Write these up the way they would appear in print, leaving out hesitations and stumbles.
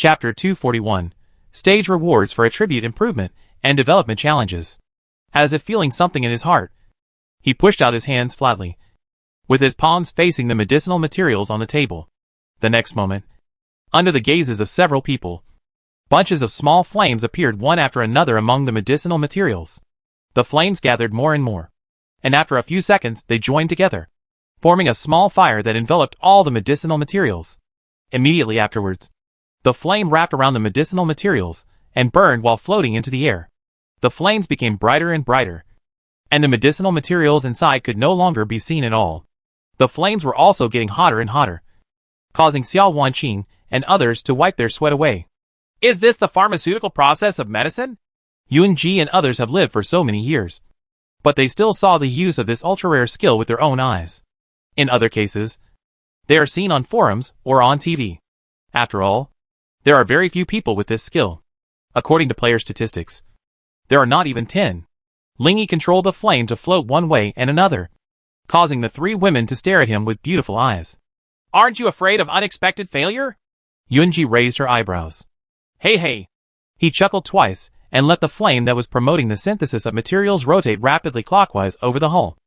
Chapter 241. Stage Rewards for Attribute Improvement and Development Challenges. As if feeling something in his heart, he pushed out his hands flatly, with his palms facing the medicinal materials on the table. The next moment, under the gazes of several people, bunches of small flames appeared one after another among the medicinal materials. The flames gathered more and more, and after a few seconds they joined together, forming a small fire that enveloped all the medicinal materials. Immediately afterwards, the flame wrapped around the medicinal materials and burned while floating into the air. The flames became brighter and brighter, and the medicinal materials inside could no longer be seen at all. The flames were also getting hotter and hotter, causing Xiao Wanqing and others to wipe their sweat away. Is this the pharmaceutical process of medicine? Yunji and others have lived for so many years, but they still saw the use of this ultra-rare skill with their own eyes. In other cases, they are seen on forums or on TV. After all, there are very few people with this skill. According to player statistics, there are not even 10. Lingyi controlled the flame to float one way and another, causing the three women to stare at him with beautiful eyes. Aren't you afraid of unexpected failure? Yunji raised her eyebrows. Hey. He chuckled twice and let the flame that was promoting the synthesis of materials rotate rapidly clockwise over the hull,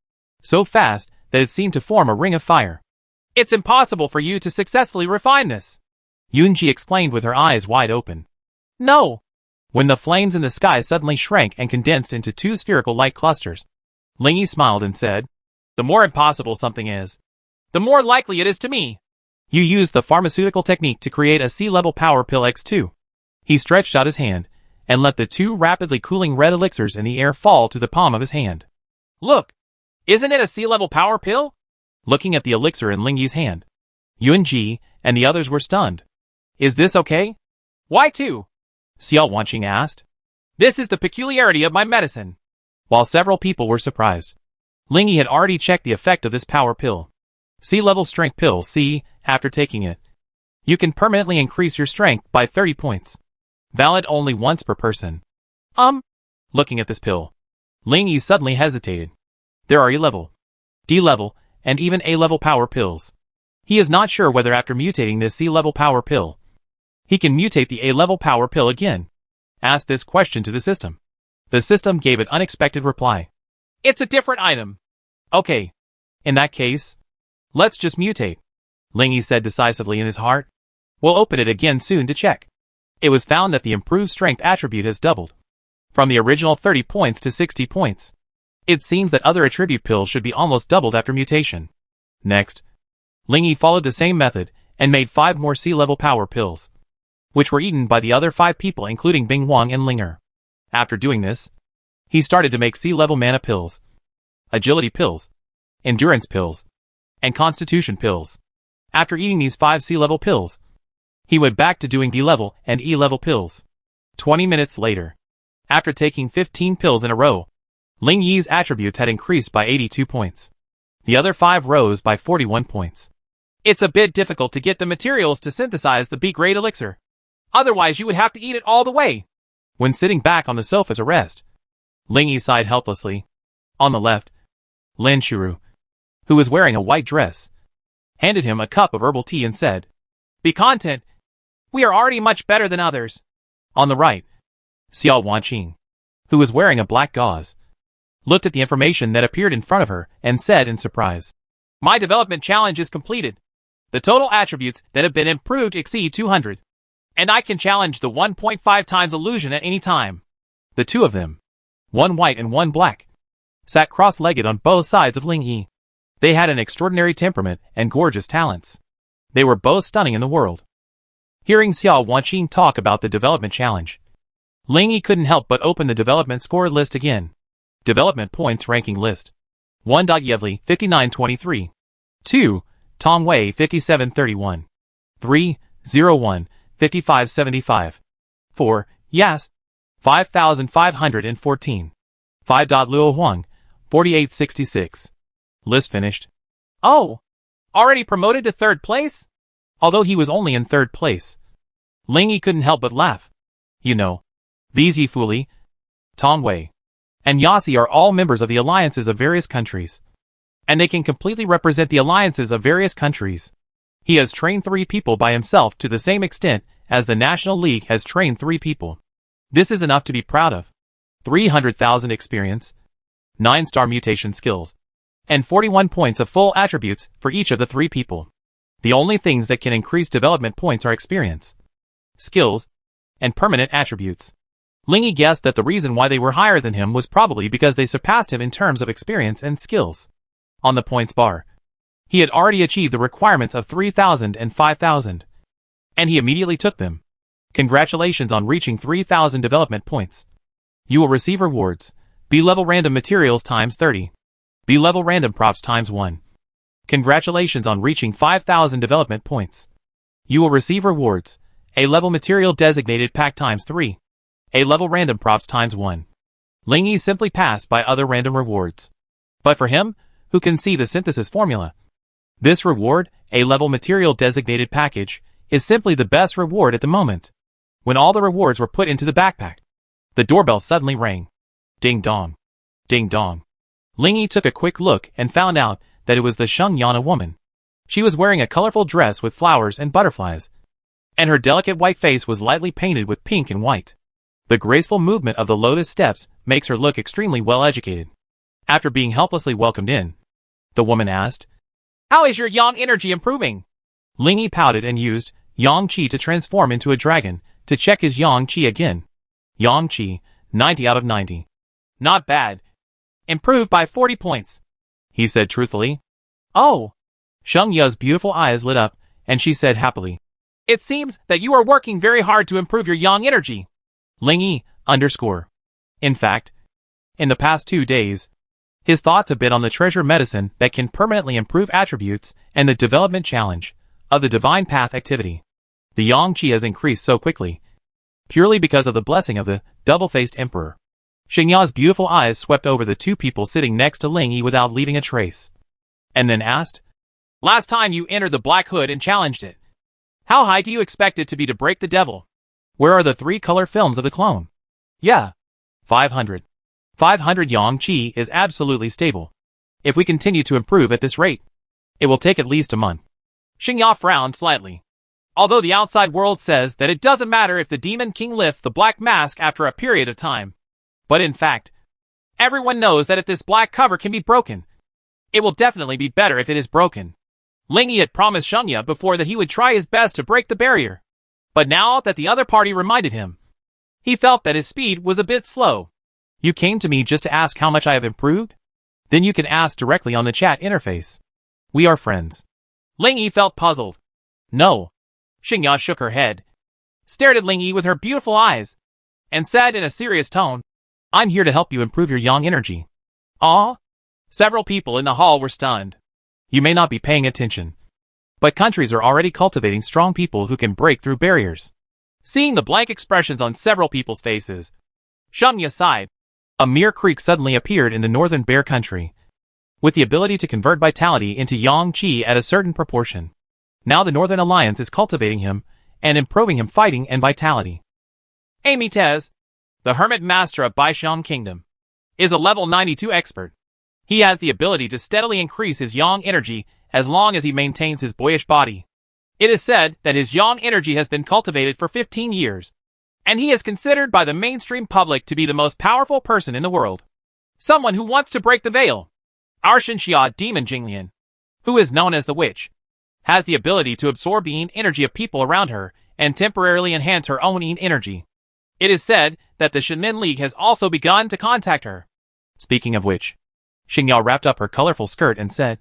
so fast that it seemed to form a ring of fire. It's impossible for you to successfully refine this, Yunji explained with her eyes wide open. No. When the flames in the sky suddenly shrank and condensed into two spherical light clusters, Lingyi smiled and said, the more impossible something is, the more likely it is to me. You used the pharmaceutical technique to create a sea-level power pill X2. He stretched out his hand and let the two rapidly cooling red elixirs in the air fall to the palm of his hand. Look, isn't it a sea-level power pill? Looking at the elixir in Lingyi's hand, Yunji and the others were stunned. Is this okay? Why too? Xiao Wanqing asked. This is the peculiarity of my medicine. While several people were surprised, Lingyi had already checked the effect of this power pill. Sea-level strength pill C. After taking it, you can permanently increase your strength by 30 points. Valid only once per person. Looking at this pill, Lingyi suddenly hesitated. There are E-level, D-level, and even A-level power pills. He is not sure whether after mutating this C-level power pill, he can mutate the A-level power pill again. Asked this question to the system. The system gave an unexpected reply. It's a different item. Okay. In that case, let's just mutate, Lingyi said decisively in his heart. We'll open it again soon to check. It was found that the improved strength attribute has doubled, from the original 30 points to 60 points. It seems that other attribute pills should be almost doubled after mutation. Next, Lingyi followed the same method and made 5 more sea-level power pills, which were eaten by the other 5 people including Bing Wang and Linger. After doing this, he started to make sea-level mana pills, agility pills, endurance pills, and constitution pills. After eating these 5 sea-level pills, he went back to doing D-level and E-level pills. 20 minutes later, after taking 15 pills in a row, Lingyi's attributes had increased by 82 points. The other 5 rose by 41 points. It's a bit difficult to get the materials to synthesize the B-grade elixir. Otherwise you would have to eat it all the way. When sitting back on the sofa to rest, Lingyi sighed helplessly. On the left, Lin Shuru, who was wearing a white dress, handed him a cup of herbal tea and said, Be content. We are already much better than others. On the right, Xiao Wanqing, who was wearing a black gauze, looked at the information that appeared in front of her and said in surprise, My development challenge is completed. The total attributes that have been improved exceed 200. And I can challenge the 1.5 times illusion at any time. The two of them, one white and one black, sat cross-legged on both sides of Lingyi. They had an extraordinary temperament and gorgeous talents. They were both stunning in the world. Hearing Xiao Wanqing talk about the development challenge, Lingyi couldn't help but open the development score list again. Development points ranking list. 1. Yevli, 5923. 2. Tong Wei, 5731. 3. 01, 5575. 4. Yas, 5514. 5. Luo Huang, 4866. List finished. Oh! Already promoted to 3rd place? Although he was only in 3rd place, Lingyi couldn't help but laugh. You know, these Yifuli, Tong Wei, and Yasi are all members of the alliances of various countries, and they can completely represent the alliances of various countries. He has trained 3 people by himself to the same extent as the National League has trained 3 people. This is enough to be proud of. 300,000 experience, 9-star mutation skills, and 41 points of full attributes for each of the 3 people. The only things that can increase development points are experience, skills, and permanent attributes. Ling guessed that the reason why they were higher than him was probably because they surpassed him in terms of experience and skills. On the points bar, he had already achieved the requirements of 3,000 and 5,000, and he immediately took them. Congratulations on reaching 3,000 development points. You will receive rewards. B-level random materials times 30. B-level random props times 1. Congratulations on reaching 5,000 development points. You will receive rewards. A-level material designated pack times 3. A-level random props times 1. Ling Yi simply passed by other random rewards. But for him, who can see the synthesis formula, this reward, A-level material designated package, is simply the best reward at the moment. When all the rewards were put into the backpack, the doorbell suddenly rang. Ding dong. Ding dong. Ling Yi took a quick look and found out that it was the Sheng Ya woman. She was wearing a colorful dress with flowers and butterflies, and her delicate white face was lightly painted with pink and white. The graceful movement of the lotus steps makes her look extremely well educated. After being helplessly welcomed in, the woman asked, "How is your yang energy improving?" Ling Yi pouted and used yang qi to transform into a dragon to check his yang qi again. Yang qi, 90 out of 90. Not bad. Improved by 40 points, he said truthfully. Oh! Sheng Ya's beautiful eyes lit up, and she said happily, "It seems that you are working very hard to improve your yang energy." Ling Yi, _. In fact, in the past 2 days, his thoughts have been on the treasure medicine that can permanently improve attributes and the development challenge of the divine path activity. The yang qi has increased so quickly, purely because of the blessing of the double-faced emperor. Sheng Ya's beautiful eyes swept over the 2 people sitting next to Ling Yi without leaving a trace, and then asked, "Last time you entered the Black Hood and challenged it, how high do you expect it to be to break the devil? Where are the 3 color films of the clone?" "Yeah. 500. 500 yang qi is absolutely stable. If we continue to improve at this rate, it will take at least a month." Sheng Ya frowned slightly. Although the outside world says that it doesn't matter if the Demon King lifts the black mask after a period of time, but in fact, everyone knows that if this black cover can be broken, it will definitely be better if it is broken. Ling Yi had promised Sheng Ya before that he would try his best to break the barrier, but now that the other party reminded him, he felt that his speed was a bit slow. "You came to me just to ask how much I have improved? Then you can ask directly on the chat interface. We are friends." Ling Yi felt puzzled. "No." Sheng Ya shook her head, stared at Ling Yi with her beautiful eyes, and said in a serious tone, "I'm here to help you improve your yang energy." "Aw?" Several people in the hall were stunned. You may not be paying attention, but countries are already cultivating strong people who can break through barriers. Seeing the blank expressions on several people's faces, Sheng Ya sighed. A mere creek suddenly appeared in the northern bear country, with the ability to convert vitality into yang qi at a certain proportion. Now the Northern Alliance is cultivating him and improving him fighting and vitality. Amy Tez, the Hermit Master of Baishan Kingdom, is a level 92 expert. He has the ability to steadily increase his yang energy as long as he maintains his boyish body. It is said that his yang energy has been cultivated for 15 years, and he is considered by the mainstream public to be the most powerful person in the world. Someone who wants to break the veil. Our Xinxia demon Jinglian, who is known as the Witch, has the ability to absorb the yin energy of people around her and temporarily enhance her own yin energy. It is said that the Shenmin League has also begun to contact her. Speaking of which, Sheng Ya wrapped up her colorful skirt and said,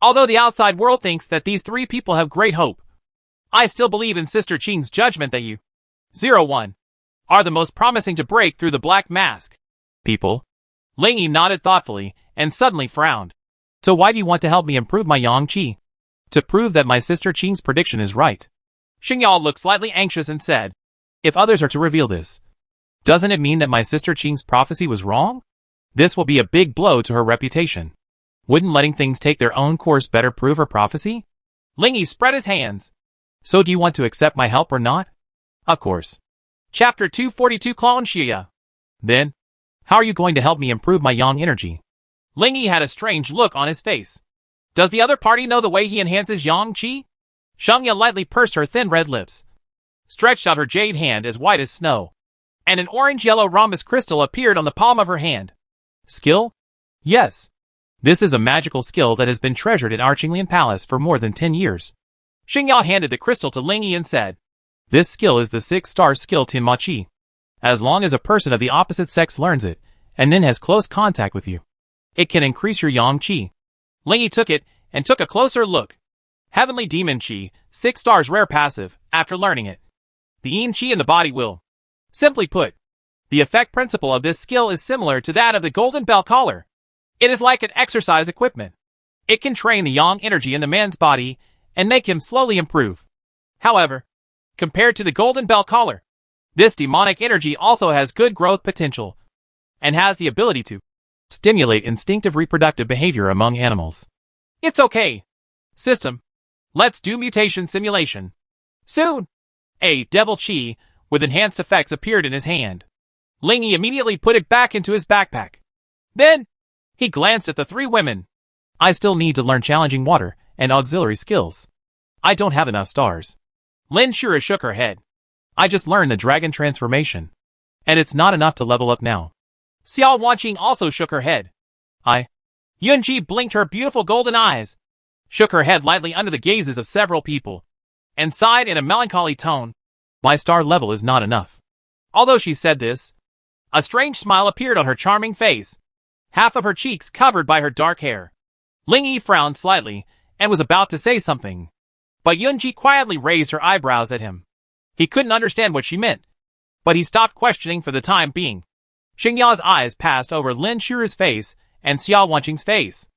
"Although the outside world thinks that these 3 people have great hope, I still believe in Sister Qing's judgment that you, 01, are the most promising to break through the black mask." "People?" Ling Yi nodded thoughtfully and suddenly frowned. "So why do you want to help me improve my yang qi?" "To prove that my sister Qing's prediction is right." Sheng Ya looked slightly anxious and said, "If others are to reveal this, doesn't it mean that my sister Qing's prophecy was wrong? This will be a big blow to her reputation. Wouldn't letting things take their own course better prove her prophecy?" Ling Yi spread his hands. "So do you want to accept my help or not?" "Of course." Chapter 242 Clone Shia. "Then, how are you going to help me improve my yang energy?" Ling Yi had a strange look on his face. "Does the other party know the way he enhances yang qi?" Sheng Ya lightly pursed her thin red lips. stretched out her jade hand as white as snow, and an orange-yellow rhombus crystal appeared on the palm of her hand. Skill? Yes. This is a magical skill that has been treasured in Archinglian Palace for more than 10 years. Sheng Ya handed the crystal to Ling Yi and said, "This skill is the 6-star skill Tinmachi. As long as a person of the opposite sex learns it, and then has close contact with you, it can increase your yang qi." Ling Yi took it, and took a closer look. Heavenly Demon Qi, 6 stars rare passive, after learning it. The yin qi in the body will. Simply put, the effect principle of this skill is similar to that of the golden bell collar. It is like an exercise equipment. It can train the yang energy in the man's body, and make him slowly improve. However, compared to the golden bell collar, this demonic energy also has good growth potential, and has the ability to stimulate instinctive reproductive behavior among animals. It's okay. System. Let's do mutation simulation. Soon. A devil chi, with enhanced effects appeared in his hand. Ling Yi immediately put it back into his backpack. Then, he glanced at the 3 women. I still need to learn challenging water and auxiliary skills. I don't have enough stars. Lin Shura shook her head. I just learned the dragon transformation, and it's not enough to level up now. Xiao Wanqing also shook her head. Yunji blinked her beautiful golden eyes, shook her head lightly under the gazes of several people, and sighed in a melancholy tone. My star level is not enough. Although she said this, a strange smile appeared on her charming face, half of her cheeks covered by her dark hair. Ling Yi frowned slightly, and was about to say something, but Yunji quietly raised her eyebrows at him. He couldn't understand what she meant, but he stopped questioning for the time being. Sheng Ya's eyes passed over Lin Shura's face and Xiao Wanqing's face,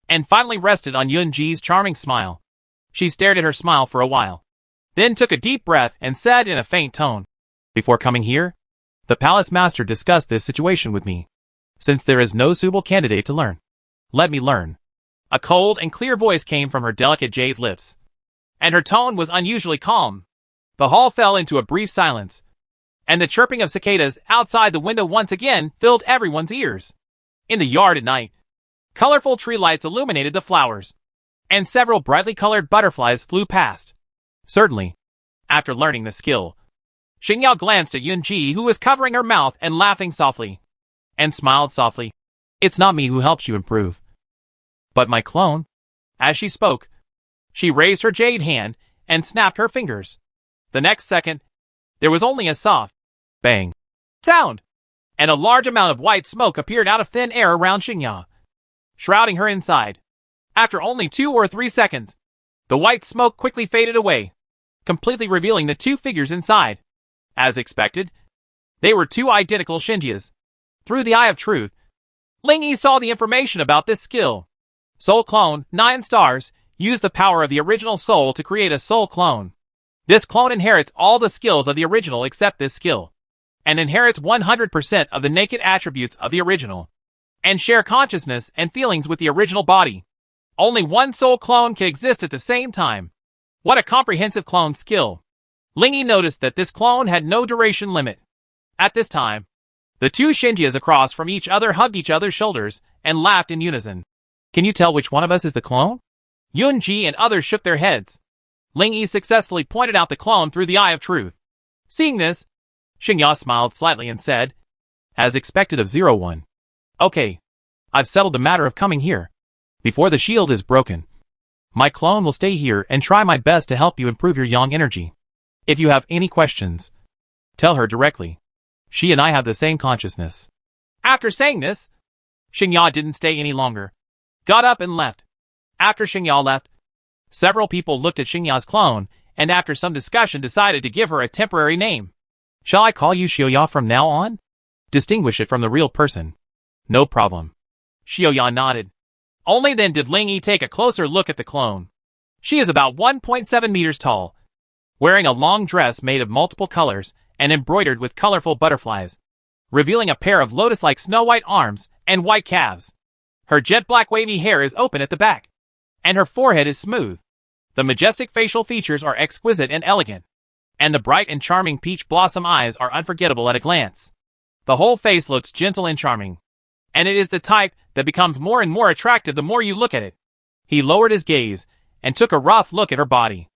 and finally rested on Yunji's charming smile. She stared at her smile for a while, then took a deep breath and said in a faint tone, "Before coming here, the palace master discussed this situation with me. Since there is no suitable candidate to learn, let me learn." A cold and clear voice came from her delicate jade lips, and her tone was unusually calm. The hall fell into a brief silence, and the chirping of cicadas outside the window once again filled everyone's ears. In the yard at night, colorful tree lights illuminated the flowers, and several brightly colored butterflies flew past. Certainly, after learning the skill, Sheng Ya glanced at Yunji, who was covering her mouth and laughing softly, and smiled softly. "It's not me who helps you improve, but my clone." As she spoke, she raised her jade hand and snapped her fingers. The next second, there was only a soft bang sound, and a large amount of white smoke appeared out of thin air around Sheng Ya, shrouding her inside. After only 2 or 3 seconds, the white smoke quickly faded away, completely revealing the 2 figures inside. As expected, they were 2 identical Shinjias. Through the eye of truth, Ling Yi saw the information about this skill. Soul Clone, 9 stars, use the power of the original soul to create a soul clone. This clone inherits all the skills of the original except this skill, and inherits 100% of the naked attributes of the original, and share consciousness and feelings with the original body. Only one soul clone can exist at the same time. What a comprehensive clone skill. Ling Yi noticed that this clone had no duration limit. At this time, the 2 Shinjias across from each other hugged each other's shoulders and laughed in unison. Can you tell which one of us is the clone? Yunji and others shook their heads. Ling Yi successfully pointed out the clone through the eye of truth. Seeing this, Sheng Ya smiled slightly and said, "As expected of 01. Okay, I've settled the matter of coming here. Before the shield is broken, my clone will stay here and try my best to help you improve your yang energy. If you have any questions, tell her directly. She and I have the same consciousness." After saying this, Sheng Ya didn't stay any longer, got up and left. After Sheng Ya left, several people looked at Sheng Ya's clone, and after some discussion decided to give her a temporary name. "Shall I call you Sheng Ya from now on? Distinguish it from the real person." "No problem." Sheng Ya nodded. Only then did Ling Yi take a closer look at the clone. She is about 1.7 meters tall, wearing a long dress made of multiple colors and embroidered with colorful butterflies, revealing a pair of lotus-like snow-white arms and white calves. Her jet-black wavy hair is open at the back, and her forehead is smooth. The majestic facial features are exquisite and elegant, and the bright and charming peach blossom eyes are unforgettable at a glance. The whole face looks gentle and charming, and it is the type that becomes more and more attractive the more you look at it. He lowered his gaze and took a rough look at her body.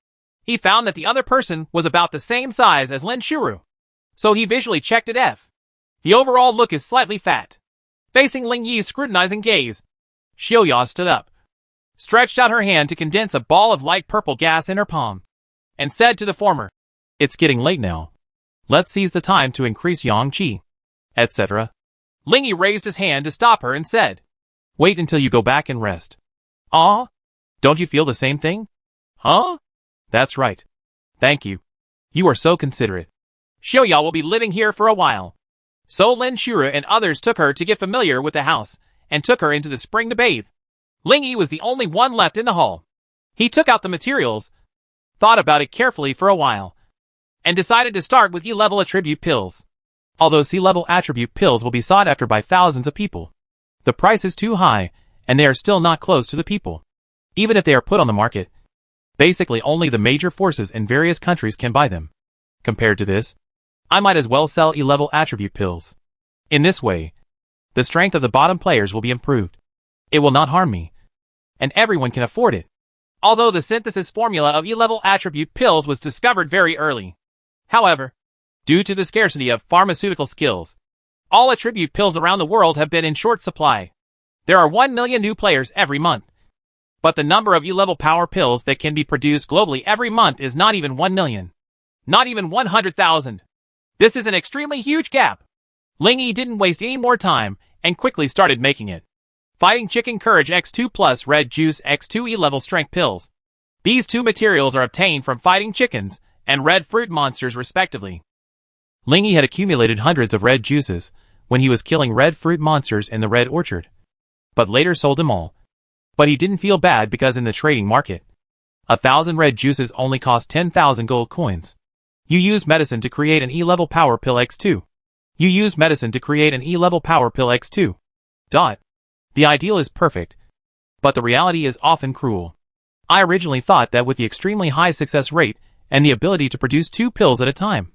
He found that the other person was about the same size as Lin Shuru. So he visually checked it F. The overall look is slightly fat. Facing Ling Yi's scrutinizing gaze, Sheng Ya stood up, stretched out her hand to condense a ball of light purple gas in her palm, and said to the former, "It's getting late now. Let's seize the time to increase yang qi," etc. Ling Yi raised his hand to stop her and said, "Wait until you go back and rest." "Ah? Don't you feel the same thing?" "Huh? That's right. Thank you. You are so considerate. Sheng Ya will be living here for a while." So Lin Shuru and others took her to get familiar with the house, and took her into the spring to bathe. Ling Yi was the only one left in the hall. He took out the materials, thought about it carefully for a while, and decided to start with E-level attribute pills. Although C-level attribute pills will be sought after by thousands of people, the price is too high, and they are still not close to the people. Even if they are put on the market, basically only the major forces in various countries can buy them. Compared to this, I might as well sell E-level attribute pills. In this way, the strength of the bottom players will be improved. It will not harm me, and everyone can afford it. Although the synthesis formula of E-level attribute pills was discovered very early. However, due to the scarcity of pharmaceutical skills, all attribute pills around the world have been in short supply. There are 1 million new players every month. But the number of E-level power pills that can be produced globally every month is not even 1 million. Not even 100,000. This is an extremely huge gap. Ling Yi didn't waste any more time, and quickly started making it. Fighting Chicken Courage X2 plus Red Juice X2 E-level strength pills. These two materials are obtained from fighting chickens and red fruit monsters respectively. Ling Yi had accumulated hundreds of red juices when he was killing red fruit monsters in the red orchard, but later sold them all. But he didn't feel bad because in the trading market, 1,000 red juices only cost 10,000 gold coins. You used medicine to create an E-level power pill X2. You used medicine to create an E-level power pill X2. The ideal is perfect, but the reality is often cruel. I originally thought that with the extremely high success rate and the ability to produce 2 pills at a time,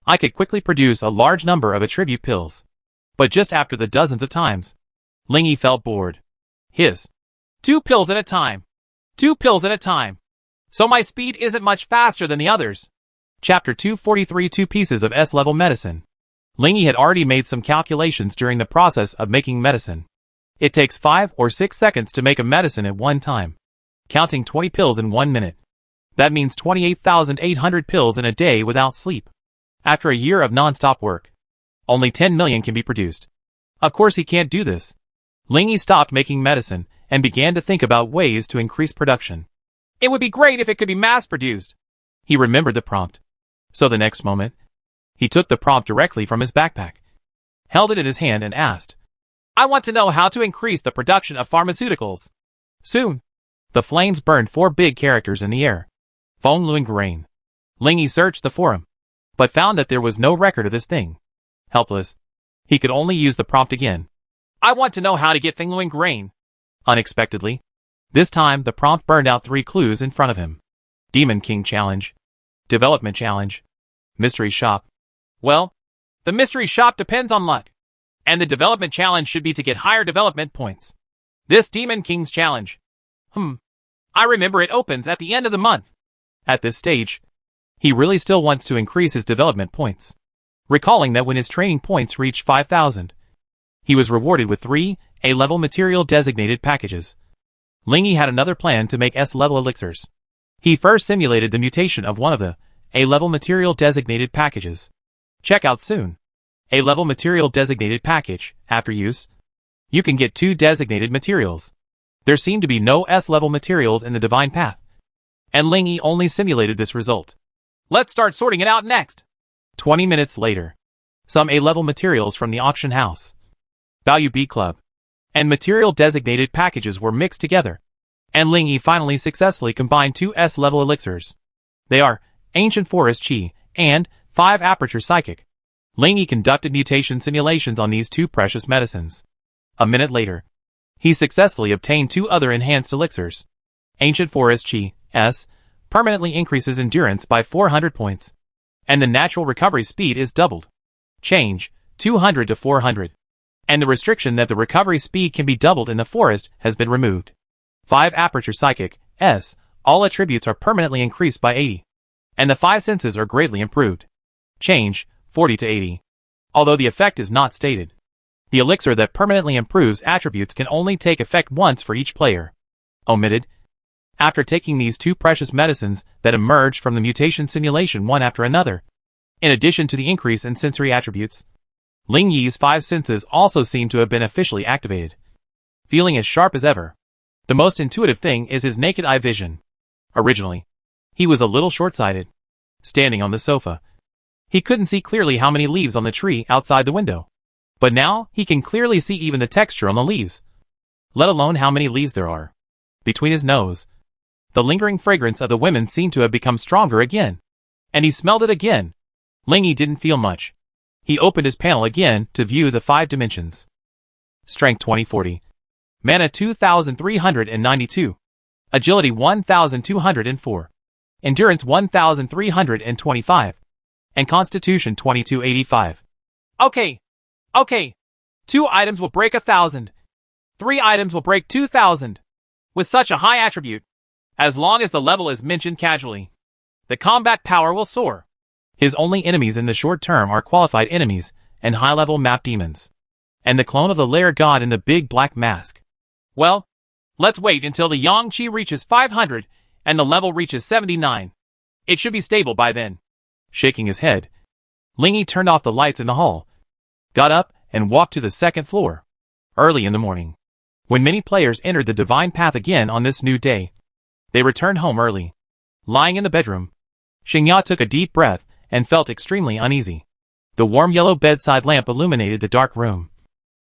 I could quickly produce a large number of attribute pills. But just after the dozens of times, Ling Yi felt bored. 2 pills at a time. 2 pills at a time. So my speed isn't much faster than the others. Chapter 243 2 pieces of S-level medicine. Ling Yi had already made some calculations during the process of making medicine. It takes 5 or 6 seconds to make a medicine at one time, counting 20 pills in 1 minute. That means 28,800 pills in a day without sleep. After a year of non-stop work, only 10 million can be produced. Of course he can't do this. Ling Yi stopped making medicine and began to think about ways to increase production. It would be great if it could be mass-produced. He remembered the prompt. So the next moment, he took the prompt directly from his backpack, held it in his hand and asked, "I want to know how to increase the production of pharmaceuticals." Soon, the flames burned 4 big characters in the air. Feng Luing grain. Ling Yi searched the forum, but found that there was no record of this thing. Helpless, he could only use the prompt again. "I want to know how to get Feng Luing grain." Unexpectedly, this time the prompt burned out 3 clues in front of him. Demon King Challenge. Development Challenge. Mystery Shop. Well, the Mystery Shop depends on luck, and the Development Challenge should be to get higher development points. This Demon King's Challenge. I remember it opens at the end of the month. At this stage, he really still wants to increase his development points. Recalling that when his training points reached 5,000, he was rewarded with 3 A-level material designated packages. Ling Yi had another plan to make S-level elixirs. He first simulated the mutation of one of the A-level material designated packages. Check out soon. A-level material designated package. After use, you can get 2 designated materials. There seemed to be no S-level materials in the Divine Path, and Ling Yi only simulated this result. Let's start sorting it out next. 20 minutes later, some A-level materials from the auction house, Value B Club, and material designated packages were mixed together, and Ling Yi finally successfully combined 2 S-level elixirs. They are Ancient Forest Qi and 5 Aperture Psychic. Ling Yi conducted mutation simulations on these 2 precious medicines. A minute later, he successfully obtained 2 other enhanced elixirs. Ancient Forest Qi S permanently increases endurance by 400 points, and the natural recovery speed is doubled. Change 200 to 400. And the restriction that the recovery speed can be doubled in the forest has been removed. 5 Aperture Psychic S. All attributes are permanently increased by 80. and the 5 senses are greatly improved. Change, 40 to 80. Although the effect is not stated. The elixir that permanently improves attributes can only take effect once for each player. Omitted. After taking these 2 precious medicines that emerged from the mutation simulation one after another, in addition to the increase in sensory attributes, Ling Yi's 5 senses also seem to have been officially activated. Feeling as sharp as ever. The most intuitive thing is his naked eye vision. Originally, he was a little short-sighted. Standing on the sofa, he couldn't see clearly how many leaves on the tree outside the window. But now, he can clearly see even the texture on the leaves, let alone how many leaves there are. Between his nose, the lingering fragrance of the women seemed to have become stronger again. And he smelled it again. Ling Yi didn't feel much. He opened his panel again to view the 5 dimensions. Strength 2040. Mana 2392. Agility 1204. Endurance 1325. And Constitution 2285. Okay. 2 items will break 1,000. 3 items will break 2,000. With such a high attribute, as long as the level is mentioned casually, the combat power will soar. His only enemies in the short term are qualified enemies and high-level map demons. And the clone of the lair god in the big black mask. Well, let's wait until the Yang Qi reaches 500 and the level reaches 79. It should be stable by then. Shaking his head, Ling Yi turned off the lights in the hall, got up, and walked to the 2nd floor. Early in the morning, when many players entered the divine path again on this new day, they returned home early. Lying in the bedroom, Sheng Ya took a deep breath and felt extremely uneasy. The warm yellow bedside lamp illuminated the dark room,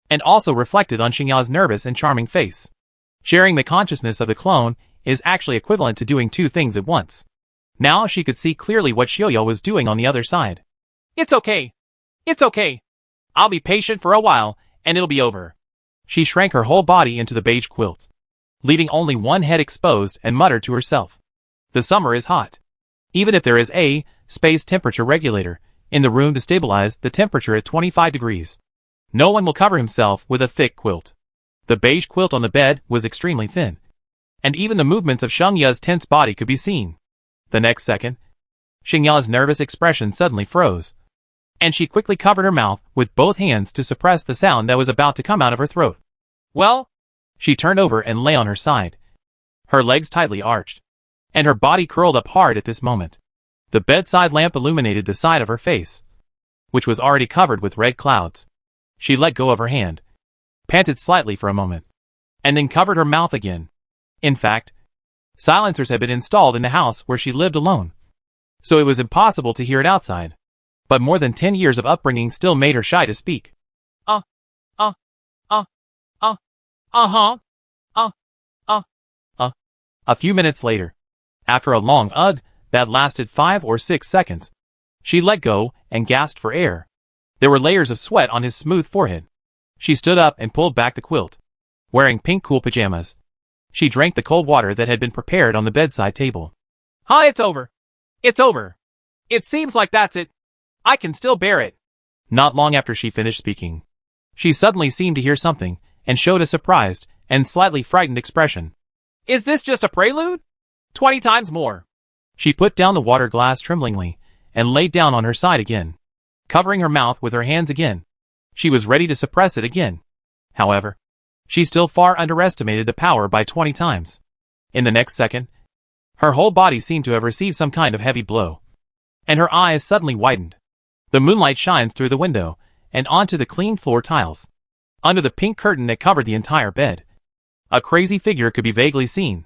and also reflected on Sheng Ya's nervous and charming face. Sharing the consciousness of the clone is actually equivalent to doing 2 things at once. Now she could see clearly what Xiaoya was doing on the other side. It's okay. I'll be patient for a while, and it'll be over. She shrank her whole body into the beige quilt, leaving only one head exposed, and muttered to herself. The summer is hot. Even if there is a space temperature regulator in the room to stabilize the temperature at 25 degrees, no one will cover himself with a thick quilt. The beige quilt on the bed was extremely thin, and even the movements of Sheng Ya's tense body could be seen. The next second, Sheng Ya's nervous expression suddenly froze, and she quickly covered her mouth with both hands to suppress the sound that was about to come out of her throat. Well, she turned over and lay on her side, her legs tightly arched, and her body curled up hard at this moment. The bedside lamp illuminated the side of her face, which was already covered with red clouds. She let go of her hand, panted slightly for a moment, and then covered her mouth again. In fact, silencers had been installed in the house where she lived alone, so it was impossible to hear it outside. But more than 10 years of upbringing still made her shy to speak. A few minutes later, after a long ugh that lasted 5 or 6 seconds, she let go and gasped for air. There were layers of sweat on his smooth forehead. She stood up and pulled back the quilt. Wearing pink cool pajamas, she drank the cold water that had been prepared on the bedside table. It's over. It seems like that's it. I can still bear it. Not long after she finished speaking, she suddenly seemed to hear something, and showed a surprised and slightly frightened expression. Is this just a prelude? 20 times more. She put down the water glass tremblingly, and laid down on her side again, covering her mouth with her hands again. She was ready to suppress it again. However, she still far underestimated the power by 20 times. In the next second, her whole body seemed to have received some kind of heavy blow, and her eyes suddenly widened. The moonlight shines through the window and onto the clean floor tiles. Under the pink curtain that covered the entire bed, a crazy figure could be vaguely seen.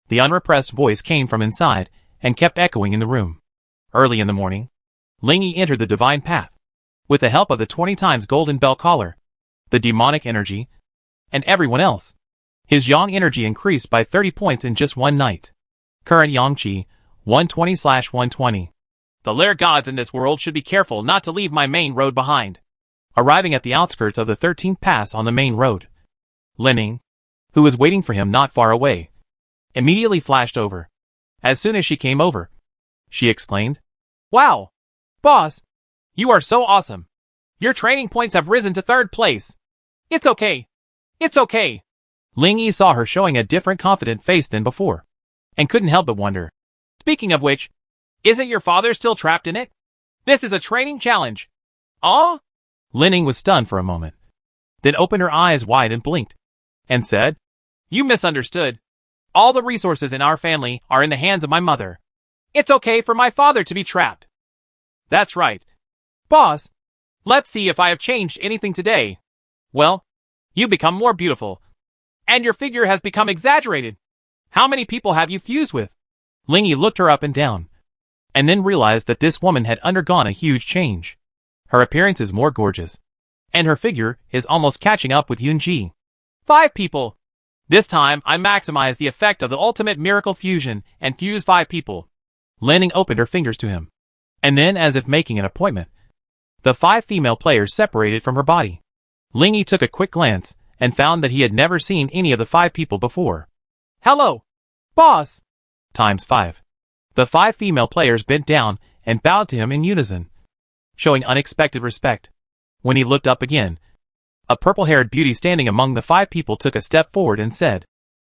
The unrepressed voice came from inside and kept echoing in the room. Early in the morning, Ling Yi entered the divine path. With the help of the 20 times golden bell collar, the demonic energy, and everyone else, his yang energy increased by 30 points in just one night. Current yang qi, 120/120. The lair gods in this world should be careful not to leave my main road behind. Arriving at the outskirts of the 13th pass on the main road, Linning, who was waiting for him not far away, immediately flashed over. As soon as she came over, she exclaimed, "Wow! Boss! You are so awesome! Your training points have risen to 3rd place! It's okay! Ling Yi saw her showing a different confident face than before, and couldn't help but wonder. Speaking of which, Isn't your father still trapped in it? This is a training challenge. Oh? Lining was stunned for a moment, then opened her eyes wide and blinked, and said, You misunderstood. All the resources in our family are in the hands of my mother. It's okay for my father to be trapped. That's right. Boss, let's see if I have changed anything today. Well, you become more beautiful. And your figure has become exaggerated. How many people have you fused with? Lingy looked her up and down, and then realized that this woman had undergone a huge change. Her appearance is more gorgeous, and her figure is almost catching up with Yunji. 5 people. This time, I maximize the effect of the ultimate miracle fusion and fuse 5 people. Lining opened her fingers to him, and then, as if making an appointment, the 5 female players separated from her body. Lingy took a quick glance and found that he had never seen any of the 5 people before. Hello, boss! Times 5. The 5 female players bent down and bowed to him in unison, showing unexpected respect. When he looked up again, a purple-haired beauty standing among the 5 people took a step forward and said,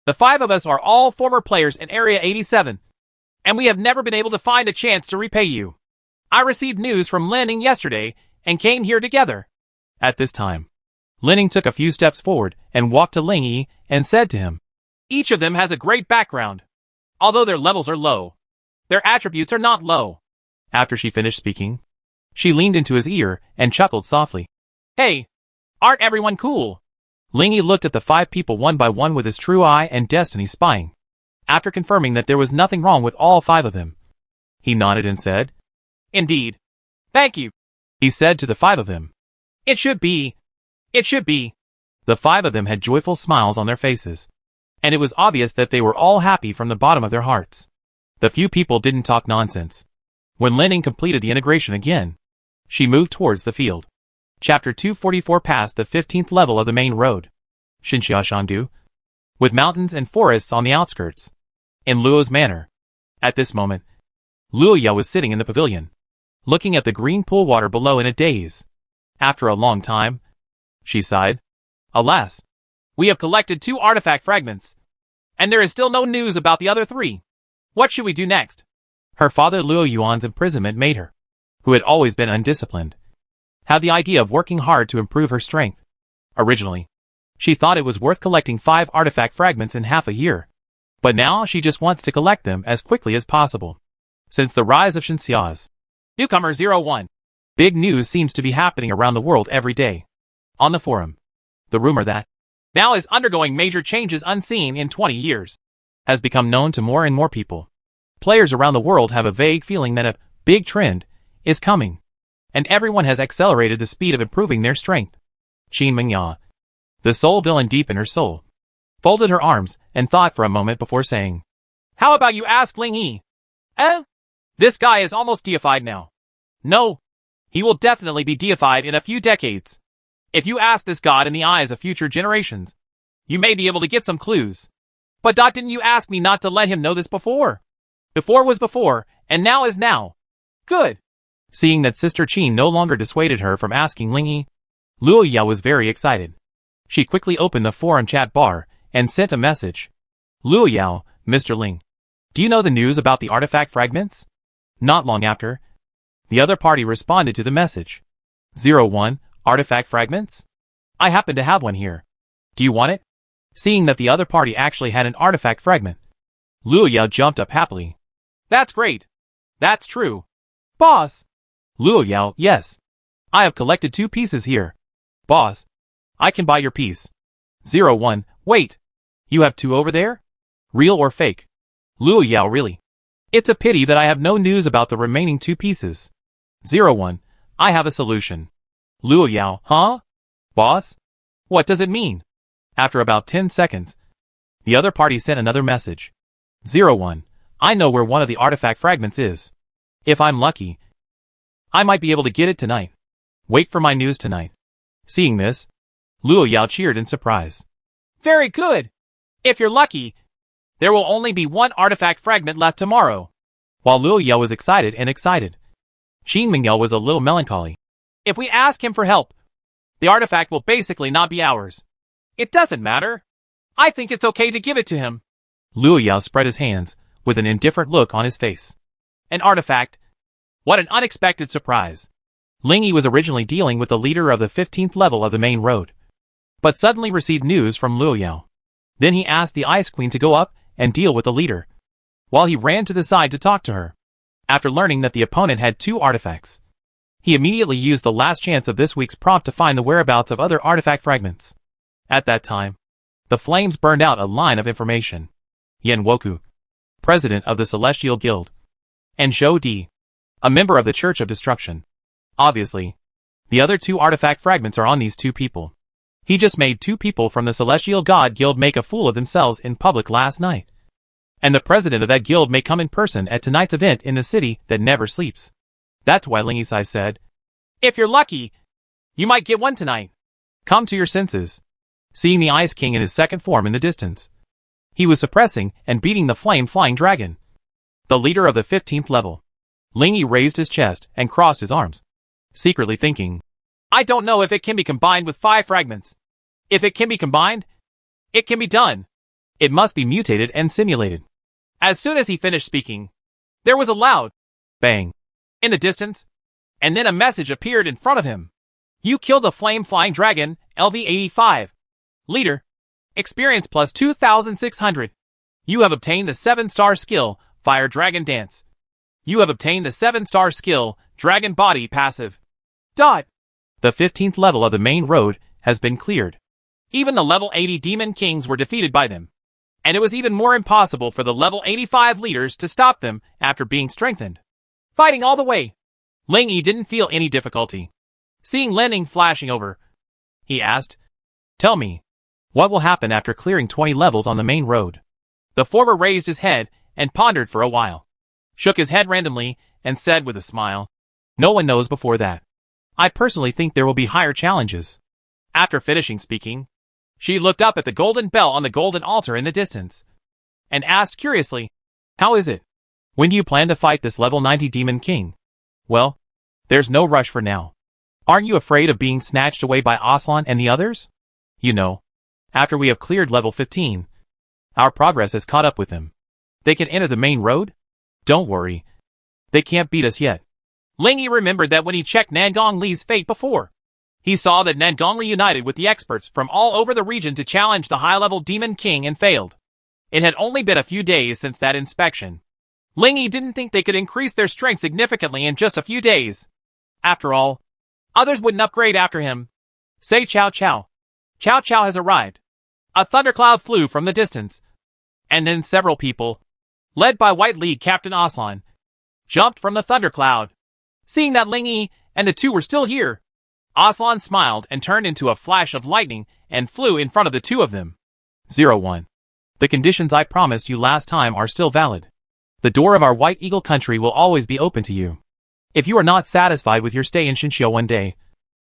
The 5 of us are all former players in Area 87, and we have never been able to find a chance to repay you. I received news from Lining yesterday and came here together. At this time, Lining took a few steps forward and walked to Lingy and said to him, Each of them has a great background. Although their levels are low, their attributes are not low. After she finished speaking, she leaned into his ear and chuckled softly. Hey, aren't everyone cool? Lingy looked at the 5 people one by one with his true eye and destiny spying. After confirming that there was nothing wrong with all 5 of them, he nodded and said, Indeed. Thank you, he said to the 5 of them. It should be. It should be. The 5 of them had joyful smiles on their faces, and it was obvious that they were all happy from the bottom of their hearts. The few people didn't talk nonsense. When Lining completed the integration again, she moved towards the field. Chapter 244 passed the 15th level of the main road, Shandu, with mountains and forests on the outskirts, in Luo's manor. At this moment, Luo Ya was sitting in the pavilion, looking at the green pool water below in a daze. After a long time, she sighed. Alas, we have collected 2 artifact fragments, and there is still no news about the other 3. What should we do next? Her father Luo Yuan's imprisonment made her, who had always been undisciplined, have the idea of working hard to improve her strength. Originally, she thought it was worth collecting 5 artifact fragments in half a year, but now she just wants to collect them as quickly as possible. Since the rise of Sheng Ya's Newcomer 01, big news seems to be happening around the world every day. On the forum, the rumor that now is undergoing major changes unseen in 20 years has become known to more and more people. Players around the world have a vague feeling that a big trend is coming, and everyone has accelerated the speed of improving their strength. Sheng Ya, the soul villain deep in her soul, folded her arms and thought for a moment before saying, How about you ask Ling Yi? This guy is almost deified now. No, he will definitely be deified in a few decades. If you ask this god in the eyes of future generations, you may be able to get some clues. But didn't you ask me not to let him know this before? Before was before, and now is now. Good. Seeing that Sister Qin no longer dissuaded her from asking Lingy, Luo Ya was very excited. She quickly opened the forum chat bar and sent a message. Luo Yao, Mr. Ling, do you know the news about the artifact fragments? Not long after, the other party responded to the message. 01, artifact fragments? I happen to have one here. Do you want it? Seeing that the other party actually had an artifact fragment, Luo Yao jumped up happily. That's great. That's true. Boss. Luo Yao, yes. I have collected 2 pieces here. Boss, I can buy your piece. 01, wait. You have 2 over there? Real or fake? Luo Yao, really? It's a pity that I have no news about the remaining 2 pieces. 01, I have a solution. Luo Yao, huh? Boss? What does it mean? After about 10 seconds, the other party sent another message. 01, I know where one of the artifact fragments is. If I'm lucky, I might be able to get it tonight. Wait for my news tonight. Seeing this, Luo Yao cheered in surprise. Very good. If you're lucky, there will only be 1 artifact fragment left tomorrow. While Luo Yao was excited, Qin Ya was a little melancholy. If we ask him for help, the artifact will basically not be ours. It doesn't matter. I think it's okay to give it to him. Luo Yao spread his hands, with an indifferent look on his face. An artifact? What an unexpected surprise. Ling Yi was originally dealing with the leader of the 15th level of the main road, but suddenly received news from Luo Yao. Then he asked the Ice Queen to go up and deal with the leader, while he ran to the side to talk to her. After learning that the opponent had 2 artifacts, he immediately used the last chance of this week's prompt to find the whereabouts of other artifact fragments. At that time, the flames burned out a line of information. Yan Woku, president of the Celestial Guild, and Zhou Di, a member of the Church of Destruction. Obviously, the other 2 artifact fragments are on these 2 people. He just made 2 people from the Celestial God Guild make a fool of themselves in public last night. And the president of that guild may come in person at tonight's event in the city that never sleeps. That's why Ling Yisai said, "If you're lucky, you might get one tonight. Come to your senses." Seeing the Ice King in his second form in the distance, he was suppressing and beating the flame-flying dragon, the leader of the 15th level. Ling Yi raised his chest and crossed his arms, secretly thinking, "I don't know if it can be combined with 5 fragments. If it can be combined, it can be done. It must be mutated and simulated." As soon as he finished speaking, there was a loud bang in the distance, and then a message appeared in front of him. "You killed the flame-flying dragon, LV85. Leader. Experience plus 2,600. You have obtained the 7-star skill, Fire Dragon Dance. You have obtained the 7-star skill, Dragon Body Passive. Dot. The 15th level of the main road has been cleared. Even the level 80 Demon Kings were defeated by them, and it was even more impossible for the level 85 leaders to stop them after being strengthened. Fighting all the way. Ling Yi didn't feel any difficulty. Seeing Lin Ying flashing over, he asked, "Tell me, what will happen after clearing 20 levels on the main road?" The former raised his head and pondered for a while, shook his head randomly, and said with a smile, "No one knows before that. I personally think there will be higher challenges." After finishing speaking, she looked up at the golden bell on the golden altar in the distance, and asked curiously, "How is it? When do you plan to fight this level 90 Demon King?" "Well, there's no rush for now. Aren't you afraid of being snatched away by Aslan and the others? You know, after we have cleared level 15, our progress has caught up with them. They can enter the main road? Don't worry. They can't beat us yet." Ling Yi remembered that when he checked Nangong Li's fate before, he saw that Nangong Li united with the experts from all over the region to challenge the high-level Demon King and failed. It had only been a few days since that inspection. Ling Yi didn't think they could increase their strength significantly in just a few days. After all, others wouldn't upgrade after him. Say Chow Chow. Chow Chow has arrived. A thundercloud flew from the distance, and then several people, led by White League Captain Aslan, jumped from the thundercloud. Seeing that Ling Yi and the 2 were still here, Aslan smiled and turned into a flash of lightning and flew in front of the 2 of them. 01. The conditions I promised you last time are still valid. The door of our White Eagle country will always be open to you. If you are not satisfied with your stay in Shinshio one day,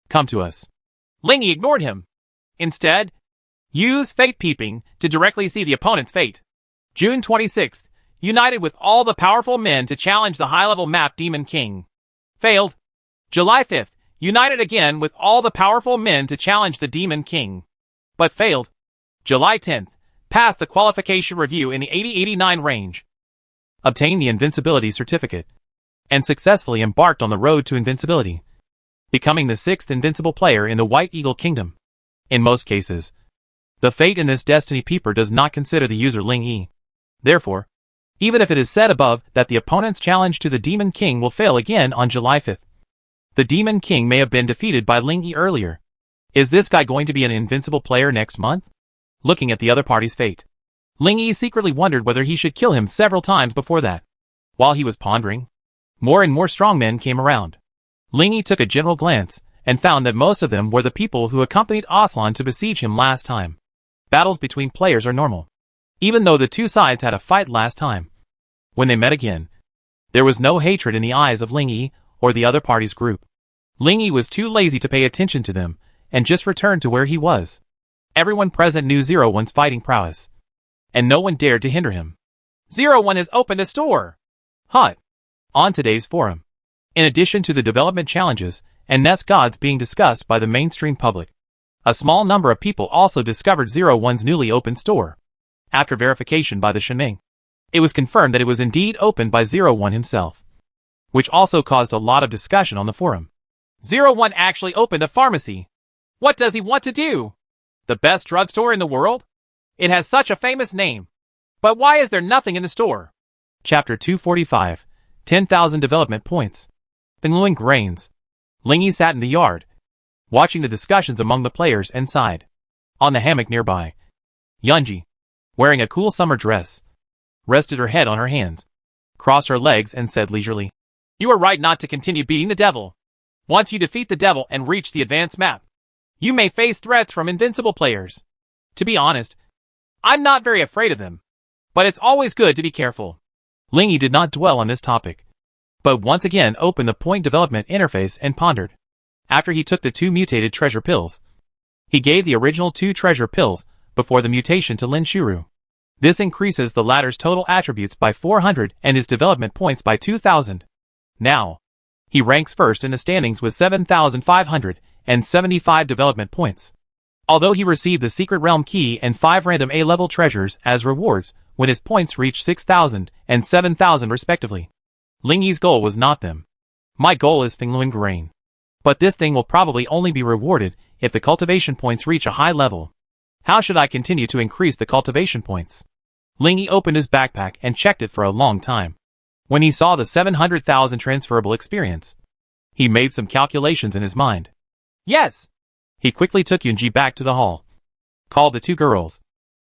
come to us." Ling Yi ignored him. Instead, use Fate Peeping to directly see the opponent's fate. June 26th, united with all the powerful men to challenge the high-level map Demon King. Failed. July 5th, united again with all the powerful men to challenge the Demon King, but failed. July 10th, passed the qualification review in the 80-89 range. Obtained the invincibility certificate, and successfully embarked on the road to invincibility, becoming the 6th invincible player in the White Eagle Kingdom. In most cases, the fate in this Destiny Peeper does not consider the user Ling Yi. Therefore, even if it is said above that the opponent's challenge to the Demon King will fail again on July 5th, the Demon King may have been defeated by Ling Yi earlier. Is this guy going to be an invincible player next month? Looking at the other party's fate, Ling Yi secretly wondered whether he should kill him several times before that. While he was pondering, more and more strongmen came around. Ling Yi took a general glance and found that most of them were the people who accompanied Aslan to besiege him last time. Battles between players are normal, even though the 2 sides had a fight last time. When they met again, there was no hatred in the eyes of Ling Yi or the other party's group. Ling Yi was too lazy to pay attention to them and just returned to where he was. Everyone present knew 01's fighting prowess, and no one dared to hinder him. 01 has opened a store. Hot. On today's forum, in addition to the development challenges and nest gods being discussed by the mainstream public, a small number of people also discovered 01's newly opened store. After verification by the Shenming, it was confirmed that it was indeed opened by 01 himself. which also caused a lot of discussion on the forum. 01 actually opened a pharmacy. What does he want to do? The best drugstore in the world? It has such a famous name. But why is there nothing in the store? Chapter 245, 10,000 development points. Fingluing grains. Lingyi sat in the yard, watching the discussions among the players and sighed. On the hammock nearby, Yunji, wearing a cool summer dress, rested her head on her hands, crossed her legs and said leisurely, "You are right not to continue beating the devil. Once you defeat the devil and reach the advanced map, you may face threats from invincible players. To be honest, I'm not very afraid of them, but it's always good to be careful." Lingyi did not dwell on this topic, but once again opened the point development interface and pondered. After he took the 2 mutated treasure pills, he gave the original 2 treasure pills before the mutation to Lin Shuru. This increases the latter's total attributes by 400 and his development points by 2,000. Now, he ranks first in the standings with 7,575 development points. Although he received the Secret Realm Key and 5 random A-level treasures as rewards when his points reached 6,000 and 7,000 respectively. Lingyi's goal was not them. My goal is Fingluing Grain. But this thing will probably only be rewarded if the cultivation points reach a high level. How should I continue to increase the cultivation points? Lingyi opened his backpack and checked it for a long time. When he saw the 700,000 transferable experience, he made some calculations in his mind. Yes! He quickly took Yunji back to the hall, called the 2 girls,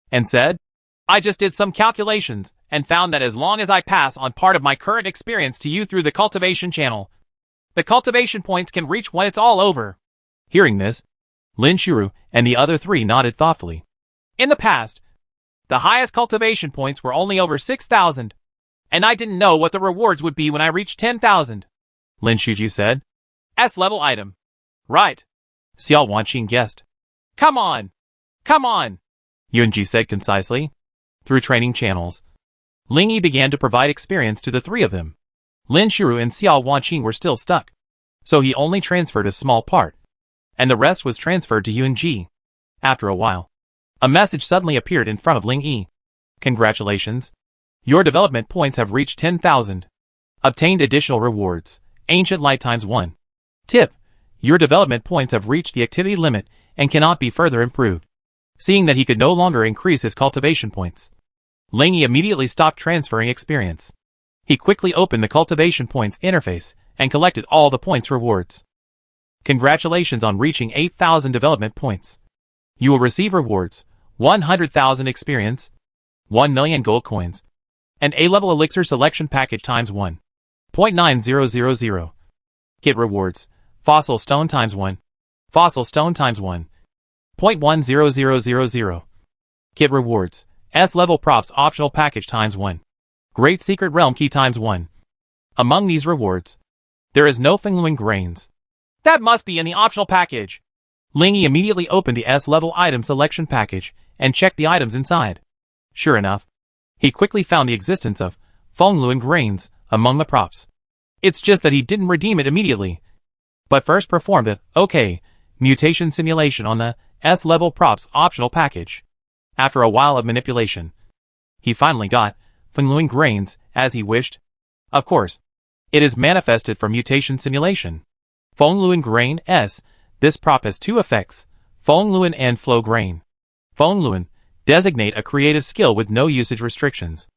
and said, "I just did some calculations and found that as long as I pass on part of my current experience to you through the cultivation channel, the cultivation points can reach when it's all over." Hearing this, Lin Shuru and the other 3 nodded thoughtfully. In the past, the highest cultivation points were only over 6,000, and I didn't know what the rewards would be when I reached 10,000. Lin Shuju said. S-level item. Right. Xiao Wanqing guessed. Come on! Come on! Yunji said concisely. Through training channels, Lingyi began to provide experience to the 3 of them. Lin Shuru and Xiao Wanqing were still stuck, so he only transferred a small part, and the rest was transferred to Yunji. After a while, a message suddenly appeared in front of Lingyi. Congratulations! Your development points have reached 10,000. Obtained additional rewards. Ancient Light times 1. Tip. Your development points have reached the activity limit and cannot be further improved. Seeing that he could no longer increase his cultivation points, Lingyi immediately stopped transferring experience. He quickly opened the cultivation points interface and collected all the points rewards. Congratulations on reaching 8,000 development points. You will receive rewards, 100,000 experience, 1 million gold coins, and A-level elixir selection package times 1.9000. Kit rewards, fossil stone times 1, fossil stone times 1.10000. Kit rewards, S-level props optional package times 1, Great Secret Realm Key times 1. Among these rewards, there is no Fingluing Grains. That must be in the optional package. Lingyi immediately opened the S-level item selection package and checked the items inside. Sure enough, he quickly found the existence of Fingluing Grains among the props. It's just that he didn't redeem it immediately, but first performed the OK mutation simulation on the S-level props optional package. After a while of manipulation, he finally got Fingluing Grains as he wished. Of course, it is manifested from mutation simulation. Fingluing Grain S. This prop has 2 effects, Fingluing and Flow Grain. Fingluing designate a creative skill with no usage restrictions,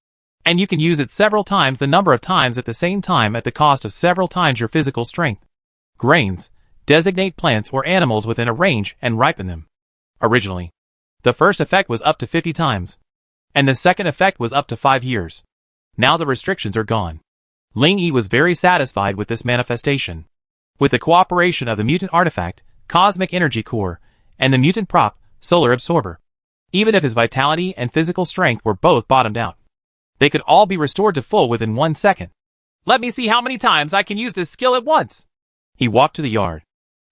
and you can use it several times the number of times at the same time at the cost of several times your physical strength. Grains designate plants or animals within a range and ripen them. Originally, the first effect was up to 50 times, and the second effect was up to 5 years. Now the restrictions are gone. Lingyi was very satisfied with this manifestation. With the cooperation of the mutant artifact, Cosmic Energy Core, and the mutant prop, Solar Absorber, even if his vitality and physical strength were both bottomed out, they could all be restored to full within 1 second. Let me see how many times I can use this skill at once. He walked to the yard,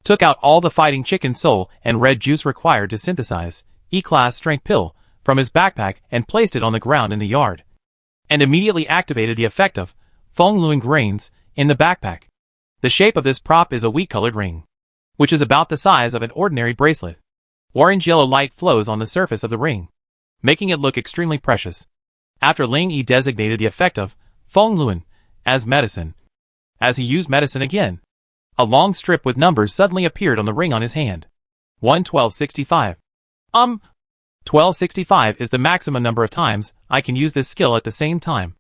took out all the fighting chicken soul and red juice required to synthesize E-class strength pill from his backpack and placed it on the ground in the yard, and immediately activated the effect of Fingluing Grains in the backpack. The shape of this prop is a wheat-colored ring, which is about the size of an ordinary bracelet. Orange-yellow light flows on the surface of the ring, making it look extremely precious. After Lingyi designated the effect of Fingluing as medicine, As he used medicine again, a long strip with numbers suddenly appeared on the ring on his hand. 1265. 1265 is the maximum number of times I can use this skill at the same time.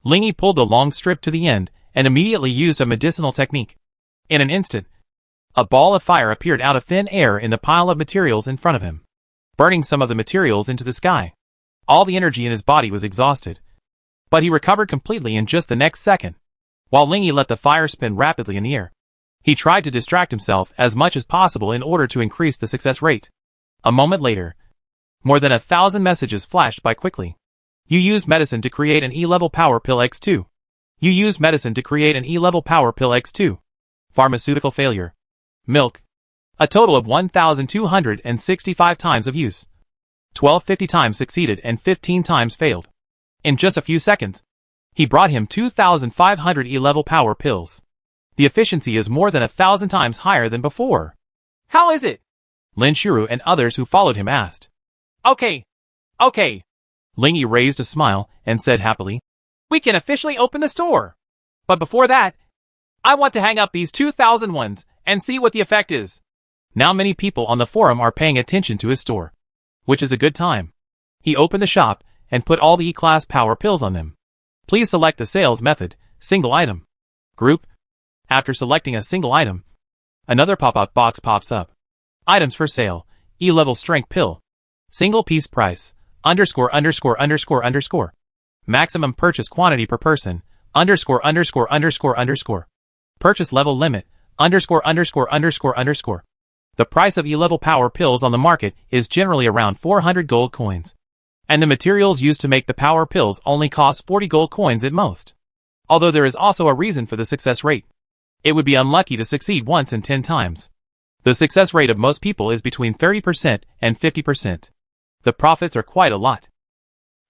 Lingy pulled the long strip to the end and immediately used a medicinal technique. In an instant, a ball of fire appeared out of thin air in the pile of materials in front of him, burning some of the materials into the sky. All the energy in his body was exhausted, but he recovered completely in just the next second. While Lingy let the fire spin rapidly in the air, he tried to distract himself as much as possible in order to increase the success rate. A moment later, more than 1,000 messages flashed by quickly. You used medicine to create an E-level power pill X2. You used medicine to create an E-level power pill X2. Pharmaceutical failure. Milk. A total of 1,265 times of use. 1250 times succeeded and 15 times failed. In just a few seconds, he brought him 2,500 E-level power pills. The efficiency is more than 1,000 times higher than before. How is it? Lin Shuru and others who followed him asked. Okay. Lingy raised a smile and said happily, we can officially open the store. But before that, I want to hang up these 2,000 ones and see what the effect is. Now many people on the forum are paying attention to his store, which is a good time. He opened the shop and put all the E-class power pills on them. Please select the sales method, single item. Group. After selecting a single item, another pop-up box pops up. Items for sale, E-level strength pill. Single piece price, ______. Maximum purchase quantity per person, ______. Purchase level limit, ______. The price of E-level power pills on the market is generally around 400 gold coins. And the materials used to make the power pills only cost 40 gold coins at most. Although there is also a reason for the success rate. It would be unlucky to succeed once in 10 times. The success rate of most people is between 30% and 50%. The profits are quite a lot.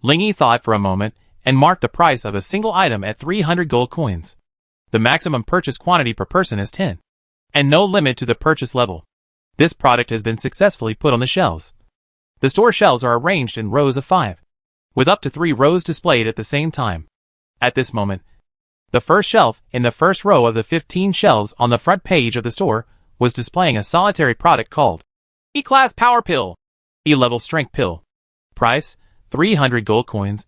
Lingy thought for a moment and marked the price of a single item at 300 gold coins. The maximum purchase quantity per person is 10. And no limit to the purchase level. This product has been successfully put on the shelves. The store shelves are arranged in rows of 5, with up to 3 rows displayed at the same time. At this moment, the first shelf in the first row of the 15 shelves on the front page of the store was displaying a solitary product called E-class power pill, E-level strength pill. Price, 300 gold coins.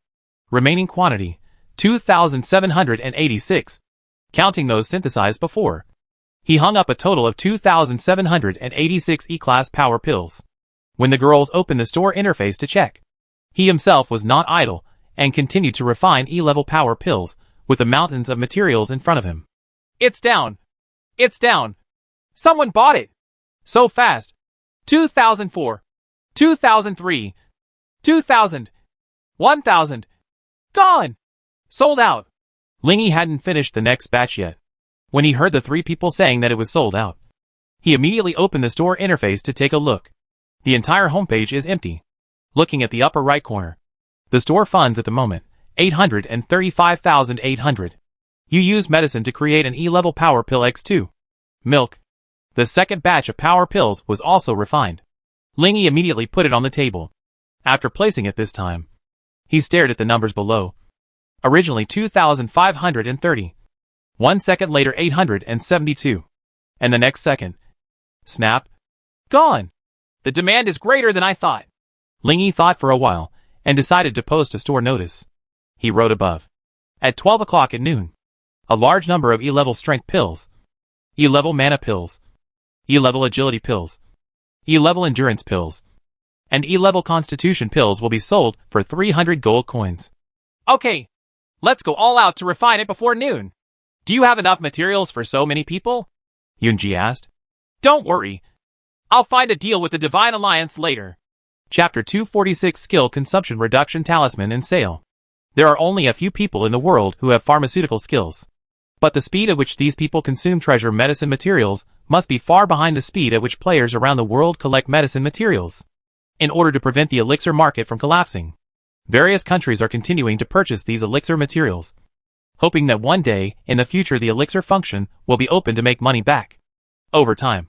Remaining quantity, 2,786. Counting those synthesized before, he hung up a total of 2,786 E-class power pills. When the girls opened the store interface to check, he himself was not idle and continued to refine E-level power pills with the mountains of materials in front of him. It's down. It's down. Someone bought it. So fast. 2004. 2003. 2000. 1000. Gone. Sold out. Lingy hadn't finished the next batch yet when he heard the 3 people saying that it was sold out. He immediately opened the store interface to take a look. The entire homepage is empty. Looking at the upper right corner, the store funds at the moment, 835,800. You used medicine to create an E-level power pill X2. Milk. The second batch of power pills was also refined. Lingy immediately put it on the table. After placing it this time, he stared at the numbers below. Originally 2,530. 1 second later 872. And the next second. Snap. Gone. The demand is greater than I thought. Lingy thought for a while and decided to post a store notice. He wrote above. At 12 o'clock at noon, a large number of E-level strength pills, E-level mana pills, E-level agility pills, E-level endurance pills, and E-level constitution pills will be sold for 300 gold coins. Okay, let's go all out to refine it before noon. Do you have enough materials for so many people? Yunji asked. Don't worry. I'll find a deal with the Divine Alliance later. Chapter 246 Skill Consumption Reduction Talisman and Sale. There are only a few people in the world who have pharmaceutical skills. But the speed at which these people consume treasure medicine materials must be far behind the speed at which players around the world collect medicine materials. In order to prevent the elixir market from collapsing, various countries are continuing to purchase these elixir materials, hoping that one day in the future the elixir function will be open to make money back. Over time,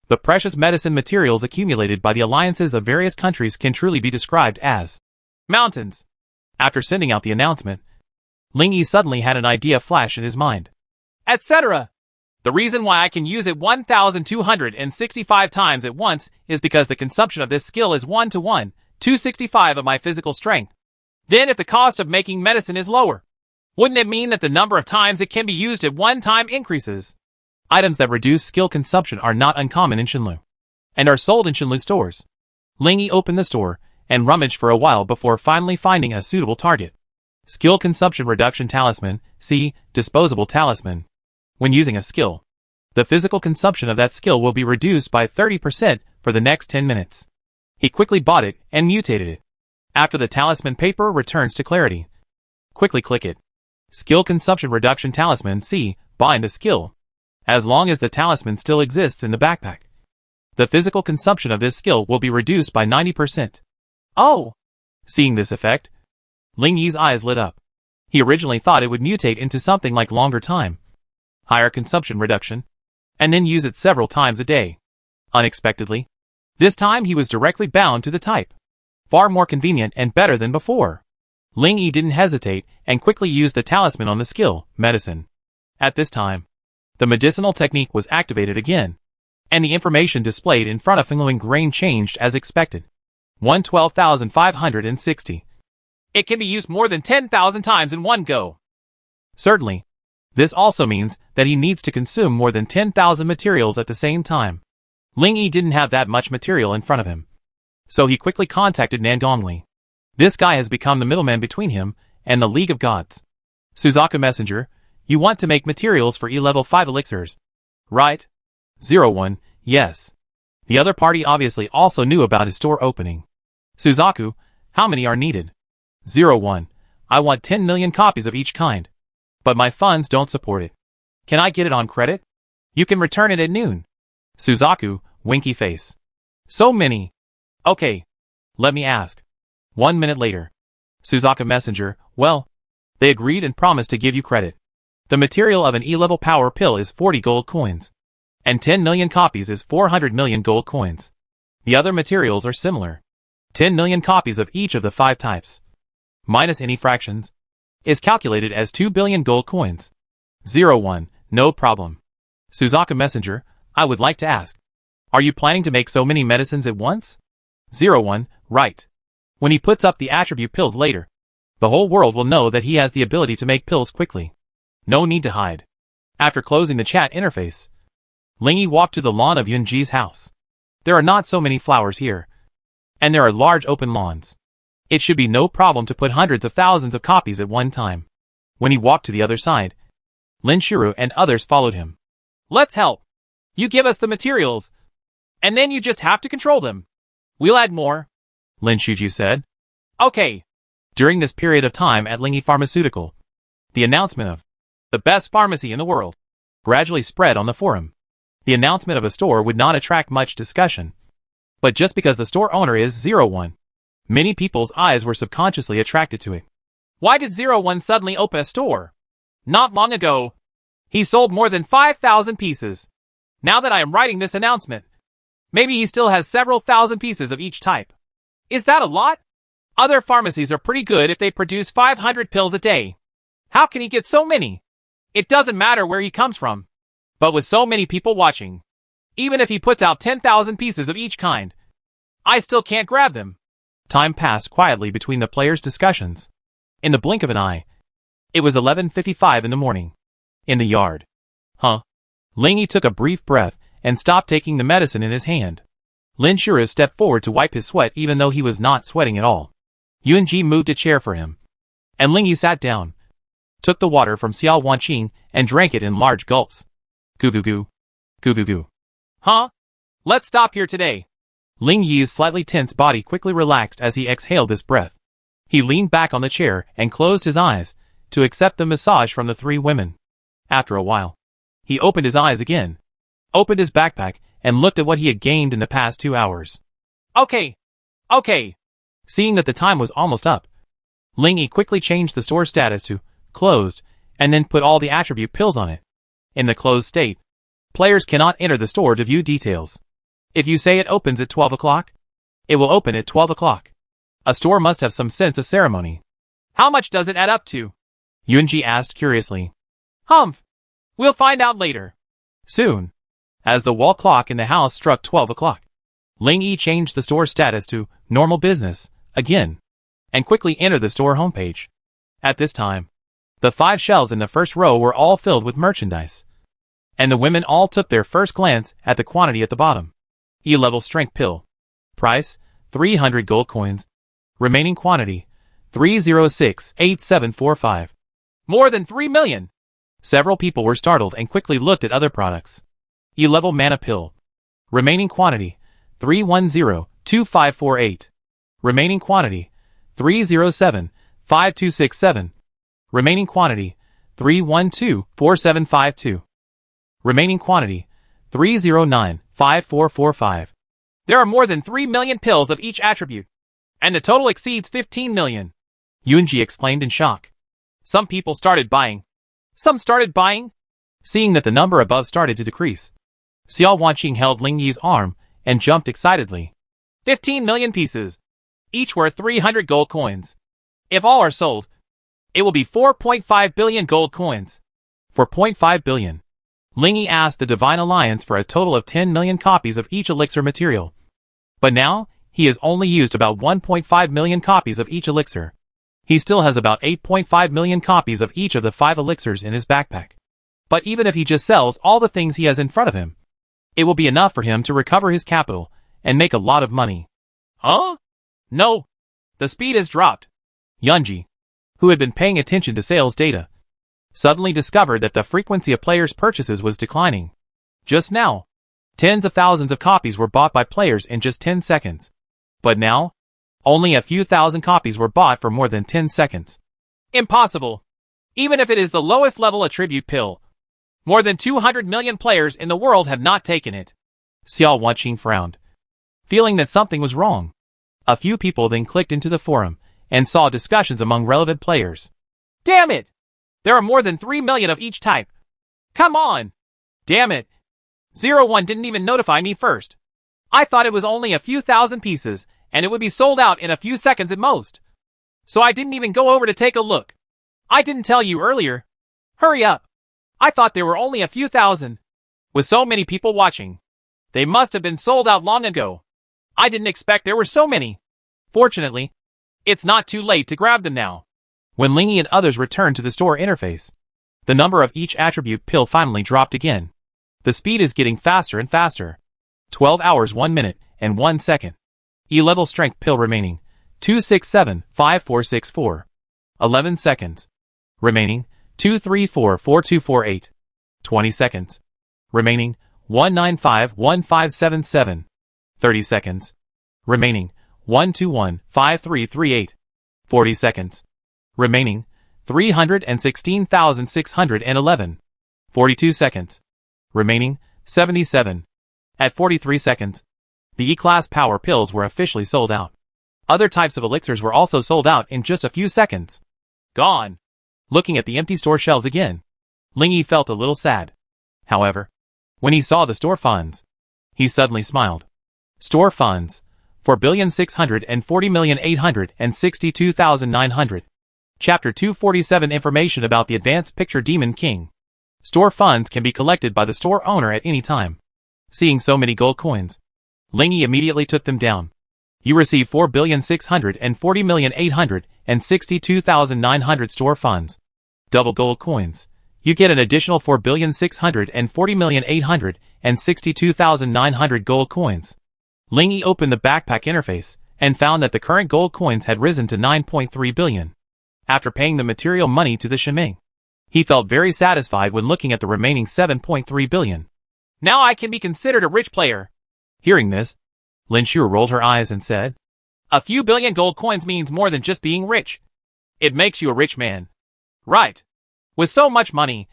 the precious medicine materials accumulated by the alliances of various countries can truly be described as mountains. After sending out the announcement, Lingy suddenly had an idea flash in his mind. etc. The reason why I can use it 1,265 times at once is because the consumption of this skill is 1:1, 265 of my physical strength. Then if the cost of making medicine is lower, wouldn't it mean that the number of times it can be used at one time increases? Items that reduce skill consumption are not uncommon in Shenlu, and are sold in Shenlu stores. Ling Yi opened the store and rummaged for a while before finally finding a suitable target. Skill Consumption Reduction Talisman, see, Disposable Talisman. When using a skill, the physical consumption of that skill will be reduced by 30% for the next 10 minutes. He quickly bought it and mutated it. After the talisman paper returns to clarity, quickly click it. Skill Consumption Reduction Talisman, see, Bind a skill. As long as the talisman still exists in the backpack, the physical consumption of this skill will be reduced by 90%. Oh! Seeing this effect, Ling Yi's eyes lit up. He originally thought it would mutate into something like longer time, higher consumption reduction, and then use it several times a day. Unexpectedly, this time he was directly bound to the type. Far more convenient and better than before. Ling Yi didn't hesitate and quickly used the talisman on the skill, Medicine. At this time, the medicinal technique was activated again, and the information displayed in front of Fingluing Grain changed as expected. 112,560. It can be used more than 10,000 times in one go. Certainly. This also means that he needs to consume more than 10,000 materials at the same time. Ling Yi didn't have that much material in front of him, so he quickly contacted Nangong Li. This guy has become the middleman between him and the League of Gods. Suzaku Messenger, you want to make materials for E-level 5 elixirs, right? 01, yes. The other party obviously also knew about his store opening. Suzaku, how many are needed? 01, I want 10 million copies of each kind. But my funds don't support it. Can I get it on credit? You can return it at noon. Suzaku, winky face. So many. Okay. Let me ask. 1 minute later. Suzaku Messenger, well, they agreed and promised to give you credit. The material of an E-level power pill is 40 gold coins. And 10 million copies is 400 million gold coins. The other materials are similar. 10 million copies of each of the 5 types, minus any fractions, is calculated as 2 billion gold coins. 01, no problem. Suzaku Messenger, I would like to ask, are you planning to make so many medicines at once? 01, right. When he puts up the attribute pills later, the whole world will know that he has the ability to make pills quickly. No need to hide. After closing the chat interface, Ling Yi walked to the lawn of Yunji's house. There are not so many flowers here, and there are large open lawns. It should be no problem to put hundreds of thousands of copies at one time. When he walked to the other side, Lin Shiru and others followed him. Let's help. You give us the materials, and then you just have to control them. We'll add more, Lin Shuju said. Okay. During this period of time at Ling Yi Pharmaceutical, the announcement of the best pharmacy in the world gradually spread on the forum. The announcement of a store would not attract much discussion, but just because the store owner is 01, many people's eyes were subconsciously attracted to it. Why did 01 suddenly open a store? Not long ago, he sold more than 5,000 pieces. Now that I am writing this announcement, maybe he still has several thousand pieces of each type. Is that a lot? Other pharmacies are pretty good if they produce 500 pills a day. How can he get so many? It doesn't matter where he comes from. But with so many people watching, even if he puts out 10,000 pieces of each kind, I still can't grab them. Time passed quietly between the players' discussions. In the blink of an eye, it was 11:55 in the morning. In the yard. Huh? Ling Yi took a brief breath and stopped taking the medicine in his hand. Lin Shiru stepped forward to wipe his sweat even though he was not sweating at all. Yunji moved a chair for him, and Ling Yi sat down, took the water from Xiao Wanqing and drank it in large gulps. Goo goo goo. Goo goo goo. Huh? Let's stop here today. Ling Yi's slightly tense body quickly relaxed as he exhaled this breath. He leaned back on the chair and closed his eyes to accept the massage from the 3 women. After a while, he opened his eyes again, opened his backpack, and looked at what he had gained in the past 2 hours. Okay. Seeing that the time was almost up, Ling Yi quickly changed the store status to closed and then put all the attribute pills on it. In the closed state, players cannot enter the store to view details. If you say it opens at 12 o'clock, it will open at 12 o'clock. A store must have some sense of ceremony. How much does it add up to? Yunji asked curiously. Humph. We'll find out later. Soon, as the wall clock in the house struck 12 o'clock, Ling Yi changed the store status to normal business again and quickly entered the store homepage. At this time, the 5 shelves in the first row were all filled with merchandise, and the women all took their first glance at the quantity at the bottom. E-level strength pill. Price, 300 gold coins. Remaining quantity, 3068745. More than 3 million! Several people were startled and quickly looked at other products. E-level mana pill. Remaining quantity, 3102548. Remaining quantity, 3075267. Remaining quantity, 3124752. Remaining quantity, 3095445. There are more than 3 million pills of each attribute, and the total exceeds 15 million. Yunji exclaimed in shock. Some people started buying. Some started buying. Seeing that the number above started to decrease, Xiao Wanqing held Ling Yi's arm and jumped excitedly. 15 million pieces, each worth 300 gold coins. If all are sold, it will be 4.5 billion gold coins. 4.5 billion. Ling Yi asked the Divine Alliance for a total of 10 million copies of each elixir material. But now, he has only used about 1.5 million copies of each elixir. He still has about 8.5 million copies of each of the 5 elixirs in his backpack. But even if he just sells all the things he has in front of him, it will be enough for him to recover his capital and make a lot of money. Huh? No. The speed has dropped. Yunji, who had been paying attention to sales data, suddenly discovered that the frequency of players' purchases was declining. Just now, tens of thousands of copies were bought by players in just 10 seconds. But now, only a few thousand copies were bought for more than 10 seconds. Impossible. Even if it is the lowest level attribute pill, more than 200 million players in the world have not taken it. Xiao Wanqing frowned, feeling that something was wrong. A few people then clicked into the forum and saw discussions among relevant players. Damn it! There are more than 3 million of each type. Come on! Damn it! 01 didn't even notify me first. I thought it was only a few thousand pieces, and it would be sold out in a few seconds at most. So I didn't even go over to take a look. I didn't tell you earlier. Hurry up. I thought there were only a few thousand. With so many people watching, they must have been sold out long ago. I didn't expect there were so many. Fortunately, it's not too late to grab them now. When Ling Yi and others returned to the store interface, the number of each attribute pill finally dropped again. The speed is getting faster and faster. 12 hours 1 minute and 1 second. E-level strength pill remaining, 2675464. 11 seconds. Remaining, 2344248. 20 seconds. Remaining, 1951577. 30 seconds. Remaining, 1215338. 40 seconds. Remaining, 316,611. 42 seconds. Remaining, 77. At 43 seconds, the E-class power pills were officially sold out. Other types of elixirs were also sold out in just a few seconds. Gone. Looking at the empty store shelves again, Ling Yi felt a little sad. However, when he saw the store funds, he suddenly smiled. Store funds, 4,640,862,900. Chapter 247 Information about the Advanced Picture Demon King. Store funds can be collected by the store owner at any time. Seeing so many gold coins, Ling Yi immediately took them down. You receive 4,640,862,900 store funds. Double gold coins. You get an additional 4,640,862,900 gold coins. Ling Yi opened the backpack interface and found that the current gold coins had risen to 9.3 billion. After paying the material money to the Sheming, he felt very satisfied when looking at the remaining 7.3 billion. Now I can be considered a rich player. Hearing this, Lin Shu rolled her eyes and said, a few billion gold coins means more than just being rich. It makes you a rich man. Right. With so much money,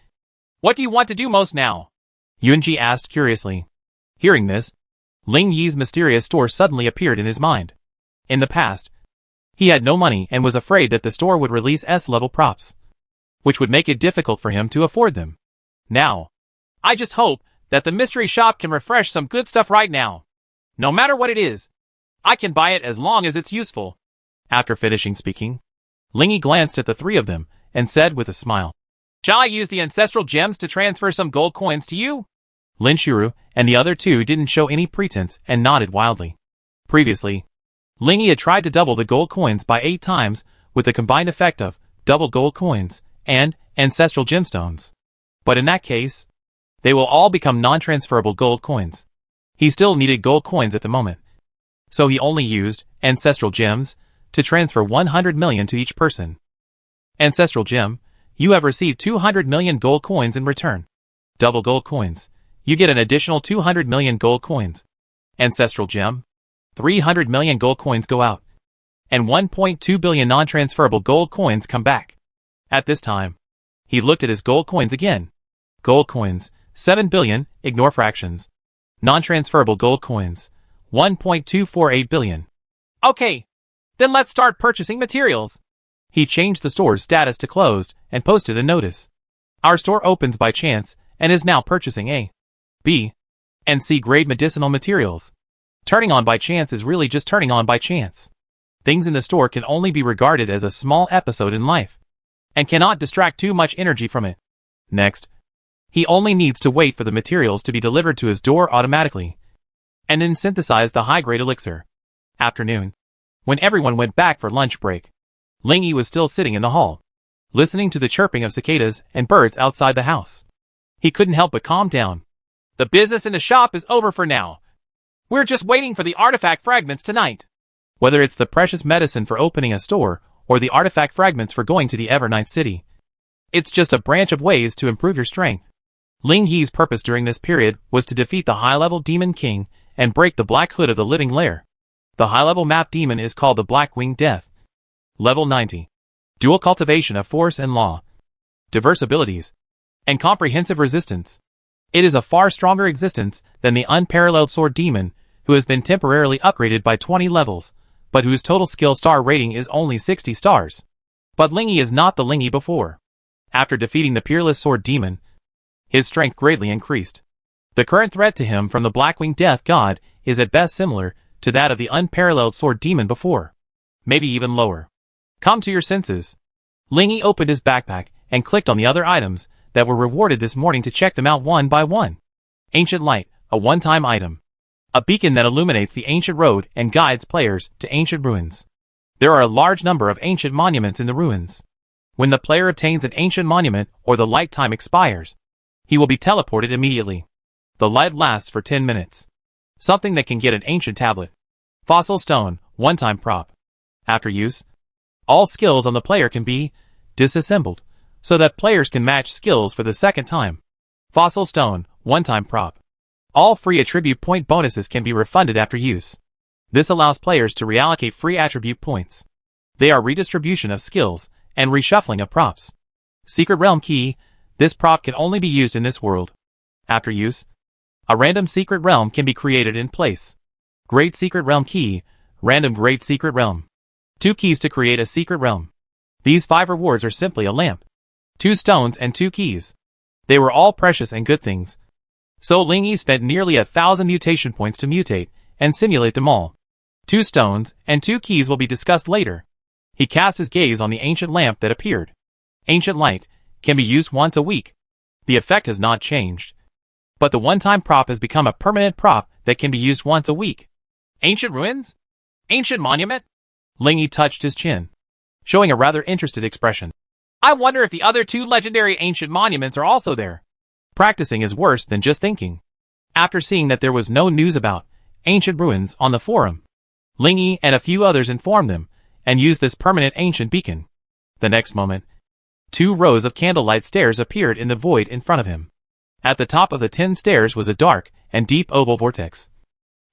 what do you want to do most now? Yunji asked curiously. Hearing this, Ling Yi's mysterious store suddenly appeared in his mind. In the past, he had no money and was afraid that the store would release S-level props, which would make it difficult for him to afford them. Now, I just hope that the mystery shop can refresh some good stuff right now. No matter what it is, I can buy it as long as it's useful. After finishing speaking, Ling Yi glanced at the three of them and said with a smile, Shall I use the ancestral gems to transfer some gold coins to you? Lin Shuru and the other two didn't show any pretense and nodded wildly. Previously, Ling Yi had tried to double the gold coins by 8 times with the combined effect of double gold coins and ancestral gemstones. But in that case, they will all become non-transferable gold coins. He still needed gold coins at the moment, so he only used ancestral gems to transfer 100 million to each person. Ancestral gem, you have received 200 million gold coins in return. Double gold coins, you get an additional 200 million gold coins. Ancestral gem, 300 million gold coins go out, and 1.2 billion non-transferable gold coins come back. At this time, he looked at his gold coins again. Gold coins, 7 billion, ignore fractions. Non-transferable gold coins, 1.248 billion. Okay, then let's start purchasing materials. He changed the store's status to closed and posted a notice. Our store opens by chance and is now purchasing A, B, and C grade medicinal materials. Turning on by chance is really just turning on by chance. Things in the store can only be regarded as a small episode in life, and cannot distract too much energy from it. Next, he only needs to wait for the materials to be delivered to his door automatically, and then synthesize the high-grade elixir. Afternoon, when everyone went back for lunch break, Ling Yi was still sitting in the hall, listening to the chirping of cicadas and birds outside the house. He couldn't help but calm down. The business in the shop is over for now. We're just waiting for the artifact fragments tonight. Whether it's the precious medicine for opening a store or the artifact fragments for going to the Evernight City, it's just a branch of ways to improve your strength. Ling Yi's purpose during this period was to defeat the high-level Demon King and break the Black Hood of the Living Lair. The high-level map demon is called the Black Winged Death. Level 90. Dual cultivation of force and law, diverse abilities, and comprehensive resistance. It is a far stronger existence than the unparalleled sword demon, who has been temporarily upgraded by 20 levels, but whose total skill star rating is only 60 stars. But Ling Yi is not the Ling Yi before. After defeating the peerless sword demon, his strength greatly increased. The current threat to him from the Blackwing Death God is at best similar to that of the unparalleled sword demon before, maybe even lower. Come to your senses. Ling Yi opened his backpack and clicked on the other items that were rewarded this morning to check them out one by one. Ancient Light, a one-time item. A beacon that illuminates the ancient road and guides players to ancient ruins. There are a large number of ancient monuments in the ruins. When the player obtains an ancient monument or the light time expires, he will be teleported immediately. The light lasts for 10 minutes. Something that can get an ancient tablet. Fossil Stone, one-time prop. After use, all skills on the player can be disassembled, so that players can match skills for the second time. Fossil Stone, one-time prop. All free attribute point bonuses can be refunded after use. This allows players to reallocate free attribute points. They are redistribution of skills and reshuffling of props. Secret Realm Key, this prop can only be used in this world. After use, a random secret realm can be created in place. Great Secret Realm Key, random Great Secret Realm. 2 keys to create a secret realm. These 5 rewards are simply a lamp, 2 stones and 2 keys. They were all precious and good things. So Ling Yi spent nearly 1,000 mutation points to mutate and simulate them all. 2 stones and 2 keys will be discussed later. He cast his gaze on the ancient lamp that appeared. Ancient Light can be used once a week. The effect has not changed, but the one-time prop has become a permanent prop that can be used once a week. Ancient Ruins? Ancient Monument? Ling Yi touched his chin, showing a rather interested expression. I wonder if the other 2 legendary ancient monuments are also there. Practicing is worse than just thinking. After seeing that there was no news about ancient ruins on the forum, Ling Yi and a few others informed them and used this permanent ancient beacon. The next moment, 2 rows of candlelight stairs appeared in the void in front of him. At the top of the 10 stairs was a dark and deep oval vortex,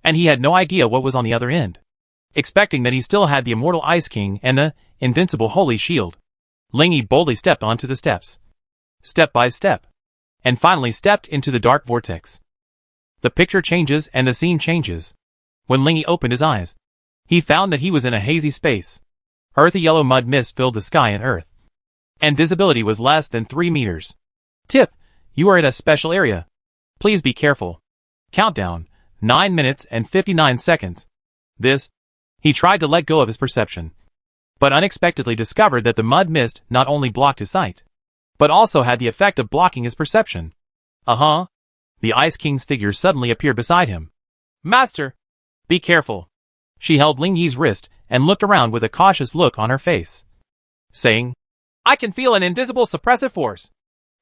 and he had no idea what was on the other end. Expecting that he still had the immortal Ice King and the invincible Holy Shield, Ling Yi boldly stepped onto the steps, step by step, and finally stepped into the dark vortex. The picture changes and the scene changes. When Ling Yi opened his eyes, he found that he was in a hazy space. Earthy yellow mud mist filled the sky and earth, and visibility was less than 3 meters. Tip: you are in a special area. Please be careful. Countdown: 9 minutes and 59 seconds. He tried to let go of his perception, but unexpectedly discovered that the mud mist not only blocked his sight, but also had the effect of blocking his perception. Uh-huh. The Ice King's figure suddenly appeared beside him. Master! Be careful. She held Ling Yi's wrist and looked around with a cautious look on her face, saying, I can feel an invisible suppressive force.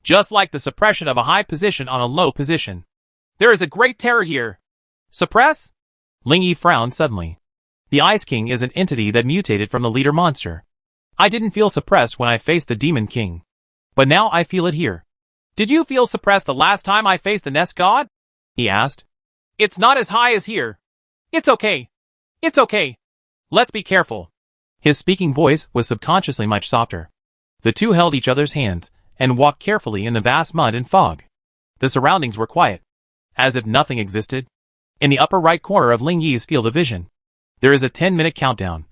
Just like the suppression of a high position on a low position. There is a great terror here. Suppress? Ling Yi frowned suddenly. The Ice King is an entity that mutated from the leader monster. I didn't feel suppressed when I faced the Demon King. But now I feel it here. Did you feel suppressed the last time I faced the Nest God? He asked. It's not as high as here. It's okay. It's okay. Let's be careful. His speaking voice was subconsciously much softer. The two held each other's hands and walked carefully in the vast mud and fog. The surroundings were quiet, as if nothing existed. In the upper right corner of Ling Yi's field of vision, there is a 10-minute countdown,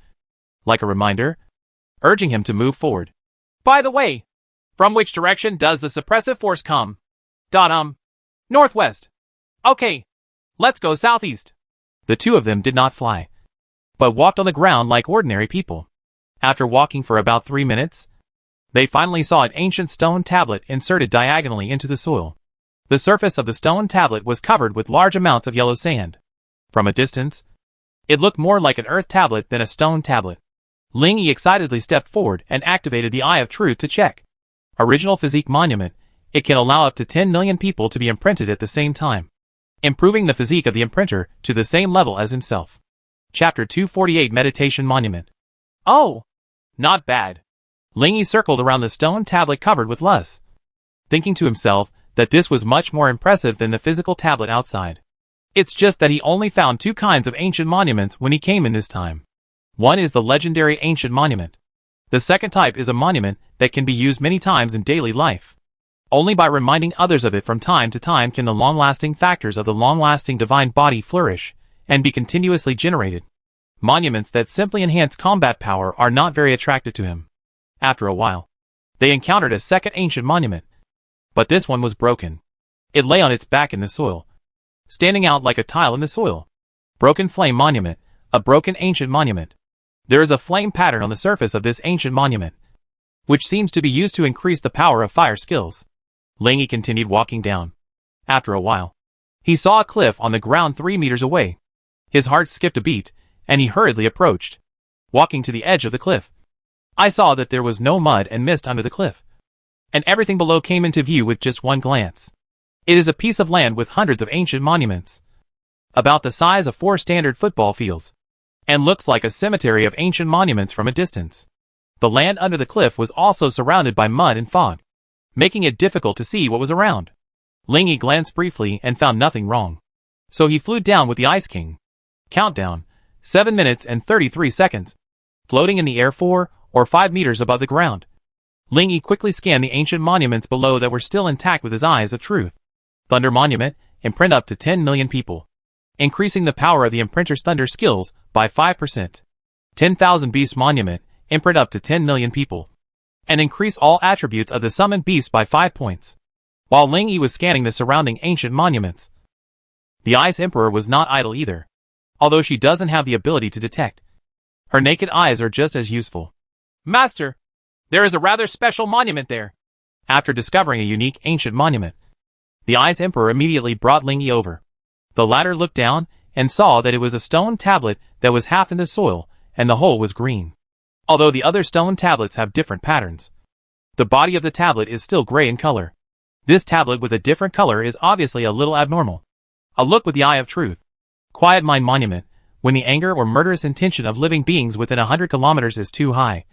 like a reminder, urging him to move forward. By the way, from which direction does the suppressive force come? Northwest. Okay, let's go southeast. The two of them did not fly, but walked on the ground like ordinary people. After walking for about 3 minutes, they finally saw an ancient stone tablet inserted diagonally into the soil. The surface of the stone tablet was covered with large amounts of yellow sand. From a distance, it looked more like an earth tablet than a stone tablet. Ling Yi excitedly stepped forward and activated the Eye of Truth to check. Original Physique Monument. It can allow up to 10 million people to be imprinted at the same time, improving the physique of the imprinter to the same level as himself. Chapter 248 Meditation Monument. Oh! Not bad. Ling Yi circled around the stone tablet covered with lus, thinking to himself that this was much more impressive than the physical tablet outside. It's just that he only found 2 kinds of ancient monuments when he came in this time. One is the legendary ancient monument. The second type is a monument that can be used many times in daily life. Only by reminding others of it from time to time can the long-lasting factors of the long-lasting divine body flourish and be continuously generated. Monuments that simply enhance combat power are not very attractive to him. After a while, they encountered a second ancient monument, but this one was broken. It lay on its back in the soil, standing out like a tile in the soil. Broken Flame Monument, a broken ancient monument. There is a flame pattern on the surface of this ancient monument, which seems to be used to increase the power of fire skills. Ling Yi continued walking down. After a while, he saw a cliff on the ground 3 meters away. His heart skipped a beat, and he hurriedly approached. Walking to the edge of the cliff, I saw that there was no mud and mist under the cliff, and everything below came into view with just one glance. It is a piece of land with hundreds of ancient monuments, about the size of 4 standard football fields, and looks like a cemetery of ancient monuments from a distance. The land under the cliff was also surrounded by mud and fog, making it difficult to see what was around. Ling Yi glanced briefly and found nothing wrong, so he flew down with the Ice King. Countdown, 7 minutes and 33 seconds. Floating in the air 4 or 5 meters above the ground. Ling Yi quickly scanned the ancient monuments below that were still intact with his eyes of truth. Thunder Monument, imprint up to 10 million people, increasing the power of the imprinter's thunder skills by 5%. 10,000 Beast Monument, imprint up to 10 million people, and increase all attributes of the summoned beast by 5 points. While Ling Yi was scanning the surrounding ancient monuments, the Ice Emperor was not idle either. Although she doesn't have the ability to detect, her naked eyes are just as useful. Master, there is a rather special monument there. After discovering a unique ancient monument, the Ice Emperor immediately brought Ling Yi over. The latter looked down and saw that it was a stone tablet that was half in the soil, and the whole was green. Although the other stone tablets have different patterns, the body of the tablet is still gray in color. This tablet with a different color is obviously a little abnormal. A look with the Eye of Truth. Quiet Mind Monument, when the anger or murderous intention of living beings within 100 kilometers is too high,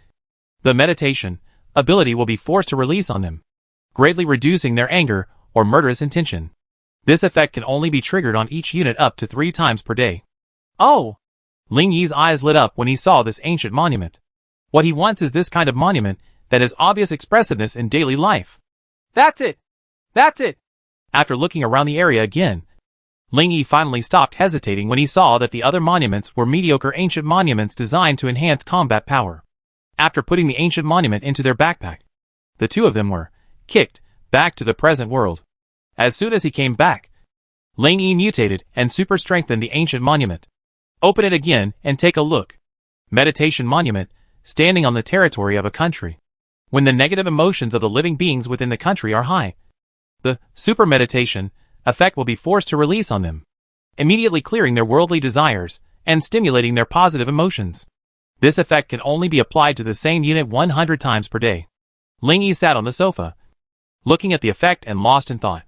the meditation ability will be forced to release on them, greatly reducing their anger or murderous intention. This effect can only be triggered on each unit up to 3 times per day. Oh! Ling Yi's eyes lit up when he saw this ancient monument. What he wants is this kind of monument that has obvious expressiveness in daily life. That's it! That's it! After looking around the area again, Ling Yi finally stopped hesitating when he saw that the other monuments were mediocre ancient monuments designed to enhance combat power. After putting the ancient monument into their backpack, the two of them were kicked back to the present world. As soon as he came back, Ling Yi mutated and super strengthened the ancient monument. Open it again and take a look. Meditation Monument, standing on the territory of a country. when the negative emotions of the living beings within the country are high. The super meditation effect will be forced to release on them, immediately clearing their worldly desires and stimulating their positive emotions. This effect can only be applied to the same unit 100 times per day. Ling Yi sat on the sofa, looking at the effect and lost in thought.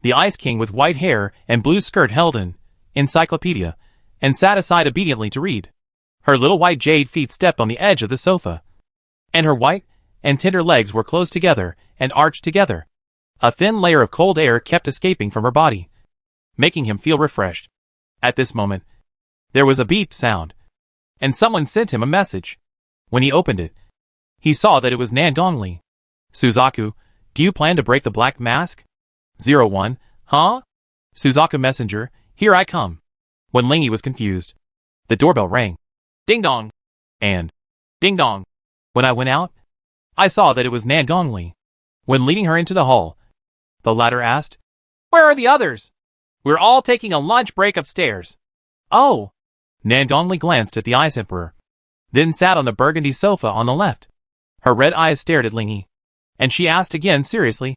The Ice King with white hair and blue skirt held an encyclopedia and sat aside obediently to read. Her little white jade feet stepped on the edge of the sofa, and her white and tender legs were close together and arched together. A thin layer of cold air kept escaping from her body, making him feel refreshed. At this moment, there was a beep sound, and someone sent him a message. When he opened it, he saw that it was Nangong Li. Suzaku, do you plan to break the black mask? 01, huh? Suzaku Messenger, here I come. When Ling Yi was confused, the doorbell rang. Ding dong. And ding dong. When I went out, I saw that it was Nangong Li. When leading her into the hall, the latter asked, where are the others? We're all taking a lunch break upstairs. Oh. Nangong Li glanced at the Ice Emperor, then sat on the burgundy sofa on the left. Her red eyes stared at Ling Yi, and she asked again seriously,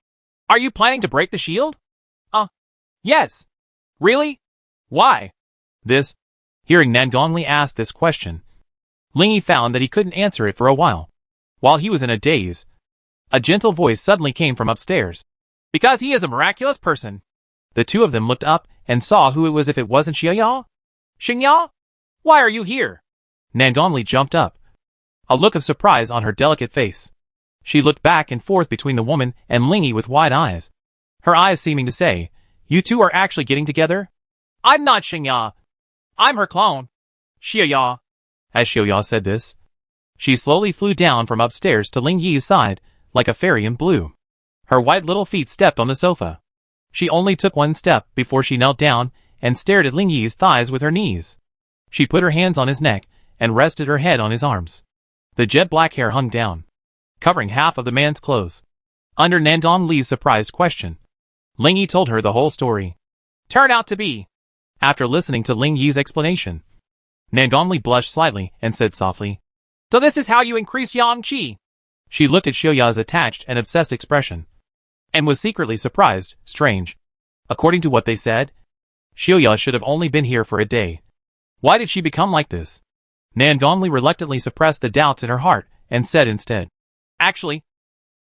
are you planning to break the shield? Yes. Really? Why? This. Hearing Nangong Li ask this question, Ling Yi found that he couldn't answer it for a while. While he was in a daze, a gentle voice suddenly came from upstairs. Because he is a miraculous person. The two of them looked up and saw who it was if it wasn't Sheng Ya. Sheng Ya? Why are you here? Nangong Li jumped up, a look of surprise on her delicate face. She looked back and forth between the woman and Ling Yi with wide eyes, her eyes seeming to say, you two are actually getting together? I'm not Sheng Ya. I'm her clone, Sheng Ya. As Sheng Ya said this, she slowly flew down from upstairs to Ling Yi's side, like a fairy in blue. Her white little feet stepped on the sofa. She only took one step before she knelt down and stared at Ling Yi's thighs with her knees. She put her hands on his neck and rested her head on his arms. The jet black hair hung down, covering half of the man's clothes. Under Nangong Li's surprised question, Ling Yi told her the whole story. Turn out to be. After listening to Ling Yi's explanation, Nangong Li blushed slightly and said softly, so this is how you increase yang qi. She looked at Sheng Ya's attached and obsessed expression, and was secretly surprised. Strange. According to what they said, Sheng Ya should have only been here for a day. Why did she become like this? Nangong Li reluctantly suppressed the doubts in her heart and said instead, actually,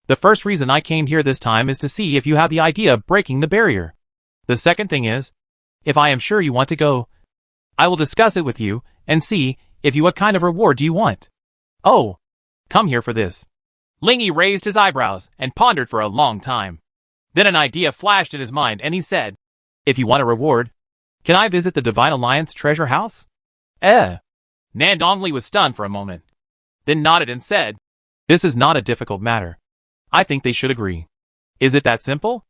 the first reason I came here this time is to see if you have the idea of breaking the barrier. The second thing is, if I am sure you want to go, I will discuss it with you and see if you what kind of reward do you want. Oh, come here for this. Ling Yi raised his eyebrows and pondered for a long time. Then an idea flashed in his mind and he said, if you want a reward, can I visit the Divine Alliance treasure house? Nangong Li was stunned for a moment, then nodded and said, this is not a difficult matter. I think they should agree. Is it that simple?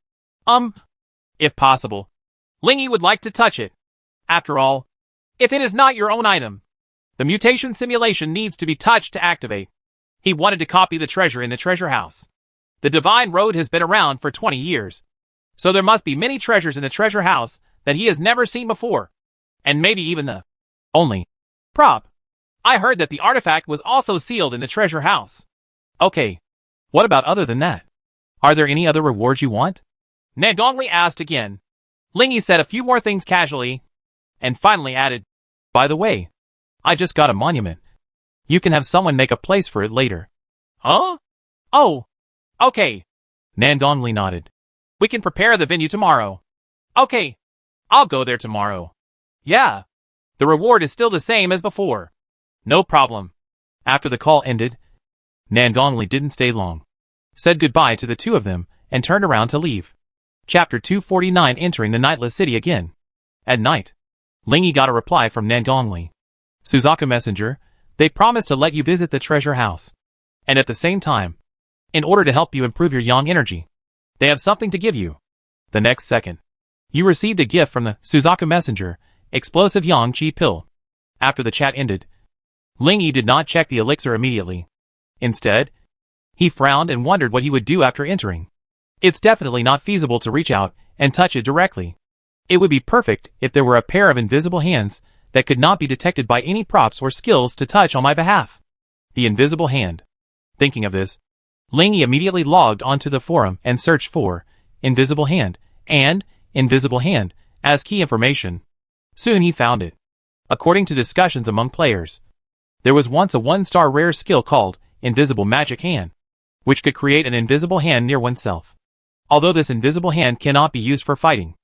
If possible, Ling Yi would like to touch it. After all, if it is not your own item, the mutation simulation needs to be touched to activate. He wanted to copy the treasure in the treasure house. The Divine Road has been around for 20 years, so there must be many treasures in the treasure house that he has never seen before, and maybe even the only prop. I heard that the artifact was also sealed in the treasure house. Okay, what about other than that? Are there any other rewards you want? Nangong Li asked again. Ling Yi said a few more things casually, and finally added, by the way, I just got a monument. You can have someone make a place for it later. Huh? Oh, okay. Nangong Li nodded. We can prepare the venue tomorrow. Okay, I'll go there tomorrow. Yeah. The reward is still the same as before. No problem. After the call ended, Nangong Li didn't stay long, said goodbye to the two of them, and turned around to leave. Chapter 249. Entering the nightless city again. At night, Ling Yi got a reply from Nangong Li. Suzaku Messenger, they promised to let you visit the treasure house. And at the same time, in order to help you improve your yang energy, they have something to give you. The next second, you received a gift from the Suzaku Messenger, explosive yang qi pill. After the chat ended, Ling Yi did not check the elixir immediately. Instead, he frowned and wondered what he would do after entering. It's definitely not feasible to reach out and touch it directly. It would be perfect if there were a pair of invisible hands that could not be detected by any props or skills to touch on my behalf. The invisible hand. Thinking of this, Ling immediately logged onto the forum and searched for invisible hand and invisible hand as key information. Soon he found it. According to discussions among players, there was once a 1-star rare skill called invisible magic hand, which could create an invisible hand near oneself. Although this invisible hand cannot be used for fighting,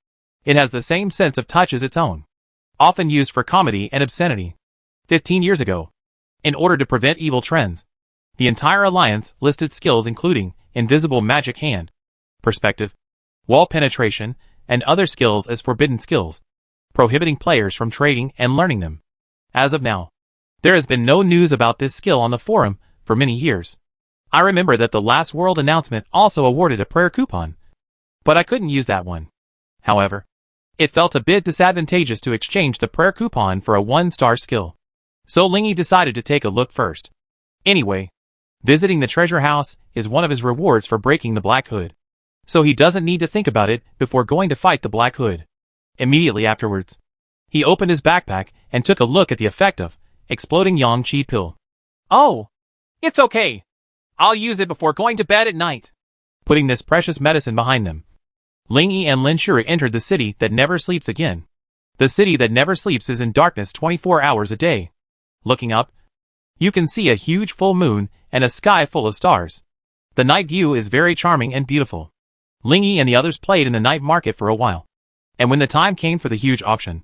it has the same sense of touch as its own, often used for comedy and obscenity. 15 years ago, in order to prevent evil trends, the entire alliance listed skills including invisible magic hand, perspective, wall penetration, and other skills as forbidden skills, prohibiting players from trading and learning them. As of now, there has been no news about this skill on the forum for many years. I remember that the last world announcement also awarded a prayer coupon, but I couldn't use that one. However, it felt a bit disadvantageous to exchange the prayer coupon for a 1-star skill. So Lingy decided to take a look first. Anyway, visiting the treasure house is one of his rewards for breaking the Black Hood, so he doesn't need to think about it before going to fight the Black Hood. Immediately afterwards, he opened his backpack and took a look at the effect of exploding Yang Qi pill. Oh, it's okay. I'll use it before going to bed at night. Putting this precious medicine behind them, Ling Yi and Lin Shuri entered the city that never sleeps again. The city that never sleeps is in darkness 24 hours a day. Looking up, you can see a huge full moon and a sky full of stars. The night view is very charming and beautiful. Ling Yi and the others played in the night market for a while, and when the time came for the huge auction,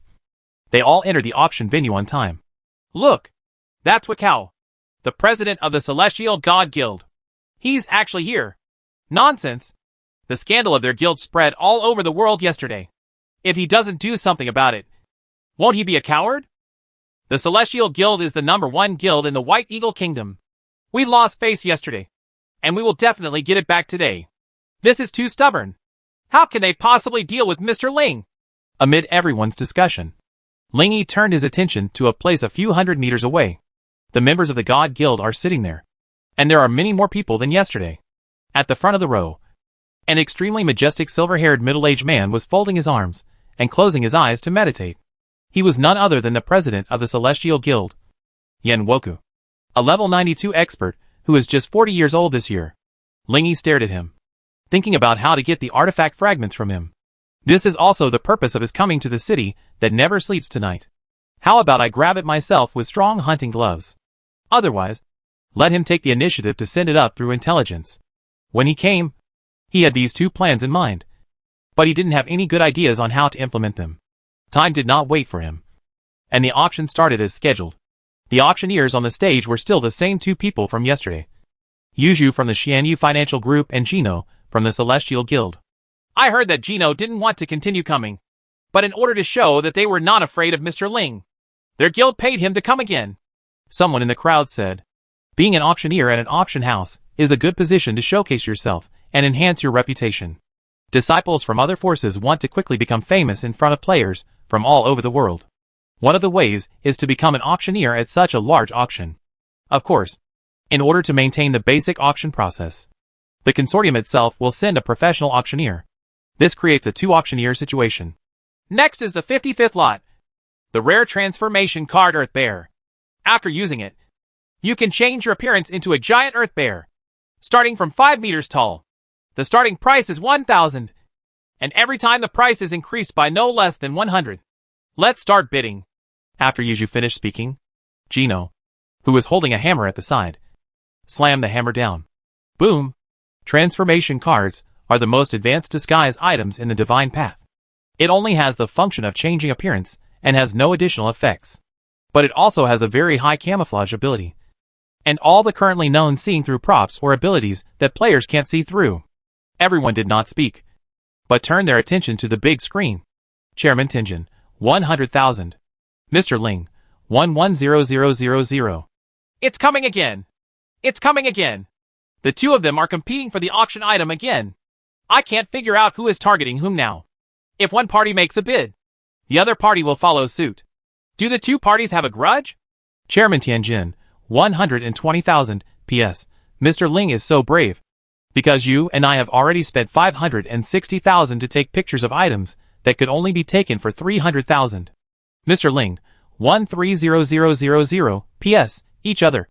they all entered the auction venue on time. Look, that's Wakao, the president of the Celestial God Guild. He's actually here. Nonsense. The scandal of their guild spread all over the world yesterday. If he doesn't do something about it, won't he be a coward? The Celestial Guild is the #1 guild in the White Eagle Kingdom. We lost face yesterday, and we will definitely get it back today. This is too stubborn. How can they possibly deal with Mr. Ling? Amid everyone's discussion, Ling Yi turned his attention to a place a few hundred meters away. The members of the God Guild are sitting there, and there are many more people than yesterday. At the front of the row, an extremely majestic silver-haired middle-aged man was folding his arms and closing his eyes to meditate. He was none other than the president of the Celestial Guild, Yen Woku, a level 92 expert who is just 40 years old this year. Ling Yi stared at him, thinking about how to get the artifact fragments from him. This is also the purpose of his coming to the city that never sleeps tonight. How about I grab it myself with strong hunting gloves? Otherwise, let him take the initiative to send it up through intelligence. When he came, he had these two plans in mind, but he didn't have any good ideas on how to implement them. Time did not wait for him, and the auction started as scheduled. The auctioneers on the stage were still the same two people from yesterday. Yuzhu from the Xianyu Financial Group and Gino from the Celestial Guild. I heard that Gino didn't want to continue coming, but in order to show that they were not afraid of Mr. Ling, their guild paid him to come again. Someone in the crowd said, being an auctioneer at an auction house is a good position to showcase yourself and enhance your reputation. Disciples from other forces want to quickly become famous in front of players from all over the world. One of the ways is to become an auctioneer at such a large auction. Of course, in order to maintain the basic auction process, the consortium itself will send a professional auctioneer. This creates a two-auctioneer situation. Next is the 55th lot, the rare transformation card Earth Bear. After using it, you can change your appearance into a giant Earth Bear, starting from 5 meters tall. The starting price is 1,000, and every time the price is increased by no less than 100. Let's start bidding. After Yuzhu finished speaking, Gino, who was holding a hammer at the side, slammed the hammer down. Boom! Transformation cards are the most advanced disguise items in the Divine Path. It only has the function of changing appearance and has no additional effects. But it also has a very high camouflage ability, and all the currently known seeing through props or abilities that players can't see through. Everyone did not speak, but turned their attention to the big screen. Chairman Tinjin, 100,000. Mr. Ling, 110000. It's coming again. It's coming again. The two of them are competing for the auction item again. I can't figure out who is targeting whom now. If one party makes a bid, the other party will follow suit. Do the two parties have a grudge? Chairman Tianjin, 120,000. P.S. Mr. Ling is so brave, because you and I have already spent 560,000 to take pictures of items that could only be taken for 300,000. Mr. Ling, 130000. P.S. Each other.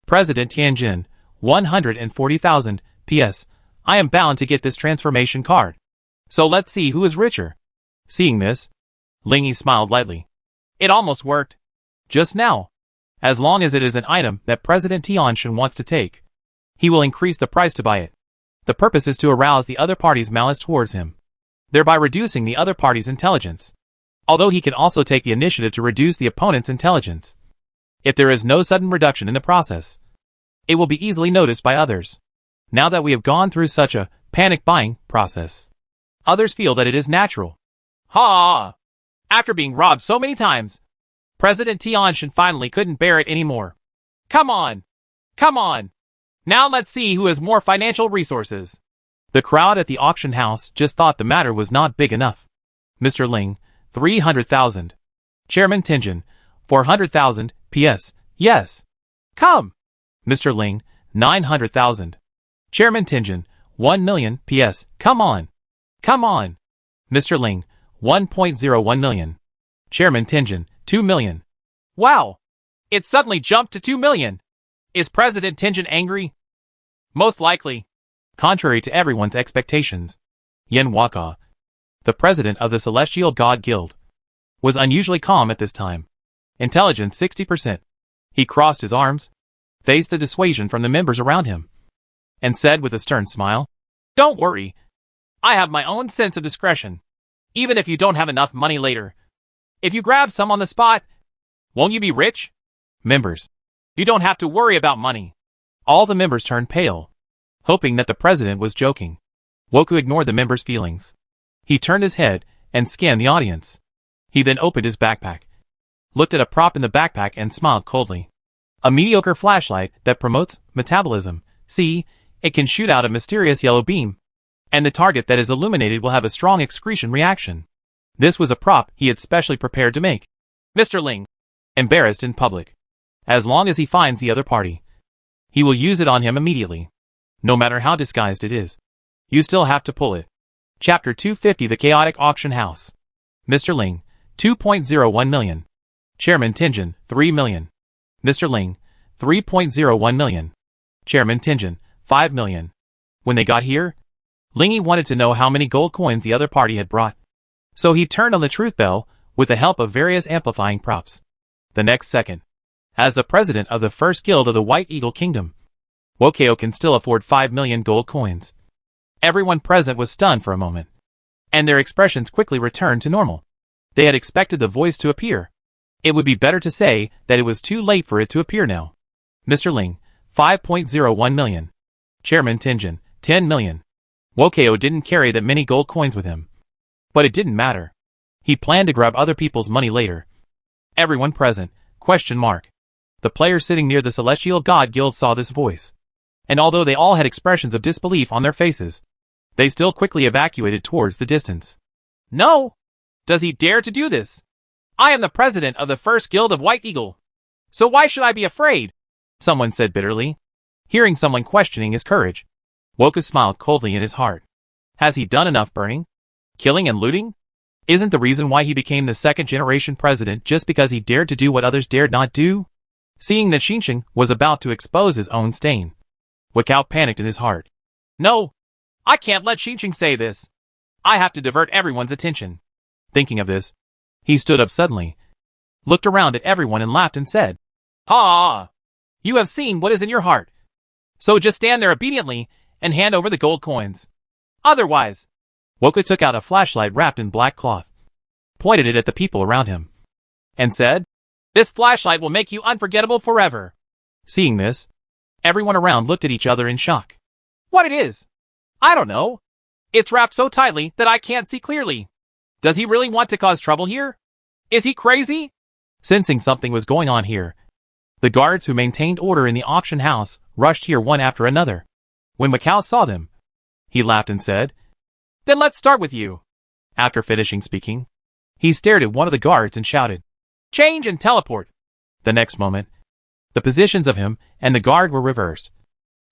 President Tianjin, 140,000. P.S. I am bound to get this transformation card. So let's see who is richer. Seeing this, Ling Yi smiled lightly. It almost worked. Just now. As long as it is an item that President Tianshan wants to take, he will increase the price to buy it. The purpose is to arouse the other party's malice towards him, thereby reducing the other party's intelligence. Although he can also take the initiative to reduce the opponent's intelligence. If there is no sudden reduction in the process, it will be easily noticed by others. Now that we have gone through such a panic buying process, others feel that it is natural. Ha! After being robbed so many times, President Tianshan finally couldn't bear it anymore. Come on! Come on! Now let's see who has more financial resources. The crowd at the auction house just thought the matter was not big enough. Mr. Ling, 300,000. Chairman Tianjin, 400,000. P.S. Yes. Come. Mr. Ling, 900,000. Chairman Tianjin, 1 million. P.S. Come on. Come on. Mr. Ling, 1.01 million. Chairman Tianjin, 2 million. Wow. It suddenly jumped to 2 million. Is President Tianjin angry? Most likely. Contrary to everyone's expectations, Yan Waka, the president of the Celestial God Guild, was unusually calm at this time. Intelligence 60%. He crossed his arms, faced the dissuasion from the members around him, and said with a stern smile, Don't worry. I have my own sense of discretion. Even if you don't have enough money later, if you grab some on the spot, won't you be rich? Members, you don't have to worry about money. All the members turned pale, hoping that the president was joking. Woku ignored the members' feelings. He turned his head and scanned the audience. He then opened his backpack, looked at a prop in the backpack and smiled coldly. A mediocre flashlight that promotes metabolism. See, it can shoot out a mysterious yellow beam, and the target that is illuminated will have a strong excretion reaction. This was a prop he had specially prepared to make. Mr. Ling, embarrassed in public. As long as he finds the other party, he will use it on him immediately. No matter how disguised it is, you still have to pull it. Chapter 250 The Chaotic Auction House. Mr. Ling, 2.01 million. Chairman Tianjin, 3 million. Mr. Ling, 3.01 million. Chairman Tianjin, 5 million. When they got here, Ling Yi wanted to know how many gold coins the other party had brought. So he turned on the truth bell with the help of various amplifying props. The next second, as the president of the first guild of the White Eagle Kingdom, Wokeo can still afford 5 million gold coins. Everyone present was stunned for a moment, and their expressions quickly returned to normal. They had expected the voice to appear. It would be better to say that it was too late for it to appear now. Mr. Ling, 5.01 million. Chairman Tianjin, 10 million. Wokeo didn't carry that many gold coins with him. But it didn't matter. He planned to grab other people's money later. Everyone present, ? The players sitting near the Celestial God Guild saw this voice. And although they all had expressions of disbelief on their faces, they still quickly evacuated towards the distance. No! Does he dare to do this? I am the president of the first guild of White Eagle. So why should I be afraid? Someone said bitterly. Hearing someone questioning his courage, Woku smiled coldly in his heart. Has he done enough burning, killing and looting? Isn't the reason why he became the second-generation president just because he dared to do what others dared not do? Seeing that Xinsheng was about to expose his own stain, Wakao panicked in his heart. No! I can't let Xinsheng say this. I have to divert everyone's attention. Thinking of this, he stood up suddenly, looked around at everyone and laughed and said, Ha! You have seen what is in your heart. So just stand there obediently and hand over the gold coins. Otherwise, Woku took out a flashlight wrapped in black cloth, pointed it at the people around him, and said, This flashlight will make you unforgettable forever. Seeing this, everyone around looked at each other in shock. What it is? I don't know. It's wrapped so tightly that I can't see clearly. Does he really want to cause trouble here? Is he crazy? Sensing something was going on here, the guards who maintained order in the auction house rushed here one after another. When Macau saw them, he laughed and said, Then let's start with you. After finishing speaking, he stared at one of the guards and shouted, Change and teleport. The next moment, the positions of him and the guard were reversed,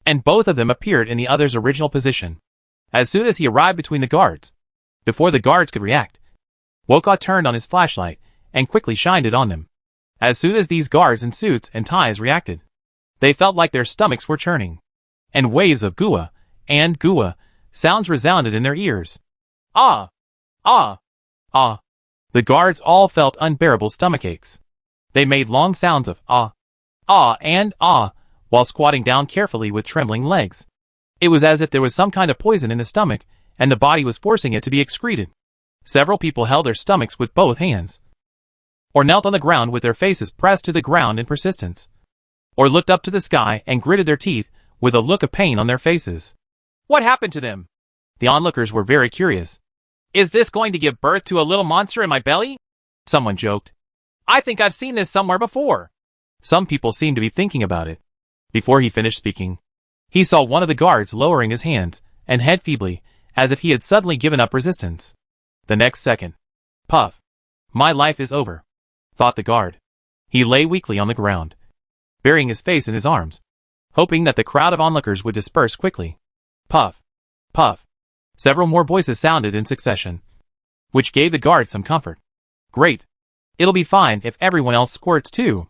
and both of them appeared in the other's original position. As soon as he arrived between the guards, before the guards could react, Woka turned on his flashlight and quickly shined it on them. As soon as these guards in suits and ties reacted, they felt like their stomachs were churning, and waves of gua and gua sounds resounded in their ears. Ah! Ah! Ah! The guards all felt unbearable stomachaches. They made long sounds of ah, ah, and ah, while squatting down carefully with trembling legs. It was as if there was some kind of poison in the stomach, and the body was forcing it to be excreted. Several people held their stomachs with both hands, or knelt on the ground with their faces pressed to the ground in persistence, or looked up to the sky and gritted their teeth with a look of pain on their faces. What happened to them? The onlookers were very curious. Is this going to give birth to a little monster in my belly? Someone joked. I think I've seen this somewhere before. Some people seemed to be thinking about it. Before he finished speaking, he saw one of the guards lowering his hands and head feebly, as if he had suddenly given up resistance. The next second, puff. My life is over, thought the guard. He lay weakly on the ground, burying his face in his arms, hoping that the crowd of onlookers would disperse quickly. Puff. Puff. Several more voices sounded in succession, which gave the guard some comfort. Great. It'll be fine if everyone else squirts too.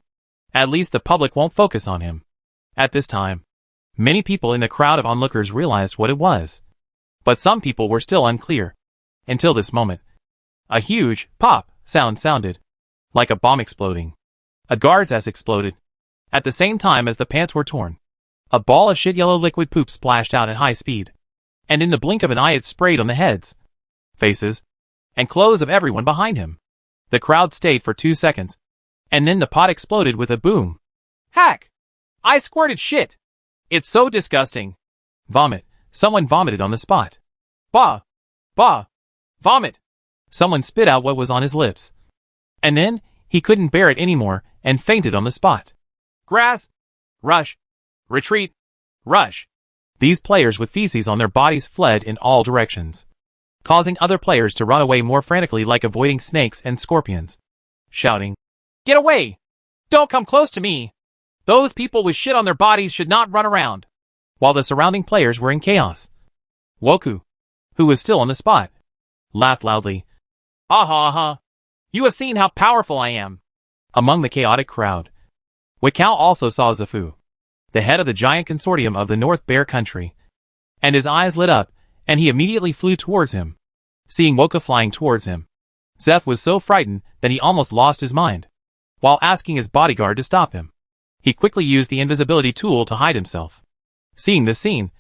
At least the public won't focus on him. At this time, many people in the crowd of onlookers realized what it was. But some people were still unclear. Until this moment, a huge pop sound sounded, like a bomb exploding. A guard's ass exploded. At the same time as the pants were torn, a ball of shit yellow liquid poop splashed out at high speed. And in the blink of an eye it sprayed on the heads, faces, and clothes of everyone behind him. The crowd stayed for 2 seconds, and then the pot exploded with a boom. Hack! I squirted shit! It's so disgusting. Vomit. Someone vomited on the spot. Bah! Bah! Vomit! Someone spit out what was on his lips. And then, he couldn't bear it anymore, and fainted on the spot. Grass! Rush! Retreat! Rush! These players with feces on their bodies fled in all directions, causing other players to run away more frantically, like avoiding snakes and scorpions, shouting, Get away! Don't come close to me! Those people with shit on their bodies should not run around! While the surrounding players were in chaos. Woku, who was still on the spot, laughed loudly. Aha aha! You have seen how powerful I am! Among the chaotic crowd, Wakao also saw Zafu, the head of the giant consortium of the North Bear Country, and his eyes lit up, and he immediately flew towards him. Seeing Woka flying towards him, Zeph was so frightened that he almost lost his mind. While asking his bodyguard to stop him, he quickly used the invisibility tool to hide himself. Seeing this scene,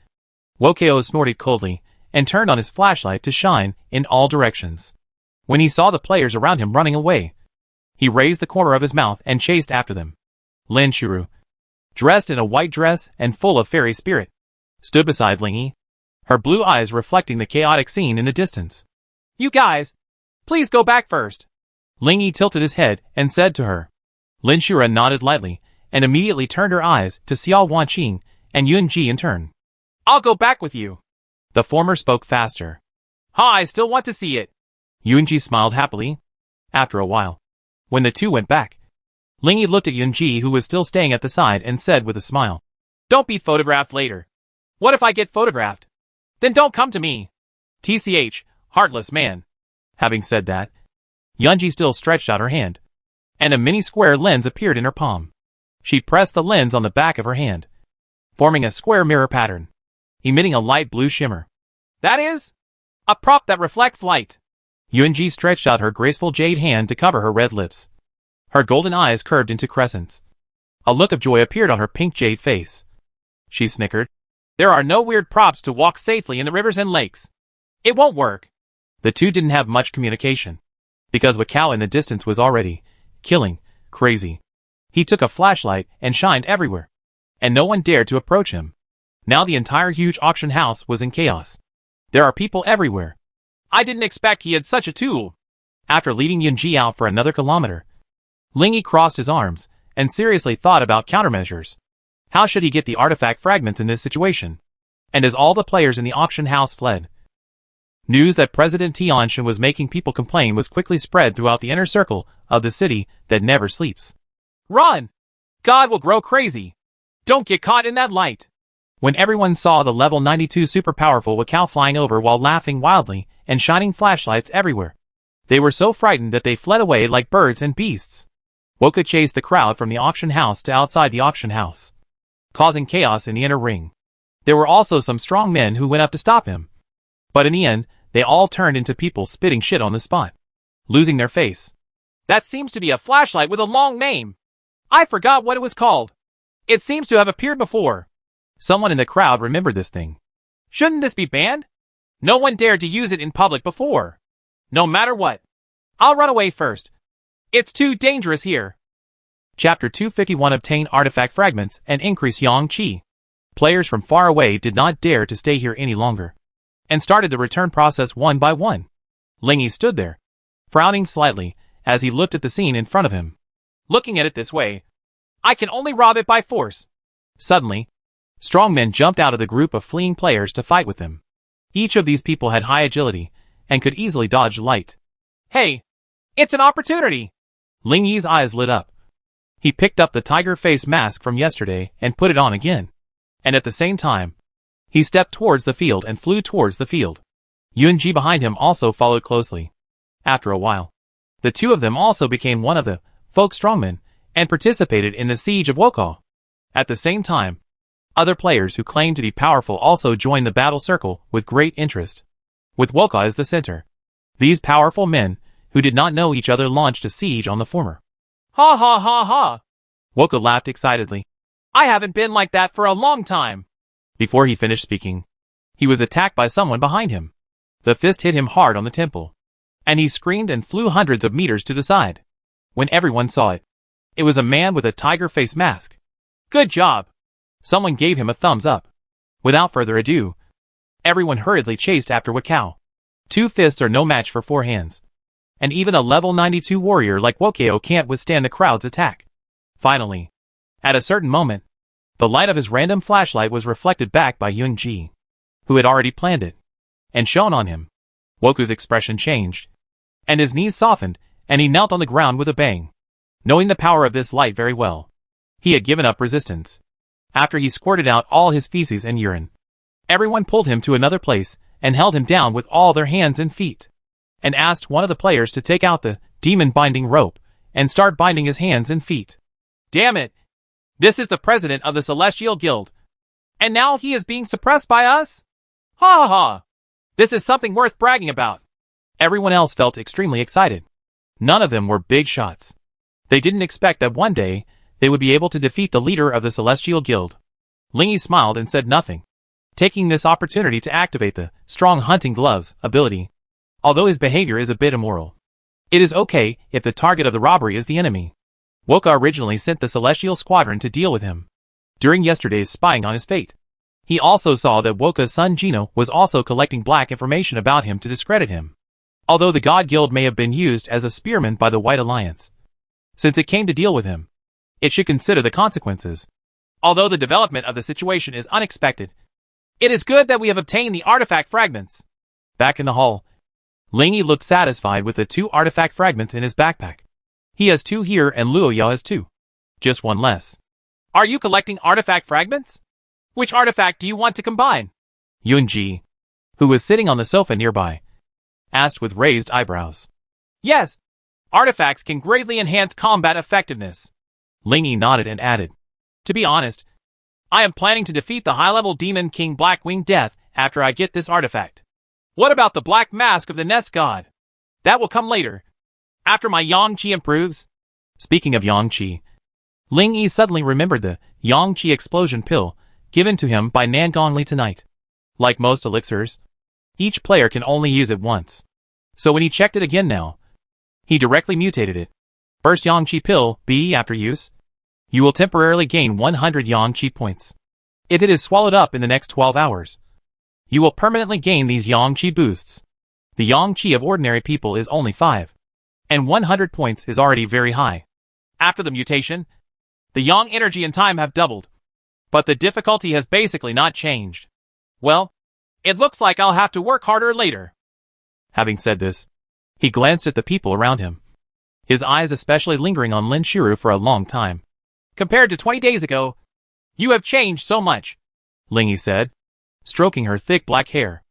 Wokao snorted coldly and turned on his flashlight to shine in all directions. When he saw the players around him running away, he raised the corner of his mouth and chased after them. Lin Shuru, dressed in a white dress and full of fairy spirit, stood beside Lingy, her blue eyes reflecting the chaotic scene in the distance. You guys, please go back first. Lingy tilted his head and said to her. Lin Shura nodded lightly and immediately turned her eyes to Xiao Wanqing and Yunji in turn. I'll go back with you. The former spoke faster. I still want to see it. Yunji smiled happily. After a while, when the two went back, Lingy looked at Yunji, who was still staying at the side, and said with a smile, Don't be photographed later. What if I get photographed? Then don't come to me. TCH, heartless man. Having said that, Yunji still stretched out her hand, and a mini square lens appeared in her palm. She pressed the lens on the back of her hand, forming a square mirror pattern, emitting a light blue shimmer. That is a prop that reflects light. Yunji stretched out her graceful jade hand to cover her red lips. Her golden eyes curved into crescents. A look of joy appeared on her pink jade face. She snickered. There are no weird props to walk safely in the rivers and lakes. It won't work. The two didn't have much communication, because Wakao in the distance was already killing crazy. He took a flashlight and shined everywhere, and no one dared to approach him. Now the entire huge auction house was in chaos. There are people everywhere. I didn't expect he had such a tool. After leading Yunji out for another kilometer, Lingy crossed his arms and seriously thought about countermeasures. How should he get the artifact fragments in this situation? And as all the players in the auction house fled, news that President Tianshan was making people complain was quickly spread throughout the inner circle of the city that never sleeps. Run! God will grow crazy. Don't get caught in that light. When everyone saw the level 92 super powerful Wakao flying over while laughing wildly and shining flashlights everywhere, they were so frightened that they fled away like birds and beasts. Woka chased the crowd from the auction house to outside the auction house, causing chaos in the inner ring. There were also some strong men who went up to stop him. But in the end, they all turned into people spitting shit on the spot, losing their face. That seems to be a flashlight with a long name. I forgot what it was called. It seems to have appeared before. Someone in the crowd remembered this thing. Shouldn't this be banned? No one dared to use it in public before. No matter what. I'll run away first. It's too dangerous here. Chapter 251 Obtain artifact fragments and increase yang qi. Players from far away did not dare to stay here any longer, and started the return process one by one. Ling Yi stood there, frowning slightly as he looked at the scene in front of him. Looking at it this way, I can only rob it by force. Suddenly, strong men jumped out of the group of fleeing players to fight with them. Each of these people had high agility and could easily dodge light. Hey, it's an opportunity! Ling Yi's eyes lit up. He picked up the tiger face mask from yesterday and put it on again. And at the same time, he stepped towards the field and flew towards the field. Yunji behind him also followed closely. After a while, the two of them also became one of the folk strongmen and participated in the siege of Wokal. At the same time, other players who claimed to be powerful also joined the battle circle with great interest. With Wokal as the center, these powerful men, who did not know each other, launched a siege on the former. Ha ha ha ha! Wokal laughed excitedly. I haven't been like that for a long time. Before he finished speaking, he was attacked by someone behind him. The fist hit him hard on the temple, and he screamed and flew hundreds of meters to the side. When everyone saw it, it was a man with a tiger face mask. Good job! Someone gave him a thumbs up. Without further ado, everyone hurriedly chased after Wakao. 2 fists are no match for 4 hands. And even a level 92 warrior like Wokao can't withstand the crowd's attack. Finally, at a certain moment, the light of his random flashlight was reflected back by Yunji, who had already planned it, and shone on him. Woku's expression changed, and his knees softened, and he knelt on the ground with a bang. Knowing the power of this light very well, he had given up resistance. After he squirted out all his feces and urine, everyone pulled him to another place and held him down with all their hands and feet, and asked one of the players to take out the demon binding rope and start binding his hands and feet. Damn it! This is the president of the Celestial Guild, and now he is being suppressed by us? Ha ha ha! This is something worth bragging about. Everyone else felt extremely excited. None of them were big shots. They didn't expect that one day they would be able to defeat the leader of the Celestial Guild. Ling Yi smiled and said nothing, taking this opportunity to activate the strong hunting gloves ability. Although his behavior is a bit immoral, it is okay if the target of the robbery is the enemy. Woka originally sent the Celestial Squadron to deal with him during yesterday's spying on his fate. He also saw that Woka's son Gino was also collecting black information about him to discredit him. Although the God Guild may have been used as a spearman by the White Alliance, since it came to deal with him, it should consider the consequences. Although the development of the situation is unexpected, it is good that we have obtained the artifact fragments. Back in the hall, Ling Yi looked satisfied with the 2 artifact fragments in his backpack. He has 2 here and Luo Yao has 2. Just 1 less. Are you collecting artifact fragments? Which artifact do you want to combine? Yunji, who was sitting on the sofa nearby, asked with raised eyebrows. Yes, artifacts can greatly enhance combat effectiveness. Ling Yi nodded and added, to be honest, I am planning to defeat the high-level demon king Blackwing Death after I get this artifact. What about the black mask of the Nest God? That will come later, after my yang qi improves. Speaking of yang qi, Ling Yi suddenly remembered the yang qi explosion pill given to him by Nangong Li tonight. Like most elixirs, each player can only use it once. So when he checked it again now, he directly mutated it. First yang qi pill, be after use, you will temporarily gain 100 yang qi points. If it is swallowed up in the next 12 hours, you will permanently gain these yang qi boosts. The yang qi of ordinary people is only 5, and 100 points is already very high. After the mutation, the yang energy and time have doubled, but the difficulty has basically not changed. Well, it looks like I'll have to work harder later. Having said this, he glanced at the people around him, his eyes especially lingering on Lin Shiru for a long time. Compared to 20 days ago, you have changed so much, Ling Yi said, stroking her thick black hair.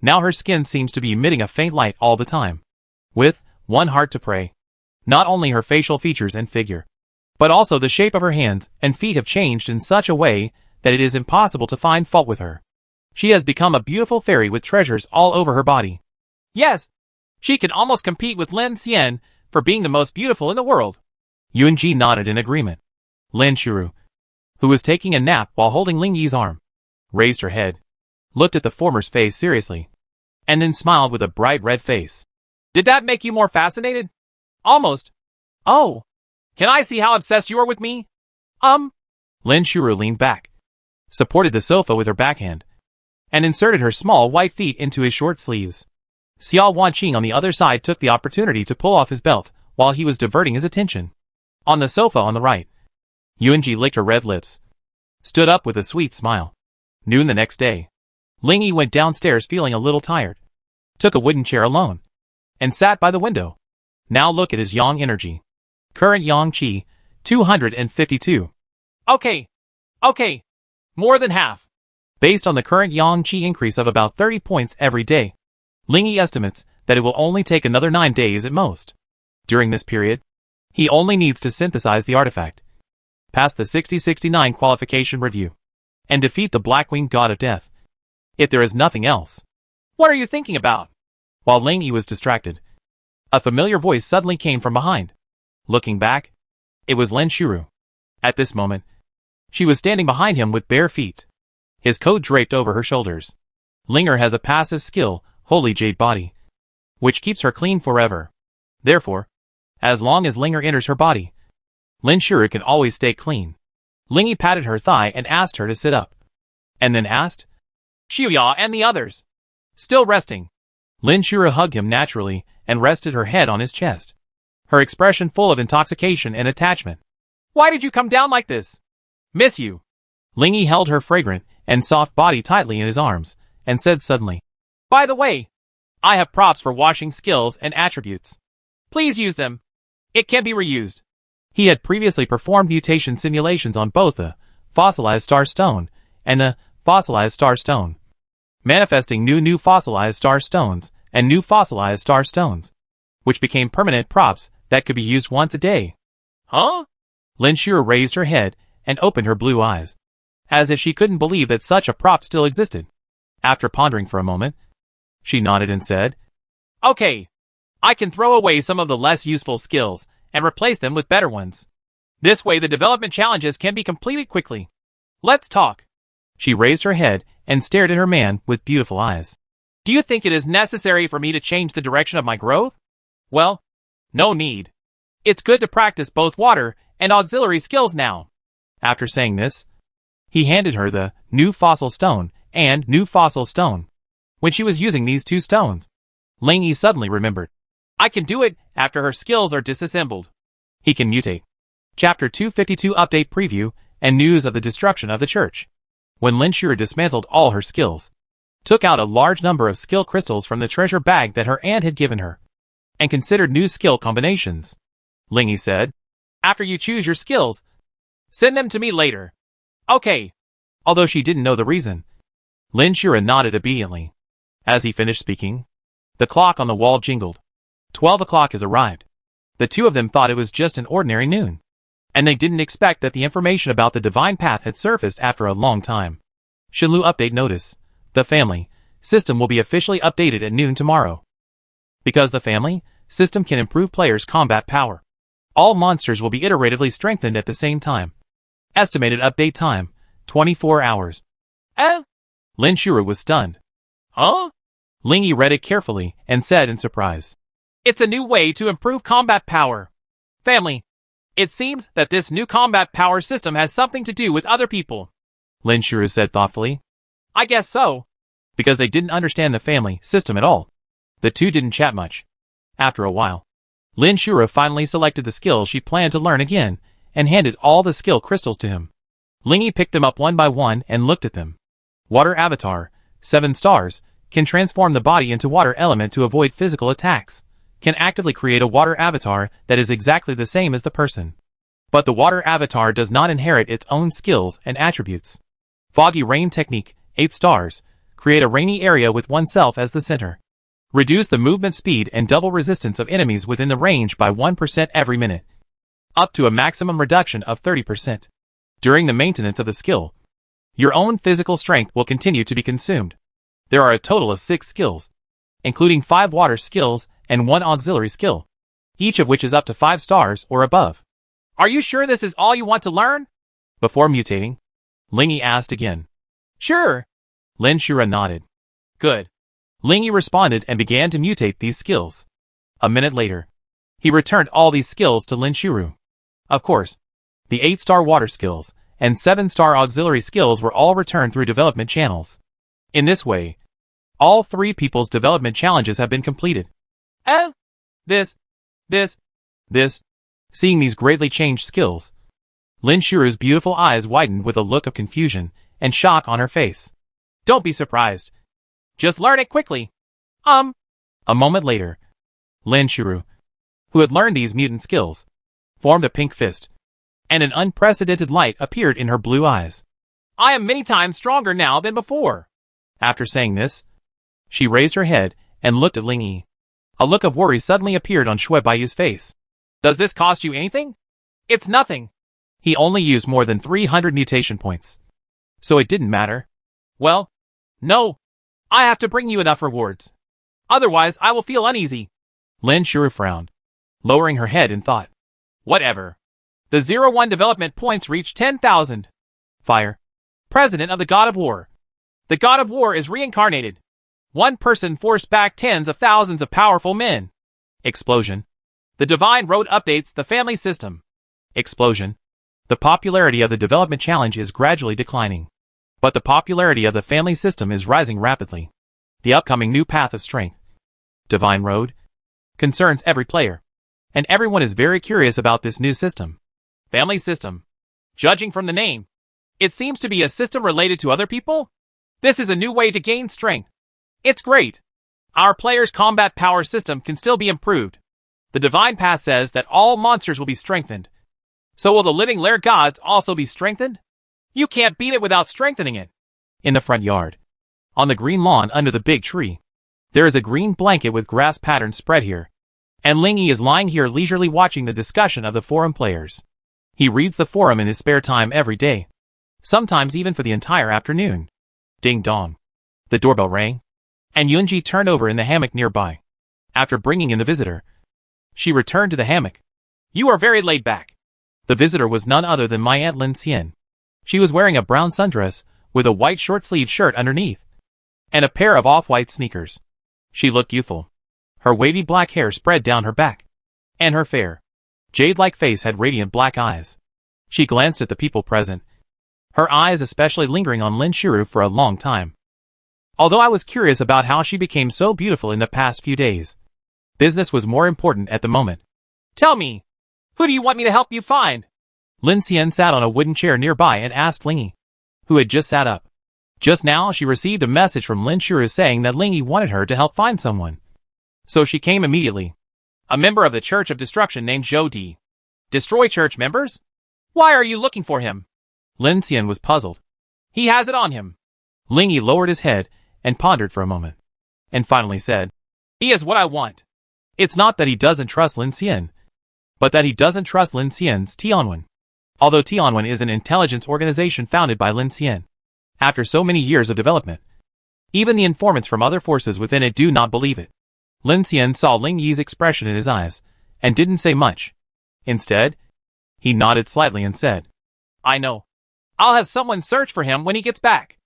Now her skin seems to be emitting a faint light all the time. With one heart to pray, not only her facial features and figure, but also the shape of her hands and feet have changed in such a way that it is impossible to find fault with her. She has become a beautiful fairy with treasures all over her body. Yes, she can almost compete with Lin Xian for being the most beautiful in the world. Yunji nodded in agreement. Lin Shuru, who was taking a nap while holding Ling Yi's arm, raised her head, looked at the former's face seriously, and then smiled with a bright red face. Did that make you more fascinated? Almost. Oh, can I see how obsessed you are with me? Lin Shuru leaned back, supported the sofa with her backhand, and inserted her small white feet into his short sleeves. Xiao Wanqing on the other side took the opportunity to pull off his belt while he was diverting his attention. On the sofa on the right, Yunji licked her red lips, stood up with a sweet smile. Noon the next day, Ling Yi went downstairs feeling a little tired, took a wooden chair alone, and sat by the window. Now look at his yang energy. Current yang qi, 252. Okay. More than half. Based on the current yang qi increase of about 30 points every day, Ling Yi estimates that it will only take another 9 days at most. During this period, he only needs to synthesize the artifact, pass the 60-69 qualification review, and defeat the Black-Winged God of Death. If there is nothing else. What are you thinking about? While Ling Yi was distracted, a familiar voice suddenly came from behind. Looking back, it was Lin Shuru. At this moment, she was standing behind him with bare feet, his coat draped over her shoulders. Linger has a passive skill, Holy Jade Body, which keeps her clean forever. Therefore, as long as Linger enters her body, Lin Shuru can always stay clean. Ling Yi patted her thigh and asked her to sit up, and then asked, Sheng Ya and the others. Still resting. Lin Shuru hugged him naturally and rested her head on his chest, her expression full of intoxication and attachment. Why did you come down like this? Miss you. Ling Yi held her fragrant and soft body tightly in his arms, and said suddenly, By the way, I have props for washing skills and attributes. Please use them. It can be reused. He had previously performed mutation simulations on both the fossilized star stone and the fossilized star stone, manifesting new fossilized star stones and new fossilized star stones, which became permanent props that could be used once a day. Huh? Lin Shuru raised her head and opened her blue eyes, as if she couldn't believe that such a prop still existed. After pondering for a moment, she nodded and said, Okay, I can throw away some of the less useful skills and replace them with better ones. This way the development challenges can be completed quickly. Let's talk. She raised her head and stared at her man with beautiful eyes. Do you think it is necessary for me to change the direction of my growth? Well, no need. It's good to practice both water and auxiliary skills now. After saying this, he handed her the new fossil stone and new fossil stone. When she was using these two stones, Ling Yi suddenly remembered. I can do it after her skills are disassembled. He can mutate. Chapter 252 Update Preview and News of the Destruction of the Church. When Lin Shuru dismantled all her skills, took out a large number of skill crystals from the treasure bag that her aunt had given her, and considered new skill combinations, Ling Yi said, After you choose your skills, send them to me later. Okay. Although she didn't know the reason, Lin Shuru nodded obediently. As he finished speaking, the clock on the wall jingled. 12 o'clock has arrived. The two of them thought it was just an ordinary noon, and they didn't expect that the information about the divine path had surfaced after a long time. Shenlu update notice. The family system will be officially updated at noon tomorrow. Because the family system can improve players' combat power, all monsters will be iteratively strengthened at the same time. Estimated update time, 24 hours. Lin Shuru was stunned. Huh? Ling Yi read it carefully and said in surprise, It's a new way to improve combat power. Family. It seems that this new combat power system has something to do with other people. Lin Shuru said thoughtfully. I guess so. Because they didn't understand the family system at all, the two didn't chat much. After a while, Lin Shuru finally selected the skill she planned to learn again and handed all the skill crystals to him. Ling Yi picked them up one by one and looked at them. Water Avatar, 7 stars, can transform the body into water element to avoid physical attacks, can actively create a water avatar that is exactly the same as the person. But the water avatar does not inherit its own skills and attributes. Foggy Rain Technique, 8 stars, create a rainy area with oneself as the center. Reduce the movement speed and double resistance of enemies within the range by 1% every minute, up to a maximum reduction of 30%. During the maintenance of the skill, Your own physical strength will continue to be consumed. There are a total of 6 skills, including 5 water skills and 1 auxiliary skill, each of which is up to 5 stars or above. Are you sure this is all you want to learn? Before mutating, Lingyi asked again. Sure. Lin Shura nodded. Good. Lingyi responded and began to mutate these skills. A minute later, he returned all these skills to Lin Shuru. Of course, the 8-star water skills and 7-star auxiliary skills were all returned through development channels. In this way, all 3 people's development challenges have been completed. This. Seeing these greatly changed skills, Lin Shuru's beautiful eyes widened with a look of confusion and shock on her face. Don't be surprised. Just learn it quickly. A moment later, Lin Shuru, who had learned these mutant skills, formed a pink fist, and an unprecedented light appeared in her blue eyes. I am many times stronger now than before. After saying this, she raised her head and looked at Lingyi. A look of worry suddenly appeared on Shui Baiyu's face. Does this cost you anything? It's nothing. He only used more than 300 mutation points, so it didn't matter. Well, no. I have to bring you enough rewards. Otherwise, I will feel uneasy. Lin Shuru frowned, lowering her head in thought. Whatever. The 01 development points reach 10,000. Fire. President of the God of War. The God of War is reincarnated. One person forced back tens of thousands of powerful men. Explosion. The Divine Road updates the family system. Explosion. The popularity of the development challenge is gradually declining, but the popularity of the family system is rising rapidly. The upcoming new path of strength, Divine Road, concerns every player, and everyone is very curious about this new system. Family system. Judging from the name, it seems to be a system related to other people. This is a new way to gain strength. It's great. Our players' combat power system can still be improved. The Divine Path says that all monsters will be strengthened. So will the living lair gods also be strengthened? You can't beat it without strengthening it. In the front yard, on the green lawn under the big tree, there is a green blanket with grass patterns spread here, and Lingyi is lying here leisurely watching the discussion of the forum players. He reads the forum in his spare time every day, sometimes even for the entire afternoon. Ding dong. The doorbell rang, and Yunji turned over in the hammock nearby. After bringing in the visitor, she returned to the hammock. You are very laid back. The visitor was none other than my Aunt Lin Xian. She was wearing a brown sundress with a white short-sleeved shirt underneath, and a pair of off-white sneakers. She looked youthful. Her wavy black hair spread down her back, and her fair, jade-like face had radiant black eyes. She glanced at the people present, her eyes especially lingering on Lin Shuru for a long time. Although I was curious about how she became so beautiful in the past few days, business was more important at the moment. Tell me, who do you want me to help you find? Lin Xian sat on a wooden chair nearby and asked Lingyi, who had just sat up. Just now she received a message from Lin Shuru saying that Lingyi wanted her to help find someone. So she came immediately. A member of the Church of Destruction named Zhou Di. Destroy church members? Why are you looking for him? Lin Xian was puzzled. He has it on him. Lingyi lowered his head and pondered for a moment, and finally said, he is what I want. It's not that he doesn't trust Lin Xian, but that he doesn't trust Lin Xian's Tianwen. Although Tianwen is an intelligence organization founded by Lin Xian, after so many years of development, even the informants from other forces within it do not believe it. Lin Xian saw Lingyi's expression in his eyes, and didn't say much. Instead, he nodded slightly and said, I know. I'll have someone search for him when he gets back.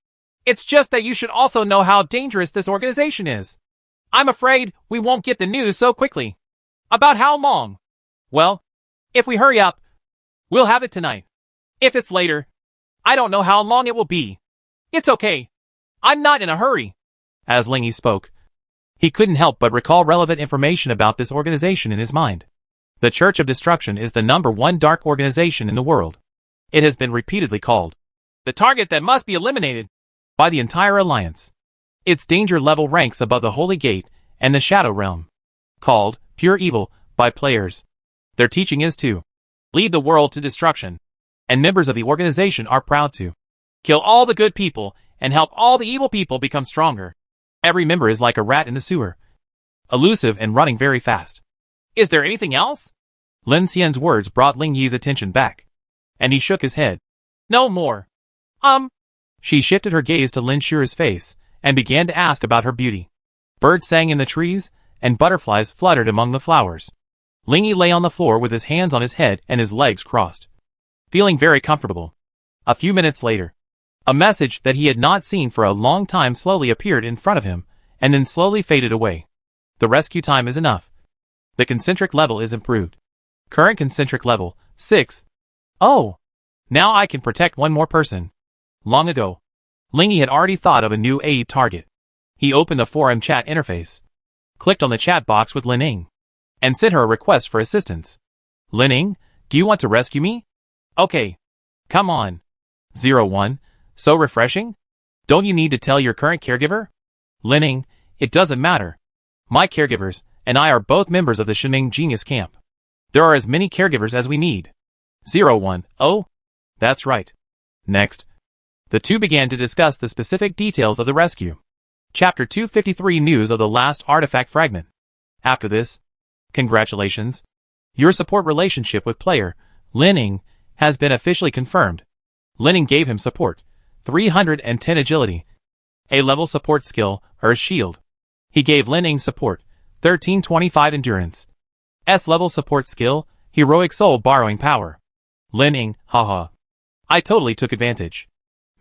It's just that you should also know how dangerous this organization is. I'm afraid we won't get the news so quickly. About how long? Well, if we hurry up, we'll have it tonight. If it's later, I don't know how long it will be. It's okay. I'm not in a hurry. As Lingyi spoke, he couldn't help but recall relevant information about this organization in his mind. The Church of Destruction is the #1 dark organization in the world. It has been repeatedly called the target that must be eliminated by the entire alliance. Its danger level ranks above the Holy Gate and the Shadow Realm. Called pure evil by players. Their teaching is to lead the world to destruction, and members of the organization are proud to kill all the good people and help all the evil people become stronger. Every member is like a rat in the sewer, elusive and running very fast. Is there anything else? Lin Xian's words brought Lingyi's attention back, and he shook his head. No more. She shifted her gaze to Lin Shure's face, and began to ask about her beauty. Birds sang in the trees, and butterflies fluttered among the flowers. Ling Yi lay on the floor with his hands on his head and his legs crossed, feeling very comfortable. A few minutes later, a message that he had not seen for a long time slowly appeared in front of him, and then slowly faded away. The rescue time is enough. The concentric level is improved. Current concentric level, 6. Oh! Now I can protect one more person. Long ago, Ling Yi had already thought of a new aid target. He opened the forum chat interface, clicked on the chat box with Lin Ying, and sent her a request for assistance. Lin Ying, do you want to rescue me? Okay. Come on. 01. So refreshing? Don't you need to tell your current caregiver? Lin Ying, it doesn't matter. My caregivers and I are both members of the Shenming Genius Camp. There are as many caregivers as we need. 01. Oh? That's right. Next, the two began to discuss the specific details of the rescue. Chapter 253 News of the Last Artifact Fragment. After this, congratulations. Your support relationship with player, Lin Ying, has been officially confirmed. Lin Ying gave him support, 310 agility, A-level support skill, Earth Shield. He gave Lin Ying support, 1325 endurance. S-level support skill, Heroic Soul Borrowing Power. Lin Ying, haha. I totally took advantage.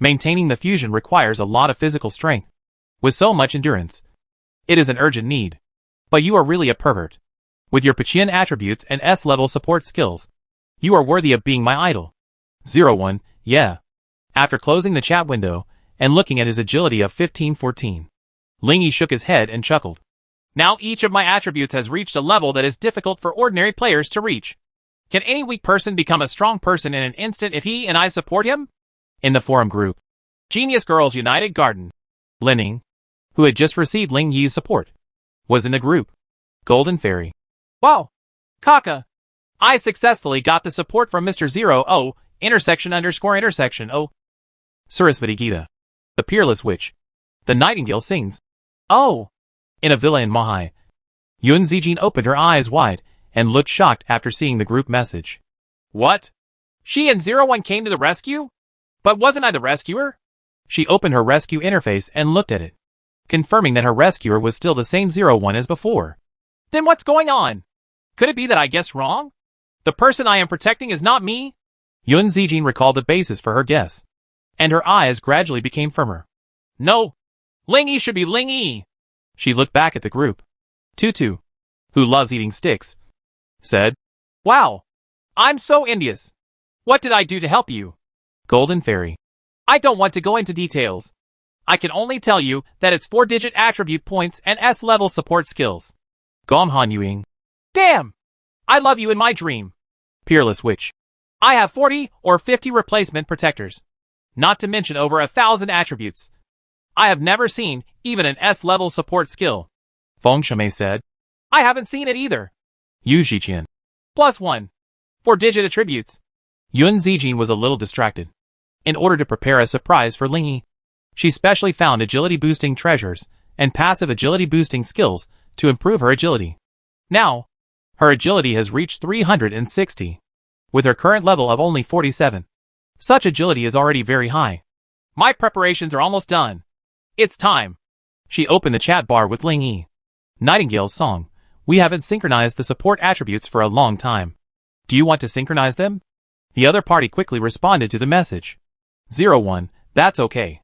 Maintaining the fusion requires a lot of physical strength. With so much endurance, it is an urgent need. But you are really a pervert. With your Pachian attributes and S-level support skills, you are worthy of being my idol. 01, yeah. After closing the chat window, and looking at his agility of 1514, Ling Yi shook his head and chuckled. Now each of my attributes has reached a level that is difficult for ordinary players to reach. Can any weak person become a strong person in an instant if he and I support him? In the forum group, Genius Girls United Garden, Lin Ying, who had just received Ling Yi's support, was in the group. Golden Fairy. Wow! Kaka! I successfully got the support from Mr. 00, ___. Sarasvati Gita. The Peerless Witch. The Nightingale sings. Oh! In a villa in Mahai. Yun Zijin opened her eyes wide, and looked shocked after seeing the group message. What? She and 01 came to the rescue? But wasn't I the rescuer? She opened her rescue interface and looked at it, confirming that her rescuer was still the same 01 as before. Then what's going on? Could it be that I guessed wrong? The person I am protecting is not me? Yun Zijin recalled the basis for her guess, and her eyes gradually became firmer. No, Ling Yi should be Ling Yi. She looked back at the group. Tutu, who loves eating sticks, said, Wow, I'm so envious. What did I do to help you? Golden Fairy. I don't want to go into details. I can only tell you that it's 4-digit attribute points and S-level support skills. Gomhan Yuing. Damn! I love you in my dream. Peerless Witch. I have 40 or 50 replacement protectors. Not to mention over 1,000 attributes. I have never seen even an S-level support skill. Feng Shamei said. I haven't seen it either. Yu Xiqian. +1. 4-digit attributes. Yun Zijin was a little distracted. In order to prepare a surprise for Ling Yi, she specially found agility-boosting treasures and passive agility-boosting skills to improve her agility. Now, her agility has reached 360, with her current level of only 47. Such agility is already very high. My preparations are almost done. It's time. She opened the chat bar with Ling Yi. Nightingale's song. We haven't synchronized the support attributes for a long time. Do you want to synchronize them? The other party quickly responded to the message. 01, that's okay.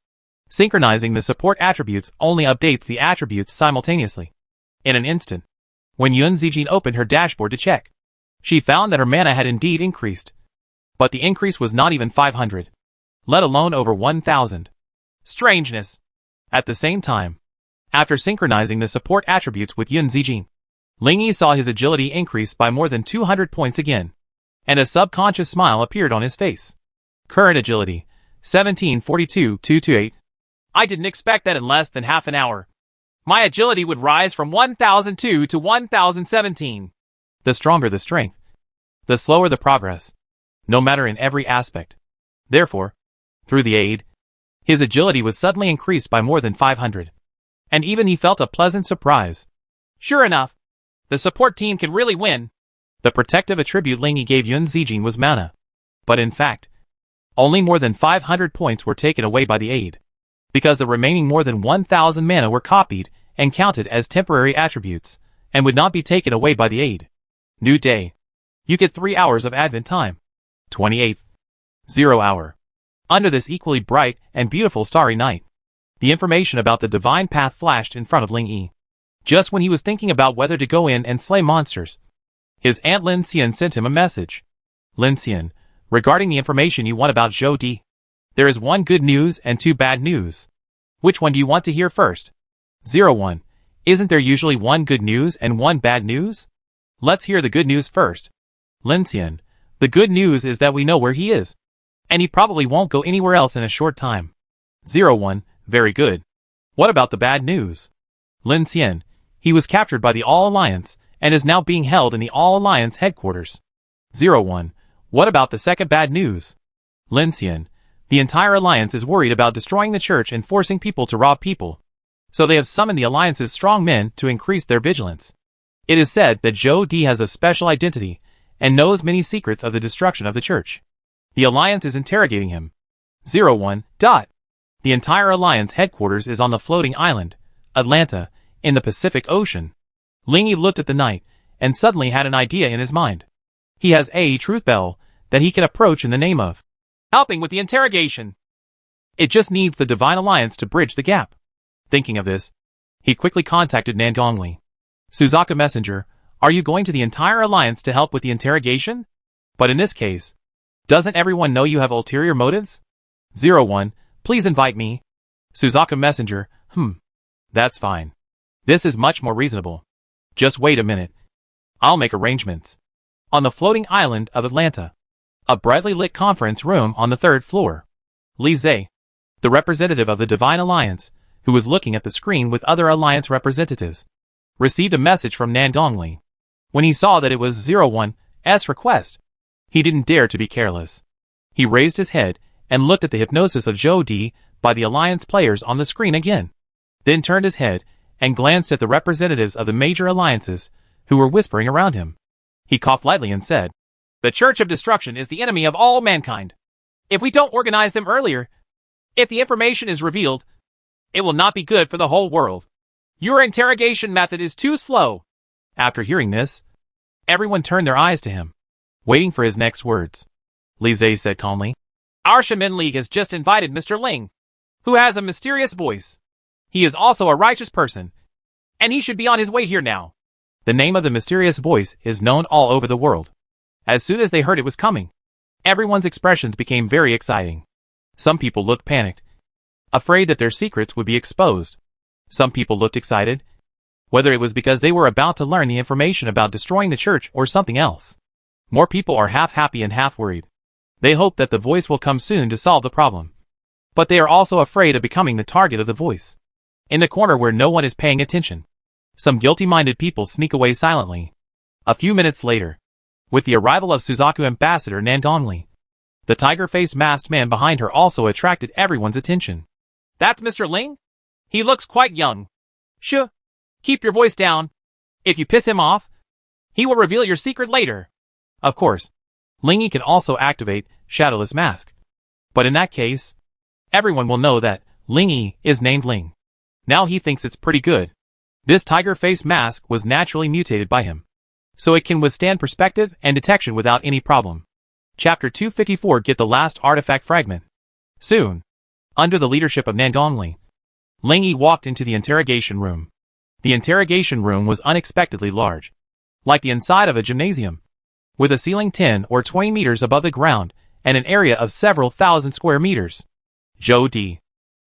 Synchronizing the support attributes only updates the attributes simultaneously. In an instant, when Yun Zijin opened her dashboard to check, she found that her mana had indeed increased. But the increase was not even 500, let alone over 1,000. Strangeness. At the same time, after synchronizing the support attributes with Yun Zijin, Ling Yi saw his agility increase by more than 200 points again, and a subconscious smile appeared on his face. Current agility, 1742-228. I didn't expect that in less than half an hour. My agility would rise from 1002 to 1017. The stronger the strength, the slower the progress, no matter in every aspect. Therefore, through the aid, his agility was suddenly increased by more than 500. And even he felt a pleasant surprise. Sure enough, the support team can really win. The protective attribute Ling Yi gave Yun Zijin was mana. But in fact, Only more than 500 points were taken away by the aid, because the remaining more than 1,000 mana were copied and counted as temporary attributes, and would not be taken away by the aid. New day. You get 3 hours of advent time. 28th. 0 hour. Under this equally bright and beautiful starry night, the information about the divine path flashed in front of Ling Yi. Just when he was thinking about whether to go in and slay monsters, his aunt Lin Xian sent him a message. Lin Xian, regarding the information you want about Zhou Di, there is 1 good news and 2 bad news. Which one do you want to hear first? 01. Isn't there usually 1 good news and 1 bad news? Let's hear the good news first. Lin Xian, the good news is that we know where he is, and he probably won't go anywhere else in a short time. 01. Very good. What about the bad news? Lin Xian, he was captured by the All Alliance and is now being held in the All Alliance headquarters. 01. What about the second bad news? Lin Xian, the entire Alliance is worried about destroying the church and forcing people to rob people, so they have summoned the Alliance's strong men to increase their vigilance. It is said that Zhou Di has a special identity and knows many secrets of the destruction of the church. The Alliance is interrogating him. 01. The entire Alliance headquarters is on the floating island, Atlanta, in the Pacific Ocean. Ling Yi looked at the night and suddenly had an idea in his mind. He has a truth bell that he can approach in the name of helping with the interrogation. It just needs the Divine Alliance to bridge the gap. Thinking of this, he quickly contacted Nangong Li. Suzaku Messenger, are you going to the entire Alliance to help with the interrogation? But in this case, doesn't everyone know you have ulterior motives? 01. Please invite me. Suzaku Messenger, that's fine. This is much more reasonable. Just wait a minute. I'll make arrangements. On the floating island of Atlanta, a brightly lit conference room on the 3rd floor. Li Zhe, the representative of the Divine Alliance, who was looking at the screen with other Alliance representatives, received a message from Nangong Li. When he saw that it was 01's request, he didn't dare to be careless. He raised his head and looked at the hypnosis of Zhou Di by the Alliance players on the screen again, then turned his head and glanced at the representatives of the major alliances who were whispering around him. He coughed lightly and said, "The Church of Destruction is the enemy of all mankind. If we don't organize them earlier, if the information is revealed, it will not be good for the whole world. Your interrogation method is too slow." After hearing this, everyone turned their eyes to him, waiting for his next words. Li Zhe said calmly, "Our Shaman League has just invited Mr. Ling, who has a mysterious voice. He is also a righteous person, and he should be on his way here now." The name of the mysterious voice is known all over the world. As soon as they heard it was coming, everyone's expressions became very exciting. Some people looked panicked, afraid that their secrets would be exposed. Some people looked excited, whether it was because they were about to learn the information about destroying the church or something else. More people are half happy and half worried. They hope that the voice will come soon to solve the problem, but they are also afraid of becoming the target of the voice. In the corner where no one is paying attention, some guilty-minded people sneak away silently. A few minutes later, with the arrival of Suzaku Ambassador Nangong Li, the tiger-faced masked man behind her also attracted everyone's attention. "That's Mr. Ling? He looks quite young. Shh, keep your voice down. If you piss him off, he will reveal your secret later." Of course, Ling Yi can also activate Shadowless Mask. But in that case, everyone will know that Ling Yi is named Ling. Now he thinks it's pretty good. This tiger-faced mask was naturally mutated by him, so it can withstand perspective and detection without any problem. Chapter 254. Get the last artifact fragment. Soon, under the leadership of Nangong Li, Ling Yi walked into the interrogation room. The interrogation room was unexpectedly large, like the inside of a gymnasium, with a ceiling 10 or 20 meters above the ground and an area of several thousand square meters. Zhou Di,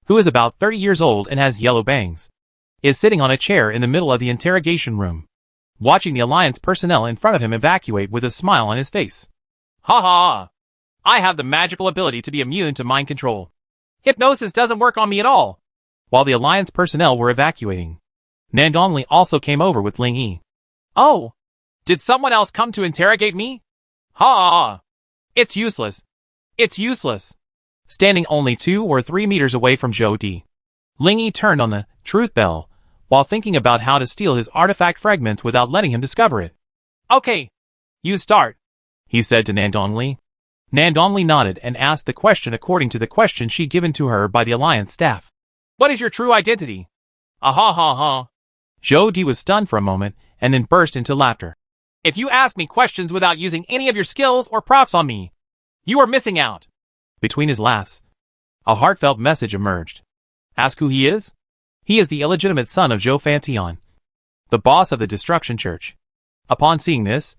who is about 30 years old and has yellow bangs, is sitting on a chair in the middle of the interrogation room, watching the Alliance personnel in front of him evacuate with a smile on his face. "Ha ha! I have the magical ability to be immune to mind control. Hypnosis doesn't work on me at all." While the Alliance personnel were evacuating, Nangong Li also came over with Ling Yi. "Oh, did someone else come to interrogate me? Ha! It's useless. It's useless." Standing only 2 or 3 meters away from Zhou Di, Ling Yi turned on the truth bell while thinking about how to steal his artifact fragments without letting him discover it. "Okay, you start," he said to Nangong Li. Nangong Li nodded and asked the question according to the question she'd given to her by the Alliance staff. What is your true identity? Ah ha ha ha. Zhou Di was stunned for a moment and then burst into laughter. If you ask me questions without using any of your skills or props on me, you are missing out. Between his laughs, a heartfelt message emerged. Ask who he is? He is the illegitimate son of Zhou Fantian, the boss of the Destruction Church. Upon seeing this,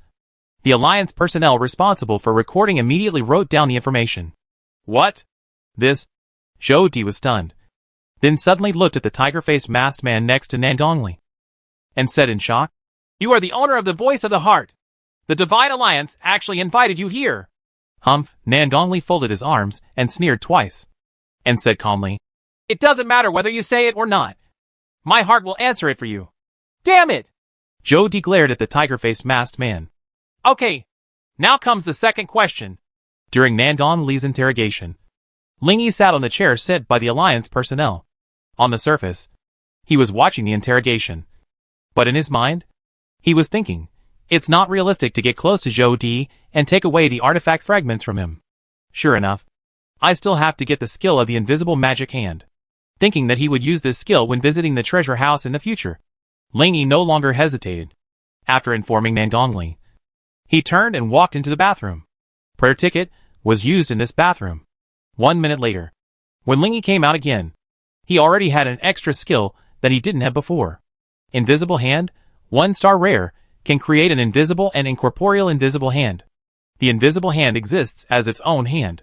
the Alliance personnel responsible for recording immediately wrote down the information. What? This? Zhou Di was stunned, then suddenly looked at the tiger-faced masked man next to Nangong Li, and said in shock, You are the owner of the Voice of the Heart. The Divine Alliance actually invited you here. Humph, Nangong Li folded his arms and sneered twice, and said calmly, It doesn't matter whether you say it or not. My heart will answer it for you. Damn it! Zhou Di glared at the tiger-faced masked man. Okay, now comes the second question. During Nangong Li's interrogation, Ling Yi sat on the chair set by the Alliance personnel. On the surface, he was watching the interrogation. But in his mind, he was thinking, it's not realistic to get close to Zhou Di and take away the artifact fragments from him. Sure enough, I still have to get the skill of the invisible magic hand. Thinking that he would use this skill when visiting the treasure house in the future, Ling Yi no longer hesitated. After informing Nangong Li, he turned and walked into the bathroom. Prayer ticket was used in this bathroom. 1 minute later, when Ling Yi came out again, he already had an extra skill that he didn't have before. Invisible Hand, 1-star rare, can create an invisible and incorporeal invisible hand. The invisible hand exists as its own hand,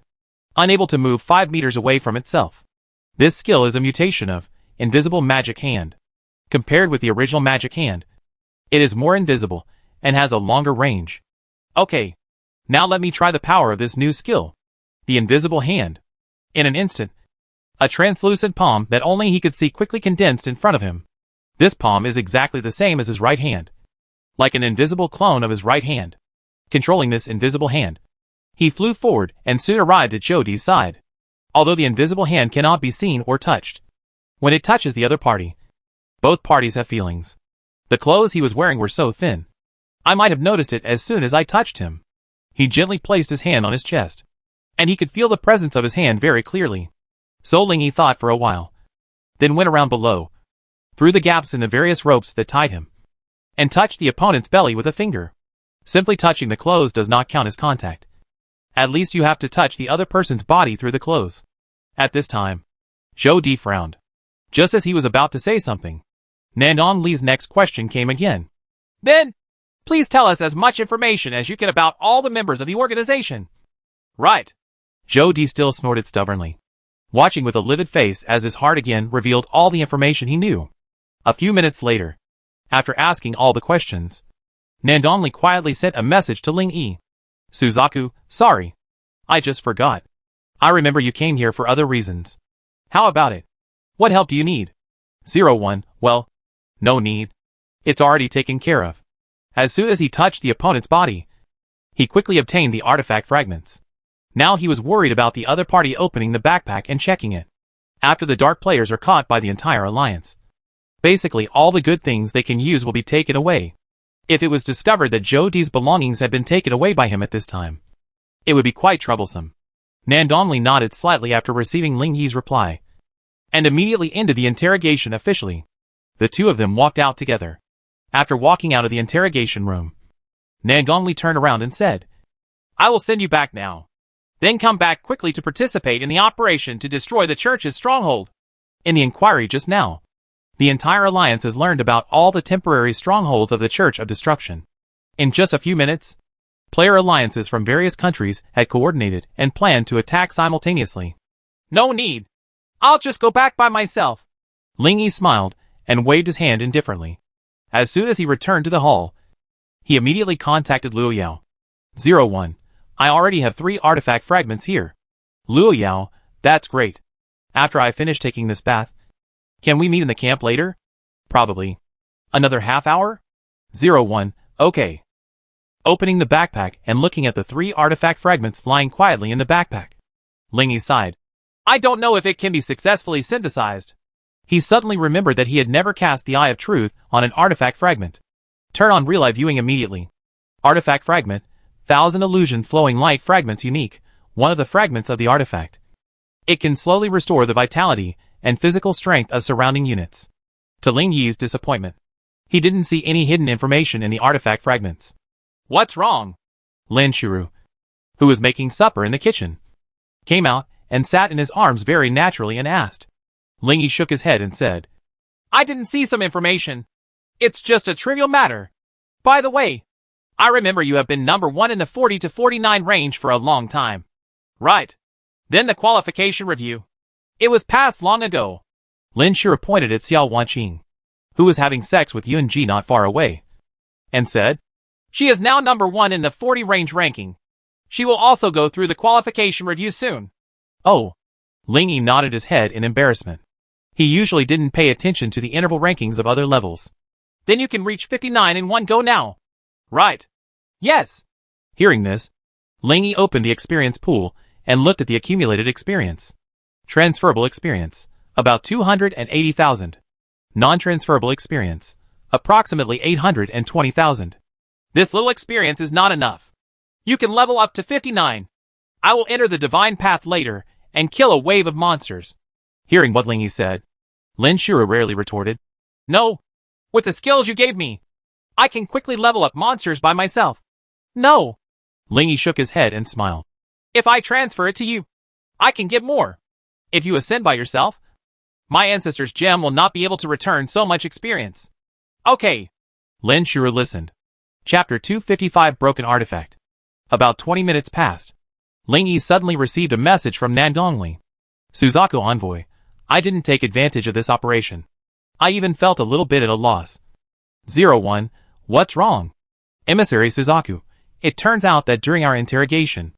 unable to move 5 meters away from itself. This skill is a mutation of invisible magic hand. Compared with the original magic hand, it is more invisible and has a longer range. Okay, now let me try the power of this new skill, the invisible hand. In an instant, a translucent palm that only he could see quickly condensed in front of him. This palm is exactly the same as his right hand, like an invisible clone of his right hand. Controlling this invisible hand, he flew forward and soon arrived at Zhou Di's side. Although the invisible hand cannot be seen or touched, when it touches the other party, both parties have feelings. The clothes he was wearing were so thin, I might have noticed it as soon as I touched him. He gently placed his hand on his chest, and he could feel the presence of his hand very clearly. So Ling Yi thought for a while, then went around below, through the gaps in the various ropes that tied him, and touched the opponent's belly with a finger. Simply touching the clothes does not count as contact. At least you have to touch the other person's body through the clothes. At this time, Zhou Di frowned. Just as he was about to say something, Nangong Li's next question came again. Then, please tell us as much information as you can about all the members of the organization. Right. Zhou Di still snorted stubbornly, watching with a livid face as his heart again revealed all the information he knew. A few minutes later, after asking all the questions, Nangong Li quietly sent a message to Ling Yi. Suzaku, sorry. I just forgot. I remember you came here for other reasons. How about it? What help do you need? 01, well, no need. It's already taken care of. As soon as he touched the opponent's body, he quickly obtained the artifact fragments. Now he was worried about the other party opening the backpack and checking it. After the dark players are caught by the entire alliance, basically all the good things they can use will be taken away. If it was discovered that Zhou Di's belongings had been taken away by him at this time, it would be quite troublesome. Nangong Li nodded slightly after receiving Ling Yi's reply, and immediately ended the interrogation officially. The two of them walked out together. After walking out of the interrogation room, Nangong Li turned around and said, I will send you back now. Then come back quickly to participate in the operation to destroy the church's stronghold. In the inquiry just now, the entire alliance has learned about all the temporary strongholds of the Church of Destruction. In just a few minutes, player alliances from various countries had coordinated and planned to attack simultaneously. No need. I'll just go back by myself. Ling Yi smiled and waved his hand indifferently. As soon as he returned to the hall, he immediately contacted Luo Yao. 01. I already have 3 artifact fragments here. Luo Yao, that's great. After I finish taking this bath, can we meet in the camp later? Probably. Another half hour? 01. Okay. Opening the backpack and looking at the 3 artifact fragments lying quietly in the backpack, Ling Yi sighed. I don't know if it can be successfully synthesized. He suddenly remembered that he had never cast the Eye of Truth on an artifact fragment. Turn on real-eye viewing immediately. Artifact fragment, 1000 illusion flowing light fragments unique, one of the fragments of the artifact. It can slowly restore the vitality and physical strength of surrounding units. To Ling Yi's disappointment, he didn't see any hidden information in the artifact fragments. "What's wrong?" Lin Shuru, who was making supper in the kitchen, came out and sat in his arms very naturally and asked. Ling Yi shook his head and said, "I didn't see some information. It's just a trivial matter. By the way, I remember you have been number 1 in the 40 to 49 range for a long time. Right. Then the qualification review. It was passed long ago." Lin Shuru pointed at Xiao Wanqing, who was having sex with Yun Ji not far away, and said, "She is now number 1 in the 40 range ranking. She will also go through the qualification review soon." Oh. Ling Yi nodded his head in embarrassment. He usually didn't pay attention to the interval rankings of other levels. "Then you can reach 59 in one go now." "Right. Yes." Hearing this, Ling Yi opened the experience pool and looked at the accumulated experience. Transferable experience, about 280,000. Non-transferable experience, approximately 820,000. "This little experience is not enough. You can level up to 59. I will enter the divine path later and kill a wave of monsters." Hearing what Ling Yi said, Lin Shuru rarely retorted, "No. With the skills you gave me, I can quickly level up monsters by myself." "No." Ling Yi shook his head and smiled. "If I transfer it to you, I can get more. If you ascend by yourself, my ancestor's gem will not be able to return so much experience." "Okay." Lin Shuru listened. Chapter 255 Broken Artifact. About 20 minutes passed. Ling Yi suddenly received a message from Nangong Li. "Suzaku Envoy, I didn't take advantage of this operation. I even felt a little bit at a loss." 01. What's wrong? Emissary Suzaku, it turns out that during our interrogation,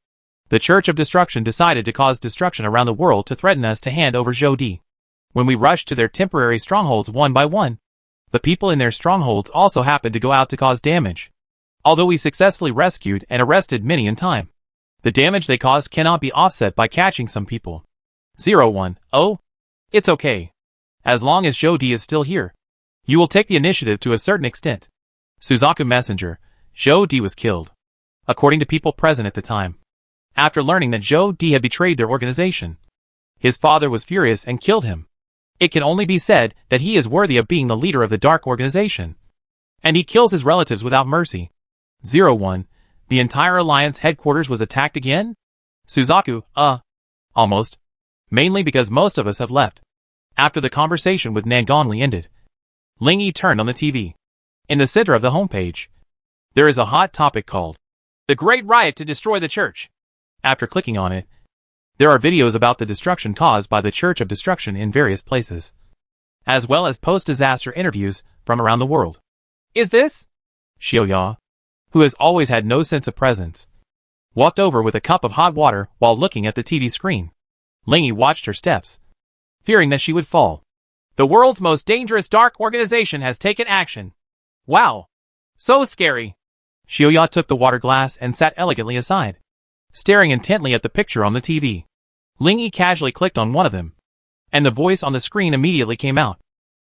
the Church of Destruction decided to cause destruction around the world to threaten us to hand over Zhou. When we rushed to their temporary strongholds one by one, the people in their strongholds also happened to go out to cause damage. Although we successfully rescued and arrested many in time, the damage they caused cannot be offset by catching some people. 01. Oh? It's okay. As long as Zhou is still here, you will take the initiative to a certain extent. Suzaku Messenger, Zhou was killed, according to people present at the time. After learning that Zhou had betrayed their organization, his father was furious and killed him. It can only be said that he is worthy of being the leader of the dark organization. And he kills his relatives without mercy. 01. The entire alliance headquarters was attacked again? Suzaku, almost. Mainly because most of us have left. After the conversation with Nangong Li ended, Ling Yi turned on the TV. In the center of the homepage, there is a hot topic called "The Great Riot to Destroy the Church." After clicking on it, there are videos about the destruction caused by the Church of Destruction in various places, as well as post-disaster interviews from around the world. "Is this?" Sheng Ya, who has always had no sense of presence, walked over with a cup of hot water while looking at the TV screen. Ling Yi watched her steps, fearing that she would fall. "The world's most dangerous dark organization has taken action. Wow. So scary." Sheng Ya took the water glass and sat elegantly aside, staring intently at the picture on the TV. Ling Yi casually clicked on one of them, and the voice on the screen immediately came out.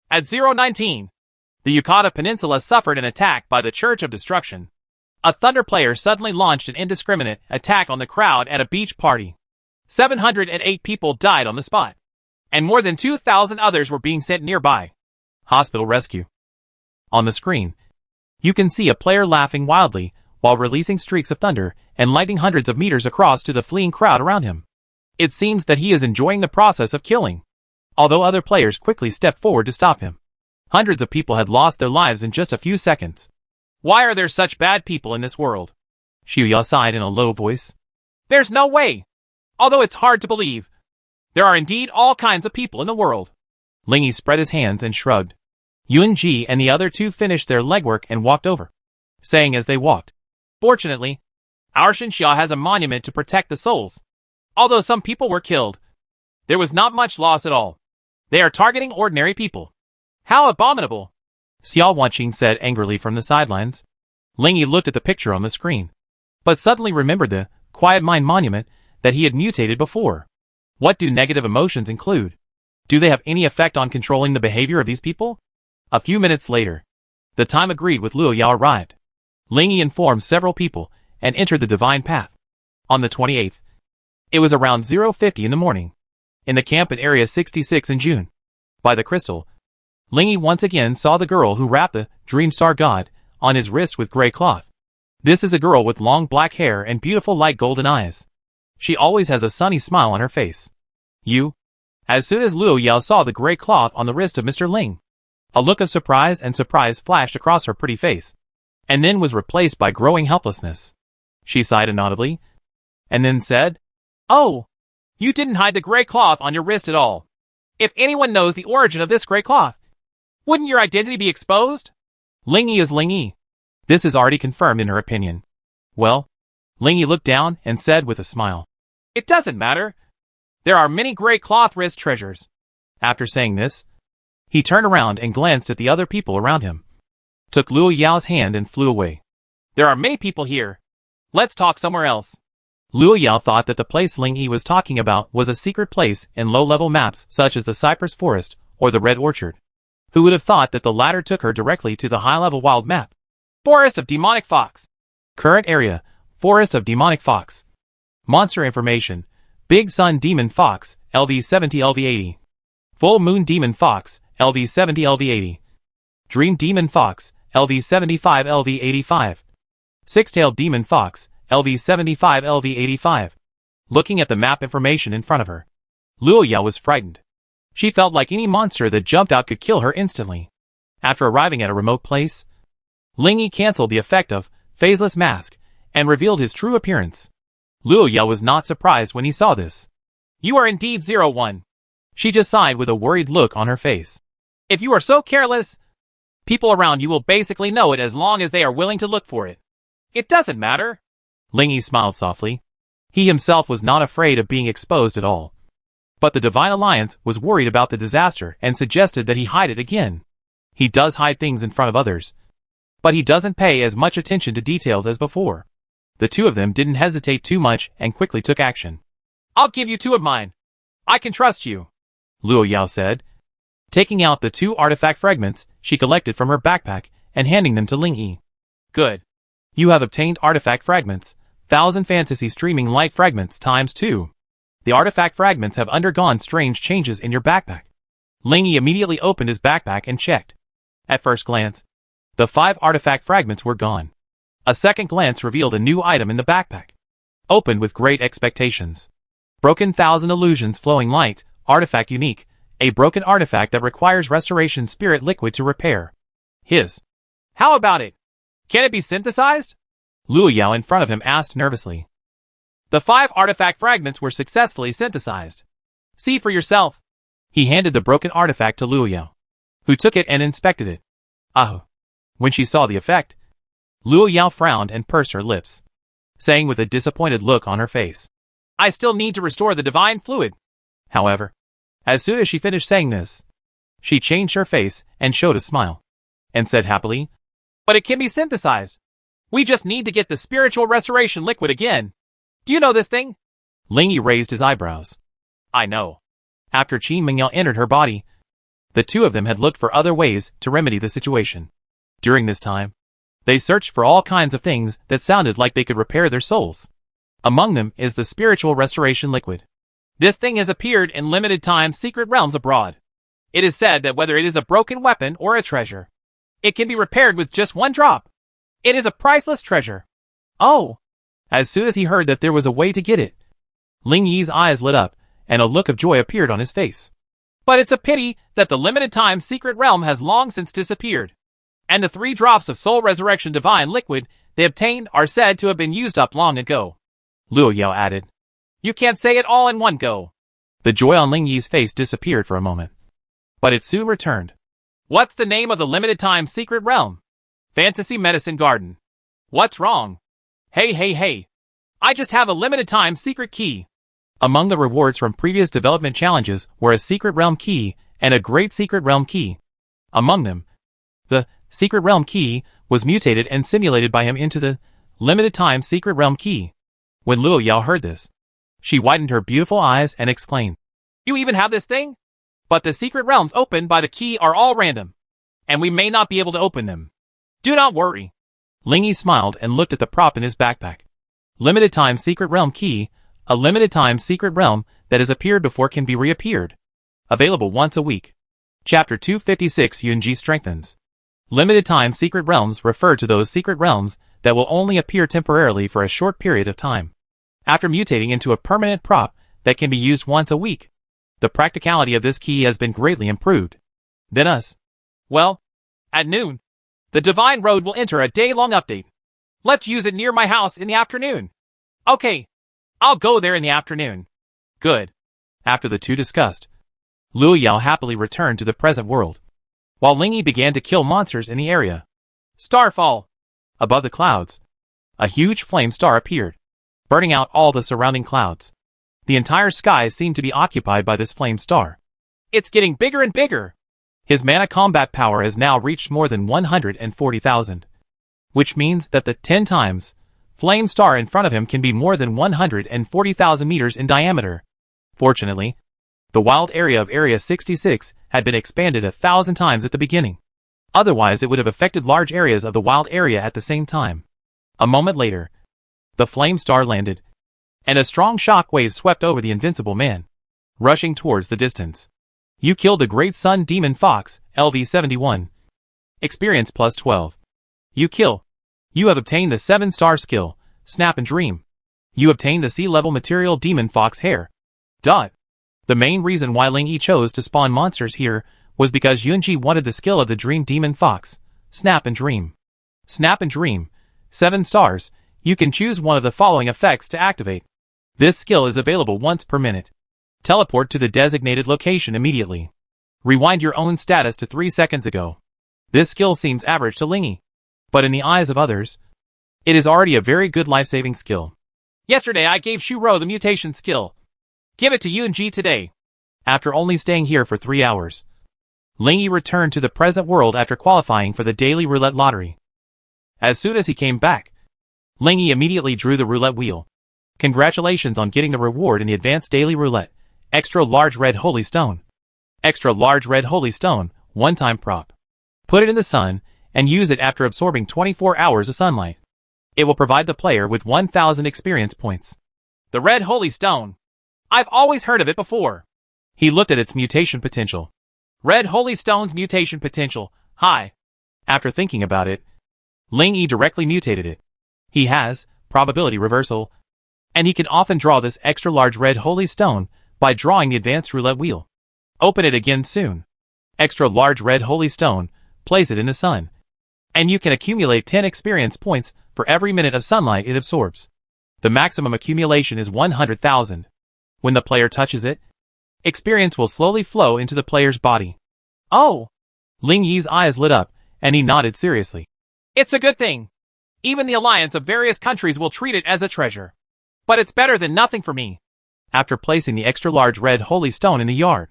"At 019, the Yucata Peninsula suffered an attack by the Church of Destruction. A Thunder player suddenly launched an indiscriminate attack on the crowd at a beach party. 708 people died on the spot, and more than 2,000 others were being sent nearby. Hospital rescue." On the screen, you can see a player laughing wildly while releasing streaks of thunder and lightning hundreds of meters across to the fleeing crowd around him. It seems that he is enjoying the process of killing, although other players quickly step forward to stop him. Hundreds of people had lost their lives in just a few seconds. "Why are there such bad people in this world?" Sheng Ya sighed in a low voice. "There's no way. Although it's hard to believe, there are indeed all kinds of people in the world." Ling Yi spread his hands and shrugged. Yun Ji and the other two finished their legwork and walked over, saying as they walked, "Fortunately, our Xinxia has a monument to protect the souls. Although some people were killed, there was not much loss at all. They are targeting ordinary people. How abominable!" Xiao Wanqing said angrily from the sidelines. Ling Yi looked at the picture on the screen, but suddenly remembered the Quiet Mind monument that he had mutated before. What do negative emotions include? Do they have any effect on controlling the behavior of these people? A few minutes later, the time agreed with Luo Yao arrived. Ling Yi informed several people and entered the divine path. On the 28th, It was around 0:50 in the morning. In the camp at Area 66 in June. By the crystal, Ling Yi once again saw the girl who wrapped the Dream Star God on his wrist with gray cloth. This is a girl with long black hair and beautiful light golden eyes. She always has a sunny smile on her face. You? As soon as Luo Yao saw the gray cloth on the wrist of Mr. Ling, a look of surprise flashed across her pretty face, and then was replaced by growing helplessness. She sighed inaudibly, and then said, "Oh, you didn't hide the gray cloth on your wrist at all. If anyone knows the origin of this gray cloth, wouldn't your identity be exposed?" Ling Yi is Ling Yi. This is already confirmed in her opinion. Well, Ling Yi looked down and said with a smile, "It doesn't matter. There are many gray cloth wrist treasures." After saying this, he turned around and glanced at the other people around him, took Luo Yao's hand and flew away. "There are many people here. Let's talk somewhere else." Luo Yao thought that the place Ling Yi was talking about was a secret place in low-level maps such as the Cypress Forest or the Red Orchard. Who would have thought that the latter took her directly to the high-level wild map? Forest of Demonic Fox. Current area, Forest of Demonic Fox. Monster information, Big Sun Demon Fox, LV70 LV80. Full Moon Demon Fox, LV70 LV80. Dream Demon Fox, LV75 LV85. Six-tailed Demon Fox, LV75 LV85. Looking at the map information in front of her, Luo Yao was frightened. She felt like any monster that jumped out could kill her instantly. After arriving at a remote place, Ling Yi cancelled the effect of Phaseless Mask and revealed his true appearance. Luo Yao was not surprised when he saw this. "You are indeed 01. She just sighed with a worried look on her face. "If you are so careless, people around you will basically know it as long as they are willing to look for it. It doesn't matter." Ling Yi smiled softly. He himself was not afraid of being exposed at all. But the Divine Alliance was worried about the disaster and suggested that he hide it again. He does hide things in front of others, but he doesn't pay as much attention to details as before. The two of them didn't hesitate too much and quickly took action. "I'll give you two of mine. I can trust you," Luo Yao said, taking out the 2 artifact fragments she collected from her backpack and handing them to Ling Yi. "Good. You have obtained artifact fragments, 1000 fantasy streaming light fragments times 2. The artifact fragments have undergone strange changes in your backpack." Ling Yi immediately opened his backpack and checked. At first glance, the 5 artifact fragments were gone. A second glance revealed a new item in the backpack. Opened with great expectations. Broken 1000 illusions flowing light, artifact unique, a broken artifact that requires restoration spirit liquid to repair. His. "How about it? Can it be synthesized?" Luo Yao in front of him asked nervously. "The 5 artifact fragments were successfully synthesized. See for yourself." He handed the broken artifact to Luo Yao, who took it and inspected it. Ah! When she saw the effect, Luo Yao frowned and pursed her lips, saying with a disappointed look on her face, "I still need to restore the divine fluid." However, as soon as she finished saying this, she changed her face and showed a smile, and said happily, "But it can be synthesized. We just need to get the spiritual restoration liquid again. Do you know this thing?" Ling Yi raised his eyebrows. "I know." After Qi Mingyao entered her body, the two of them had looked for other ways to remedy the situation. During this time, they searched for all kinds of things that sounded like they could repair their souls. Among them is the spiritual restoration liquid. This thing has appeared in limited time secret realms abroad. It is said that whether it is a broken weapon or a treasure, it can be repaired with just 1 drop. It is a priceless treasure. Oh! As soon as he heard that there was a way to get it, Ling Yi's eyes lit up, and a look of joy appeared on his face. "But it's a pity that the limited time secret realm has long since disappeared. And the 3 drops of soul resurrection divine liquid they obtained are said to have been used up long ago," Luo Yao added. "You can't say it all in one go." The joy on Ling Yi's face disappeared for a moment, but it soon returned. "What's the name of the limited time secret realm?" "Fantasy Medicine Garden." "What's wrong?" Hey. I just have a limited time secret key." Among the rewards from previous development challenges were a secret realm key and a great secret realm key. Among them, the secret realm key was mutated and simulated by him into the limited time secret realm key. When Luo Yao heard this, she widened her beautiful eyes and exclaimed, "You even have this thing? But the secret realms opened by the key are all random, and we may not be able to open them." "Do not worry." Ling Yi smiled and looked at the prop in his backpack. Limited time secret realm key, A limited-time secret realm that has appeared before can be reappeared. Available once a week. Chapter 256 Yunji strengthens. Limited-time secret realms refer to those secret realms that will only appear temporarily for a short period of time, after mutating into a permanent prop that can be used once a week. The practicality of this key has been greatly improved. Well, at noon, the Divine Road will enter a day-long update. Let's use it near my house in the afternoon. Okay, I'll go there in the afternoon. Good. After the two discussed, Liu Yao happily returned to the present world, while Lingyi began to kill monsters in the area. Starfall! Above the clouds, a huge flame star appeared, burning out all the surrounding clouds. The entire sky seemed to be occupied by this flame star. It's getting bigger and bigger! His mana combat power has now reached more than 140,000, which means that the 10 times flame star in front of him can be more than 140,000 meters in diameter. Fortunately, the wild area of Area 66 had been expanded 1,000 times at the beginning. Otherwise it would have affected large areas of the wild area at the same time. A moment later, the flame star landed, and a strong shock wave swept over the invincible man, rushing towards the distance. You killed the Great Sun Demon Fox, LV71. Experience plus 12. You have obtained the 7-star skill, Snap and Dream. You obtained the sea-level material Demon Fox Hair. The main reason why Lingyi chose to spawn monsters here was because Yunji wanted the skill of the Dream Demon Fox, Snap and Dream. Snap and Dream, 7 stars, you can choose one of the following effects to activate. This skill is available once per minute. Teleport to the designated location immediately. Rewind your own status to 3 seconds ago. This skill seems average to Lingyi, but in the eyes of others, it is already a very good life-saving skill. Yesterday I gave Shuro the mutation skill. Give it to Yunji today. After only staying here for 3 hours, Lingyi returned to the present world after qualifying for the daily roulette lottery. As soon as he came back, Lingyi immediately drew the roulette wheel. Congratulations on getting the reward in the advanced daily roulette. Extra large red holy stone. Extra large red holy stone, one-time prop. Put it in the sun, and use it after absorbing 24 hours of sunlight. It will provide the player with 1,000 experience points. The red holy stone. I've always heard of it before. He looked at its mutation potential. Red holy stone's mutation potential, high. After thinking about it, Lingyi directly mutated it. He has probability reversal, and he can often draw this extra large red holy stone by drawing the advanced roulette wheel. Open it again soon. Extra large red holy stone, place it in the sun, and you can accumulate 10 experience points for every minute of sunlight it absorbs. The maximum accumulation is 100,000. When the player touches it, experience will slowly flow into the player's body. Oh! Lingyi's eyes lit up, and he nodded seriously. It's a good thing. Even the alliance of various countries will treat it as a treasure. But it's better than nothing for me. After placing the extra large red holy stone in the yard,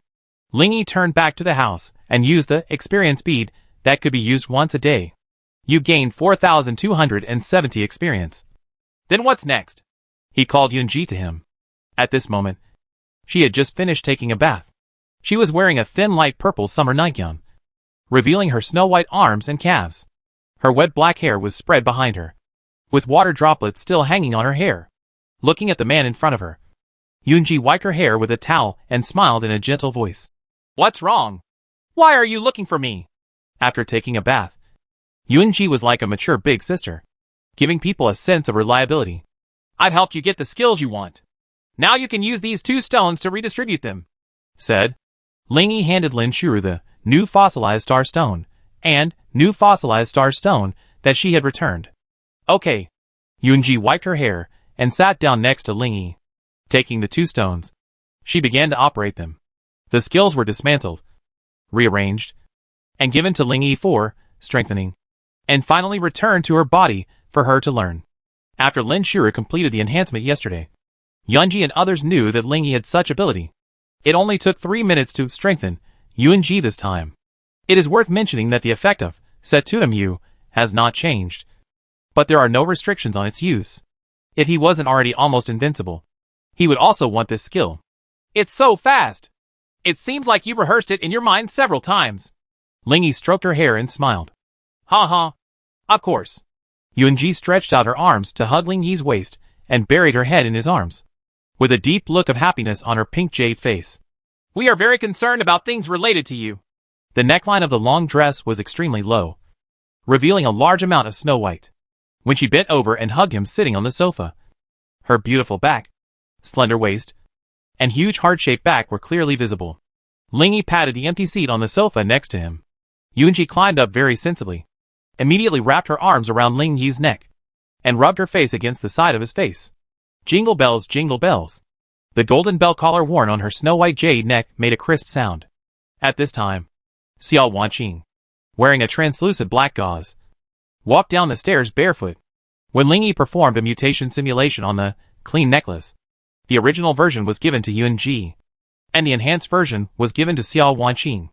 Lingyi turned back to the house and used the experience bead that could be used once a day. You gained 4,270 experience. Then what's next? He called Yunji to him. At this moment, she had just finished taking a bath. She was wearing a thin light purple summer nightgown, revealing her snow-white arms and calves. Her wet black hair was spread behind her, with water droplets still hanging on her hair. Looking at the man in front of her, Yunji wiped her hair with a towel and smiled in a gentle voice. What's wrong? Why are you looking for me? After taking a bath, Yunji was like a mature big sister, giving people a sense of reliability. I've helped you get the skills you want. Now you can use these 2 stones to redistribute them, said. Lingyi handed Lin Shuru the new fossilized star stone and new fossilized star stone that she had returned. Okay. Yunji wiped her hair and sat down next to Lingyi. Taking the 2 stones, she began to operate them. The skills were dismantled, rearranged, and given to Lingyi for strengthening, and finally returned to her body for her to learn. After Lin Shuru completed the enhancement yesterday, Yunji and others knew that Lingyi had such ability. It only took 3 minutes to strengthen Yunji this time. It is worth mentioning that the effect of Setunamu has not changed, but there are no restrictions on its use. If he wasn't already almost invincible, he would also want this skill. It's so fast! It seems like you've rehearsed it in your mind several times. Lingyi stroked her hair and smiled. Ha. Of course. Yunji stretched out her arms to hug Lingyi's waist and buried her head in his arms. with a deep look of happiness on her pink jade face. "We are very concerned about things related to you." The neckline of the long dress was extremely low, revealing a large amount of snow white. When she bent over and hugged him sitting on the sofa, her beautiful back, slender waist, and huge heart-shaped back were clearly visible. Lingyi patted the empty seat on the sofa next to him. Yunji climbed up very sensibly, immediately wrapped her arms around Lingyi's neck, and rubbed her face against the side of his face. Jingle bells, jingle bells. The golden bell collar worn on her snow-white jade neck made a crisp sound. At this time, Xiao Wanqing, wearing a translucent black gauze, walked down the stairs barefoot. When Lingyi performed a mutation simulation on the clean necklace, the original version was given to Yunji, and the enhanced version was given to Xiao Wanqing.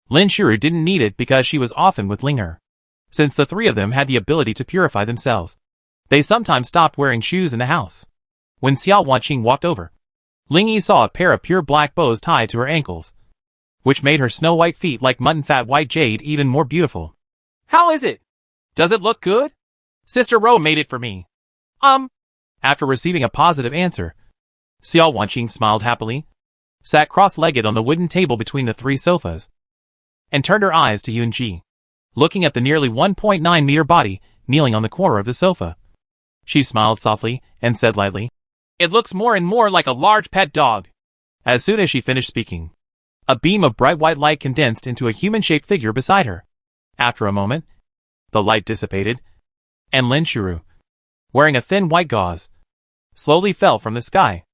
Lin Shiru didn't need it because she was often with Ling'er. Since the three of them had the ability to purify themselves, they sometimes stopped wearing shoes in the house. When Xiao Wanqing walked over, Lingyi saw a pair of pure black bows tied to her ankles, which made her snow-white feet like mutton-fat white jade even more beautiful. "How is it? Does it look good? Sister Ro made it for me." After receiving a positive answer, Xiao Wanqing smiled happily, sat cross-legged on the wooden table between the three sofas, and turned her eyes to Yunji, looking at the nearly 1.9-meter body kneeling on the corner of the sofa. She smiled softly and said lightly, "It looks more and more like a large pet dog." As soon as she finished speaking, a beam of bright white light condensed into a human-shaped figure beside her. After a moment, the light dissipated, and Lin Shiru, wearing a thin white gauze, slowly fell from the sky.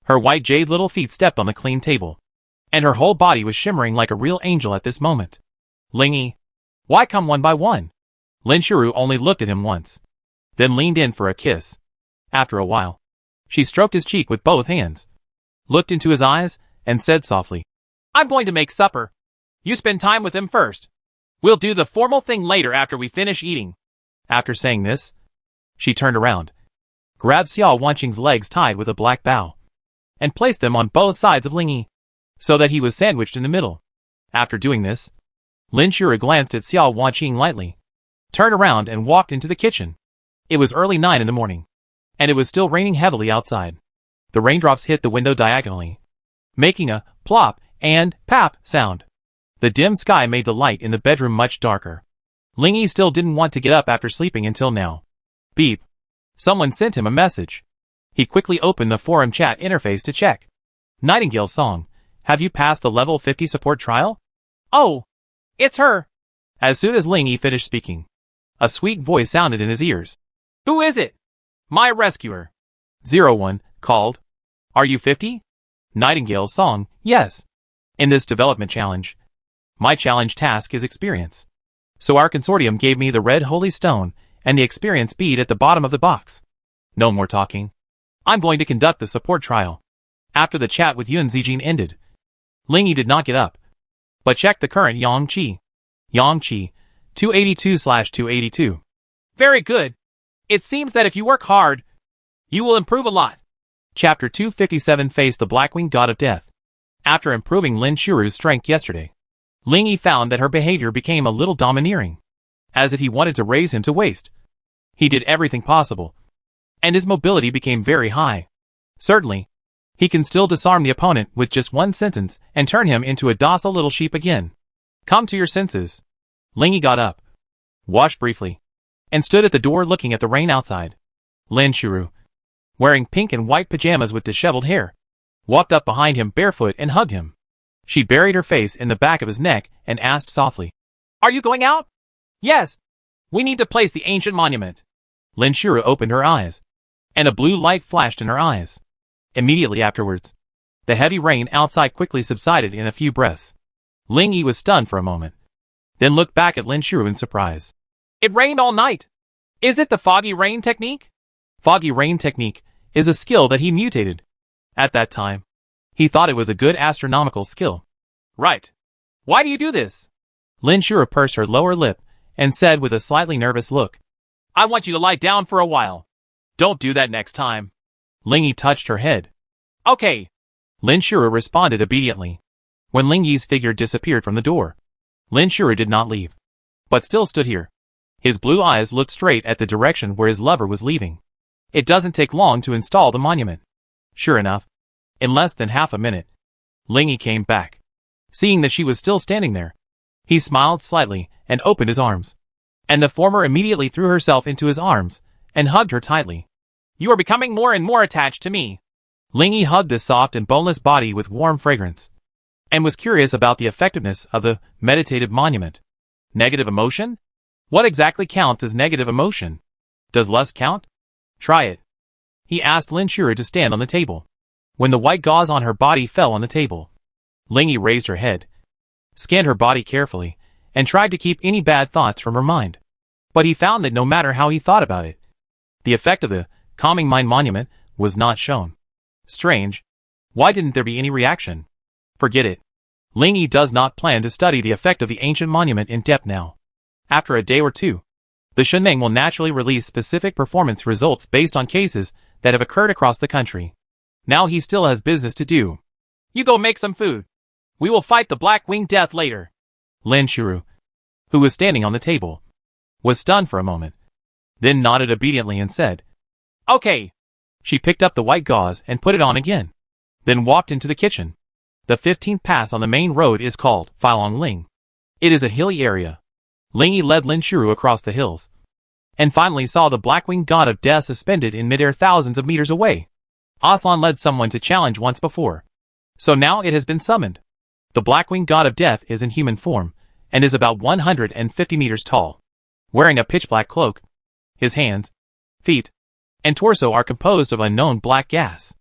Her white jade little feet stepped on the clean table, and her whole body was shimmering like a real angel at this moment. "Lingyi, why come one by one?" Lin Shiru only looked at him once, then leaned in for a kiss. After a while, she stroked his cheek with both hands, looked into his eyes, and said softly, "I'm going to make supper. You spend time with him first. We'll do the formal thing later after we finish eating." After saying this, she turned around, grabbed Xiao Wanqing's legs tied with a black bow, and placed them on both sides of Lingyi, so that he was sandwiched in the middle. After doing this, Lin Shiru glanced at Xiao Wanqing lightly, turned around and walked into the kitchen. It was early 9 in the morning, and it was still raining heavily outside. The raindrops hit the window diagonally, making a plop and pap sound. The dim sky made the light in the bedroom much darker. Lingyi still didn't want to get up after sleeping until now. Beep. Someone sent him a message. He quickly opened the forum chat interface to check. "Nightingale Song, have you passed the level 50 support trial?" "Oh, it's her." As soon as Lingyi finished speaking, a sweet voice sounded in his ears. "Who is it?" "My rescuer." 01 called. "Are you 50? Nightingale Song, yes. In this development challenge, my challenge task is experience. So our consortium gave me the red holy stone and the experience bead at the bottom of the box. No more talking. I'm going to conduct the support trial." After the chat with Yun Zijin ended, Lingyi did not get up, but checked the current Yang Qi. Yang Qi, 282/282. "Very good. It seems that if you work hard, you will improve a lot." Chapter 257 faced the Blackwing God of Death. After improving Lin Shiru's strength yesterday, Lingyi found that her behavior became a little domineering, as if he wanted to raise him to waist. He did everything possible, and his mobility became very high. Certainly, he can still disarm the opponent with just one sentence and turn him into a docile little sheep again. "Come to your senses." Lingyi got up, washed briefly, and stood at the door looking at the rain outside. Lin Shiru, wearing pink and white pajamas with disheveled hair, walked up behind him barefoot and hugged him. She buried her face in the back of his neck and asked softly, "Are you going out?" "Yes. We need to place the ancient monument." Lin Shiru opened her eyes, and a blue light flashed in her eyes. Immediately afterwards, the heavy rain outside quickly subsided in a few breaths. Lingyi was stunned for a moment, then looked back at Lin Shiru in surprise. "It rained all night. Is it the foggy rain technique?" Foggy rain technique is a skill that he mutated. At that time, he thought it was a good astronomical skill. "Right. Why do you do this?" Lin Shiru pursed her lower lip and said with a slightly nervous look, "I want you to lie down for a while. Don't do that next time." Lingyi touched her head. "Okay." Lin Shiru responded obediently. When Lingyi's figure disappeared from the door, Lin Shiru did not leave, but still stood here. His blue eyes looked straight at the direction where his lover was leaving. It doesn't take long to install the monument. Sure enough, In less than half a minute, Ling Yi came back. Seeing that she was still standing there, he smiled slightly and opened his arms. And the former immediately threw herself into his arms and hugged her tightly. "You are becoming more and more attached to me." Ling Yi hugged this soft and boneless body with warm fragrance, and was curious about the effectiveness of the meditative monument. Negative emotion? What exactly counts as negative emotion? Does lust count? Try it. He asked Lin Shuru to stand on the table. When the white gauze on her body fell on the table, Ling Yi raised her head, scanned her body carefully, and tried to keep any bad thoughts from her mind. But he found that no matter how he thought about it, the effect of the calming mind monument was not shown. Strange. Why didn't there be any reaction? Forget it. Ling Yi does not plan to study the effect of the ancient monument in depth now. After a day or two, the Sheng will naturally release specific performance results based on cases that have occurred across the country. Now he still has business to do. You go make some food. We will fight the Black-Winged Death later. Lin Shuru, who was standing on the table, was stunned for a moment, then nodded obediently and said, "Okay." She picked up the white gauze and put it on again, then walked into the kitchen. The 15th pass on the main road is called Filong Ling. It is a hilly area. Ling Yi led Lin Shuru across the hills, and finally saw the Black-Winged God of Death suspended in midair thousands of meters away. Aslan led someone to challenge once before, so now it has been summoned. The Black-Winged God of Death is in human form, and is about 150 meters tall, wearing a pitch-black cloak. His hands, feet, and torso are composed of unknown black gas.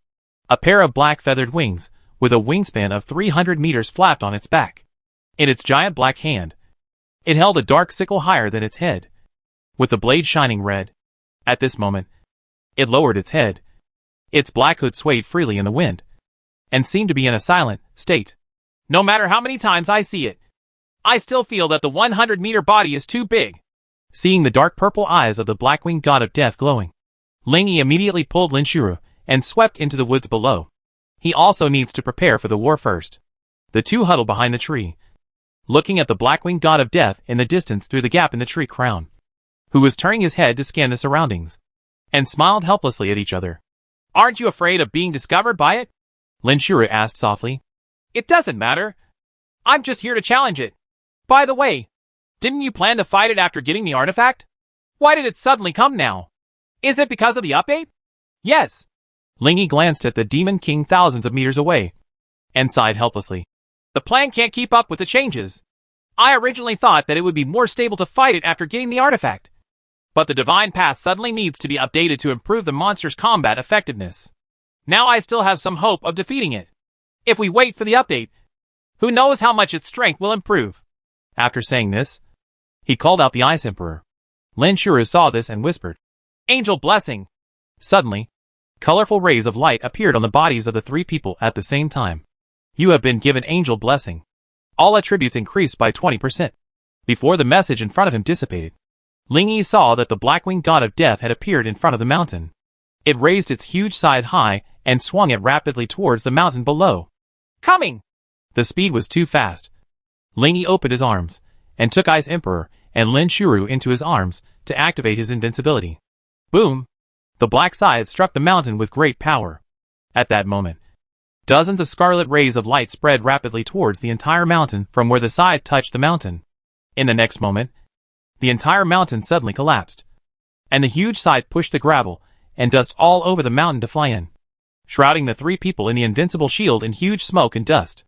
A pair of black feathered wings, with a wingspan of 300 meters flapped on its back. In its giant black hand, it held a dark sickle higher than its head, with the blade shining red. At this moment, it lowered its head. Its black hood swayed freely in the wind, and seemed to be in a silent state. No matter how many times I see it, I still feel that the 100-meter body is too big. Seeing the dark purple eyes of the Black-Winged God of Death glowing, Ling Yi immediately pulled Lin Shuru and swept into the woods below. He also needs to prepare for the war first. The two huddled behind the tree, looking at the Black-Winged God of Death in the distance through the gap in the tree crown, who was turning his head to scan the surroundings, and smiled helplessly at each other. "Aren't you afraid of being discovered by it?" Lin Shuru asked softly. "It doesn't matter. I'm just here to challenge it. By the way, didn't you plan to fight it after getting the artifact? Why did it suddenly come now? Is it because of the update?" "Yes." Ling Yi glanced at the Demon King thousands of meters away, and sighed helplessly. "The plan can't keep up with the changes. I originally thought that it would be more stable to fight it after getting the artifact. But the Divine Path suddenly needs to be updated to improve the monster's combat effectiveness. Now I still have some hope of defeating it. If we wait for the update, who knows how much its strength will improve." After saying this, he called out the Ice Emperor. Lin Shuru saw this and whispered, "Angel Blessing." Suddenly, colorful rays of light appeared on the bodies of the three people at the same time. "You have been given Angel Blessing." All attributes increased by 20%. Before the message in front of him dissipated, Ling Yi saw that the Black-Winged God of Death had appeared in front of the mountain. It raised its huge side high and swung it rapidly towards the mountain below. "Coming!" The speed was too fast. Ling Yi opened his arms, and took Ice Emperor and Lin Shuru into his arms to activate his invincibility. Boom! The black side struck the mountain with great power. At that moment, dozens of scarlet rays of light spread rapidly towards the entire mountain from where the side touched the mountain. In the next moment, the entire mountain suddenly collapsed, and the huge side pushed the gravel and dust all over the mountain to fly in, shrouding the three people in the invincible shield in huge smoke and dust.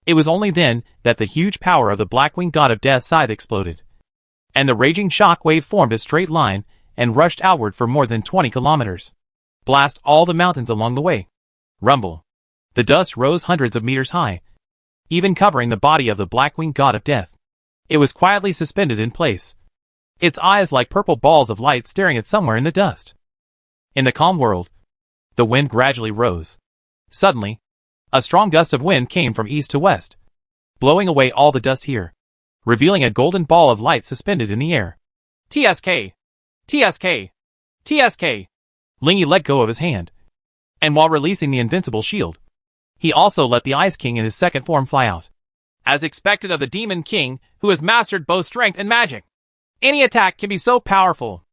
It was only then that the huge power of the Black-Winged God of Death side exploded, and the raging shock wave formed a straight line and rushed outward for more than 20 kilometers. Blast all the mountains along the way. Rumble. The dust rose hundreds of meters high, even covering the body of the Black-Winged God of Death. It was quietly suspended in place, its eyes like purple balls of light staring at somewhere in the dust. In the calm world, the wind gradually rose. Suddenly, a strong gust of wind came from east to west, blowing away all the dust here, revealing a golden ball of light suspended in the air. TSK! TSK! TSK! Ling Yi let go of his hand, and while releasing the invincible shield, he also let the Ice King in his second form fly out. As expected of the Demon King, who has mastered both strength and magic, any attack can be so powerful.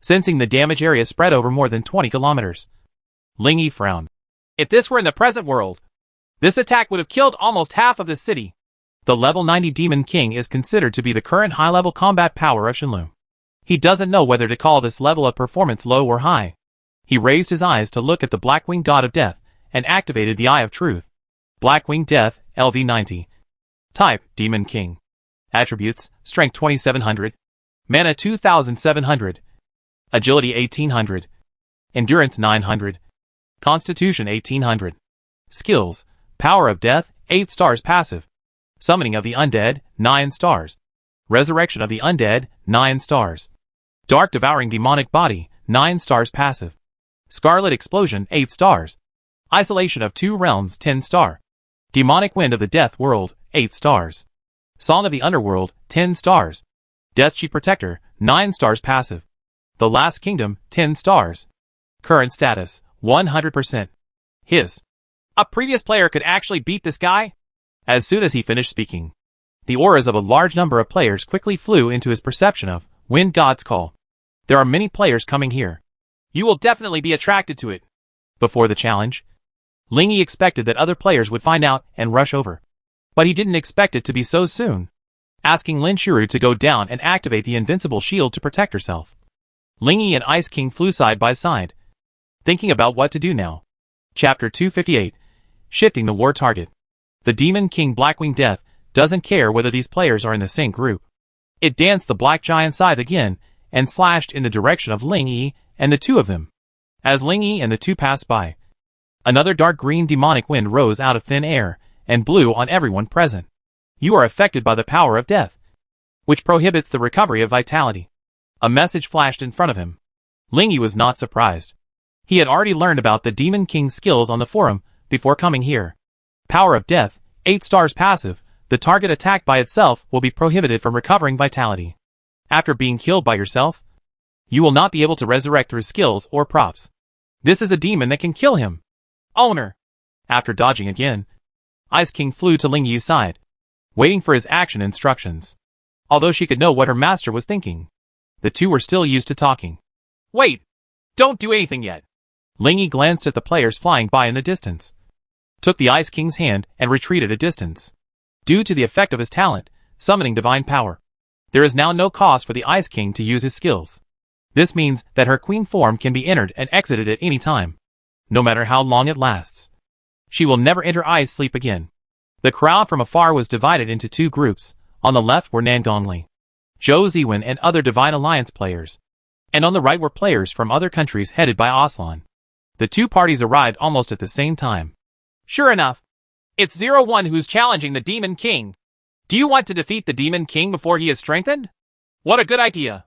Sensing the damage area spread over more than 20 kilometers, Ling Yi frowned. If this were in the present world, This attack would have killed almost half of the city. The level 90 Demon King is considered to be the current high-level combat power of Shenlu. He doesn't know whether to call this level of performance low or high. He raised his eyes to look at the Blackwing God of Death, and activated the Eye of Truth. Blackwing Death, LV90. Type, Demon King. Attributes, Strength 2700. Mana 2700. Agility 1800. Endurance 900. Constitution 1800. Skills, Power of Death, 8 stars passive. Summoning of the Undead, 9 stars. Resurrection of the Undead, 9 stars. Dark Devouring Demonic Body, 9 stars passive. Scarlet Explosion, 8 stars. Isolation of 2 Realms, 10 star. Demonic Wind of the Death World, 8 stars. Song of the Underworld, 10 stars. Death Sheet Protector, 9 stars passive. The Last Kingdom, 10 stars. Current status, 100%. His. A previous player could actually beat this guy? As soon as he finished speaking, the auras of a large number of players quickly flew into his perception of Wind God's Call. There are many players coming here. You will definitely be attracted to it. Before the challenge, Ling Yi expected that other players would find out and rush over. But he didn't expect it to be so soon. Asking Lin Shiru to go down and activate the invincible shield to protect herself. Ling Yi and Ice King flew side by side, thinking about what to do now. Chapter 258. Shifting the war target. The Demon King Blackwing Death doesn't care whether these players are in the same group. It danced the Black Giant scythe again, and slashed in the direction of Ling Yi and the two of them. As Ling Yi and the two passed by, another dark green demonic wind rose out of thin air, and blew on everyone present. You are affected by the power of death, which prohibits the recovery of vitality. A message flashed in front of him. Ling Yi was not surprised. He had already learned about the Demon King's skills on the forum before coming here. Power of Death, 8 stars passive, the target attacked by itself will be prohibited from recovering vitality. After being killed by yourself, you will not be able to resurrect through skills or props. This is a demon that can kill him. Owner! After dodging again, Ice King flew to Ling Yi's side, waiting for his action instructions. Although she could know what her master was thinking, the two were still used to talking. Wait! Don't do anything yet! Ling Yi glanced at the players flying by in the distance, took the Ice King's hand and retreated a distance. Due to the effect of his talent, summoning divine power, there is now no cost for the Ice King to use his skills. This means that her queen form can be entered and exited at any time, no matter how long it lasts. She will never enter Ice Sleep again. The crowd from afar was divided into two groups. On the left were Nangong Li, Zhou Ziwen and other Divine Alliance players, and on the right were players from other countries headed by Aslan. The two parties arrived almost at the same time. Sure enough, it's 01 who's challenging the Demon King. Do you want to defeat the Demon King before he is strengthened? What a good idea.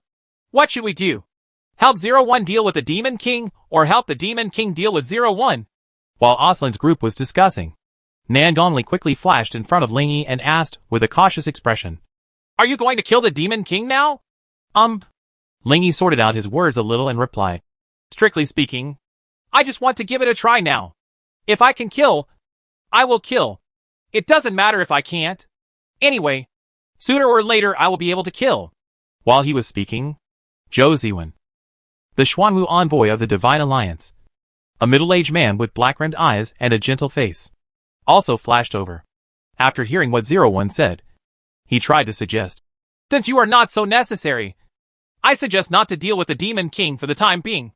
What should we do? Help 01 deal with the Demon King, or help the Demon King deal with 01? While Aslan's group was discussing, Nangong Li quickly flashed in front of Ling Yi and asked, with a cautious expression, Are you going to kill the Demon King now? Ling Yi sorted out his words a little and replied, Strictly speaking, I just want to give it a try now. If I can kill, I will kill. It doesn't matter if I can't. Anyway, sooner or later I will be able to kill. While he was speaking, Zhou Ziwen, the Xuanwu envoy of the Divine Alliance, a middle-aged man with black-rimmed eyes and a gentle face, also flashed over. After hearing what 01 said, he tried to suggest, Since you are not so necessary, I suggest not to deal with the Demon King for the time being,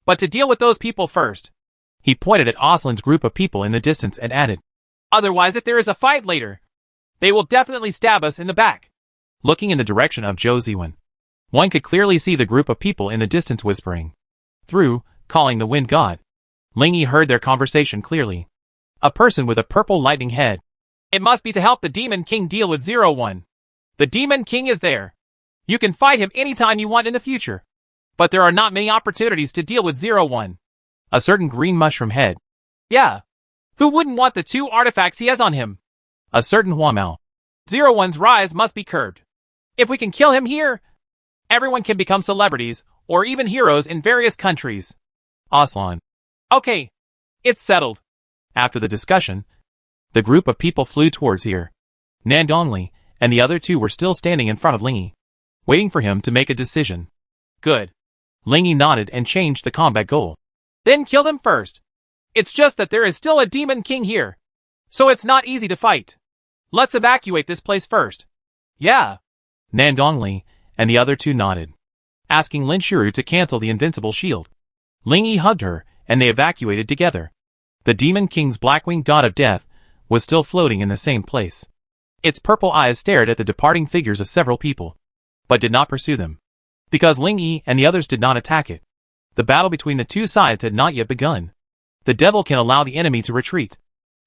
but to deal with those people first. He pointed at Aslan's group of people in the distance and added, Otherwise, if there is a fight later, they will definitely stab us in the back. Looking in the direction of Zhou Ziwen, one could clearly see the group of people in the distance whispering. Through, calling the Wind God, Ling Yi heard their conversation clearly. A person with a purple lightning head. It must be to help the Demon King deal with 01. The Demon King is there. You can fight him anytime you want in the future. But there are not many opportunities to deal with 01. A certain green mushroom head. Yeah. Who wouldn't want the 2 artifacts he has on him? A certain Huamao. 01's rise must be curbed. If we can kill him here, everyone can become celebrities, or even heroes in various countries. Aslan. Okay. It's settled. After the discussion, the group of people flew towards here. Nangong Li and the other two were still standing in front of Ling Yi, waiting for him to make a decision. Good. Ling Yi nodded and changed the combat goal. Then kill them first. It's just that there is still a Demon King here. So it's not easy to fight. Let's evacuate this place first. Yeah. Nangong Li and the other two nodded, asking Lin Shuru to cancel the invincible shield. Ling Yi hugged her, and they evacuated together. The Demon King's black-winged god of death was still floating in the same place. Its purple eyes stared at the departing figures of several people, but did not pursue them, because Ling Yi and the others did not attack it. The battle between the two sides had not yet begun. The devil can allow the enemy to retreat,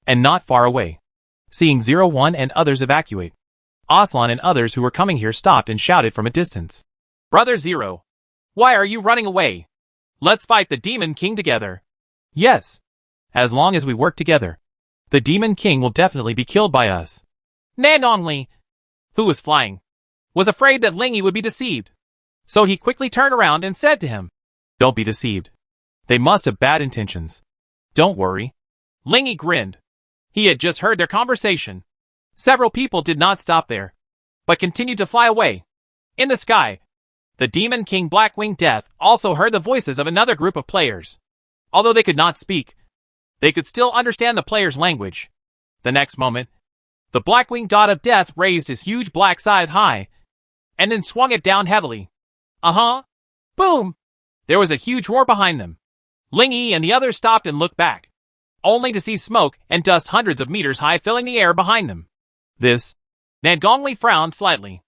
and not far away. Seeing 01 and others evacuate, Aslan and others who were coming here stopped and shouted from a distance. Brother Zero, why are you running away? Let's fight the Demon King together. Yes. As long as we work together, the Demon King will definitely be killed by us. Nangong Li, who was flying, was afraid that Ling Yi would be deceived. So he quickly turned around and said to him, Don't be deceived. They must have bad intentions. Don't worry. Ling Yi grinned. He had just heard their conversation. Several people did not stop there, but continued to fly away. In the sky, the Demon King Black-Winged Death also heard the voices of another group of players. Although they could not speak, they could still understand the players' language. The next moment, the Black-Winged God of Death raised his huge black scythe high, and then swung it down heavily. Boom! There was a huge roar behind them. Ling Yi and the others stopped and looked back, only to see smoke and dust hundreds of meters high filling the air behind them. Nangong Li frowned slightly.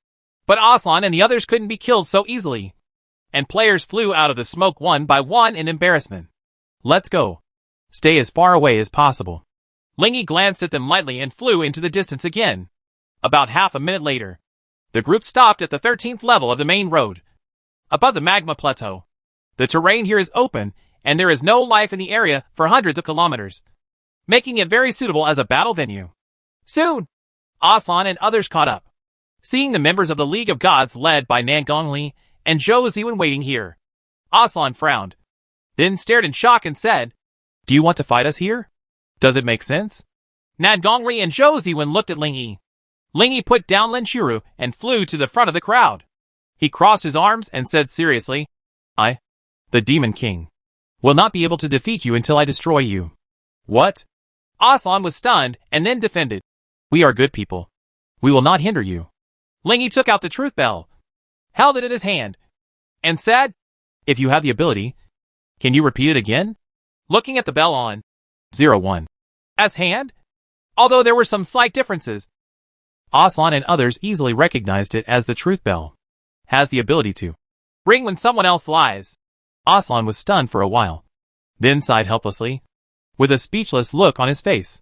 But Aslan and the others couldn't be killed so easily, and players flew out of the smoke one by one in embarrassment. Let's go. Stay as far away as possible. Ling Yi glanced at them lightly and flew into the distance again. About half a minute later, the group stopped at the 13th level of the main road. Above the magma plateau, the terrain here is open, and there is no life in the area for hundreds of kilometers, making it very suitable as a battle venue. Soon, Aslan and others caught up, seeing the members of the League of Gods led by Nangong Li and Zhou Ziwen waiting here. Aslan frowned, then stared in shock and said, Do you want to fight us here? Does it make sense? Nangong Li and Zhou Ziwen looked at Ling Yi. Ling Yi put down Lin Shuru and flew to the front of the crowd. He crossed his arms and said seriously, I, the Demon King, will not be able to defeat you until I destroy you. What? Aslan was stunned and then defended. We are good people. We will not hinder you. Ling Yi took out the truth bell, held it in his hand, and said, If you have the ability, can you repeat it again? Looking at the bell on 01's hand, although there were some slight differences, Aslan and others easily recognized it as the truth bell. Has the ability to ring when someone else lies. Aslan was stunned for a while, then sighed helplessly, with a speechless look on his face.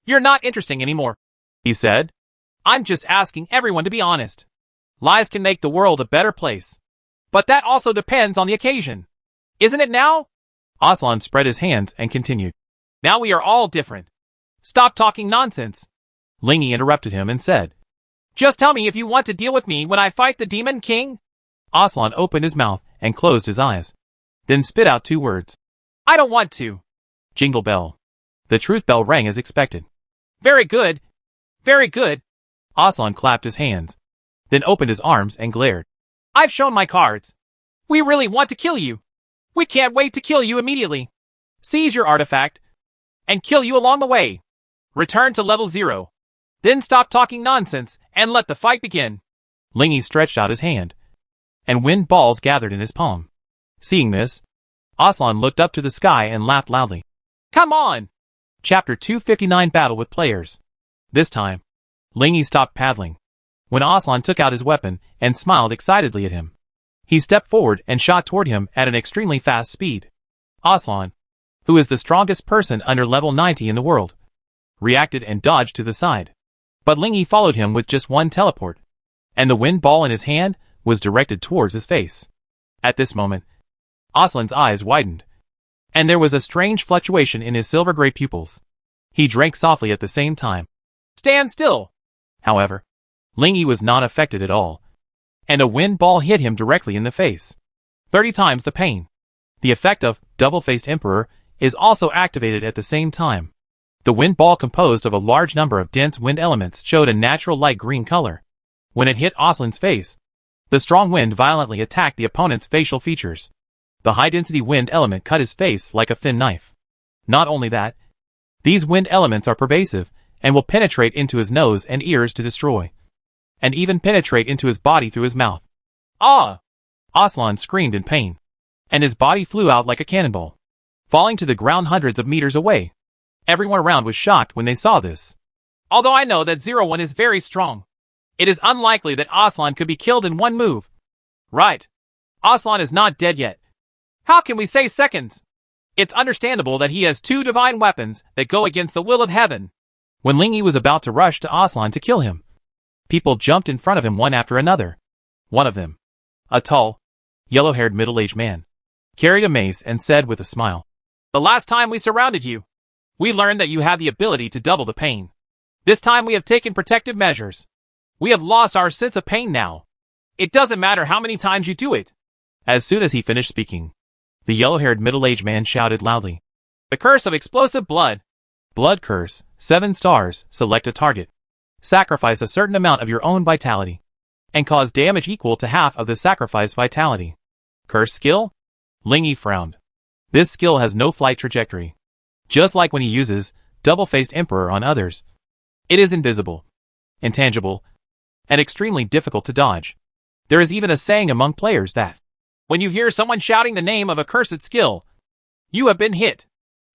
You're not interesting anymore, he said. I'm just asking everyone to be honest. Lies can make the world a better place, but that also depends on the occasion. Isn't it now? Aslan spread his hands and continued. Now we are all different. Stop talking nonsense. Ling Yi interrupted him and said, Just tell me if you want to deal with me when I fight the Demon King. Aslan opened his mouth and closed his eyes, then spit out 2 words. I don't want to. Jingle bell. The truth bell rang as expected. Very good. Very good. Aslan clapped his hands, then opened his arms and glared. I've shown my cards. We really want to kill you. We can't wait to kill you immediately. Seize your artifact, and kill you along the way. Return to level 0. Then stop talking nonsense and let the fight begin. Ling Yi stretched out his hand, and wind balls gathered in his palm. Seeing this, Aslan looked up to the sky and laughed loudly. Come on! Chapter 259 Battle with Players. This time, Ling Yi stopped paddling, when Aslan took out his weapon and smiled excitedly at him. He stepped forward and shot toward him at an extremely fast speed. Aslan, who is the strongest person under level 90 in the world, reacted and dodged to the side. But Ling Yi followed him with just one teleport, and the wind ball in his hand was directed towards his face. At this moment, Aslan's eyes widened, and there was a strange fluctuation in his silver-gray pupils. He drank softly at the same time. Stand still! However, Ling Yi was not affected at all, and a wind ball hit him directly in the face. 30 times the pain. The effect of Double-Faced Emperor is also activated at the same time. The wind ball, composed of a large number of dense wind elements, showed a natural light green color. When it hit Aslan's face, the strong wind violently attacked the opponent's facial features. The high-density wind element cut his face like a thin knife. Not only that, these wind elements are pervasive and will penetrate into his nose and ears to destroy, and even penetrate into his body through his mouth. Ah! Aslan screamed in pain, and his body flew out like a cannonball, falling to the ground hundreds of meters away. Everyone around was shocked when they saw this. Although I know that 01 is very strong, it is unlikely that Aslan could be killed in one move. Right. Aslan is not dead yet. How can we say seconds? It's understandable that he has 2 divine weapons that go against the will of heaven. When Ling Yi was about to rush to Aslan to kill him, people jumped in front of him one after another. One of them, a tall, yellow-haired middle-aged man, carried a mace and said with a smile, "The last time we surrounded you, we learned that you have the ability to double the pain. This time we have taken protective measures. We have lost our sense of pain now. It doesn't matter how many times you do it." As soon as he finished speaking, the yellow-haired middle-aged man shouted loudly, "The curse of explosive blood. Blood curse, 7 stars, select a target. Sacrifice a certain amount of your own vitality, and cause damage equal to half of the sacrificed vitality. Curse skill?" Ling Yi frowned. This skill has no flight trajectory. Just like when he uses Double-Faced Emperor on others. It is invisible, intangible, and extremely difficult to dodge. There is even a saying among players that, when you hear someone shouting the name of a cursed skill, you have been hit.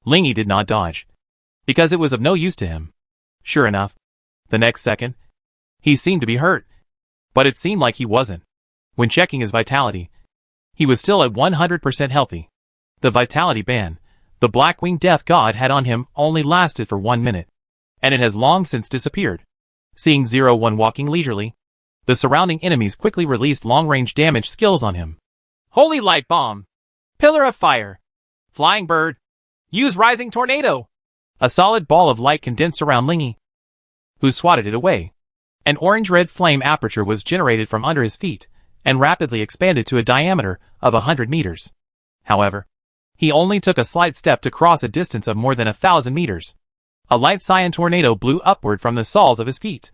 Ling Yi did not dodge, because it was of no use to him. Sure enough, the next second, he seemed to be hurt. But it seemed like he wasn't. When checking his vitality, he was still at 100% healthy. The vitality ban the Black-Winged Death God had on him only lasted for 1 minute, and it has long since disappeared. Seeing 01 walking leisurely, the surrounding enemies quickly released long-range damage skills on him. Holy Light Bomb, Pillar of Fire, Flying Bird, use Rising Tornado. A solid ball of light condensed around Ling Yi, who swatted it away. An orange-red flame aperture was generated from under his feet, and rapidly expanded to a diameter of 100 meters. However, he only took a slight step to cross a distance of more than 1,000 meters. A light cyan tornado blew upward from the soles of his feet,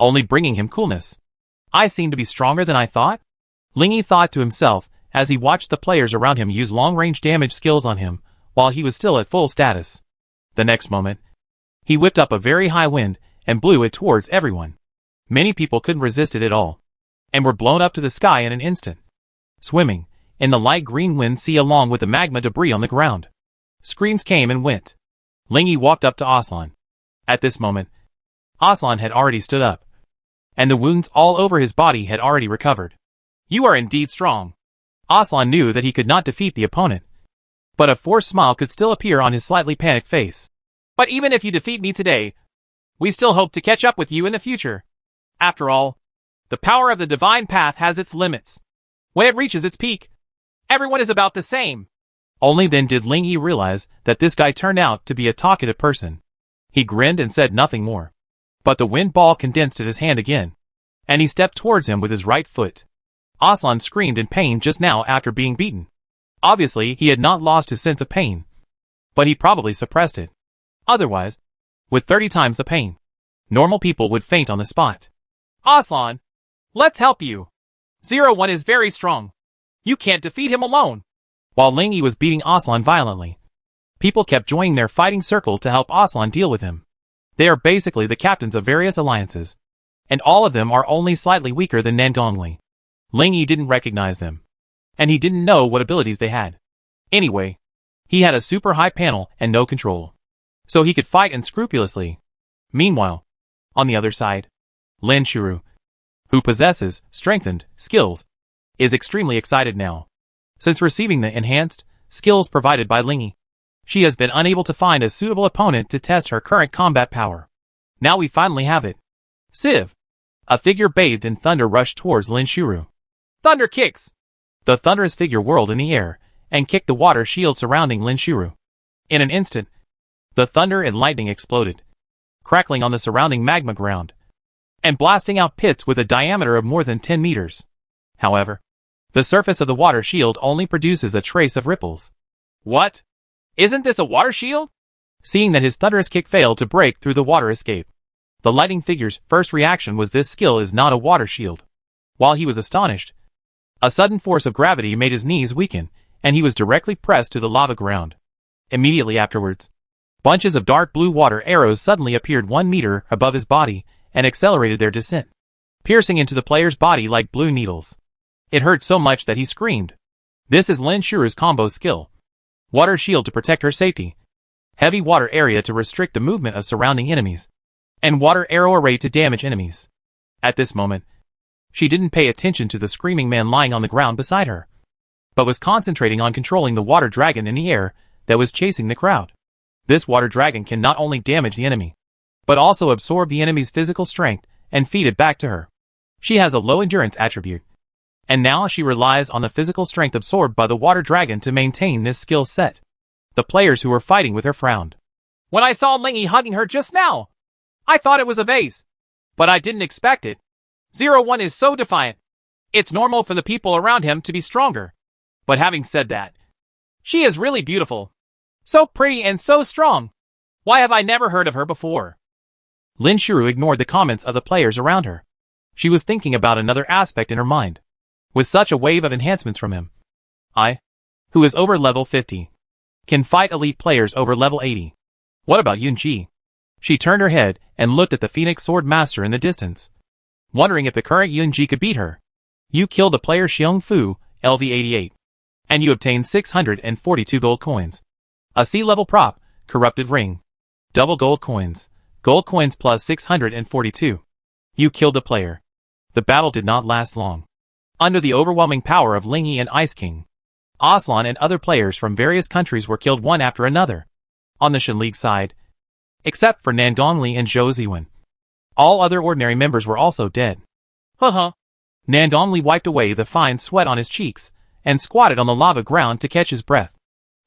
only bringing him coolness. I seem to be stronger than I thought? Ling Yi thought to himself as he watched the players around him use long-range damage skills on him while he was still at full status. The next moment, he whipped up a very high wind and blew it towards everyone. Many people couldn't resist it at all, and were blown up to the sky in an instant, swimming in the light green wind sea along with the magma debris on the ground. Screams came and went. Ling Yi walked up to Aslan. At this moment, Aslan had already stood up, and the wounds all over his body had already recovered. You are indeed strong. Aslan knew that he could not defeat the opponent, but a forced smile could still appear on his slightly panicked face. But even if you defeat me today, we still hope to catch up with you in the future. After all, the power of the divine path has its limits. When it reaches its peak, everyone is about the same. Only then did Ling Yi realize that this guy turned out to be a talkative person. He grinned and said nothing more. But the wind ball condensed in his hand again, and he stepped towards him with his right foot. Aslan screamed in pain just now after being beaten. Obviously, he had not lost his sense of pain, but he probably suppressed it. Otherwise, with 30 times the pain, normal people would faint on the spot. Aslan, let's help you. 01 is very strong. You can't defeat him alone. While Ling Yi was beating Aslan violently, people kept joining their fighting circle to help Aslan deal with him. They are basically the captains of various alliances, and all of them are only slightly weaker than Nangong Li. Ling Yi didn't recognize them, and he didn't know what abilities they had. Anyway, he had a super high panel and no control, so he could fight unscrupulously. Meanwhile, on the other side, Lin Shuru, who possesses strengthened skills, is extremely excited now. Since receiving the enhanced skills provided by Ling Yi, she has been unable to find a suitable opponent to test her current combat power. Now we finally have it. Civ! A figure bathed in thunder rushed towards Lin Shuru. Thunder kicks! The thunderous figure whirled in the air and kicked the water shield surrounding Lin Shuru. In an instant, the thunder and lightning exploded, crackling on the surrounding magma ground, and blasting out pits with a diameter of more than 10 meters. However, the surface of the water shield only produces a trace of ripples. What? Isn't this a water shield? Seeing that his thunderous kick failed to break through the water escape, the lightning figure's first reaction was this skill is not a water shield. While he was astonished, a sudden force of gravity made his knees weaken, and he was directly pressed to the lava ground. Immediately afterwards, Bunches of dark blue water arrows suddenly appeared 1 meter above his body and accelerated their descent, piercing into the player's body like blue needles. It hurt so much that he screamed. This is Lin Shuru's combo skill. Water shield to protect her safety, heavy water area to restrict the movement of surrounding enemies, and water arrow array to damage enemies. At this moment, she didn't pay attention to the screaming man lying on the ground beside her, but was concentrating on controlling the water dragon in the air that was chasing the crowd. This water dragon can not only damage the enemy, but also absorb the enemy's physical strength and feed it back to her. She has a low endurance attribute, and now she relies on the physical strength absorbed by the water dragon to maintain this skill set. The players who were fighting with her frowned. When I saw Lingy hugging her just now, I thought it was a vase, but I didn't expect it. 01 is so defiant. It's normal for the people around him to be stronger. But having said that, she is really beautiful. So pretty and so strong. Why have I never heard of her before? Lin Shuru ignored the comments of the players around her. She was thinking about another aspect in her mind. With such a wave of enhancements from him, I, who is over level 50, can fight elite players over level 80. What about Yunji? She turned her head and looked at the Phoenix Sword Master in the distance, wondering if the current Yunji could beat her. You killed the player Xiong Fu, LV88, and you obtained 642 gold coins. A C-level prop, corrupted ring. Double gold coins plus 642. You killed the player. The battle did not last long. Under the overwhelming power of Lingy and Ice King, Aslan and other players from various countries were killed one after another. On the Shen League side, except for Nangong Li and Zhou Ziwen, all other ordinary members were also dead. Nangong Li wiped away the fine sweat on his cheeks and squatted on the lava ground to catch his breath.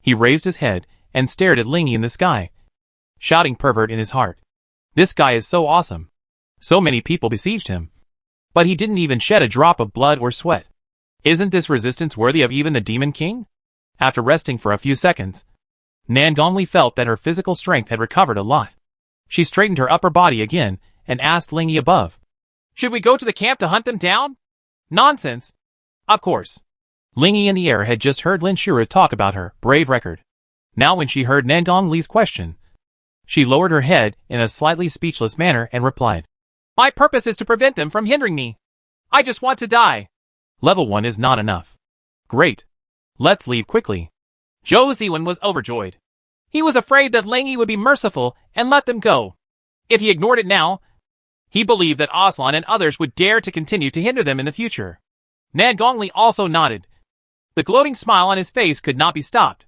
He raised his head and stared at Lingy in the sky, shouting pervert in his heart. This guy is so awesome. So many people besieged him, but he didn't even shed a drop of blood or sweat. Isn't this resistance worthy of even the Demon King? After resting for a few seconds, Nangong Li felt that her physical strength had recovered a lot. She straightened her upper body again and asked Lingy above, should we go to the camp to hunt them down? Nonsense. Of course. Lingy in the air had just heard Lin Shura talk about her brave record. Now when she heard Nangong Li's question, she lowered her head in a slightly speechless manner and replied, my purpose is to prevent them from hindering me. I just want to die. Level 1 is not enough. Great. Let's leave quickly. Zhou Ziwen was overjoyed. He was afraid that Lingy would be merciful and let them go. If he ignored it now, he believed that Aslan and others would dare to continue to hinder them in the future. Nangong Li also nodded. The gloating smile on his face could not be stopped.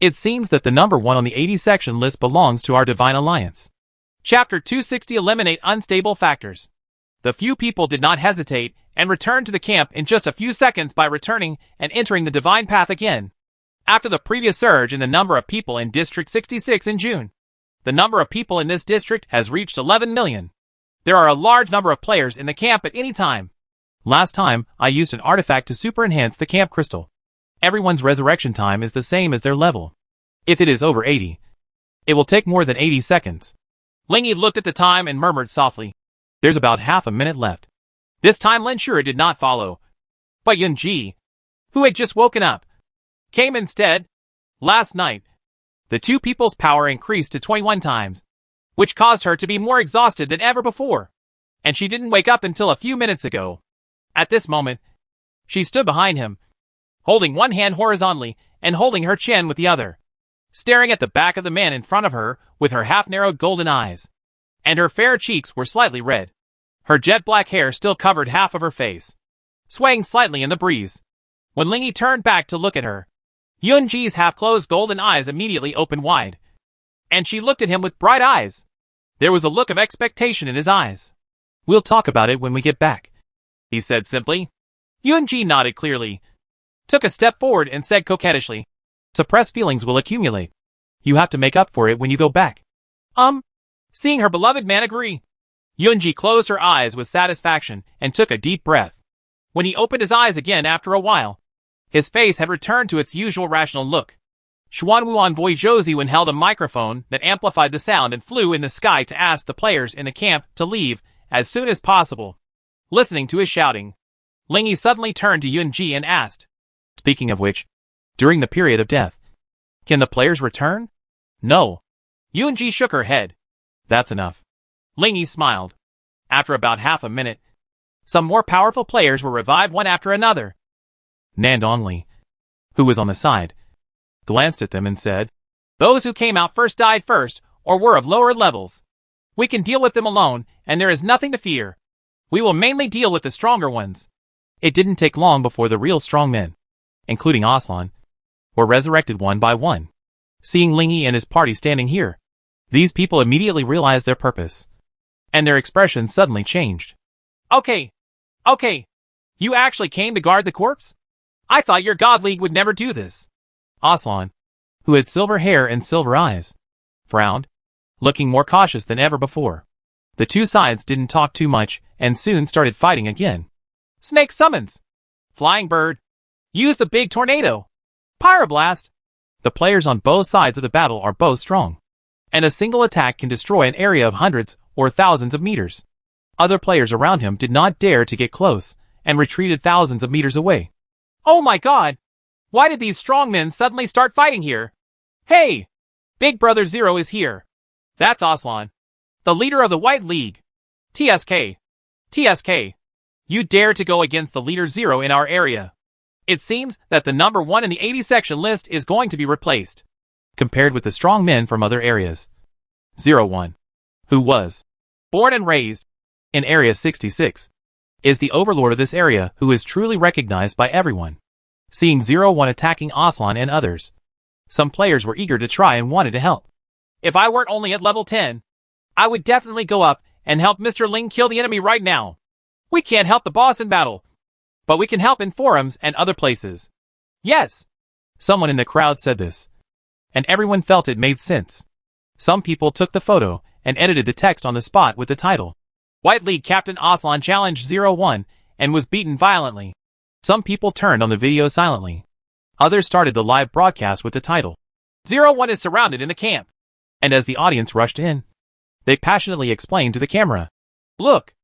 It seems that the number 1 on the 80 section list belongs to our Divine Alliance. Chapter 260 Eliminate Unstable Factors. The few people did not hesitate and returned to the camp in just a few seconds by returning and entering the Divine Path again. After the previous surge in the number of people in District 66 in June, the number of people in this district has reached 11 million. There are a large number of players in the camp at any time. Last time, I used an artifact to super enhance the camp crystal. Everyone's resurrection time is the same as their level. If it is over 80, it will take more than 80 seconds. Lingy looked at the time and murmured softly, there's about half a minute left. This time Lin Shura did not follow, but Yunji, who had just woken up, came instead. Last night, the two people's power increased to 21 times, which caused her to be more exhausted than ever before, and she didn't wake up until a few minutes ago. At this moment, she stood behind him, holding one hand horizontally and holding her chin with the other, staring at the back of the man in front of her with her half-narrowed golden eyes, and her fair cheeks were slightly red. Her jet-black hair still covered half of her face, swaying slightly in the breeze. When Lingy turned back to look at her, Yunji's half-closed golden eyes immediately opened wide, and she looked at him with bright eyes. There was a look of expectation in his eyes. We'll talk about it when we get back, he said simply. Yunji nodded clearly, took a step forward and said coquettishly, suppressed feelings will accumulate. You have to make up for it when you go back. Seeing her beloved man agree, Yunji closed her eyes with satisfaction and took a deep breath. When he opened his eyes again after a while, his face had returned to its usual rational look. Xuanwu envoy Zhou Ziwen held a microphone that amplified the sound and flew in the sky to ask the players in the camp to leave as soon as possible. Listening to his shouting, Lingy suddenly turned to Yunji and asked, speaking of which, during the period of death, can the players return? No. Yunji shook her head. That's enough. Ling Yi smiled. After about half a minute, some more powerful players were revived one after another. Nangong Li, who was on the side, glanced at them and said, "Those who came out first died first, or were of lower levels. We can deal with them alone, and there is nothing to fear. We will mainly deal with the stronger ones." It didn't take long before the real strong men, including Aslan, were resurrected one by one. Seeing Ling Yi and his party standing here, these people immediately realized their purpose, and their expression suddenly changed. Okay. You actually came to guard the corpse? I thought your God League would never do this. Aslan, who had silver hair and silver eyes, frowned, looking more cautious than ever before. The two sides didn't talk too much and soon started fighting again. Snake summons. Flying bird. Use the big tornado. Pyroblast. The players on both sides of the battle are both strong, and a single attack can destroy an area of hundreds or thousands of meters. Other players around him did not dare to get close and retreated thousands of meters away. Oh my god! Why did these strong men suddenly start fighting here? Hey! Big Brother Zero is here. That's Aslan, the leader of the White League. TSK. You dare to go against the leader Zero in our area. It seems that the number 1 in the 80 section list is going to be replaced, compared with the strong men from other areas. 01, who was born and raised in Area 66, is the overlord of this area who is truly recognized by everyone. Seeing 01 attacking Aslan and others, some players were eager to try and wanted to help. If I weren't only at level 10, I would definitely go up and help Mr. Ling kill the enemy right now. We can't help the boss in battle, but we can help in forums and other places. Yes. Someone in the crowd said this, and everyone felt it made sense. Some people took the photo and edited the text on the spot with the title, White League Captain Aslan challenged 01 and was beaten violently. Some people turned on the video silently. Others started the live broadcast with the title, 01 is surrounded in the camp. And as the audience rushed in, they passionately explained to the camera, "Look,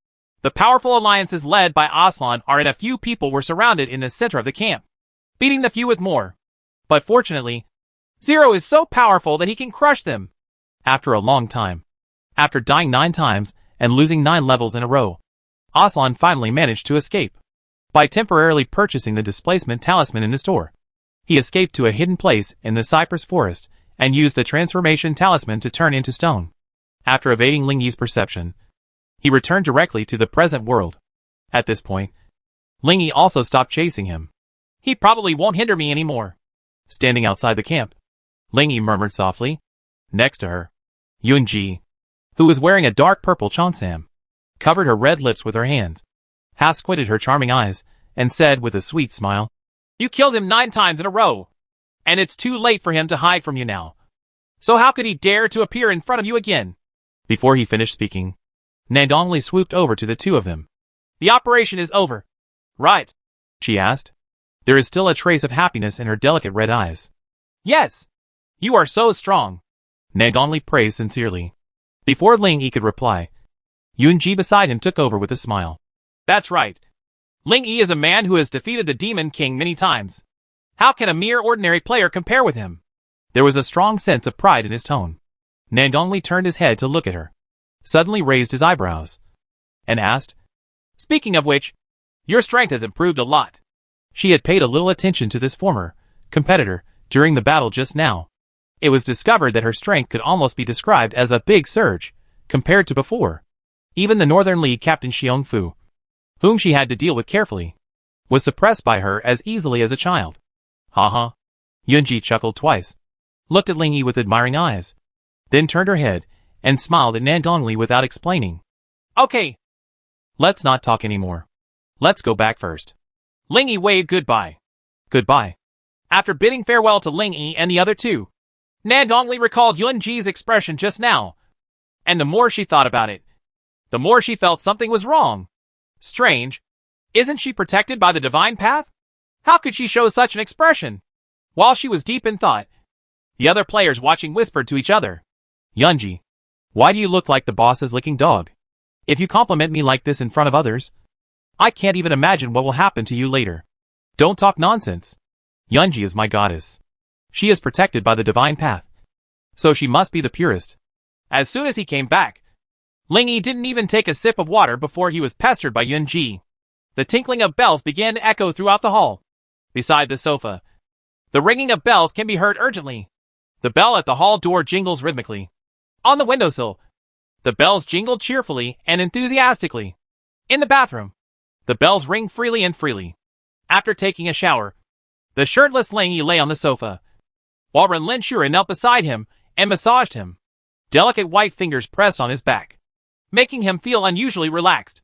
the powerful alliances led by Aslan are, and a few people were surrounded in the center of the camp, beating the few with more. But fortunately, Zero is so powerful that he can crush them." After a long time, after dying 9 times and losing 9 levels in a row, Aslan finally managed to escape. By temporarily purchasing the displacement talisman in the store, he escaped to a hidden place in the cypress forest and used the transformation talisman to turn into stone. After evading Ling Yi's perception, he returned directly to the present world. At this point, Ling Yi also stopped chasing him. He probably won't hinder me anymore. Standing outside the camp, Ling Yi murmured softly. Next to her, Yunji, who was wearing a dark purple cheongsam, covered her red lips with her hand, half squinted her charming eyes, and said with a sweet smile, "You killed him 9 times in a row, and it's too late for him to hide from you now. So how could he dare to appear in front of you again?" Before he finished speaking, Nangong Li swooped over to the two of them. "The operation is over, right?" she asked. There is still a trace of happiness in her delicate red eyes. "Yes. You are so strong," Nangong Li praised sincerely. Before Ling Yi could reply, Yunji beside him took over with a smile. "That's right. Ling Yi is a man who has defeated the Demon King many times. How can a mere ordinary player compare with him?" There was a strong sense of pride in his tone. Nangong Li turned his head to look at her, suddenly raised his eyebrows, and asked, "Speaking of which, your strength has improved a lot." She had paid a little attention to this former competitor during the battle just now. It was discovered that her strength could almost be described as a big surge compared to before. Even the Northern League captain Xiong Fu, whom she had to deal with carefully, was suppressed by her as easily as a child. "Ha." Yunji chuckled twice, looked at Ling Yi with admiring eyes, then turned her head and smiled at Nangong Li without explaining. "Okay. Let's not talk anymore. Let's go back first." Ling Yi waved goodbye. "Goodbye." After bidding farewell to Ling Yi and the other two, Nangong Li recalled Yunji's expression just now, and the more she thought about it, the more she felt something was wrong. Strange. Isn't she protected by the divine path? How could she show such an expression? While she was deep in thought, the other players watching whispered to each other, "Yunji, why do you look like the boss's licking dog? If you compliment me like this in front of others, I can't even imagine what will happen to you later. Don't talk nonsense. Yunji is my goddess. She is protected by the divine path, so she must be the purest. As soon as he came back, Ling Yi didn't even take a sip of water before he was pestered by Yun Ji. The tinkling of bells began to echo throughout the hall. Beside the sofa, the ringing of bells can be heard urgently. The bell at the hall door jingles rhythmically. On the windowsill, the bells jingle cheerfully and enthusiastically. In the bathroom, the bells ring freely and freely. After taking a shower, the shirtless Ling Yi lay on the sofa, while Ren Lin Shuren knelt beside him and massaged him. Delicate white fingers pressed on his back, making him feel unusually relaxed.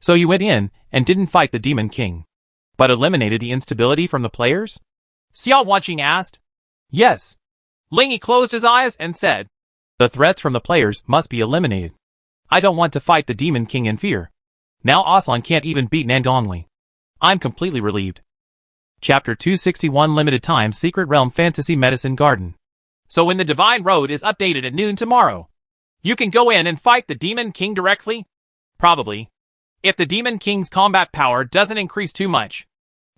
So you went in and didn't fight the Demon King, but eliminated the instability from the players? Xiao Wanqing asked. Yes. Ling Yi closed his eyes and said, the threats from the players must be eliminated. I don't want to fight the Demon King in fear. Now Aslan can't even beat Nangong Li. I'm completely relieved. Chapter 261 Limited Time Secret Realm Fantasy Medicine Garden. So when the Divine Road is updated at noon tomorrow, you can go in and fight the Demon King directly? Probably. If the Demon King's combat power doesn't increase too much.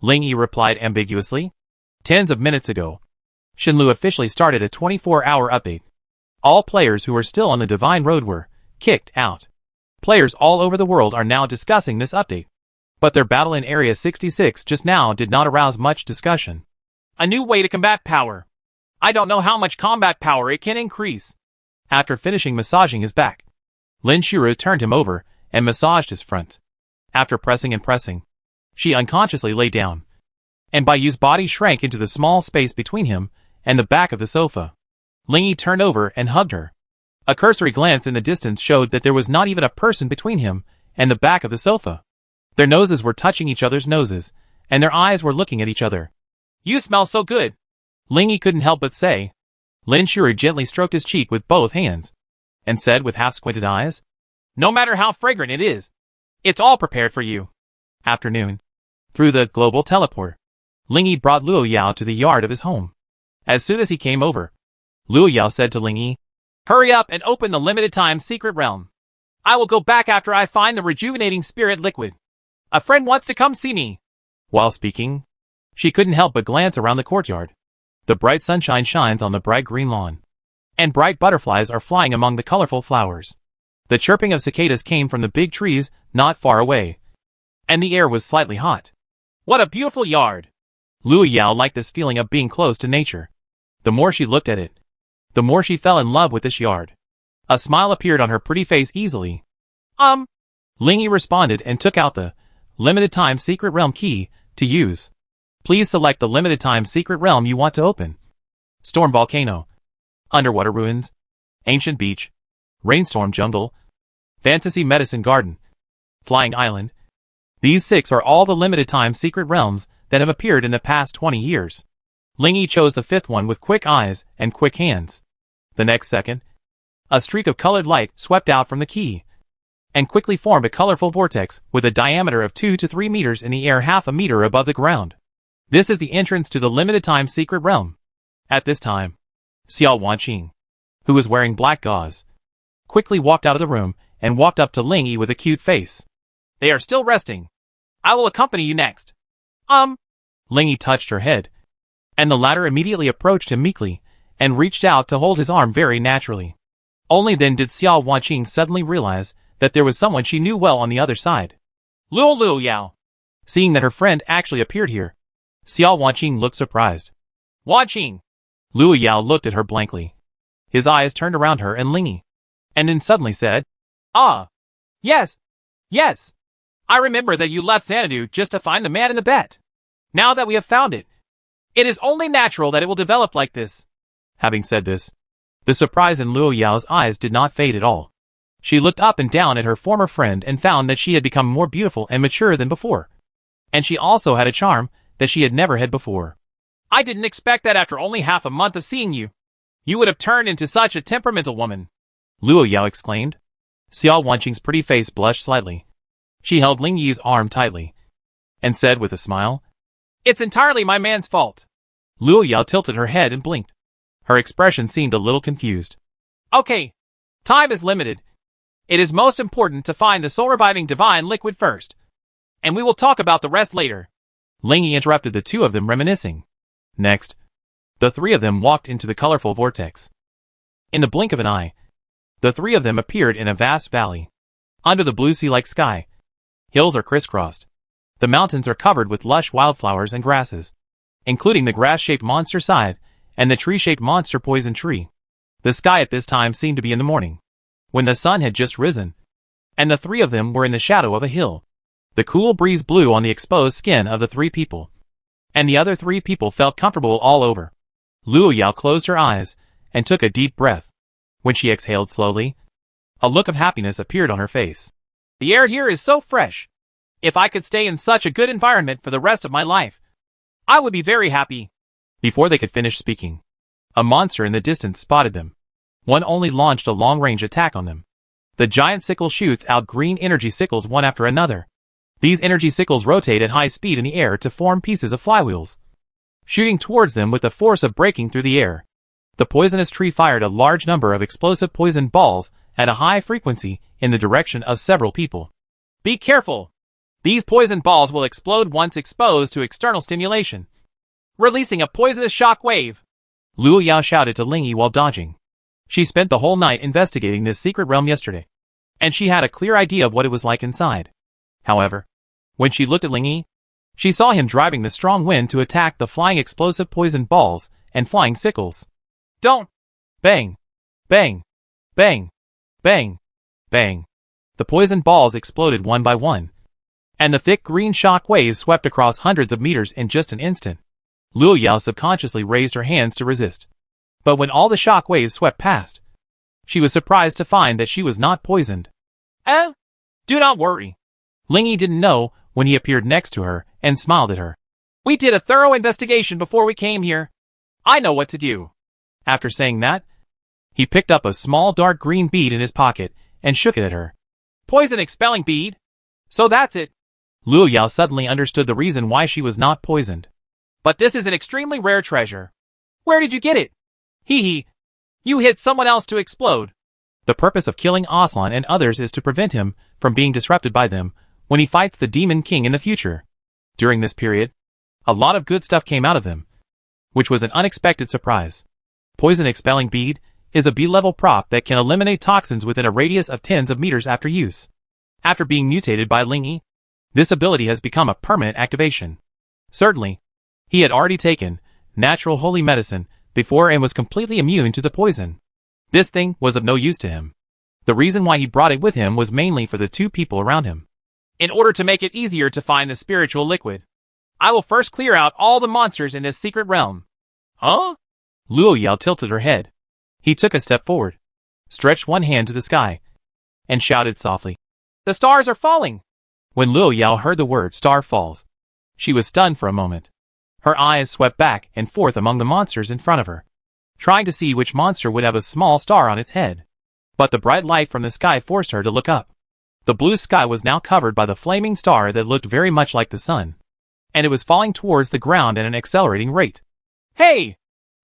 Ling Yi replied ambiguously. Tens of minutes ago, Shenlu officially started a 24-hour update. All players who were still on the Divine Road were kicked out. Players all over the world are now discussing this update. But their battle in Area 66 just now did not arouse much discussion. A new way to combat power. I don't know how much combat power it can increase. After finishing massaging his back, Lin Shuru turned him over and massaged his front. After pressing and pressing, she unconsciously lay down, and Bai Yu's body shrank into the small space between him and the back of the sofa. Ling Yi turned over and hugged her. A cursory glance in the distance showed that there was not even a person between him and the back of the sofa. Their noses were touching each other's noses, and their eyes were looking at each other. You smell so good, Ling Yi couldn't help but say. Lin Shuru gently stroked his cheek with both hands, and said with half-squinted eyes, no matter how fragrant it is, it's all prepared for you. Afternoon. Through the global teleport, Ling Yi brought Luo Yao to the yard of his home. As soon as he came over, Luo Yao said to Ling Yi, hurry up and open the limited time secret realm. I will go back after I find the rejuvenating spirit liquid. A friend wants to come see me. While speaking, she couldn't help but glance around the courtyard. The bright sunshine shines on the bright green lawn, and bright butterflies are flying among the colorful flowers. The chirping of cicadas came from the big trees not far away, and the air was slightly hot. What a beautiful yard! Luo Yao liked this feeling of being close to nature. The more she looked at it, the more she fell in love with this yard. A smile appeared on her pretty face easily. Ling Yi responded and took out the limited time secret realm key to use. Please select the limited time secret realm you want to open. Storm volcano, underwater ruins, ancient beach, rainstorm jungle, fantasy medicine garden, flying island. These 6 are all the limited time secret realms that have appeared in the past 20 years. Ling Yi chose the 5th one with quick eyes and quick hands. The next second, a streak of colored light swept out from the key, and quickly formed a colorful vortex with a diameter of 2 to 3 meters in the air, half a meter above the ground. This is the entrance to the limited time secret realm. At this time, Xiao Wanqing, who was wearing black gauze, quickly walked out of the room and walked up to Ling Yi with a cute face. They are still resting. I will accompany you next. Ling Yi touched her head, and the latter immediately approached him meekly and reached out to hold his arm very naturally. Only then did Xiao Wanqing suddenly realize that there was someone she knew well on the other side. Luo Yao. Seeing that her friend actually appeared here, Xiao Wanqing looked surprised. Wanqing! Luo Yao looked at her blankly. His eyes turned around her and Ling Yi, and then suddenly said, yes. I remember that you left Xanadu just to find the man in the bet. Now that we have found it, it is only natural that it will develop like this. Having said this, the surprise in Luo Yao's eyes did not fade at all. She looked up and down at her former friend and found that she had become more beautiful and mature than before. And she also had a charm that she had never had before. I didn't expect that after only half a month of seeing you, you would have turned into such a temperamental woman. Luo Yao exclaimed. Xiao Wanqing's pretty face blushed slightly. She held Ling Yi's arm tightly, and said with a smile, It's entirely my man's fault. Luo Yao tilted her head and blinked. Her expression seemed a little confused. Okay. Time is limited. It is most important to find the soul-reviving divine liquid first, and we will talk about the rest later. Ling Yi interrupted the 2 of them reminiscing. Next, the 3 of them walked into the colorful vortex. In the blink of an eye, The three of them appeared in a vast valley. Under the blue sea-like sky, hills are crisscrossed. The mountains are covered with lush wildflowers and grasses, including the grass-shaped monster scythe and the tree-shaped monster poison tree. The sky at this time seemed to be in the morning, when the sun had just risen, and the three of them were in the shadow of a hill. The cool breeze blew on the exposed skin of the three people, and the other three people felt comfortable all over. Luo Yao closed her eyes and took a deep breath. When she exhaled slowly, a look of happiness appeared on her face. The air here is so fresh. If I could stay in such a good environment for the rest of my life, I would be very happy. Before they could finish speaking, a monster in the distance spotted them. One only launched a long-range attack on them. The giant sickle shoots out green energy sickles one after another. These energy sickles rotate at high speed in the air to form pieces of flywheels, shooting towards them with the force of breaking through the air. The poisonous tree fired a large number of explosive poison balls at a high frequency in the direction of several people. Be careful! These poison balls will explode once exposed to external stimulation, releasing a poisonous shock wave. Luo Yao shouted to Ling Yi while dodging. She spent the whole night investigating this secret realm yesterday, and she had a clear idea of what it was like inside. However, when she looked at Ling Yi, she saw him driving the strong wind to attack the flying explosive poison balls and flying sickles. Don't! Bang! Bang! Bang! Bang! Bang! The poison balls exploded one by one, and the thick green shock waves swept across hundreds of meters in just an instant. Luo Yao subconsciously raised her hands to resist. But when all the shock waves swept past, she was surprised to find that she was not poisoned. Do not worry. Ling Yi didn't know when he appeared next to her and smiled at her. We did a thorough investigation before we came here. I know what to do. After saying that, he picked up a small dark green bead in his pocket and shook it at her. Poison expelling bead? So that's it. Luo Yao suddenly understood the reason why she was not poisoned. But this is an extremely rare treasure. Where did you get it? Hee hee. You hit someone else to explode. The purpose of killing Aslan and others is to prevent him from being disrupted by them when he fights the Demon King in the future. During this period, a lot of good stuff came out of them, which was an unexpected surprise. Poison expelling bead is a B-level prop that can eliminate toxins within a radius of tens of meters after use. After being mutated by Ling Yi, this ability has become a permanent activation. Certainly, he had already taken natural holy medicine before and was completely immune to the poison. This thing was of no use to him. The reason why he brought it with him was mainly for the two people around him. In order to make it easier to find the spiritual liquid, I will first clear out all the monsters in this secret realm. Huh? Luo Yao tilted her head. He took a step forward, stretched one hand to the sky, and shouted softly, The stars are falling! When Luo Yao heard the word star falls, she was stunned for a moment. Her eyes swept back and forth among the monsters in front of her, trying to see which monster would have a small star on its head. But the bright light from the sky forced her to look up. The blue sky was now covered by the flaming star that looked very much like the sun, and it was falling towards the ground at an accelerating rate. Hey!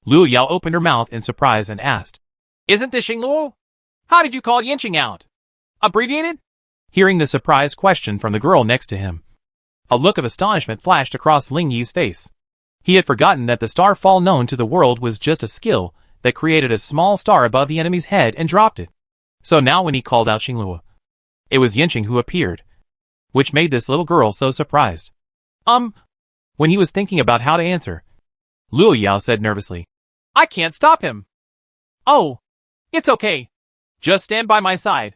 Luo Yao opened her mouth in surprise and asked, Isn't this Xingluo? How did you call Yinqing out? Abbreviated? Hearing the surprised question from the girl next to him, a look of astonishment flashed across Ling Yi's face. He had forgotten that the star fall known to the world was just a skill that created a small star above the enemy's head and dropped it. So now when he called out Xingluo, it was Yinqing who appeared, which made this little girl so surprised. When he was thinking about how to answer, Luo Yao said nervously, I can't stop him. Oh, it's okay. Just stand by my side.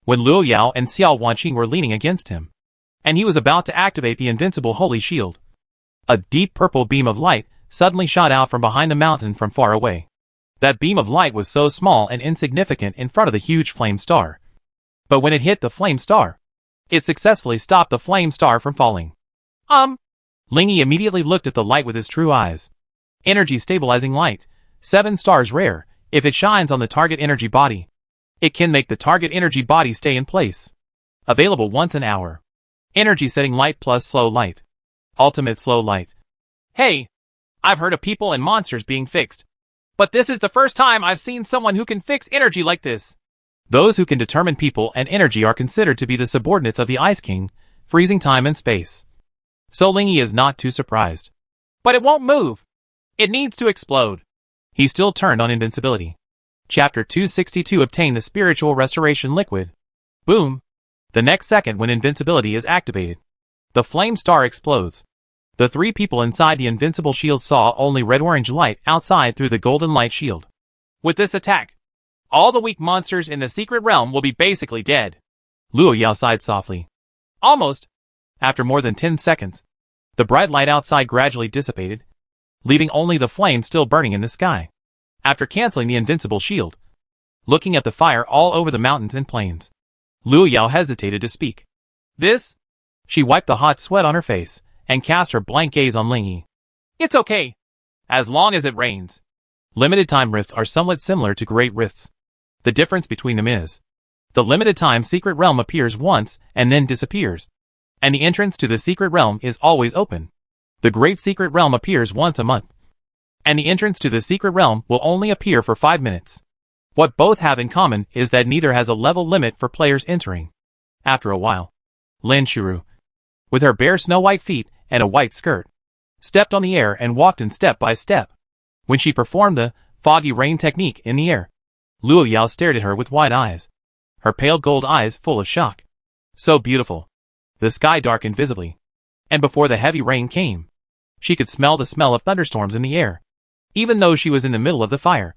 When Luo Yao and Xiao Wanqing were leaning against him, and he was about to activate the invincible holy shield, a deep purple beam of light suddenly shot out from behind the mountain from far away. That beam of light was so small and insignificant in front of the huge flame star. But when it hit the flame star, it successfully stopped the flame star from falling. Ling Yi immediately looked at the light with his true eyes. Energy stabilizing light, 7 stars rare. If it shines on the target energy body, it can make the target energy body stay in place. Available once an hour. Energy setting light plus slow light. Ultimate slow light. Hey, I've heard of people and monsters being fixed, but this is the first time I've seen someone who can fix energy like this. Those who can determine people and energy are considered to be the subordinates of the Ice King, freezing time and space. So Ling Yi is not too surprised. But it won't move. It needs to explode. He still turned on invincibility. Chapter 262 Obtain the Spiritual Restoration Liquid. Boom! The next second when invincibility is activated, the flame star explodes. The three people inside the invincible shield saw only red-orange light outside through the golden light shield. With this attack, all the weak monsters in the secret realm will be basically dead. Luo Yao sighed softly. Almost. After more than 10 seconds, the bright light outside gradually dissipated, leaving only the flame still burning in the sky. After canceling the invincible shield, looking at the fire all over the mountains and plains, Luo Yao hesitated to speak. This? She wiped the hot sweat on her face and cast her blank gaze on Ling Yi. It's okay. As long as it rains. Limited time rifts are somewhat similar to great rifts. The difference between them is, the limited time secret realm appears once and then disappears, and the entrance to the secret realm is always open. The great secret realm appears once a month, and the entrance to the secret realm will only appear for 5 minutes. What both have in common is that neither has a level limit for players entering. After a while, Lin Shuru, with her bare snow-white feet and a white skirt, stepped on the air and walked in step by step. When she performed the foggy rain technique in the air, Luo Yao stared at her with wide eyes, her pale gold eyes full of shock. So beautiful. The sky darkened visibly, and before the heavy rain came, she could smell the smell of thunderstorms in the air. Even though she was in the middle of the fire,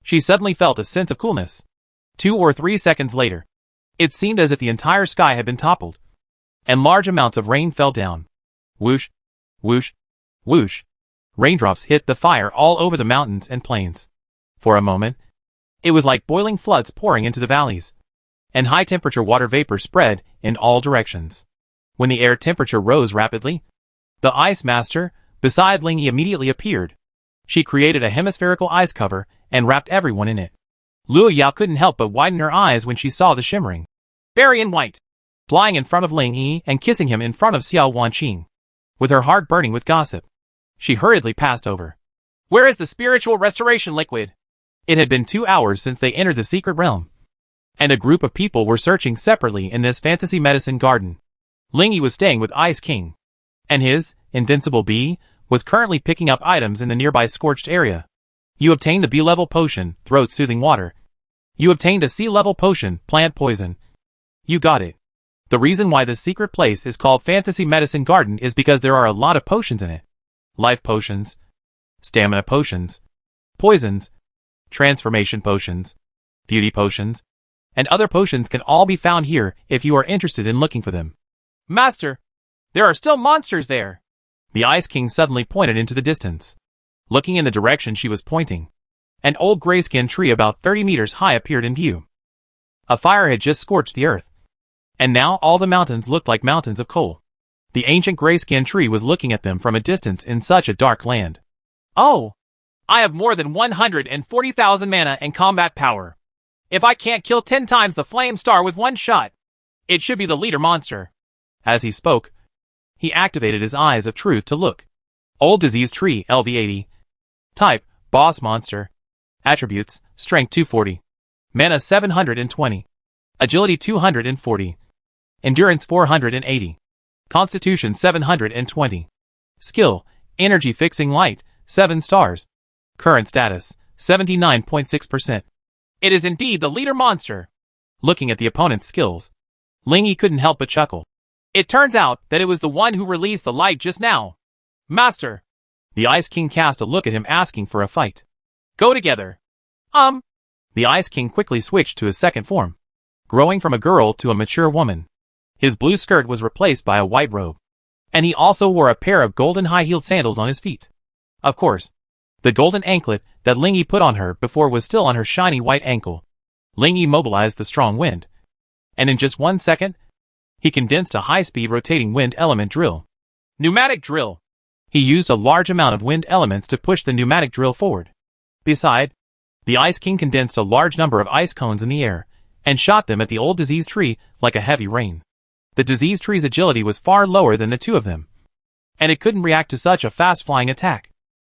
she suddenly felt a sense of coolness. 2 or 3 seconds later, it seemed as if the entire sky had been toppled, and large amounts of rain fell down. Whoosh, whoosh, whoosh. Raindrops hit the fire all over the mountains and plains. For a moment, it was like boiling floods pouring into the valleys, and high-temperature water vapor spread in all directions. When the air temperature rose rapidly, the Ice Master, beside Ling Yi, immediately appeared. She created a hemispherical ice cover and wrapped everyone in it. Luo Yao couldn't help but widen her eyes when she saw the shimmering berry in white, flying in front of Ling Yi and kissing him in front of Xiao Wanqing. With her heart burning with gossip, she hurriedly passed over. Where is the spiritual restoration liquid? It had been 2 hours since they entered the secret realm, and a group of people were searching separately in this fantasy medicine garden. Ling Yi was staying with Ice King, and his invincible bee was currently picking up items in the nearby scorched area. You obtained the B-level potion, throat-soothing water. You obtained a C-level potion, plant poison. You got it. The reason why this secret place is called Fantasy Medicine Garden is because there are a lot of potions in it. Life potions, stamina potions, poisons, transformation potions, beauty potions, and other potions can all be found here if you are interested in looking for them. Master, there are still monsters there. The Ice King suddenly pointed into the distance. Looking in the direction she was pointing, an old grayskin tree about 30 meters high appeared in view. A fire had just scorched the earth, and now all the mountains looked like mountains of coal. The ancient grayskin tree was looking at them from a distance in such a dark land. Oh! I have more than 140,000 mana and combat power. If I can't kill 10 times the flame star with one shot, it should be the leader monster. As he spoke, he activated his eyes of truth to look. Old disease tree, LV80. Type, boss monster. Attributes, strength 240. Mana 720. Agility 240. Endurance 480. Constitution 720. Skill, energy fixing light, 7 stars. Current status, 79.6%. It is indeed the leader monster. Looking at the opponent's skills, Ling Yi couldn't help but chuckle. It turns out that it was the one who released the light just now. Master. The Ice King cast a look at him asking for a fight. Go together. The Ice King quickly switched to his second form, growing from a girl to a mature woman. His blue skirt was replaced by a white robe, and he also wore a pair of golden high-heeled sandals on his feet. Of course, the golden anklet that Ling Yi put on her before was still on her shiny white ankle. Ling Yi mobilized the strong wind, and in just 1 second, he condensed a high-speed rotating wind element drill. Pneumatic drill. He used a large amount of wind elements to push the pneumatic drill forward. Beside, the Ice King condensed a large number of ice cones in the air and shot them at the old disease tree like a heavy rain. The disease tree's agility was far lower than the two of them, and it couldn't react to such a fast-flying attack.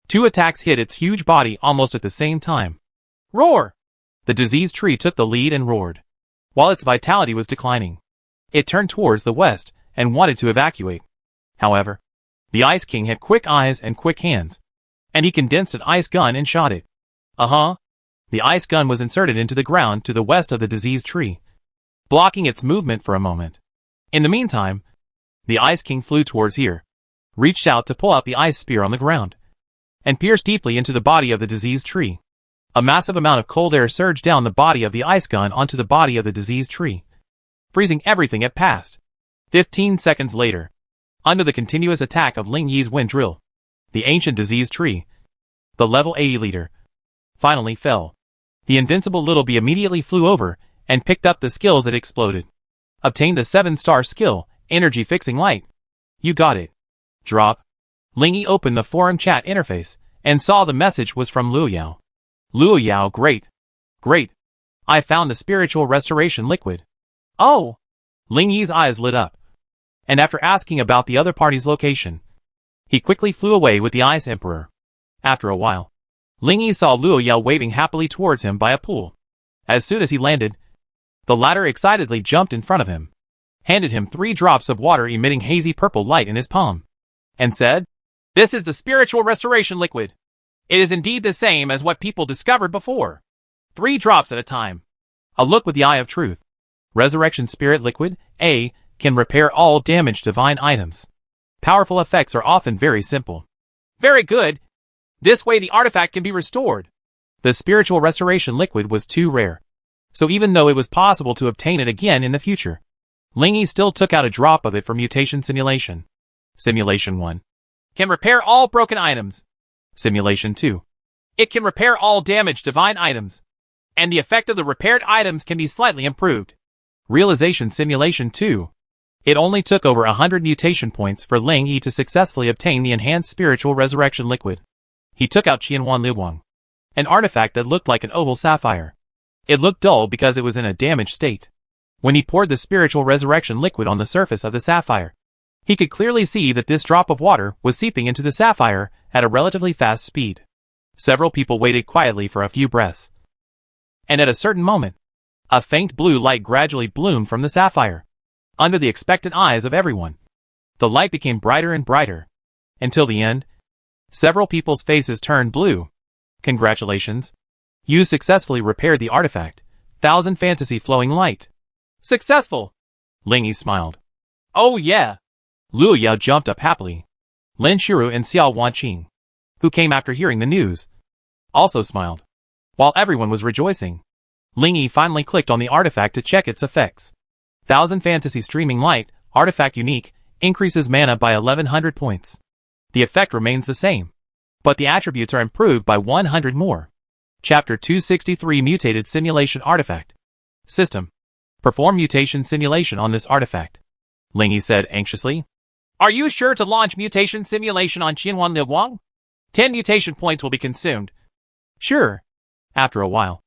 2 attacks hit its huge body almost at the same time. Roar! The disease tree took the lead and roared. While its vitality was declining, it turned towards the west and wanted to evacuate. However, the Ice King had quick eyes and quick hands, and he condensed an ice gun and shot it. The The ice gun was inserted into the ground to the west of the diseased tree, blocking its movement for a moment. In the meantime, the Ice King flew towards here, reached out to pull out the ice spear on the ground, and pierced deeply into the body of the diseased tree. A massive amount of cold air surged down the body of the ice gun onto the body of the diseased tree, freezing everything it passed. 15 seconds later, under the continuous attack of Ling Yi's wind drill, the ancient diseased tree, the level 80 leader, finally fell. The invincible little bee immediately flew over and picked up the skills it exploded. Obtained the 7-star skill, Energy Fixing Light. You got it. Drop. Ling Yi opened the forum chat interface and saw the message was from Luo Yao. Luo Yao, great. Great. I found the spiritual restoration liquid. Oh! Ling Yi's eyes lit up. And after asking about the other party's location, he quickly flew away with the Ice Emperor. After a while, Ling Yi saw Luo Yao waving happily towards him by a pool. As soon as he landed, the latter excitedly jumped in front of him, handed him 3 drops of water emitting hazy purple light in his palm, and said, "This is the spiritual restoration liquid. It is indeed the same as what people discovered before. 3 drops at a time. A look with the eye of truth. Resurrection Spirit Liquid, A, can repair all damaged divine items. Powerful effects are often very simple. Very good. This way the artifact can be restored." The spiritual restoration liquid was too rare, so even though it was possible to obtain it again in the future, Ling Yi still took out a drop of it for mutation simulation. Simulation 1. Can repair all broken items. Simulation 2. It can repair all damaged divine items, and the effect of the repaired items can be slightly improved. Realization Simulation 2. It only took over 100 mutation points for Ling Yi to successfully obtain the enhanced spiritual resurrection liquid. He took out Qianhuan Liuguang, an artifact that looked like an oval sapphire. It looked dull because it was in a damaged state. When he poured the spiritual resurrection liquid on the surface of the sapphire, he could clearly see that this drop of water was seeping into the sapphire at a relatively fast speed. Several people waited quietly for a few breaths, and at a certain moment, a faint blue light gradually bloomed from the sapphire. Under the expectant eyes of everyone, the light became brighter and brighter, until the end. Several people's faces turned blue. Congratulations. You successfully repaired the artifact. 1000 fantasy flowing light. Successful. Ling Yi smiled. Oh yeah. Luo Yao jumped up happily. Lin Shiru and Xiao Wanqing, who came after hearing the news, also smiled. While everyone was rejoicing, Ling Yi finally clicked on the artifact to check its effects. 1000 fantasy streaming light, artifact unique, increases mana by 1100 points. The effect remains the same, but the attributes are improved by 100 more. Chapter 263 Mutated Simulation Artifact. System. Perform mutation simulation on this artifact. Ling Yi said anxiously. Are you sure to launch mutation simulation on Qianhuan Liuguang? 10 mutation points will be consumed. Sure. After a while,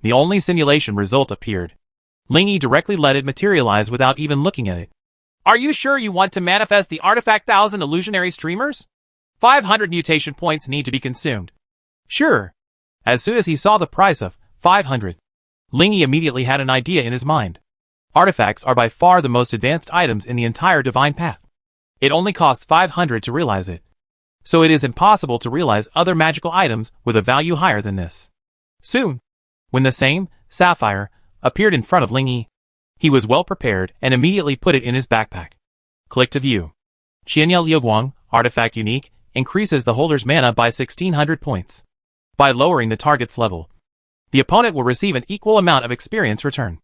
the only simulation result appeared. Ling Yi directly let it materialize without even looking at it. Are you sure you want to manifest the artifact 1000 illusionary streamers? 500 mutation points need to be consumed. Sure. As soon as he saw the price of 500, Ling Yi immediately had an idea in his mind. Artifacts are by far the most advanced items in the entire divine path. It only costs 500 to realize it, so it is impossible to realize other magical items with a value higher than this. Soon, when the same sapphire appeared in front of Ling Yi, he was well prepared and immediately put it in his backpack. Click to view. Qianhuan Liuguang, artifact unique, increases the holder's mana by 1600 points. By lowering the target's level, the opponent will receive an equal amount of experience return,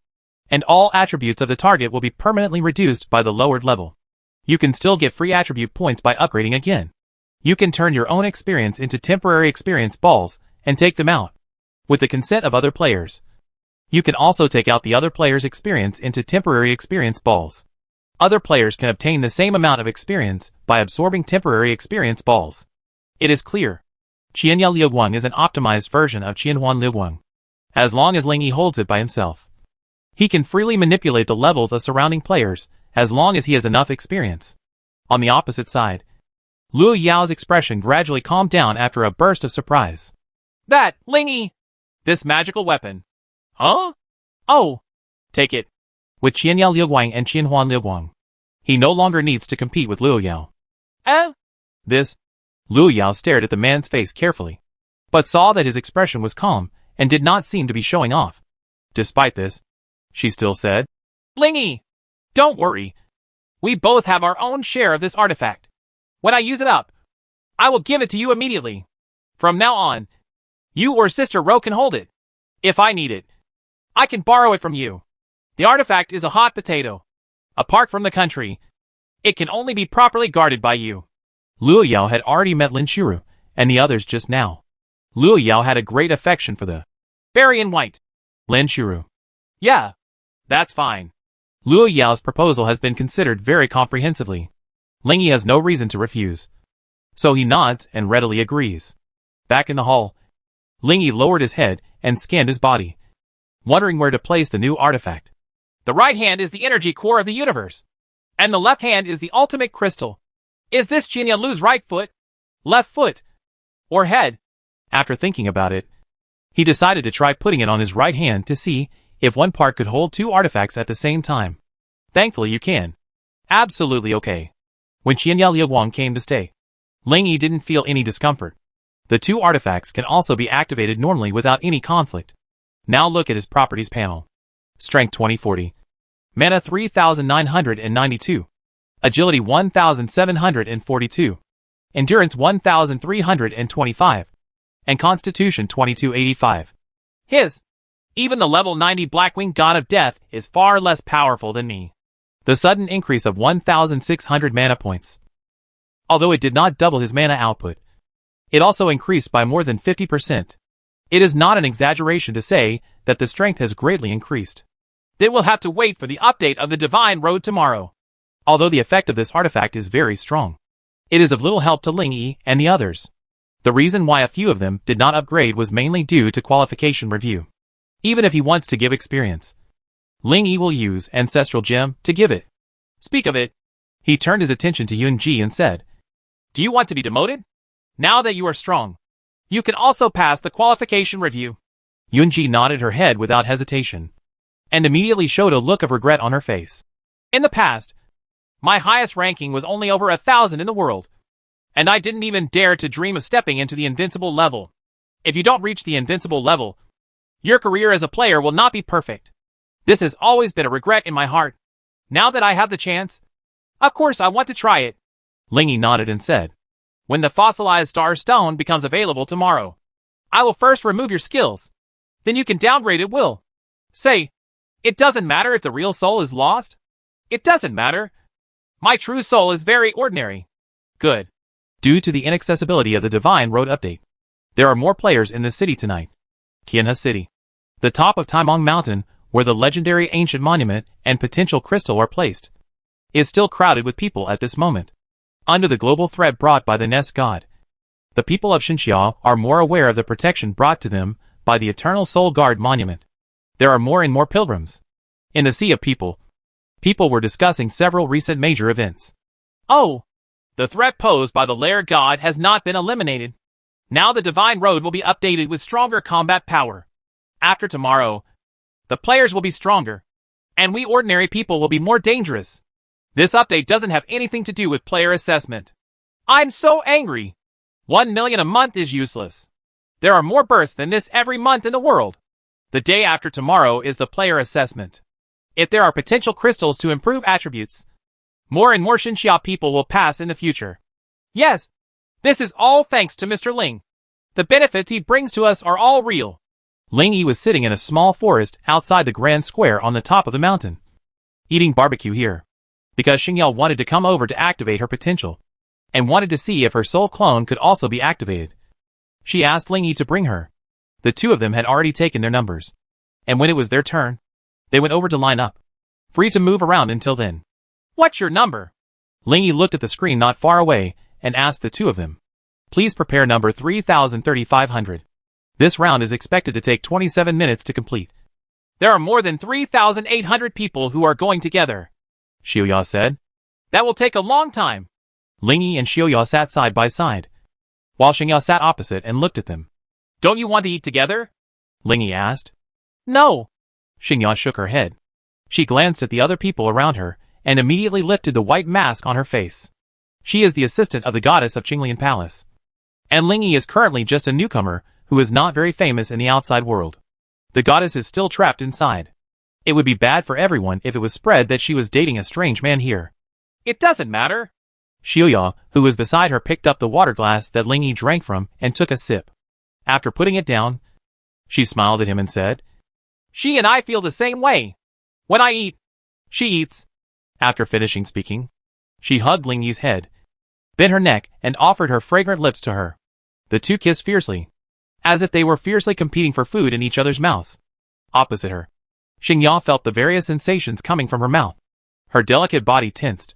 and all attributes of the target will be permanently reduced by the lowered level. You can still get free attribute points by upgrading again. You can turn your own experience into temporary experience balls and take them out, with the consent of other players. You can also take out the other player's experience into temporary experience balls. Other players can obtain the same amount of experience by absorbing temporary experience balls. It is clear. Qianhuan Liuguang is an optimized version of Qianhuan Liuguang. As long as Ling Yi holds it by himself, he can freely manipulate the levels of surrounding players as long as he has enough experience. On the opposite side, Luo Yao's expression gradually calmed down after a burst of surprise. That, Ling Yi! This magical weapon. Huh? Oh! Take it. With Qianhuan Liuguang and Qianhuan Liuguang, he no longer needs to compete with Luo Yao. This? Luo Yao stared at the man's face carefully, but saw that his expression was calm and did not seem to be showing off. Despite this, she still said, "Lingy, don't worry. We both have our own share of this artifact. When I use it up, I will give it to you immediately. From now on, you or Sister Ro can hold it. If I need it, I can borrow it from you. The artifact is a hot potato. Apart from the country, it can only be properly guarded by you." Luo Yao had already met Lin Qiru and the others just now. Luo Yao had a great affection for the berry in white. Lin Qiru. "Yeah, that's fine." Luo Yao's proposal has been considered very comprehensively. Lingy has no reason to refuse. So he nods and readily agrees. Back in the hall, Lingy lowered his head and scanned his body, wondering where to place the new artifact. The right hand is the energy core of the universe, and the left hand is the ultimate crystal. Is this Sheng Ya Lu's right foot, left foot, or head? After thinking about it, he decided to try putting it on his right hand to see if one part could hold two artifacts at the same time. Thankfully you can. Absolutely okay. When Sheng Ya Liuguang came to stay, Lingy didn't feel any discomfort. The two artifacts can also be activated normally without any conflict. Now look at his properties panel. Strength 2040. Mana 3992. Agility 1742. Endurance 1325. And Constitution 2285. Even the level 90 Blackwing God of Death is far less powerful than me. The sudden increase of 1,600 mana points. Although it did not double his mana output, it also increased by more than 50%. It is not an exaggeration to say that the strength has greatly increased. They will have to wait for the update of the Divine Road tomorrow. Although the effect of this artifact is very strong, it is of little help to Ling Yi and the others. The reason why a few of them did not upgrade was mainly due to qualification review. Even if he wants to give experience, Ling Yi will use Ancestral Gem to give it. Speak of it. He turned his attention to Yun Ji and said, "Do you want to be demoted? Now that you are strong, you can also pass the qualification review." Yun Ji nodded her head without hesitation, and immediately showed a look of regret on her face. "In the past, my highest ranking was only over 1,000 in the world, and I didn't even dare to dream of stepping into the invincible level. If you don't reach the invincible level, your career as a player will not be perfect. This has always been a regret in my heart. Now that I have the chance, of course I want to try it." Ling Yi nodded and said, "When the fossilized star stone becomes available tomorrow, I will first remove your skills. Then you can downgrade it will. Say, it doesn't matter if the real soul is lost. It doesn't matter. My true soul is very ordinary." Good. Due to the inaccessibility of the Divine Road update, there are more players in the city tonight. Qianhe City. The top of Taimong Mountain, where the legendary ancient monument and potential crystal are placed, is still crowded with people at this moment. Under the global threat brought by the Nest God, the people of Xinxia are more aware of the protection brought to them by the Eternal Soul Guard monument. There are more and more pilgrims. In the sea of people, people were discussing several recent major events. Oh, the threat posed by the Lair God has not been eliminated. Now the Divine Road will be updated with stronger combat power. After tomorrow, the players will be stronger, and we ordinary people will be more dangerous. This update doesn't have anything to do with player assessment. I'm so angry. 1 million a month is useless. There are more births than this every month in the world. The day after tomorrow is the player assessment. If there are potential crystals to improve attributes, more and more Xinxia people will pass in the future. Yes, this is all thanks to Mr. Ling. The benefits he brings to us are all real." Ling Yi was sitting in a small forest outside the grand square on the top of the mountain, eating barbecue here, because Sheng Ya wanted to come over to activate her potential, and wanted to see if her soul clone could also be activated. She asked Ling Yi to bring her. The two of them had already taken their numbers, and when it was their turn, they went over to line up, free to move around until then. "What's your number?" Ling Yi looked at the screen not far away and asked the two of them. "Please prepare number 3,500. This round is expected to take 27 minutes to complete." "There are more than 3,800 people who are going together," Xiu Ya said. "That will take a long time." Ling Yi and Xiu Ya sat side by side, while Sheng Ya sat opposite and looked at them. "Don't you want to eat together?" Ling Yi asked. "No." Sheng Ya shook her head. She glanced at the other people around her and immediately lifted the white mask on her face. She is the assistant of the goddess of Qinglian Palace, and Ling Yi is currently just a newcomer who is not very famous in the outside world. The goddess is still trapped inside. It would be bad for everyone if it was spread that she was dating a strange man here. It doesn't matter. Sheng Ya, who was beside her, picked up the water glass that Ling Yi drank from and took a sip. After putting it down, she smiled at him and said, "She and I feel the same way. When I eat, she eats." After finishing speaking, she hugged Ling Yi's head, bent her neck, and offered her fragrant lips to her. The two kissed fiercely, as if they were fiercely competing for food in each other's mouths. Opposite her, Sheng Ya felt the various sensations coming from her mouth. Her delicate body tensed,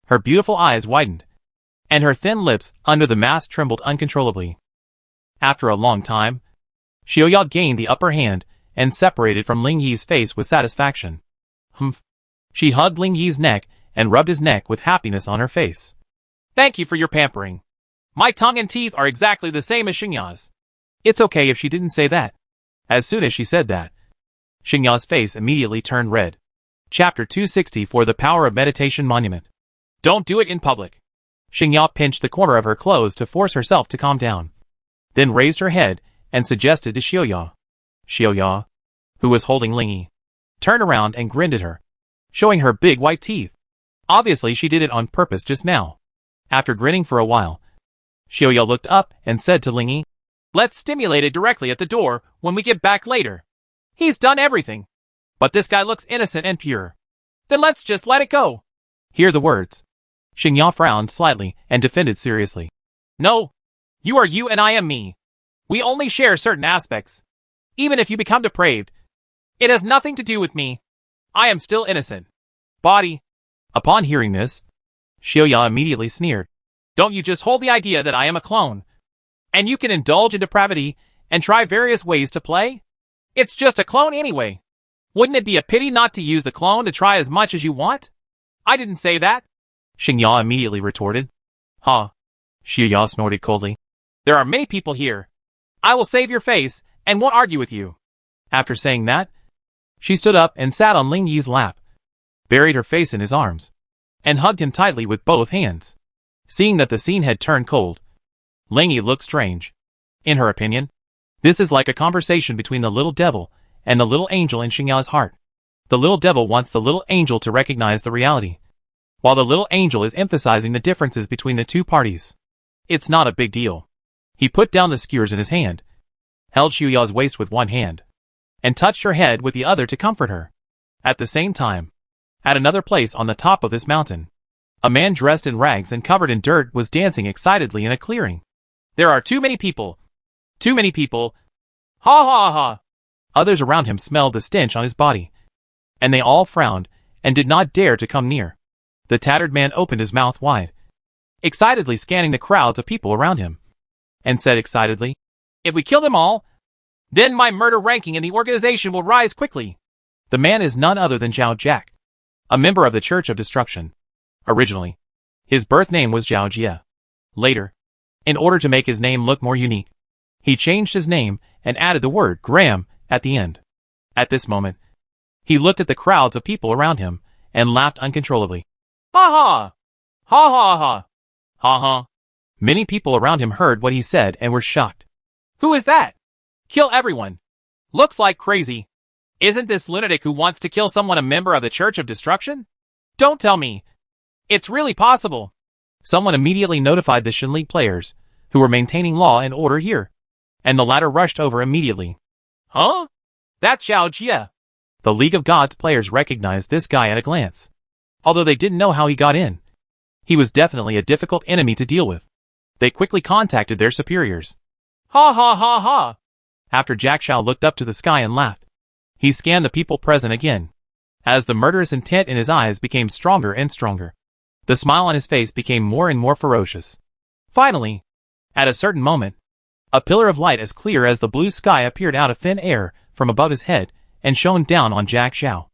her beautiful eyes widened, and her thin lips under the mask trembled uncontrollably. After a long time, Sheng Ya gained the upper hand and separated from Ling Yi's face with satisfaction. Humph. She hugged Ling Yi's neck and rubbed his neck with happiness on her face. "Thank you for your pampering. My tongue and teeth are exactly the same as Sheng Ya's." It's okay if she didn't say that. As soon as she said that, Sheng Ya's face immediately turned red. Chapter 260 for the Power of Meditation Monument. Don't do it in public. Sheng Ya pinched the corner of her clothes to force herself to calm down, then raised her head and suggested to Sheng Ya. Sheng Ya, who was holding Ling Yi, turned around and grinned at her, showing her big white teeth. Obviously she did it on purpose just now. After grinning for a while, Sheng Ya looked up and said to Ling Yi, "Let's stimulate it directly at the door when we get back later. He's done everything. But this guy looks innocent and pure. Then let's just let it go." Hear the words. Sheng Ya frowned slightly and defended seriously. "No. You are you and I am me. We only share certain aspects. Even if you become depraved, it has nothing to do with me. I am still innocent. Body." Upon hearing this, Sheng Ya immediately sneered. "Don't you just hold the idea that I am a clone, and you can indulge in depravity and try various ways to play? It's just a clone anyway. Wouldn't it be a pity not to use the clone to try as much as you want?" "I didn't say that," Sheng Ya immediately retorted. "Huh?" Sheng Ya snorted coldly. "There are many people here. I will save your face and won't argue with you." After saying that, she stood up and sat on Ling Yi's lap, buried her face in his arms, and hugged him tightly with both hands. Seeing that the scene had turned cold, Ling Yi looked strange. In her opinion, this is like a conversation between the little devil and the little angel in Sheng Ya's heart. The little devil wants the little angel to recognize the reality, while the little angel is emphasizing the differences between the two parties. It's not a big deal. He put down the skewers in his hand, held Sheng Ya's waist with one hand, and touched her head with the other to comfort her. At the same time, at another place on the top of this mountain, a man dressed in rags and covered in dirt was dancing excitedly in a clearing. "There are too many people. Too many people. Ha ha ha." Others around him smelled the stench on his body, and they all frowned and did not dare to come near. The tattered man opened his mouth wide, excitedly scanning the crowds of people around him, and said excitedly, "If we kill them all, then my murder ranking in the organization will rise quickly." The man is none other than Zhao Jack, a member of the Church of Destruction. Originally, his birth name was Zhao Jie. Later, in order to make his name look more unique, he changed his name and added the word Graham at the end. At this moment, he looked at the crowds of people around him and laughed uncontrollably. "Ha ha! Ha ha ha! Ha ha!" Many people around him heard what he said and were shocked. "Who is that? Kill everyone. Looks like crazy. Isn't this lunatic who wants to kill someone a member of the Church of Destruction? Don't tell me. It's really possible." Someone immediately notified the Shen Li players, who were maintaining law and order here, and the latter rushed over immediately. "Huh? That's Zhao Jie." The League of Gods players recognized this guy at a glance. Although they didn't know how he got in, he was definitely a difficult enemy to deal with. They quickly contacted their superiors. "Ha ha ha ha!" After Jack Shao looked up to the sky and laughed, he scanned the people present again. As the murderous intent in his eyes became stronger and stronger, the smile on his face became more and more ferocious. Finally, at a certain moment, a pillar of light as clear as the blue sky appeared out of thin air from above his head and shone down on Jack Shao.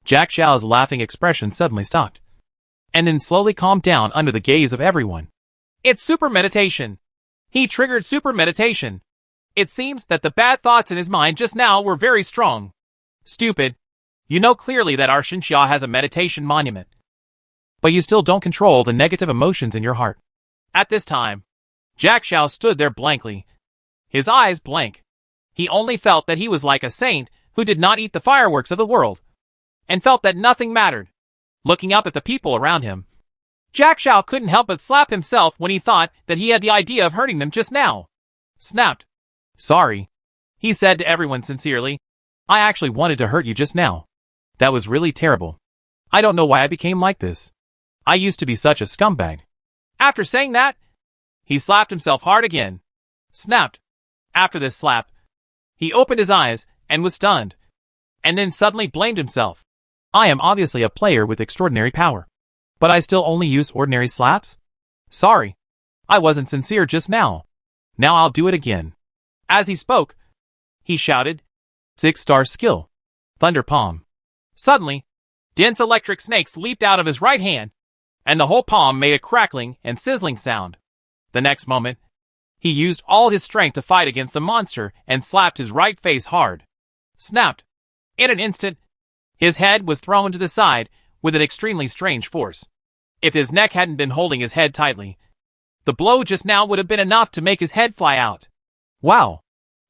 Jack Shao's laughing expression suddenly stopped, and then slowly calmed down under the gaze of everyone. "It's super meditation. He triggered super meditation. It seems that the bad thoughts in his mind just now were very strong. Stupid. You know clearly that our Sheng Ya has a meditation monument, but you still don't control the negative emotions in your heart." At this time, Jack Shao stood there blankly, his eyes blank. He only felt that he was like a saint who did not eat the fireworks of the world, and felt that nothing mattered. Looking up at the people around him, Jack Xiao couldn't help but slap himself when he thought that he had the idea of hurting them just now. Snapped. Sorry, he said to everyone sincerely. I actually wanted to hurt you just now. That was really terrible. I don't know why I became like this. I used to be such a scumbag. After saying that, he slapped himself hard again. Snapped. After this slap, he opened his eyes and was stunned, and then suddenly blamed himself. I am obviously a player with extraordinary power, but I still only use ordinary slaps? Sorry, I wasn't sincere just now. Now I'll do it again. As he spoke, he shouted, 6-star skill, Thunder Palm. Suddenly, dense electric snakes leaped out of his right hand, and the whole palm made a crackling and sizzling sound. The next moment, he used all his strength to fight against the monster and slapped his right face hard. Snapped. In an instant, his head was thrown to the side with an extremely strange force. If his neck hadn't been holding his head tightly, the blow just now would have been enough to make his head fly out. Wow!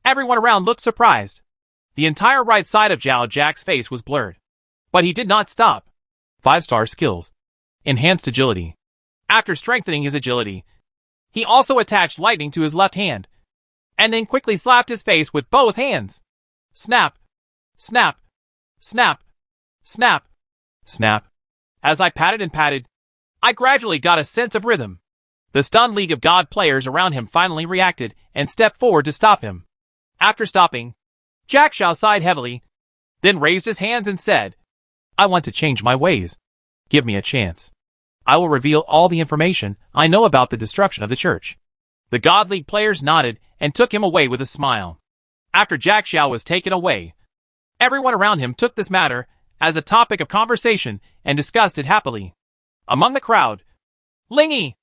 Everyone around looked surprised. The entire right side of Zhao Jack's face was blurred. But he did not stop. 5-star skills. Enhanced agility. After strengthening his agility, he also attached lightning to his left hand, and then quickly slapped his face with both hands. Snap! Snap! Snap! Snap! Snap! As I patted and patted, I gradually got a sense of rhythm. The stunned League of God players around him finally reacted and stepped forward to stop him. After stopping, Jack Xiao sighed heavily, then raised his hands and said, I want to change my ways. Give me a chance. I will reveal all the information I know about the destruction of the church. The God League players nodded and took him away with a smile. After Jack Xiao was taken away, everyone around him took this matter as a topic of conversation and discussed it happily. Among the crowd, Ling Yi,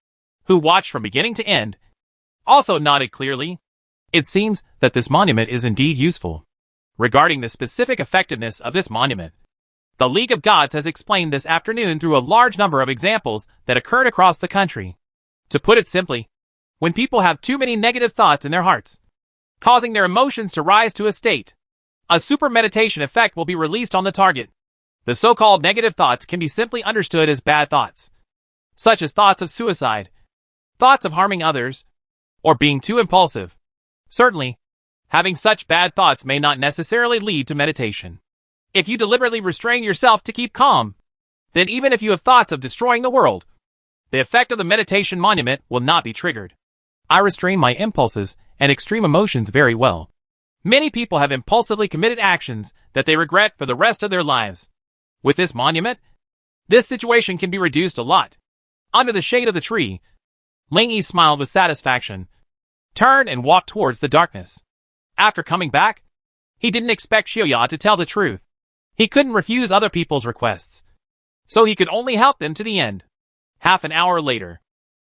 who watched from beginning to end, also nodded clearly. It seems that this monument is indeed useful. Regarding the specific effectiveness of this monument, the League of Gods has explained this afternoon through a large number of examples that occurred across the country. To put it simply, when people have too many negative thoughts in their hearts, causing their emotions to rise to a state, a super meditation effect will be released on the target. The so-called negative thoughts can be simply understood as bad thoughts, such as thoughts of suicide, thoughts of harming others, or being too impulsive. Certainly, having such bad thoughts may not necessarily lead to meditation. If you deliberately restrain yourself to keep calm, then even if you have thoughts of destroying the world, the effect of the meditation monument will not be triggered. I restrain my impulses and extreme emotions very well. Many people have impulsively committed actions that they regret for the rest of their lives. With this monument, this situation can be reduced a lot. Under the shade of the tree, Ling Yi smiled with satisfaction, turned and walked towards the darkness. After coming back, he didn't expect Sheng Ya to tell the truth. He couldn't refuse other people's requests, so he could only help them to the end. Half an hour later,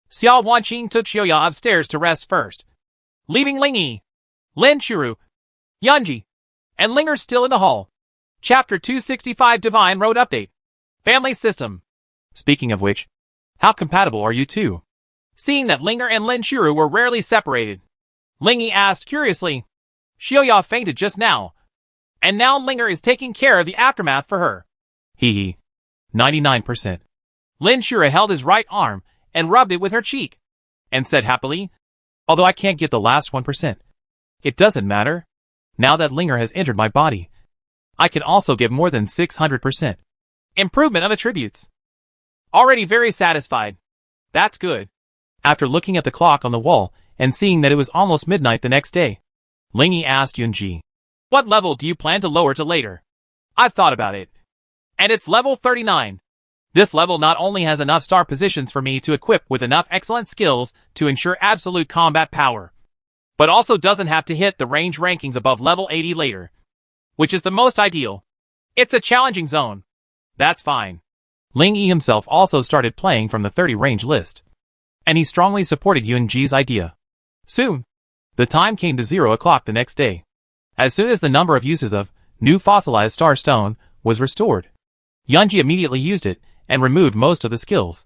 Xiao Wanqing took Sheng Ya upstairs to rest first, leaving Ling Yi, Lin Shuru, Yunji, and Linger still in the hall. Chapter 265 Divine Road Update. Family System. Speaking of which, how compatible are you two? Seeing that Linger and Lin Shuru were rarely separated, Ling Yi asked curiously. Sheng Ya fainted just now, and now Linger is taking care of the aftermath for her. Hee 99%. Lin Shuru held his right arm and rubbed it with her cheek, and said happily, although I can't get the last 1%. It doesn't matter. Now that Linger has entered my body, I can also get more than 600%. Improvement of attributes. Already very satisfied. That's good. After looking at the clock on the wall and seeing that it was almost midnight the next day, Ling Yi asked Yunji, what level do you plan to lower to later? I've thought about it, and it's level 39. This level not only has enough star positions for me to equip with enough excellent skills to ensure absolute combat power, but also doesn't have to hit the range rankings above level 80 later, which is the most ideal. It's a challenging zone. That's fine. Ling Yi himself also started playing from the 30 range list, and he strongly supported Yunji's idea. Soon, the time came to 0 o'clock the next day. As soon as the number of uses of new fossilized star stone was restored, Yunji immediately used it and removed most of the skills,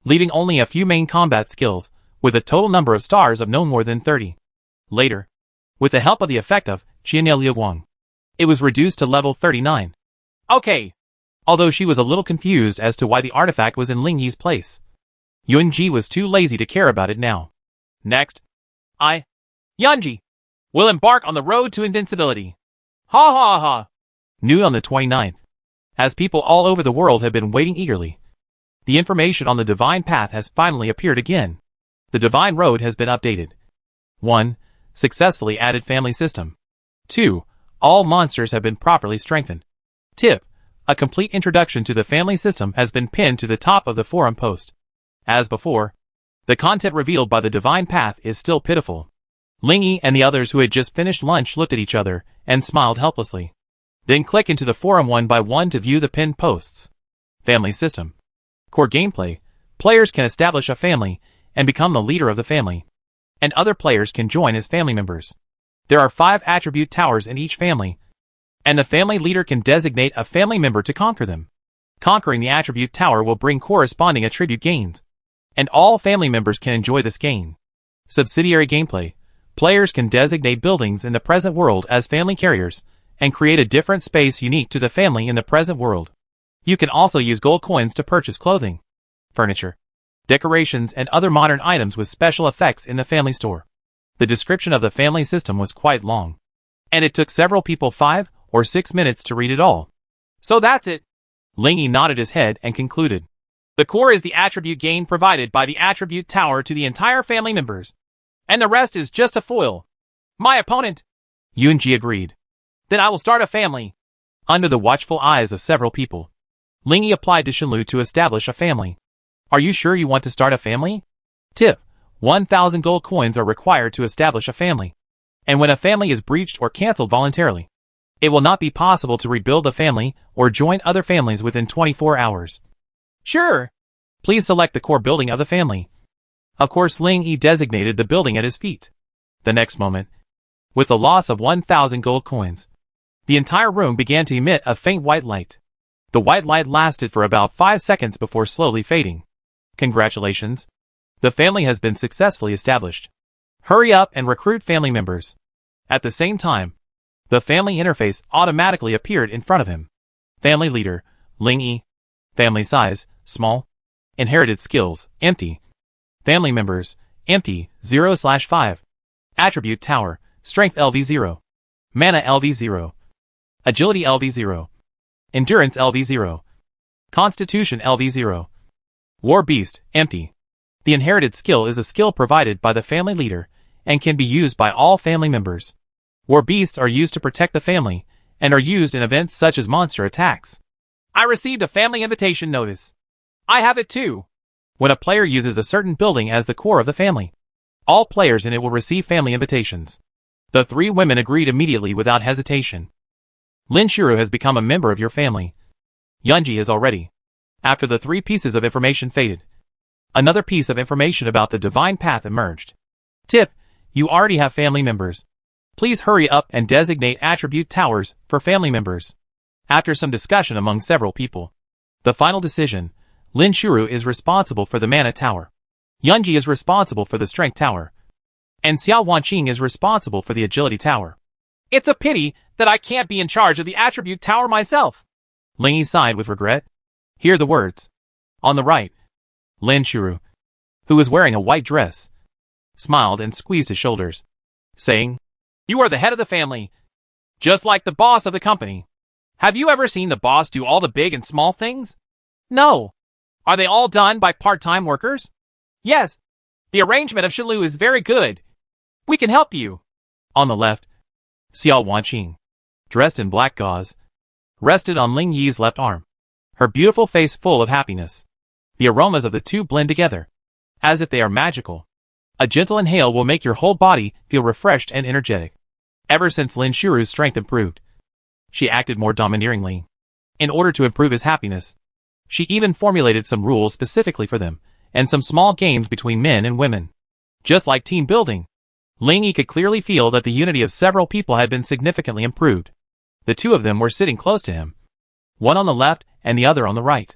leaving only a few main combat skills with a total number of stars of no more than 30. Later, With the help of the effect of Sheng Ya, it was reduced to level 39. Okay. Although she was a little confused as to why the artifact was in Ling Yi's place, Yunji was too lazy to care about it now. Next, Yunji, will embark on the road to invincibility. Ha ha ha. New on the 29th. As people all over the world have been waiting eagerly, the information on the divine path has finally appeared again. The divine road has been updated. 1. Successfully added family system. 2. All monsters have been properly strengthened. Tip. A complete introduction to the family system has been pinned to the top of the forum post. As before, the content revealed by the divine path is still pitiful. Ling Yi and the others who had just finished lunch looked at each other and smiled helplessly. Then click into the forum one by one to view the pinned posts. Family system. Core gameplay. Players can establish a family and become the leader of the family, and other players can join as family members. There are 5 attribute towers in each family, and the family leader can designate a family member to conquer them. Conquering the attribute tower will bring corresponding attribute gains, and all family members can enjoy this gain. Subsidiary gameplay. Players can designate buildings in the present world as family carriers, and create a different space unique to the family in the present world. You can also use gold coins to purchase clothing, furniture, decorations, and other modern items with special effects in the family store. The description of the family system was quite long, and it took several people 5 or 6 minutes to read it all. So that's it. Ling Yi nodded his head and concluded. The core is the attribute gain provided by the attribute tower to the entire family members, and the rest is just a foil. My opponent. Yunji agreed. Then I will start a family. Under the watchful eyes of several people, Ling Yi applied to Shenlu to establish a family. Are you sure you want to start a family? Tip. 1,000 gold coins are required to establish a family, and when a family is breached or cancelled voluntarily, it will not be possible to rebuild the family or join other families within 24 hours. Sure. Please select the core building of the family. Of course, Ling Yi designated the building at his feet. The next moment, with the loss of 1,000 gold coins, the entire room began to emit a faint white light. The white light lasted for about 5 seconds before slowly fading. Congratulations. The family has been successfully established. Hurry up and recruit family members. At the same time, the family interface automatically appeared in front of him. Family leader, Ling Yi. Family size, small. Inherited skills, empty. Family members, empty, 0/5. Attribute tower, strength LV0. Mana LV0. Agility LV0. Endurance LV0. Constitution LV0. War beast, empty. The inherited skill is a skill provided by the family leader and can be used by all family members. War beasts are used to protect the family and are used in events such as monster attacks. I received a family invitation notice. I have it too. When a player uses a certain building as the core of the family, all players in it will receive family invitations. The 3 women agreed immediately without hesitation. Lin Shuru has become a member of your family. Yunji is already. After the 3 pieces of information faded, another piece of information about the divine path emerged. Tip, you already have family members. Please hurry up and designate attribute towers for family members. After some discussion among several people, the final decision, Lin Shuru is responsible for the mana tower. Yunji is responsible for the strength tower. And Xiao Wanqing is responsible for the agility tower. It's a pity that I can't be in charge of the attribute tower myself. Ling Yi sighed with regret. Hear the words. On the right, Lin Shuru, who was wearing a white dress, smiled and squeezed his shoulders, saying, You are the head of the family, just like the boss of the company. Have you ever seen the boss do all the big and small things? No. Are they all done by part-time workers? Yes. The arrangement of Shenlu is very good. We can help you. On the left, Xiao Wanqing, dressed in black gauze, rested on Ling Yi's left arm, her beautiful face full of happiness. The aromas of the two blend together, as if they are magical. A gentle inhale will make your whole body feel refreshed and energetic. Ever since Lin Shuru's strength improved, she acted more domineeringly. In order to improve his happiness, she even formulated some rules specifically for them, and some small games between men and women. Just like team building, Ling Yi could clearly feel that the unity of several people had been significantly improved. The 2 of them were sitting close to him, one on the left and the other on the right.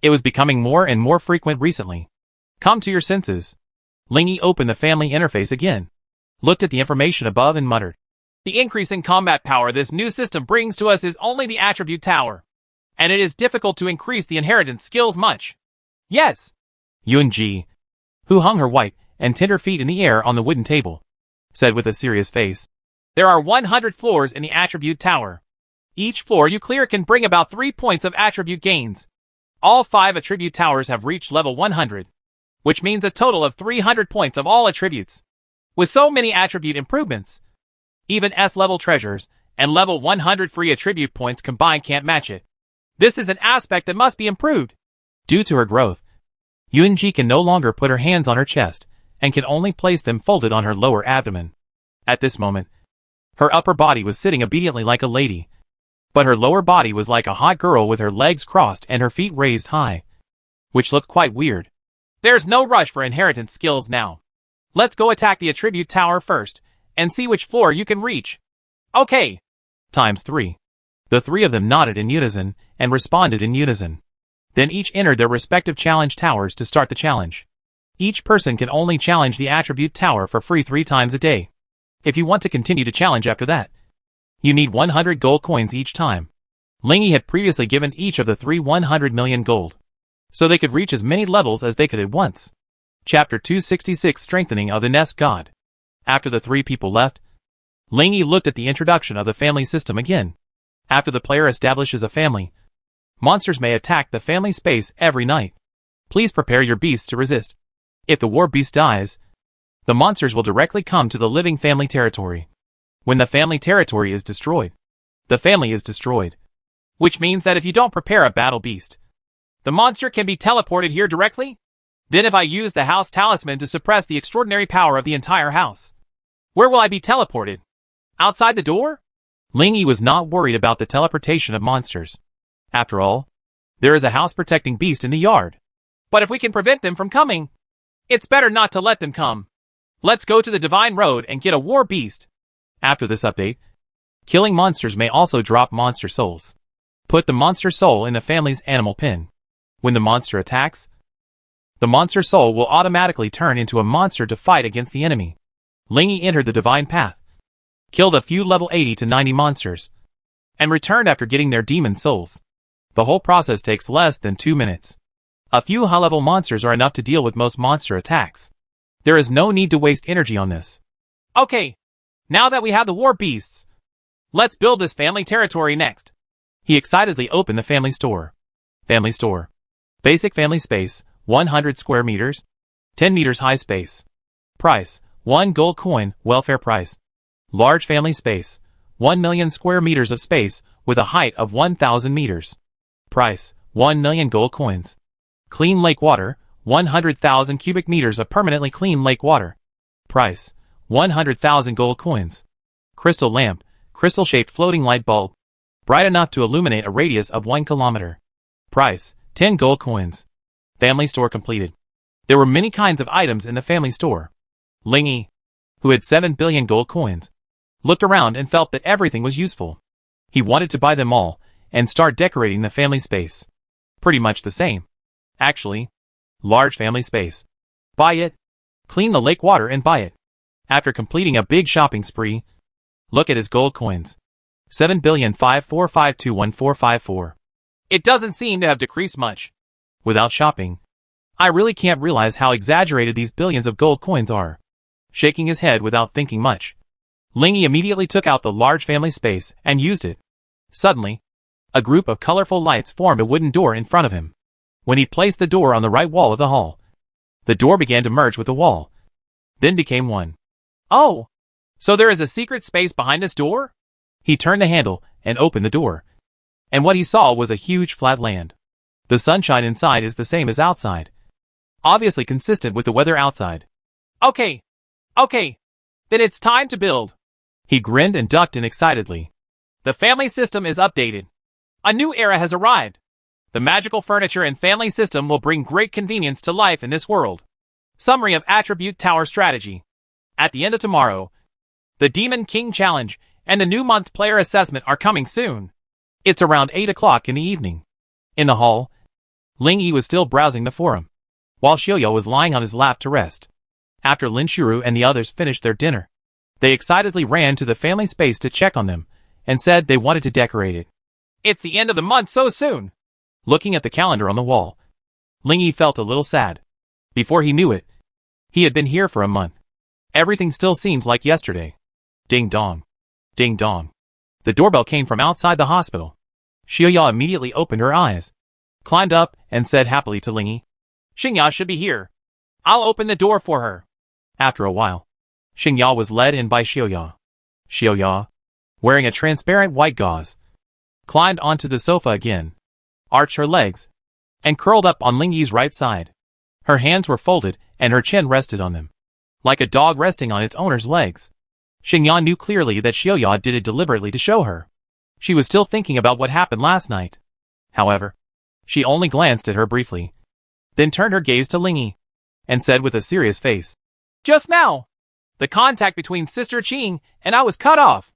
It was becoming more and more frequent recently. Come to your senses. Ling Yi opened the family interface again, looked at the information above and muttered, The increase in combat power this new system brings to us is only the attribute tower, and it is difficult to increase the inheritance skills much. Yes. Yun-ji, who hung her white and tender feet in the air on the wooden table, said with a serious face. There are 100 floors in the attribute tower. Each floor you clear can bring about 3 points of attribute gains. All 5 attribute towers have reached level 100, which means a total of 300 points of all attributes. With so many attribute improvements, even S-level treasures and level 100 free attribute points combined can't match it. This is an aspect that must be improved. Due to her growth, Yun-ji can no longer put her hands on her chest and can only place them folded on her lower abdomen. At this moment, her upper body was sitting obediently like a lady, but her lower body was like a hot girl with her legs crossed and her feet raised high, which looked quite weird. There's no rush for inheritance skills now. Let's go attack the attribute tower first and see which floor you can reach. Okay. Times 3. The 3 of them nodded in unison and responded in unison. Then each entered their respective challenge towers to start the challenge. Each person can only challenge the attribute tower for free 3 times a day. If you want to continue to challenge after that, you need 100 gold coins each time. Lingy had previously given each of the 3 100 million gold, so they could reach as many levels as they could at once. Chapter 266 Strengthening of the Nest God. After the 3 people left, Lingy looked at the introduction of the family system again. After the player establishes a family, monsters may attack the family space every night. Please prepare your beasts to resist. If the war beast dies, the monsters will directly come to the living family territory. When the family territory is destroyed, the family is destroyed. Which means that if you don't prepare a battle beast, the monster can be teleported here directly? Then if I use the house talisman to suppress the extraordinary power of the entire house, where will I be teleported? Outside the door? Lingy was not worried about the teleportation of monsters. After all, there is a house-protecting beast in the yard. But if we can prevent them from coming, it's better not to let them come. Let's go to the Divine Road and get a war beast. After this update, killing monsters may also drop monster souls. Put the monster soul in the family's animal pen. When the monster attacks, the monster soul will automatically turn into a monster to fight against the enemy. Lingy entered the divine path, killed a few level 80 to 90 monsters, and returned after getting their demon souls. The whole process takes less than 2 minutes. A few high-level monsters are enough to deal with most monster attacks. There is no need to waste energy on this. Okay, now that we have the war beasts, let's build this family territory next. He excitedly opened the family store. Family store. Basic family space, 100 square meters, 10 meters high space. Price, 1 gold coin, welfare price. Large family space, 1 million square meters of space with a height of 1,000 meters. Price, 1 million gold coins. Clean lake water, 100,000 cubic meters of permanently clean lake water. Price, 100,000 gold coins. Crystal lamp, crystal-shaped floating light bulb, bright enough to illuminate a radius of 1 kilometer. Price, 10 gold coins. Family store completed. There were many kinds of items in the family store. Lingy, who had 7 billion gold coins, looked around and felt that everything was useful. He wanted to buy them all and start decorating the family space. Pretty much the same. Actually, large family space. Buy it. Clean the lake water and buy it. After completing a big shopping spree, look at his gold coins. 7,545,21454. It doesn't seem to have decreased much. Without shopping, I really can't realize how exaggerated these billions of gold coins are. Shaking his head without thinking much, Lingy immediately took out the large family space and used it. Suddenly, a group of colorful lights formed a wooden door in front of him. When he placed the door on the right wall of the hall, the door began to merge with the wall, then became one. Oh! So there is a secret space behind this door? He turned the handle and opened the door, and what he saw was a huge flat land. The sunshine inside is the same as outside, obviously consistent with the weather outside. Okay, then it's time to build. He grinned and ducked in excitedly. The family system is updated. A new era has arrived. The magical furniture and family system will bring great convenience to life in this world. Summary of Attribute Tower Strategy. At the end of tomorrow, the Demon King Challenge and the new month player assessment are coming soon. It's around 8 o'clock in the evening. In the hall, Lingy was still browsing the forum, while Sheng Ya was lying on his lap to rest. After Lin Shuru and the others finished their dinner, They excitedly ran to the family space to check on them, and said they wanted to decorate it. It's the end of the month so soon. Looking at the calendar on the wall, Lingy felt a little sad. Before he knew it, he had been here for a month. Everything still seems like yesterday. Ding dong. Ding dong. The doorbell came from outside the hospital. Sheng Ya immediately opened her eyes, climbed up, and said happily to Lingy, Sheng Ya should be here. I'll open the door for her. After a while, Sheng Ya was led in by Sheng Ya. Sheng Ya, wearing a transparent white gauze, climbed onto the sofa again, arched her legs, and curled up on Lingy's right side. Her hands were folded, and her chin rested on them, like a dog resting on its owner's legs. Sheng Ya knew clearly that Sheng Ya did it deliberately to show her. She was still thinking about what happened last night. However, she only glanced at her briefly, then turned her gaze to Lingy, and said with a serious face, Just now, the contact between Sister Qing and I was cut off.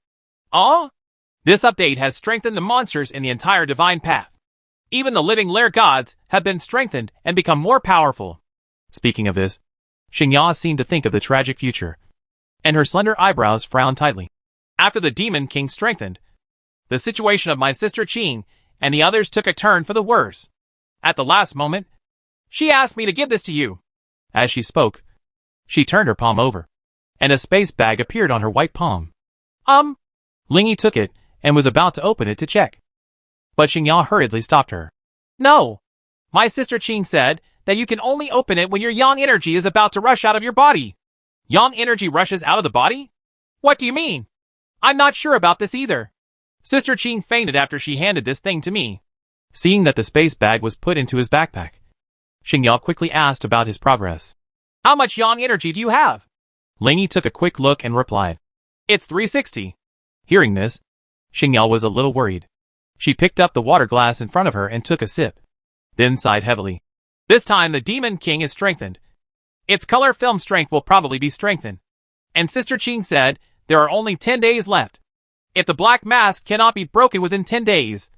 This update has strengthened the monsters in the entire divine path. Even the living lair gods have been strengthened and become more powerful. Speaking of this, Sheng Ya seemed to think of the tragic future, and her slender eyebrows frowned tightly. After the Demon King strengthened, the situation of my sister Qing and the others took a turn for the worse. At the last moment, she asked me to give this to you. As she spoke, she turned her palm over, and a space bag appeared on her white palm. Lingy took it and was about to open it to check, but Sheng Ya hurriedly stopped her. No! My sister Qing said that you can only open it when your yang energy is about to rush out of your body. Yang energy rushes out of the body? What do you mean? I'm not sure about this either. Sister Qing fainted after she handed this thing to me. Seeing that the space bag was put into his backpack, Sheng Ya quickly asked about his progress. How much yang energy do you have? Lingy took a quick look and replied, It's 360. Hearing this, Sheng Ya was a little worried. She picked up the water glass in front of her and took a sip, then sighed heavily. This time the Demon King is strengthened. Its color film strength will probably be strengthened. And Sister Qing said there are only 10 days left. If the black mask cannot be broken within 10 days,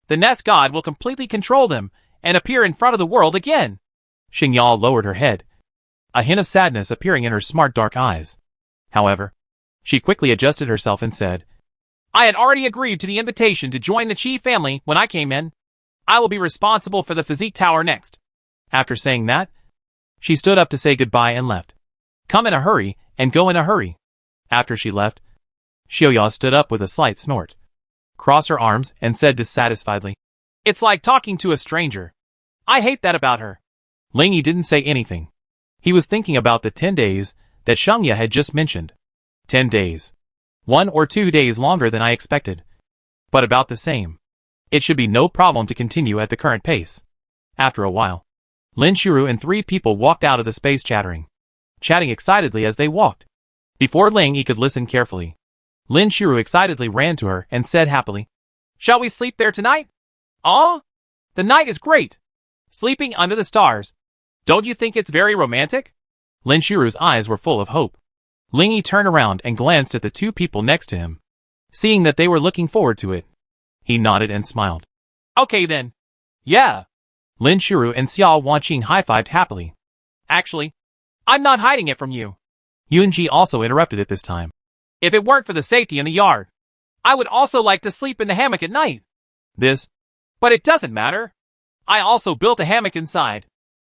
the Nest God will completely control them and appear in front of the world again. Sheng Ya lowered her head, a hint of sadness appearing in her smart dark eyes. However, she quickly adjusted herself and said, I had already agreed to the invitation to join the Qi family when I came in. I will be responsible for the physique tower next. After saying that, she stood up to say goodbye and left. Come in a hurry and go in a hurry. After she left, Sheng Ya stood up with a slight snort, crossed her arms, and said dissatisfiedly, It's like talking to a stranger. I hate that about her. Lingy didn't say anything. He was thinking about the 10 days that Sheng Ya had just mentioned. 10 days. 1 or 2 days longer than I expected, but about the same. It should be no problem to continue at the current pace. After a while, Lin Shiru and 3 people walked out of the space chatting excitedly as they walked. Before Ling Yi could listen carefully, Lin Shiru excitedly ran to her and said happily, Shall we sleep there tonight? The night is great. Sleeping under the stars. Don't you think it's very romantic? Lin Shiru's eyes were full of hope. Ling Yi turned around and glanced at the 2 people next to him. Seeing that they were looking forward to it, he nodded and smiled. Okay then. Yeah. Lin Shiru and Xiao Wanqing high-fived happily. Actually, I'm not hiding it from you. Yunji also interrupted at this time. If it weren't for the safety in the yard, I would also like to sleep in the hammock at night. But it doesn't matter. I also built a hammock inside.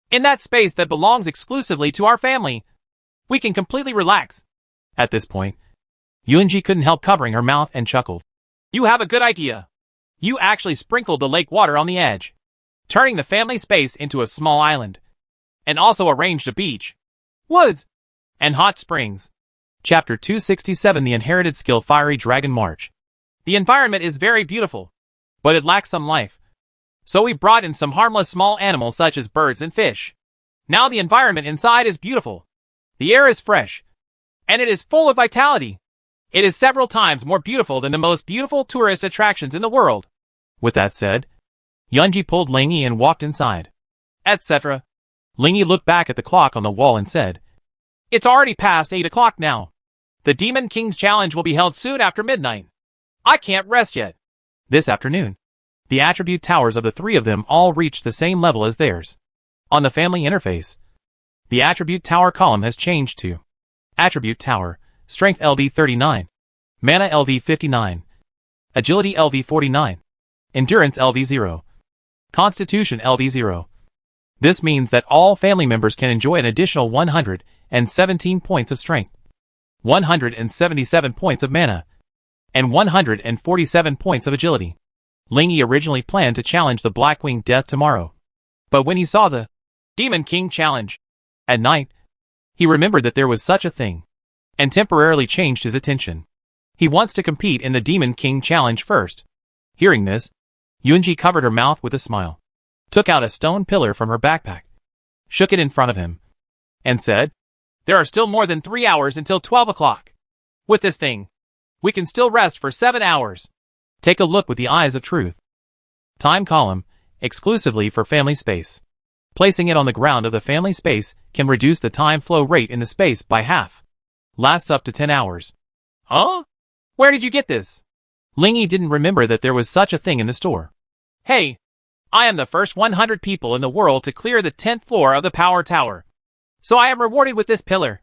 In that space that belongs exclusively to our family. We can completely relax. At this point, Yunji couldn't help covering her mouth and chuckled. You have a good idea. You actually sprinkled the lake water on the edge, turning the family space into a small island, and also arranged a beach, woods, and hot springs. Chapter 267 The Inherited Skill Fiery Dragon March. The environment is very beautiful, but it lacks some life. So we brought in some harmless small animals such as birds and fish. Now the environment inside is beautiful. The air is fresh, and it is full of vitality. It is several times more beautiful than the most beautiful tourist attractions in the world. With that said, Yunji pulled Ling Yi and walked inside, etc. Ling Yi looked back at the clock on the wall and said, It's already past 8 o'clock now. The Demon King's challenge will be held soon after midnight. I can't rest yet. This afternoon, the attribute towers of the 3 of them all reached the same level as theirs. On the family interface, the attribute tower column has changed to Attribute Tower, Strength LV39, Mana LV59, Agility LV49, Endurance LV0, Constitution LV0. This means that all family members can enjoy an additional 117 points of strength, 177 points of mana, and 147 points of agility. Ling Yi originally planned to challenge the Blackwing Death tomorrow, but when he saw the Demon King challenge at night, he remembered that there was such a thing, and temporarily changed his attention. He wants to compete in the Demon King challenge first. Hearing this, Yunji covered her mouth with a smile, took out a stone pillar from her backpack, shook it in front of him, and said, "There are still more than 3 hours until 12 o'clock. With this thing, we can still rest for 7 hours. Take a look with the eyes of truth. Time column, exclusively for family space. Placing it on the ground of the family space can reduce the time flow rate in the space by half. Lasts up to 10 hours. Huh? Where did you get this? Ling Yi didn't remember that there was such a thing in the store. Hey, I am the first 100 people in the world to clear the 10th floor of the power tower. So I am rewarded with this pillar.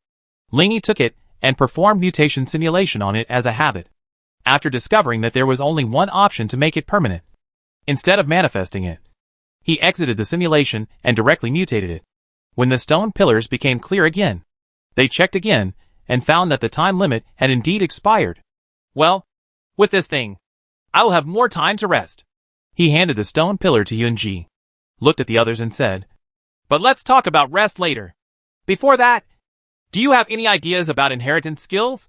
Ling Yi took it and performed mutation simulation on it as a habit, after discovering that there was only one option to make it permanent. Instead of manifesting it, he exited the simulation and directly mutated it. When the stone pillars became clear again, they checked again and found that the time limit had indeed expired. Well, with this thing, I will have more time to rest. He handed the stone pillar to Yunji, looked at the others and said, "But let's talk about rest later. Before that, do you have any ideas about inheritance skills?"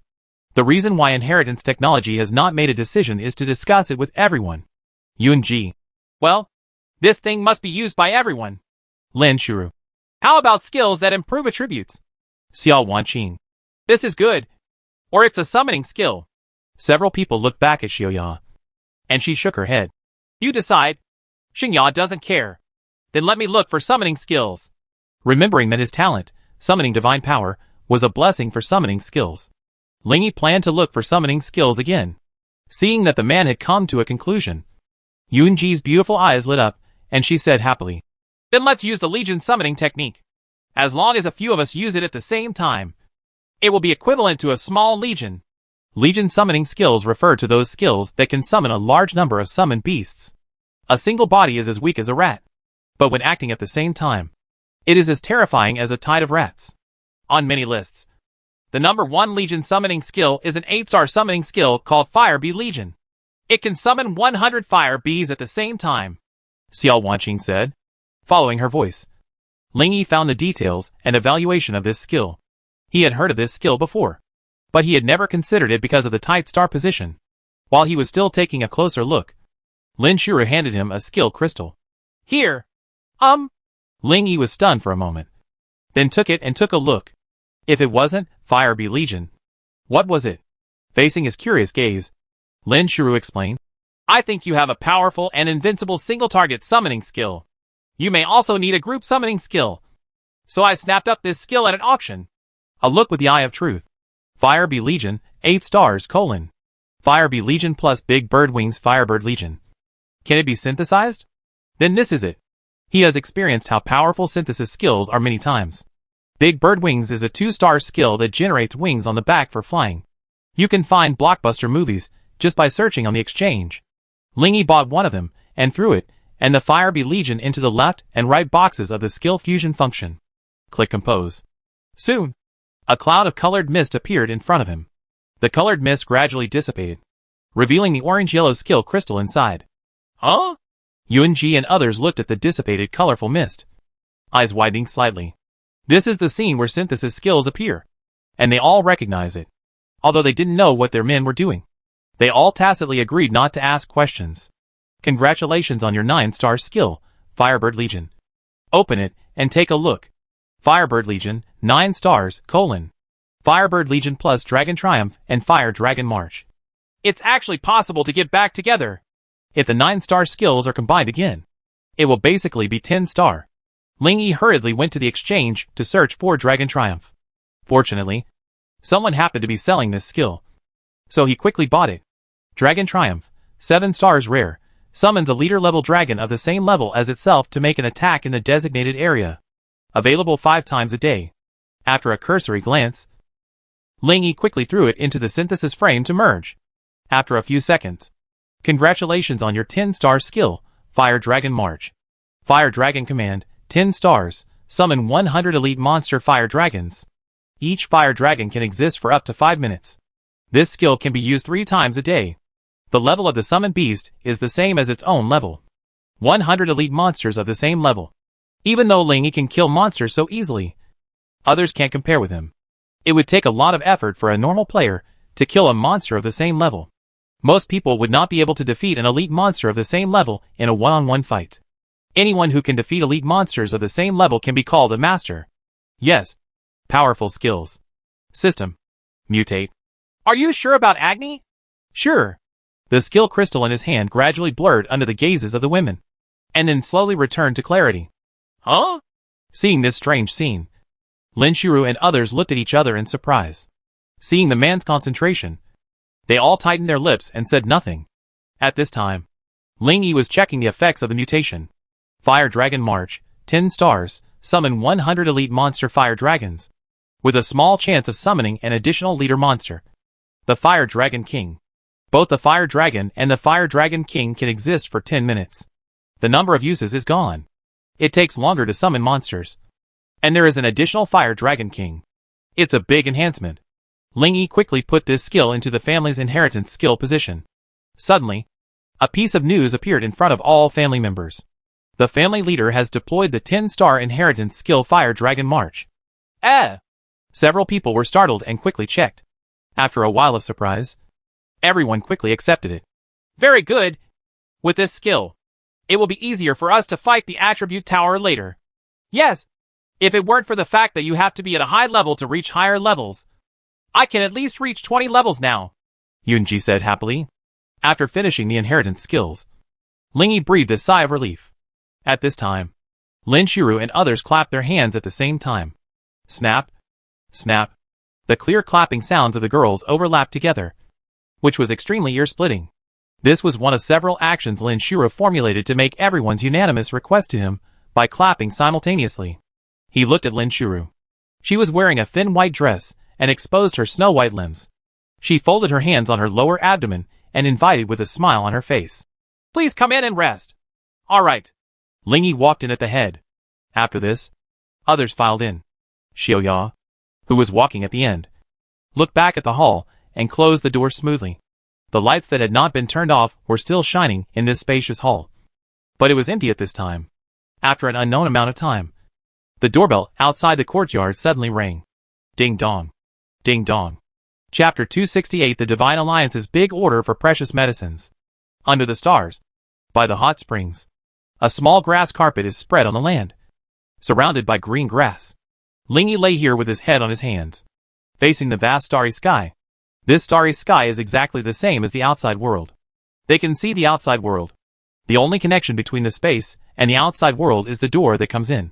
The reason why inheritance technology has not made a decision is to discuss it with everyone. Yunji. Well, this thing must be used by everyone. Lin Shuru. How about skills that improve attributes? Xiao Wanqing. This is good. Or it's a summoning skill. Several people looked back at Sheng Ya, and she shook her head. You decide. Sheng Ya doesn't care. Then let me look for summoning skills. Remembering that his talent, summoning divine power, was a blessing for summoning skills, Ling Yi planned to look for summoning skills again. Seeing that the man had come to a conclusion, Yunji's beautiful eyes lit up, and she said happily, "Then let's use the Legion summoning technique. As long as a few of us use it at the same time, it will be equivalent to a small legion." Legion summoning skills refer to those skills that can summon a large number of summoned beasts. A single body is as weak as a rat, but when acting at the same time, it is as terrifying as a tide of rats. On many lists, the number 1 Legion summoning skill is an 8-star summoning skill called Fire Bee Legion. It can summon 100 fire bees at the same time, Xiao Wanqing said, following her voice. Ling Yi found the details and evaluation of this skill. He had heard of this skill before, but he had never considered it because of the tight star position. While he was still taking a closer look, Lin Shuru handed him a skill crystal. Here. Ling Yi was stunned for a moment, then took it and took a look. If it wasn't Fire Bee Legion, what was it? Facing his curious gaze, Lin Shuru explained, I think you have a powerful and invincible single-target summoning skill. You may also need a group summoning skill. So I snapped up this skill at an auction. A look with the eye of truth. Fire Bee Legion, 8 stars, : Fire Bee Legion plus Big Bird Wings Firebird Legion. Can it be synthesized? Then this is it. He has experienced how powerful synthesis skills are many times. Big Bird Wings is a 2-star skill that generates wings on the back for flying. You can find blockbuster movies just by searching on the exchange. Ling Yi bought one of them and threw it and the Fire Bee Legion into the left and right boxes of the skill fusion function. Click compose. Soon, a cloud of colored mist appeared in front of him. The colored mist gradually dissipated, revealing the orange-yellow skill crystal inside. Huh? Yunji and others looked at the dissipated colorful mist, eyes widening slightly. This is the scene where synthesis skills appear, and they all recognize it. Although they didn't know what their men were doing, they all tacitly agreed not to ask questions. Congratulations on your 9-star skill, Firebird Legion. Open it and take a look. Firebird Legion, 9 stars, : Firebird Legion plus Dragon Triumph and Fire Dragon March. It's actually possible to get back together. If the 9-star skills are combined again, it will basically be 10-star. Ling Yi hurriedly went to the exchange to search for Dragon Triumph. Fortunately, someone happened to be selling this skill, so he quickly bought it. Dragon Triumph, 7 stars rare, summons a leader-level dragon of the same level as itself to make an attack in the designated area. Available 5 times a day. After a cursory glance, Ling Yi quickly threw it into the synthesis frame to merge. After a few seconds. Congratulations on your 10-star skill, Fire Dragon March. Fire Dragon Command, 10 stars, summon 100 elite monster fire dragons. Each fire dragon can exist for up to 5 minutes. This skill can be used 3 times a day. The level of the summoned beast is the same as its own level. 100 elite monsters of the same level. Even though Ling Yi can kill monsters so easily, others can't compare with him. It would take a lot of effort for a normal player to kill a monster of the same level. Most people would not be able to defeat an elite monster of the same level in a one-on-one fight. Anyone who can defeat elite monsters of the same level can be called a master. Yes. Powerful skills. System. Mutate. Are you sure about Agni? Sure. The skill crystal in his hand gradually blurred under the gazes of the women, and then slowly returned to clarity. Huh? Seeing this strange scene, Lin Xiru and others looked at each other in surprise. Seeing the man's concentration, they all tightened their lips and said nothing. At this time, Ling Yi was checking the effects of the mutation. Fire Dragon March, 10 stars, summon 100 elite monster fire dragons, with a small chance of summoning an additional leader monster. The Fire Dragon King. Both the Fire Dragon and the Fire Dragon King can exist for 10 minutes. The number of uses is gone. It takes longer to summon monsters. And there is an additional Fire Dragon King. It's a big enhancement. Ling Yi quickly put this skill into the family's inheritance skill position. Suddenly, a piece of news appeared in front of all family members. The family leader has deployed the 10-star inheritance skill Fire Dragon March. Several people were startled and quickly checked. After a while of surprise, everyone quickly accepted it. Very good. With this skill, it will be easier for us to fight the attribute tower later. Yes. If it weren't for the fact that you have to be at a high level to reach higher levels, I can at least reach 20 levels now, Yunji said happily. After finishing the inheritance skills, Ling Yi breathed a sigh of relief. At this time, Lin Xiru and others clapped their hands at the same time. Snap, snap. The clear clapping sounds of the girls overlapped together, which was extremely ear-splitting. This was one of several actions Lin Xiru formulated to make everyone's unanimous request to him by clapping simultaneously. He looked at Lin Xiru. She was wearing a thin white dress and exposed her snow-white limbs. She folded her hands on her lower abdomen and invited with a smile on her face. Please come in and rest. All right. Ling Yi walked in at the head. After this, others filed in. Sheng Ya, who was walking at the end, looked back at the hall and closed the door smoothly. The lights that had not been turned off were still shining in this spacious hall. But it was empty at this time. After an unknown amount of time, the doorbell outside the courtyard suddenly rang. Ding dong. Ding dong. Chapter 268 The Divine Alliance's Big Order for Precious Medicines. Under the stars, by the hot springs, a small grass carpet is spread on the land, surrounded by green grass. Ling Yi lay here with his head on his hands, facing the vast starry sky. This starry sky is exactly the same as the outside world. They can see the outside world. The only connection between the space and the outside world is the door that comes in.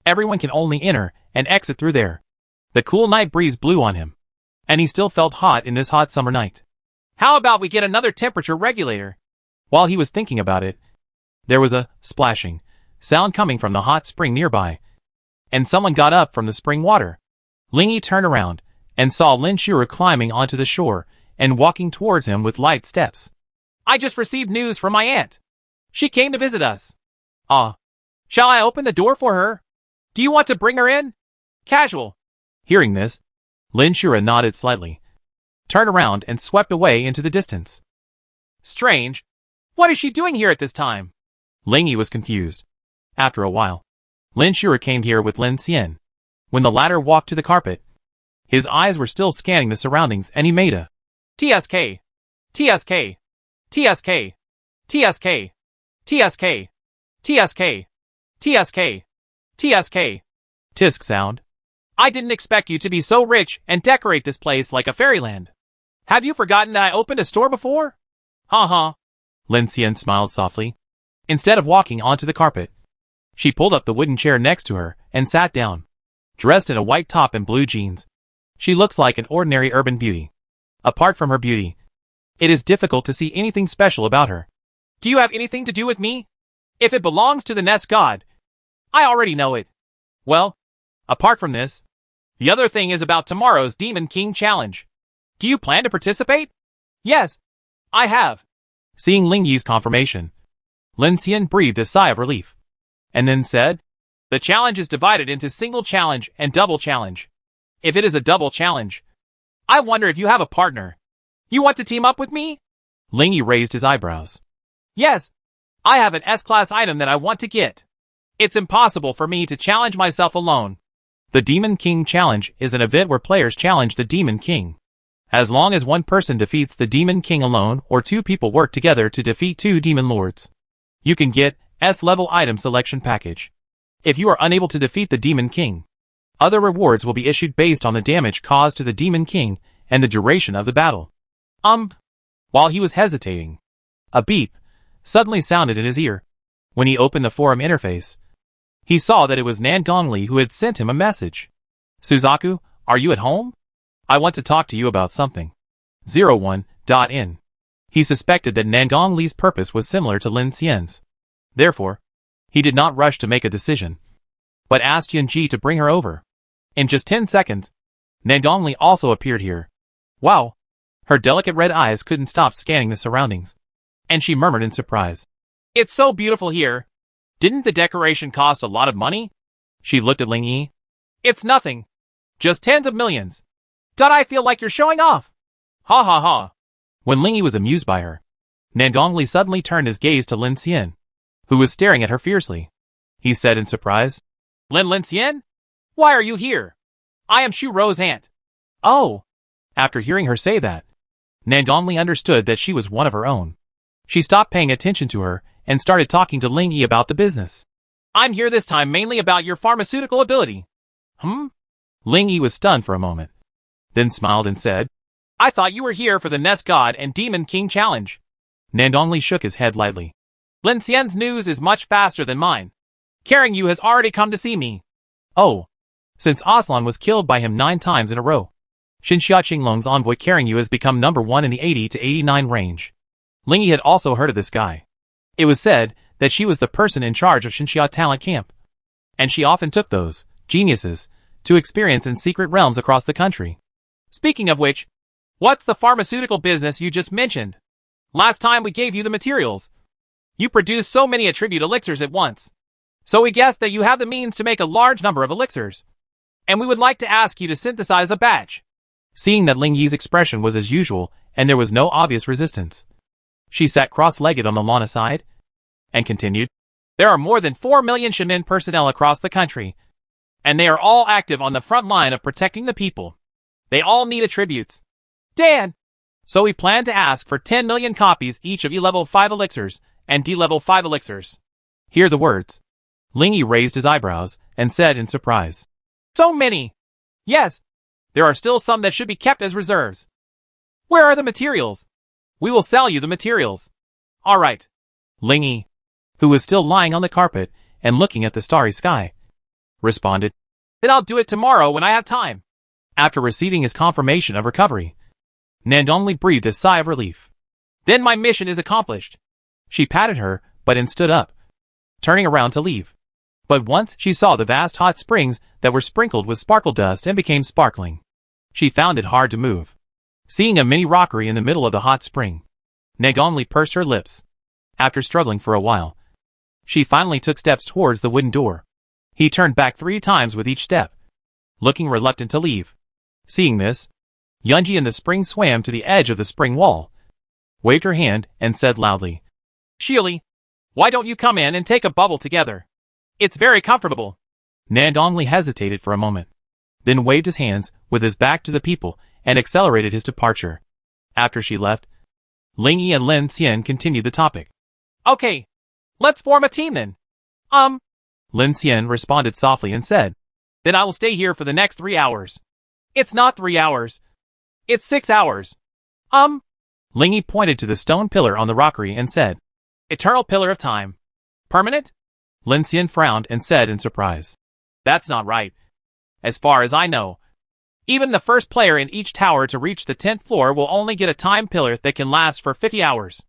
Everyone can only enter and exit through there. The cool night breeze blew on him, and he still felt hot in this hot summer night. How about we get another temperature regulator? While he was thinking about it, there was a splashing sound coming from the hot spring nearby, and someone got up from the spring water. Ling Yi turned around and saw Lin Xiru climbing onto the shore and walking towards him with light steps. I just received news from my aunt. She came to visit us. Shall I open the door for her? Do you want to bring her in? Casual. Hearing this, Lin Xiru nodded slightly, turned around and swept away into the distance. Strange. What is she doing here at this time? Ling Yi was confused. After a while, Lin Xiru came here with Lin Xian. When the latter walked to the carpet, his eyes were still scanning the surroundings and he made a TSK, TSK, TSK, TSK, TSK, TSK, TSK, TSK, tisk sound. I didn't expect you to be so rich and decorate this place like a fairyland. Have you forgotten that I opened a store before? Ha. Lin Xian smiled softly. Instead of walking onto the carpet, she pulled up the wooden chair next to her and sat down. Dressed in a white top and blue jeans, she looks like an ordinary urban beauty. Apart from her beauty, it is difficult to see anything special about her. Do you have anything to do with me? If it belongs to the nest god, I already know it. Well, apart from this, The other thing is about tomorrow's Demon King Challenge. Do you plan to participate? Yes, I have. Seeing Ling Yi's confirmation, Lin Xian breathed a sigh of relief, and then said, the challenge is divided into single challenge and double challenge. If it is a double challenge, I wonder if you have a partner. You want to team up with me? Ling Yi raised his eyebrows. Yes, I have an S-class item that I want to get. It's impossible for me to challenge myself alone. The Demon King Challenge is an event where players challenge the Demon King. As long as one person defeats the Demon King alone or two people work together to defeat two Demon Lords, you can get S-level item selection package. If you are unable to defeat the Demon King, other rewards will be issued based on the damage caused to the Demon King and the duration of the battle. While he was hesitating, a beep suddenly sounded in his ear. When he opened the forum interface, he saw that it was Nangong Li who had sent him a message. Suzaku, are you at home? I want to talk to you about something. 01.in. He suspected that Nangong Li's purpose was similar to Lin Xian's. Therefore, he did not rush to make a decision, but asked Yunji to bring her over. In just 10 seconds, Nangong Li also appeared here. Wow! Her delicate red eyes couldn't stop scanning the surroundings, and she murmured in surprise. It's so beautiful here. Didn't the decoration cost a lot of money? She looked at Ling Yi. It's nothing. Just tens of millions. Don't I feel like you're showing off? Ha ha ha. When Ling Yi was amused by her, Nangong Li suddenly turned his gaze to Lin Xian, who was staring at her fiercely. He said in surprise, Lin Xian? Why are you here? I am Shu Ro's aunt. Oh. After hearing her say that, Nangong Li understood that she was one of her own. She stopped paying attention to her and started talking to Ling Yi about the business. I'm here this time mainly about your pharmaceutical ability. Ling Yi was stunned for a moment, then smiled and said, I thought you were here for the Nest God and Demon King Challenge. Nangong Li shook his head lightly. Lin Xian's news is much faster than mine. Carrying you has already come to see me. Oh. Since Aslan was killed by him 9 times in a row, Xinxia Qinglong's envoy Carrying You has become number 1 in the 80 to 89 range. Ling Yi had also heard of this guy. It was said that she was the person in charge of Xinxia Talent Camp, and she often took those geniuses to experience in secret realms across the country. Speaking of which, what's the pharmaceutical business you just mentioned? Last time we gave you the materials, you produced so many attribute elixirs at once. So we guessed that you have the means to make a large number of elixirs, and we would like to ask you to synthesize a batch. Seeing that Ling Yi's expression was as usual and there was no obvious resistance, she sat cross-legged on the lawn aside and continued, there are more than 4 million shaman personnel across the country, and they are all active on the front line of protecting the people. They all need attributes. Dan! So we plan to ask for 10 million copies each of E-level 5 elixirs and D-level 5 elixirs. Hear the words. Ling Yi raised his eyebrows and said in surprise, so many! Yes, there are still some that should be kept as reserves. Where are the materials? We will sell you the materials. All right. Ling Yi, who was still lying on the carpet and looking at the starry sky, responded, then I'll do it tomorrow when I have time. After receiving his confirmation of recovery, Nangong Li breathed a sigh of relief. Then my mission is accomplished. She patted her butt and stood up, turning around to leave. But once she saw the vast hot springs that were sprinkled with sparkle dust and became sparkling, she found it hard to move. Seeing a mini rockery in the middle of the hot spring, Nangong Li pursed her lips. After struggling for a while, she finally took steps towards the wooden door. He turned back 3 times with each step, looking reluctant to leave. Seeing this, Yunji in the spring swam to the edge of the spring wall, waved her hand, and said loudly, Shili, why don't you come in and take a bubble together? It's very comfortable. Nangong Li hesitated for a moment, then waved his hands with his back to the people and accelerated his departure. After she left, Ling Yi and Lin Xian continued the topic. Okay, let's form a team then. Lin Xian responded softly and said, then I will stay here for the next 3 hours. It's not 3 hours. It's 6 hours. Ling Yi pointed to the stone pillar on the rockery and said, Eternal pillar of time. Permanent? Lin Xian frowned and said in surprise, that's not right. As far as I know, even the first player in each tower to reach the 10th floor will only get a time pillar that can last for 50 hours.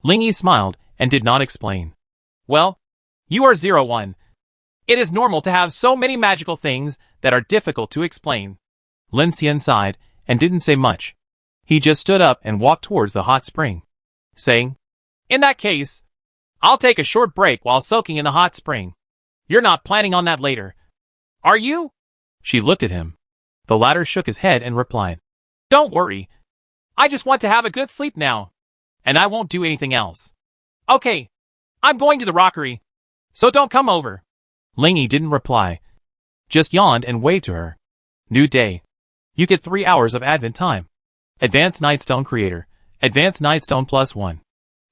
Ling Yi smiled and did not explain. Well, you are 01. It is normal to have so many magical things that are difficult to explain. Lin Xian sighed and didn't say much. He just stood up and walked towards the hot spring, saying, "In that case, I'll take a short break while soaking in the hot spring. You're not planning on that later, are you?" She looked at him. The latter shook his head and replied, "Don't worry. I just want to have a good sleep now, and I won't do anything else. Okay, I'm going to the rockery, so don't come over." Ling Yi didn't reply, just yawned and waved to her. New day. You get 3 hours of advent time. Advanced Nightstone Creator. Advanced Nightstone +1.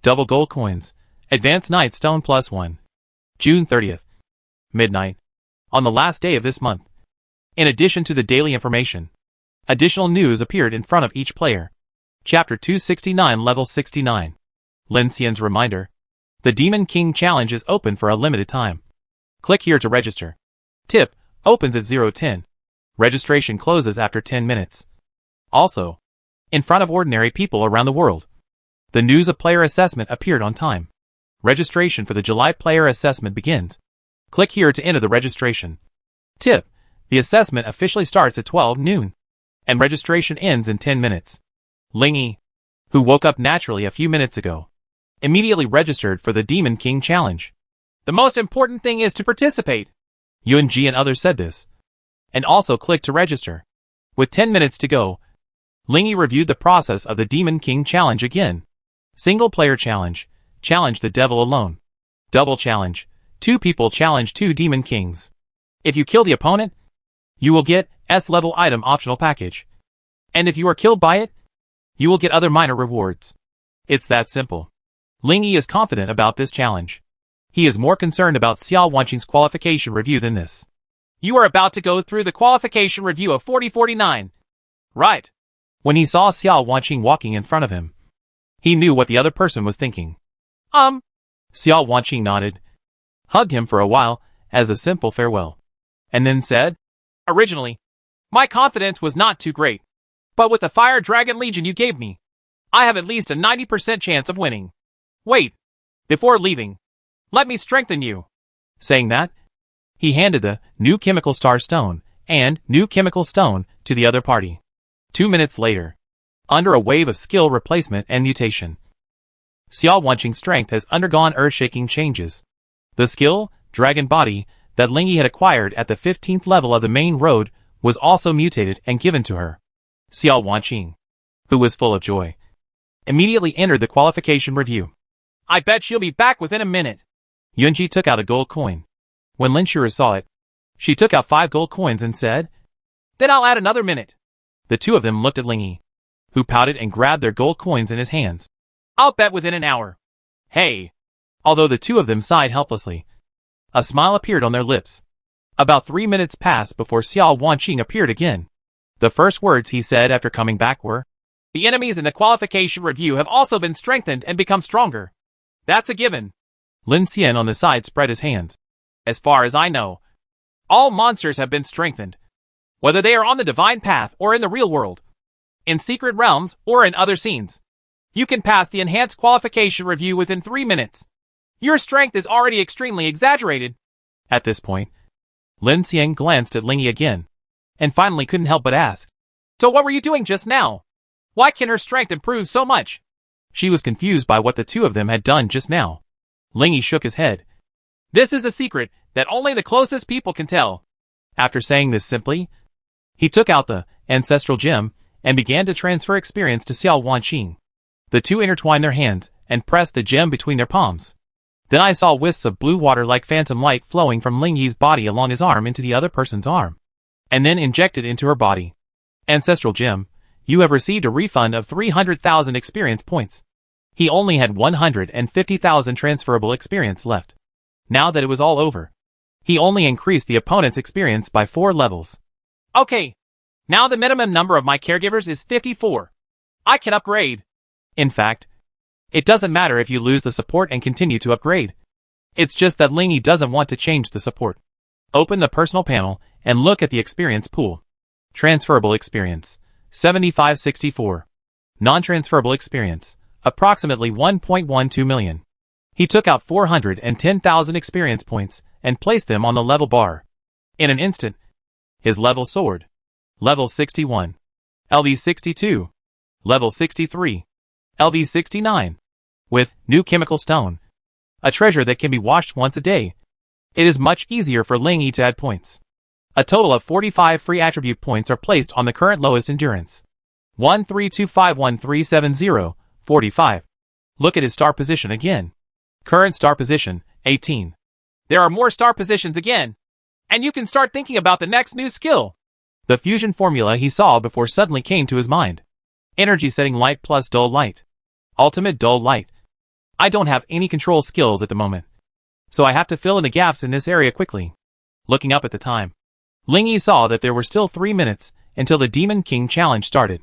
Double gold coins. Advanced Nightstone +1. June 30th. Midnight. On the last day of this month. In addition to the daily information, additional news appeared in front of each player. Chapter 269 Level 69. Lin Xian's reminder. The Demon King Challenge is open for a limited time. Click here to register. Tip. Opens at 0:10. Registration closes after 10 minutes. Also, in front of ordinary people around the world, the news of player assessment appeared on time. Registration for the July player assessment begins. Click here to enter the registration. Tip. The assessment officially starts at 12 noon, and registration ends in 10 minutes. Ling Yi, who woke up naturally a few minutes ago, immediately registered for the Demon King Challenge. The most important thing is to participate. Yun Ji and others said this, and also clicked to register. With 10 minutes to go, Ling Yi reviewed the process of the Demon King Challenge again. Single player challenge. Challenge the devil alone. Double challenge. 2 people challenge 2 Demon Kings. If you kill the opponent, you will get S-level item optional package. And if you are killed by it, you will get other minor rewards. It's that simple. Ling Yi is confident about this challenge. He is more concerned about Xiao Wanqing's qualification review than this. You are about to go through the qualification review of 4049. Right. When he saw Xiao Wanqing walking in front of him, he knew what the other person was thinking. Xiao Wanqing nodded, hugged him for a while as a simple farewell, and then said, "Originally, my confidence was not too great, but with the Fire Dragon Legion you gave me, I have at least a 90% chance of winning. Wait, before leaving, let me strengthen you." Saying that, he handed the New Chemical Star Stone and New Chemical Stone to the other party. 2 minutes later, under a wave of skill replacement and mutation, Xiao Wanqing's strength has undergone earth-shaking changes. The skill, Dragon Body, that Ling Yi had acquired at the 15th level of the main road was also mutated and given to her. Xiao Wanqing, who was full of joy, immediately entered the qualification review. "I bet she'll be back within a minute." Yunji took out a gold coin. When Lin Shura saw it, she took out 5 gold coins and said, "Then I'll add another minute." The two of them looked at Ling Yi, who pouted and grabbed their gold coins in his hands. "I'll bet within an hour." "Hey." Although the two of them sighed helplessly, a smile appeared on their lips. About 3 minutes passed before Xiao Wanqing appeared again. The first words he said after coming back were, "The enemies in the qualification review have also been strengthened and become stronger. That's a given." Lin Xian on the side spread his hands. "As far as I know, all monsters have been strengthened, whether they are on the divine path or in the real world, in secret realms or in other scenes. You can pass the enhanced qualification review within 3 minutes. Your strength is already extremely exaggerated." At this point, Lin Xian glanced at Ling Yi again, and finally couldn't help but ask, "So what were you doing just now? Why can her strength improve so much?" She was confused by what the two of them had done just now. Ling Yi shook his head. "This is a secret that only the closest people can tell." After saying this simply, he took out the ancestral gem and began to transfer experience to Xiao Wanqing. The two intertwined their hands and pressed the gem between their palms. Then I saw wisps of blue water like phantom light flowing from Ling Yi's body along his arm into the other person's arm, and then injected into her body. "Ancestral gem, you have received a refund of 300,000 experience points." He only had 150,000 transferable experience left. Now that it was all over, he only increased the opponent's experience by 4 levels. "Okay, now the minimum number of my caregivers is 54. I can upgrade." In fact, it doesn't matter if you lose the support and continue to upgrade. It's just that Ling Yi doesn't want to change the support. Open the personal panel and look at the experience pool. Transferable experience, 7564. Non-transferable experience, approximately 1.12 million. He took out 410,000 experience points and placed them on the level bar. In an instant, his level soared. Level 61. LV 62. Level 63. LV 69. With new chemical stone. A treasure that can be washed once a day. It is much easier for Ling Yi to add points. A total of 45 free attribute points are placed on the current lowest endurance. 13251370, 45. Look at his star position again. Current star position, 18. There are more star positions again. And you can start thinking about the next new skill. The fusion formula he saw before suddenly came to his mind. Energy setting light plus dull light. Ultimate dull light. I don't have any control skills at the moment. So I have to fill in the gaps in this area quickly. Looking up at the time, Ling Yi saw that there were still 3 minutes until the Demon King challenge started.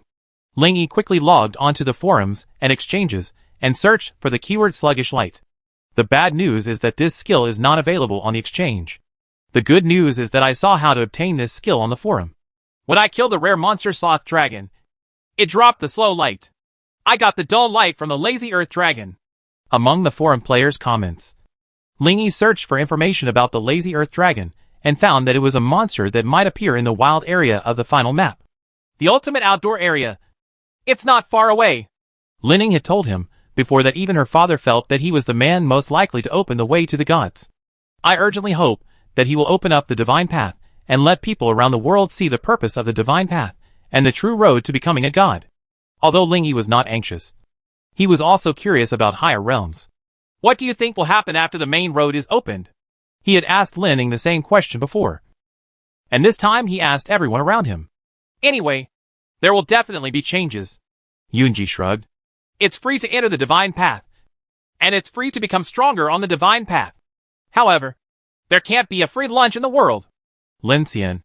Ling Yi quickly logged onto the forums and exchanges and searched for the keyword sluggish light. The bad news is that this skill is not available on the exchange. The good news is that I saw how to obtain this skill on the forum. When I killed the rare monster sloth dragon, it dropped the slow light. I got the dull light from the lazy earth dragon. Among the forum players' comments, Ling Yi searched for information about the lazy earth dragon and found that it was a monster that might appear in the wild area of the final map. The ultimate outdoor area. It's not far away. Lin Ying had told him before that even her father felt that he was the man most likely to open the way to the gods. I urgently hope that he will open up the divine path and let people around the world see the purpose of the divine path and the true road to becoming a god. Although Ling Yi was not anxious, he was also curious about higher realms. What do you think will happen after the main road is opened? He had asked Lin Ying the same question before. And this time he asked everyone around him. Anyway, there will definitely be changes. Yunji shrugged. It's free to enter the divine path. And it's free to become stronger on the divine path. However, there can't be a free lunch in the world. Lin Xian,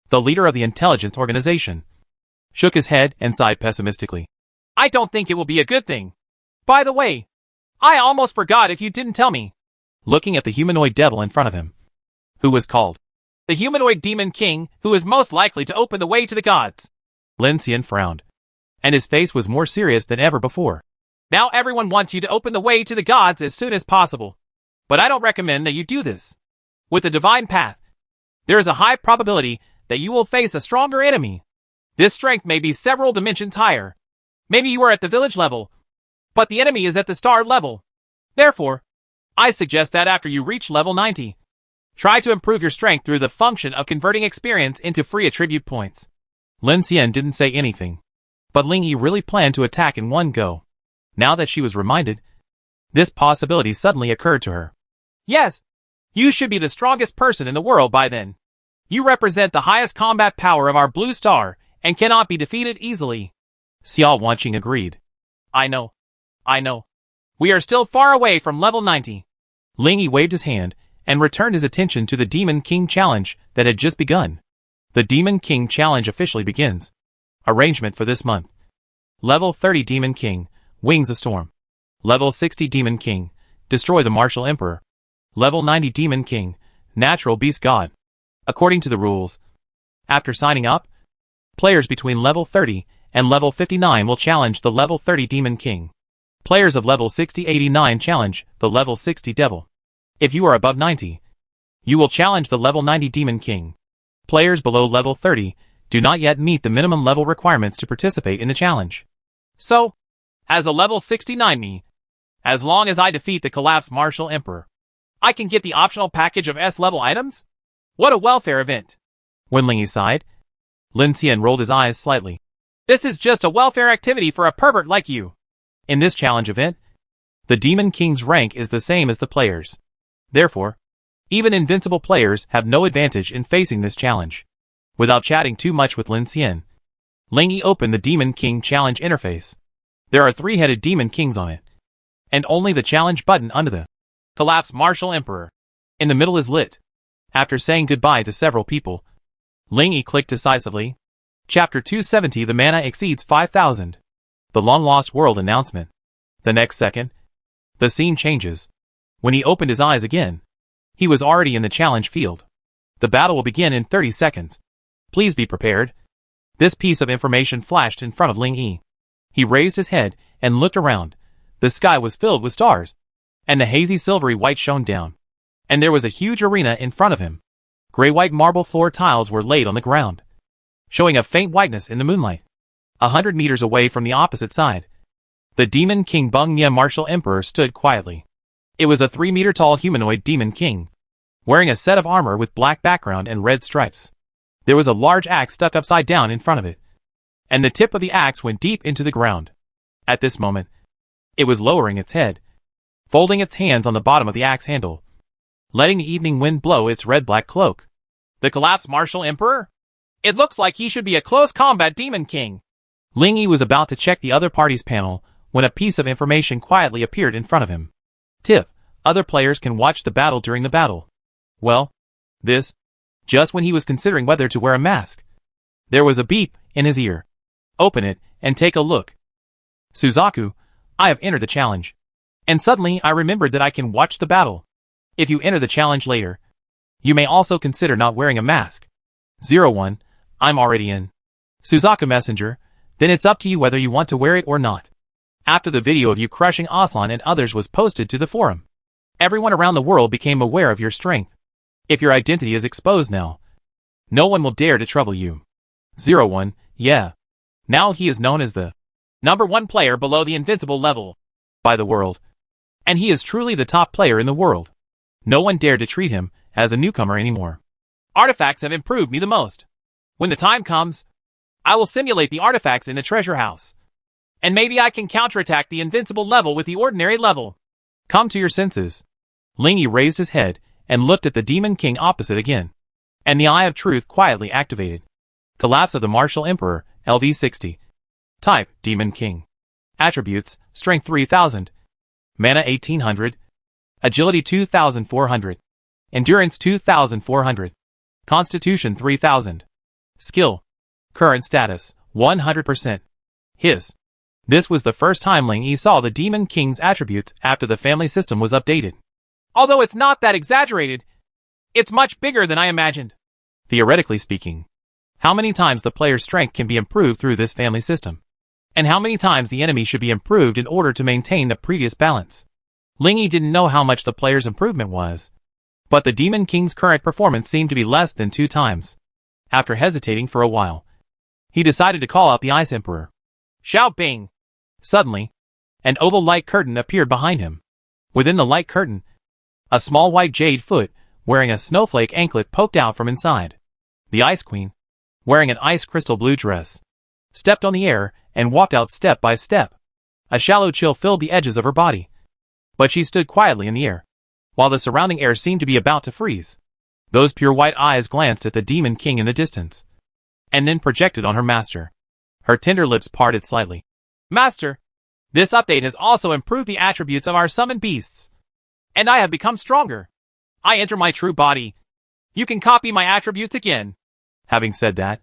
the leader of the intelligence organization, shook his head and sighed pessimistically. I don't think it will be a good thing. By the way, I almost forgot if you didn't tell me. Looking at the humanoid devil in front of him, who was called the humanoid demon king, who is most likely to open the way to the gods. Lin Xian frowned, and his face was more serious than ever before. Now everyone wants you to open the way to the gods as soon as possible. But I don't recommend that you do this. With the divine path, there is a high probability that you will face a stronger enemy. This strength may be several dimensions higher. Maybe you are at the village level, but the enemy is at the star level. Therefore, I suggest that after you reach level 90, try to improve your strength through the function of converting experience into free attribute points. Lin Xian didn't say anything, but Ling Yi really planned to attack in one go. Now that she was reminded, this possibility suddenly occurred to her. Yes, you should be the strongest person in the world by then. You represent the highest combat power of our blue star and cannot be defeated easily. Xiao Wanqing agreed. I know. We are still far away from level 90. Ling Yi waved his hand and returned his attention to the Demon King challenge that had just begun. The Demon King challenge officially begins. Arrangement for this month. Level 30 Demon King, Wings of Storm. Level 60 Demon King, Destroy the Martial Emperor. Level 90 Demon King, Natural Beast God. According to the rules, after signing up, players between level 30 and level 59 will challenge the level 30 Demon King. Players of level 60-89 challenge the level 60 Devil. If you are above 90, you will challenge the level 90 Demon King. Players below level 30 do not yet meet the minimum level requirements to participate in the challenge. So, as a level 69 me, as long as I defeat the collapsed Martial Emperor, I can get the optional package of S-level items? What a welfare event! When Ling Yi sighed, Lin Xian rolled his eyes slightly. This is just a welfare activity for a pervert like you. In this challenge event, the Demon King's rank is the same as the players. Therefore, even invincible players have no advantage in facing this challenge. Without chatting too much with Lin Xian, Ling Yi opened the Demon King challenge interface. There are 3-headed Demon Kings on it, and only the challenge button under the collapsed Martial Emperor in the middle is lit. After saying goodbye to several people, Ling Yi clicked decisively. Chapter 270 The mana exceeds 5,000. The long-lost world announcement. The next second, the scene changes. When he opened his eyes again, he was already in the challenge field. The battle will begin in 30 seconds. Please be prepared. This piece of information flashed in front of Ling Yi. He raised his head and looked around. The sky was filled with stars, and the hazy silvery white shone down. and there was a huge arena in front of him. Gray-white marble floor tiles were laid on the ground, showing a faint whiteness in the moonlight. 100 meters away from the opposite side, the Demon King Sheng Ya Martial Emperor stood quietly. It was a 3-meter-tall humanoid Demon King, wearing a set of armor with black background and red stripes. There was a large axe stuck upside down in front of it, and the tip of the axe went deep into the ground. At this moment, it was lowering its head, folding its hands on the bottom of the axe handle, letting the evening wind blow its red-black cloak. The collapsed Martial Emperor? It looks like he should be a close combat Demon King. Ling Yi was about to check the other party's panel when a piece of information quietly appeared in front of him. Tip: other players can watch the battle during the battle. Well, this, just when he was considering whether to wear a mask. There was a beep in his ear. Open it and take a look. Suzaku, I have entered the challenge. And suddenly I remembered that I can watch the battle. If you enter the challenge later, you may also consider not wearing a mask. 01, I'm already in. Suzaku Messenger, then it's up to you whether you want to wear it or not. After the video of you crushing Aslan and others was posted to the forum, everyone around the world became aware of your strength. If your identity is exposed now, no one will dare to trouble you. 01, yeah. Now he is known as the #1 player below the invincible level by the world. And he is truly the top player in the world. No one dared to treat him as a newcomer anymore. Artifacts have improved me the most. When the time comes, I will simulate the artifacts in the treasure house. And maybe I can counterattack the invincible level with the ordinary level. Come to your senses. Ling Yi raised his head and looked at the Demon King opposite again. And the Eye of Truth quietly activated. Collapse of the Martial Emperor, LV60. Type, Demon King. Attributes, Strength 3000. Mana 1800. Agility 2400. Endurance 2400. Constitution 3000. Skill. Current status, 100%. His. This was the first time Ling Yi saw the Demon King's attributes after the family system was updated. Although it's not that exaggerated, it's much bigger than I imagined. Theoretically speaking, how many times the player's strength can be improved through this family system? And how many times the enemy should be improved in order to maintain the previous balance? Ling Yi didn't know how much the player's improvement was, but the Demon King's current performance seemed to be less than 2 times. After hesitating for a while, he decided to call out the Ice Emperor. Xiao Bing! Suddenly, an oval light curtain appeared behind him. Within the light curtain, a small white jade foot, wearing a snowflake anklet, poked out from inside. The Ice Queen, wearing an ice crystal blue dress, stepped on the air and walked out step by step. A shallow chill filled the edges of her body, but she stood quietly in the air, while the surrounding air seemed to be about to freeze. Those pure white eyes glanced at the Demon King in the distance, and then projected on her master. Her tender lips parted slightly. Master, this update has also improved the attributes of our summoned beasts, and I have become stronger. I enter my true body. You can copy my attributes again. Having said that,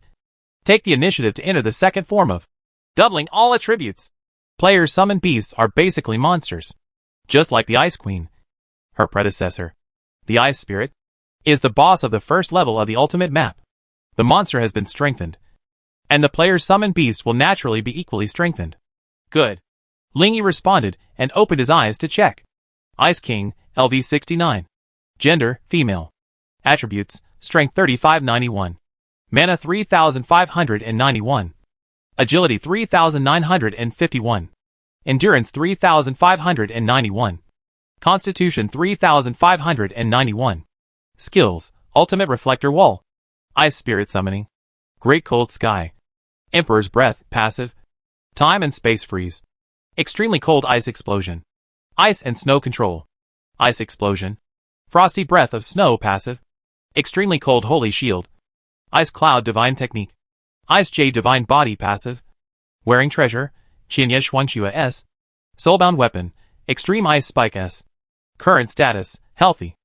take the initiative to enter the second form of doubling all attributes. Players' summoned beasts are basically monsters, just like the Ice Queen. Her predecessor, the Ice Spirit, is the boss of the first level of the ultimate map. The monster has been strengthened, and the player's summoned beast will naturally be equally strengthened. Good. Ling Yi responded and opened his eyes to check. Ice King, LV69. Gender, female. Attributes, Strength 3591. Mana 3591. Agility 3951. Endurance 3591. Constitution 3591. Skills, Ultimate Reflector Wall. Ice Spirit Summoning. Great Cold Sky. Emperor's Breath, passive. Time and Space Freeze. Extremely Cold Ice Explosion. Ice and Snow Control. Ice Explosion. Frosty Breath of Snow, passive. Extremely Cold Holy Shield. Ice Cloud Divine Technique. Ice Jade Divine Body, passive. Wearing Treasure, Sheng Ya Shuangxue S. Soulbound Weapon, Extreme Ice Spike S. Current Status, Healthy.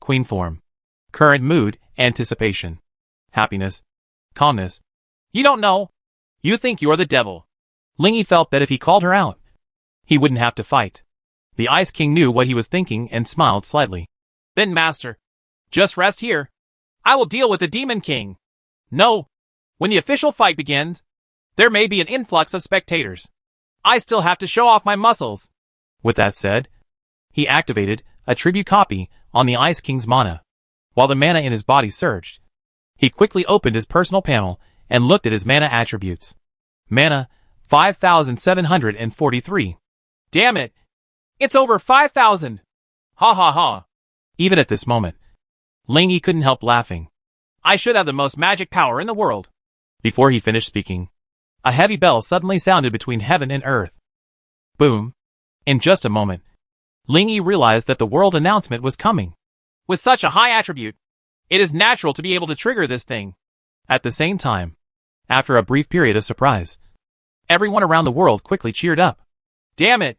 Queen Form. Current Mood, Anticipation. Happiness. Calmness. You don't know. You think you're the devil. Ling Yi felt that if he called her out, he wouldn't have to fight. The Ice King knew what he was thinking and smiled slightly. Then Master, just rest here. I will deal with the Demon King. No. When the official fight begins, there may be an influx of spectators. I still have to show off my muscles. With that said, he activated a tribute copy on the Ice King's mana. While the mana in his body surged, he quickly opened his personal panel and looked at his mana attributes. Mana, 5,743. Damn it! It's over 5,000! Ha ha ha! Even at this moment, Ling Yi couldn't help laughing. I should have the most magic power in the world. Before he finished speaking, a heavy bell suddenly sounded between heaven and earth. Boom! In just a moment, Ling Yi realized that the world announcement was coming. With such a high attribute, it is natural to be able to trigger this thing. At the same time, after a brief period of surprise, everyone around the world quickly cheered up. Damn it!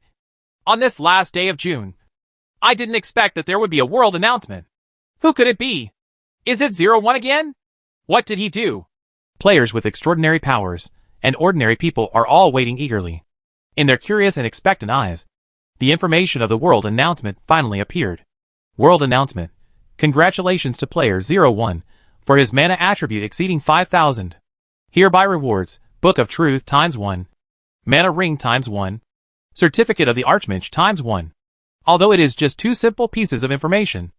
On this last day of June, I didn't expect that there would be a world announcement. Who could it be? Is it 01 again? What did he do? Players with extraordinary powers and ordinary people are all waiting eagerly. In their curious and expectant eyes, the information of the world announcement finally appeared. World announcement. Congratulations to player 01 for his mana attribute exceeding 5,000. Hereby rewards, Book of Truth ×1. Mana Ring ×1. Certificate of the Archmage ×1. Although it is just two simple pieces of information,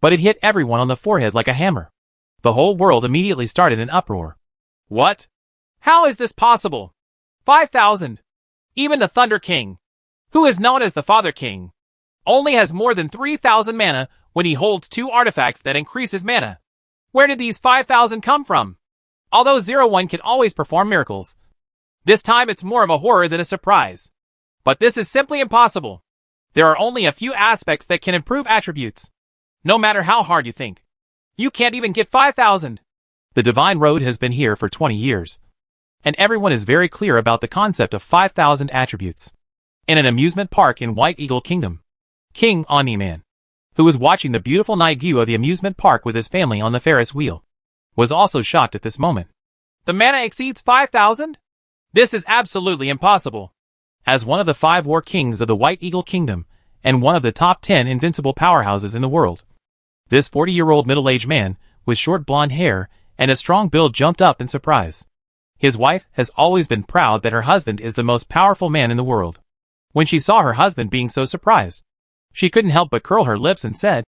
but it hit everyone on the forehead like a hammer. The whole world immediately started an uproar. What? How is this possible? 5,000. Even the Thunder King, who is known as the Father King, only has more than 3,000 mana when he holds 2 artifacts that increase his mana. Where did these 5,000 come from? Although 01 can always perform miracles, this time it's more of a horror than a surprise. But this is simply impossible. There are only a few aspects that can improve attributes. No matter how hard you think, you can't even get 5,000. The Divine Road has been here for 20 years, and everyone is very clear about the concept of 5,000 attributes. In an amusement park in White Eagle Kingdom, King Oniman, who was watching the beautiful night view of the amusement park with his family on the Ferris wheel, was also shocked at this moment. The mana exceeds 5,000? This is absolutely impossible. As one of the 5 war kings of the White Eagle Kingdom, and one of the top 10 invincible powerhouses in the world, this 40-year-old middle-aged man with short blonde hair and a strong build jumped up in surprise. His wife has always been proud that her husband is the most powerful man in the world. When she saw her husband being so surprised, she couldn't help but curl her lips and said,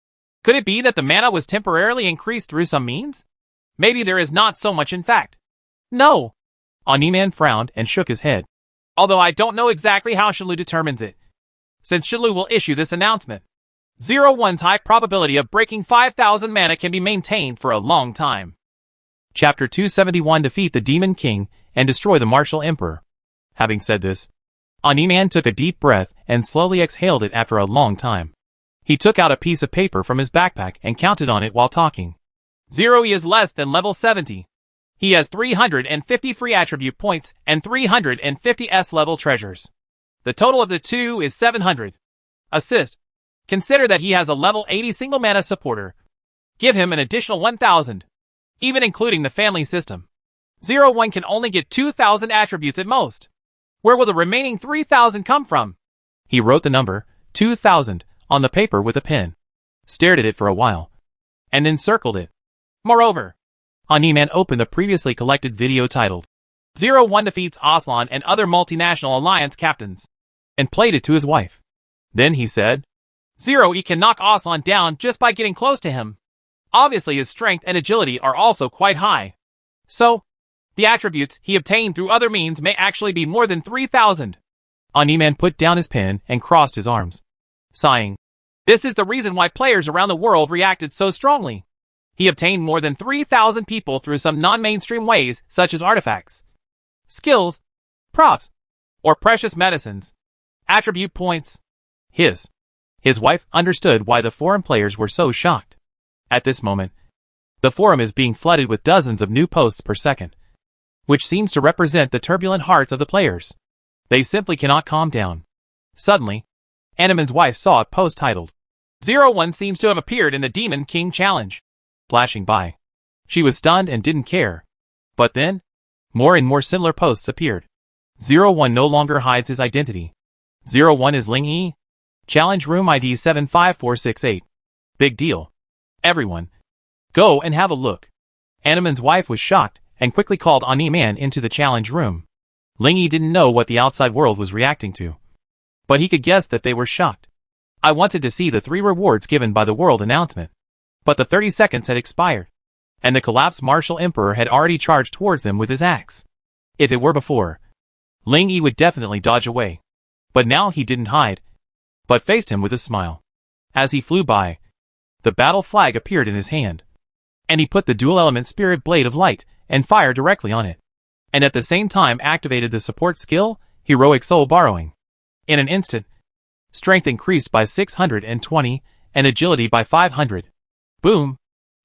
could it be that the mana was temporarily increased through some means? Maybe there is not so much in fact. No. Oniman frowned and shook his head. Although I don't know exactly how Shilu determines it, since Shilu will issue this announcement. 01's high probability of breaking 5,000 mana can be maintained for a long time. Chapter 271. Defeat the Demon King and destroy the Martial Emperor. Having said this, Oniman took a deep breath and slowly exhaled it after a long time. He took out a piece of paper from his backpack and counted on it while talking. 0 is less than level 70. He has 350 free attribute points and 350 S-level treasures. The total of the two is 700. Assist. Consider that he has a level 80 single mana supporter. Give him an additional 1,000. Even including the family system. 01 can only get 2,000 attributes at most. Where will the remaining 3,000 come from? He wrote the number, 2,000, on the paper with a pen, stared at it for a while, and then circled it. Moreover, Oniman opened the previously collected video titled 01 defeats Aslan and other multinational alliance captains, and played it to his wife. Then he said, 0E can knock Aslan down just by getting close to him. Obviously his strength and agility are also quite high. So, the attributes he obtained through other means may actually be more than 3,000. Oniman put down his pen and crossed his arms, sighing. This is the reason why players around the world reacted so strongly. He obtained more than 3,000 people through some non-mainstream ways such as artifacts, skills, props, or precious medicines, attribute points. His wife understood why the forum players were so shocked. At this moment, the forum is being flooded with dozens of new posts per second, which seems to represent the turbulent hearts of the players. They simply cannot calm down. Suddenly, Animan's wife saw a post titled 01 seems to have appeared in the Demon King Challenge. Flashing by, she was stunned and didn't care. But then, more and more similar posts appeared. 01 no longer hides his identity. 01 is Ling Yi. Challenge room ID 75468. Big deal. Everyone, go and have a look. Animan's wife was shocked and quickly called Oniman into the challenge room. Ling Yi didn't know what the outside world was reacting to, but he could guess that they were shocked. I wanted to see the 3 rewards given by the world announcement. But the 30 seconds had expired, and the collapsed martial emperor had already charged towards them with his axe. If it were before, Ling Yi would definitely dodge away. But now he didn't hide, but faced him with a smile. As he flew by, the battle flag appeared in his hand, and he put the dual-element spirit blade of light and fire directly on it, and at the same time activated the support skill, Heroic Soul Borrowing. In an instant, strength increased by 620, and agility by 500. Boom!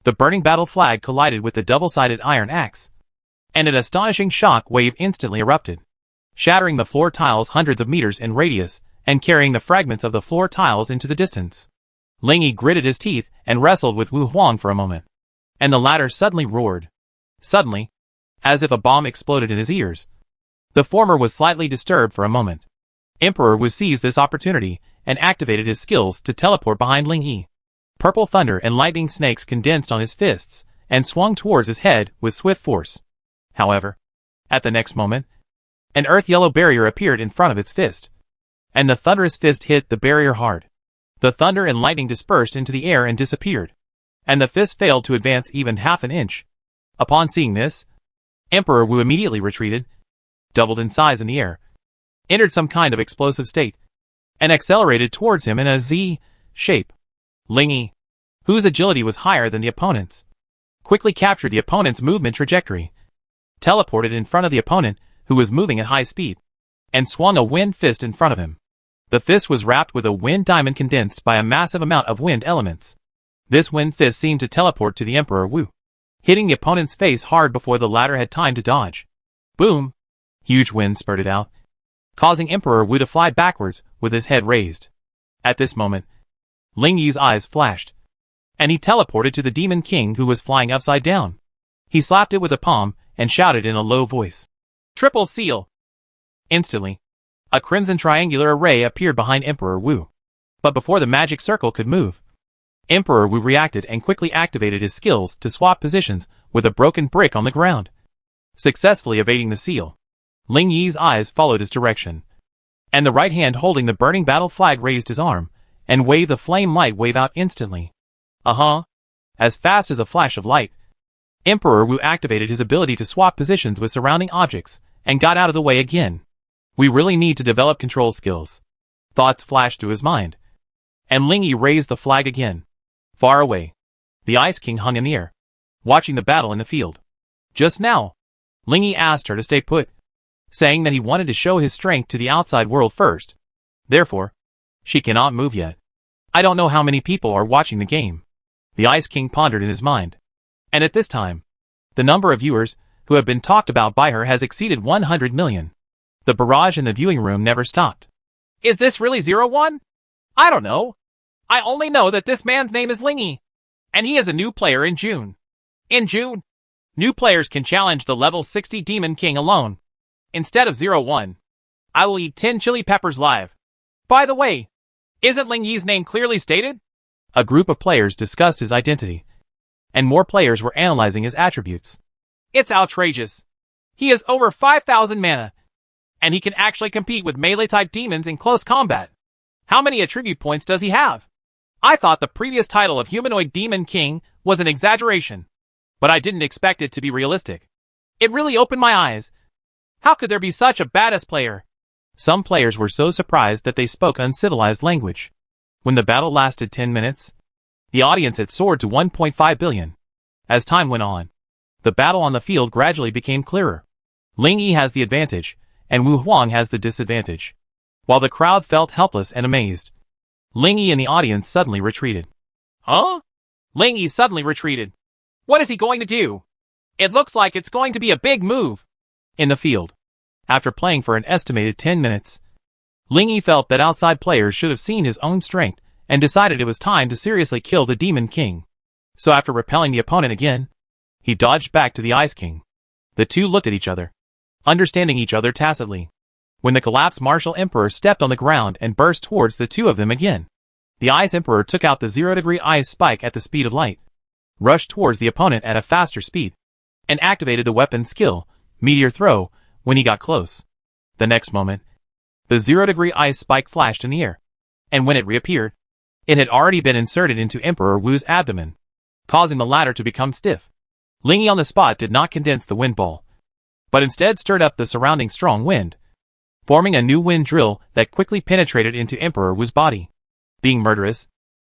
The burning battle flag collided with the double-sided iron axe, and an astonishing shock wave instantly erupted, shattering the floor tiles hundreds of meters in radius and carrying the fragments of the floor tiles into the distance. Ling Yi gritted his teeth and wrestled with Wu Huang for a moment, and the latter suddenly roared. Suddenly, as if a bomb exploded in his ears, the former was slightly disturbed for a moment. Emperor Wu seized this opportunity and activated his skills to teleport behind Ling Yi. Purple thunder and lightning snakes condensed on his fists and swung towards his head with swift force. However, at the next moment, an earth-yellow barrier appeared in front of its fist, and the thunderous fist hit the barrier hard. The thunder and lightning dispersed into the air and disappeared, and the fist failed to advance even half an inch. Upon seeing this, Emperor Wu immediately retreated, doubled in size in the air, entered some kind of explosive state, and accelerated towards him in a Z shape. Ling Yi, whose agility was higher than the opponent's, quickly captured the opponent's movement trajectory, teleported in front of the opponent, who was moving at high speed, and swung a wind fist in front of him. The fist was wrapped with a wind diamond condensed by a massive amount of wind elements. This wind fist seemed to teleport to the Emperor Wu, hitting the opponent's face hard before the latter had time to dodge. Boom! Huge wind spurted out, causing Emperor Wu to fly backwards with his head raised. At this moment, Ling Yi's eyes flashed, and he teleported to the Demon King who was flying upside down. He slapped it with a palm and shouted in a low voice, "Triple seal!" Instantly, a crimson triangular array appeared behind Emperor Wu. But before the magic circle could move, Emperor Wu reacted and quickly activated his skills to swap positions with a broken brick on the ground, successfully evading the seal. Ling Yi's eyes followed his direction, and the right hand holding the burning battle flag raised his arm and waved the flame light wave out instantly. As fast as a flash of light, Emperor Wu activated his ability to swap positions with surrounding objects and got out of the way again. We really need to develop control skills. Thoughts flashed through his mind, and Ling Yi raised the flag again. Far away, the Ice King hung in the air, watching the battle in the field. Just now, Ling Yi asked her to stay put, saying that he wanted to show his strength to the outside world first. Therefore, she cannot move yet. I don't know how many people are watching the game, the Ice King pondered in his mind. And at this time, the number of viewers who have been talked about by her has exceeded 100 million. The barrage in the viewing room never stopped. Is this really 01? I don't know. I only know that this man's name is Ling Yi, and he is a new player in June. In June, new players can challenge the level 60 Demon King alone. Instead of 01, I will eat 10 chili peppers live. By the way, isn't Ling Yi's name clearly stated? A group of players discussed his identity, and more players were analyzing his attributes. It's outrageous. He has over 5,000 mana, and he can actually compete with melee-type demons in close combat. How many attribute points does he have? I thought the previous title of Humanoid Demon King was an exaggeration, but I didn't expect it to be realistic. It really opened my eyes. How could there be such a badass player? Some players were so surprised that they spoke uncivilized language. When the battle lasted 10 minutes, the audience had soared to 1.5 billion. As time went on, the battle on the field gradually became clearer. Ling Yi has the advantage, and Wu Huang has the disadvantage. While the crowd felt helpless and amazed, Ling Yi and the audience suddenly retreated. Huh? Ling Yi suddenly retreated. What is he going to do? It looks like it's going to be a big move. In the field, after playing for an estimated 10 minutes, Ling Yi felt that outside players should have seen his own strength and decided it was time to seriously kill the Demon King. So after repelling the opponent again, he dodged back to the Ice King. The two looked at each other, understanding each other tacitly, when the collapsed Martial Emperor stepped on the ground and burst towards the two of them again. The Ice Emperor took out the 0-degree ice spike at the speed of light, rushed towards the opponent at a faster speed, and activated the weapon skill, Meteor Throw, when he got close. The next moment, the 0-degree ice spike flashed in the air, and when it reappeared, It had already been inserted into Emperor Wu's abdomen, causing the latter to become stiff. Lingy on the spot did not condense the wind ball, but instead stirred up the surrounding strong wind, forming a new wind drill that quickly penetrated into Emperor Wu's body. Being murderous,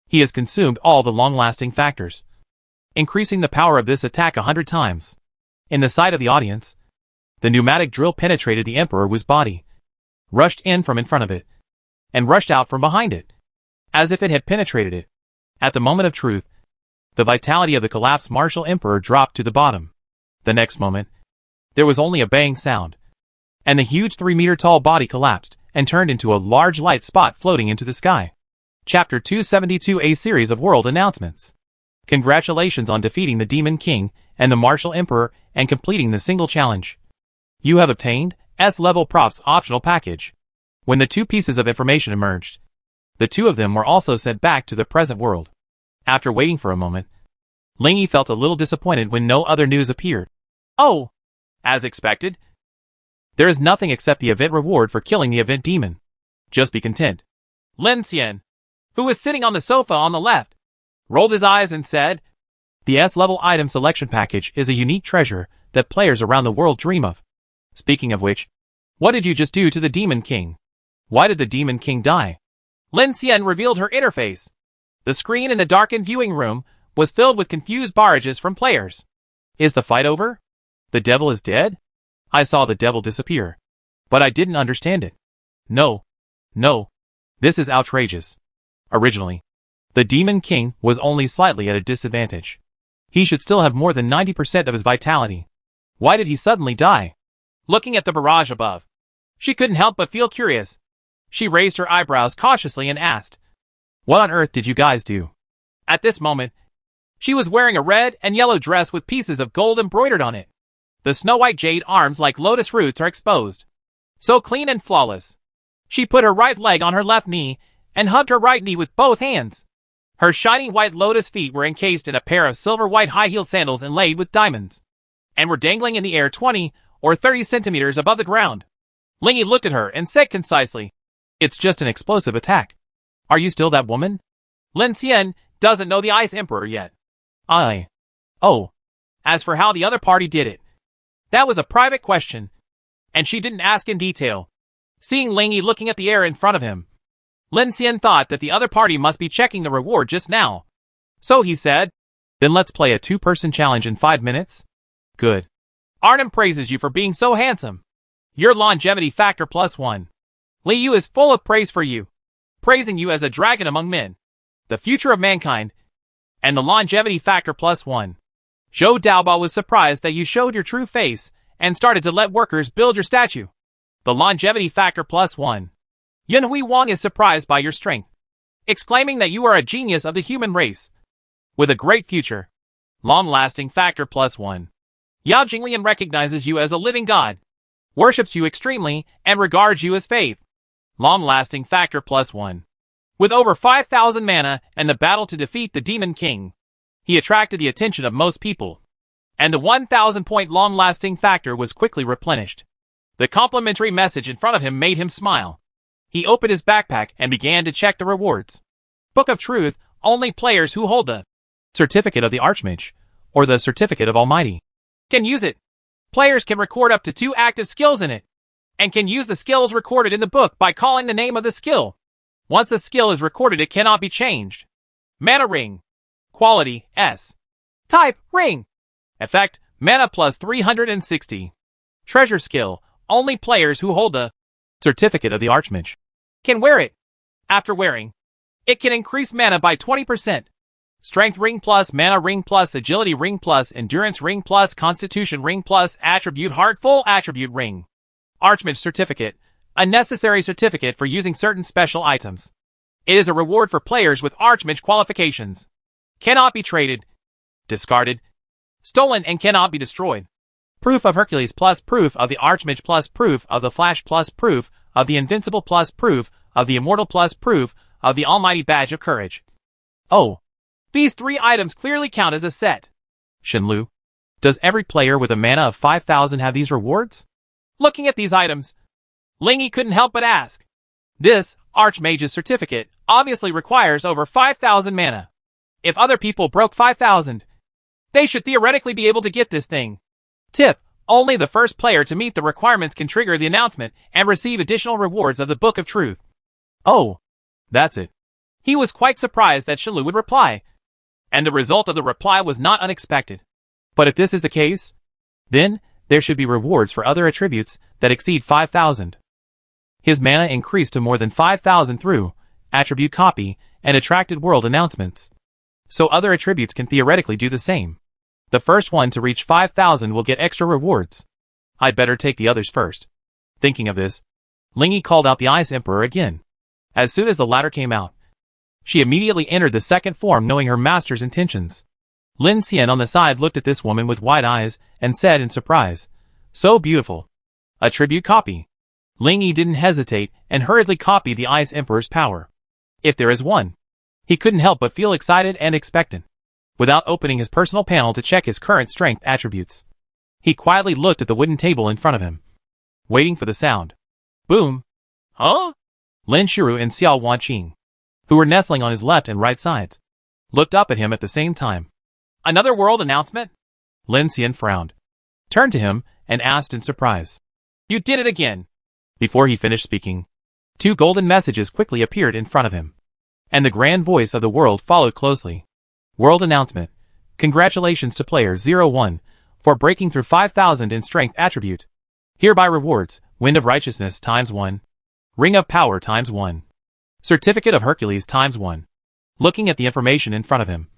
he has consumed all the long-lasting factors, increasing the power of this attack 100 times. In the sight of the audience, the pneumatic drill penetrated the Emperor Wu's body, rushed in from in front of it, and rushed out from behind it, as if it had penetrated it. At the moment of truth, the vitality of the collapsed martial emperor dropped to the bottom. The next moment, there was only a bang sound, and the huge 3-meter-tall body collapsed and turned into a large light spot floating into the sky. Chapter 272, a series of world announcements. Congratulations on defeating the Demon King and the Martial Emperor and completing the single challenge. You have obtained S-level props optional package. When the two pieces of information emerged, the two of them were also sent back to the present world. After waiting for a moment, Lingy felt a little disappointed when no other news appeared. Oh! As expected, there is nothing except the event reward for killing the event demon. Just be content. Lin Xian, who was sitting on the sofa on the left, rolled his eyes and said, "The S-level item selection package is a unique treasure that players around the world dream of. Speaking of which, what did you just do to the Demon King? Why did the Demon King die?" Lin Xian revealed her interface. The screen in the darkened viewing room was filled with confused barrages from players. Is the fight over? The devil is dead? I saw the devil disappear, but I didn't understand it. No. This is outrageous. Originally, the Demon King was only slightly at a disadvantage. He should still have more than 90% of his vitality. Why did he suddenly die? Looking at the barrage above, she couldn't help but feel curious. She raised her eyebrows cautiously and asked, "What on earth did you guys do?" At this moment, she was wearing a red and yellow dress with pieces of gold embroidered on it. The snow-white jade arms like lotus roots are exposed, so clean and flawless. She put her right leg on her left knee and hugged her right knee with both hands. Her shiny white lotus feet were encased in a pair of silver-white high-heeled sandals inlaid with diamonds, and were dangling in the air 20 or 30 centimeters above the ground. Lingy looked at her and said concisely, "It's just an explosive attack. Are you still that woman?" Lin Xian doesn't know the Ice Emperor yet. Oh. As for how the other party did it, that was a private question, and she didn't ask in detail. Seeing Lingy looking at the air in front of him, Lin Xian thought that the other party must be checking the reward just now. So he said, "Then let's play a 2-person challenge in 5 minutes? Good. Arnhem praises you for being so handsome. Your longevity factor +1. Li Yu is full of praise for you, praising you as a dragon among men, the future of mankind, and the longevity factor +1. Zhou Daoba was surprised that you showed your true face and started to let workers build your statue. The longevity factor +1. Yunhui Wang is surprised by your strength, exclaiming that you are a genius of the human race, with a great future. Long-lasting factor +1. Yao Jinglian recognizes you as a living god, worships you extremely, and regards you as faith. Long-lasting factor +1. With over 5,000 mana and the battle to defeat the Demon King, he attracted the attention of most people, and the 1,000-point long-lasting factor was quickly replenished. The complimentary message in front of him made him smile. He opened his backpack and began to check the rewards. Book of Truth, only players who hold the Certificate of the Archmage, or the Certificate of Almighty, can use it. Players can record up to 2 active skills in it, and can use the skills recorded in the book by calling the name of the skill. Once a skill is recorded, it cannot be changed. Mana Ring. Quality, S. Type, Ring. Effect, Mana plus 360. Treasure Skill, only players who hold the Certificate of the Archmage can wear it. After wearing, it can increase mana by 20%. Strength Ring plus Mana Ring plus Agility Ring plus Endurance Ring plus Constitution Ring plus Attribute Heartful Attribute Ring. Archmage Certificate, a necessary certificate for using certain special items. It is a reward for players with Archmage qualifications. Cannot be traded, discarded, stolen, and cannot be destroyed. Proof of Hercules plus proof of the Archmage plus proof of the Flash plus proof of the Invincible plus proof of the Immortal plus proof of the Almighty Badge of Courage. Oh, these 3 items clearly count as a set. Shenlu, does every player with a mana of 5,000 have these rewards? Looking at these items, Lingy couldn't help but ask. This Archmage's certificate obviously requires over 5,000 mana. If other people broke 5,000, they should theoretically be able to get this thing. Tip: only the first player to meet the requirements can trigger the announcement and receive additional rewards of the Book of Truth. Oh, that's it. He was quite surprised that Sheng Ya would reply, and the result of the reply was not unexpected. But if this is the case, then there should be rewards for other attributes that exceed 5,000. His mana increased to more than 5,000 through attribute copy and attracted world announcements. So other attributes can theoretically do the same. The first one to reach 5,000 will get extra rewards. I'd better take the others first. Thinking of this, Ling Yi called out the Ice Emperor again. As soon as the latter came out, she immediately entered the second form, knowing her master's intentions. Lin Xian on the side looked at this woman with wide eyes and said in surprise, "So beautiful." Attribute copy. Ling Yi didn't hesitate and hurriedly copied the Ice Emperor's power. If there is one, he couldn't help but feel excited and expectant. Without opening his personal panel to check his current strength attributes, he quietly looked at the wooden table in front of him, waiting for the sound. Boom! Huh? Lin Shiru and Xiao Wanqing, who were nestling on his left and right sides, looked up at him at the same time. Another world announcement? Lin Xian frowned, turned to him, and asked in surprise. You did it again! Before he finished speaking, 2 golden messages quickly appeared in front of him, and the grand voice of the world followed closely. World announcement. Congratulations to player 01 for breaking through 5,000 in strength attribute. Hereby rewards, Wind of Righteousness ×1. Ring of Power ×1. Certificate of Hercules ×1. Looking at the information in front of him,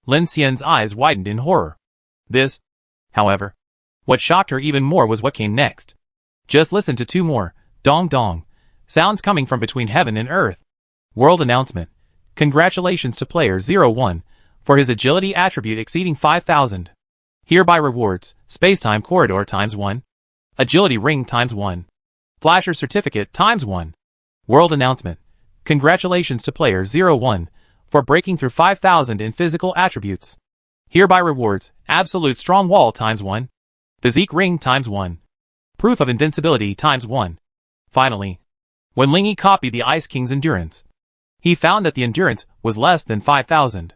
Lin Xian's eyes widened in horror. This, however, what shocked her even more was what came next. Just listen to 2 more, dong dong, sounds coming from between heaven and earth. World announcement. Congratulations to player 01 for his agility attribute exceeding 5,000. Hereby rewards, Spacetime Corridor ×1. Agility Ring ×1. Flasher Certificate ×1. World announcement. Congratulations to player 01 for breaking through 5,000 in physical attributes. Hereby rewards, Absolute Strong Wall ×1. Physique Ring ×1. Proof of Invincibility ×1. Finally, when Ling Yi copied the Ice King's endurance, he found that the endurance was less than 5,000.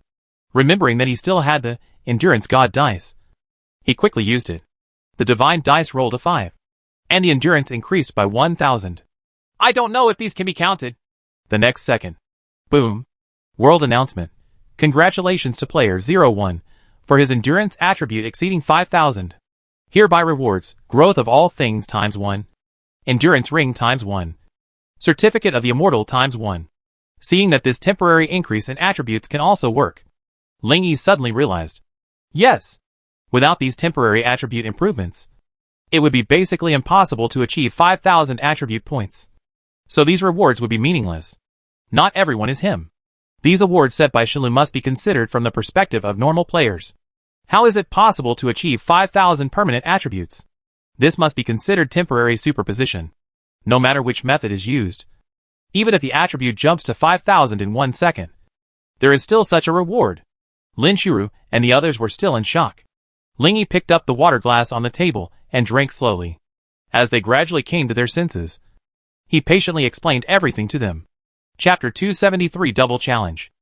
Remembering that he still had the Endurance God dice, he quickly used it. The Divine Dice rolled a 5, and the endurance increased by 1,000. I don't know if these can be counted. The next second, boom! World announcement. Congratulations to player 01 for his endurance attribute exceeding 5,000. Hereby rewards, Growth of All Things ×1. Endurance Ring ×1. Certificate of the Immortal ×1. Seeing that this temporary increase in attributes can also work, Ling Yi suddenly realized, yes, without these temporary attribute improvements, it would be basically impossible to achieve 5,000 attribute points. So these rewards would be meaningless. Not everyone is him. These awards set by Sheng Ya must be considered from the perspective of normal players. How is it possible to achieve 5,000 permanent attributes? This must be considered temporary superposition, no matter which method is used. Even if the attribute jumps to 5,000 in 1 second, there is still such a reward. Lin Shiru and the others were still in shock. Ling Yi picked up the water glass on the table and drank slowly. As they gradually came to their senses, he patiently explained everything to them. Chapter 273 Double Challenge.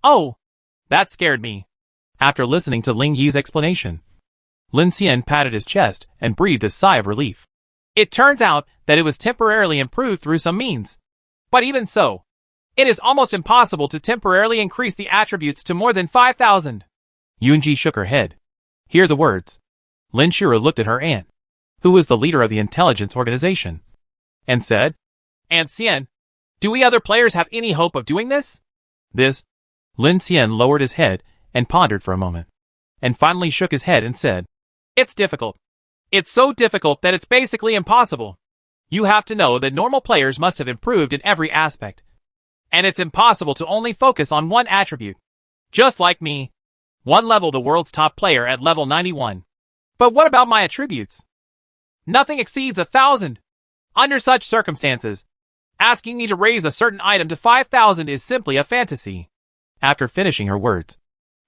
Oh! That scared me. After listening to Ling Yi's explanation, Lin Xian patted his chest and breathed a sigh of relief. It turns out that it was temporarily improved through some means. But even so, it is almost impossible to temporarily increase the attributes to more than 5,000. Yunji shook her head. Hear the words. Lin Shiru looked at her aunt, who was the leader of the intelligence organization, and said, Aunt Xian, do we other players have any hope of doing this? This. Lin Xian lowered his head and pondered for a moment, and finally shook his head and said, It's difficult. It's so difficult that it's basically impossible. You have to know that normal players must have improved in every aspect. And it's impossible to only focus on one attribute. Just like me. One level the world's top player at level 91. But what about my attributes? Nothing exceeds 1,000. Under such circumstances, asking me to raise a certain item to 5,000 is simply a fantasy. After finishing her words,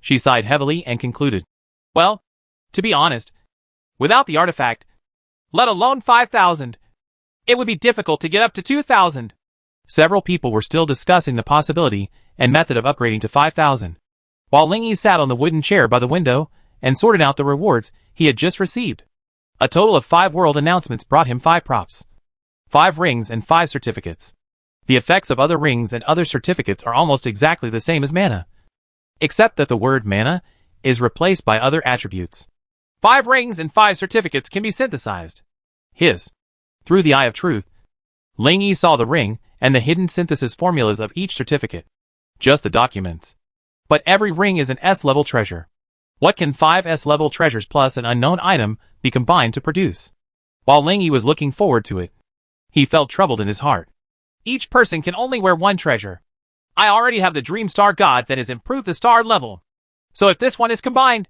she sighed heavily and concluded, Well, to be honest, without the artifact, let alone 5,000, it would be difficult to get up to 2,000. Several people were still discussing the possibility and method of upgrading to 5,000. While Ling Yi sat on the wooden chair by the window and sorted out the rewards he had just received. A total of 5 world announcements brought him 5 props, 5 rings and 5 certificates. The effects of other rings and other certificates are almost exactly the same as mana, except that the word mana is replaced by other attributes. 5 rings and 5 certificates can be synthesized. Through the Eye of Truth, Ling Yi saw the ring and the hidden synthesis formulas of each certificate. Just the documents. But every ring is an S-level treasure. What can 5 S-level treasures plus an unknown item be combined to produce? While Ling Yi was looking forward to it, he felt troubled in his heart. Each person can only wear 1 treasure. I already have the Dream Star God that has improved the star level. So if this one is combined,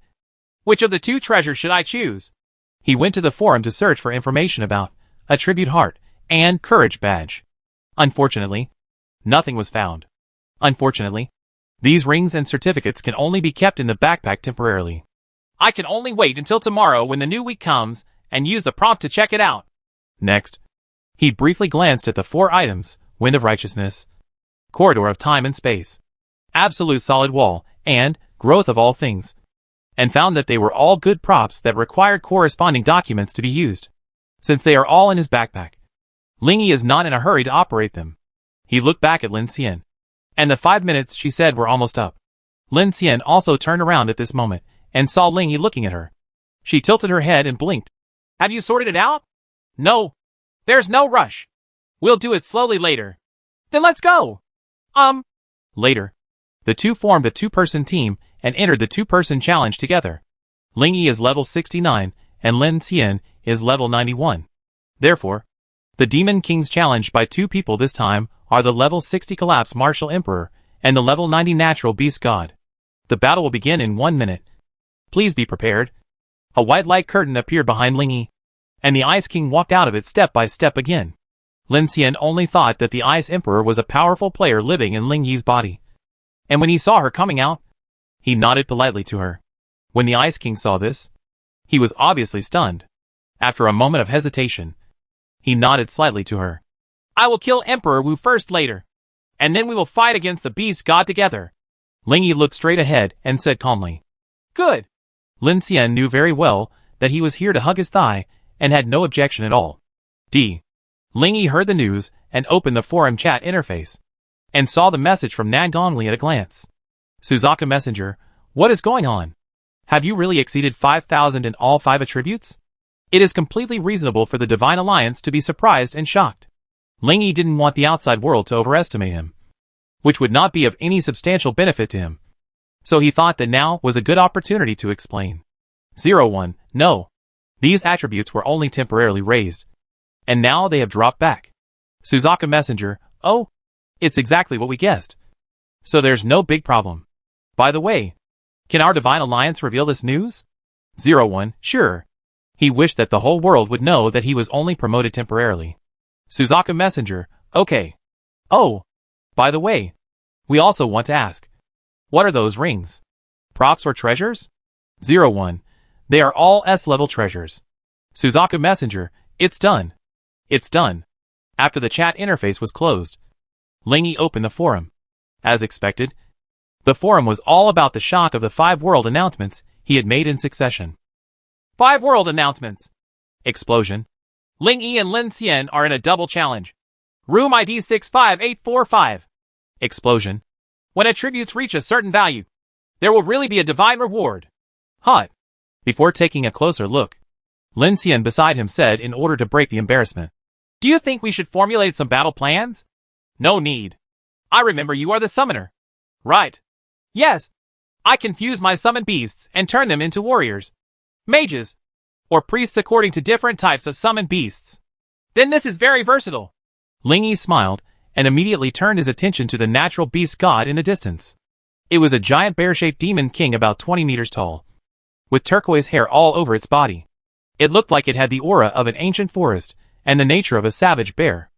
which of the 2 treasures should I choose? He went to the forum to search for information about Attribute Heart and Courage Badge. Unfortunately, nothing was found. Unfortunately, these rings and certificates can only be kept in the backpack temporarily. I can only wait until tomorrow when the new week comes and use the prompt to check it out. Next, he briefly glanced at the 4 items: Wind of Righteousness, Corridor of Time and Space, Absolute Solid Wall, and Growth of All Things, and found that they were all good props that required corresponding documents to be used. Since they are all in his backpack, Ling Yi is not in a hurry to operate them. He looked back at Lin Xian, and the 5 minutes she said were almost up. Lin Xian also turned around at this moment and saw Ling Yi looking at her. She tilted her head and blinked. Have you sorted it out? No. There's no rush. We'll do it slowly later. Then let's go. Later, the 2 formed a 2-person team and entered the 2-person challenge together. Ling Yi is level 69 and Lin Xian is level 91. Therefore, the Demon Kings challenged by 2 people this time are the level 60 Collapse Martial Emperor and the level 90 Natural Beast God. The battle will begin in 1 minute. Please be prepared. A white light curtain appeared behind Ling Yi, and the Ice King walked out of it step by step again. Lin Xian only thought that the Ice Emperor was a powerful player living in Ling Yi's body. And when he saw her coming out, he nodded politely to her. When the Ice King saw this, he was obviously stunned. After a moment of hesitation, he nodded slightly to her. I will kill Emperor Wu first later, and then we will fight against the Beast God together. Ling Yi looked straight ahead and said calmly. Good. Lin Xian knew very well that he was here to hug his thigh and had no objection at all. Ling Yi heard the news and opened the forum chat interface and saw the message from Nangong Li at a glance. Suzaka Messenger, what is going on? Have you really exceeded 5,000 in all 5 attributes? It is completely reasonable for the Divine Alliance to be surprised and shocked. Ling Yi didn't want the outside world to overestimate him, which would not be of any substantial benefit to him. So he thought that now was a good opportunity to explain. 01, no. These attributes were only temporarily raised, and now they have dropped back. Suzaka Messenger, oh, it's exactly what we guessed. So there's no big problem. By the way, can our Divine Alliance reveal this news? 01, sure. He wished that the whole world would know that he was only promoted temporarily. Suzaka Messenger, okay. Oh, by the way, we also want to ask, what are those rings? Props or treasures? 01, they are all S-level treasures. Suzaka Messenger, it's done. It's done. After the chat interface was closed, Ling Yi opened the forum. As expected, the forum was all about the shock of the 5 world announcements he had made in succession. 5 world announcements! Explosion. Ling Yi and Lin Xian are in a double challenge. Room ID 65845. Explosion. When attributes reach a certain value, there will really be a divine reward. Hot. Before taking a closer look, Lin Xian beside him said in order to break the embarrassment. Do you think we should formulate some battle plans? No need. I remember you are the summoner. Right. Yes. I can fuse my summoned beasts and turn them into warriors, mages, or priests according to different types of summoned beasts. Then this is very versatile. Ling Yi smiled and immediately turned his attention to the natural beast god in the distance. It was a giant bear-shaped demon king about 20 meters tall, with turquoise hair all over its body. It looked like it had the aura of an ancient forest and the nature of a savage bear.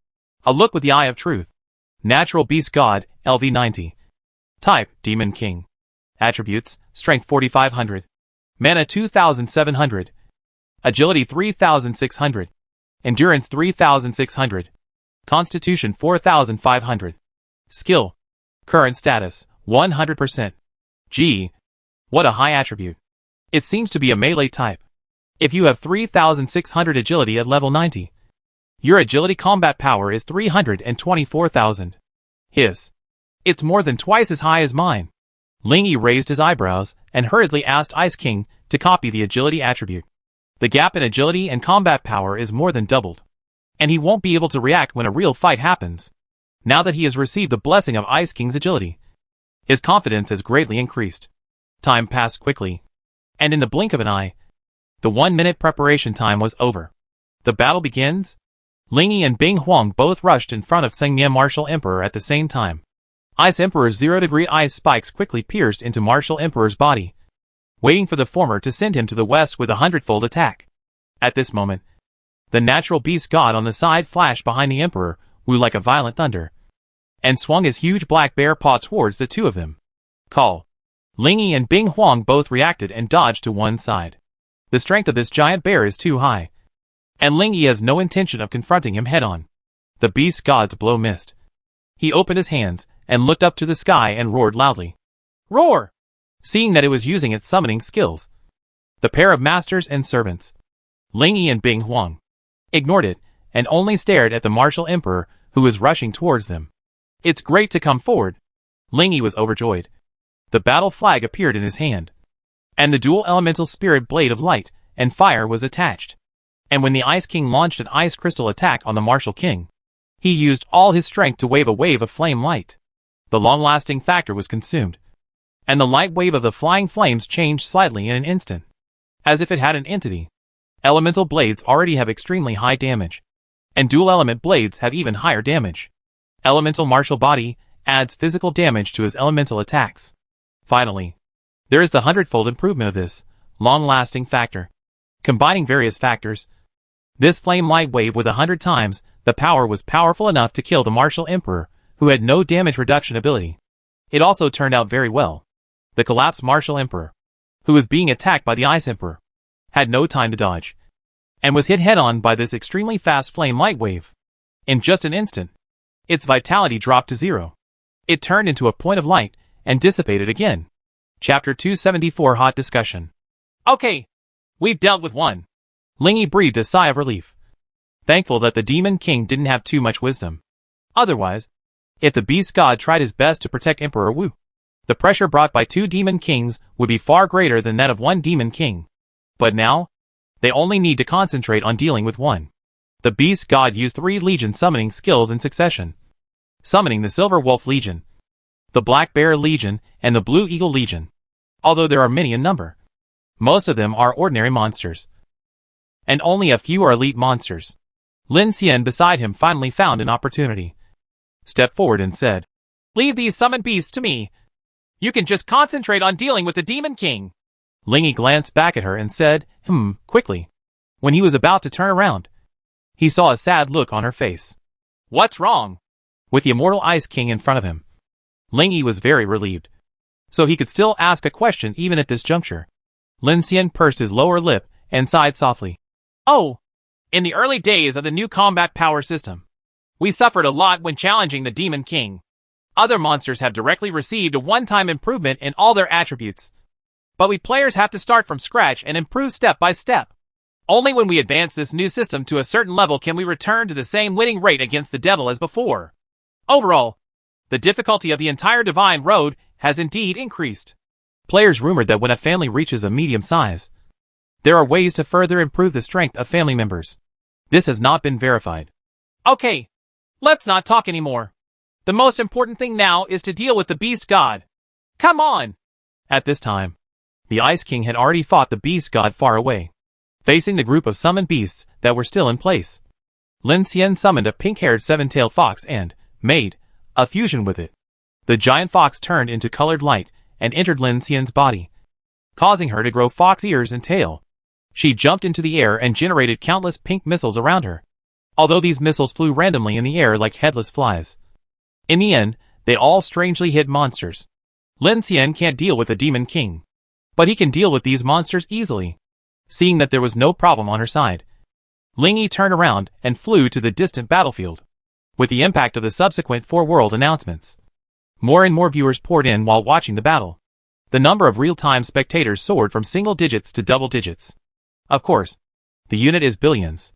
A look with the eye of truth. Natural beast god, LV90. Type, demon king. Attributes, strength 4500. Mana 2700. Agility 3600. Endurance 3600. Constitution 4500. Skill. Current status, 100%. G. What a high attribute. It seems to be a melee type. If you have 3600 agility at level 90, your agility combat power is 324,000. Hiss. It's more than twice as high as mine. Ling Yi raised his eyebrows and hurriedly asked Ice King to copy the agility attribute. The gap in agility and combat power is more than doubled, and he won't be able to react when a real fight happens. Now that he has received the blessing of Ice King's agility, his confidence has greatly increased. Time passed quickly, and in the blink of an eye, the 1-minute preparation time was over. The battle begins. Ling Yi and Bing Huang both rushed in front of Sheng Ya Martial Emperor at the same time. Ice Emperor's 0-degree ice spikes quickly pierced into Martial Emperor's body, waiting for the former to send him to the west with a 100-fold attack. At this moment, the natural beast god on the side flashed behind the Emperor, who like a violent thunder, and swung his huge black bear paw towards the two of them. Call. Ling Yi and Bing Huang both reacted and dodged to one side. The strength of this giant bear is too high, and Ling Yi has no intention of confronting him head-on. The beast god's blow missed. He opened his hands and looked up to the sky and roared loudly. Roar! Seeing that it was using its summoning skills, the pair of masters and servants, Ling Yi and Bing Huang, ignored it and only stared at the Martial Emperor who was rushing towards them. It's great to come forward. Ling Yi was overjoyed. The battle flag appeared in his hand, and the dual elemental spirit blade of light and fire was attached. And when the Ice King launched an ice crystal attack on the Martial King, he used all his strength to wave a wave of flame light. The long-lasting factor was consumed, and the light wave of the flying flames changed slightly in an instant, as if it had an entity. Elemental blades already have extremely high damage, and dual-element blades have even higher damage. Elemental martial body adds physical damage to his elemental attacks. Finally, there is the 100-fold improvement of this long-lasting factor. Combining various factors, this flame light wave with 100 times the power was powerful enough to kill the Martial Emperor, who had no damage reduction ability. It also turned out very well. The collapsed Martial Emperor, who was being attacked by the Ice Emperor, had no time to dodge, and was hit head-on by this extremely fast flame light wave. In just an instant, its vitality dropped to 0. It turned into a point of light and dissipated again. Chapter 274 Hot Discussion. Okay, we've dealt with one. Ling Yi breathed a sigh of relief, thankful that the Demon King didn't have too much wisdom. Otherwise, if the Beast God tried his best to protect Emperor Wu, the pressure brought by 2 Demon Kings would be far greater than that of 1 Demon King. But now, they only need to concentrate on dealing with one. The Beast God used 3 Legion summoning skills in succession, summoning the Silver Wolf Legion, the Black Bear Legion, and the Blue Eagle Legion. Although there are many in number, most of them are ordinary monsters, and only a few are elite monsters. Lin Xian beside him finally found an opportunity, stepped forward and said, "Leave these summoned beasts to me. You can just concentrate on dealing with the Demon King." Ling Yi glanced back at her and said, quickly. When he was about to turn around, he saw a sad look on her face. What's wrong? With the immortal Ice King in front of him, Ling Yi was very relieved, so he could still ask a question even at this juncture. Lin Xian pursed his lower lip and sighed softly. Oh, in the early days of the new combat power system, we suffered a lot when challenging the Demon King. Other monsters have directly received a one-time improvement in all their attributes, but we players have to start from scratch and improve step by step. Only when we advance this new system to a certain level can we return to the same winning rate against the devil as before. Overall, the difficulty of the entire Divine Road has indeed increased. Players rumored that when a family reaches a medium size, there are ways to further improve the strength of family members. This has not been verified. Okay, let's not talk anymore. The most important thing now is to deal with the Beast God. Come on! At this time, the Ice King had already fought the Beast God far away, facing the group of summoned beasts that were still in place. Lin Xian summoned a pink-haired 7-tailed fox and made a fusion with it. The giant fox turned into colored light and entered Lin Xian's body, causing her to grow fox ears and tail. She jumped into the air and generated countless pink missiles around her, although these missiles flew randomly in the air like headless flies. In the end, they all strangely hit monsters. Lin Xian can't deal with the Demon King, but he can deal with these monsters easily. Seeing that there was no problem on her side, Ling Yi turned around and flew to the distant battlefield. with the impact of the subsequent 4 world announcements. More and more viewers poured in while watching the battle. The number of real-time spectators soared from single digits to double digits. Of course, the unit is billions.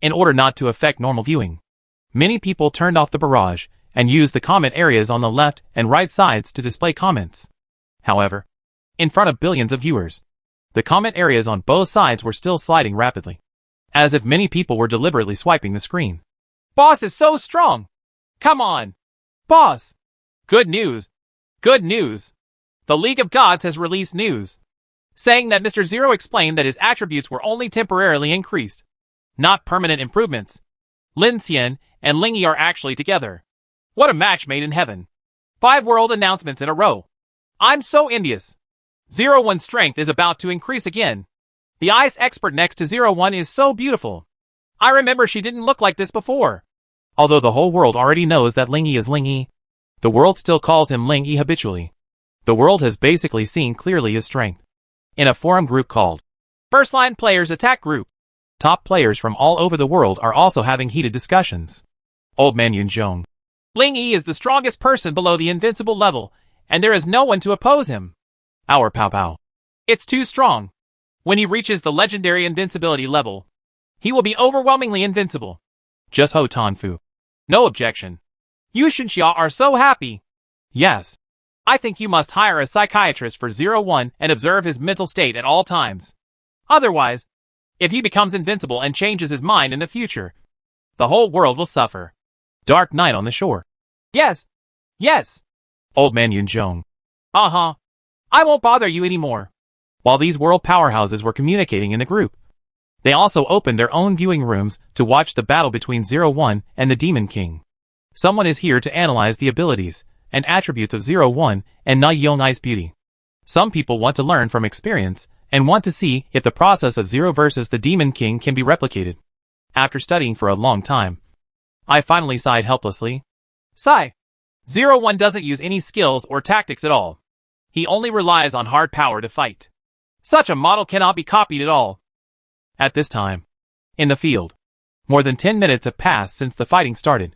In order not to affect normal viewing, many people turned off the barrage and used the comment areas on the left and right sides to display comments. However, in front of billions of viewers, the comment areas on both sides were still sliding rapidly, as if many people were deliberately swiping the screen. Boss is so strong! Come on! Boss! Good news! Good news! The League of Gods has released news, saying that Mr. Zero explained that his attributes were only temporarily increased, not permanent improvements. Lin Xian and Ling Yi are actually together. What a match made in heaven. 5 world announcements in a row. I'm so envious. 01's strength is about to increase again. The ice expert next to 01 is so beautiful. I remember she didn't look like this before. Although the whole world already knows that Ling Yi is Ling Yi, the world still calls him Ling Yi habitually. The world has basically seen clearly his strength. In a forum group called First Line Players Attack Group, top players from all over the world are also having heated discussions. Old Man Yunzhong. Ling Yi is the strongest person below the invincible level, and there is no one to oppose him. Our Pow Pow. It's too strong. When he reaches the legendary invincibility level, he will be overwhelmingly invincible. Just Ho Tanfu. No objection. You Xia are so happy. Yes. I think you must hire a psychiatrist for 01 and observe his mental state at all times. Otherwise, if he becomes invincible and changes his mind in the future, the whole world will suffer. Dark Night on the Shore. Yes. Yes. Old Man Yunzhong. Uh-huh. I won't bother you anymore. While these world powerhouses were communicating in the group, they also opened their own viewing rooms to watch the battle between 01 and the Demon King. Someone is here to analyze the abilities and attributes of 01 and Na Yong Ice Beauty. Some people want to learn from experience and want to see if the process of 0 versus the Demon King can be replicated. After studying for a long time, I finally sighed helplessly. Sigh. 01 doesn't use any skills or tactics at all. He only relies on hard power to fight. Such a model cannot be copied at all. At this time, in the field, more than 10 minutes have passed since the fighting started.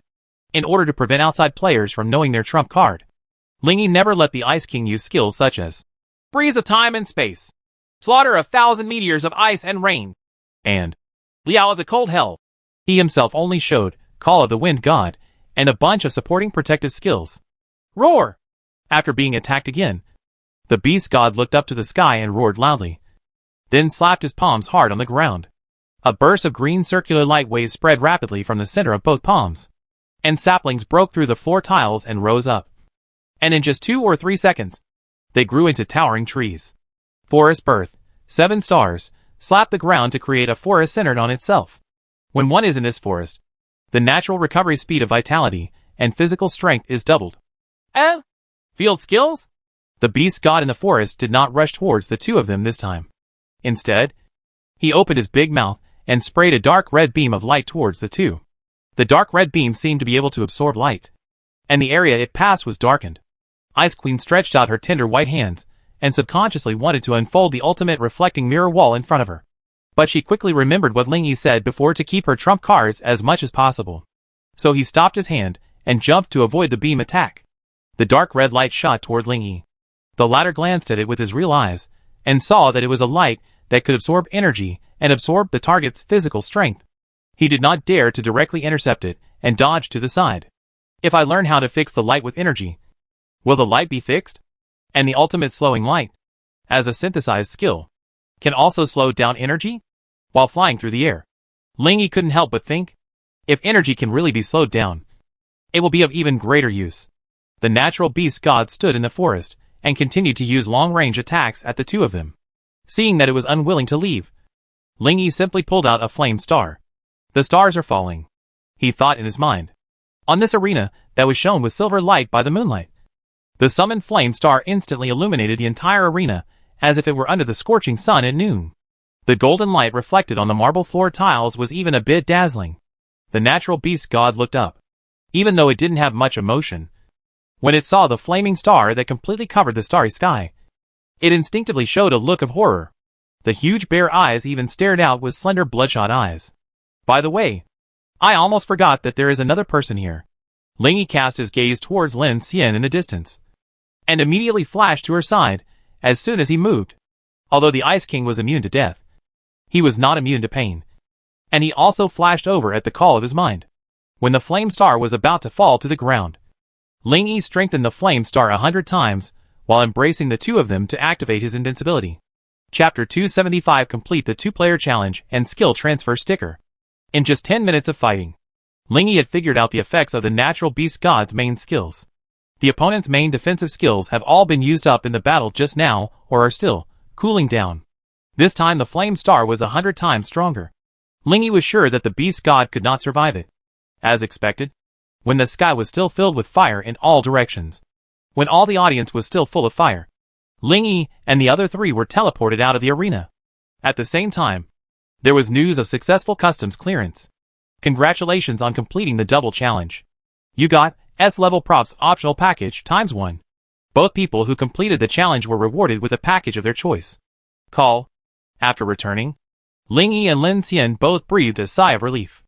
In order to prevent outside players from knowing their trump card, Ling Yi never let the Ice King use skills such as Breeze of Time and Space, Slaughter of 1,000 Meteors of Ice and Rain, and Liao of the Cold Hell. He himself only showed Call of the Wind God and a bunch of supporting protective skills. Roar! After being attacked again, the Beast God looked up to the sky and roared loudly, then slapped his palms hard on the ground. A burst of green circular light waves spread rapidly from the center of both palms, and saplings broke through the floor tiles and rose up. And in just 2 or 3 seconds, they grew into towering trees. Forest birth, 7 stars, slapped the ground to create a forest centered on itself. When one is in this forest, the natural recovery speed of vitality and physical strength is doubled. Field skills? The Beast God in the forest did not rush towards the 2 of them this time. Instead, he opened his big mouth and sprayed a dark red beam of light towards the 2. The dark red beam seemed to be able to absorb light, and the area it passed was darkened. Ice Queen stretched out her tender white hands and subconsciously wanted to unfold the ultimate reflecting mirror wall in front of her. But she quickly remembered what Ling Yi said before to keep her trump cards as much as possible. So he stopped his hand and jumped to avoid the beam attack. The dark red light shot toward Ling Yi. The latter glanced at it with his real eyes and saw that it was a light that could absorb energy and absorb the target's physical strength. He did not dare to directly intercept it and dodged to the side. If I learn how to fix the light with energy, will the light be fixed? And the ultimate slowing light, as a synthesized skill, can also slow down energy while flying through the air. Ling Yi couldn't help but think, if energy can really be slowed down, it will be of even greater use. The natural beast god stood in the forest and continued to use long-range attacks at the 2 of them. Seeing that it was unwilling to leave, Ling Yi simply pulled out a flame star. The stars are falling, he thought in his mind, on this arena that was shone with silver light by the moonlight. The summoned flame star instantly illuminated the entire arena as if it were under the scorching sun at noon. The golden light reflected on the marble floor tiles was even a bit dazzling. The natural beast god looked up, even though it didn't have much emotion. When it saw the flaming star that completely covered the starry sky, it instinctively showed a look of horror. The huge bare eyes even stared out with slender bloodshot eyes. By the way, I almost forgot that there is another person here. Ling Yi cast his gaze towards Lin Xian in the distance, and immediately flashed to her side as soon as he moved. Although the Ice King was immune to death, he was not immune to pain, and he also flashed over at the call of his mind. When the flame star was about to fall to the ground, Ling Yi strengthened the flame star 100 times while embracing the two of them to activate his invincibility. Chapter 275. Complete the 2-player challenge and skill transfer sticker. In just 10 minutes of fighting, Ling Yi had figured out the effects of the natural beast god's main skills. The opponent's main defensive skills have all been used up in the battle just now or are still cooling down. This time the flame star was 100 times stronger. Ling Yi was sure that the beast god could not survive it. As expected, when the sky was still filled with fire in all directions, when all the audience was still full of fire, Ling Yi and the other three were teleported out of the arena. At the same time, there was news of successful customs clearance. Congratulations on completing the double challenge. You got S-level props optional package ×1. Both people who completed the challenge were rewarded with a package of their choice. Call. After returning, Ling Yi and Lin Xian both breathed a sigh of relief.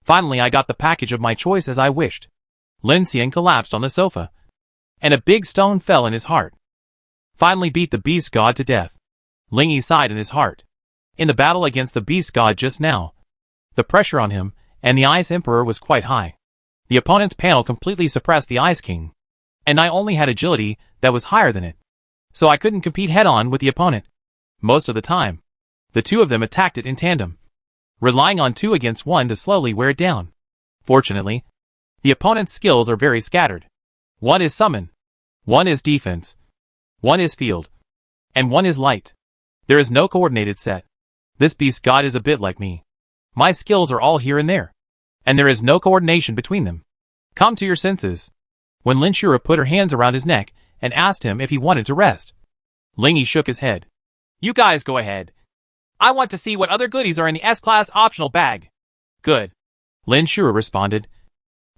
Finally I got the package of my choice as I wished. Lin Xian collapsed on the sofa, and a big stone fell in his heart. Finally beat the beast god to death. Ling Yi sighed in his heart. In the battle against the beast god just now, the pressure on him and the Ice Emperor was quite high. The opponent's panel completely suppressed the Ice King, and I only had agility that was higher than it, so I couldn't compete head-on with the opponent. Most of the time, the two of them attacked it in tandem, relying on 2 against 1 to slowly wear it down. Fortunately, the opponent's skills are very scattered. One is summon, one is defense, one is field, and one is light. There is no coordinated set. This beast god is a bit like me. My skills are all here and there, and there is no coordination between them. Come to your senses. When Lin Shura put her hands around his neck and asked him if he wanted to rest, Ling Yi shook his head. You guys go ahead. I want to see what other goodies are in the S-class optional bag. Good. Lin Shura responded,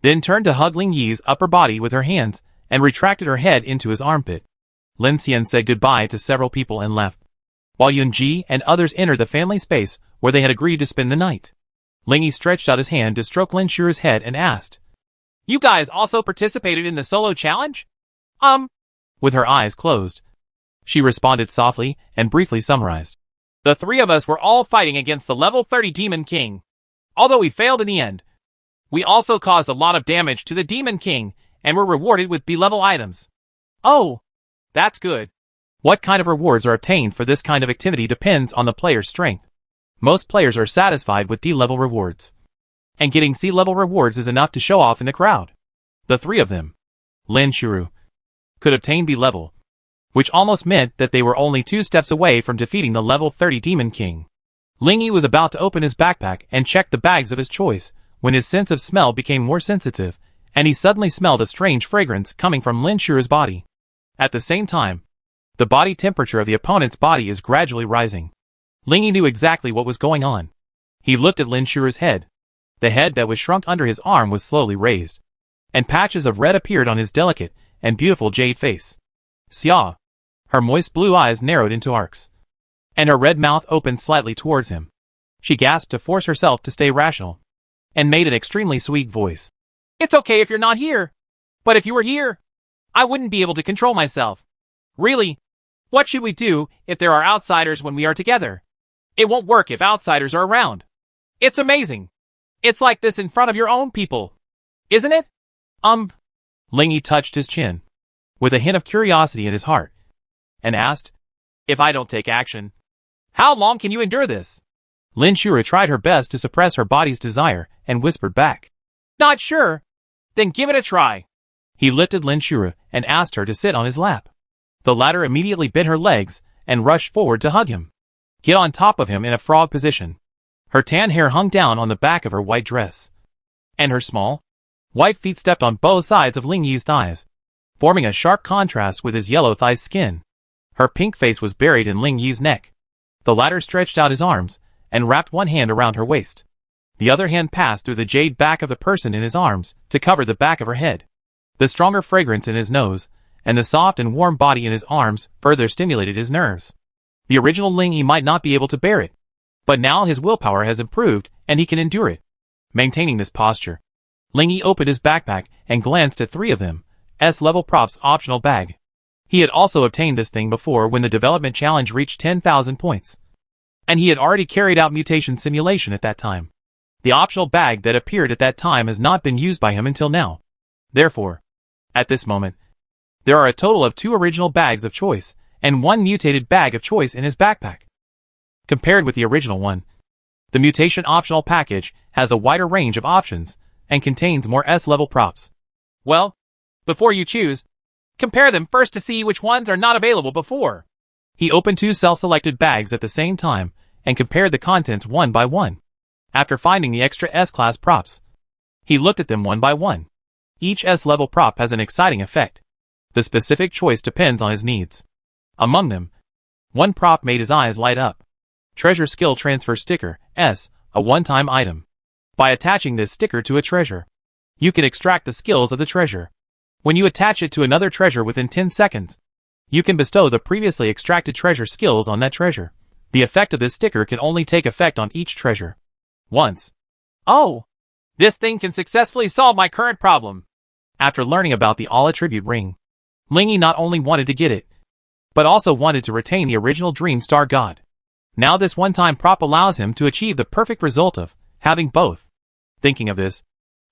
then turned to hug Ling Yi's upper body with her hands and retracted her head into his armpit. Lin Xian said goodbye to several people and left, while Yun Ji and others entered the family space where they had agreed to spend the night. Ling Yi stretched out his hand to stroke Lin Shura's head and asked, You guys also participated in the solo challenge? With her eyes closed, she responded softly and briefly summarized. The 3 of us were all fighting against the level 30 Demon King. Although we failed in the end, we also caused a lot of damage to the Demon King and were rewarded with B-level items. Oh, that's good. What kind of rewards are obtained for this kind of activity depends on the player's strength. Most players are satisfied with D-level rewards, and getting C-level rewards is enough to show off in the crowd. The 3 of them, Lin Shuru, could obtain B-level, which almost meant that they were only 2 steps away from defeating the level 30 Demon King. Ling Yi was about to open his backpack and check the bags of his choice when his sense of smell became more sensitive, and he suddenly smelled a strange fragrance coming from Lin Shuru's body. At the same time, the body temperature of the opponent's body is gradually rising. Ling Yi knew exactly what was going on. He looked at Lin Shuru's head. The head that was shrunk under his arm was slowly raised, and patches of red appeared on his delicate and beautiful jade face. Xia. Her moist blue eyes narrowed into arcs, and her red mouth opened slightly towards him. She gasped to force herself to stay rational, and made an extremely sweet voice. It's okay if you're not here, but if you were here, I wouldn't be able to control myself. Really? What should we do if there are outsiders when we are together? It won't work if outsiders are around. It's amazing. It's like this in front of your own people, isn't it? Ling Yi touched his chin, with a hint of curiosity in his heart, and asked, If I don't take action, how long can you endure this? Lin Shura tried her best to suppress her body's desire and whispered back, Not sure. Then give it a try. He lifted Lin Shura and asked her to sit on his lap. The latter immediately bent her legs and rushed forward to hug him, get on top of him in a frog position. Her tan hair hung down on the back of her white dress, and her small, white feet stepped on both sides of Ling Yi's thighs, forming a sharp contrast with his yellow thigh skin. Her pink face was buried in Ling Yi's neck. The latter stretched out his arms and wrapped one hand around her waist. The other hand passed through the jade back of the person in his arms to cover the back of her head. The stronger fragrance in his nose and the soft and warm body in his arms further stimulated his nerves. The original Ling Yi might not be able to bear it, but now his willpower has improved and he can endure it. Maintaining this posture, Ling Yi opened his backpack and glanced at 3 of them. S-level props optional bag. He had also obtained this thing before when the development challenge reached 10,000 points. And he had already carried out mutation simulation at that time. The optional bag that appeared at that time has not been used by him until now. Therefore, at this moment, there are a total of 2 original bags of choice and 1 mutated bag of choice in his backpack. Compared with the original one, the mutation optional package has a wider range of options and contains more S-level props. Well, before you choose, compare them first to see which ones are not available before. He opened 2 self-selected bags at the same time and compared the contents one by one. After finding the extra S-class props, he looked at them one by one. Each S-level prop has an exciting effect. The specific choice depends on his needs. Among them, one prop made his eyes light up. Treasure Skill Transfer Sticker, S, a one-time item. By attaching this sticker to a treasure, you can extract the skills of the treasure. When you attach it to another treasure within 10 seconds, you can bestow the previously extracted treasure skills on that treasure. The effect of this sticker can only take effect on each treasure once. Oh! This thing can successfully solve my current problem. After learning about the all-attribute ring, Ling Yi not only wanted to get it, but also wanted to retain the original Dream Star God. Now this one-time prop allows him to achieve the perfect result of having both. Thinking of this,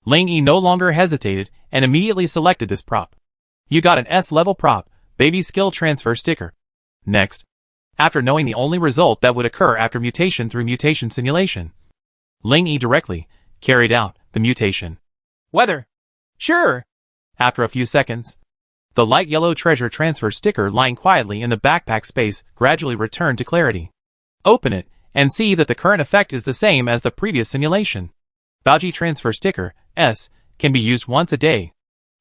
Ling Yi no longer hesitated and immediately selected this prop. You got an S-level prop, Baby Skill Transfer Sticker. Next, after knowing the only result that would occur after mutation through mutation simulation, Ling Yi directly carried out the mutation. Weather. Sure. After a few seconds, the light yellow treasure transfer sticker lying quietly in the backpack space gradually returned to clarity. Open it and see that the current effect is the same as the previous simulation. Baoji Transfer Sticker, S, can be used once a day.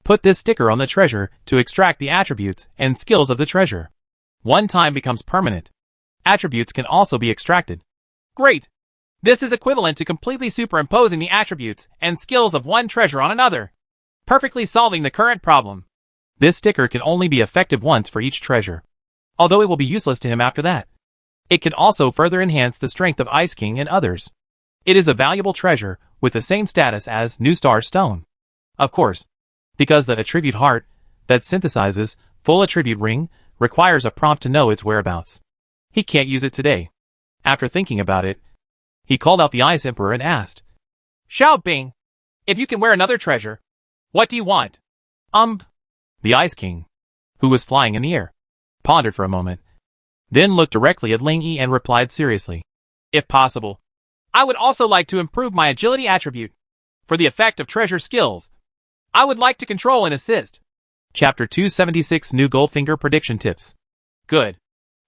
Put this sticker on the treasure to extract the attributes and skills of the treasure. One time becomes permanent. Attributes can also be extracted. Great! This is equivalent to completely superimposing the attributes and skills of one treasure on another, perfectly solving the current problem. This sticker can only be effective once for each treasure, although it will be useless to him after that. It can also further enhance the strength of Ice King and others. It is a valuable treasure with the same status as New Star Stone. Of course, because the attribute heart that synthesizes full attribute ring requires a prompt to know its whereabouts. He can't use it today. After thinking about it, he called out the Ice Emperor and asked, Xiao Bing, if you can wear another treasure, what do you want? The Ice King, who was flying in the air, pondered for a moment, then looked directly at Ling Yi and replied seriously, if possible, I would also like to improve my agility attribute. For the effect of treasure skills, I would like to control and assist. Chapter 276 New Goldfinger Prediction Tips. Good.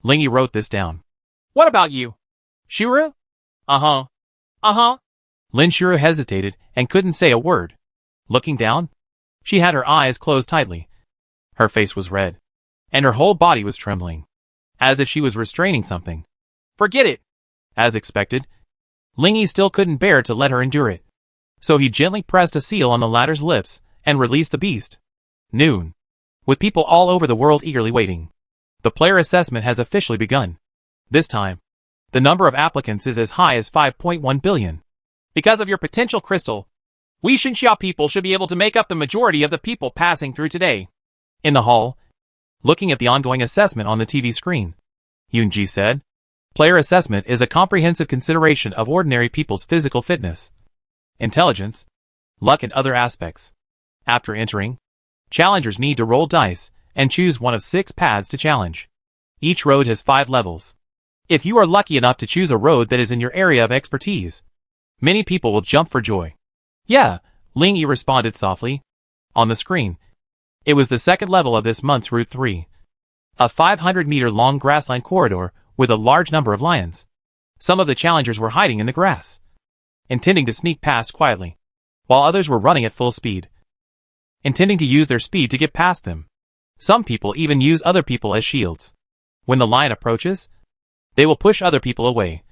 Ling Yi wrote this down. What about you? Shuru? Lin Shuru hesitated and couldn't say a word. Looking down, she had her eyes closed tightly. Her face was red, and her whole body was trembling, as if she was restraining something. Forget it! As expected, Ling Yi still couldn't bear to let her endure it. So he gently pressed a seal on the latter's lips and released the beast. Noon. With people all over the world eagerly waiting, the player assessment has officially begun. This time, the number of applicants is as high as 5.1 billion. Because of your potential crystal, we Xinxia people should be able to make up the majority of the people passing through today. In the hall, looking at the ongoing assessment on the TV screen, Yunji said, Player assessment is a comprehensive consideration of ordinary people's physical fitness, intelligence, luck and other aspects. After entering, challengers need to roll dice and choose one of 6 paths to challenge. Each road has 5 levels. If you are lucky enough to choose a road that is in your area of expertise, many people will jump for joy. Yeah, Ling Yi responded softly. On the screen, it was the 2nd level of this month's Route 3. A 500-meter-long grassland corridor with a large number of lions. Some of the challengers were hiding in the grass, intending to sneak past quietly, while others were running at full speed, intending to use their speed to get past them. Some people even use other people as shields. When the lion approaches, they will push other people away,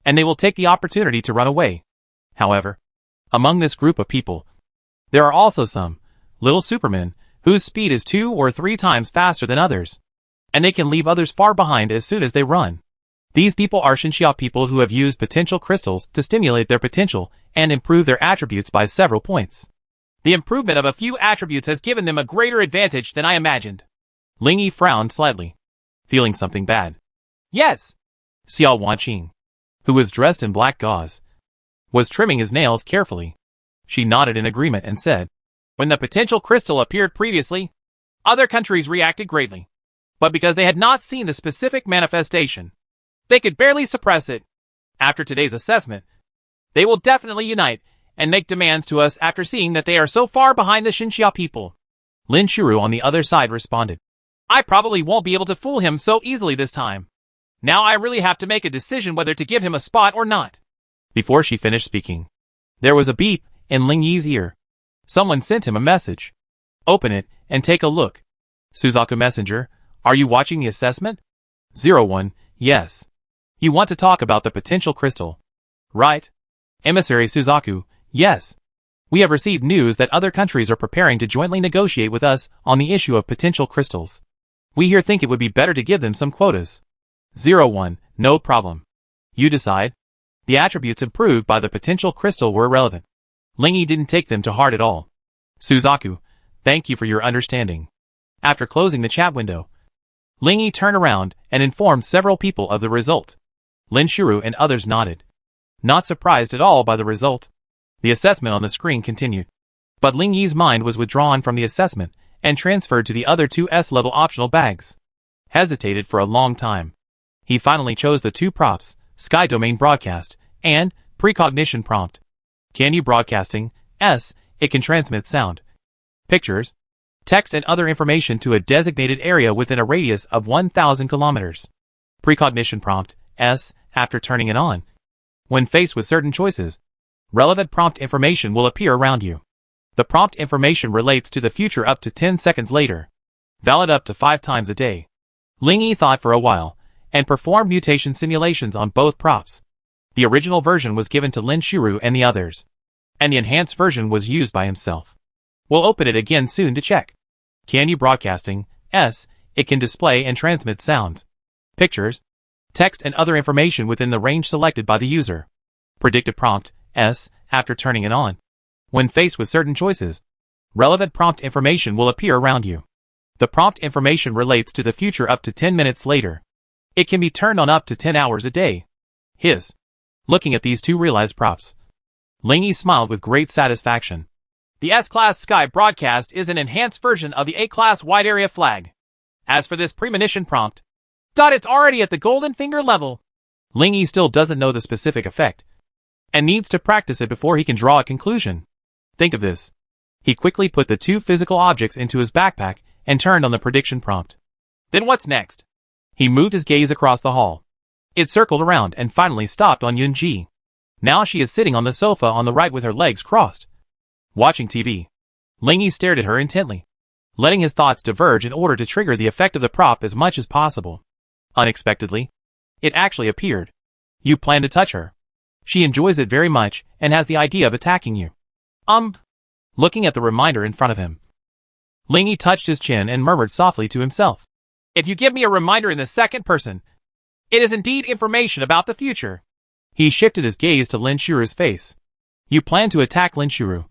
and they will take the opportunity to run away. However, among this group of people, there are also some little supermen whose speed is 2 or 3 times faster than others, and they can leave others far behind as soon as they run. These people are Sheng Ya people who have used potential crystals to stimulate their potential and improve their attributes by several points. The improvement of a few attributes has given them a greater advantage than I imagined. Ling Yi frowned slightly, feeling something bad. Yes. Xiao Wanqing, who was dressed in black gauze, was trimming his nails carefully. She nodded in agreement and said, when the potential crystal appeared previously, other countries reacted greatly. But because they had not seen the specific manifestation, they could barely suppress it. After today's assessment, they will definitely unite and make demands to us after seeing that they are so far behind the Sheng Ya people. Lin Shiru on the other side responded, I probably won't be able to fool him so easily this time. Now I really have to make a decision whether to give him a spot or not. Before she finished speaking, there was a beep in Ling Yi's ear. Someone sent him a message. Open it and take a look. Suzaku Messenger, are you watching the assessment? 01, yes. You want to talk about the potential crystal, right? Emissary Suzaku, yes. We have received news that other countries are preparing to jointly negotiate with us on the issue of potential crystals. We here think it would be better to give them some quotas. 01, no problem. You decide. The attributes improved by the potential crystal were irrelevant. Ling Yi didn't take them to heart at all. Suzaku, thank you for your understanding. After closing the chat window, Ling Yi turned around and informed several people of the result. Lin Shiru and others nodded, not surprised at all by the result. The assessment on the screen continued, but Ling Yi's mind was withdrawn from the assessment and transferred to the other two S-level optional bags. Hesitated for a long time. He finally chose the two props, Sky Domain Broadcast and Precognition Prompt. Can you broadcasting? S. It can transmit sound, pictures, text and other information to a designated area within a radius of 1,000 kilometers. Precognition Prompt, S. After turning it on, when faced with certain choices, relevant prompt information will appear around you. The prompt information relates to the future up to 10 seconds later. Valid up to 5 times a day. Ling Yi thought for a while, and performed mutation simulations on both props. The original version was given to Lin Shiru and the others, and the enhanced version was used by himself. We'll open it again soon to check. Can you broadcasting? S. It can display and transmit sounds, pictures, text and other information within the range selected by the user. Predictive Prompt, S. After turning it on, when faced with certain choices, relevant prompt information will appear around you. The prompt information relates to the future up to 10 minutes later. It can be turned on up to 10 hours a day. His. Looking at these two realized props, Ling Yi smiled with great satisfaction. The S-Class Sky Broadcast is an enhanced version of the A-Class Wide Area Flag. As for this premonition prompt, it's already at the golden finger level. Ling Yi still doesn't know the specific effect, and needs to practice it before he can draw a conclusion. Think of this. He quickly put the two physical objects into his backpack and turned on the prediction prompt. Then what's next? He moved his gaze across the hall. It circled around and finally stopped on Yunji. Now she is sitting on the sofa on the right with her legs crossed, watching TV. Ling Yi stared at her intently, letting his thoughts diverge in order to trigger the effect of the prop as much as possible. Unexpectedly, it actually appeared. You plan to touch her. She enjoys it very much and has the idea of attacking you. Looking at the reminder in front of him, Ling Yi touched his chin and murmured softly to himself. If you give me a reminder in the second person, it is indeed information about the future. He shifted his gaze to Lin Shiru's face. You plan to attack Lin Shiru,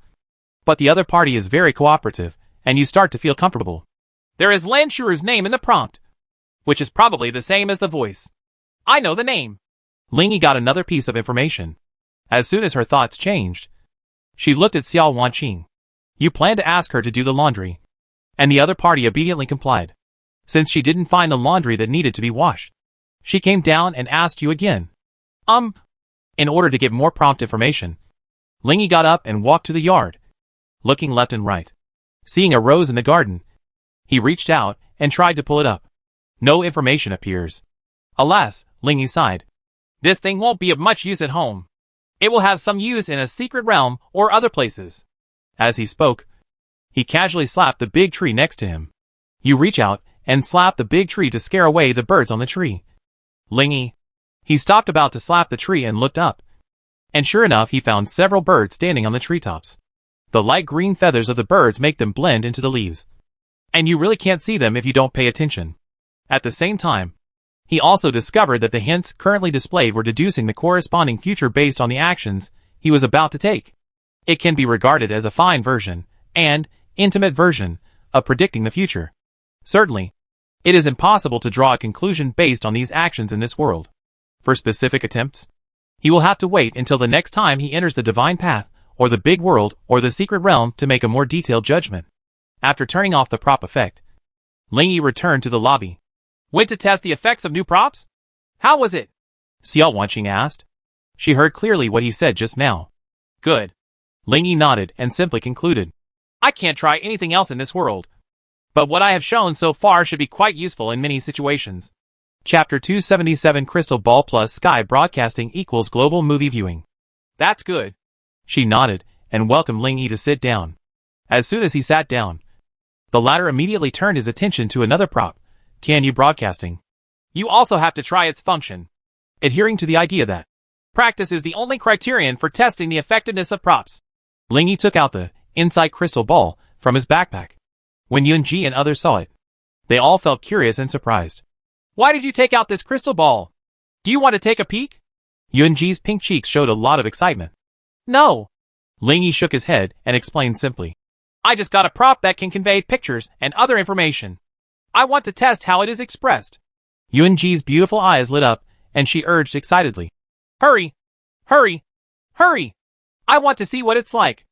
but the other party is very cooperative, and you start to feel comfortable. There is Lin Shiru's name in the prompt, which is probably the same as the voice. I know the name. Ling Yi got another piece of information. As soon as her thoughts changed, she looked at Xiao Wanqing. You plan to ask her to do the laundry, and the other party obediently complied. Since she didn't find the laundry that needed to be washed, she came down and asked you again. In order to get more prompt information, Ling Yi got up and walked to the yard, looking left and right. Seeing a rose in the garden, he reached out and tried to pull it up. No information appears. Alas, Ling Yi sighed. This thing won't be of much use at home. It will have some use in a secret realm or other places. As he spoke, he casually slapped the big tree next to him. You reach out and slap the big tree to scare away the birds on the tree. Ling Yi. He stopped about to slap the tree and looked up. And sure enough, he found several birds standing on the treetops. The light green feathers of the birds make them blend into the leaves, and you really can't see them if you don't pay attention. At the same time, He also discovered that the hints currently displayed were deducing the corresponding future based on the actions he was about to take. It can be regarded as a fine version, and intimate version, of predicting the future. Certainly, it is impossible to draw a conclusion based on these actions in this world. For specific attempts, he will have to wait until the next time he enters the divine path, or the big world, or the secret realm to make a more detailed judgment. After turning off the prop effect, Ling Yi returned to the lobby. Went to test the effects of new props? How was it? Xiao Wanqing asked. She heard clearly what he said just now. Good. Ling Yi nodded and simply concluded. I can't try anything else in this world. But what I have shown so far should be quite useful in many situations. Chapter 277 Crystal Ball plus Sky Broadcasting equals global movie viewing. That's good. She nodded and welcomed Ling Yi to sit down. As soon as he sat down, the latter immediately turned his attention to another prop, Tianyu Broadcasting. You also have to try its function. Adhering to the idea that practice is the only criterion for testing the effectiveness of props. Ling Yi took out the insight crystal ball from his backpack. When Yunji and others saw it, they all felt curious and surprised. Why did you take out this crystal ball? Do you want to take a peek? Yunji's pink cheeks showed a lot of excitement. No. Ling Yi shook his head and explained simply. I just got a prop that can convey pictures and other information. I want to test how it is expressed. Yunji's beautiful eyes lit up, and she urged excitedly. Hurry! Hurry! Hurry! I want to see what it's like.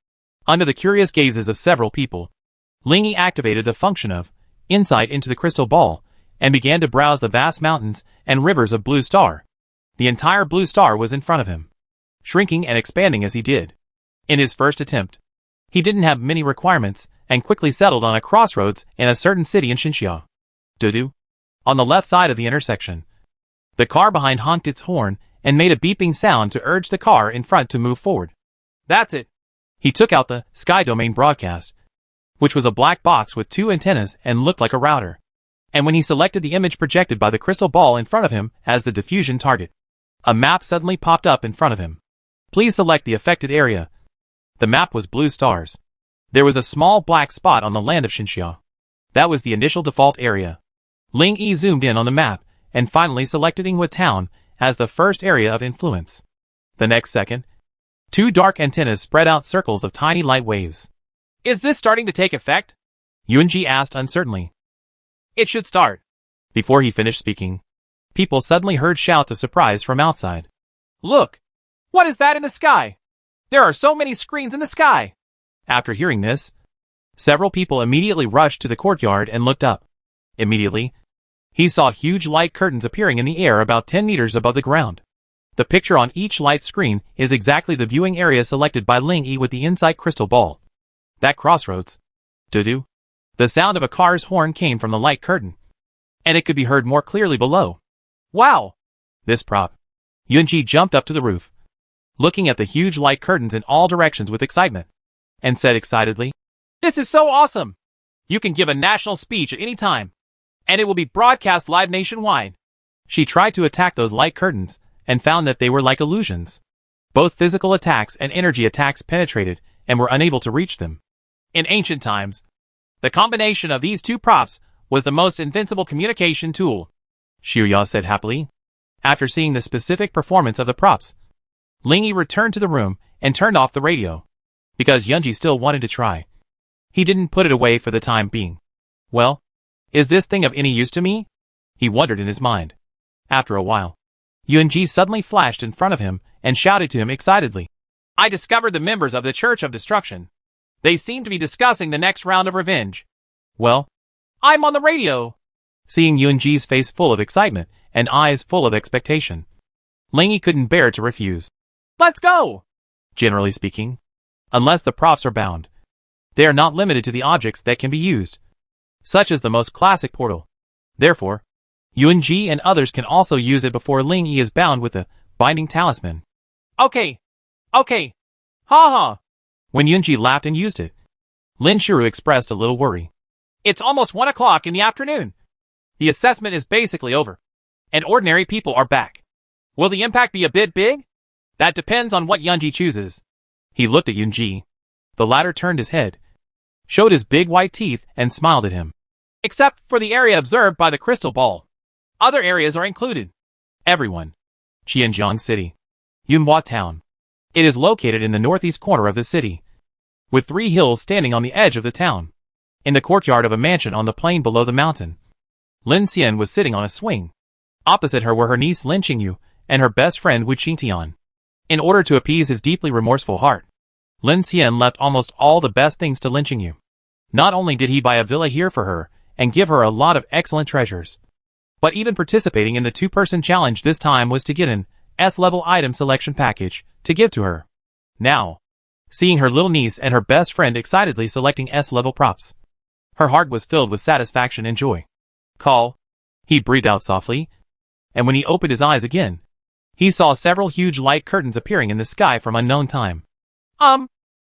Under the curious gazes of several people, Ling Yi activated the function of insight into the crystal ball and began to browse the vast mountains and rivers of Blue Star. The entire Blue Star was in front of him, shrinking and expanding as he did. In his first attempt, he didn't have many requirements and quickly settled on a crossroads in a certain city in Sheng Ya. On the left side of the intersection, the car behind honked its horn and made a beeping sound to urge the car in front to move forward. That's it. He took out the Sky Domain broadcast, which was a black box with two antennas and looked like a router. And when he selected the image projected by the crystal ball in front of him as the diffusion target, a map suddenly popped up in front of him. Please select the affected area. The map was blue stars. There was a small black spot on the land of Sheng Ya. That was the initial default area. Ling Yi zoomed in on the map and finally selected Yinghua Town as the first area of influence. The next second, two dark antennas spread out circles of tiny light waves. Is this starting to take effect? Yunji asked uncertainly. It should start. Before he finished speaking, people suddenly heard shouts of surprise from outside. Look! What is that in the sky? There are so many screens in the sky! After hearing this, several people immediately rushed to the courtyard and looked up. Immediately, he saw huge light curtains appearing in the air about 10 meters above the ground. The picture on each light screen is exactly the viewing area selected by Ling Yi with the insight crystal ball. That crossroads. The sound of a car's horn came from the light curtain, and it could be heard more clearly below. Wow! This prop. Yunji jumped up to the roof, looking at the huge light curtains in all directions with excitement, and said excitedly, This is so awesome! You can give a national speech at any time, and it will be broadcast live nationwide. She tried to attack those light curtains, and found that they were like illusions. Both physical attacks and energy attacks penetrated and were unable to reach them. In ancient times, the combination of these two props was the most invincible communication tool, Sheng Ya said happily. After seeing the specific performance of the props, Ling Yi returned to the room and turned off the radio. Because Yunji still wanted to try, he didn't put it away for the time being. Well, is this thing of any use to me? He wondered in his mind. After a while, Yunji suddenly flashed in front of him and shouted to him excitedly. I discovered the members of the Church of Destruction. They seem to be discussing the next round of revenge. Well, I'm on the radio. Seeing Yunji's face full of excitement and eyes full of expectation, Ling Yi couldn't bear to refuse. Let's go! Generally speaking, unless the props are bound, they are not limited to the objects that can be used, such as the most classic portal. Therefore, Yunji and others can also use it before Ling Yi is bound with the binding talisman. Okay. Ha ha. When Yunji laughed and used it, Lin Shiru expressed a little worry. It's almost 1 o'clock in the afternoon. The assessment is basically over, and ordinary people are back. Will the impact be a bit big? That depends on what Yunji chooses. He looked at Yunji. The latter turned his head, showed his big white teeth, and smiled at him. Except for the area observed by the crystal ball. Other areas are included. Everyone. Qianjiang City. Yunhua Town. It is located in the northeast corner of the city, with 3 hills standing on the edge of the town. In the courtyard of a mansion on the plain below the mountain, Lin Xian was sitting on a swing. Opposite her were her niece Lin Qingyu and her best friend Wu Qingtian. In order to appease his deeply remorseful heart, Lin Xian left almost all the best things to Lin Qingyu. Not only did he buy a villa here for her and give her a lot of excellent treasures, but even participating in the 2-person challenge this time was to get an S-level item selection package to give to her. Now, seeing her little niece and her best friend excitedly selecting S-level props, her heart was filled with satisfaction and joy. Call, he breathed out softly, and when he opened his eyes again, he saw several huge light curtains appearing in the sky from unknown time.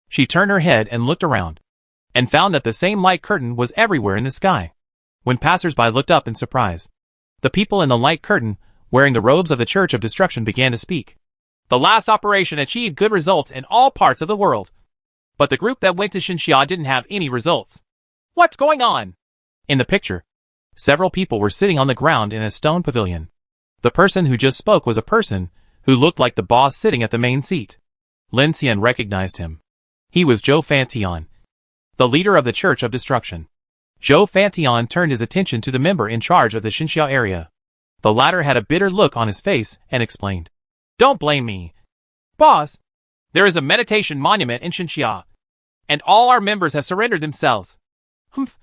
She turned her head and looked around, and found that the same light curtain was everywhere in the sky. When passers-by looked up in surprise, the people in the light curtain, wearing the robes of the Church of Destruction, began to speak. The last operation achieved good results in all parts of the world, but the group that went to Sheng Ya didn't have any results. What's going on? In the picture, several people were sitting on the ground in a stone pavilion. The person who just spoke was a person who looked like the boss sitting at the main seat. Lin Xian recognized him. He was Zhou Fantian, the leader of the Church of Destruction. Zhou Fantian turned his attention to the member in charge of the Xinxia area. The latter had a bitter look on his face and explained, "Don't blame me, boss. There is a meditation monument in Xinxia, and all our members have surrendered themselves." "Humph,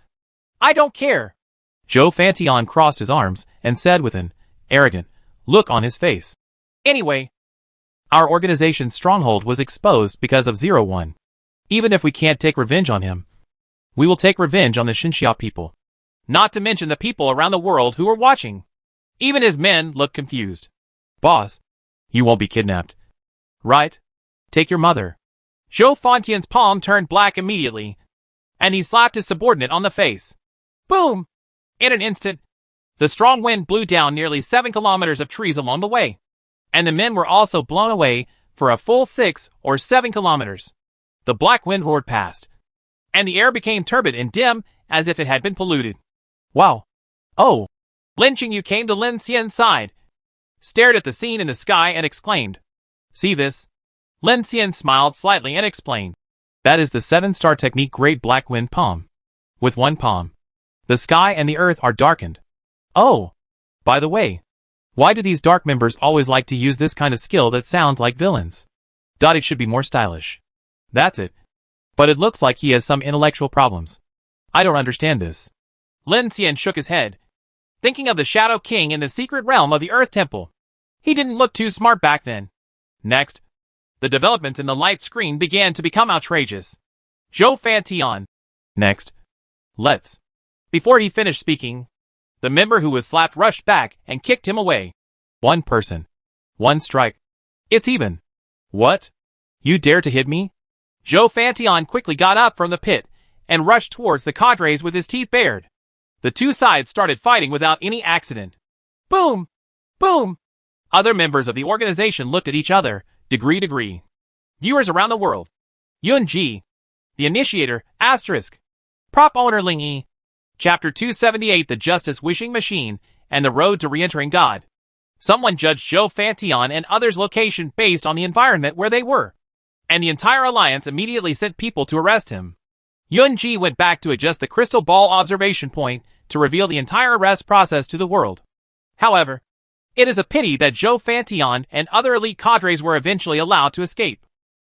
I don't care." Zhou Fantian crossed his arms and said with an arrogant look on his face, "Anyway, our organization's stronghold was exposed because of 01. Even if we can't take revenge on him, we will take revenge on the Xinxia people. Not to mention the people around the world who are watching." Even his men looked confused. "Boss, you won't be kidnapped, right? Take your mother." Zhou Fantian's palm turned black immediately, and he slapped his subordinate on the face. Boom! In an instant, the strong wind blew down nearly 7 kilometers of trees along the way, and the men were also blown away for a full 6 or 7 kilometers. The black wind roared past, and the air became turbid and dim as if it had been polluted. Wow! Oh! Lin Qingyu came to Lin Xian's side, stared at the scene in the sky and exclaimed, "See this?" Lin Xian smiled slightly and explained, "That is the 7-star technique Great Black Wind Palm. With one palm, the sky and the earth are darkened." "Oh! By the way, why do these dark members always like to use this kind of skill that sounds like villains? It should be more stylish." "That's it. But it looks like he has some intellectual problems. I don't understand this." Lin Xian shook his head, thinking of the Shadow King in the secret realm of the Earth Temple. He didn't look too smart back then. Next, the developments in the light screen began to become outrageous. Zhou Fantian. Next. Let's. Before he finished speaking, the member who was slapped rushed back and kicked him away. "One person. One strike. It's even." "What? You dare to hit me?" Zhou Fantian quickly got up from the pit and rushed towards the cadres with his teeth bared. The two sides started fighting without any accident. Boom! Boom! Other members of the organization looked at each other, degree. Viewers around the world. Yun Ji. The Initiator, *. Prop owner Ling Yi. Chapter 278 The Justice Wishing Machine and the Road to Re-entering God. Someone judged Zhou Fantian and others' location based on the environment where they were, and the entire alliance immediately sent people to arrest him. Yun Ji went back to adjust the crystal ball observation point to reveal the entire arrest process to the world. However, it is a pity that Zhou Fantian and other elite cadres were eventually allowed to escape.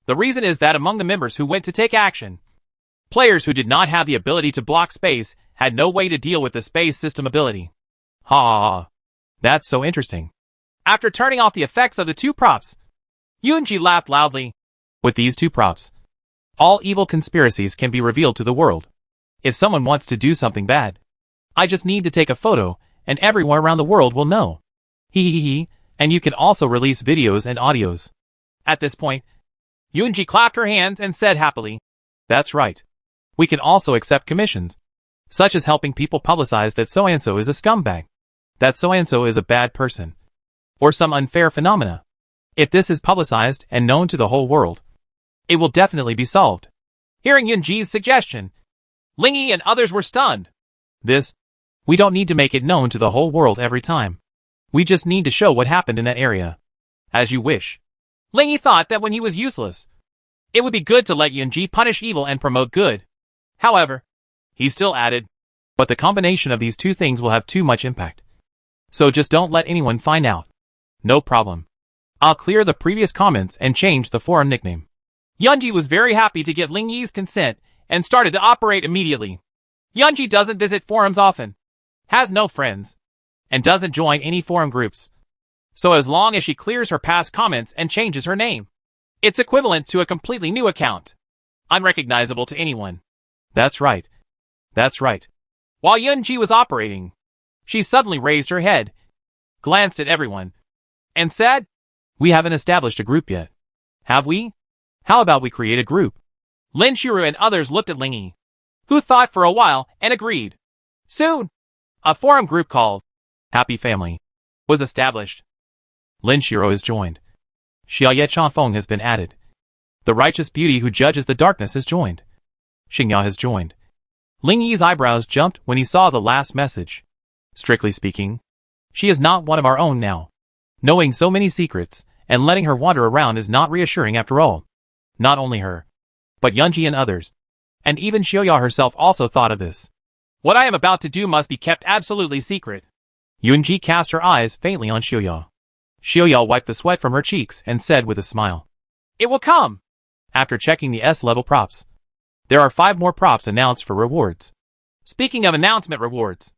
The reason is that among the members who went to take action, players who did not have the ability to block space had no way to deal with the space system ability. Ha! That's so interesting. After turning off the effects of the two props, Yunji laughed loudly. With these two props, all evil conspiracies can be revealed to the world. If someone wants to do something bad, I just need to take a photo, and everyone around the world will know. Hee. And you can also release videos and audios. At this point, Yunji clapped her hands and said happily, "That's right. We can also accept commissions, such as helping people publicize that so-and-so is a scumbag, that so-and-so is a bad person, or some unfair phenomena. If this is publicized and known to the whole world, it will definitely be solved." Hearing Yunji's suggestion, Ling Yi and others were stunned. This We don't need to make it known to the whole world every time. We just need to show what happened in that area. As you wish. Ling Yi thought that when he was useless, it would be good to let Yunji punish evil and promote good. However, he still added, but the combination of these two things will have too much impact. So just don't let anyone find out. No problem. I'll clear the previous comments and change the forum nickname. Yunji was very happy to get Ling Yi's consent and started to operate immediately. Yunji doesn't visit forums often, has no friends, and doesn't join any forum groups. So as long as she clears her past comments and changes her name, it's equivalent to a completely new account. Unrecognizable to anyone. That's right. That's right. While Yunji was operating, she suddenly raised her head, glanced at everyone, and said, "We haven't established a group yet. Have we? How about we create a group?" Lin Shuru and others looked at Ling Yi, who thought for a while and agreed. Soon, a forum group called Happy Family was established. Lin Shiro is joined. Xia Ye Chanfeng has been added. The righteous beauty who judges the darkness has joined. Sheng Ya has joined. Ling Yi's eyebrows jumped when he saw the last message. Strictly speaking, she is not one of our own now. Knowing so many secrets and letting her wander around is not reassuring after all. Not only her, but Yunji and others, and even Xiaoya herself also thought of this. What I am about to do must be kept absolutely secret. Yunji cast her eyes faintly on Xiaoya. Xiaoya wiped the sweat from her cheeks and said with a smile, "It will come." After checking the S-level props, there are 5 more props announced for rewards. Speaking of announcement rewards,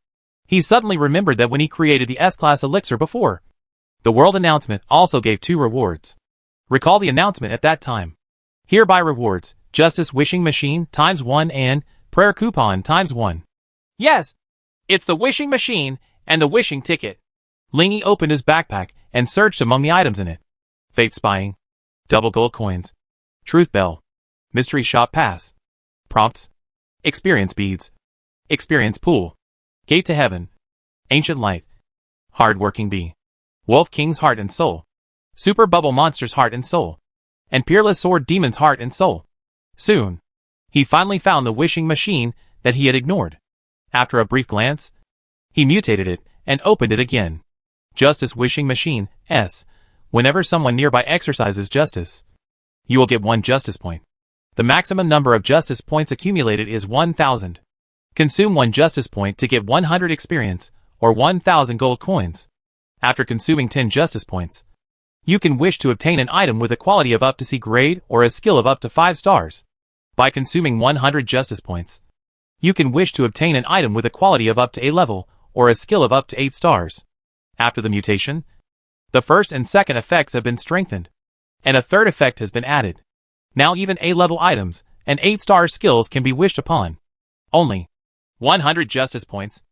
he suddenly remembered that when he created the S-class elixir before, the world announcement also gave 2 rewards. Recall the announcement at that time. Hereby rewards, Justice Wishing Machine ×1 and Prayer Coupon ×1. Yes, it's the Wishing Machine and the Wishing Ticket. Ling Yi opened his backpack and searched among the items in it. Fate Spying, Double Gold Coins, Truth Bell, Mystery Shop Pass, Prompts, Experience Beads, Experience Pool, Gate to Heaven, Ancient Light, Hard-Working Bee, Wolf King's Heart and Soul, Super Bubble Monster's Heart and Soul, and Peerless Sword Demon's Heart and Soul. Soon, he finally found the wishing machine that he had ignored. After a brief glance, he mutated it and opened it again. Justice Wishing Machine, S. Whenever someone nearby exercises justice, you will get 1 justice point. The maximum number of justice points accumulated is 1,000. Consume 1 justice point to get 100 experience, or 1,000 gold coins. After consuming 10 justice points, you can wish to obtain an item with a quality of up to C grade or a skill of up to 5 stars. By consuming 100 justice points, you can wish to obtain an item with a quality of up to A level or a skill of up to 8 stars. After the mutation, the first and second effects have been strengthened, and a third effect has been added. Now even A-level items and 8-star skills can be wished upon. Only 100 justice points.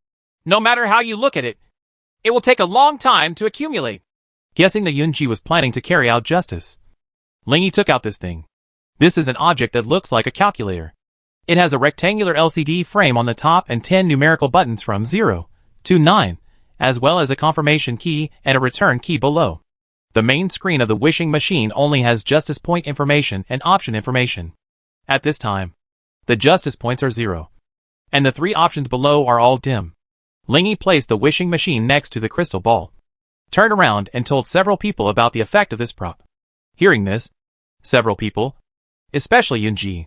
No matter how you look at it, it will take a long time to accumulate. Guessing that Yunji was planning to carry out justice, Ling Yi took out this thing. This is an object that looks like a calculator. It has a rectangular LCD frame on the top and 10 numerical buttons from 0 to 9, as well as a confirmation key and a return key below. The main screen of the wishing machine only has justice point information and option information. At this time, the justice points are 0, and the 3 options below are all dim. Ling Yi placed the wishing machine next to the crystal ball, turned around and told several people about the effect of this prop. Hearing this, several people, especially Yunji,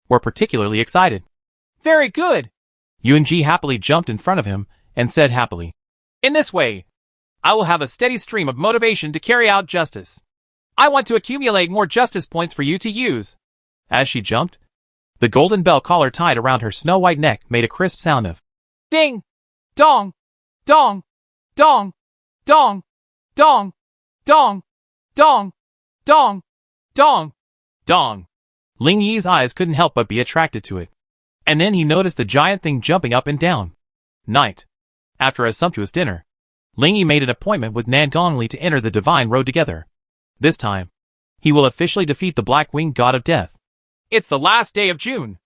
were particularly excited. Very good! Yunji happily jumped in front of him and said happily, "In this way, I will have a steady stream of motivation to carry out justice. I want to accumulate more justice points for you to use." As she jumped, the golden bell collar tied around her snow-white neck made a crisp sound of ding, dong, dong, dong, dong, dong, dong, dong, dong, dong, dong. Ling Yi's eyes couldn't help but be attracted to it. And then he noticed the giant thing jumping up and down. Night. After a sumptuous dinner, Ling Yi made an appointment with Nangong Li to enter the Divine Road together. This time, he will officially defeat the Black-Winged God of Death. It's the last day of June.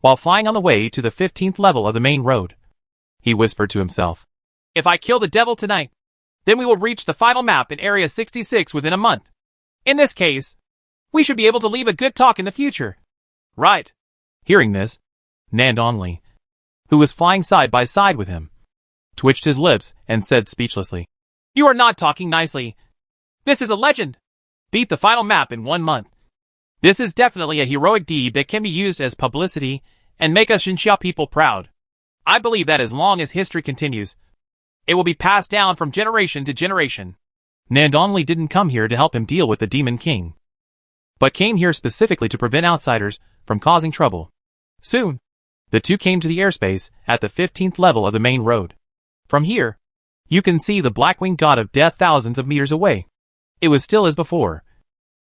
While flying on the way to the 15th level of the main road, he whispered to himself, "If I kill the devil tonight, then we will reach the final map in Area 66 within a month. In this case, we should be able to leave a good talk in the future." Right. Hearing this, Nangong Li, who was flying side by side with him, twitched his lips, and said speechlessly, "You are not talking nicely. This is a legend. Beat the final map in 1 month. This is definitely a heroic deed that can be used as publicity and make us Sheng Ya people proud. I believe that as long as history continues, it will be passed down from generation to generation." Nangong Li didn't come here to help him deal with the Demon King, but came here specifically to prevent outsiders from causing trouble. Soon, the two came to the airspace at the 15th level of the main road. From here, you can see the Blackwing God of Death thousands of meters away. It was still as before,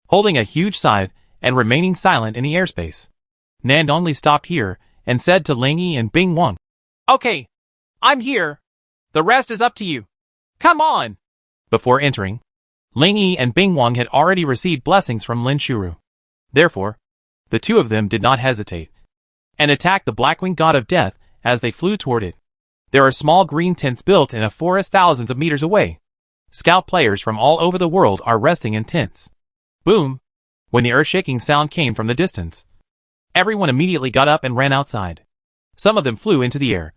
holding a huge scythe and remaining silent in the airspace. Nangong Li stopped here and said to Ling Yi and Bing Wang, "Okay, I'm here. The rest is up to you. Come on." Before entering, Ling Yi and Bing Wang had already received blessings from Lin Shuru. Therefore, the two of them did not hesitate and attacked the Blackwing God of Death as they flew toward it. There are small green tents built in a forest thousands of meters away. Scout players from all over the world are resting in tents. Boom! When the earth-shaking sound came from the distance, everyone immediately got up and ran outside. Some of them flew into the air,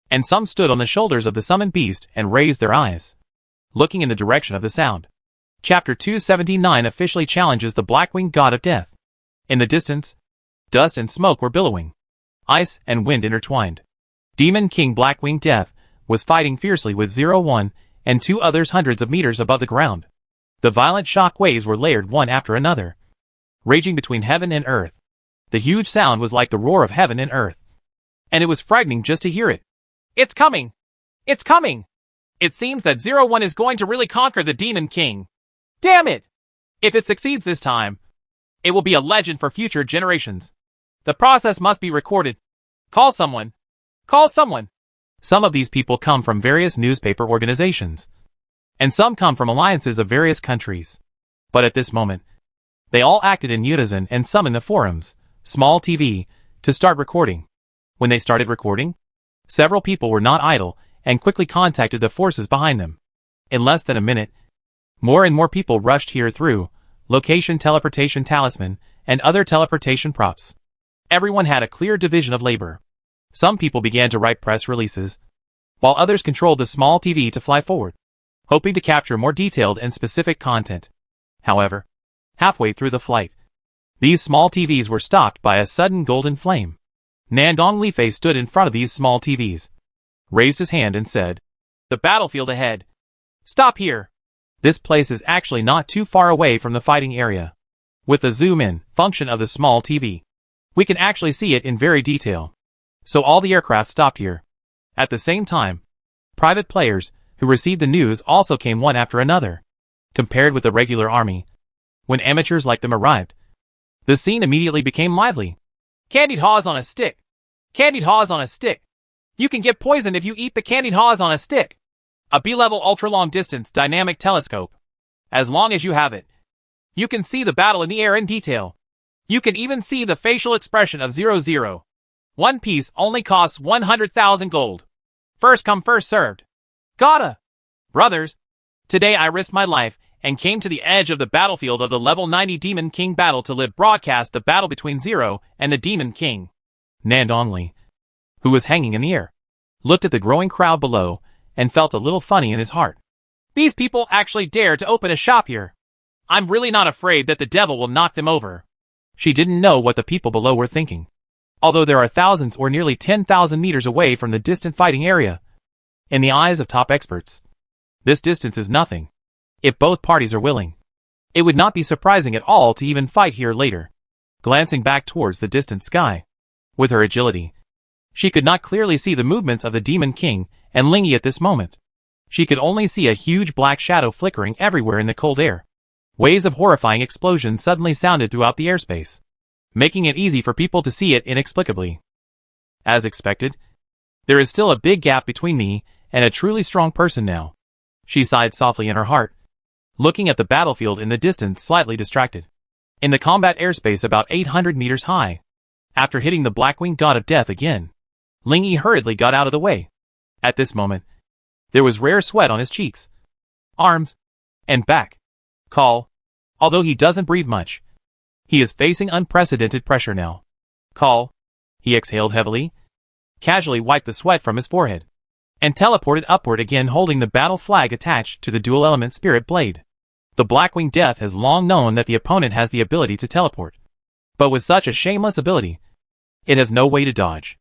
and some stood on the shoulders of the summoned beast and raised their eyes, looking in the direction of the sound. Chapter 279 officially challenges the Blackwing God of Death. In the distance, dust and smoke were billowing. Ice and wind intertwined. Demon King Blackwing Death was fighting fiercely with 01 and two others hundreds of meters above the ground. The violent shock waves were layered one after another, raging between heaven and earth. The huge sound was like the roar of heaven and earth, and it was frightening just to hear it. "It's coming! It's coming! It seems that 01 is going to really conquer the Demon King. Damn it! If it succeeds this time, it will be a legend for future generations. The process must be recorded. Call someone. Call someone." Some of these people come from various newspaper organizations, and some come from alliances of various countries. But at this moment, they all acted in unison and summoned the forums, small TV, to start recording. When they started recording, several people were not idle and quickly contacted the forces behind them. In less than a minute, more and more people rushed here through location teleportation talisman and other teleportation props. Everyone had a clear division of labor. Some people began to write press releases, while others controlled the small TV to fly forward, hoping to capture more detailed and specific content. However, halfway through the flight, these small TVs were stopped by a sudden golden flame. Nangong Li stood in front of these small TVs, raised his hand and said, "The battlefield ahead. Stop here." This place is actually not too far away from the fighting area. With the zoom-in function of the small TV, we can actually see it in very detail. So all the aircraft stopped here. At the same time, private players who received the news also came one after another. Compared with the regular army, when amateurs like them arrived, the scene immediately became lively. "Candied haws on a stick. Candied haws on a stick. You can get poisoned if you eat the candied haws on a stick. A B-level ultra-long distance dynamic telescope. As long as you have it, you can see the battle in the air in detail. You can even see the facial expression of 00. One piece only costs 100,000 gold. First come first served. Gotta. Brothers, today I risked my life and came to the edge of the battlefield of the level 90 Demon King battle to live broadcast the battle between 0 and the Demon King." Nangong Li, who was hanging in the air, looked at the growing crowd below and felt a little funny in his heart. These people actually dare to open a shop here. I'm really not afraid that the devil will knock them over. She didn't know what the people below were thinking. Although there are thousands or nearly 10,000 meters away from the distant fighting area, in the eyes of top experts, this distance is nothing. If both parties are willing, it would not be surprising at all to even fight here later. Glancing back towards the distant sky, with her agility, she could not clearly see the movements of the Demon King and Ling Yi at this moment. She could only see a huge black shadow flickering everywhere in the cold air. Waves of horrifying explosions suddenly sounded throughout the airspace, making it easy for people to see it inexplicably. As expected, there is still a big gap between me and a truly strong person now. She sighed softly in her heart, looking at the battlefield in the distance slightly distracted. In the combat airspace about 800 meters high, after hitting the Blackwing God of Death again, Ling Yi hurriedly got out of the way. At this moment, there was rare sweat on his cheeks, arms, and back. Call. Although he doesn't breathe much, he is facing unprecedented pressure now. Call. He exhaled heavily, casually wiped the sweat from his forehead, and teleported upward again holding the battle flag attached to the dual-element spirit blade. The Blackwing Death has long known that the opponent has the ability to teleport. But with such a shameless ability, it has no way to dodge.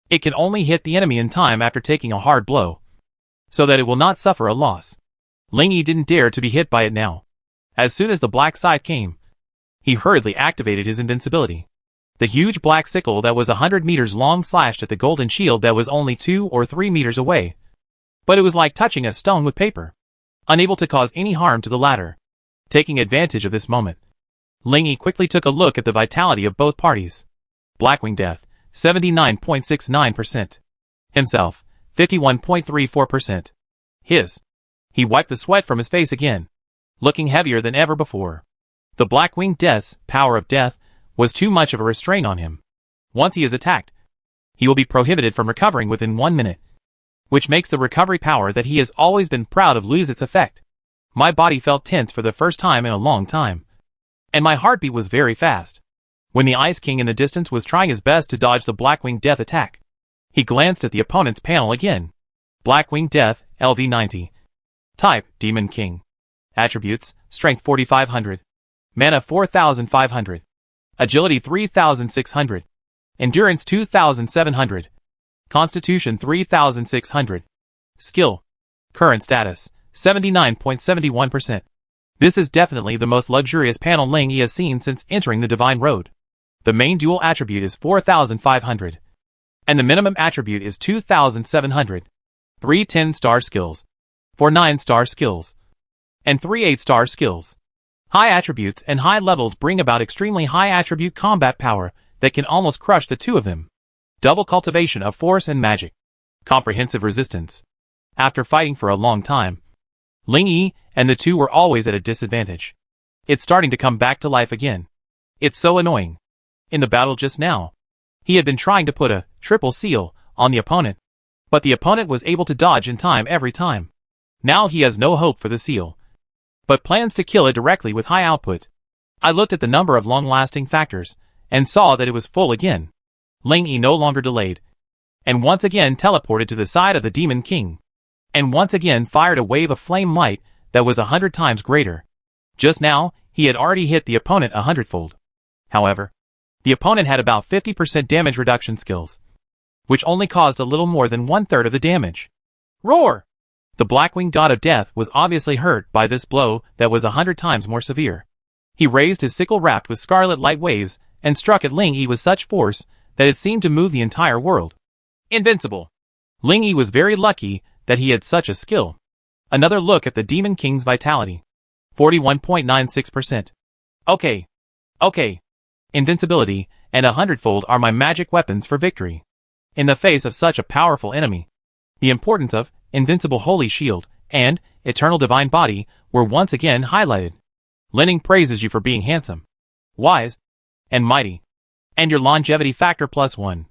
It can only hit the enemy in time after taking a hard blow, so that it will not suffer a loss. Ling Yi didn't dare to be hit by it now. As soon as the black scythe came, he hurriedly activated his invincibility. The huge black sickle that was 100 meters long slashed at the golden shield that was only 2 or 3 meters away. But it was like touching a stone with paper, unable to cause any harm to the latter. Taking advantage of this moment, Ling Yi quickly took a look at the vitality of both parties. Blackwing Death, 79.69%. Himself, 51.34%. He wiped the sweat from his face again, looking heavier than ever before. The Blackwing Death's power of death was too much of a restraint on him. Once he is attacked, he will be prohibited from recovering within 1 minute, which makes the recovery power that he has always been proud of lose its effect. My body felt tense for the first time in a long time, and my heartbeat was very fast. When the Ice King in the distance was trying his best to dodge the Blackwing Death attack, he glanced at the opponent's panel again. Blackwing Death, LV90. Type, Demon King. Attributes, Strength 4500. Mana 4500. Agility 3600. Endurance 2700. Constitution 3600. Skill. Current status, 79.71%. This is definitely the most luxurious panel Ling Yi has seen since entering the Divine Road. The main dual attribute is 4500. And the minimum attribute is 2700. 3 10-star skills, 4 9-star skills, and 3 8-star skills. High attributes and high levels bring about extremely high attribute combat power that can almost crush the two of them. Double cultivation of force and magic. Comprehensive resistance. After fighting for a long time, Ling Yi and the two were always at a disadvantage. It's starting to come back to life again. It's so annoying. In the battle just now, he had been trying to put a triple seal on the opponent, but the opponent was able to dodge in time every time. Now he has no hope for the seal, but plans to kill it directly with high output. I looked at the number of long-lasting factors, and saw that it was full again. Ling Yi no longer delayed, and once again teleported to the side of the Demon King, and once again fired a wave of flame light that was 100 times greater. Just now, he had already hit the opponent 100-fold. However, the opponent had about 50% damage reduction skills, which only caused a little more than 1/3 of the damage. Roar! The Blackwing God of Death was obviously hurt by this blow that was 100 times more severe. He raised his sickle wrapped with scarlet light waves and struck at Ling Yi with such force that it seemed to move the entire world. Invincible! Ling Yi was very lucky that he had such a skill. Another look at the Demon King's vitality. 41.96%. Okay. Invincibility and 100-fold are my magic weapons for victory. In the face of such a powerful enemy, the importance of Invincible Holy Shield and Eternal Divine Body were once again highlighted. Linning praises you for being handsome, wise, and mighty, and your longevity factor +1.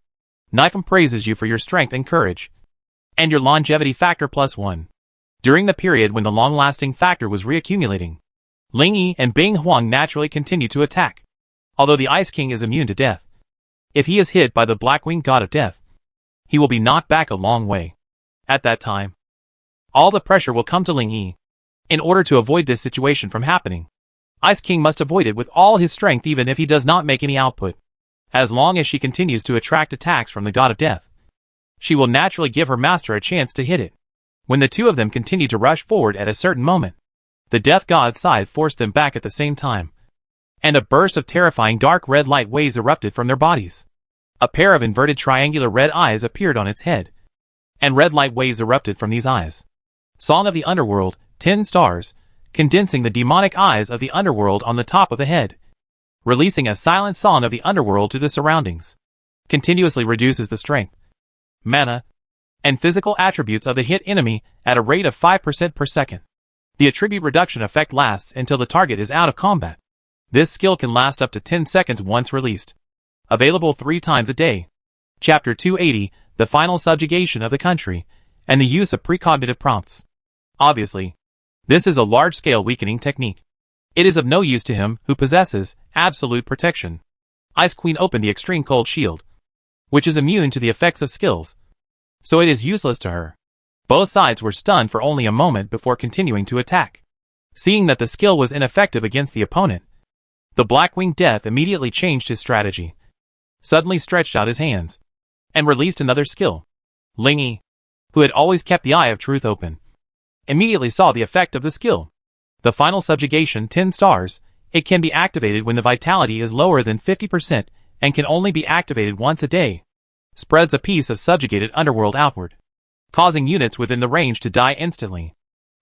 Nifem praises you for your strength and courage, and your longevity factor +1. During the period when the long-lasting factor was reaccumulating, Ling Yi and Bing Huang naturally continued to attack. Although the Ice King is immune to death, if he is hit by the Blackwing God of Death, he will be knocked back a long way. At that time, all the pressure will come to Ling Yi. In order to avoid this situation from happening, Ice King must avoid it with all his strength even if he does not make any output. As long as she continues to attract attacks from the God of Death, she will naturally give her master a chance to hit it. When the two of them continued to rush forward at a certain moment, the Death God's scythe forced them back at the same time, and a burst of terrifying dark red light waves erupted from their bodies. A pair of inverted triangular red eyes appeared on its head, and red light waves erupted from these eyes. Song of the Underworld, 10 stars, condensing the demonic eyes of the underworld on the top of the head, releasing a silent song of the underworld to the surroundings. Continuously reduces the strength, mana, and physical attributes of the hit enemy at a rate of 5% per second. The attribute reduction effect lasts until the target is out of combat. This skill can last up to 10 seconds once released. Available 3 times a day. Chapter 280, the final subjugation of the country, and the use of precognitive prompts. Obviously, this is a large-scale weakening technique. It is of no use to him who possesses absolute protection. Ice Queen opened the extreme cold shield, which is immune to the effects of skills, so it is useless to her. Both sides were stunned for only a moment before continuing to attack. Seeing that the skill was ineffective against the opponent, the Blackwing Death immediately changed his strategy, suddenly stretched out his hands, and released another skill. Lingy, who had always kept the Eye of Truth open, immediately saw the effect of the skill. The final subjugation 10 stars, it can be activated when the vitality is lower than 50% and can only be activated once a day. Spreads a piece of subjugated underworld outward, causing units within the range to die instantly.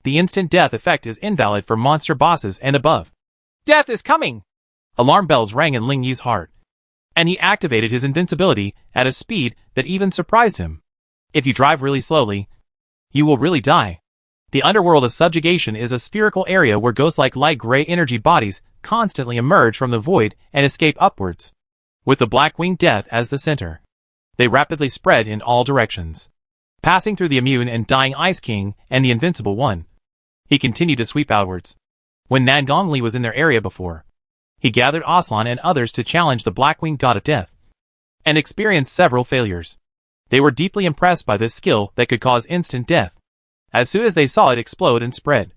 The instant death effect is invalid for monster bosses and above. Death is coming! Alarm bells rang in Lingyi's heart, and he activated his invincibility at a speed that even surprised him. If you drive really slowly, you will really die. The underworld of subjugation is a spherical area where ghost-like light gray energy bodies constantly emerge from the void and escape upwards. With the Blackwing Death as the center, they rapidly spread in all directions, passing through the immune and dying Ice King and the Invincible One. He continued to sweep outwards. When Nangong Li was in their area before, he gathered Aslan and others to challenge the Blackwing God of Death, and experienced several failures. They were deeply impressed by this skill that could cause instant death. As soon as they saw it explode and spread,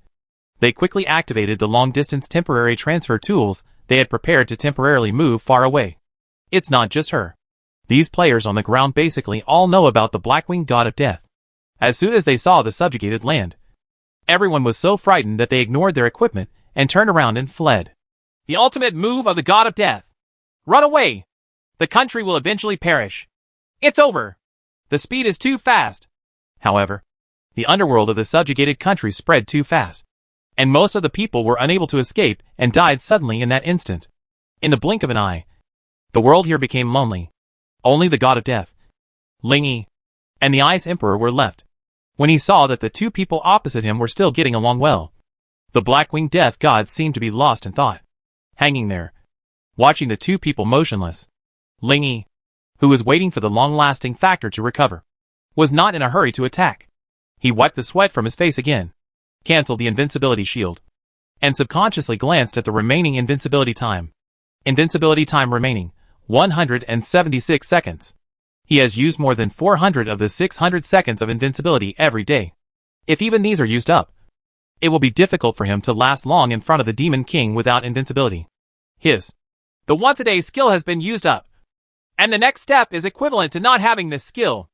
they quickly activated the long-distance temporary transfer tools they had prepared to temporarily move far away. It's not just her. These players on the ground basically all know about the Blackwing God of Death. As soon as they saw the subjugated land, everyone was so frightened that they ignored their equipment and turned around and fled. The ultimate move of the God of Death. Run away! The country will eventually perish. It's over. The speed is too fast. However, the underworld of the subjugated country spread too fast, and most of the people were unable to escape and died suddenly in that instant. In the blink of an eye, the world here became lonely. Only the God of Death, Lingy, and the Ice Emperor were left. When he saw that the two people opposite him were still getting along well, the Blackwing Death God seemed to be lost in thought, hanging there, watching the two people motionless. Lingy, who was waiting for the long-lasting factor to recover, was not in a hurry to attack. He wiped the sweat from his face again, canceled the invincibility shield, and subconsciously glanced at the remaining invincibility time. Invincibility time remaining, 176 seconds. He has used more than 400 of the 600 seconds of invincibility every day. If even these are used up, it will be difficult for him to last long in front of the Demon King without invincibility. The once-a-day skill has been used up, and the next step is equivalent to not having this skill.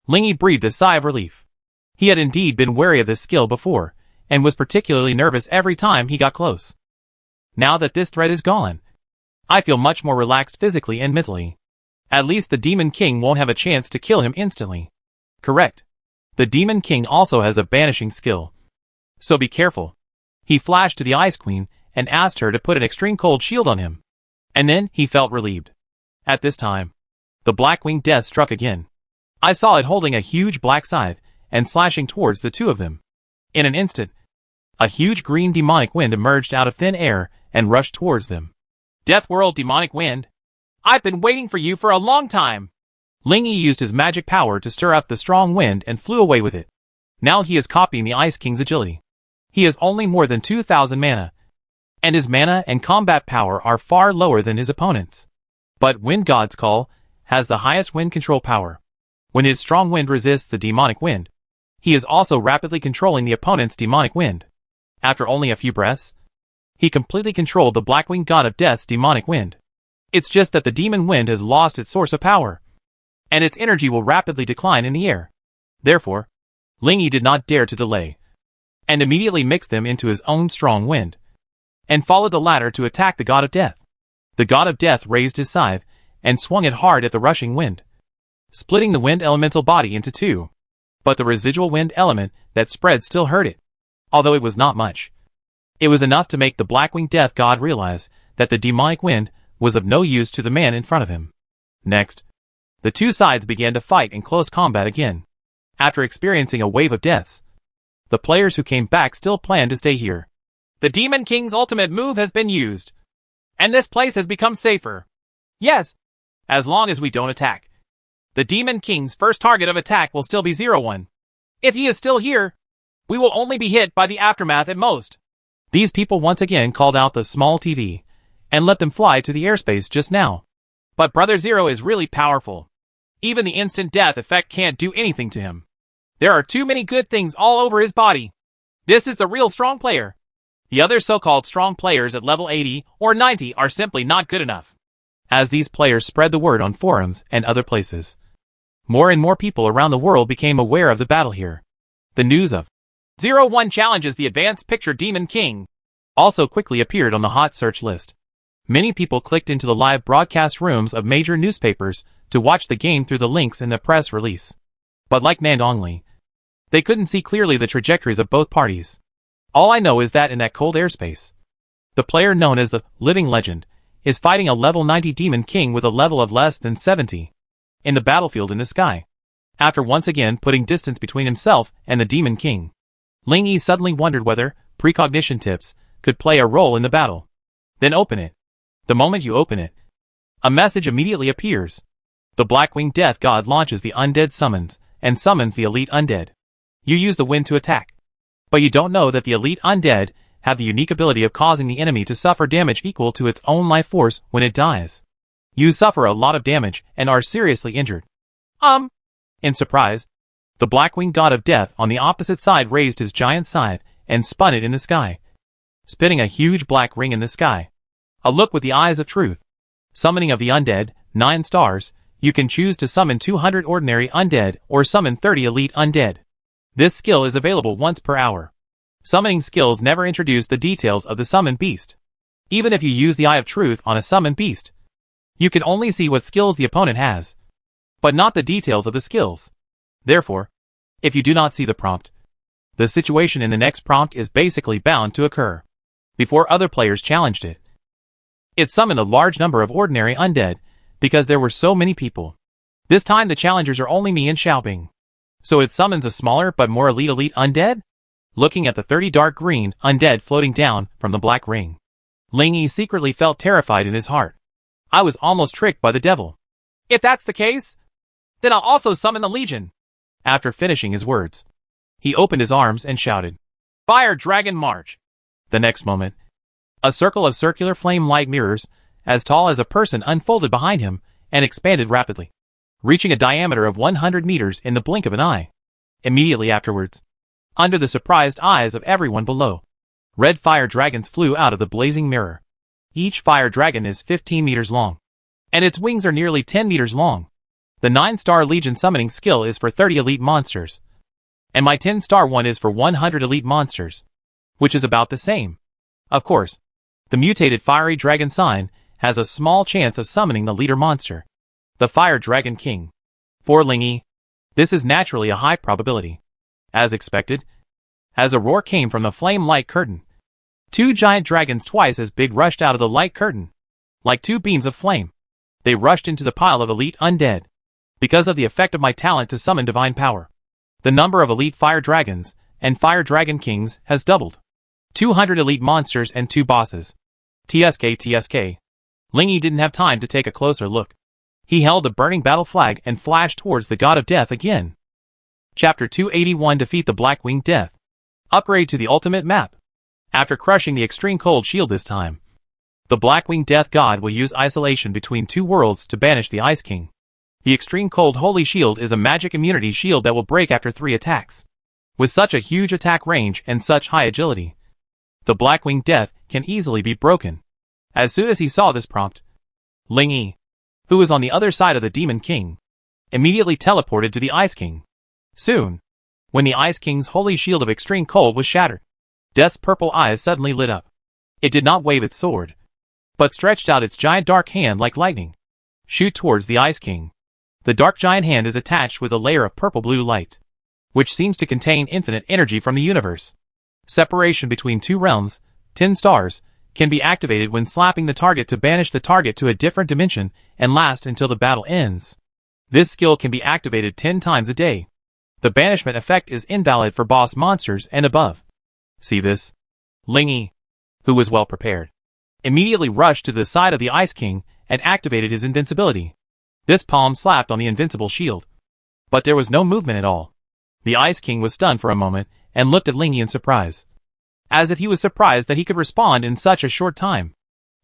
Lingy breathed a sigh of relief. He had indeed been wary of this skill before, and was particularly nervous every time he got close. Now that this threat is gone, I feel much more relaxed physically and mentally. At least the Demon King won't have a chance to kill him instantly. Correct. The Demon King also has a banishing skill, so be careful. He flashed to the Ice Queen and asked her to put an extreme cold shield on him. And then he felt relieved. At this time, the Blackwing Death struck again. I saw it holding a huge black scythe and slashing towards the two of them. In an instant, a huge green demonic wind emerged out of thin air and rushed towards them. Death World Demonic Wind, I've been waiting for you for a long time. Lingy used his magic power to stir up the strong wind and flew away with it. Now he is copying the Ice King's agility. He has only more than 2,000 mana, and his mana and combat power are far lower than his opponents. But Wind God's Call has the highest wind control power. When his strong wind resists the demonic wind, he is also rapidly controlling the opponent's demonic wind. After only a few breaths, he completely controlled the Blackwing God of Death's demonic wind. It's just that the demon wind has lost its source of power, and its energy will rapidly decline in the air. Therefore, Lingy did not dare to delay, and immediately mixed them into his own strong wind, and followed the latter to attack the God of Death. The God of Death raised his scythe and swung it hard at the rushing wind, splitting the wind elemental body into two. But the residual wind element that spread still hurt it, although it was not much. It was enough to make the Blackwing Death God realize that the demonic wind was of no use to the man in front of him. Next, the two sides began to fight in close combat again. After experiencing a wave of deaths, the players who came back still planned to stay here. The Demon King's ultimate move has been used, and this place has become safer. Yes, as long as we don't attack. The Demon King's first target of attack will still be 0-1. If he is still here, we will only be hit by the aftermath at most. These people once again called out the small TV, and let them fly to the airspace just now. But Brother Zero is really powerful. Even the instant death effect can't do anything to him. There are too many good things all over his body. This is the real strong player. The other so-called strong players at level 80 or 90 are simply not good enough. As these players spread the word on forums and other places, more and more people around the world became aware of the battle here. The news of 01 challenges the advanced picture Demon King also quickly appeared on the hot search list. Many people clicked into the live broadcast rooms of major newspapers to watch the game through the links in the press release. But like Nangong Li, they couldn't see clearly the trajectories of both parties. All I know is that in that cold airspace, the player known as the Living Legend is fighting a level 90 Demon King with a level of less than 70 in the battlefield in the sky. After once again putting distance between himself and the Demon King, Ling Yi suddenly wondered whether precognition tips could play a role in the battle. Then open it. The moment you open it, a message immediately appears. The Blackwing Death God launches the Undead Summons and summons the Elite Undead. You use the wind to attack. But you don't know that the Elite Undead have the unique ability of causing the enemy to suffer damage equal to its own life force when it dies. You suffer a lot of damage and are seriously injured. In surprise, the Blackwing God of Death on the opposite side raised his giant scythe and spun it in the sky, spitting a huge black ring in the sky. A look with the eyes of truth. Summoning of the Undead, 9 stars. You can choose to summon 200 ordinary undead or summon 30 elite undead. This skill is available once per hour. Summoning skills never introduce the details of the summoned beast. Even if you use the Eye of Truth on a summoned beast, you can only see what skills the opponent has, but not the details of the skills. Therefore, if you do not see the prompt, the situation in the next prompt is basically bound to occur. Before other players challenged it, it summoned a large number of ordinary undead because there were so many people. This time the challengers are only me and Xiaobing. So it summons a smaller but more elite undead? Looking at the 30 dark green undead floating down from the black ring, Ling Yi secretly felt terrified in his heart. I was almost tricked by the devil. If that's the case, then I'll also summon the Legion. After finishing his words, he opened his arms and shouted, Fire Dragon March! The next moment, a circle of circular flame-like mirrors, as tall as a person, unfolded behind him and expanded rapidly, reaching a diameter of 100 meters in the blink of an eye. Immediately afterwards, under the surprised eyes of everyone below, red fire dragons flew out of the blazing mirror. Each fire dragon is 15 meters long, and its wings are nearly 10 meters long. The 9-star Legion summoning skill is for 30 elite monsters, and my 10-star one is for 100 elite monsters, which is about the same. Of course, the mutated fiery dragon sign has a small chance of summoning the leader monster, the Fire Dragon King. For Ling Yi, this is naturally a high probability. As expected, as a roar came from the flame-like curtain, 2 giant dragons twice as big rushed out of the light curtain. Like 2 beams of flame, they rushed into the pile of elite undead. Because of the effect of my talent to summon divine power, the number of elite fire dragons and fire dragon kings has doubled. 200 elite monsters and 2 bosses. TSK. Ling Yi didn't have time to take a closer look. He held a burning battle flag and flashed towards the God of Death again. Chapter 281 Defeat the Blackwing Death. Upgrade to the ultimate map. After crushing the extreme cold shield this time, the Blackwing Death God will use isolation between 2 worlds to banish the Ice King. The extreme cold holy shield is a magic immunity shield that will break after 3 attacks. With such a huge attack range and such high agility, the Blackwing Death can easily be broken. As soon as he saw this prompt, Ling Yi, who was on the other side of the Demon King, immediately teleported to the Ice King. Soon, when the Ice King's holy shield of extreme cold was shattered, Death's purple eyes suddenly lit up. It did not wave its sword, but stretched out its giant dark hand like lightning. Shoot towards the Ice King. The dark giant hand is attached with a layer of purple-blue light, which seems to contain infinite energy from the universe. Separation between 2 realms, 10 stars, can be activated when slapping the target to banish the target to a different dimension and last until the battle ends. This skill can be activated 10 times a day. The banishment effect is invalid for boss monsters and above. See this? Ling Yi, who was well prepared, immediately rushed to the side of the Ice King and activated his invincibility. This palm slapped on the invincible shield, but there was no movement at all. The Ice King was stunned for a moment and looked at Ling Yi in surprise, as if he was surprised that he could respond in such a short time.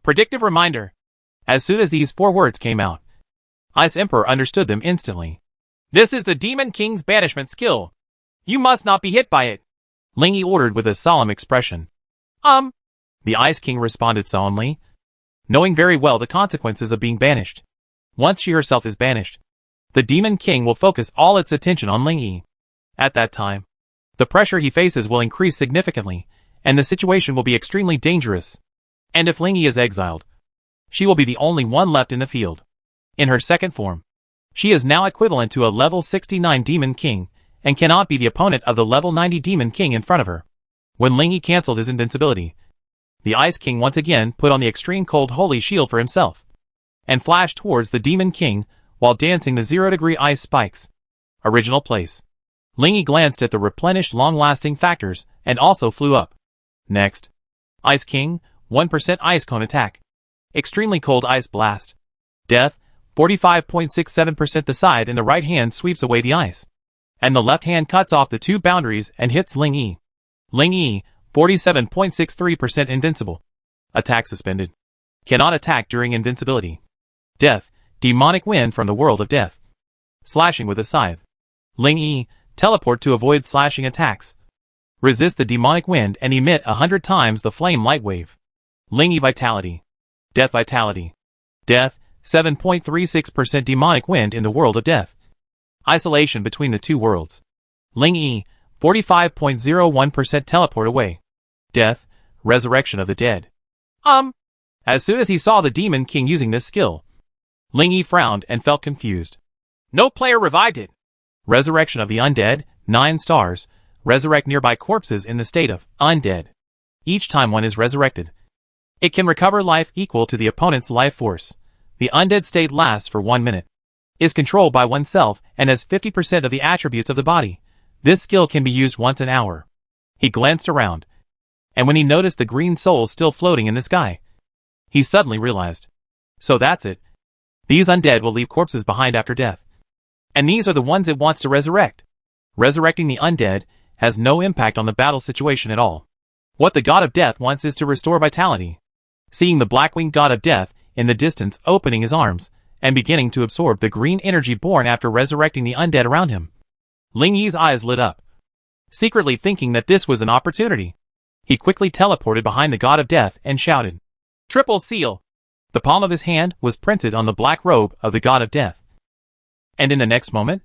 Predictive reminder. As soon as these 4 words came out, Ice Emperor understood them instantly. This is the Demon King's banishment skill. You must not be hit by it, Ling Yi ordered with a solemn expression. The Ice King responded solemnly, knowing very well the consequences of being banished. Once she herself is banished, the Demon King will focus all its attention on Ling Yi. At that time, the pressure he faces will increase significantly, and the situation will be extremely dangerous. And if Ling Yi is exiled, she will be the only one left in the field. In her second form, she is now equivalent to a level 69 Demon King, and cannot be the opponent of the level 90 Demon King in front of her. When Ling Yi cancelled his invincibility, the Ice King once again put on the extreme cold holy shield for himself, and flashed towards the Demon King while dancing the 0-degree ice spikes. Original place. Ling Yi glanced at the replenished long-lasting factors and also flew up. Next. Ice King, 1% Ice Cone Attack. Extremely Cold Ice Blast. Death, 45.67%. The side in the right hand sweeps away the ice, and the left hand cuts off the two boundaries and hits Ling Yi. Ling Yi, 47.63% invincible. Attack suspended. Cannot attack during invincibility. Death, demonic wind from the world of death. Slashing with a scythe. Ling Yi, teleport to avoid slashing attacks. Resist the demonic wind and emit 100 times the flame light wave. Ling Yi vitality. Death vitality. Death, 7.36% demonic wind in the world of death. Isolation between the two worlds. Ling Yi, 45.01% teleport away. Death, resurrection of the dead. As soon as he saw the Demon King using this skill, Ling Yi frowned and felt confused. No player revived it. Resurrection of the undead, 9 stars. Resurrect nearby corpses in the state of undead. Each time one is resurrected, it can recover life equal to the opponent's life force. The undead state lasts for 1 minute. Is controlled by oneself and has 50% of the attributes of the body. This skill can be used once an hour. He glanced around, and when he noticed the green souls still floating in the sky, he suddenly realized. So that's it. These undead will leave corpses behind after death. And these are the ones it wants to resurrect. Resurrecting the undead has no impact on the battle situation at all. What the God of Death wants is to restore vitality. Seeing the black-winged God of Death in the distance opening his arms and beginning to absorb the green energy born after resurrecting the undead around him, Ling Yi's eyes lit up. Secretly thinking that this was an opportunity, he quickly teleported behind the God of Death and shouted, "Triple seal!" The palm of his hand was printed on the black robe of the God of Death. And in the next moment,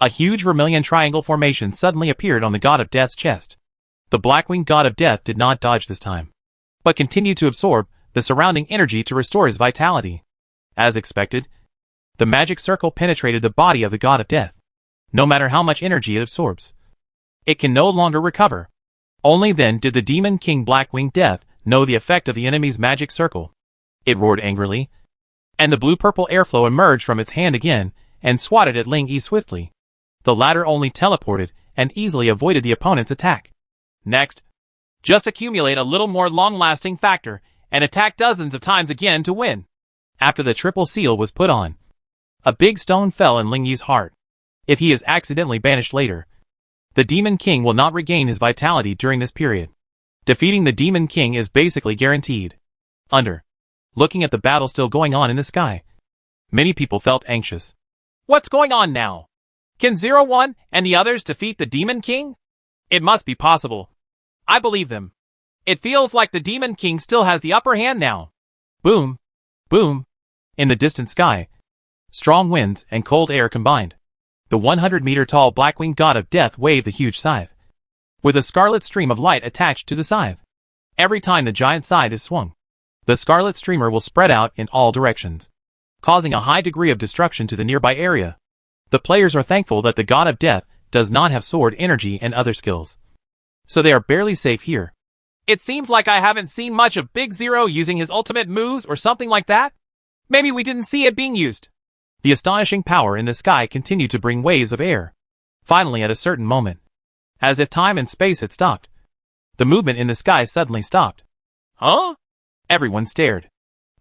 a huge vermilion triangle formation suddenly appeared on the God of Death's chest. The black-winged God of Death did not dodge this time, but continued to absorb the surrounding energy to restore his vitality. As expected, the magic circle penetrated the body of the God of Death. No matter how much energy it absorbs, it can no longer recover. Only then did the Demon King Black-Winged Death know the effect of the enemy's magic circle. It roared angrily, and the blue-purple airflow emerged from its hand again and swatted at Ling Yi swiftly. The latter only teleported and easily avoided the opponent's attack. Next, just accumulate a little more long-lasting factor and attack dozens of times again to win. After the triple seal was put on, a big stone fell in Ling Yi's heart. If he is accidentally banished later, the Demon King will not regain his vitality during this period. Defeating the Demon King is basically guaranteed. Looking at the battle still going on in the sky, many people felt anxious. What's going on now? Can 01 and the others defeat the Demon King? It must be possible. I believe them. It feels like the Demon King still has the upper hand now. Boom. Boom. In the distant sky, strong winds and cold air combined. The 100-meter-tall black-winged God of Death waved the huge scythe, with a scarlet stream of light attached to the scythe. Every time the giant scythe is swung, the scarlet streamer will spread out in all directions, causing a high degree of destruction to the nearby area. The players are thankful that the God of Death does not have sword energy and other skills, so they are barely safe here. It seems like I haven't seen much of Big Zero using his ultimate moves or something like that. Maybe we didn't see it being used. The astonishing power in the sky continued to bring waves of air. Finally, at a certain moment, as if time and space had stopped, the movement in the sky suddenly stopped. Huh? Everyone stared.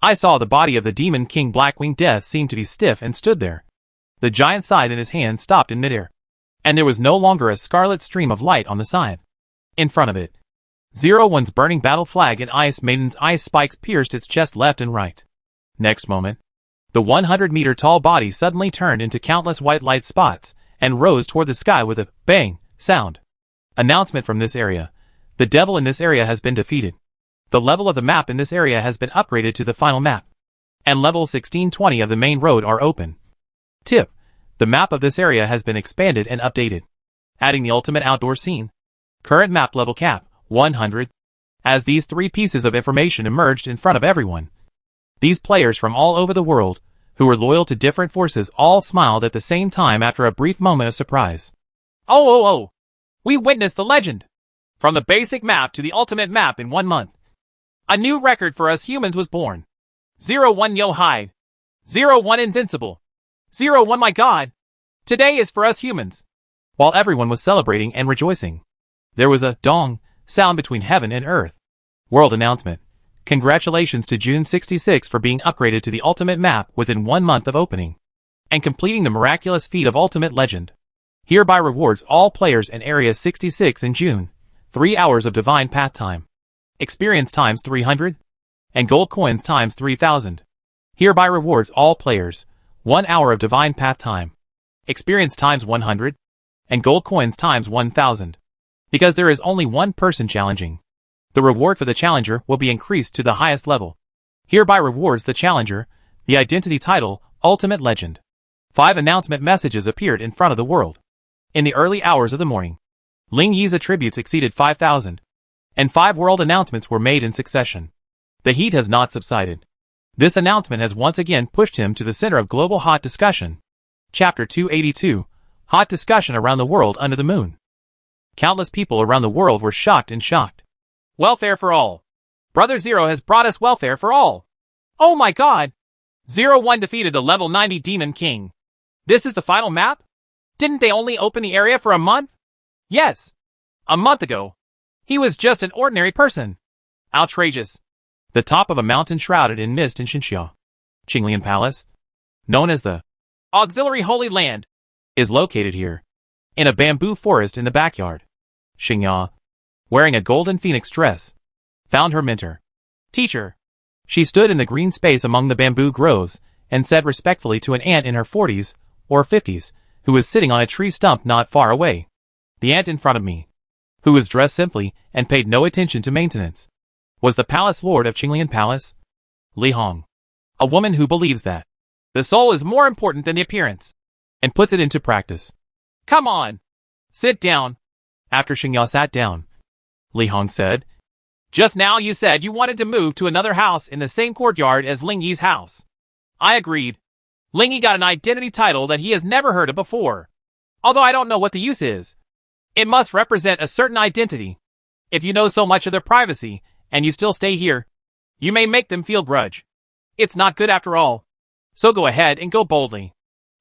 I saw the body of the Demon King Black-Winged Death seem to be stiff and stood there. The giant scythe in his hand stopped in midair, and there was no longer a scarlet stream of light on the scythe. In front of it, 01's burning battle flag and Ice Maiden's ice spikes pierced its chest left and right. Next moment, the 100-meter-tall body suddenly turned into countless white light spots and rose toward the sky with a bang, Sound. Announcement from this area. The devil in this area has been defeated. The level of the map in this area has been upgraded to the final map. And level 1620 of the main road are open. Tip. The map of this area has been expanded and updated, adding the ultimate outdoor scene. Current map level cap, 100. As these three pieces of information emerged in front of everyone, these players from all over the world, who were loyal to different forces, all smiled at the same time after a brief moment of surprise. Oh! We witnessed the legend! From the basic map to the ultimate map in 1 month. A new record for us humans was born. 01 Yo Hide. 01 Invincible. 01 My God. Today is for us humans. While everyone was celebrating and rejoicing, there was a dong sound between heaven and earth. World announcement. Congratulations to June 66 for being upgraded to the ultimate map within 1 month of opening, and completing the miraculous feat of ultimate legend. Hereby rewards all players in Area 66 in June 3 hours of divine path time, experience times 300, and gold coins times 3000. Hereby rewards all players 1 hour of divine path time, experience times 100, and gold coins times 1000. Because there is only one person challenging, the reward for the challenger will be increased to the highest level. Hereby rewards the challenger the identity title Ultimate Legend. 5 announcement messages appeared in front of the world. In the early hours of the morning, Ling Yi's attributes exceeded 5,000, and 5 world announcements were made in succession. The heat has not subsided. This announcement has once again pushed him to the center of global hot discussion. Chapter 282, Hot Discussion Around the World Under the Moon. Countless people around the world were shocked and shocked. Welfare for all. Brother Zero has brought us welfare for all. Oh my God! 01 defeated the level 90 Demon King. This is the final map? Didn't they only open the area for a month? Yes. A month ago. He was just an ordinary person. Outrageous. The top of a mountain shrouded in mist in Sheng Ya, Qinglian Palace, known as the Auxiliary Holy Land, is located here. In a bamboo forest in the backyard, Sheng Ya, wearing a golden phoenix dress, found her mentor. Teacher. She stood in the green space among the bamboo groves and said respectfully to an ant in her 40s or 50s who was sitting on a tree stump not far away. The ant in front of me, who was dressed simply and paid no attention to maintenance, was the palace lord of Qinglian Palace, Li Hong, a woman who believes that the soul is more important than the appearance, and puts it into practice. Come on, sit down. After Sheng Ya sat down, Li Hong said, just now you said you wanted to move to another house in the same courtyard as Ling Yi's house. I agreed. Ling Yi got an identity title that he has never heard of before. Although I don't know what the use is. It must represent a certain identity. If you know so much of their privacy, and you still stay here, you may make them feel grudge. It's not good after all. So go ahead and go boldly.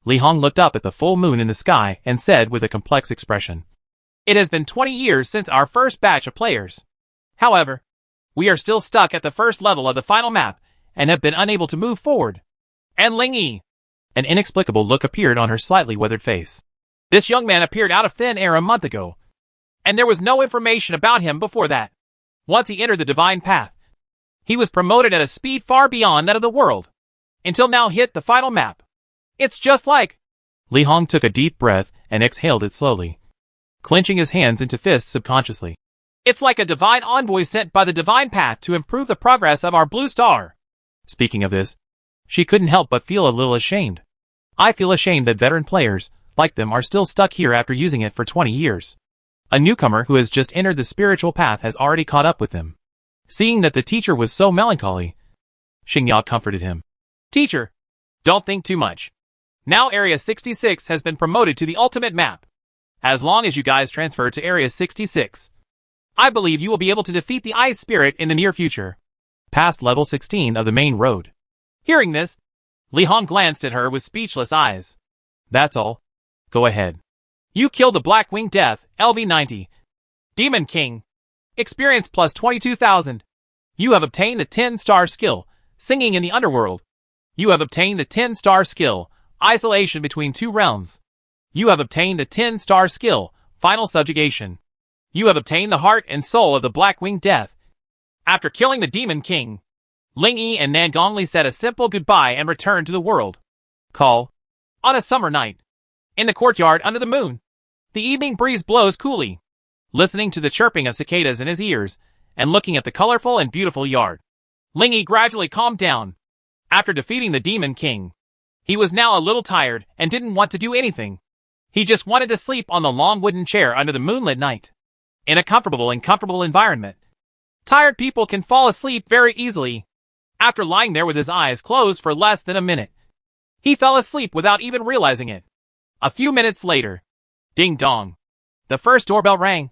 Li Hong looked up at the full moon in the sky and said with a complex expression, it has been 20 years since our first batch of players. However, we are still stuck at the first level of the final map and have been unable to move forward. And Ling Yi. An inexplicable look appeared on her slightly weathered face. This young man appeared out of thin air a month ago, and there was no information about him before that. Once he entered the divine path, he was promoted at a speed far beyond that of the world, until now hit the final map. It's just like... Li Hong took a deep breath and exhaled it slowly, clenching his hands into fists subconsciously. It's like a divine envoy sent by the divine path to improve the progress of our blue star. Speaking of this, she couldn't help but feel a little ashamed. I feel ashamed that veteran players, like them, are still stuck here after using it for 20 years. A newcomer who has just entered the spiritual path has already caught up with them. Seeing that the teacher was so melancholy, Sheng Ya comforted him. Teacher, don't think too much. Now Area 66 has been promoted to the ultimate map. As long as you guys transfer to Area 66, I believe you will be able to defeat the Ice Spirit in the near future. Past level 16 of the main road. Hearing this, Li Hong glanced at her with speechless eyes. That's all. Go ahead. You killed the Black-Winged Death, LV90. Demon King. Experience plus 22,000. You have obtained the 10-star skill, Singing in the Underworld. You have obtained the 10-star skill, Isolation Between Two Realms. You have obtained the 10-star skill, Final Subjugation. You have obtained the heart and soul of the Black-Winged Death. After killing the Demon King, Ling Yi and Nangong Li said a simple goodbye and returned to the world. Call. On a summer night. In the courtyard under the moon. The evening breeze blows coolly. Listening to the chirping of cicadas in his ears, and looking at the colorful and beautiful yard, Ling Yi gradually calmed down. After defeating the Demon King, he was now a little tired and didn't want to do anything. He just wanted to sleep on the long wooden chair under the moonlit night, in a comfortable environment. Tired people can fall asleep very easily. After lying there with his eyes closed for less than a minute, he fell asleep without even realizing it. A few minutes later, ding dong, the first doorbell rang.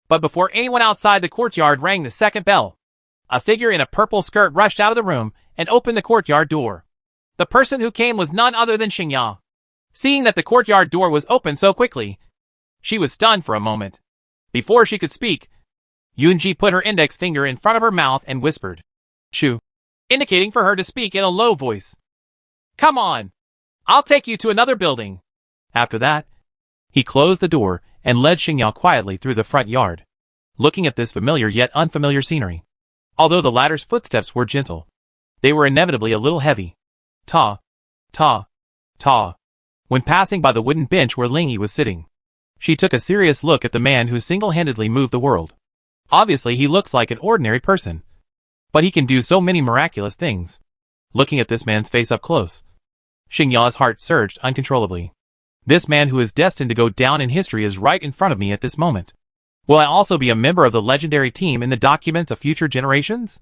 But before anyone outside the courtyard rang the second bell, a figure in a purple skirt rushed out of the room and opened the courtyard door. The person who came was none other than Sheng Ya. Seeing that the courtyard door was opened so quickly, she was stunned for a moment. Before she could speak, Yunji put her index finger in front of her mouth and whispered, "Shoo," indicating for her to speak in a low voice. "Come on, I'll take you to another building." After that, he closed the door and led Sheng Ya quietly through the front yard, looking at this familiar yet unfamiliar scenery. Although the latter's footsteps were gentle, they were inevitably a little heavy. Ta, ta, ta. When passing by the wooden bench where Ling Yi was sitting, she took a serious look at the man who single-handedly moved the world. Obviously he looks like an ordinary person, but he can do so many miraculous things. Looking at this man's face up close, Sheng Ya's heart surged uncontrollably. This man who is destined to go down in history is right in front of me at this moment. Will I also be a member of the legendary team in the documents of future generations?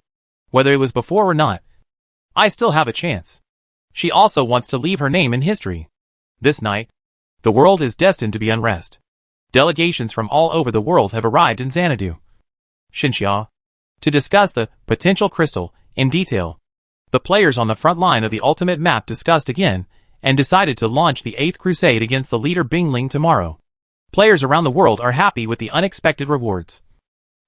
Whether it was before or not, I still have a chance. She also wants to leave her name in history. This night, the world is destined to be unrest. Delegations from all over the world have arrived in Xanadu, Xinxia, to discuss the potential crystal in detail. The players on the front line of the ultimate map discussed again and decided to launch the 8th crusade against the leader Bingling tomorrow. Players around the world are happy with the unexpected rewards.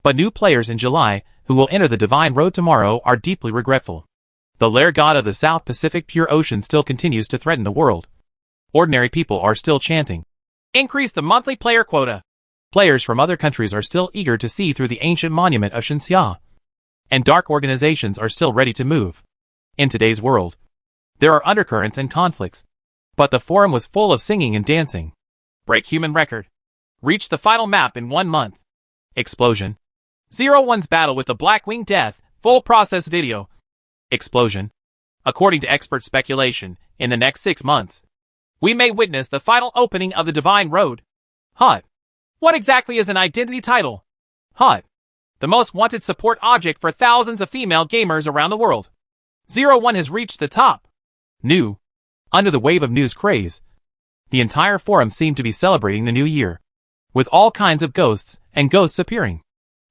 But new players in July who will enter the Divine Road tomorrow are deeply regretful. The lair god of the South Pacific Pure Ocean still continues to threaten the world. Ordinary people are still chanting, "Increase the monthly player quota." Players from other countries are still eager to see through the ancient monument of Shenzhou, and dark organizations are still ready to move. In today's world, there are undercurrents and conflicts, but the forum was full of singing and dancing. Break human record. Reach the final map in 1 month. Explosion. 01's battle with the Blackwing Death, full process video. Explosion. According to expert speculation, in the next 6 months, we may witness the final opening of the Divine Road. Hot. What exactly is an identity title? Hot. The most wanted support object for thousands of female gamers around the world. 01 has reached the top. New. Under the wave of news craze, the entire forum seemed to be celebrating the new year, with all kinds of ghosts and ghosts appearing.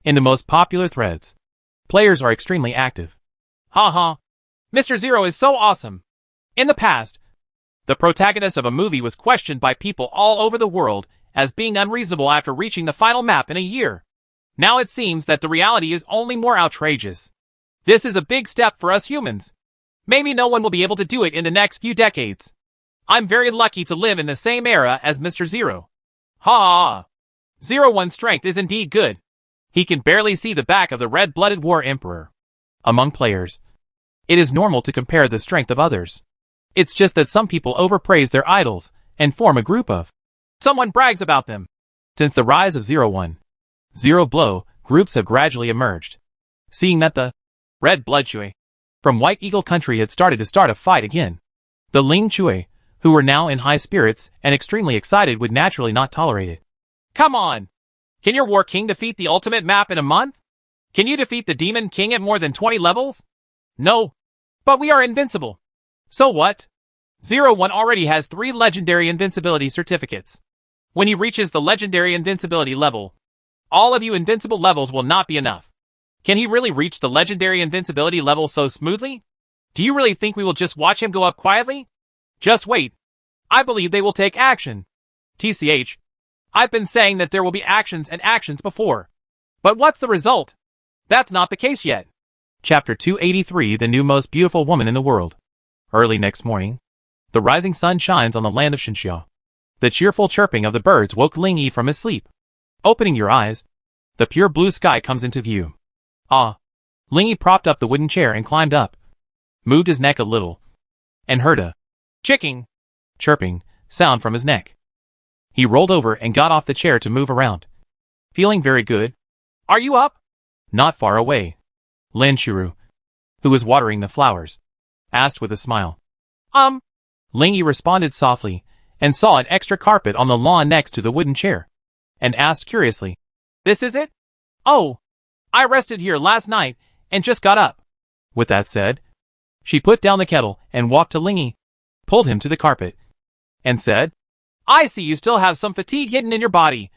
In the most popular threads, players are extremely active. Haha. Mr. Zero is so awesome. In the past, the protagonist of a movie was questioned by people all over the world as being unreasonable after reaching the final map in a year. Now it seems that the reality is only more outrageous. This is a big step for us humans. Maybe no one will be able to do it in the next few decades. I'm very lucky to live in the same era as Mr. Zero. Ha! 01's strength is indeed good. He can barely see the back of the red-blooded war emperor. Among players, it is normal to compare the strength of others. It's just that some people overpraise their idols and form a group of. Someone brags about them. Since the rise of 01, Zero Blow, groups have gradually emerged. Seeing that the Red Blood Chui from White Eagle Country had started to a fight again, the Ling Chui, who were now in high spirits and extremely excited, would naturally not tolerate it. Come on! Can your War King defeat the ultimate map in a month? Can you defeat the Demon King at more than 20 levels? No. But we are invincible. So what? 01 already has 3 legendary invincibility certificates. When he reaches the legendary invincibility level, all of you invincible levels will not be enough. Can he really reach the legendary invincibility level so smoothly? Do you really think we will just watch him go up quietly? Just wait. I believe they will take action. TCH. I've been saying that there will be actions and actions before. But what's the result? That's not the case yet. Chapter 283, The New Most Beautiful Woman in the World. Early next morning, the rising sun shines on the land of Xinxia. The cheerful chirping of the birds woke Ling Yi from his sleep. Opening your eyes, the pure blue sky comes into view. Ah! Ling Yi propped up the wooden chair and climbed up, moved his neck a little, and heard a chirping sound from his neck. He rolled over and got off the chair to move around. Feeling very good. Are you up? Not far away. Lin Shuru, who was watering the flowers, asked with a smile. Ling Yi responded softly, and saw an extra carpet on the lawn next to the wooden chair, and asked curiously, This is it? Oh, I rested here last night, and just got up. With that said, she put down the kettle and walked to Ling Yi, pulled him to the carpet, and said, I see you still have some fatigue hidden in your body.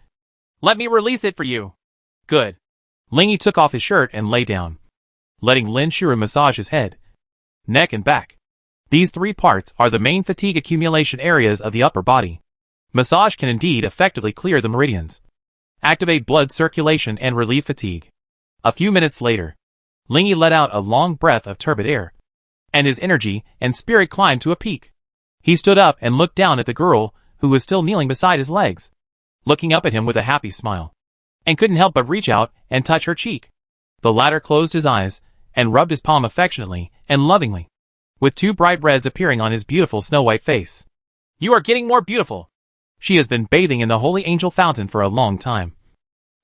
Let me release it for you. Good. Ling Yi took off his shirt and lay down, letting Lin Shuru massage his head, neck and back. These three parts are the main fatigue accumulation areas of the upper body. Massage can indeed effectively clear the meridians, activate blood circulation and relieve fatigue. A few minutes later, Ling Yi let out a long breath of turbid air, and his energy and spirit climbed to a peak. He stood up and looked down at the girl who was still kneeling beside his legs, looking up at him with a happy smile, and couldn't help but reach out and touch her cheek. The latter closed his eyes and rubbed his palm affectionately and lovingly, with two bright reds appearing on his beautiful snow-white face. You are getting more beautiful. She has been bathing in the holy angel fountain for a long time,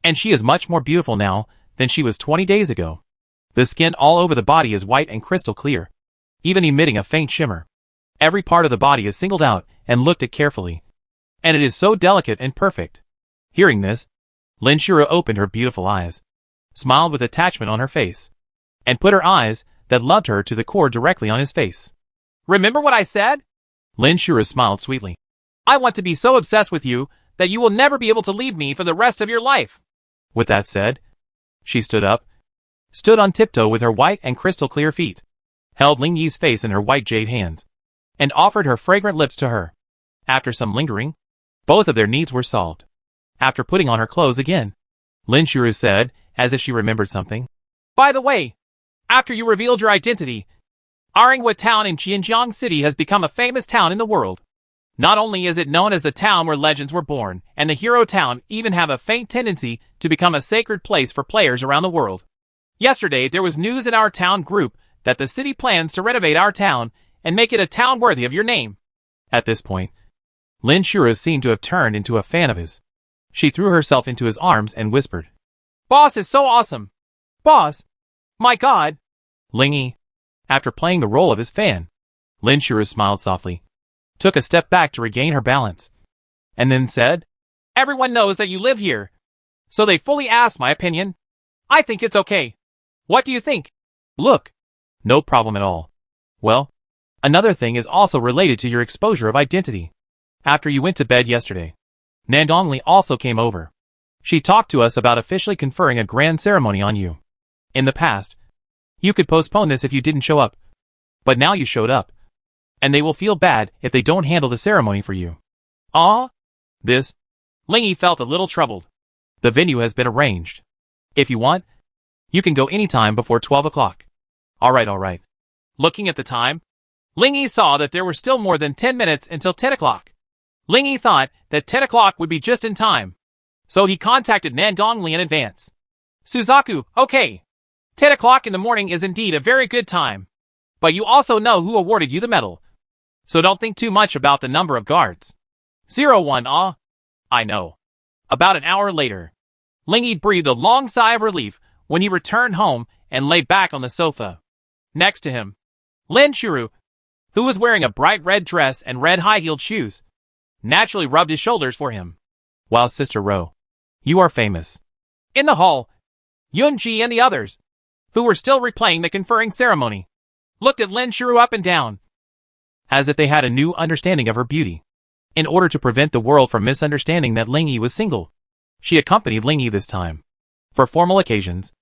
and she is much more beautiful now than she was 20 days ago. The skin all over the body is white and crystal clear, even emitting a faint shimmer. Every part of the body is singled out and looked at carefully, and it is so delicate and perfect. Hearing this, Lin Shuru opened her beautiful eyes, smiled with attachment on her face, and put her eyes that loved her to the core directly on his face. Remember what I said? Lin Shuru smiled sweetly. I want to be so obsessed with you that you will never be able to leave me for the rest of your life. With that said, she stood up, stood on tiptoe with her white and crystal clear feet, held Ling Yi's face in her white jade hands, and offered her fragrant lips to her. After some lingering, both of their needs were solved. After putting on her clothes again, Lin Shuru said, as if she remembered something. By the way, after you revealed your identity, Aringwa town in Xinjiang City has become a famous town in the world. Not only is it known as the town where legends were born, and the hero town even have a faint tendency to become a sacred place for players around the world. Yesterday there was news in our town group that the city plans to renovate our town and make it a town worthy of your name. At this point, Lin Shuru seemed to have turned into a fan of his. She threw herself into his arms and whispered, Boss is so awesome! Boss! My God! Ling Yi, after playing the role of his fan, Lin Shuru smiled softly, took a step back to regain her balance, and then said, Everyone knows that you live here, so they fully asked my opinion. I think it's okay. What do you think? Look, no problem at all. Well, another thing is also related to your exposure of identity. After you went to bed yesterday, Nangong Li also came over. She talked to us about officially conferring a grand ceremony on you. In the past, you could postpone this if you didn't show up, but now you showed up, and they will feel bad if they don't handle the ceremony for you. This? Ling Yi felt a little troubled. The venue has been arranged. If you want, you can go anytime before 12 o'clock. Alright. Looking at the time, Ling Yi saw that there were still more than 10 minutes until 10 o'clock. Ling Yi thought that 10 o'clock would be just in time, so he contacted Nangong Li in advance. Suzaku, okay. 10 o'clock in the morning is indeed a very good time, but you also know who awarded you the medal, so don't think too much about the number of guards. 01. I know. About an hour later, Ling Yi breathed a long sigh of relief when he returned home and lay back on the sofa. Next to him, Lin Shuru, who was wearing a bright red dress and red high-heeled shoes, naturally rubbed his shoulders for him. While Sister Ro, you are famous. In the hall, Yunji and the others, who were still replaying the conferring ceremony, looked at Lin Shuru up and down, as if they had a new understanding of her beauty. In order to prevent the world from misunderstanding that Ling Yi was single, she accompanied Ling Yi this time. For formal occasions,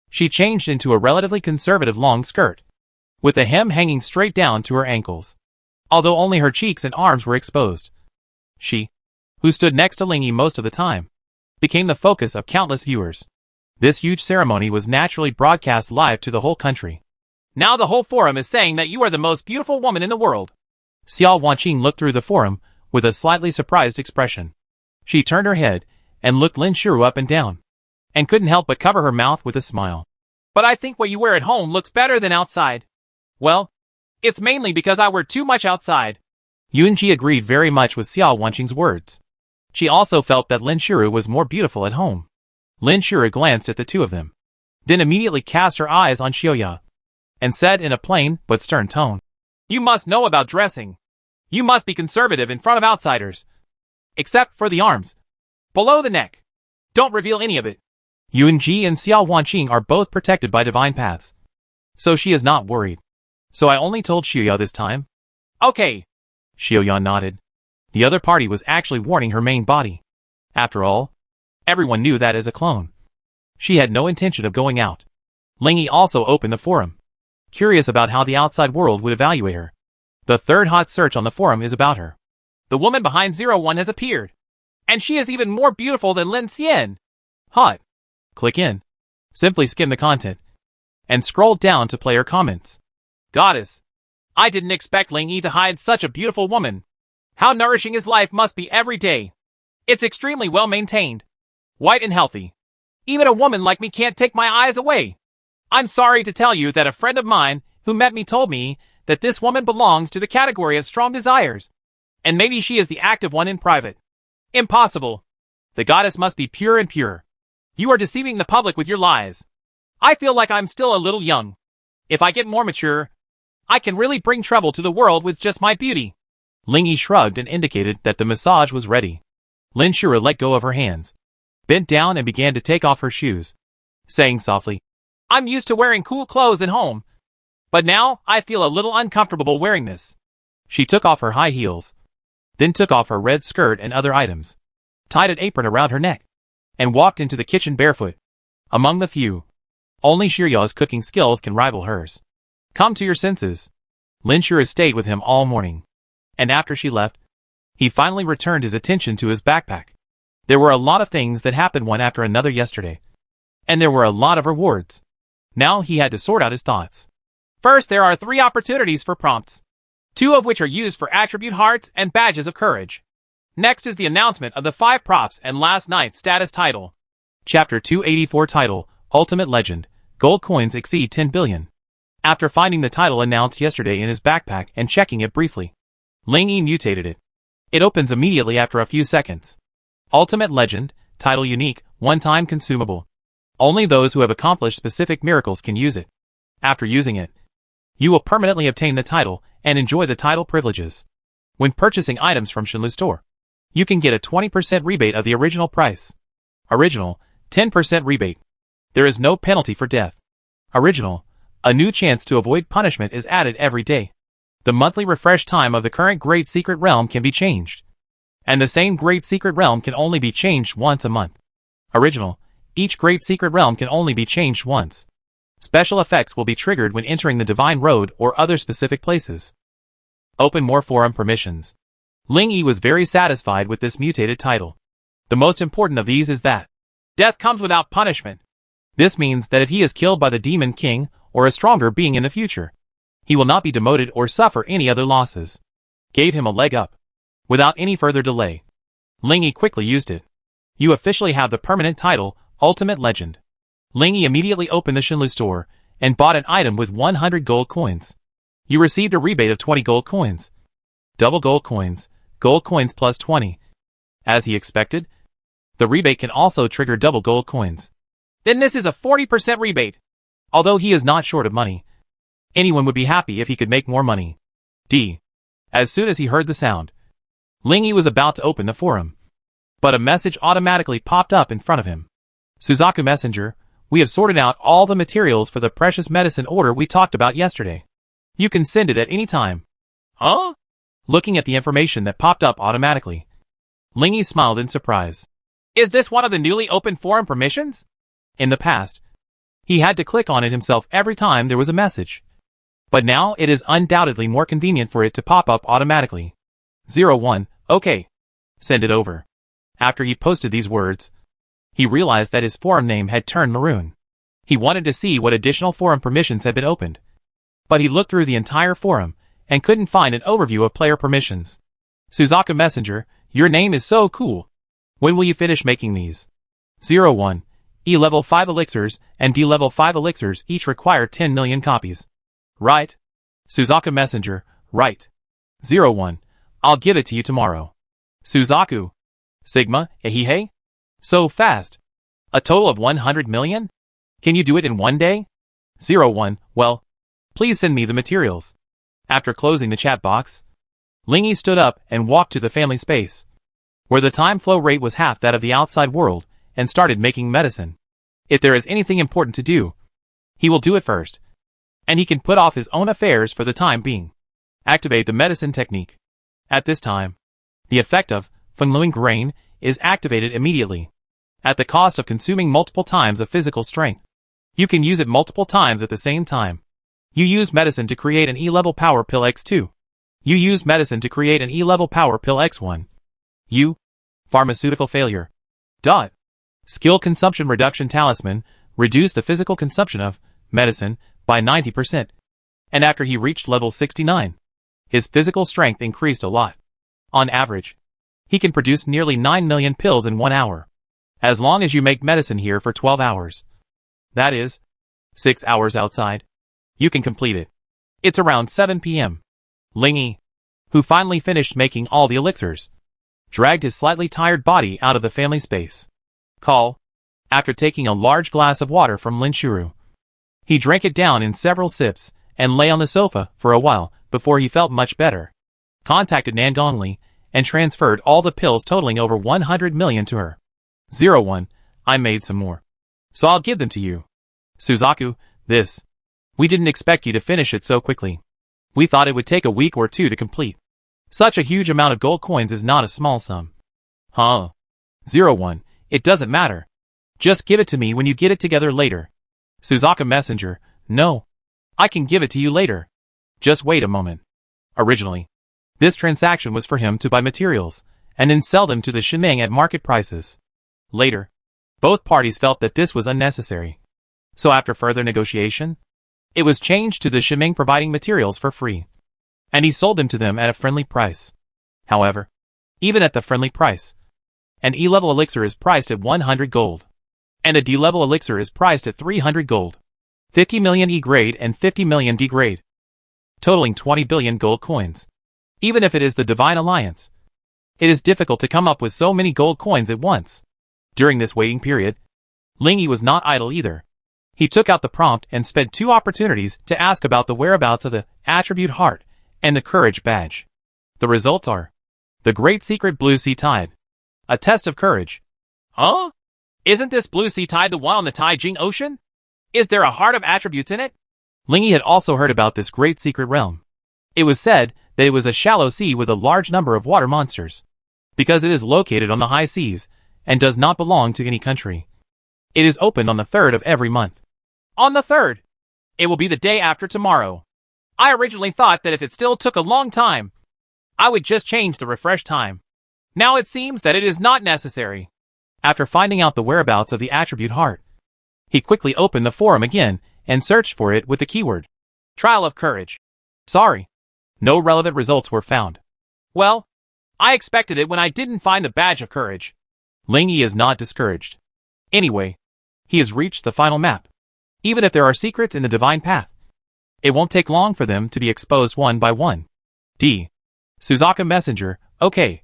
she changed into a relatively conservative long skirt, with the hem hanging straight down to her ankles, although only her cheeks and arms were exposed. She, who stood next to Ling Yi most of the time, became the focus of countless viewers. This huge ceremony was naturally broadcast live to the whole country. Now the whole forum is saying that you are the most beautiful woman in the world. Xiao Wanqing looked through the forum with a slightly surprised expression. She turned her head and looked Lin Shuru up and down, and couldn't help but cover her mouth with a smile. But I think what you wear at home looks better than outside. Well, it's mainly because I wear too much outside. Yunji agreed very much with Xiao Wanqing's words. She also felt that Lin Shiru was more beautiful at home. Lin Shiru glanced at the two of them, then immediately cast her eyes on Sheng Ya, and said in a plain but stern tone, "You must know about dressing. You must be conservative in front of outsiders. Except for the arms. Below the neck. Don't reveal any of it. Yun Ji and Xiao Wanqing are both protected by divine paths. So she is not worried. So I only told Sheng Ya this time." "Okay." Sheng Ya nodded. The other party was actually warning her main body. After all, everyone knew that as a clone, she had no intention of going out. Ling Yi also opened the forum, curious about how the outside world would evaluate her. The third hot search on the forum is about her. The woman behind 01 has appeared. And she is even more beautiful than Lin Xian. Hot. Click in. Simply skim the content. And scroll down to player comments. Goddess. I didn't expect Ling Yi to hide such a beautiful woman. How nourishing his life must be every day. It's extremely well maintained. White and healthy. Even a woman like me can't take my eyes away. I'm sorry to tell you that a friend of mine who met me told me that this woman belongs to the category of strong desires. And maybe she is the active one in private. Impossible. The goddess must be pure and pure. You are deceiving the public with your lies. I feel like I'm still a little young. If I get more mature, I can really bring trouble to the world with just my beauty. Ling Yi shrugged and indicated that the massage was ready. Lin Shiru let go of her hands, bent down and began to take off her shoes, saying softly, "I'm used to wearing cool clothes at home, but now I feel a little uncomfortable wearing this." She took off her high heels, then took off her red skirt and other items, tied an apron around her neck, and walked into the kitchen barefoot. Among the few, only Sheng Ya's cooking skills can rival hers. Come to your senses. Lin Shiru stayed with him all morning, and after she left, he finally returned his attention to his backpack. There were a lot of things that happened one after another yesterday, and there were a lot of rewards. Now he had to sort out his thoughts. First, there are 3 opportunities for prompts, 2 of which are used for attribute hearts and badges of courage. Next is the announcement of the 5 props and last night's status title. Chapter 284 title, Ultimate Legend, gold coins exceed 10 billion. After finding the title announced yesterday in his backpack and checking it briefly, Ling Yi mutated it. It opens immediately after a few seconds. Ultimate Legend, title unique, one-time consumable. Only those who have accomplished specific miracles can use it. After using it, you will permanently obtain the title and enjoy the title privileges. When purchasing items from Shenlu Store, you can get a 20% rebate of the original price. Original, 10% rebate. There is no penalty for death. Original, a new chance to avoid punishment is added every day. The monthly refresh time of the current Great Secret Realm can be changed. And the same Great Secret Realm can only be changed once a month. Original, each Great Secret Realm can only be changed once. Special effects will be triggered when entering the Divine Road or other specific places. Open more forum permissions. Ling Yi was very satisfied with this mutated title. The most important of these is that death comes without punishment. This means that if he is killed by the Demon King or a stronger being in the future, he will not be demoted or suffer any other losses. Gave him a leg up. Without any further delay, Ling Yi quickly used it. You officially have the permanent title, Ultimate Legend. Ling Yi immediately opened the Shenlu store and bought an item with 100 gold coins. You received a rebate of 20 gold coins. Double gold coins plus 20. As he expected, the rebate can also trigger double gold coins. Then this is a 40% rebate. Although he is not short of money, anyone would be happy if he could make more money. As soon as he heard the sound, Ling Yi was about to open the forum, but a message automatically popped up in front of him. Suzaku Messenger, we have sorted out all the materials for the precious medicine order we talked about yesterday. You can send it at any time. Huh? Looking at the information that popped up automatically, Ling Yi smiled in surprise. Is this one of the newly opened forum permissions? In the past, he had to click on it himself every time there was a message. But now it is undoubtedly more convenient for it to pop up automatically. 01, okay. Send it over. After he posted these words, he realized that his forum name had turned maroon. He wanted to see what additional forum permissions had been opened, but he looked through the entire forum and couldn't find an overview of player permissions. Suzaku Messenger, your name is so cool. When will you finish making these? 01. E level 5 elixirs and D level 5 elixirs each require 10 million copies. Right? Suzaku Messenger, right. 01. I'll give it to you tomorrow. Suzaku. Sigma, ehehe? So fast. A total of 100 million? Can you do it in one day? 01, well, please send me the materials. After closing the chat box, Lingy stood up and walked to the family space, where the time flow rate was half that of the outside world, and started making medicine. If there is anything important to do, he will do it first, and he can put off his own affairs for the time being. Activate the medicine technique. At this time, the effect of Fengluing grain is activated immediately, at the cost of consuming multiple times of physical strength. You can use it multiple times at the same time. You use medicine to create an E-level power pill X2. You use medicine to create an E-level power pill X1. You. Pharmaceutical failure. Dot. Skill consumption reduction talisman, reduce the physical consumption of medicine by 90%. And after he reached level 69, his physical strength increased a lot. On average, he can produce nearly 9 million pills in 1 hour. As long as you make medicine here for 12 hours. That is, 6 hours outside. You can complete it. It's around 7 p.m. Lingy, who finally finished making all the elixirs, dragged his slightly tired body out of the family space. After taking a large glass of water from Lin Shuru, he drank it down in several sips and lay on the sofa for a while before he felt much better. Contacted Nangong Li and transferred all the pills totaling over 100 million to her. 01, I made some more, so I'll give them to you. Suzaku, this. We didn't expect you to finish it so quickly. We thought it would take a week or two to complete. Such a huge amount of gold coins is not a small sum. Huh. 01, it doesn't matter. Just give it to me when you get it together later. Suzaku Messenger, no. I can give it to you later. Just wait a moment. Originally, this transaction was for him to buy materials, and then sell them to the Shimeng at market prices. Later, both parties felt that this was unnecessary. So after further negotiation, it was changed to the Shimeng providing materials for free, and he sold them to them at a friendly price. However, even at the friendly price, an E-level elixir is priced at 100 gold, and a D-level elixir is priced at 300 gold, 50 million E-grade and 50 million D-grade, totaling 20 billion gold coins. Even if it is the Divine Alliance, it is difficult to come up with so many gold coins at once. During this waiting period, Lingy was not idle either. He took out the prompt and spent 2 opportunities to ask about the whereabouts of the attribute heart and the courage badge. The results are the Great Secret Blue Sea Tide, a test of courage. Huh? Isn't this Blue Sea Tide the one on the Taijing Ocean? Is there a heart of attributes in it? Lingy had also heard about this great secret realm. It was said that it was a shallow sea with a large number of water monsters, because it is located on the high seas and does not belong to any country. It is opened on the 3rd of every month. On the 3rd? It will be the day after tomorrow. I originally thought that if it still took a long time, I would just change the refresh time. Now it seems that it is not necessary. After finding out the whereabouts of the attribute heart, he quickly opened the forum again and searched for it with the keyword Trial of Courage. Sorry, no relevant results were found. Well, I expected it when I didn't find the badge of courage. Lingy is not discouraged. Anyway, he has reached the final map. Even if there are secrets in the divine path, it won't take long for them to be exposed one by one. Suzaku Messenger, okay.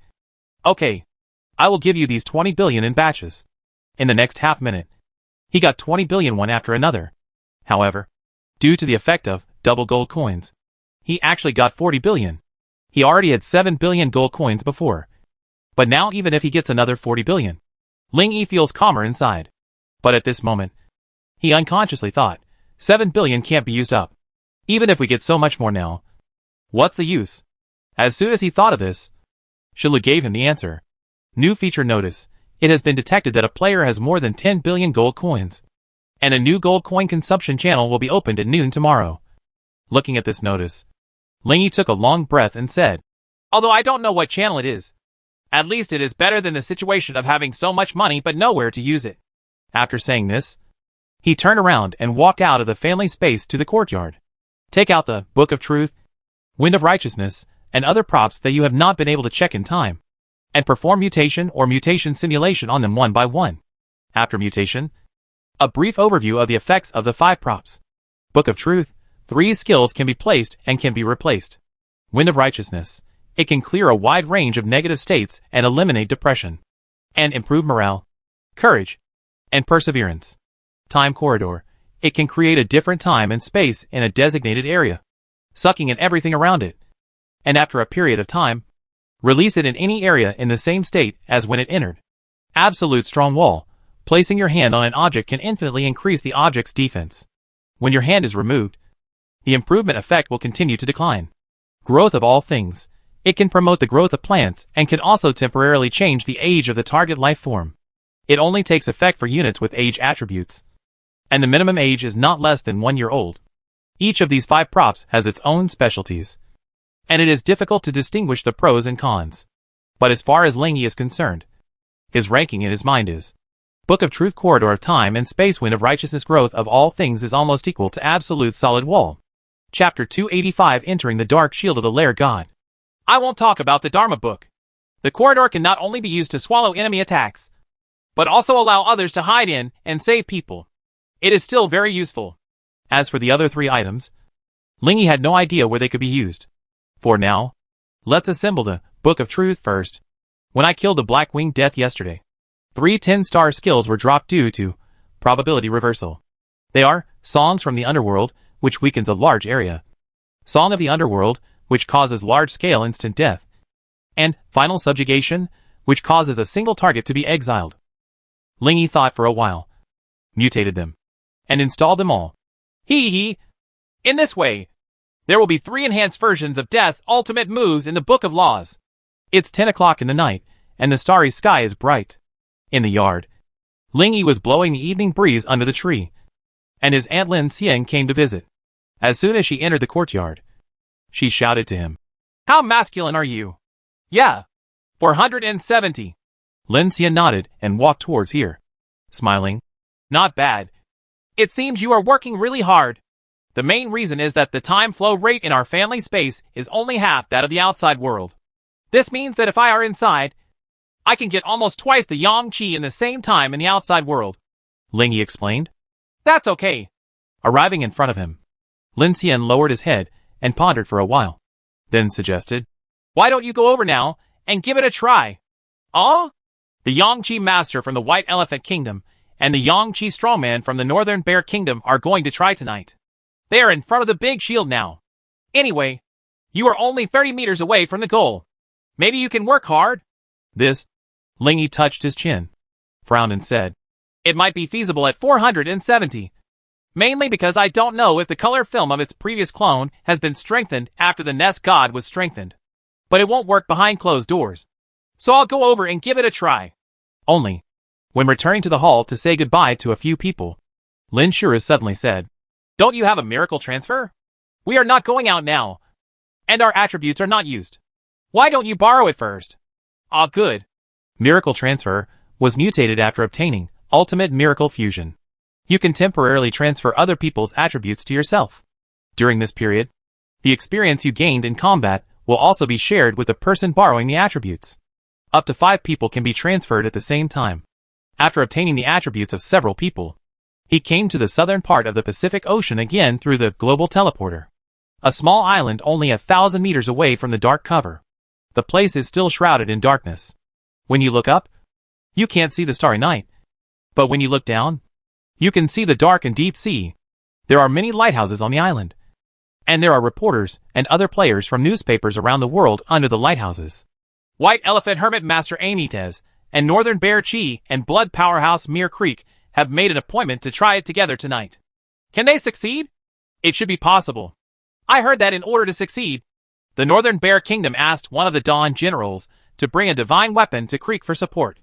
I will give you these 20 billion in batches. In the next half minute, he got 20 billion one after another. However, due to the effect of double gold coins, he actually got 40 billion. He already had 7 billion gold coins before. But now even if he gets another 40 billion, Lingy feels calmer inside. But at this moment, he unconsciously thought, 7 billion can't be used up. Even if we get so much more now, what's the use? As soon as he thought of this, Shilu gave him the answer. New feature notice. It has been detected that a player has more than 10 billion gold coins, and a new gold coin consumption channel will be opened at noon tomorrow. Looking at this notice, Lingy took a long breath and said, although I don't know what channel it is, at least it is better than the situation of having so much money but nowhere to use it. After saying this, he turned around and walked out of the family space to the courtyard. Take out the Book of Truth, Wind of Righteousness, and other props that you have not been able to check in time, and perform mutation or mutation simulation on them one by one. After mutation, a brief overview of the effects of the 5 props. Book of Truth, 3 skills can be placed and can be replaced. Wind of Righteousness, it can clear a wide range of negative states and eliminate depression. and improve morale, courage, and perseverance. Time corridor. It can create a different time and space in a designated area, sucking in everything around it. And after a period of time, release it in any area in the same state as when it entered. Absolute strong wall. Placing your hand on an object can infinitely increase the object's defense. When your hand is removed, the improvement effect will continue to decline. Growth of all things. It can promote the growth of plants and can also temporarily change the age of the target life form. It only takes effect for units with age attributes, and the minimum age is not less than 1 year old. Each of these 5 props has its own specialties, and it is difficult to distinguish the pros and cons. But as far as Ling Yi is concerned, his ranking in his mind is Book of Truth Corridor of Time and Space Wind of Righteousness. Growth of all things is almost equal to absolute solid wall. Chapter 285. Entering the Dark Shield of the Lair God. I won't talk about the Dharma book. The corridor can not only be used to swallow enemy attacks, but also allow others to hide in and save people. It is still very useful. As for the other 3 items, Ling Yi had no idea where they could be used. For now, let's assemble the Book of Truth first. When I killed the Black-Winged Death yesterday, 3 10-star skills were dropped due to probability reversal. They are Songs from the Underworld, which weakens a large area, Song of the Underworld, which causes large-scale instant death, and Final Subjugation, which causes a single target to be exiled. Ling Yi thought for a while, mutated them, and installed them all. In this way, there will be 3 enhanced versions of Death's ultimate moves in the Book of Laws. It's 10 o'clock in the night, and the starry sky is bright. In the yard, Ling Yi was blowing the evening breeze under the tree, and his Aunt Lin Xian came to visit. As soon as she entered the courtyard, she shouted to him, "How masculine are you?" "Yeah, 470. Lin Xian nodded and walked towards here, smiling. "Not bad. It seems you are working really hard. The main reason is that the time flow rate in our family space is only half that of the outside world. This means that if I are inside, I can get almost twice the yang qi in the same time in the outside world," Ling Yi explained. "That's okay." Arriving in front of him, Lin Xian lowered his head and pondered for a while, then suggested, "Why don't you go over now and give it a try?" "Oh?" "The Yang Qi Master from the White Elephant Kingdom and the Yang Qi Strongman from the Northern Bear Kingdom are going to try tonight. They are in front of the big shield now. Anyway, you are only 30 meters away from the goal. Maybe you can work hard." This, Ling Yi touched his chin, frowned and said, "It might be feasible at 470. Mainly because I don't know if the color film of its previous clone has been strengthened after the Nest God was strengthened. But it won't work behind closed doors. So I'll go over and give it a try." Only, when returning to the hall to say goodbye to a few people, Lin Shura suddenly said, "Don't you have a miracle transfer? We are not going out now, and our attributes are not used. Why don't you borrow it first?" "Ah, good." Miracle transfer was mutated after obtaining Ultimate Miracle Fusion. You can temporarily transfer other people's attributes to yourself. During this period, the experience you gained in combat will also be shared with the person borrowing the attributes. Up to 5 people can be transferred at the same time. After obtaining the attributes of several people, he came to the southern part of the Pacific Ocean again through the global teleporter. A small island only 1,000 meters away from the dark cover. The place is still shrouded in darkness. When you look up, you can't see the starry night. But when you look down, you can see the dark and deep sea. There are many lighthouses on the island, and there are reporters and other players from newspapers around the world under the lighthouses. White Elephant Hermit Master Amytez and Northern Bear Chi and Blood Powerhouse Mere Creek have made an appointment to try it together tonight. Can they succeed? It should be possible. I heard that in order to succeed, the Northern Bear Kingdom asked one of the Dawn Generals to bring a divine weapon to Creek for support,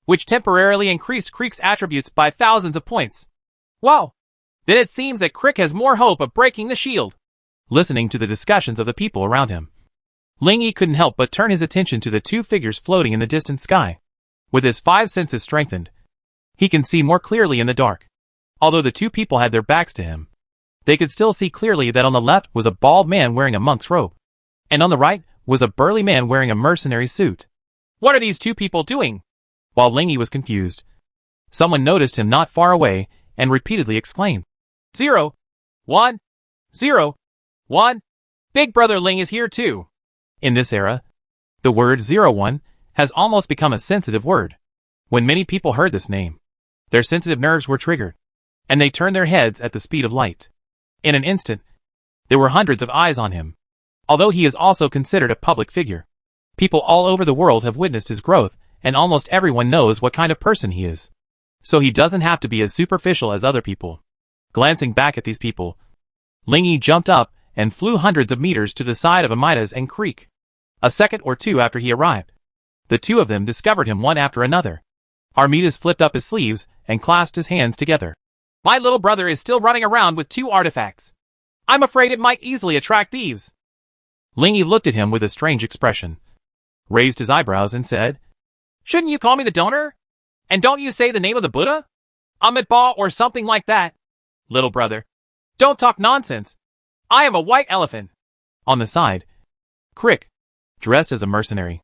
which temporarily increased Creek's attributes by thousands of points. Wow! Then it seems that Crick has more hope of breaking the shield. Listening to the discussions of the people around him, Ling Yi couldn't help but turn his attention to the 2 figures floating in the distant sky. With his 5 senses strengthened, he can see more clearly in the dark. Although the 2 people had their backs to him, they could still see clearly that on the left was a bald man wearing a monk's robe, and on the right was a burly man wearing a mercenary suit. What are these 2 people doing? While Ling Yi was confused, someone noticed him not far away and repeatedly exclaimed, 0, 1, 0, 1. Big Brother Ling is here too. In this era, the word 01 has almost become a sensitive word. When many people heard this name, their sensitive nerves were triggered, and they turned their heads at the speed of light. In an instant, there were hundreds of eyes on him. Although he is also considered a public figure, people all over the world have witnessed his growth, and almost everyone knows what kind of person he is. So he doesn't have to be as superficial as other people. Glancing back at these people, Ling Yi jumped up and flew hundreds of meters to the side of Amida's and Creek. A second or two after he arrived, the two of them discovered him one after another. Armidas flipped up his sleeves and clasped his hands together. My little brother is still running around with 2 artifacts. I'm afraid it might easily attract thieves. Ling Yi looked at him with a strange expression, raised his eyebrows and said, Shouldn't you call me the donor? And don't you say the name of the Buddha? Amit Ba or something like that. Little brother, don't talk nonsense. I am a white elephant. On the side, Crick, dressed as a mercenary,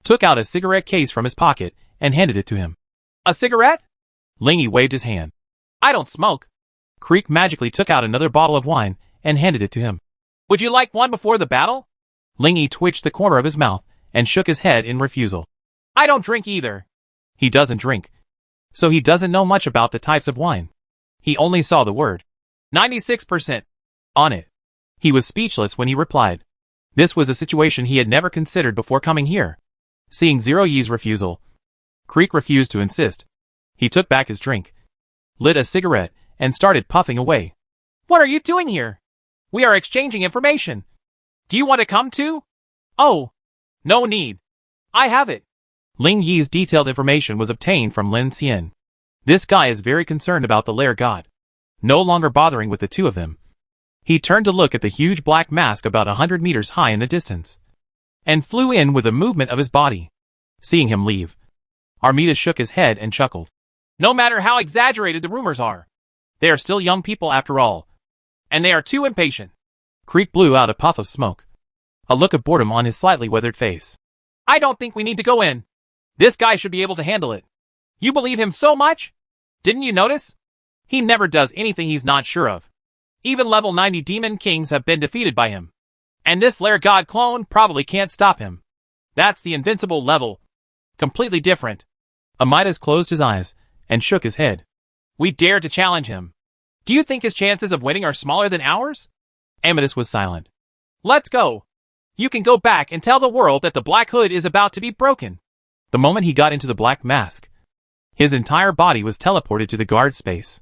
took out a cigarette case from his pocket and handed it to him. A cigarette? Ling Yi waved his hand. I don't smoke. Creek magically took out another bottle of wine and handed it to him. Would you like one before the battle? Ling Yi twitched the corner of his mouth and shook his head in refusal. I don't drink either. He doesn't drink, so he doesn't know much about the types of wine. He only saw the word 96% on it. He was speechless when he replied. This was a situation he had never considered before coming here. Seeing Zero Yi's refusal, Creek refused to insist. He took back his drink, lit a cigarette, and started puffing away. What are you doing here? We are exchanging information. Do you want to come too? Oh, no need. I have it. Ling Yi's detailed information was obtained from Lin Xian. This guy is very concerned about the lair god. No longer bothering with the two of them, he turned to look at the huge black mask about 100 meters high in the distance, and flew in with a movement of his body. Seeing him leave, Armida shook his head and chuckled. No matter how exaggerated the rumors are, they are still young people after all, and they are too impatient. Creek blew out a puff of smoke, a look of boredom on his slightly weathered face. I don't think we need to go in. This guy should be able to handle it. You believe him so much? Didn't you notice? He never does anything he's not sure of. Even level 90 demon kings have been defeated by him. And this lair god clone probably can't stop him. That's the invincible level. Completely different. Amidas closed his eyes and shook his head. We dare to challenge him. Do you think his chances of winning are smaller than ours? Amidas was silent. Let's go. You can go back and tell the world that the Black Hood is about to be broken. The moment he got into the black mask, his entire body was teleported to the guard space.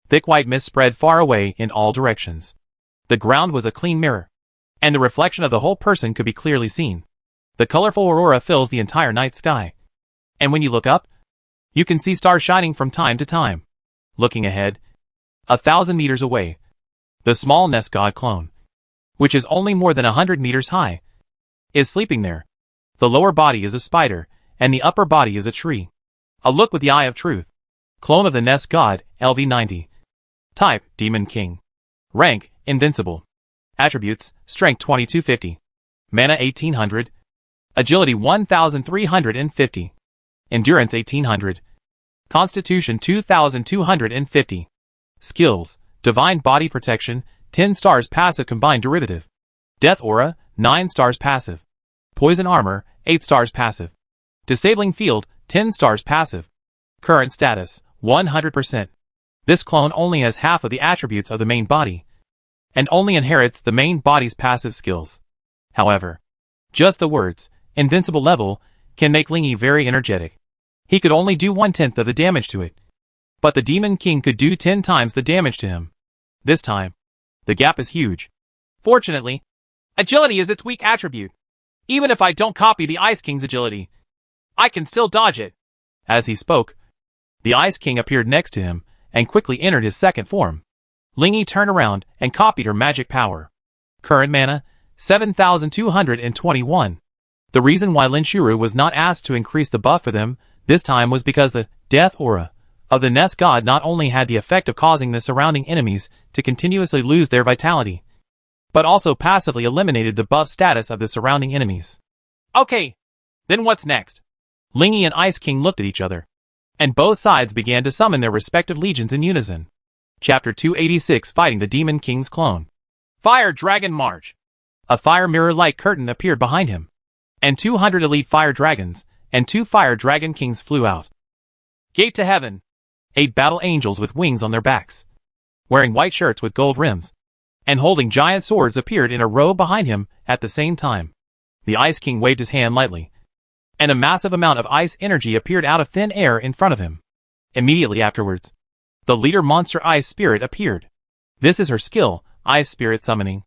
Thick white mist spread far away in all directions. The ground was a clean mirror, and the reflection of the whole person could be clearly seen. The colorful aurora fills the entire night sky, and when you look up, you can see stars shining from time to time. Looking ahead, 1,000 meters away, the small nest god clone, which is only more than 100 meters high, is sleeping there. The lower body is a spider, and the upper body is a tree. A look with the eye of truth. Clone of the nest god, LV90. Type, Demon King. Rank, Invincible. Attributes, Strength 2250. Mana 1800. Agility 1350. Endurance 1800. Constitution 2250. Skills, Divine Body Protection, 10 stars passive combined derivative. Death Aura, 9 stars passive. Poison Armor, 8 stars passive. Disabling Field, 10 stars passive. Current status, 100%. This clone only has half of the attributes of the main body, and only inherits the main body's passive skills. However, just the words, invincible level, can make Ling Yi very energetic. He could only do 1/10 of the damage to it, but the Demon King could do 10 times the damage to him. This time, the gap is huge. Fortunately, agility is its weak attribute. Even if I don't copy the Ice King's agility, I can still dodge it. As he spoke, the Ice King appeared next to him and quickly entered his second form. Ling Yi turned around and copied her magic power. Current mana, 7,221. The reason why Lin Shuru was not asked to increase the buff for them this time was because the Death Aura of the Nest God not only had the effect of causing the surrounding enemies to continuously lose their vitality, but also passively eliminated the buff status of the surrounding enemies. Okay, then what's next? Ling Yi and Ice King looked at each other, and both sides began to summon their respective legions in unison. Chapter 286, Fighting the Demon King's Clone. Fire Dragon March. A fire mirror-like curtain appeared behind him, and 200 elite fire dragons and 2 fire dragon kings flew out. Gate to heaven. 8 battle angels with wings on their backs, wearing white shirts with gold rims, and holding giant swords appeared in a row behind him at the same time. The Ice King waved his hand lightly, and a massive amount of ice energy appeared out of thin air in front of him. Immediately afterwards, the leader monster Ice Spirit appeared. This is her skill, Ice Spirit Summoning,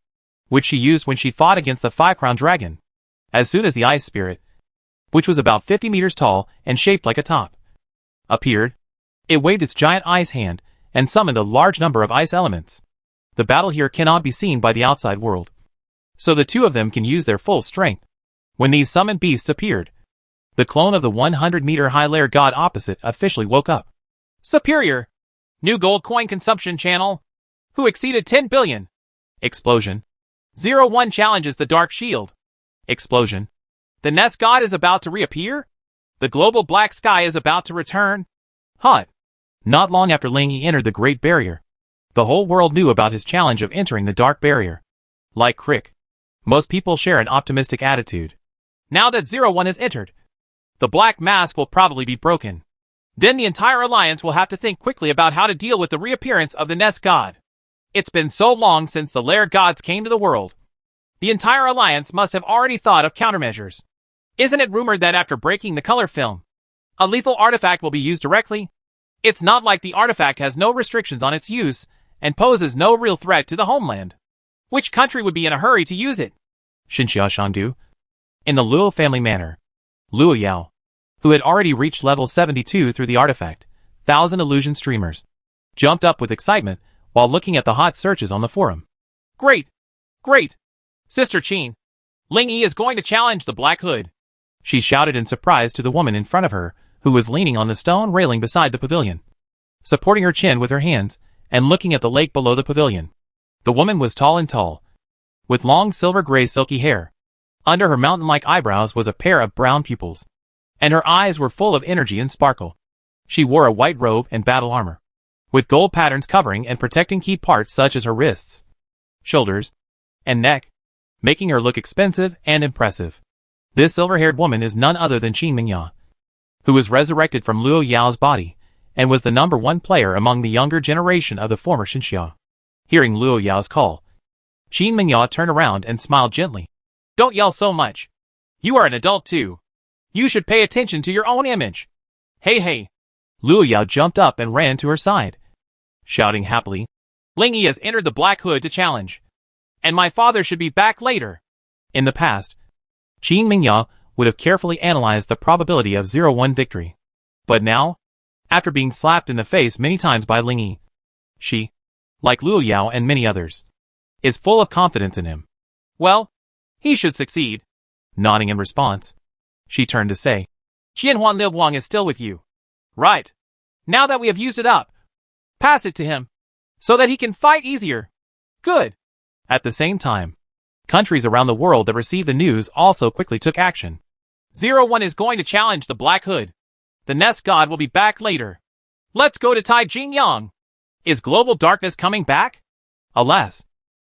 which she used when she fought against the 5-crown dragon. As soon as the Ice Spirit, which was about 50 meters tall and shaped like a top, appeared, it waved its giant ice hand and summoned a large number of ice elements. The battle here cannot be seen by the outside world, so the two of them can use their full strength. When these summoned beasts appeared, the clone of the 100-meter-high lair god opposite officially woke up. Superior. New gold coin consumption channel. Who exceeded 10 billion? Explosion. 01 challenges the Dark Shield. Explosion. The Nest God is about to reappear? The global black sky is about to return? Hot. Not long after Ling Yi entered the Great Barrier, the whole world knew about his challenge of entering the Dark Barrier. Like Crick, most people share an optimistic attitude. Now that 01 has entered, the Black Mask will probably be broken. Then the entire alliance will have to think quickly about how to deal with the reappearance of the Nest God. It's been so long since the Lair Gods came to the world. The entire alliance must have already thought of countermeasures. Isn't it rumored that after breaking the color film, a lethal artifact will be used directly? It's not like the artifact has no restrictions on its use and poses no real threat to the homeland. Which country would be in a hurry to use it? Xinxia Shangdu. In the Luo family manor, Luo Yao, who had already reached level 72 through the artifact, 1,000 illusion streamers, jumped up with excitement while looking at the hot searches on the forum. Great! Great! Sister Qin, Ling Yi is going to challenge the Black Hood. She shouted in surprise to the woman in front of her, who was leaning on the stone railing beside the pavilion, supporting her chin with her hands and looking at the lake below the pavilion. The woman was tall and tall, with long silver-gray silky hair. Under her mountain-like eyebrows was a pair of brown pupils, and her eyes were full of energy and sparkle. She wore a white robe and battle armor, with gold patterns covering and protecting key parts such as her wrists, shoulders, and neck, making her look expensive and impressive. This silver-haired woman is none other than Sheng Ya, who was resurrected from Luo Yao's body and was the #1 player among the younger generation of the former Xinxia. Hearing Luo Yao's call, Sheng Ya turned around and smiled gently. Don't yell so much. You are an adult too. You should pay attention to your own image. Hey. Luo Yao jumped up and ran to her side, shouting happily. Ling Yi has entered the Black Hood to challenge, and my father should be back later. In the past, Sheng Ya would have carefully analyzed the probability of 01 victory. But now, after being slapped in the face many times by Ling Yi, she, like Luo Yao and many others, is full of confidence in him. Well, he should succeed. Nodding in response, she turned to say, Qianhuan Liu Wang is still with you. Right. Now that we have used it up, pass it to him, so that he can fight easier. Good. At the same time, countries around the world that received the news also quickly took action. 01 is going to challenge the Black Hood. The Nest God will be back later. Let's go to Tai Jingyang. Is global darkness coming back? Alas.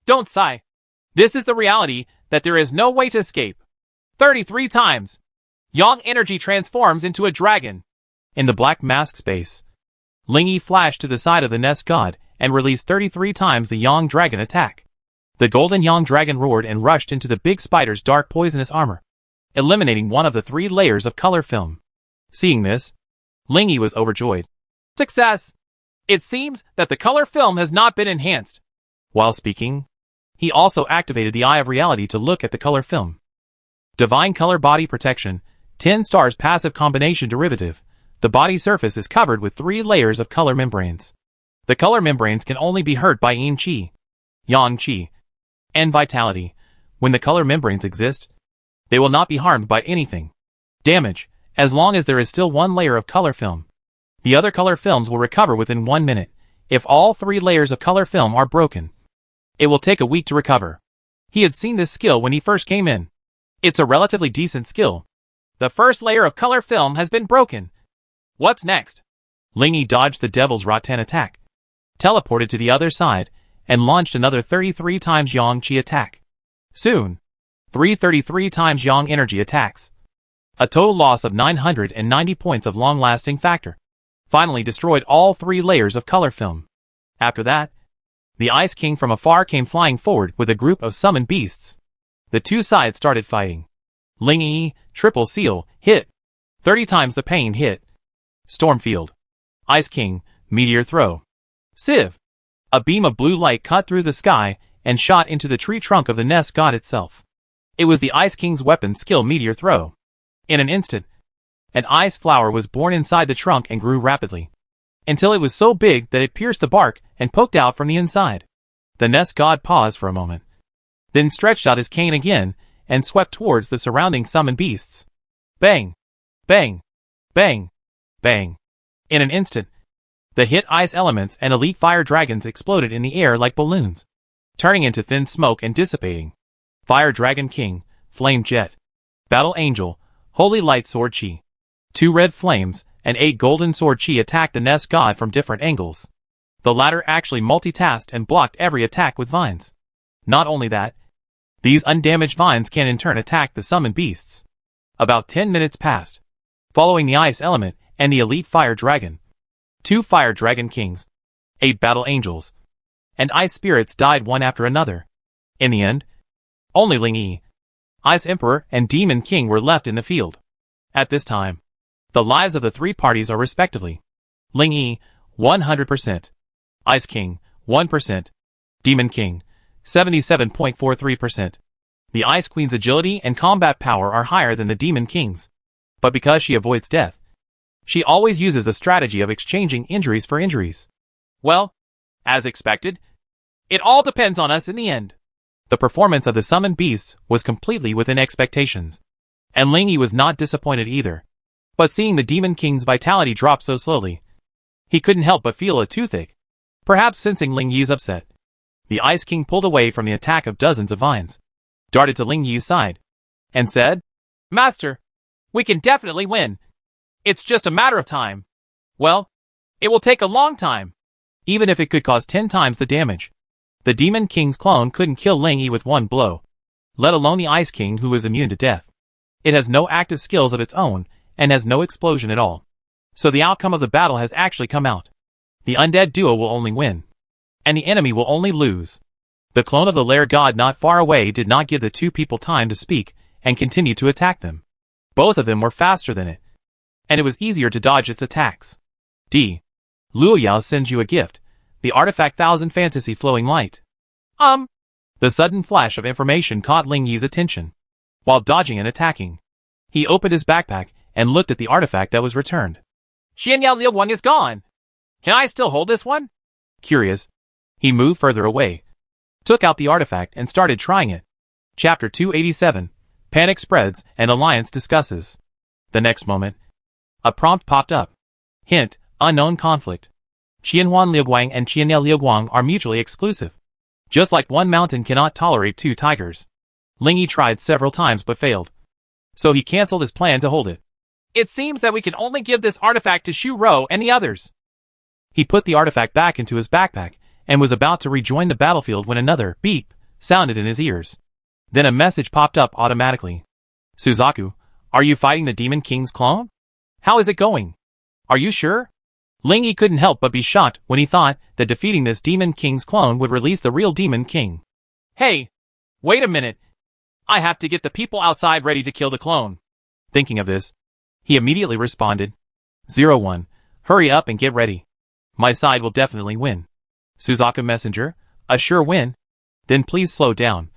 Don't sigh. This is the reality that there is no way to escape. 33 times. Yang energy transforms into a dragon. In the black mask space, Ling Yi flashed to the side of the Nest God and released 33 times the Yang dragon attack. The golden Yang dragon roared and rushed into the big spider's dark poisonous armor, eliminating one of the 3 layers of color film. Seeing this, Ling Yi was overjoyed. Success! It seems that the color film has not been enhanced. While speaking, he also activated the Eye of Reality to look at the color film. Divine Color Body Protection, 10 stars passive combination derivative. The body surface is covered with 3 layers of color membranes. The color membranes can only be hurt by Yin Qi, Yang Qi, and Vitality. When the color membranes exist, they will not be harmed by anything. Damage, as long as there is still 1 layer of color film. The other color films will recover within 1 minute. If all 3 layers of color film are broken, it will take a week to recover. He had seen this skill when he first came in. It's a relatively decent skill. The first layer of color film has been broken. What's next? Ling Yi dodged the Devil's Rattan attack, teleported to the other side, and launched another 33 times Yang Qi attack. Soon, 33 times Yang energy attacks. A total loss of 990 points of long-lasting factor. finally destroyed all 3 layers of color film. After that, the Ice King from afar came flying forward with a group of summoned beasts. The 2 sides started fighting. Ling Yi, triple seal, hit. 30 times the pain hit. Stormfield. Ice King, meteor throw. Sieve. A beam of blue light cut through the sky and shot into the tree trunk of the nest god itself. It was the Ice King's weapon skill meteor throw. In an instant, an ice flower was born inside the trunk and grew rapidly, until it was so big that it pierced the bark and poked out from the inside. The nest god paused for a moment, then stretched out his cane again and swept towards the surrounding summoned beasts. Bang! Bang! Bang! Bang! In an instant, the hit ice elements and elite fire dragons exploded in the air like balloons, turning into thin smoke and dissipating. Fire Dragon King, Flame Jet, Battle Angel, Holy Light Sword Chi. 2 red flames and 8 golden sword chi attacked the nest god from different angles. The latter actually multitasked and blocked every attack with vines. Not only that, these undamaged vines can in turn attack the summoned beasts. About 10 minutes passed, following the ice element and the elite fire dragon. 2 fire dragon kings, 8 battle angels, and ice spirits died one after another. In the end, only Ling Yi, Ice Emperor and Demon King were left in the field. At this time, the lives of the 3 parties are respectively: Ling Yi, 100%, Ice King, 1%, Demon King, 77.43%. The Ice Queen's agility and combat power are higher than the Demon King's, but because she avoids death, she always uses a strategy of exchanging injuries for injuries. Well, as expected, it all depends on us in the end. The performance of the summoned beasts was completely within expectations, and Ling Yi was not disappointed either. But seeing the Demon King's vitality drop so slowly, he couldn't help but feel a toothache. Perhaps sensing Ling Yi's upset, the Ice King pulled away from the attack of dozens of vines, darted to Ling Yi's side, and said, "Master, we can definitely win. It's just a matter of time. Well, it will take a long time, even if it could cause 10 times the damage. The Demon King's clone couldn't kill Ling Yi with one blow, let alone the Ice King who was immune to death. It has no active skills of its own, and has no explosion at all. So the outcome of the battle has actually come out. The undead duo will only win, and the enemy will only lose." The clone of the lair god not far away did not give the 2 people time to speak, and continued to attack them. Both of them were faster than it, and it was easier to dodge its attacks. Luo Yao sends you a gift, the artifact Thousand Fantasy Flowing Light. The sudden flash of information caught Ling Yi's attention. While dodging and attacking, he opened his backpack and looked at the artifact that was returned. Sheng Ya Liu one is gone. Can I still hold this one? Curious, he moved further away, took out the artifact and started trying it. Chapter 287, Panic Spreads and Alliance Discusses. The next moment, a prompt popped up. Hint, unknown conflict. Qianhuan Liuguang and Qianya Liuguang are mutually exclusive. Just like one mountain cannot tolerate 2 tigers. Ling Yi tried several times but failed, so he cancelled his plan to hold it. It seems that we can only give this artifact to Shu Rou and the others. He put the artifact back into his backpack and was about to rejoin the battlefield when another beep sounded in his ears. Then a message popped up automatically. Suzaku, are you fighting the Demon King's clone? How is it going? Are you sure? Ling Yi couldn't help but be shocked when he thought that defeating this Demon King's clone would release the real Demon King. Hey, wait a minute. I have to get the people outside ready to kill the clone. Thinking of this, he immediately responded, 01, hurry up and get ready. My side will definitely win. Suzaku Messenger, a sure win? Then please slow down.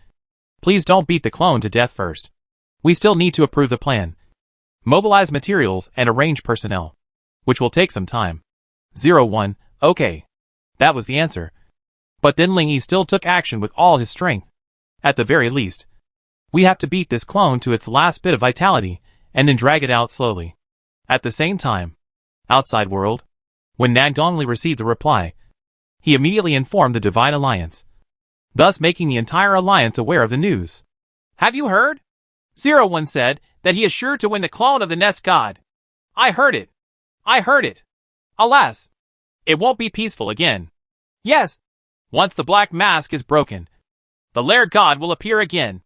Please don't beat the clone to death first. We still need to approve the plan, mobilize materials and arrange personnel, which will take some time. 01, okay. That was the answer. But then Ling Yi still took action with all his strength. At the very least, we have to beat this clone to its last bit of vitality, and then drag it out slowly. At the same time, outside world, when Nangong Li received the reply, he immediately informed the Divine Alliance, thus making the entire alliance aware of the news. Have you heard? 01 said that he is sure to win the clone of the Nest God. I heard it. I heard it. Alas, it won't be peaceful again. Yes, once the Black Mask is broken, the Lair God will appear again,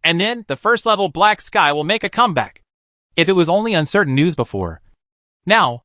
and then the first level Black Sky will make a comeback. If it was only uncertain news before, now,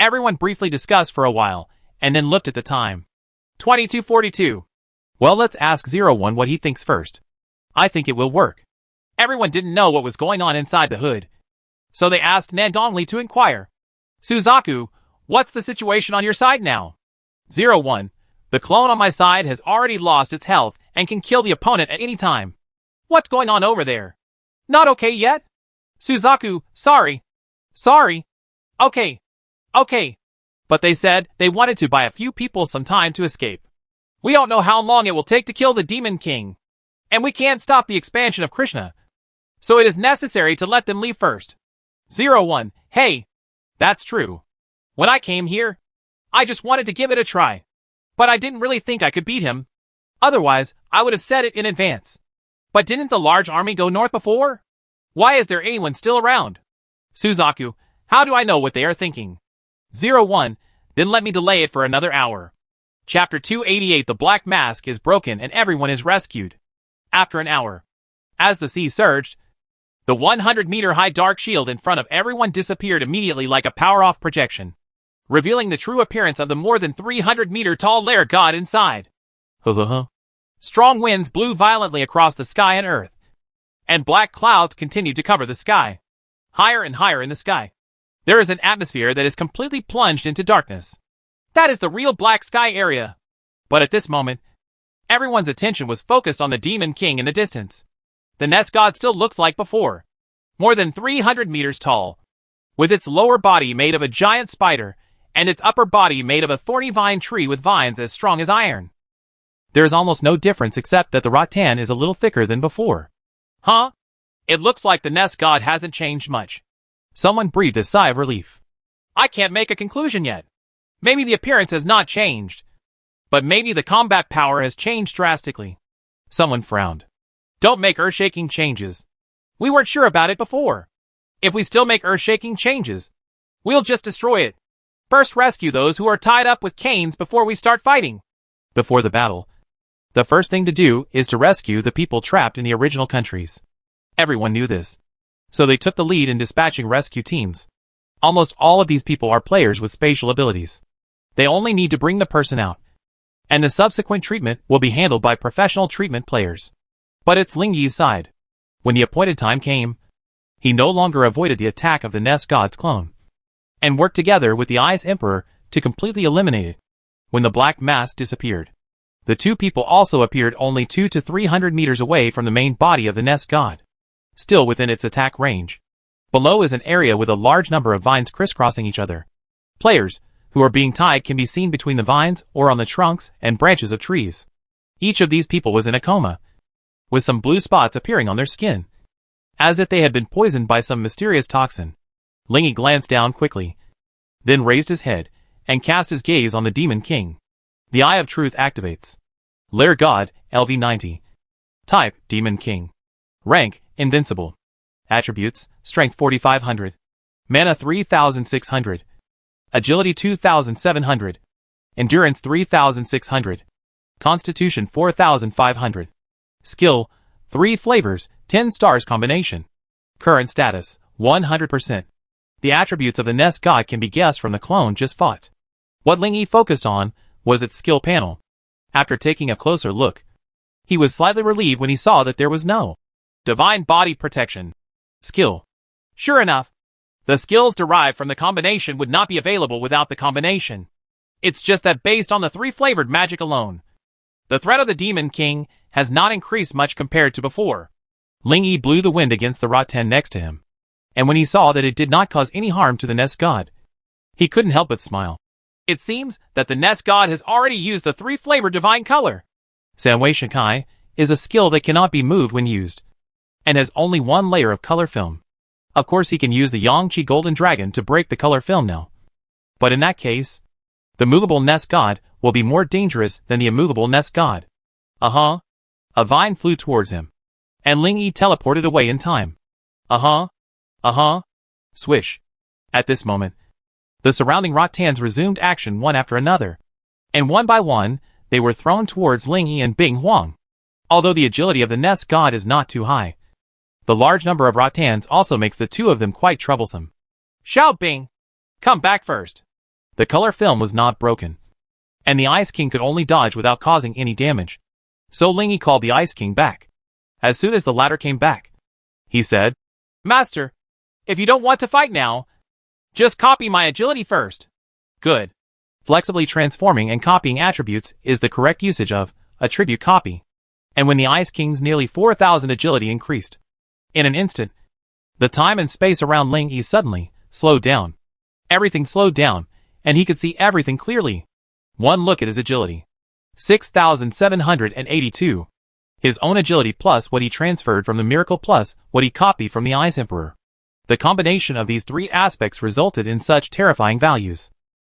Everyone briefly discussed for a while, and then looked at the time. 22:42. Well, let's ask 01 what he thinks first. I think it will work. Everyone didn't know what was going on inside the hood, so they asked Nangong Li to inquire. Suzaku, what's the situation on your side now? 01. The clone on my side has already lost its health and can kill the opponent at any time. What's going on over there? Not okay yet? Suzaku, sorry. Sorry. Okay. Okay. But they said they wanted to buy a few people some time to escape. We don't know how long it will take to kill the Demon King. And we can't stop the expansion of Krishna. So it is necessary to let them leave first. 01. Hey. That's true. When I came here, I just wanted to give it a try. But I didn't really think I could beat him. Otherwise, I would have said it in advance. But didn't the large army go north before? Why is there anyone still around? Suzaku, how do I know what they are thinking? 01. Then let me delay it for another hour. Chapter 288. The Black Mask is broken and everyone is rescued. After an hour. As the sea surged, the 100-meter-high dark shield in front of everyone disappeared immediately like a power-off projection, revealing the true appearance of the more than 300-meter-tall lair god inside. Strong winds blew violently across the sky and earth, and black clouds continued to cover the sky. Higher and higher in the sky, there is an atmosphere that is completely plunged into darkness. That is the real black sky area. But at this moment, everyone's attention was focused on the Demon King in the distance. The nest god still looks like before, more than 300 meters tall, with its lower body made of a giant spider, and its upper body made of a thorny vine tree with vines as strong as iron. There is almost no difference except that the rattan is a little thicker than before. Huh? It looks like the nest god hasn't changed much. Someone breathed a sigh of relief. I can't make a conclusion yet. Maybe the appearance has not changed, but maybe the combat power has changed drastically. Someone frowned. Don't make earth-shaking changes. We weren't sure about it before. If we still make earth-shaking changes, we'll just destroy it. First rescue those who are tied up with canes before we start fighting. Before the battle, the first thing to do is to rescue the people trapped in the original countries. Everyone knew this, so they took the lead in dispatching rescue teams. Almost all of these people are players with spatial abilities. They only need to bring the person out, and the subsequent treatment will be handled by professional treatment players. But it's Ling Yi's side. When the appointed time came, he no longer avoided the attack of the nest god's clone, and worked together with the Ice Emperor to completely eliminate it. When the black mask disappeared, the two people also appeared only 200 to 300 meters away from the main body of the nest god, still within its attack range. Below is an area with a large number of vines crisscrossing each other. Players who are being tied can be seen between the vines or on the trunks and branches of trees. Each of these people was in a coma, with some blue spots appearing on their skin, as if they had been poisoned by some mysterious toxin. Ling Yi glanced down quickly, then raised his head and cast his gaze on the Demon King. The Eye of Truth activates. Lair God, LV90. Type, Demon King. Rank, Invincible. Attributes, Strength 4500. Mana 3600. Agility 2700. Endurance 3600. Constitution 4500. Skill, 3 flavors, 10 stars combination. Current status, 100%. The attributes of the nest god can be guessed from the clone just fought. What Ling Yi focused on was its skill panel. After taking a closer look, he was slightly relieved when he saw that there was no Divine Body Protection skill. Sure enough, the skills derived from the combination would not be available without the combination. It's just that based on the 3-flavored magic alone, the threat of the Demon King has not increased much compared to before. Ling Yi blew the wind against the rattan next to him, and when he saw that it did not cause any harm to the nest god, he couldn't help but smile. It seems that the nest god has already used the 3-flavored divine color. Sanwei Shikai is a skill that cannot be moved when used, and has only 1 layer of color film. Of course he can use the Yangqi Golden Dragon to break the color film now. But in that case, the movable nest god will be more dangerous than the immovable nest god. A vine flew towards him, and Ling Yi teleported away in time. Swish. At this moment, the surrounding rattans resumed action one after another, and one by one, they were thrown towards Ling Yi and Bing Huang. Although the agility of the nest god is not too high, the large number of rattans also makes the two of them quite troublesome. Xiao Bing! Come back first! The color film was not broken, and the Ice King could only dodge without causing any damage. So Ling Yi called the Ice King back. As soon as the latter came back, he said, "Master, if you don't want to fight now, just copy my agility first." Good. Flexibly transforming and copying attributes is the correct usage of attribute copy. And when the Ice King's nearly 4,000 agility increased, in an instant, the time and space around Ling Yi suddenly slowed down. Everything slowed down, and he could see everything clearly. One look at his agility. 6,782. His own agility plus what he transferred from the miracle plus what he copied from the Ice Emperor. The combination of these three aspects resulted in such terrifying values.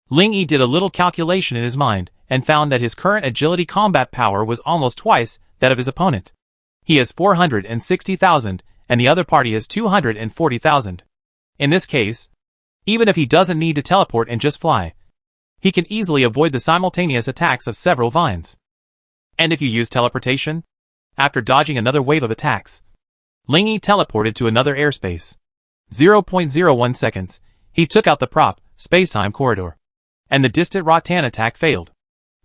Ling Yi did a little calculation in his mind and found that his current agility combat power was almost twice that of his opponent. He has 460,000 and the other party has 240,000. In this case, even if he doesn't need to teleport and just fly, he can easily avoid the simultaneous attacks of several vines. And if you use teleportation, after dodging another wave of attacks, Ling Yi teleported to another airspace. 0.01 seconds, he took out the prop, spacetime corridor. And the distant Rattan attack failed.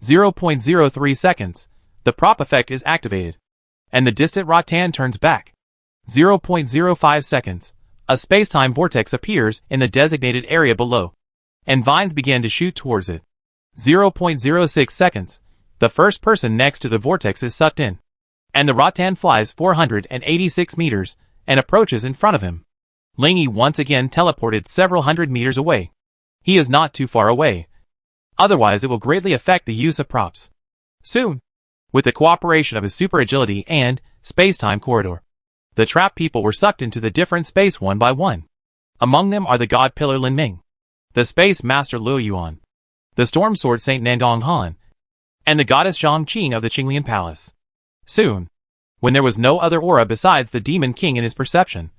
0.03 seconds, the prop effect is activated. And the distant Rattan turns back. 0.05 seconds, a spacetime vortex appears in the designated area below, and vines began to shoot towards it. 0.06 seconds, the first person next to the vortex is sucked in, and the Rattan flies 486 meters and approaches in front of him. Ling Yi once again teleported several hundred meters away. He is not too far away. Otherwise it will greatly affect the use of props. Soon, with the cooperation of his super agility and spacetime corridor, the trapped people were sucked into the different space one by one. Among them are the God Pillar Lin Ming, the Space Master Luo Yuan, the Storm Sword Saint Nangong Han, and the Goddess Zhang Qing of the Qinglian Palace. Soon, when there was no other aura besides the Demon King in his perception,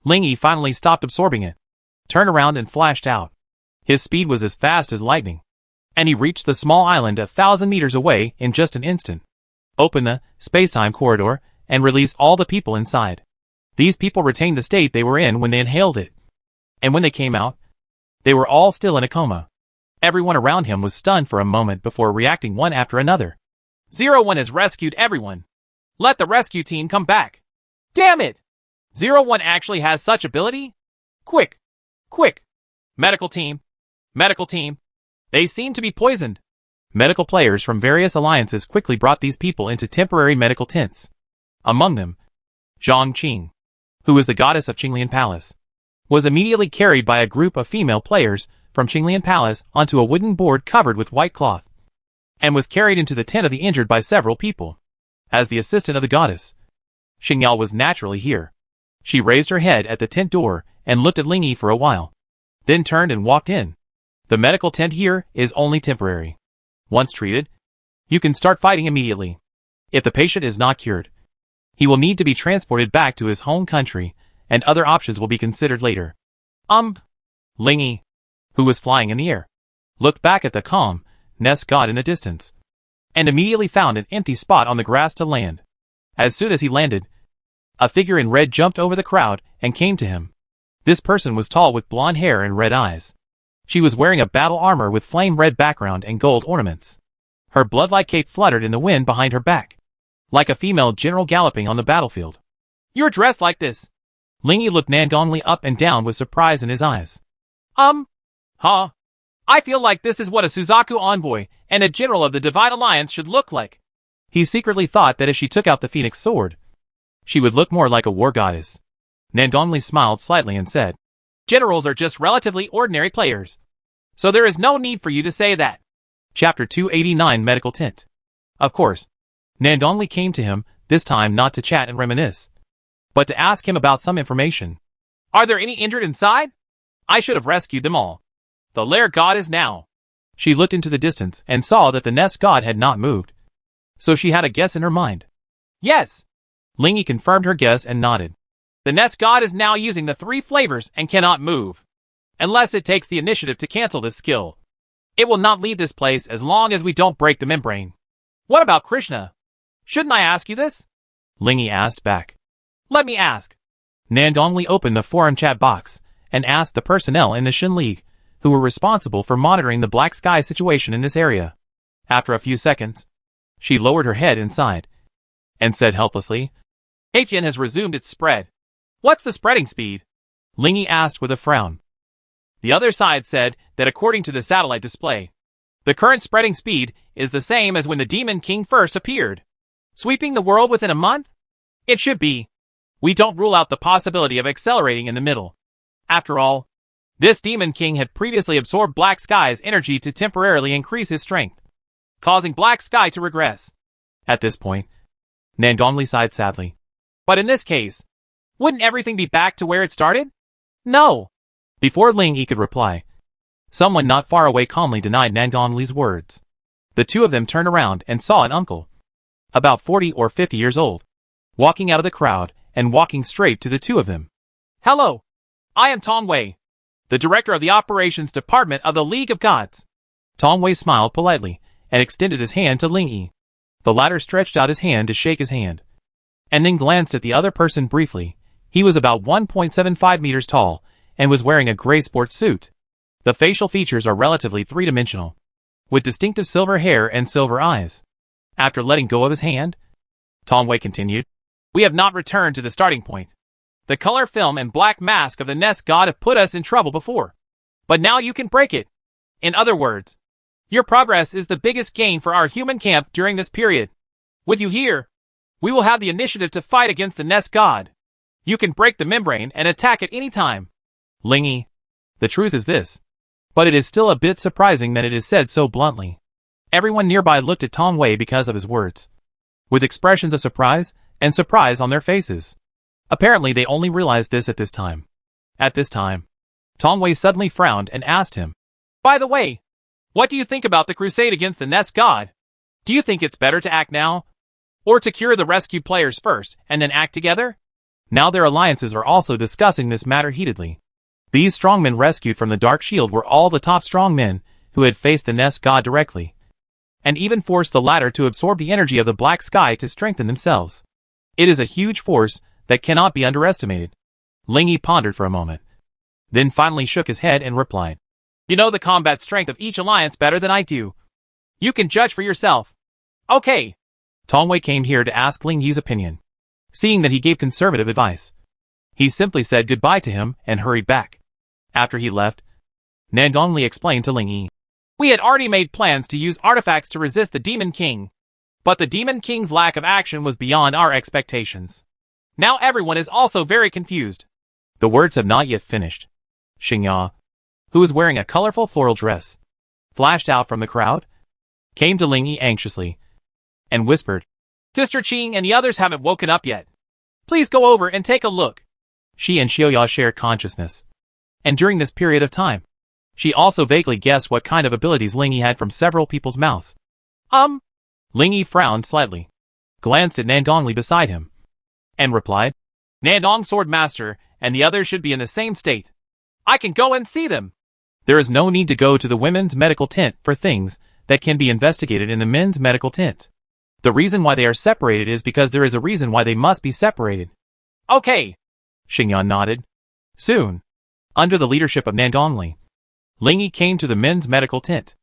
Ling Yi finally stopped absorbing it, turned around and flashed out. His speed was as fast as lightning, and he reached the small island 1,000 meters away in just an instant. Opened the spacetime corridor and released all the people inside. These people retained the state they were in when they inhaled it. And when they came out, they were all still in a coma. Everyone around him was stunned for a moment before reacting one after another. 01 has rescued everyone. Let the rescue team come back. Damn it! 01 actually has such ability? Quick! Quick! Medical team! Medical team! They seem to be poisoned. Medical players from various alliances quickly brought these people into temporary medical tents. Among them, Zhang Qing, who was the goddess of Qinglian Palace, was immediately carried by a group of female players from Qinglian Palace onto a wooden board covered with white cloth, and was carried into the tent of the injured by several people. As the assistant of the goddess, Sheng Ya was naturally here. She raised her head at the tent door and looked at Ling Yi for a while, then turned and walked in. The medical tent here is only temporary. Once treated, you can start fighting immediately. If the patient is not cured, he will need to be transported back to his home country, and other options will be considered later. Ling Yi, who was flying in the air, looked back at the calm nest god in the distance, and immediately found an empty spot on the grass to land. As soon as he landed, a figure in red jumped over the crowd and came to him. This person was tall with blonde hair and red eyes. She was wearing a battle armor with flame red background and gold ornaments. Her blood-like cape fluttered in the wind behind her back, like a female general galloping on the battlefield. You're dressed like this. Ling Yi looked Nangong Li up and down with surprise in his eyes. Huh? I feel like this is what a Suzaku envoy and a general of the Divine Alliance should look like. He secretly thought that if she took out the Phoenix Sword, she would look more like a war goddess. Nangong Li smiled slightly and said, Generals are just relatively ordinary players, so there is no need for you to say that. Chapter 289 Medical Tent. Of course, Nangong Li came to him, this time not to chat and reminisce, but to ask him about some information. Are there any injured inside? I should have rescued them all. The lair god is now. She looked into the distance and saw that the nest god had not moved, so she had a guess in her mind. Yes. Ling Yi confirmed her guess and nodded. The nest god is now using the 3 flavors and cannot move, unless it takes the initiative to cancel this skill. It will not leave this place as long as we don't break the membrane. What about Krishna? Shouldn't I ask you this? Ling Yi asked back. Let me ask. Nangong Li opened the forum chat box and asked the personnel in the Shin League, who were responsible for monitoring the black sky situation in this area. After a few seconds, she lowered her head and sighed, and said helplessly, "Hegemony has resumed its spread." "What's the spreading speed?" Ling Yi asked with a frown. The other side said that according to the satellite display, the current spreading speed is the same as when the Demon King first appeared. Sweeping the world within a month? It should be. We don't rule out the possibility of accelerating in the middle. After all, this Demon King had previously absorbed Black Sky's energy to temporarily increase his strength, causing Black Sky to regress. At this point, Nangong Li sighed sadly. But in this case, wouldn't everything be back to where it started? No. Before Ling Yi could reply, someone not far away calmly denied Nangong Li's words. The two of them turned around and saw an uncle, about 40 or 50 years old, walking out of the crowd and walking straight to the two of them. "Hello. I am Tong Wei, the director of the operations department of the League of Gods." Tong Wei smiled politely and extended his hand to Ling Yi. The latter stretched out his hand to shake his hand, and then glanced at the other person briefly. He was about 1.75 meters tall and was wearing a gray sports suit. The facial features are relatively three-dimensional, with distinctive silver hair and silver eyes. After letting go of his hand, Tong Wei continued, "We have not returned to the starting point. The color film and black mask of the Nest God have put us in trouble before, but now you can break it. In other words, your progress is the biggest gain for our human camp during this period. With you here, we will have the initiative to fight against the Nest God. You can break the membrane and attack at any time." Ling Yi, the truth is this, but it is still a bit surprising that it is said so bluntly. Everyone nearby looked at Tong Wei because of his words, with expressions of surprise and surprise on their faces. Apparently they only realized this at this time. At this time, Tong Wei suddenly frowned and asked him, "By the way, what do you think about the crusade against the Nest God? Do you think it's better to act now, or to cure the rescue players first and then act together?" Now their alliances are also discussing this matter heatedly. These strongmen rescued from the Dark Shield were all the top strongmen who had faced the Nest God directly, and even forced the latter to absorb the energy of the Black Sky to strengthen themselves. It is a huge force that cannot be underestimated. Ling Yi pondered for a moment, then finally shook his head and replied, "You know the combat strength of each alliance better than I do. You can judge for yourself." "Okay." Tong Wei came here to ask Ling Yi's opinion. Seeing that he gave conservative advice, he simply said goodbye to him and hurried back. After he left, Nangong Li explained to Ling Yi, "We had already made plans to use artifacts to resist the Demon King, but the Demon King's lack of action was beyond our expectations. Now everyone is also very confused." The words have not yet finished. Sheng Ya, who was wearing a colorful floral dress, flashed out from the crowd, came to Ling Yi anxiously, and whispered, "Sister Qing and the others haven't woken up yet. Please go over and take a look." She and Sheng Ya shared consciousness, and during this period of time, she also vaguely guessed what kind of abilities Ling Yi had from several people's mouths. Ling Yi frowned slightly, glanced at Nangong Li beside him, and replied, "Nangong Sword Master and the others should be in the same state. I can go and see them." There is no need to go to the women's medical tent for things that can be investigated in the men's medical tent. The reason why they are separated is because there is a reason why they must be separated. "Okay." Sheng Ya nodded. Soon, under the leadership of Nangong Li, Ling Yi came to the men's medical tent.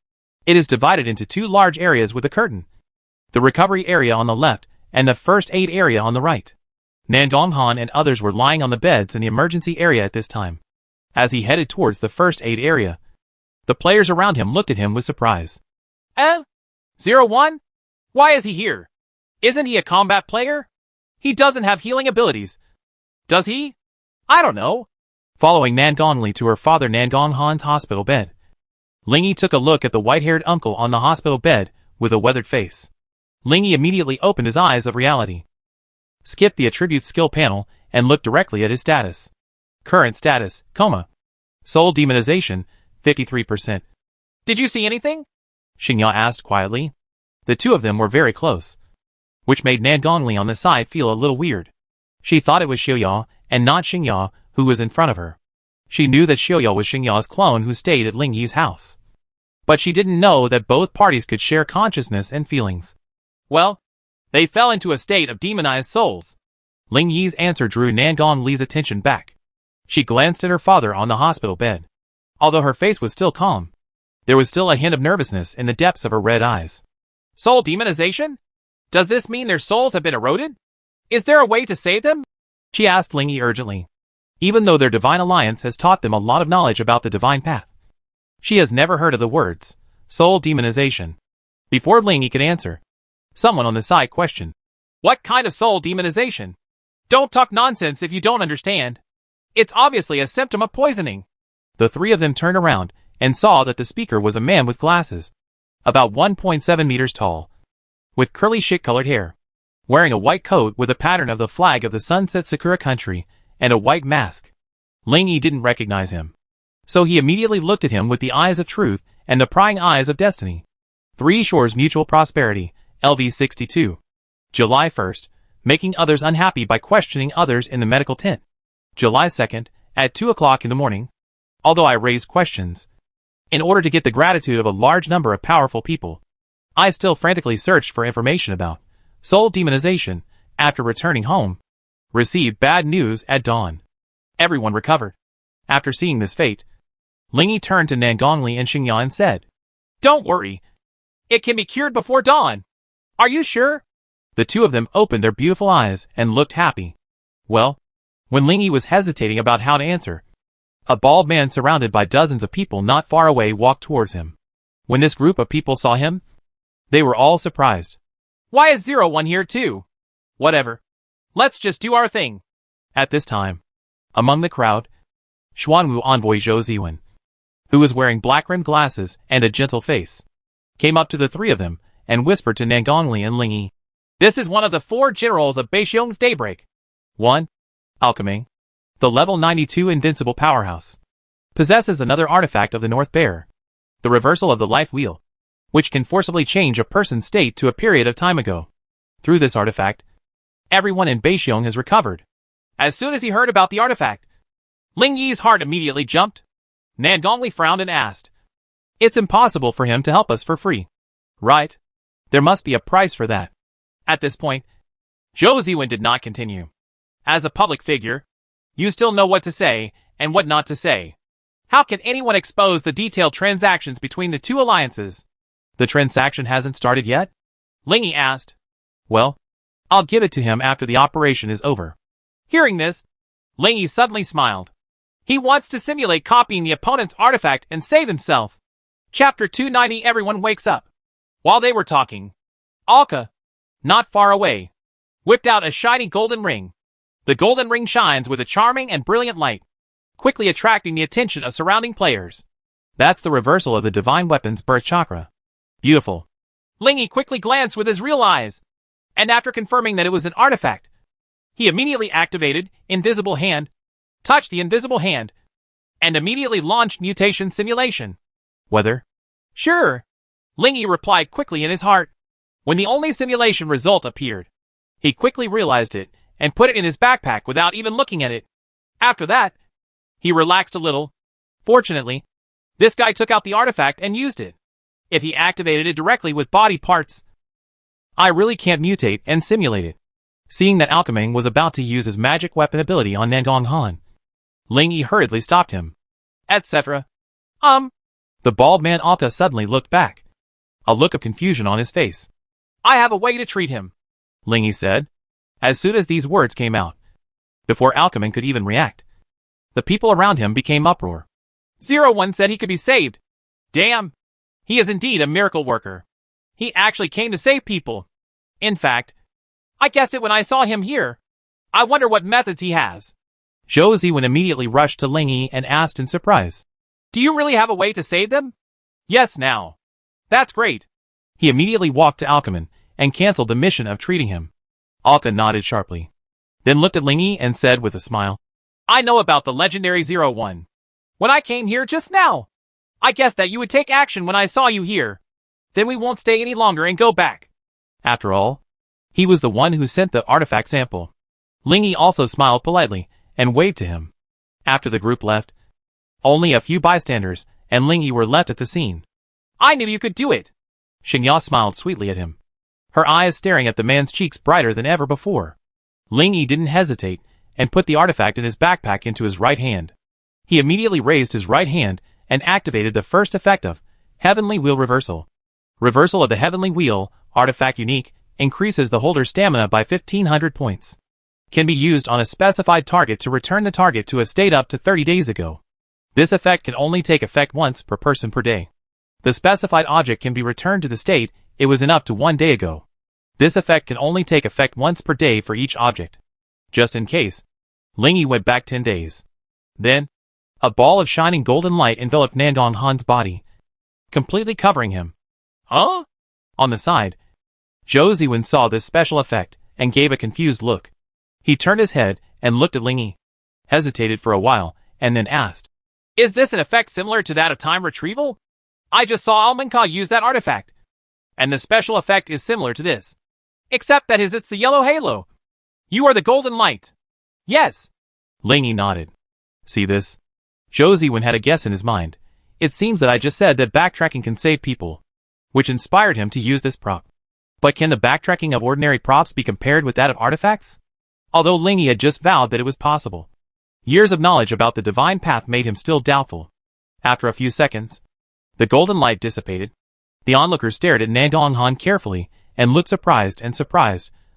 It is divided into two large areas with a curtain. The recovery area on the left and the first aid area on the right. Nangong Han and others were lying on the beds in the emergency area at this time. As he headed towards the first aid area, the players around him looked at him with surprise. 01? Why is he here? Isn't he a combat player? He doesn't have healing abilities. Does he? I don't know." Following Nangong Li to her father Nangong Han's hospital bed, Ling Yi took a look at the white-haired uncle on the hospital bed with a weathered face. Ling Yi immediately opened his eyes of reality, skipped the attribute skill panel, and looked directly at his status. Current status, coma. Soul demonization, 53%. "Did you see anything?" Sheng Ya asked quietly. The two of them were very close, which made Nangong Li on the side feel a little weird. She thought it was Sheng Ya and not Sheng Ya who was in front of her. She knew that Sheng Ya was Sheng Ya's clone who stayed at Ling Yi's house, but she didn't know that both parties could share consciousness and feelings. "Well, they fell into a state of demonized souls." Ling Yi's answer drew Nangong Li's attention back. She glanced at her father on the hospital bed. Although her face was still calm, there was still a hint of nervousness in the depths of her red eyes. Soul demonization? Does this mean their souls have been eroded? Is there a way to save them? She asked Ling Yi urgently. Even though their divine alliance has taught them a lot of knowledge about the divine path, she has never heard of the words soul demonization. Before Ling Yi could answer, someone on the side questioned, What kind of soul demonization? Don't talk nonsense if you don't understand. It's obviously a symptom of poisoning. The three of them turned around and saw that the speaker was a man with glasses, about 1.7 meters tall, with curly shit-colored hair, wearing a white coat with a pattern of the flag of the Sunset Sakura country and a white mask. Ling Yi didn't recognize him, so he immediately looked at him with the eyes of truth and the prying eyes of destiny. 3 Shores Mutual Prosperity, LV62. July 1st, making others unhappy by questioning others in the medical tent. July 2nd, at 2 o'clock in the morning. Although I raised questions, in order to get the gratitude of a large number of powerful people, I still frantically searched for information about soul demonization. After returning home, received bad news at dawn. Everyone recovered. After seeing this fate, Ling Yi turned to Nangong Li and Sheng Ya and said, Don't worry. It can be cured before dawn. Are you sure? The two of them opened their beautiful eyes and looked happy. Well, when Ling Yi was hesitating about how to answer, a bald man surrounded by dozens of people not far away walked towards him. When this group of people saw him, they were all surprised. Why is 01 here too? Whatever. Let's just do our thing. At this time, among the crowd, Xuanwu envoy Zhou Ziwen, who was wearing black-rimmed glasses and a gentle face, came up to the three of them and whispered to Nangong Li and Ling Yi. This is one of the 4 generals of Beixiong's Daybreak. 1. Alchemy, the level 92 invincible powerhouse, possesses another artifact of the North Bear, the reversal of the life wheel, which can forcibly change a person's state to a period of time ago. Through this artifact, everyone in Beixiong has recovered. As soon as he heard about the artifact, Ling Yi's heart immediately jumped. Nangong Li frowned and asked, It's impossible for him to help us for free, right? There must be a price for that. At this point, Zhou Ziwen did not continue. As a public figure, you still know what to say and what not to say. How can anyone expose the detailed transactions between the 2 alliances? The transaction hasn't started yet? Ling Yi asked. Well, I'll give it to him after the operation is over. Hearing this, Ling Yi suddenly smiled. He wants to simulate copying the opponent's artifact and save himself. Chapter 290. Everyone wakes up. While they were talking, Alka, not far away, whipped out a shiny golden ring. The golden ring shines with a charming and brilliant light, quickly attracting the attention of surrounding players. That's the reversal of the divine weapon's birth chakra. Beautiful. Ling Yi quickly glanced with his real eyes, and after confirming that it was an artifact, he immediately activated Invisible Hand, touched the invisible hand, and immediately launched mutation simulation. Whether? Sure. Ling Yi replied quickly in his heart. When the only simulation result appeared, he quickly realized it and put it in his backpack without even looking at it. After that, he relaxed a little. Fortunately, this guy took out the artifact and used it. If he activated it directly with body parts, I really can't mutate and simulate it. Seeing that Alchemy was about to use his magic weapon ability on Nangong Han, Ling Yi hurriedly stopped him. Etc. The bald man Alka suddenly looked back, a look of confusion on his face. I have a way to treat him, Ling Yi said. As soon as these words came out, before Alchemy could even react, the people around him became uproar. 01 said he could be saved. Damn. He is indeed a miracle worker. He actually came to save people. In fact, I guessed it when I saw him here. I wonder what methods he has. Zhou Ziwen immediately rushed to Ling Yi and asked in surprise. Do you really have a way to save them? Yes, now. That's great. He immediately walked to Alchemy and cancelled the mission of treating him. Alka nodded sharply, then looked at Ling Yi and said with a smile, I know about the legendary 01. When I came here just now, I guessed that you would take action when I saw you here. Then we won't stay any longer and go back. After all, he was the one who sent the artifact sample. Ling Yi also smiled politely and waved to him. After the group left, only a few bystanders and Ling Yi were left at the scene. I knew you could do it. Sheng Ya smiled sweetly at him, her eyes staring at the man's cheeks brighter than ever before. Ling Yi didn't hesitate and put the artifact in his backpack into his right hand. He immediately raised his right hand and activated the first effect of Heavenly Wheel Reversal. Reversal of the Heavenly Wheel, artifact unique, increases the holder's stamina by 1500 points. Can be used on a specified target to return the target to a state up to 30 days ago. This effect can only take effect once per person per day. The specified object can be returned to the state it was in up to 1 day ago. This effect can only take effect once per day for each object. Just in case, Ling went back 10 days. Then, a ball of shining golden light enveloped Nangong Han's body, completely covering him. Huh? On the side, Zhou Ziwen saw this special effect and gave a confused look. He turned his head and looked at Ling Yi, hesitated for a while, and then asked, Is this an effect similar to that of time retrieval? I just saw Almenka use that artifact. And the special effect is similar to this. Except that it's the yellow halo. You are the golden light. Yes. Ling Yi nodded. See this? Zhou Ziwen had a guess in his mind. It seems that I just said that backtracking can save people, which inspired him to use this prop. But can the backtracking of ordinary props be compared with that of artifacts? Although Ling Yi had just vowed that it was possible. Years of knowledge about the divine path made him still doubtful. After a few seconds, the golden light dissipated. The onlookers stared at Nangong Han carefully and looked surprised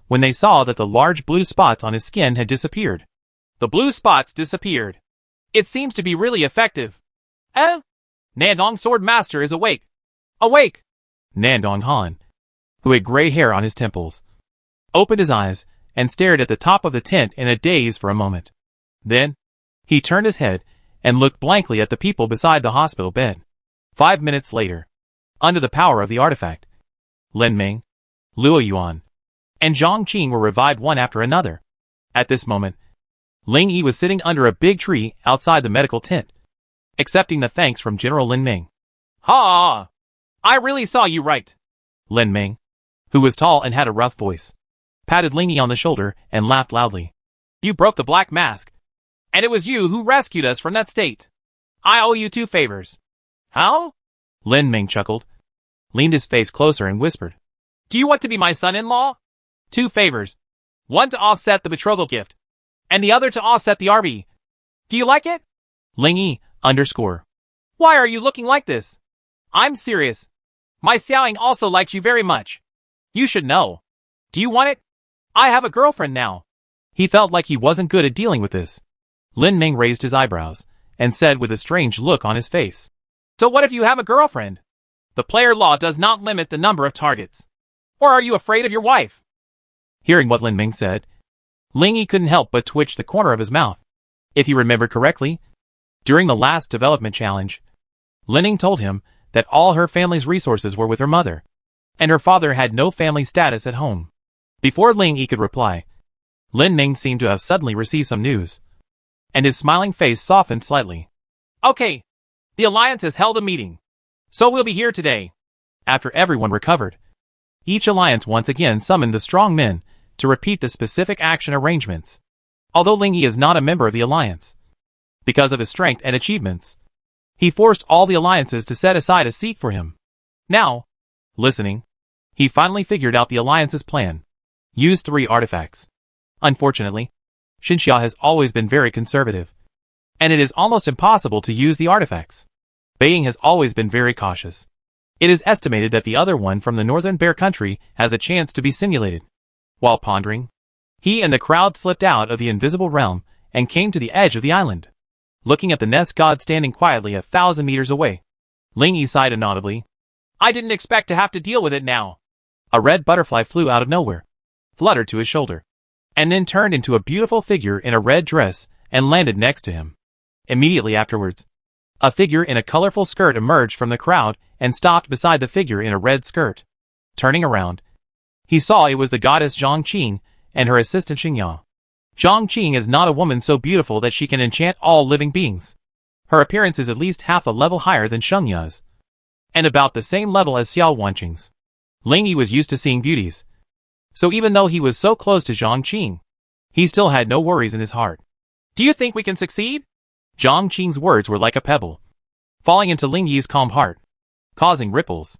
when they saw that the large blue spots on his skin had disappeared. The blue spots disappeared. It seems to be really effective. Nangong Sword Master is awake. Awake! Nangong Han, who had gray hair on his temples, opened his eyes and stared at the top of the tent in a daze for a moment. Then, he turned his head and looked blankly at the people beside the hospital bed. 5 minutes later, under the power of the artifact, Lin Ming, Luo Yuan, and Zhang Qing were revived one after another. At this moment, Ling Yi was sitting under a big tree outside the medical tent, accepting the thanks from General Lin Ming. Ha! I really saw you right. Lin Ming, who was tall and had a rough voice, patted Ling Yi on the shoulder and laughed loudly. You broke the black mask. And it was you who rescued us from that state. I owe you 2 favors. How? Lin Ming chuckled, leaned his face closer and whispered. Do you want to be my son-in-law? 2 favors. One to offset the betrothal gift, and the other to offset the RV. Do you like it? Ling Yi, _ Why are you looking like this? I'm serious. My Xiaoying also likes you very much. You should know. Do you want it? I have a girlfriend now. He felt like he wasn't good at dealing with this. Lin Ming raised his eyebrows and said with a strange look on his face. So what if you have a girlfriend? The player law does not limit the number of targets. Or are you afraid of your wife? Hearing what Lin Ming said, Ling Yi couldn't help but twitch the corner of his mouth. If he remembered correctly, during the last development challenge, Lin Ming told him that all her family's resources were with her mother, and her father had no family status at home. Before Ling Yi could reply, Lin Ming seemed to have suddenly received some news, and his smiling face softened slightly. Okay, the Alliance has held a meeting, so we'll be here today. After everyone recovered, each alliance once again summoned the strong men to repeat the specific action arrangements. Although Ling Yi is not a member of the alliance, because of his strength and achievements, he forced all the alliances to set aside a seat for him. Now, listening, he finally figured out the alliance's plan. Use 3 artifacts. Unfortunately, Sheng Ya has always been very conservative, and it is almost impossible to use the artifacts. Beiying has always been very cautious. It is estimated that the other one from the northern bear country has a chance to be simulated. While pondering, he and the crowd slipped out of the invisible realm and came to the edge of the island. Looking at the nest god standing quietly 1,000 meters away, Ling Yi sighed inaudibly. I didn't expect to have to deal with it now. A red butterfly flew out of nowhere, fluttered to his shoulder, and then turned into a beautiful figure in a red dress and landed next to him. Immediately afterwards, a figure in a colorful skirt emerged from the crowd and stopped beside the figure in a red skirt. Turning around, he saw it was the goddess Zhang Qing and her assistant Sheng Ya. Zhang Qing is not a woman so beautiful that she can enchant all living beings. Her appearance is at least half a level higher than Sheng Ya's, and about the same level as Xiao Wanqing's. Ling Yi was used to seeing beauties, so even though he was so close to Zhang Qing, he still had no worries in his heart. Do you think we can succeed? Zhang Qing's words were like a pebble, falling into Ling Yi's calm heart, causing ripples.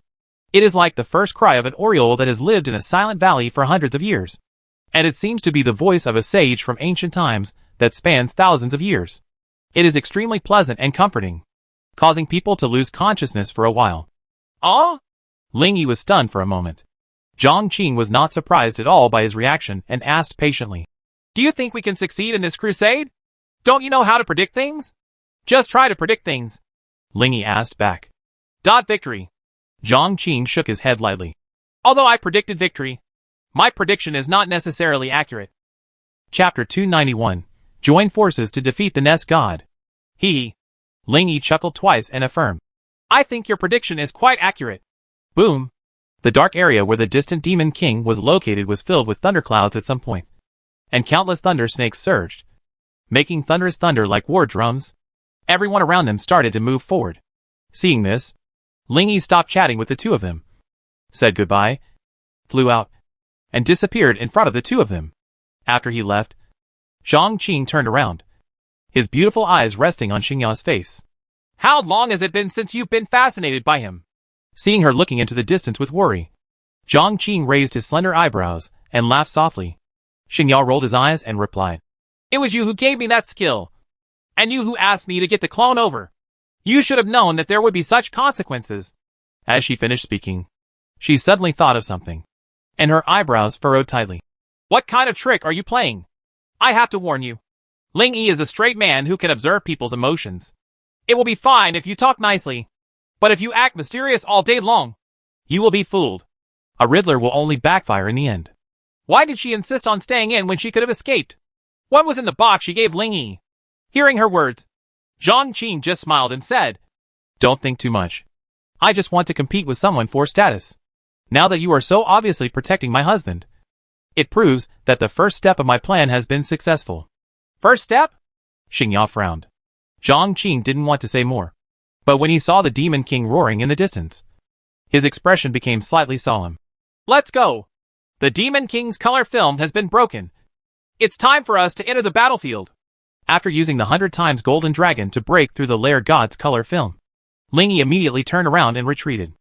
It is like the first cry of an oriole that has lived in a silent valley for hundreds of years, and it seems to be the voice of a sage from ancient times that spans thousands of years. It is extremely pleasant and comforting. causing people to lose consciousness for a while. Oh? Ling Yi was stunned for a moment. Zhang Qing was not surprised at all by his reaction and asked patiently, Do you think we can succeed in this crusade? Don't you know how to predict things? Just try to predict things. Ling Yi asked back. Victory. Zhang Qing shook his head lightly. Although I predicted victory, my prediction is not necessarily accurate. Chapter 291. Join forces to defeat the Nest God. Ling Yi chuckled twice and affirmed. I think your prediction is quite accurate. Boom. The dark area where the distant Demon King was located was filled with thunderclouds at some point, and countless thunder snakes surged, making thunderous thunder like war drums. Everyone around them started to move forward. Seeing this, Ling Yi stopped chatting with the two of them, said goodbye, flew out, and disappeared in front of the two of them. After he left, Zhang Qing turned around, his beautiful eyes resting on Sheng Ya's face. How long has it been since you've been fascinated by him? Seeing her looking into the distance with worry, Zhang Qing raised his slender eyebrows and laughed softly. Sheng Ya rolled his eyes and replied, It was you who gave me that skill, and you who asked me to get the clone over. You should have known that there would be such consequences. As she finished speaking, she suddenly thought of something, and her eyebrows furrowed tightly. What kind of trick are you playing? I have to warn you. Ling Yi is a straight man who can observe people's emotions. It will be fine if you talk nicely, but if you act mysterious all day long, you will be fooled. A Riddler will only backfire in the end. Why did she insist on staying in when she could have escaped? What was in the box she gave Ling Yi? Hearing her words, Zhang Qing just smiled and said, Don't think too much. I just want to compete with someone for status. Now that you are so obviously protecting my husband, it proves that the first step of my plan has been successful. First step? Sheng Ya frowned. Zhang Qing didn't want to say more, but when he saw the Demon King roaring in the distance, his expression became slightly solemn. Let's go. The Demon King's color film has been broken. It's time for us to enter the battlefield. After using the 100 times Golden Dragon to break through the Lair God's color film, Ling Yi immediately turned around and retreated.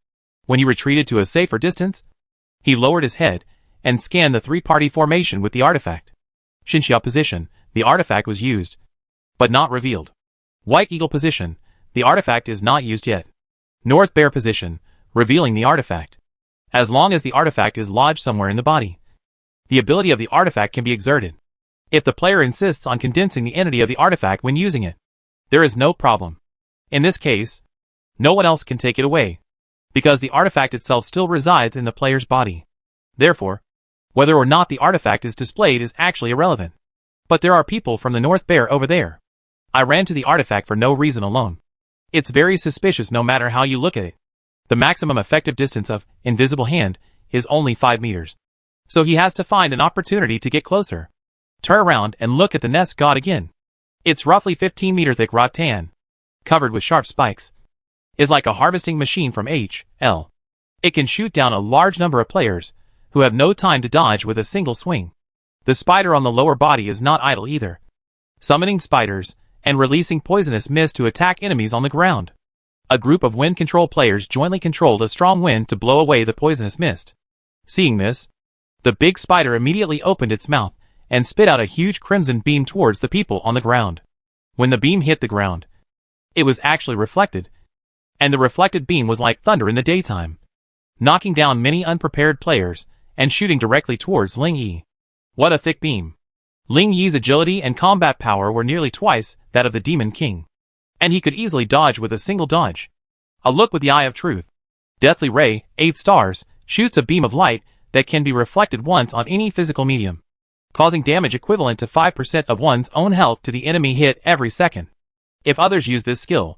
When he retreated to a safer distance, he lowered his head and scanned the three-party formation with the artifact. Xinxia position, the artifact was used, but not revealed. White Eagle position, the artifact is not used yet. North Bear position, revealing the artifact. As long as the artifact is lodged somewhere in the body, the ability of the artifact can be exerted. If the player insists on condensing the entity of the artifact when using it, there is no problem. In this case, no one else can take it away, because the artifact itself still resides in the player's body. Therefore, whether or not the artifact is displayed is actually irrelevant. But there are people from the North Bear over there. I ran to the artifact for no reason alone. It's very suspicious no matter how you look at it. The maximum effective distance of Invisible Hand is only 5 meters. So he has to find an opportunity to get closer. Turn around and look at the Nest God again. It's roughly 15 meter thick rattan, covered with sharp spikes. Is like a harvesting machine from HL. It can shoot down a large number of players, who have no time to dodge with a single swing. The spider on the lower body is not idle either, summoning spiders and releasing poisonous mist to attack enemies on the ground. A group of wind control players jointly controlled a strong wind to blow away the poisonous mist. Seeing this, the big spider immediately opened its mouth and spit out a huge crimson beam towards the people on the ground. When the beam hit the ground, it was actually reflected, and the reflected beam was like thunder in the daytime, knocking down many unprepared players and shooting directly towards Ling Yi. What a thick beam! Ling Yi's agility and combat power were nearly twice that of the Demon King, and he could easily dodge with a single dodge. A look with the eye of truth. Deathly Ray, 8 stars, shoots a beam of light that can be reflected once on any physical medium, causing damage equivalent to 5% of one's own health to the enemy hit every second. If others use this skill,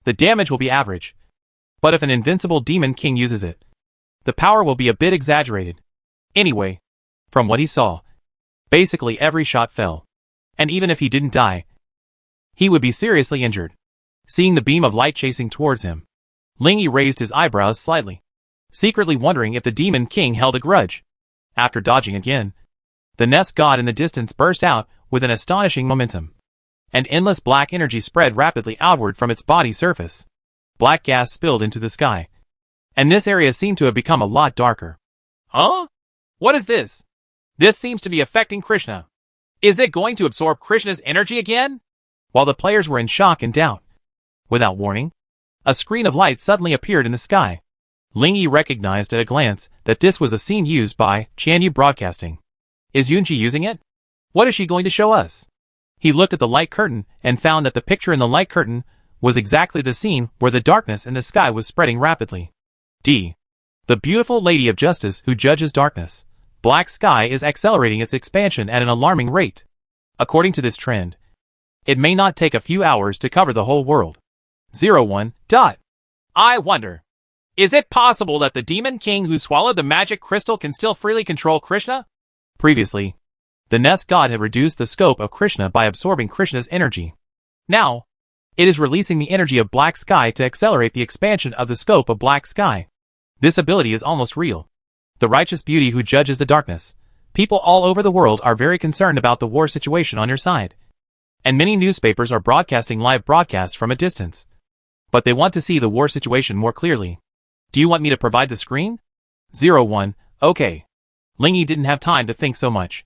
the damage will be average. But if an invincible Demon King uses it, the power will be a bit exaggerated. Anyway, from what he saw, basically every shot fell. And even if he didn't die, he would be seriously injured. Seeing the beam of light chasing towards him, Ling Yi raised his eyebrows slightly, secretly wondering if the Demon King held a grudge. After dodging again, the Nest God in the distance burst out with an astonishing momentum. An endless black energy spread rapidly outward from its body surface. Black gas spilled into the sky, and this area seemed to have become a lot darker. Huh? What is this? This seems to be affecting Krishna. Is it going to absorb Krishna's energy again? While the players were in shock and doubt, without warning, A screen of light suddenly appeared in the sky. Ling Yi recognized at a glance that this was a scene used by Qian Yu Broadcasting. Is Yunji using it? What is she going to show us? He looked at the light curtain and found that the picture in the light curtain was exactly the scene where the darkness in the sky was spreading rapidly. D. The beautiful Lady of Justice who judges darkness. Black sky is accelerating its expansion at an alarming rate. According to this trend, it may not take a few hours to cover the whole world. 01. I wonder. Is it possible that the demon king who swallowed the magic crystal can still freely control Krishna? Previously, the nest god had reduced the scope of Krishna by absorbing Krishna's energy. Now, it is releasing the energy of black sky to accelerate the expansion of the scope of black sky. This ability is almost real. The righteous beauty who judges the darkness. People all over the world are very concerned about the war situation on your side. And many newspapers are broadcasting live broadcasts from a distance. But they want to see the war situation more clearly. Do you want me to provide the screen? 01. Okay. Ling Yi didn't have time to think so much.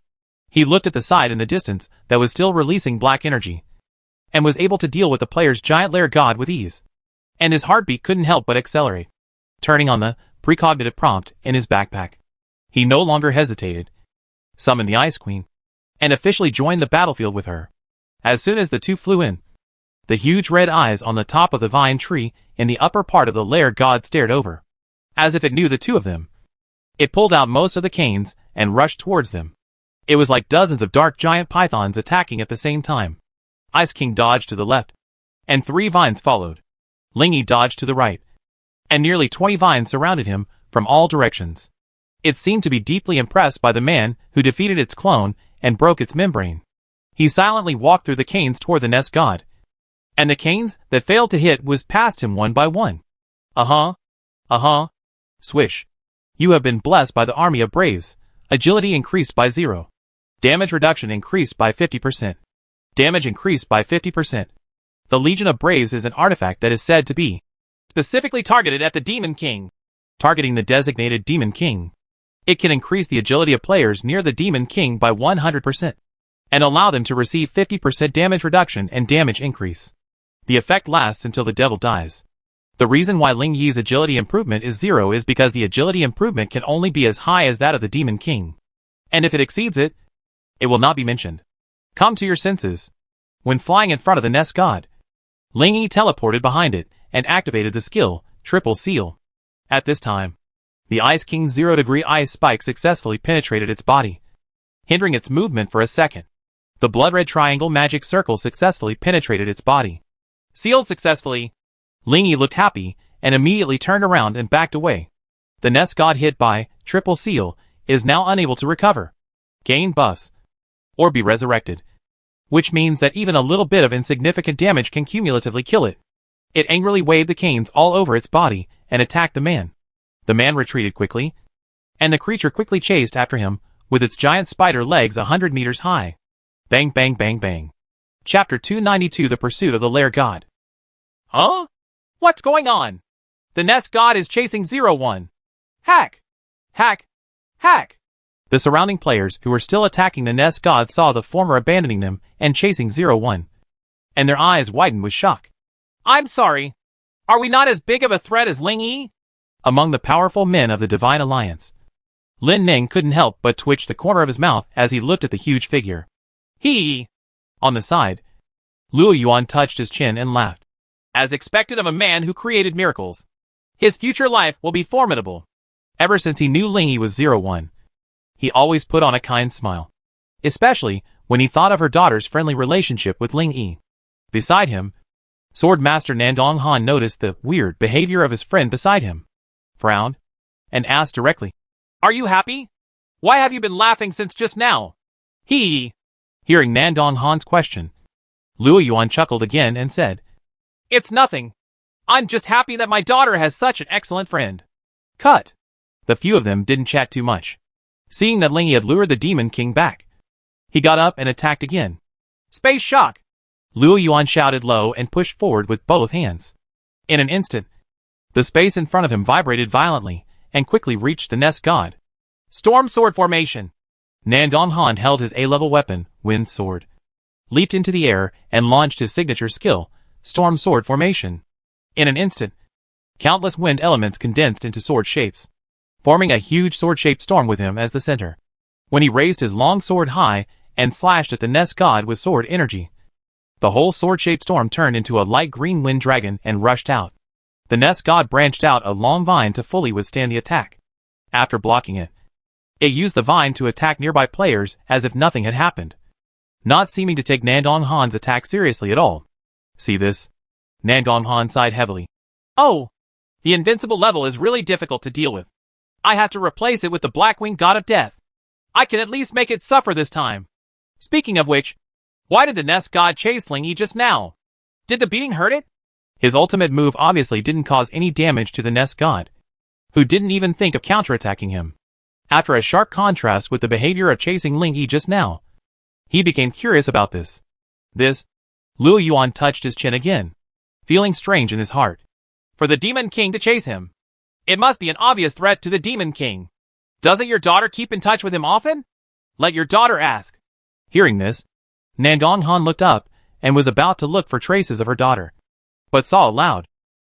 He looked at the side in the distance that was still releasing black energy, and was able to deal with the player's giant lair god with ease. And his heartbeat couldn't help but accelerate. Turning on the precognitive prompt in his backpack, he no longer hesitated, summoned the Ice Queen, and officially joined the battlefield with her. As soon as the two flew in, the huge red eyes on the top of the vine tree in the upper part of the lair god stared over, as if it knew the two of them. It pulled out most of the canes and rushed towards them. It was like dozens of dark giant pythons attacking at the same time. Ice King dodged to the left, and 3 vines followed. Ling Yi dodged to the right, and nearly 20 vines surrounded him from all directions. It seemed to be deeply impressed by the man who defeated its clone and broke its membrane. He silently walked through the canes toward the nest god, and the canes that failed to hit whizzed past him one by one. Swish. You have been blessed by the army of braves. Agility increased by 0. Damage reduction increased by 50%. Damage increased by 50%. The Legion of Braves is an artifact that is said to be specifically targeted at the Demon King. Targeting the designated Demon King. It can increase the agility of players near the Demon King by 100%, and allow them to receive 50% damage reduction and damage increase. The effect lasts until the devil dies. The reason why Ling Yi's agility improvement is 0 is because the agility improvement can only be as high as that of the Demon King. And if it exceeds it, it will not be mentioned. Come to your senses. When flying in front of the nest god, Ling Yi teleported behind it and activated the skill, Triple Seal. At this time, the Ice King's 0-degree ice spike successfully penetrated its body, hindering its movement for a second. The blood-red triangle magic circle successfully penetrated its body. Sealed successfully. Ling Yi looked happy and immediately turned around and backed away. The nest god hit by Triple Seal is now unable to recover, gain buffs, or be resurrected, which means that even a little bit of insignificant damage can cumulatively kill it. It angrily waved the canes all over its body and attacked the man. The man retreated quickly, and the creature quickly chased after him with its giant spider legs 100 meters high. Bang bang bang bang. Chapter 292: The Pursuit of the Lair God. Huh? What's going on? The nest god is chasing 01. Hack! Hack! Hack! The surrounding players who were still attacking the nest god saw the former abandoning them and chasing 01. And their eyes widened with shock. I'm sorry. Are we not as big of a threat as Ling Yi? Among the powerful men of the Divine Alliance, Lin Ning couldn't help but twitch the corner of his mouth as he looked at the huge figure. He. On the side, Luo Yuan touched his chin and laughed. As expected of a man who created miracles, his future life will be formidable. Ever since he knew Ling Yi was 01, he always put on a kind smile, especially when he thought of her daughter's friendly relationship with Ling Yi. Beside him, Sword Master Nangong Han noticed the weird behavior of his friend beside him, frowned, and asked directly, "Are you happy? Why have you been laughing since just now?" He. Hearing Nangong Han's question, Luo Yuan chuckled again and said, "It's nothing. I'm just happy that my daughter has such an excellent friend." Cut. The few of them didn't chat too much. Seeing that Ling Yi had lured the Demon King back, he got up and attacked again. Space shock! Luo Yuan shouted low and pushed forward with both hands. In an instant, the space in front of him vibrated violently and quickly reached the nest god. Storm sword formation. Nangong Han held his A-level weapon, Wind Sword, leaped into the air and launched his signature skill, Storm Sword Formation. In an instant, countless wind elements condensed into sword shapes, forming a huge sword-shaped storm with him as the center. When he raised his long sword high and slashed at the nest god with sword energy, the whole sword-shaped storm turned into a light green wind dragon and rushed out. The nest god branched out a long vine to fully withstand the attack. After blocking it, it used the vine to attack nearby players as if nothing had happened, not seeming to take Nangong Han's attack seriously at all. See this? Nangong Han sighed heavily. Oh, the invincible level is really difficult to deal with. I have to replace it with the Blackwing God of Death. I can at least make it suffer this time. Speaking of which, why did the nest god chase Ling Yi just now? Did the beating hurt it? His ultimate move obviously didn't cause any damage to the nest god, who didn't even think of counterattacking him. After a sharp contrast with the behavior of chasing Ling Yi just now, he became curious about this. Luo Yuan touched his chin again, feeling strange in his heart. For the Demon King to chase him, it must be an obvious threat to the Demon King. Doesn't your daughter keep in touch with him often? Let your daughter ask. Hearing this, Nangong Han looked up and was about to look for traces of her daughter, but saw a loud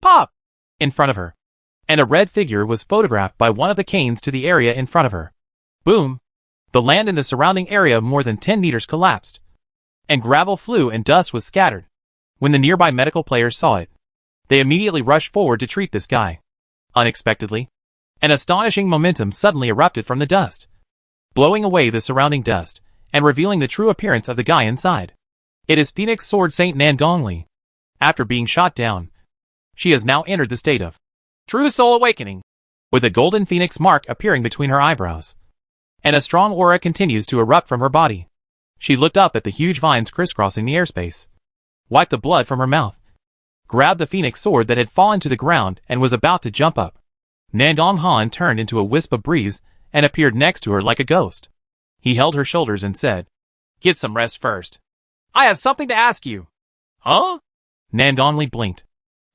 pop in front of her, and a red figure was photographed by one of the canes to the area in front of her. Boom! The land in the surrounding area of more than 10 meters collapsed, and gravel flew and dust was scattered. When the nearby medical players saw it, they immediately rushed forward to treat this guy. Unexpectedly, an astonishing momentum suddenly erupted from the dust, blowing away the surrounding dust and revealing the true appearance of the guy inside. It is Phoenix Sword Saint Nangong Li. After being shot down, she has now entered the state of true soul awakening, with a golden phoenix mark appearing between her eyebrows, and a strong aura continues to erupt from her body. She looked up at the huge vines crisscrossing the airspace, wiped the blood from her mouth, grabbed the phoenix sword that had fallen to the ground and was about to jump up. Nangong Han turned into a wisp of breeze and appeared next to her like a ghost. He held her shoulders and said, "Get some rest first. I have something to ask you." "Huh?" Nangong Li blinked.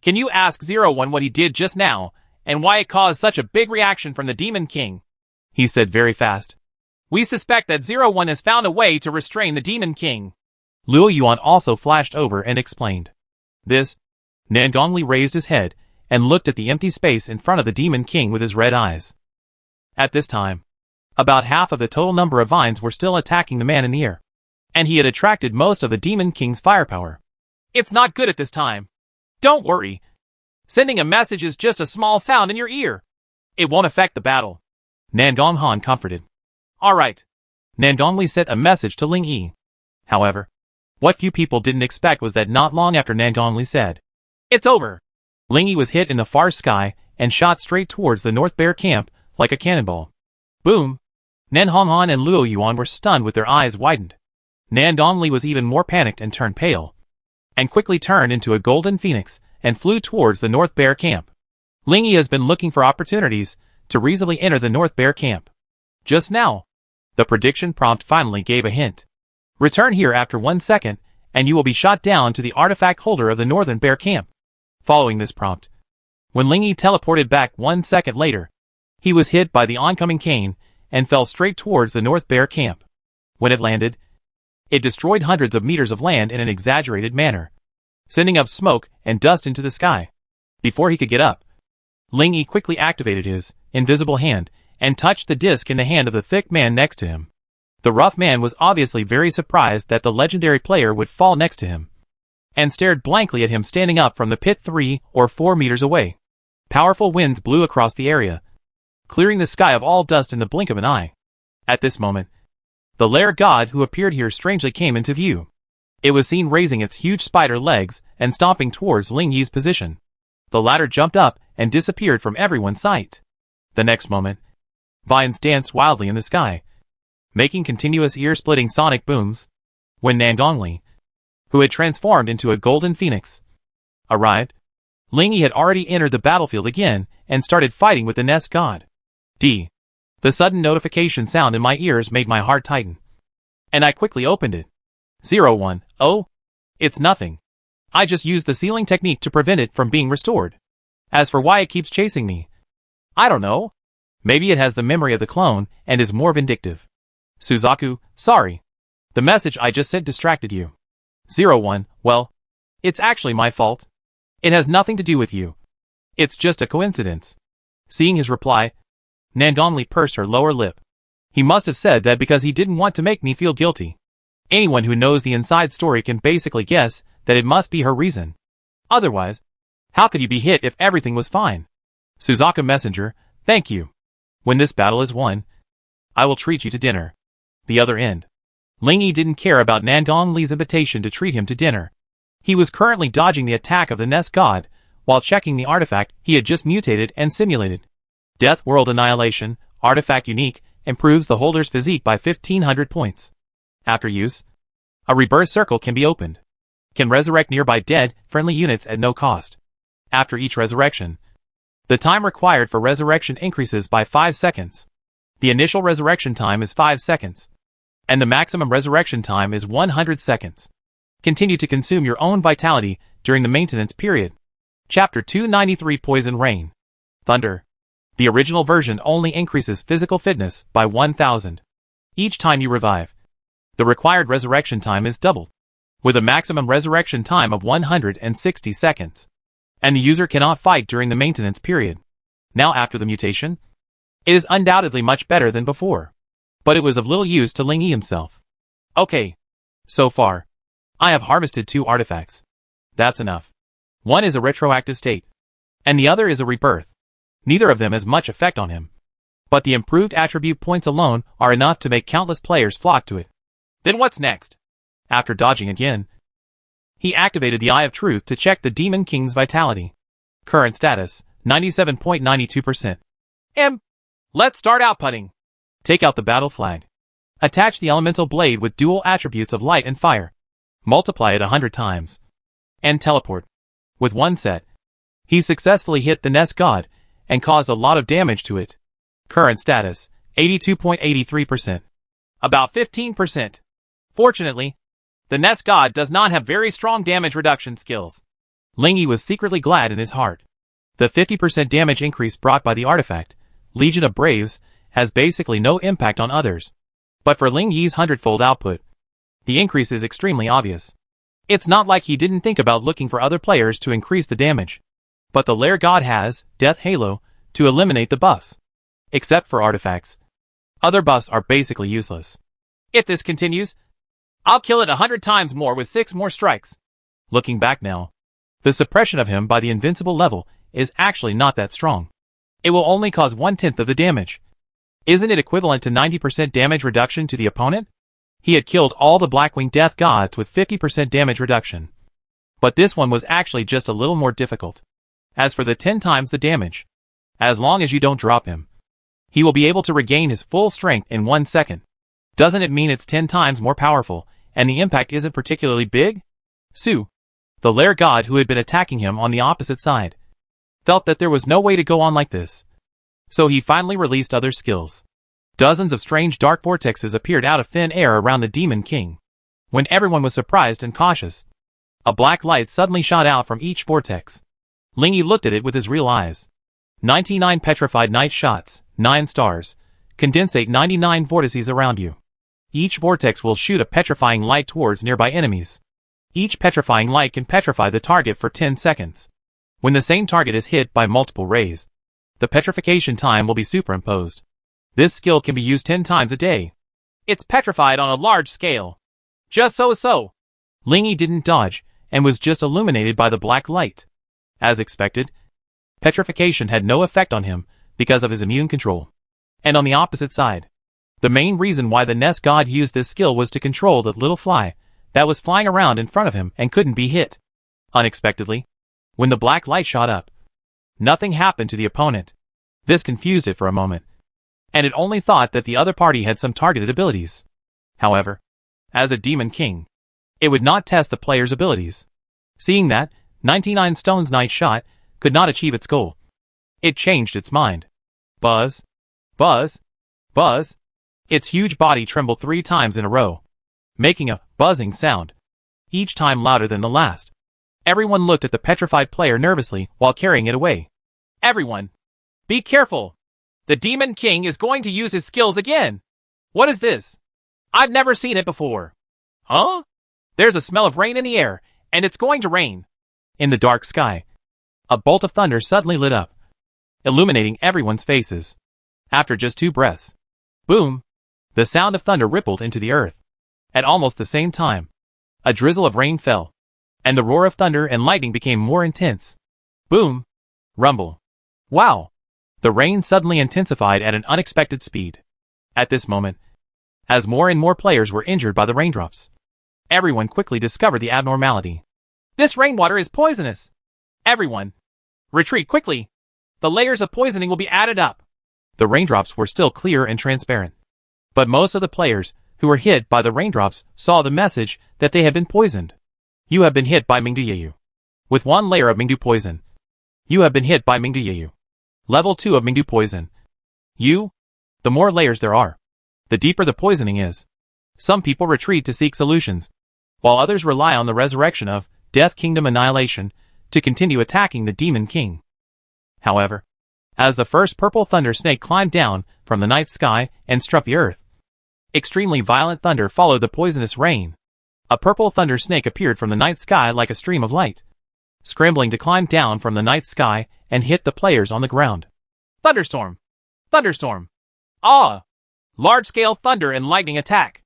Can you ask 01 what he did just now, and why it caused such a big reaction from the Demon King? He said very fast. We suspect that 01 has found a way to restrain the Demon King. Luo Yuan also flashed over and explained. Nangong Li raised his head and looked at the empty space in front of the Demon King with his red eyes. At this time, about half of the total number of vines were still attacking the man in the air, and he had attracted most of the Demon King's firepower. It's not good at this time. Don't worry. Sending a message is just a small sound in your ear. It won't affect the battle. Nangong Han comforted. Alright. Nangong Li sent a message to Ling Yi. However, what few people didn't expect was that not long after Nangong Li said, "It's over," Ling Yi was hit in the far sky and shot straight towards the North Bear camp like a cannonball. Boom! Nangong Han and Luo Yuan were stunned with their eyes widened. Nangong Li was even more panicked and turned pale, and quickly turned into a golden phoenix and flew towards the North Bear camp. Ling Yi has been looking for opportunities to reasonably enter the North Bear camp. Just now, the prediction prompt finally gave a hint. Return here after 1 second, and you will be shot down to the artifact holder of the Northern Bear camp. Following this prompt, when Ling Yi teleported back 1 second later, he was hit by the oncoming cane and fell straight towards the North Bear camp. When it landed, it destroyed hundreds of meters of land in an exaggerated manner, sending up smoke and dust into the sky. Before he could get up, Ling Yi quickly activated his invisible hand and touched the disc in the hand of the thick man next to him. The rough man was obviously very surprised that the legendary player would fall next to him, and stared blankly at him standing up from the pit 3 or 4 meters away. Powerful winds blew across the area, clearing the sky of all dust in the blink of an eye. At this moment, the lair god who appeared here strangely came into view. It was seen raising its huge spider legs and stomping towards Ling Yi's position. The latter jumped up and disappeared from everyone's sight. The next moment, vines danced wildly in the sky, making continuous ear-splitting sonic booms. When Nangong Li, who had transformed into a golden phoenix, arrived, Ling Yi had already entered the battlefield again and started fighting with the nest god. The sudden notification sound in my ears made my heart tighten, and I quickly opened it. 01, oh, it's nothing. I just used the sealing technique to prevent it from being restored. As for why it keeps chasing me, I don't know. Maybe it has the memory of the clone and is more vindictive. Suzaku, sorry. The message I just sent distracted you. 01, well, it's actually my fault. It has nothing to do with you. It's just a coincidence. Seeing his reply, Nangong Li pursed her lower lip. He must have said that because he didn't want to make me feel guilty. Anyone who knows the inside story can basically guess that it must be her reason. Otherwise, how could you be hit if everything was fine? Suzaka Messenger, thank you. When this battle is won, I will treat you to dinner. The other end. Ling Yi didn't care about Nangong Li's invitation to treat him to dinner. He was currently dodging the attack of the Nest God, while checking the artifact he had just mutated and simulated. Death World Annihilation, artifact unique, improves the holder's physique by 1500 points. After use, a rebirth circle can be opened. Can resurrect nearby dead, friendly units at no cost. After each resurrection, the time required for resurrection increases by 5 seconds. The initial resurrection time is 5 seconds. And the maximum resurrection time is 100 seconds. Continue to consume your own vitality during the maintenance period. Chapter 293 Poison Rain. Thunder. The original version only increases physical fitness by 1000. Each time you revive, the required resurrection time is doubled, with a maximum resurrection time of 160 seconds. And the user cannot fight during the maintenance period. Now after the mutation, it is undoubtedly much better than before. But it was of little use to Ling Yi himself. Okay. So far, I have harvested 2 artifacts. That's enough. One is a retroactive state, and the other is a rebirth. Neither of them has much effect on him. But the improved attribute points alone are enough to make countless players flock to it. Then what's next? After dodging again, he activated the Eye of Truth to check the Demon King's vitality. Current status, 97.92%. Let's start outputting. Take out the battle flag. Attach the elemental blade with dual attributes of light and fire. Multiply it 100 times. And teleport. With one set, he successfully hit the Nest God and caused a lot of damage to it. Current status, 82.83%. About 15%. Fortunately, the Nest God does not have very strong damage reduction skills. Ling Yi was secretly glad in his heart. The 50% damage increase brought by the artifact, Legion of Braves, has basically no impact on others. But for Ling Yi's 100-fold output, the increase is extremely obvious. It's not like he didn't think about looking for other players to increase the damage. But the Lair God has, Death Halo, to eliminate the buffs. Except for artifacts. Other buffs are basically useless. If this continues, I'll kill it 100 times more with 6 more strikes. Looking back now, the suppression of him by the invincible level is actually not that strong. It will only cause 1/10 of the damage. Isn't it equivalent to 90% damage reduction to the opponent? He had killed all the Blackwing Death Gods with 50% damage reduction. But this one was actually just a little more difficult. As for the 10 times the damage, as long as you don't drop him, he will be able to regain his full strength in 1 second. Doesn't it mean it's 10 times more powerful, and the impact isn't particularly big? Su, the Lair God who had been attacking him on the opposite side, felt that there was no way to go on like this. So he finally released other skills. Dozens of strange dark vortexes appeared out of thin air around the Demon King. When everyone was surprised and cautious, a black light suddenly shot out from each vortex. Ling Yi looked at it with his real eyes. 99 petrified night shots, 9 stars. Condensate 99 vortices around you. Each vortex will shoot a petrifying light towards nearby enemies. Each petrifying light can petrify the target for 10 seconds. When the same target is hit by multiple rays, the petrification time will be superimposed. This skill can be used 10 times a day. It's petrified on a large scale. Just so. Ling Yi didn't dodge, and was just illuminated by the black light. As expected, petrification had no effect on him, because of his immune control. And on the opposite side, the main reason why the Nest God used this skill was to control the little fly that was flying around in front of him and couldn't be hit. Unexpectedly, when the black light shot up, nothing happened to the opponent. This confused it for a moment, and it only thought that the other party had some targeted abilities. However, as a Demon King, it would not test the player's abilities. Seeing that 99 Stones Night Shot could not achieve its goal, it changed its mind. Buzz. Buzz. Buzz. Its huge body trembled 3 times in a row, making a buzzing sound, each time louder than the last. Everyone looked at the petrified player nervously while carrying it away. Everyone, be careful! The Demon King is going to use his skills again! What is this? I've never seen it before. Huh? There's a smell of rain in the air, and it's going to rain. In the dark sky, A bolt of thunder suddenly lit up, illuminating everyone's faces. After just 2 breaths, boom, the sound of thunder rippled into the earth. At almost the same time, a drizzle of rain fell, and the roar of thunder and lightning became more intense. Boom, rumble. Wow! The rain suddenly intensified at an unexpected speed. At this moment, as more and more players were injured by the raindrops, everyone quickly discovered the abnormality. This rainwater is poisonous. Everyone, retreat quickly. The layers of poisoning will be added up. The raindrops were still clear and transparent, but most of the players who were hit by the raindrops saw the message that they had been poisoned. You have been hit by Mingdu. With 1 layer of Mingdu poison. You have been hit by Mingdu. Level 2 of Mingdu poison. The more layers there are, the deeper the poisoning is. Some people retreat to seek solutions, while others rely on the resurrection of Death Kingdom Annihilation to continue attacking the Demon King. However, as the first purple thunder snake climbed down from the night sky and struck the earth, extremely violent thunder followed the poisonous rain. A purple thunder snake appeared from the night sky like a stream of light, scrambling to climb down from the night sky and hit the players on the ground. Thunderstorm! Thunderstorm! Ah! Large-scale thunder and lightning attack.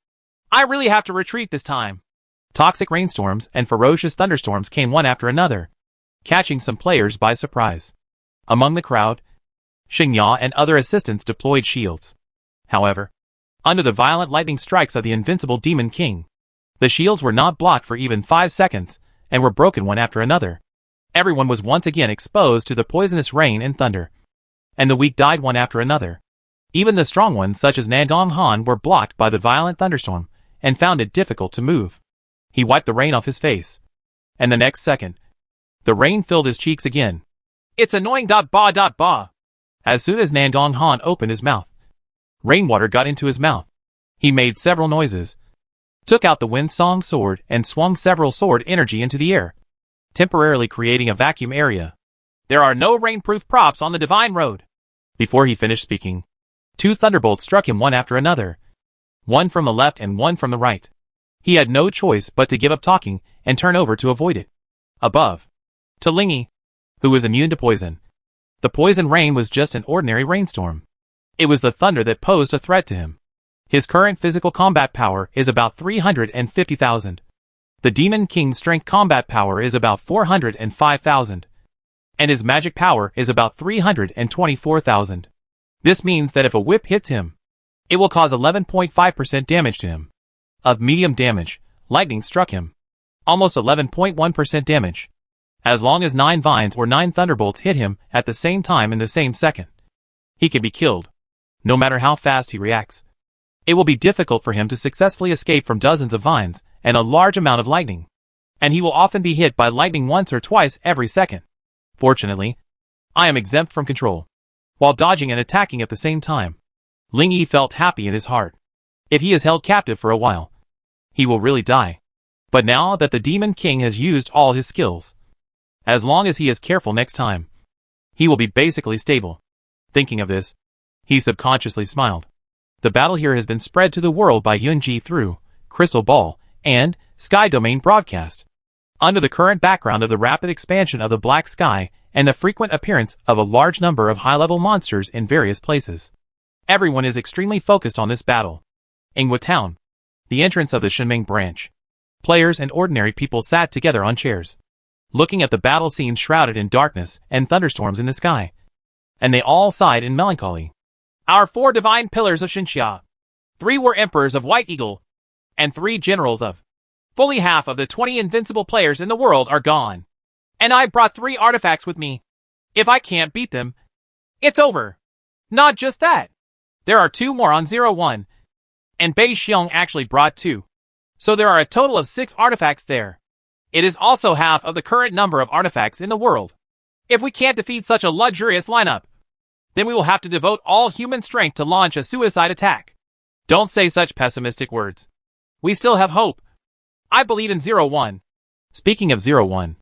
I really have to retreat this time. Toxic rainstorms and ferocious thunderstorms came one after another, catching some players by surprise. Among the crowd, Sheng Ya and other assistants deployed shields. However, under the violent lightning strikes of the invincible Demon King, the shields were not blocked for even 5 seconds and were broken one after another. Everyone was once again exposed to the poisonous rain and thunder, and the weak died one after another. Even the strong ones such as Nangong Li were blocked by the violent thunderstorm and found it difficult to move. He wiped the rain off his face, and the next second, the rain filled his cheeks again. It's annoying. Ba. As soon as Nangong Li opened his mouth, rainwater got into his mouth. He made several noises, took out the wind-song sword and swung several sword energy into the air, temporarily creating a vacuum area. There are no rainproof props on the Divine Road. Before he finished speaking, 2 thunderbolts struck him one after another, one from the left and one from the right. He had no choice but to give up talking and turn over to avoid it. Above, to Lingy, who was immune to poison, the poison rain was just an ordinary rainstorm. It was the thunder that posed a threat to him. His current physical combat power is about 350,000. The Demon King's strength combat power is about 405,000. And his magic power is about 324,000. This means that if a whip hits him, it will cause 11.5% damage to him. Of medium damage, lightning struck him. Almost 11.1% damage. As long as 9 vines or 9 thunderbolts hit him at the same time in the same second, he can be killed. No matter how fast he reacts, it will be difficult for him to successfully escape from dozens of vines and a large amount of lightning. And he will often be hit by lightning once or twice every second. Fortunately, I am exempt from control, while dodging and attacking at the same time. Lingy felt happy in his heart. If he is held captive for a while, he will really die. But now that the Demon King has used all his skills, as long as he is careful next time, he will be basically stable. Thinking of this, he subconsciously smiled. The battle here has been spread to the world by Yunji through Crystal Ball and Sky Domain broadcast. Under the current background of the rapid expansion of the Black Sky and the frequent appearance of a large number of high-level monsters in various places, everyone is extremely focused on this battle. Ingwa Town, the entrance of the Shenming branch. Players and ordinary people sat together on chairs, looking at the battle scene shrouded in darkness and thunderstorms in the sky. And they all sighed in melancholy. Our 4 divine pillars of Sheng Ya. 3 were emperors of White Eagle, and 3 generals of. Fully half of the 20 invincible players in the world are gone. And I brought 3 artifacts with me. If I can't beat them, it's over. Not just that. There are 2 more on 01. And Bei Xiong actually brought 2. So there are a total of 6 artifacts there. It is also half of the current number of artifacts in the world. If we can't defeat such a luxurious lineup, then we will have to devote all human strength to launch a suicide attack. Don't say such pessimistic words. We still have hope. I believe in 01. Speaking of 01,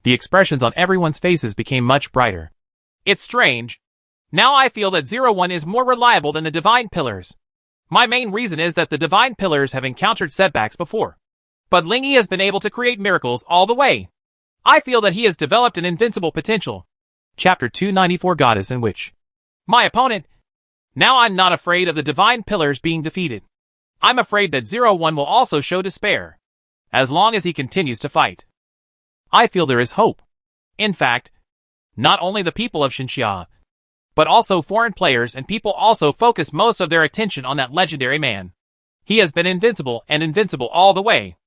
the expressions on everyone's faces became much brighter. It's strange. Now I feel that 01 is more reliable than the Divine Pillars. My main reason is that the Divine Pillars have encountered setbacks before. But Lingy has been able to create miracles all the way. I feel that he has developed an invincible potential. Chapter 294 Goddess and Witch. My opponent. Now I'm not afraid of the divine pillars being defeated. I'm afraid that 01 will also show despair. As long as he continues to fight. I feel there is hope. In fact, not only the people of Sheng Ya, but also foreign players and people also focus most of their attention on that legendary man. He has been invincible and invincible all the way.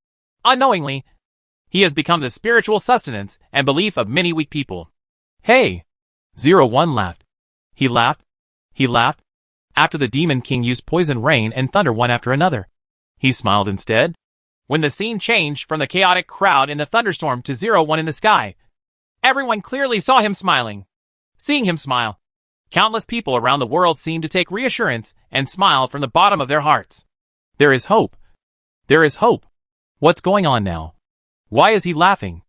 Unknowingly, he has become the spiritual sustenance and belief of many weak people. Hey! 01 laughed. He laughed. He laughed. After the Demon King used poison rain and thunder one after another. He smiled instead. When the scene changed from the chaotic crowd in the thunderstorm to 01 in the sky, everyone clearly saw him smiling. Seeing him smile, countless people around the world seemed to take reassurance and smile from the bottom of their hearts. There is hope. There is hope. What's going on now? Why is he laughing?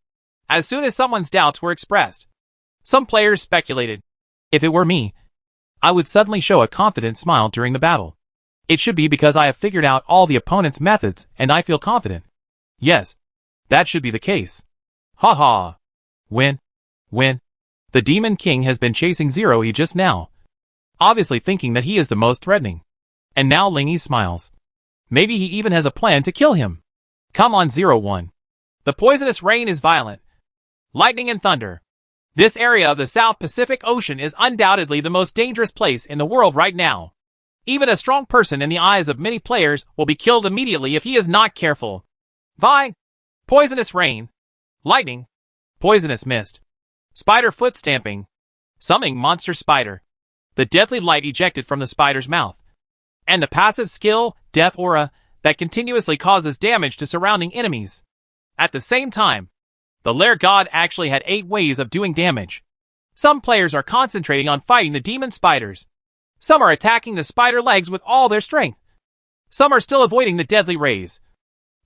As soon as someone's doubts were expressed, some players speculated. If it were me, I would suddenly show a confident smile during the battle. It should be because I have figured out all the opponent's methods and I feel confident. Yes, that should be the case. Ha ha. When? The Demon King has been chasing 0E just now. Obviously thinking that he is the most threatening. And now Lingy smiles. Maybe he even has a plan to kill him. Come on 01. The poisonous rain is violent. Lightning and thunder. This area of the South Pacific Ocean is undoubtedly the most dangerous place in the world right now. Even a strong person in the eyes of many players will be killed immediately if he is not careful. Poisonous rain. Lightning. Poisonous mist. Spider foot stamping. Summoning monster spider. The deadly light ejected from the spider's mouth. And the passive skill, death aura, that continuously causes damage to surrounding enemies. At the same time, the Lair God actually had 8 ways of doing damage. Some players are concentrating on fighting the demon spiders. Some are attacking the spider legs with all their strength. Some are still avoiding the deadly rays.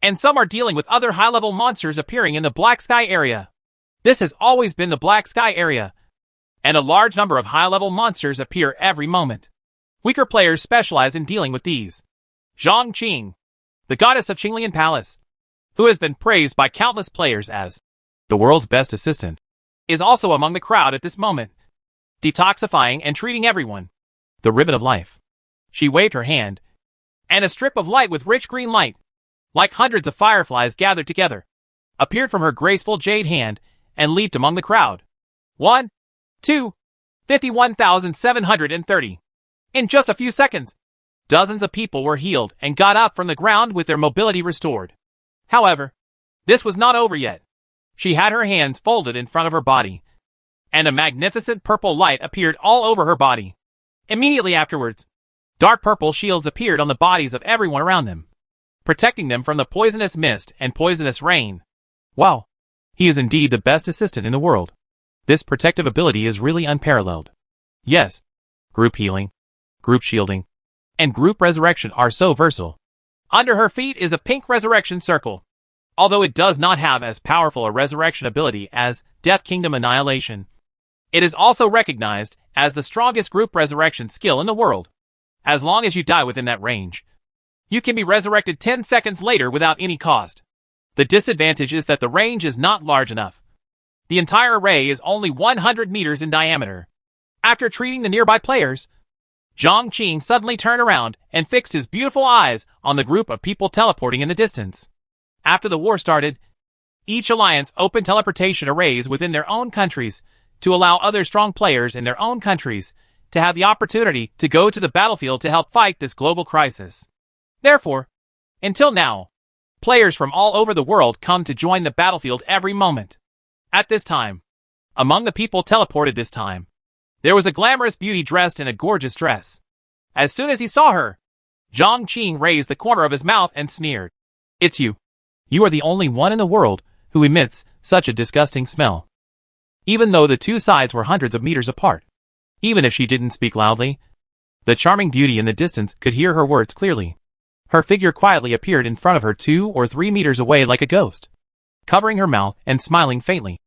And some are dealing with other high-level monsters appearing in the Black Sky area. This has always been the Black Sky area. And a large number of high-level monsters appear every moment. Weaker players specialize in dealing with these. Zhang Qing, the goddess of Qinglian Palace, who has been praised by countless players as the world's best assistant, is also among the crowd at this moment, detoxifying and treating everyone. The ribbon of life. She waved her hand, and a strip of light with rich green light, like hundreds of fireflies gathered together, appeared from her graceful jade hand and leaped among the crowd. 1, 2, 51,730. In just a few seconds, dozens of people were healed and got up from the ground with their mobility restored. However, this was not over yet. She had her hands folded in front of her body, and a magnificent purple light appeared all over her body. Immediately afterwards, dark purple shields appeared on the bodies of everyone around them, protecting them from the poisonous mist and poisonous rain. Wow, he is indeed the best assistant in the world. This protective ability is really unparalleled. Yes, group healing, group shielding, and group resurrection are so versatile. Under her feet is a pink resurrection circle. Although it does not have as powerful a resurrection ability as Death Kingdom Annihilation, it is also recognized as the strongest group resurrection skill in the world. As long as you die within that range, you can be resurrected 10 seconds later without any cost. The disadvantage is that the range is not large enough. The entire array is only 100 meters in diameter. After treating the nearby players, Zhang Qing suddenly turned around and fixed his beautiful eyes on the group of people teleporting in the distance. After the war started, each alliance opened teleportation arrays within their own countries to allow other strong players in their own countries to have the opportunity to go to the battlefield to help fight this global crisis. Therefore, until now, players from all over the world come to join the battlefield every moment. At this time, among the people teleported this time, there was a glamorous beauty dressed in a gorgeous dress. As soon as he saw her, Zhang Qing raised the corner of his mouth and sneered. It's you. You are the only one in the world who emits such a disgusting smell. Even though the two sides were hundreds of meters apart. Even if she didn't speak loudly, the charming beauty in the distance could hear her words clearly. Her figure quietly appeared in front of her 2 or 3 meters away like a ghost, covering her mouth and smiling faintly.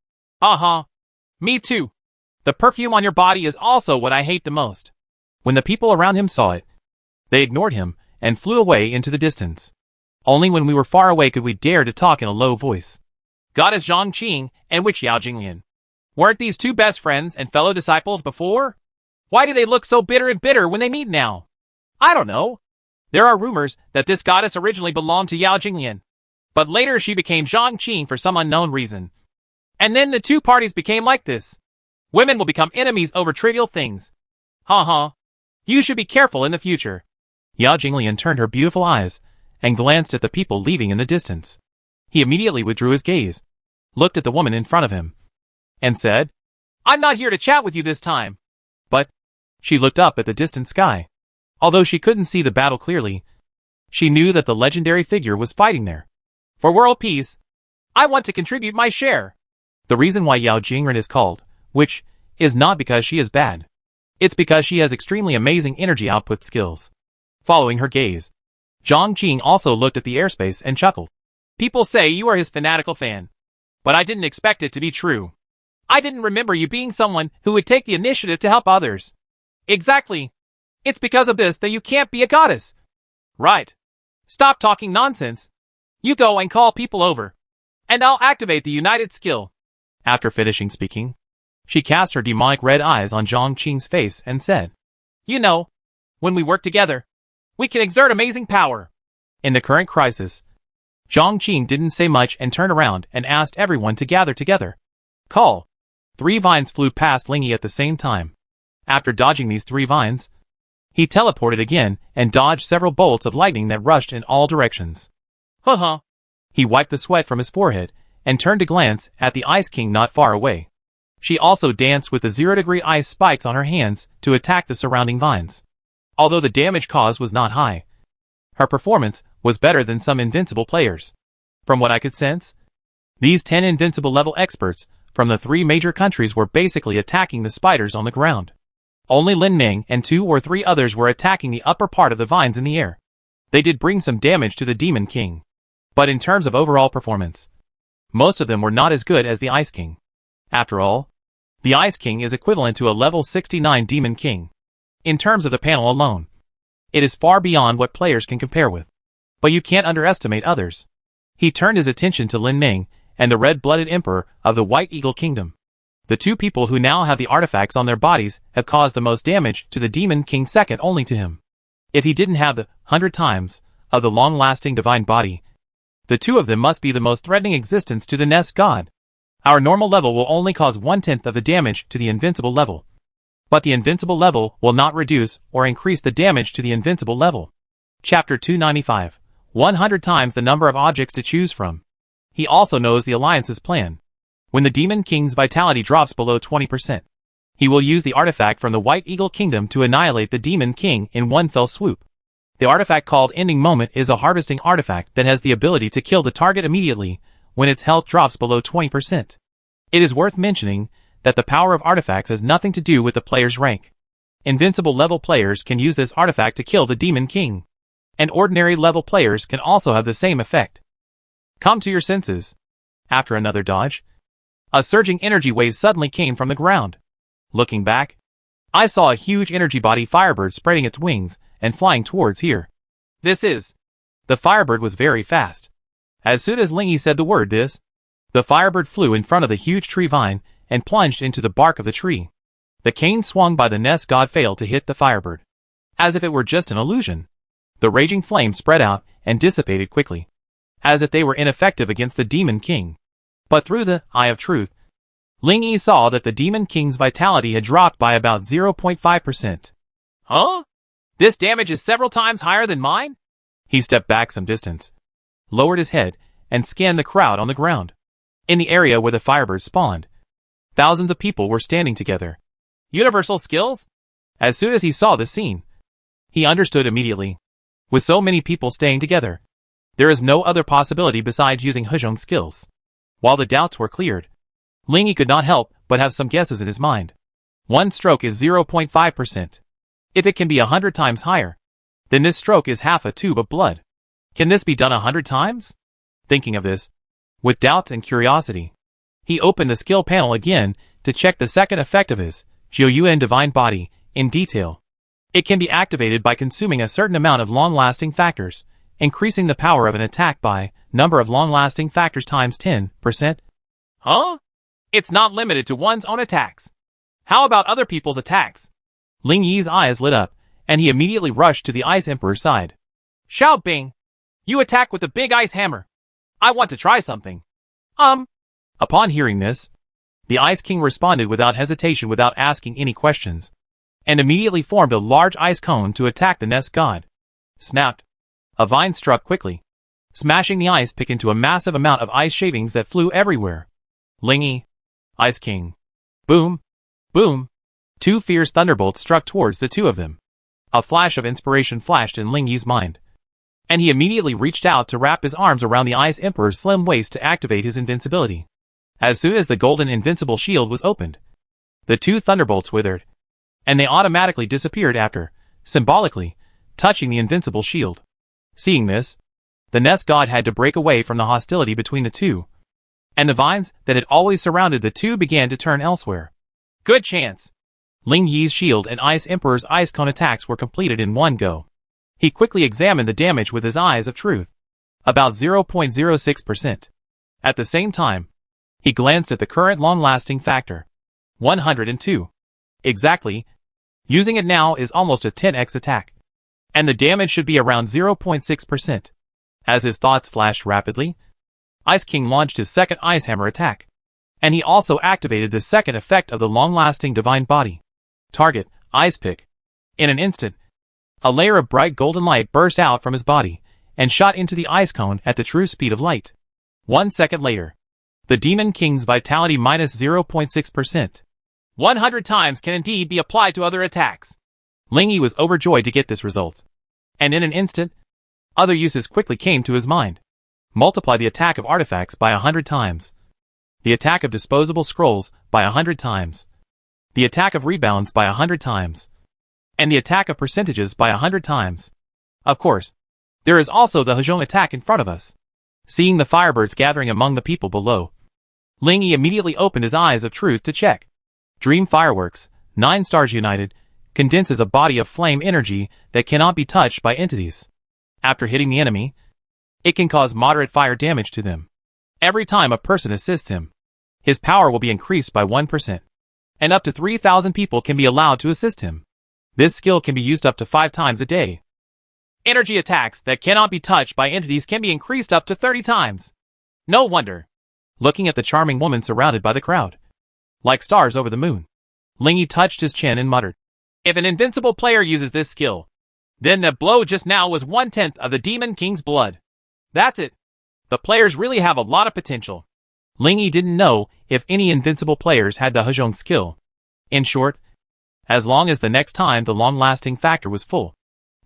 Me too. The perfume on your body is also what I hate the most. When the people around him saw it, they ignored him and flew away into the distance. Only when we were far away could we dare to talk in a low voice. Goddess Zhang Qing and Witch Yao Jinglian. Weren't these two best friends and fellow disciples before? Why do they look so bitter when they meet now? I don't know. There are rumors that this goddess originally belonged to Yao Jinglian, but later she became Zhang Qing for some unknown reason. And then the two parties became like this. Women will become enemies over trivial things. You should be careful in the future. Yao Jinglian turned her beautiful eyes and glanced at the people leaving in the distance. He immediately withdrew his gaze, looked at the woman in front of him, and said, I'm not here to chat with you this time. But she looked up at the distant sky. Although she couldn't see the battle clearly, she knew that the legendary figure was fighting there. For world peace, I want to contribute my share. The reason why Yao Jinglian is called Witch is not because she is bad. It's because she has extremely amazing energy output skills. Following her gaze, Zhang Qing also looked at the airspace and chuckled. People say you are his fanatical fan, but I didn't expect it to be true. I didn't remember you being someone who would take the initiative to help others. Exactly. It's because of this that you can't be a goddess. Right. Stop talking nonsense. You go and call people over, and I'll activate the united skill. After finishing speaking, she cast her demonic red eyes on Zhang Qing's face and said, You know, when we work together, we can exert amazing power. In the current crisis, Zhang Qing didn't say much and turned around and asked everyone to gather together. Call. 3 vines flew past Lingy at the same time. After dodging these 3 vines, he teleported again and dodged several bolts of lightning that rushed in all directions. He wiped the sweat from his forehead and turned to glance at the Ice King not far away. She also danced with the 0-degree ice spikes on her hands to attack the surrounding vines. Although the damage caused was not high, her performance was better than some invincible players. From what I could sense, these 10 invincible level experts from the 3 major countries were basically attacking the spiders on the ground. Only Lin Ning and 2 or 3 others were attacking the upper part of the vines in the air. They did bring some damage to the Demon King, but in terms of overall performance, most of them were not as good as the Ice King. After all, the Ice King is equivalent to a level 69 Demon King. In terms of the panel alone, it is far beyond what players can compare with. But you can't underestimate others. He turned his attention to Lin Ning and the red-blooded emperor of the White Eagle Kingdom. The 2 people who now have the artifacts on their bodies have caused the most damage to the Demon King, second only to him. If he didn't have the 100 times of the long-lasting divine body, the 2 of them must be the most threatening existence to the Nest God. Our normal level will only cause 1/10 of the damage to the invincible level. But the invincible level will not reduce or increase the damage to the invincible level. Chapter 295. 100 times the number of objects to choose from. He also knows the Alliance's plan. When the Demon King's vitality drops below 20%, he will use the artifact from the White Eagle Kingdom to annihilate the Demon King in one fell swoop. The artifact called Ending Moment is a harvesting artifact that has the ability to kill the target immediately when its health drops below 20%. It is worth mentioning that the power of artifacts has nothing to do with the player's rank. Invincible level players can use this artifact to kill the Demon King, and ordinary level players can also have the same effect. Come to your senses. After another dodge, a surging energy wave suddenly came from the ground. Looking back, I saw a huge energy body Firebird spreading its wings and flying towards here. This is... The Firebird was very fast. As soon as Lingy said the word this, the Firebird flew in front of the huge tree vine and plunged into the bark of the tree. The cane swung by the Nest God failed to hit the Firebird. As if it were just an illusion, the raging flame spread out and dissipated quickly, as if they were ineffective against the Demon King. But through the Eye of Truth, Lingy saw that the Demon King's vitality had dropped by about 0.5%. Huh? This damage is several times higher than mine? He stepped back some distance, lowered his head, and scanned the crowd on the ground. In the area where the Firebird spawned, thousands of people were standing together. Universal skills? As soon as he saw the scene, he understood immediately. With so many people staying together, there is no other possibility besides using Huzhong's skills. While the doubts were cleared, Lingy could not help but have some guesses in his mind. One stroke is 0.5%. If it can be 100 times higher, then this stroke is half a tube of blood. Can this be done 100 times? Thinking of this, with doubts and curiosity, he opened the skill panel again to check the second effect of his Jiuyuan Divine Body in detail. It can be activated by consuming a certain amount of long-lasting factors, increasing the power of an attack by Number of long-lasting factors times 10%. Huh? It's not limited to one's own attacks. How about other people's attacks? Ling Yi's eyes lit up, and he immediately rushed to the Ice Emperor's side. Xiao Bing, you attack with the big ice hammer. I want to try something. Upon hearing this, the Ice King responded without hesitation, without asking any questions, and immediately formed a large ice cone to attack the nest god. Snapped. A vine struck quickly, smashing the ice pick into a massive amount of ice shavings that flew everywhere. Ling Yi, Ice King. Boom! Boom! Two fierce thunderbolts struck towards the two of them. A flash of inspiration flashed in Ling Yi's mind, and he immediately reached out to wrap his arms around the Ice Emperor's slim waist to activate his invincibility. As soon as the golden invincible shield was opened, the two thunderbolts withered, and they automatically disappeared after, symbolically, touching the invincible shield. Seeing this, the nest god had to break away from the hostility between the two, and the vines that had always surrounded the two began to turn elsewhere. Good chance. Ling Yi's shield and Ice Emperor's ice cone attacks were completed in one go. He quickly examined the damage with his eyes of truth. About 0.06%. At the same time, he glanced at the current long-lasting factor. 102. Exactly. Using it now is almost a 10x attack. And the damage should be around 0.6%. As his thoughts flashed rapidly, Ice King launched his second Ice Hammer attack. And he also activated the second effect of the long-lasting Divine Body. Target, Ice Pick. In an instant, a layer of bright golden light burst out from his body, and shot into the ice cone at the true speed of light. 1 second later, the Demon King's vitality minus 0.6%. 100 times can indeed be applied to other attacks. Ling Yi was overjoyed to get this result. And in an instant, other uses quickly came to his mind. Multiply the attack of artifacts by 100 times. The attack of disposable scrolls by 100 times. The attack of rebounds by 100 times. And the attack of percentages by 100 times. Of course, there is also the hegemony attack in front of us. Seeing the firebirds gathering among the people below, Ling Yi immediately opened his eyes of truth to check. Dream Fireworks, 9 stars united, condenses a body of flame energy that cannot be touched by entities. After hitting the enemy, it can cause moderate fire damage to them. Every time a person assists him, his power will be increased by 1%. And up to 3,000 people can be allowed to assist him. This skill can be used up to 5 times a day. Energy attacks that cannot be touched by entities can be increased up to 30 times. No wonder. Looking at the charming woman surrounded by the crowd, like stars over the moon, Ling Yi touched his chin and muttered, If an invincible player uses this skill, then the blow just now was 1/10 of the Demon King's blood. That's it. The players really have a lot of potential. Ling Yi didn't know if any invincible players had the hegemony skill. In short, as long as the next time the long-lasting factor was full,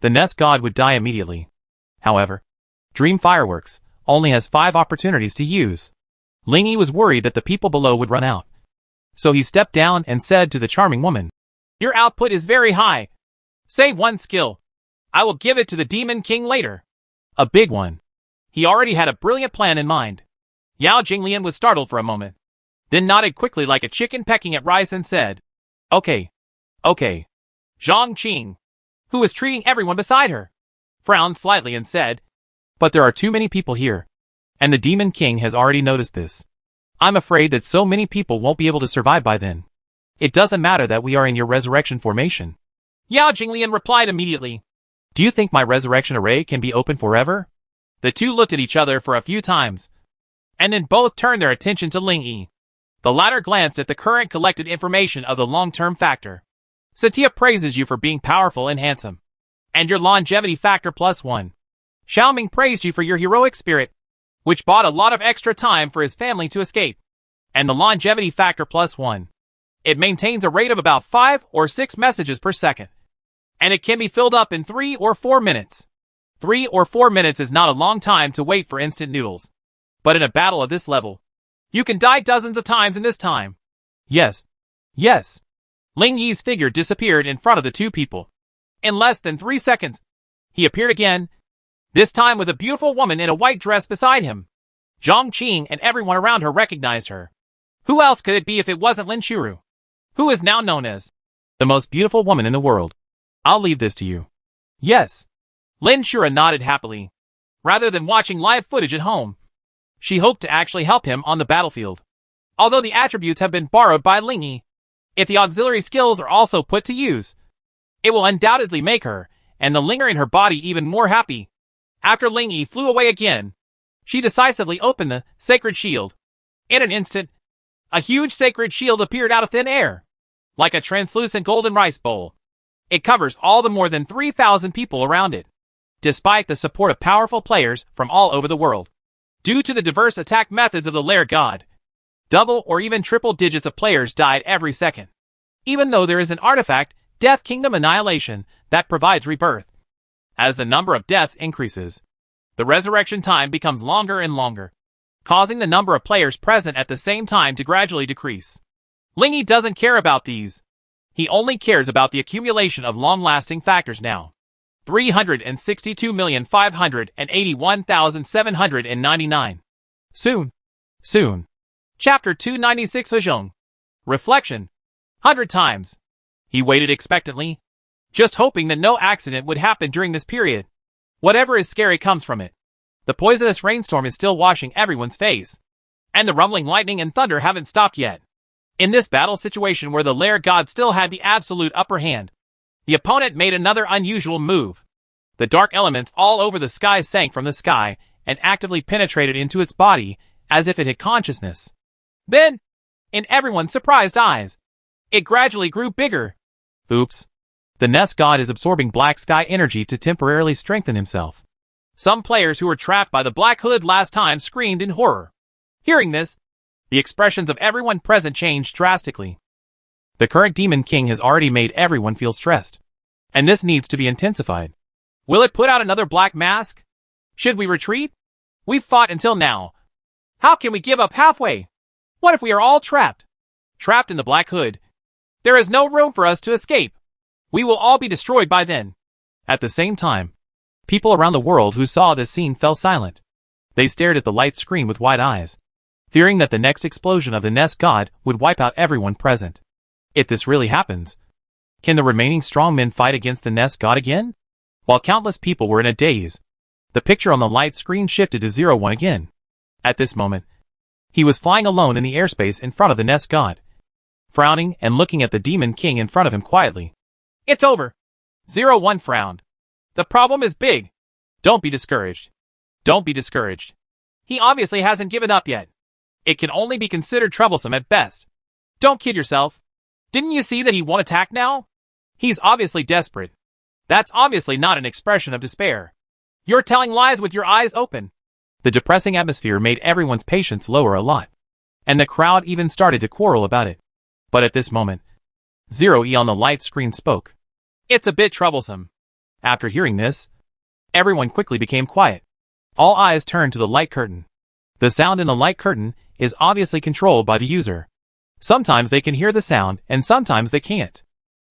the nest god would die immediately. However, Dream Fireworks only has 5 opportunities to use. Ling Yi was worried that the people below would run out. So he stepped down and said to the charming woman, Your output is very high. Save one skill. I will give it to the Demon King later. A big one. He already had a brilliant plan in mind. Yao Jinglian was startled for a moment, then nodded quickly like a chicken pecking at rice and said, Okay. Zhang Qing, who was treating everyone beside her, frowned slightly and said, But there are too many people here, and the Demon King has already noticed this. I'm afraid that so many people won't be able to survive by then. It doesn't matter that we are in your resurrection formation. Yao Jinglian replied immediately, Do you think my resurrection array can be open forever? The two looked at each other for a few times, and then both turned their attention to Ling Yi. The latter glanced at the current collected information of the long-term factor. Satya praises you for being powerful and handsome, and your longevity factor +1. Xiaoming praised you for your heroic spirit, which bought a lot of extra time for his family to escape, and the longevity factor +1. It maintains a rate of about 5 or 6 messages per second, and it can be filled up in 3 or 4 minutes. 3 or 4 minutes is not a long time to wait for instant noodles. But in a battle of this level, you can die dozens of times in this time. Yes. Ling Yi's figure disappeared in front of the two people. In less than 3 seconds, he appeared again, this time with a beautiful woman in a white dress beside him. Zhang Qing and everyone around her recognized her. Who else could it be if it wasn't Lin Shuru, who is now known as the most beautiful woman in the world? I'll leave this to you. Yes. Lin Shura nodded happily, rather than watching live footage at home. She hoped to actually help him on the battlefield. Although the attributes have been borrowed by Ling Yi, if the auxiliary skills are also put to use, it will undoubtedly make her, and the linger in her body even more happy. After Ling Yi flew away again, she decisively opened the sacred shield. In an instant, a huge sacred shield appeared out of thin air, like a translucent golden rice bowl. It covers all the more than 3,000 people around it, despite the support of powerful players from all over the world. Due to the diverse attack methods of the lair god, double or even triple digits of players died every second. Even though there is an artifact, Death Kingdom Annihilation, that provides rebirth. As the number of deaths increases, the resurrection time becomes longer and longer, causing the number of players present at the same time to gradually decrease. Ling Yi doesn't care about these. He only cares about the accumulation of long-lasting factors now. 362,581,799. Soon. Chapter 296 Hegemony. Reflection. 100 times. He waited expectantly, just hoping that no accident would happen during this period. Whatever is scary comes from it. The poisonous rainstorm is still washing everyone's face, and the rumbling lightning and thunder haven't stopped yet. In this battle situation where the lair god still had the absolute upper hand, the opponent made another unusual move. The dark elements all over the sky sank from the sky and actively penetrated into its body as if it had consciousness. Then, in everyone's surprised eyes, it gradually grew bigger. Oops. The nest god is absorbing black sky energy to temporarily strengthen himself. Some players who were trapped by the black hood last time screamed in horror. Hearing this, the expressions of everyone present changed drastically. The current Demon King has already made everyone feel stressed, and this needs to be intensified. Will it put out another black mask? Should we retreat? We've fought until now. How can we give up halfway? What if we are all trapped? Trapped in the black hood. There is no room for us to escape. We will all be destroyed by then. At the same time, people around the world who saw this scene fell silent. They stared at the light screen with wide eyes, fearing that the next explosion of the nest god would wipe out everyone present. If this really happens, can the remaining strongmen fight against the nest god again? While countless people were in a daze, the picture on the light screen shifted to 01 again. At this moment, he was flying alone in the airspace in front of the nest god, frowning and looking at the Demon King in front of him quietly. It's over. 01 frowned. The problem is big. Don't be discouraged. Don't be discouraged. He obviously hasn't given up yet. It can only be considered troublesome at best. Don't kid yourself. Didn't you see that he won't attack now? He's obviously desperate. That's obviously not an expression of despair. You're telling lies with your eyes open. The depressing atmosphere made everyone's patience lower a lot, and the crowd even started to quarrel about it. But at this moment, 0E on the light screen spoke. It's a bit troublesome. After hearing this, everyone quickly became quiet. All eyes turned to the light curtain. The sound in the light curtain is obviously controlled by the user. Sometimes they can hear the sound and sometimes they can't.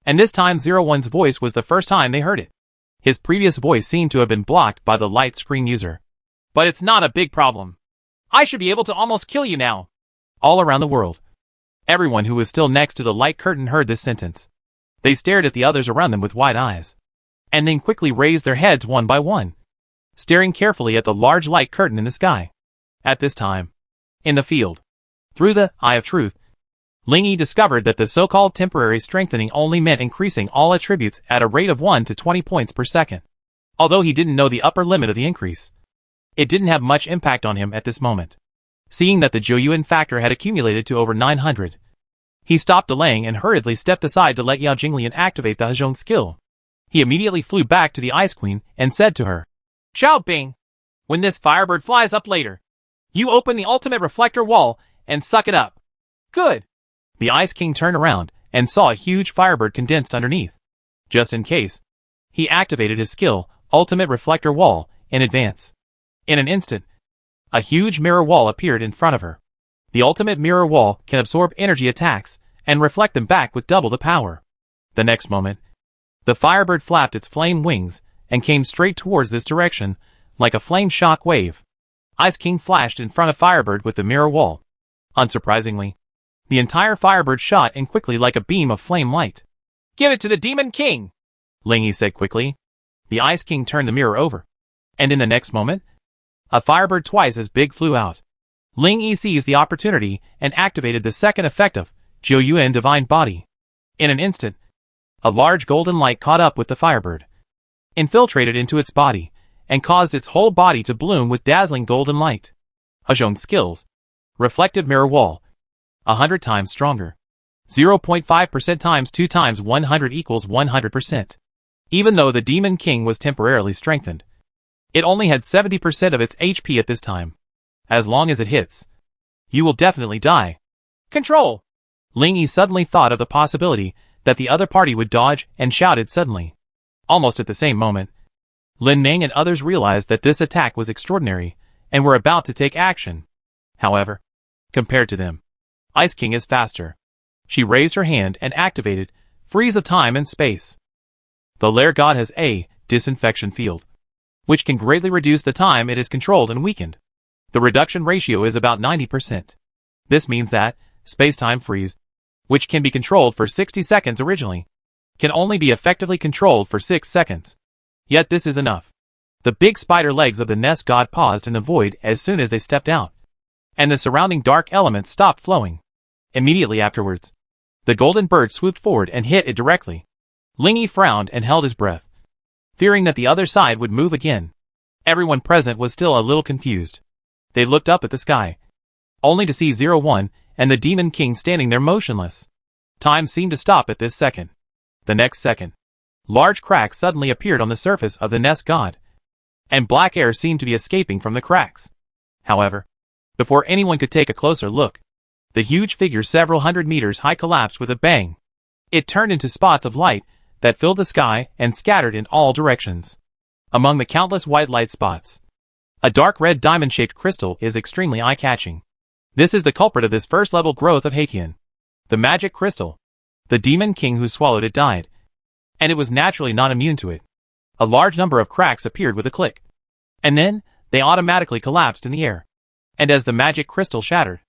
And this time 01's voice was the first time they heard it. His previous voice seemed to have been blocked by the light screen user. But it's not a big problem. I should be able to almost kill you now. All around the world, everyone who was still next to the light curtain heard this sentence. They stared at the others around them with wide eyes, and then quickly raised their heads one by one, staring carefully at the large light curtain in the sky. At this time, in the field, through the eye of truth, Ling Yi discovered that the so-called temporary strengthening only meant increasing all attributes at a rate of 1 to 20 points per second. Although he didn't know the upper limit of the increase, it didn't have much impact on him at this moment. Seeing that the Joyuan factor had accumulated to over 900, he stopped delaying and hurriedly stepped aside to let Yao Jinglian activate the Hegemony skill. He immediately flew back to the Ice Queen and said to her, Xiao Bing, when this firebird flies up later, you open the ultimate reflector wall and suck it up. Good. The Ice King turned around and saw a huge firebird condensed underneath. Just in case, he activated his skill, Ultimate Reflector Wall, in advance. In an instant, a huge mirror wall appeared in front of her. The ultimate mirror wall can absorb energy attacks and reflect them back with double the power. The next moment, the firebird flapped its flame wings and came straight towards this direction, like a flame shock wave. Ice King flashed in front of Firebird with the mirror wall. Unsurprisingly, the entire Firebird shot in quickly like a beam of flame light. Give it to the Demon King, Ling Yi said quickly. The Ice King turned the mirror over, and in the next moment, A firebird twice as big flew out. Ling Yi seized the opportunity and activated the second effect of Jiu Yuan Divine Body. In an instant, a large golden light caught up with the firebird, infiltrated into its body, and caused its whole body to bloom with dazzling golden light. Hezhong skills. Reflective mirror wall. 100 times stronger. 0.5% times 2 times 100 equals 100%. Even though the Demon King was temporarily strengthened, it only had 70% of its HP at this time. As long as it hits, you will definitely die. Control! Ling Yi suddenly thought of the possibility that the other party would dodge and shouted suddenly. Almost at the same moment, Lin Ning and others realized that this attack was extraordinary and were about to take action. However, compared to them, Ice King is faster. She raised her hand and activated Freeze of Time and Space. The Lair God has a disinfection field, which can greatly reduce the time it is controlled and weakened. The reduction ratio is about 90%. This means that space-time freeze, which can be controlled for 60 seconds originally, can only be effectively controlled for 6 seconds. Yet this is enough. The big spider legs of the nest god paused in the void as soon as they stepped out, and the surrounding dark elements stopped flowing. Immediately afterwards, the golden bird swooped forward and hit it directly. Ling Yi frowned and held his breath, fearing that the other side would move again. Everyone present was still a little confused. They looked up at the sky, only to see 01 and the Demon King standing there motionless. Time seemed to stop at this second. The next second, large cracks suddenly appeared on the surface of the nest god, and black air seemed to be escaping from the cracks. However, before anyone could take a closer look, the huge figure several hundred meters high collapsed with a bang. It turned into spots of light that filled the sky and scattered in all directions. Among the countless white light spots, a dark red diamond-shaped crystal is extremely eye-catching. This is the culprit of this first-level growth of Heikian. The magic crystal. The Demon King who swallowed it died, and it was naturally not immune to it. A large number of cracks appeared with a click, and then they automatically collapsed in the air. And as the magic crystal shattered,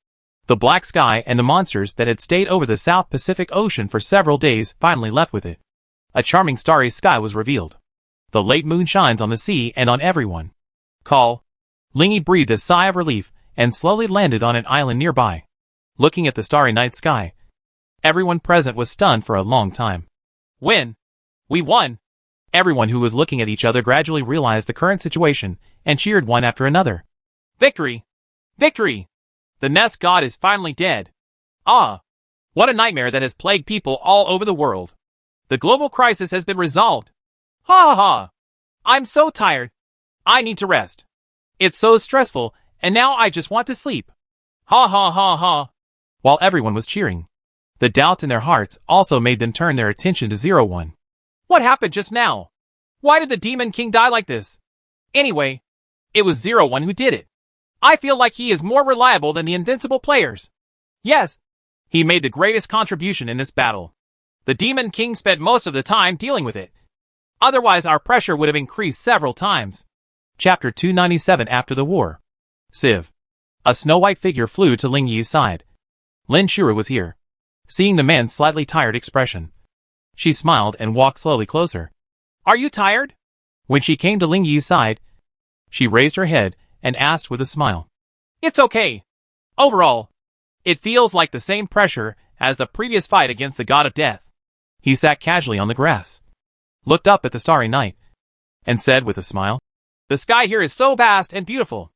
the black sky and the monsters that had stayed over the South Pacific Ocean for several days finally left with it. A charming starry sky was revealed. The late moon shines on the sea and on everyone. Call. Ling Yi breathed a sigh of relief and slowly landed on an island nearby. Looking at the starry night sky, everyone present was stunned for a long time. Win! We won! Everyone who was looking at each other gradually realized the current situation and cheered one after another. Victory! Victory! The nest god is finally dead. Ah! What a nightmare that has plagued people all over the world. The global crisis has been resolved. Ha ha ha! I'm so tired. I need to rest. It's so stressful, and now I just want to sleep. Ha ha ha ha! While everyone was cheering, the doubts in their hearts also made them turn their attention to 01. What happened just now? Why did the Demon King die like this? Anyway, it was 01 who did it. I feel like he is more reliable than the invincible players. Yes, he made the greatest contribution in this battle. The Demon King spent most of the time dealing with it. Otherwise our pressure would have increased several times. Chapter 297 After the War. Civ. A snow-white figure flew to Ling Yi's side. Lin Shura was here. Seeing the man's slightly tired expression, she smiled and walked slowly closer. Are you tired? When she came to Ling Yi's side, she raised her head and asked with a smile. It's okay. Overall, it feels like the same pressure as the previous fight against the God of Death. He sat casually on the grass, looked up at the starry night, and said with a smile, the sky here is so vast and beautiful.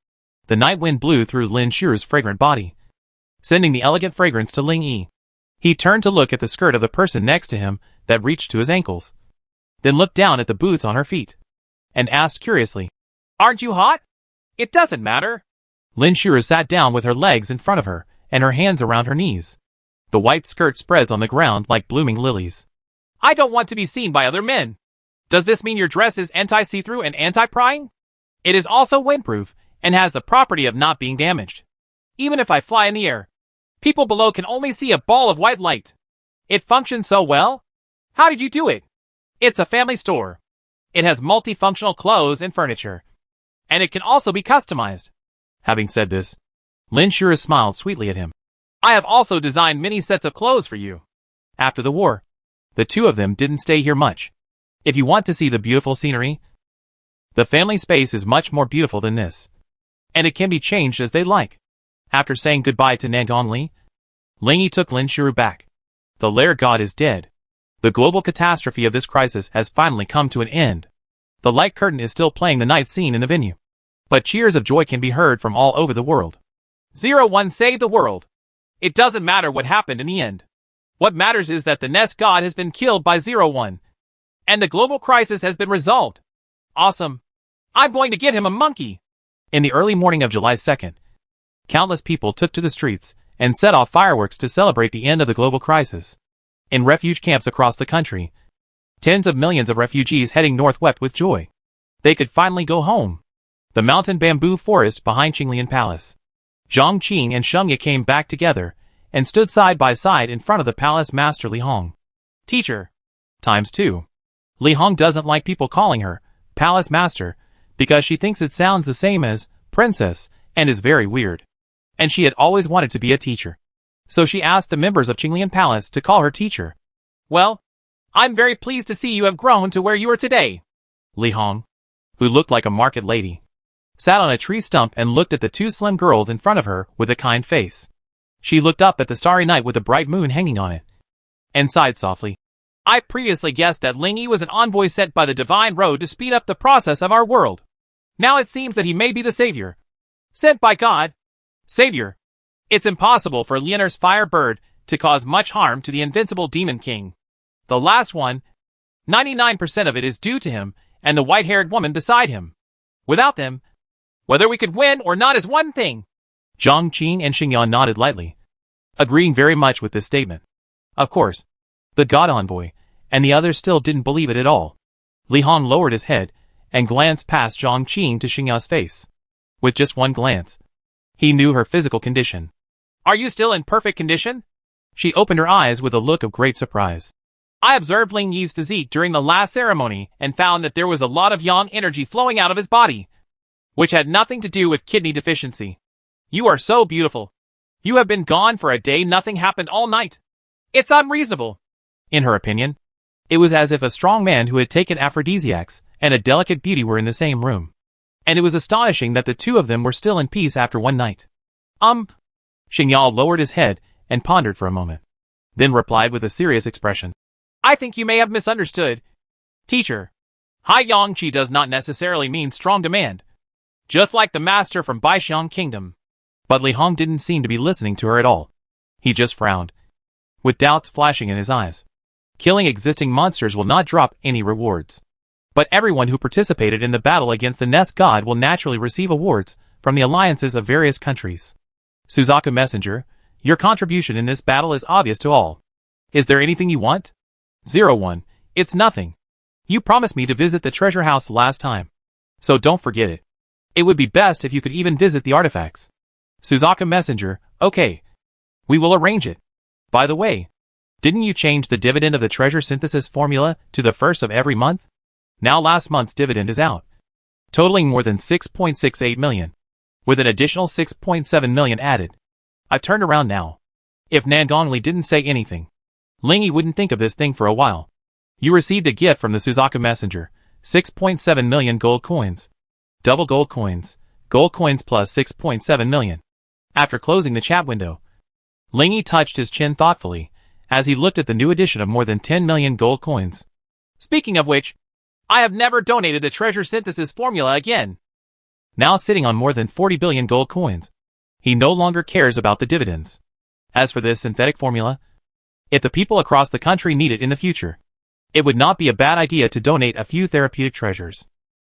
The night wind blew through Lin Shura's fragrant body, sending the elegant fragrance to Ling Yi. He turned to look at the skirt of the person next to him that reached to his ankles, then looked down at the boots on her feet, and asked curiously, Aren't you hot? It doesn't matter. Lin Shura sat down with her legs in front of her and her hands around her knees. The white skirt spreads on the ground like blooming lilies. I don't want to be seen by other men. Does this mean your dress is anti-see-through and anti-prying? It is also windproof and has the property of not being damaged. Even if I fly in the air, people below can only see a ball of white light. It functions so well. How did you do it? It's a family store. It has multifunctional clothes and furniture, and it can also be customized. Having said this, Lin Shura smiled sweetly at him. I have also designed many sets of clothes for you. After the war, the two of them didn't stay here much. If you want to see the beautiful scenery, the family space is much more beautiful than this. and it can be changed as they like. After saying goodbye to Nangong Li, Ling Yi took Lin Shiru back. The lair god is dead. The global catastrophe of this crisis has finally come to an end. The light curtain is still playing the night scene in the venue, but cheers of joy can be heard from all over the world. 01 saved the world. It doesn't matter what happened in the end. What matters is that the nest god has been killed by 01. And the global crisis has been resolved. Awesome. I'm going to get him a monkey. In the early morning of July 2nd, countless people took to the streets and set off fireworks to celebrate the end of the global crisis. In refuge camps across the country, tens of millions of refugees heading north wept with joy. They could finally go home. The mountain bamboo forest behind Qinglian Palace. Zhang Qing and Sheng Ya came back together and stood side by side in front of the palace master Li Hong. Teacher. ×2. Li Hong doesn't like people calling her palace master because she thinks it sounds the same as princess and is very weird. And she had always wanted to be a teacher. So she asked the members of Qinglian Palace to call her teacher. Well, I'm very pleased to see you have grown to where you are today. Li Hong, who looked like a market lady, sat on a tree stump and looked at the two slim girls in front of her with a kind face. She looked up at the starry night with a bright moon hanging on it, and sighed softly. I previously guessed that Ling Yi was an envoy sent by the Divine Road to speed up the process of our world. Now it seems that he may be the savior. Sent by God. Savior. It's impossible for Lianer's fire bird to cause much harm to the invincible Demon King. The last one, 99% of it is due to him and the white-haired woman beside him. Without them, whether we could win or not is one thing. Zhang Qing and Sheng Ya nodded lightly, agreeing very much with this statement. Of course, the god envoy and the others still didn't believe it at all. Li Hong lowered his head and glanced past Zhang Qing to Sheng Ya's face. With just one glance, he knew her physical condition. Are you still in perfect condition? She opened her eyes with a look of great surprise. I observed Ling Yi's physique during the last ceremony and found that there was a lot of yang energy flowing out of his body, which had nothing to do with kidney deficiency. You are so beautiful. You have been gone for a day, nothing happened all night. It's unreasonable. In her opinion, it was as if a strong man who had taken aphrodisiacs and a delicate beauty were in the same room. And it was astonishing that the two of them were still in peace after one night. Sheng Ya lowered his head and pondered for a moment, then replied with a serious expression. I think you may have misunderstood. Teacher, High Yangqi does not necessarily mean strong demand. Just like the master from Baixiang Kingdom. But Li Hong didn't seem to be listening to her at all. He just frowned, with doubts flashing in his eyes. Killing existing monsters will not drop any rewards. But everyone who participated in the battle against the Nest God will naturally receive awards from the alliances of various countries. Suzaku Messenger, your contribution in this battle is obvious to all. Is there anything you want? 01, it's nothing. You promised me to visit the treasure house last time. So don't forget it. It would be best if you could even visit the artifacts. Suzaku Messenger, okay. We will arrange it. By the way, didn't you change the dividend of the treasure synthesis formula to the first of every month? Now last month's dividend is out, totaling more than 6.68 million, with an additional 6.7 million added. I've turned around now. If Nangong Li didn't say anything, Ling Yi wouldn't think of this thing for a while. You received a gift from the Suzaku Messenger, 6.7 million gold coins. Double gold coins plus 6.7 million. After closing the chat window, Ling Yi touched his chin thoughtfully as he looked at the new addition of more than 10 million gold coins. Speaking of which, I have never donated the treasure synthesis formula again. Now sitting on more than 40 billion gold coins, he no longer cares about the dividends. As for this synthetic formula, if the people across the country need it in the future, it would not be a bad idea to donate a few therapeutic treasures.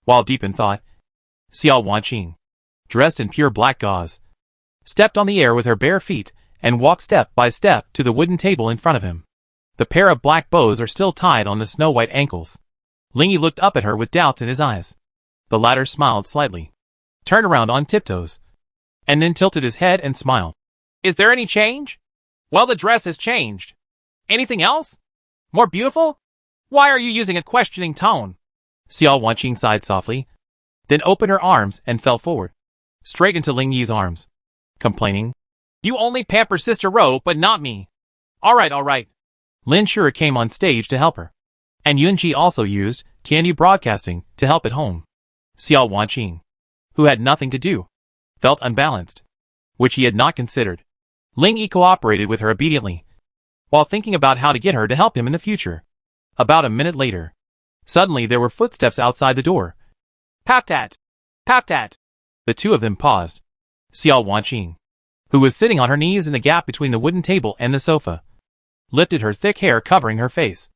While deep in thought, Xiao Wanqing, dressed in pure black gauze, stepped on the air with her bare feet and walked step by step to the wooden table in front of him. The pair of black bows are still tied on the snow-white ankles. Ling Yi looked up at her with doubts in his eyes. The latter smiled slightly, turned around on tiptoes, and then tilted his head and smiled. Is there any change? Well, the dress has changed. Anything else? More beautiful? Why are you using a questioning tone? Xiao Wanqing sighed softly, then opened her arms and fell forward, straight into Ling Yi's arms, complaining. You only pamper Sister Ro, but not me. Alright. Lin Shiru came on stage to help her, and Yunji also used Tianyu Broadcasting to help at home. Xiao Wanqing, who had nothing to do, felt unbalanced, which he had not considered. Ling Yi cooperated with her obediently, while thinking about how to get her to help him in the future. About a minute later, suddenly there were footsteps outside the door. Pap-tat! Pap-tat! The two of them paused. Xiao Wanqing, who was sitting on her knees in the gap between the wooden table and the sofa, lifted her thick hair covering her face,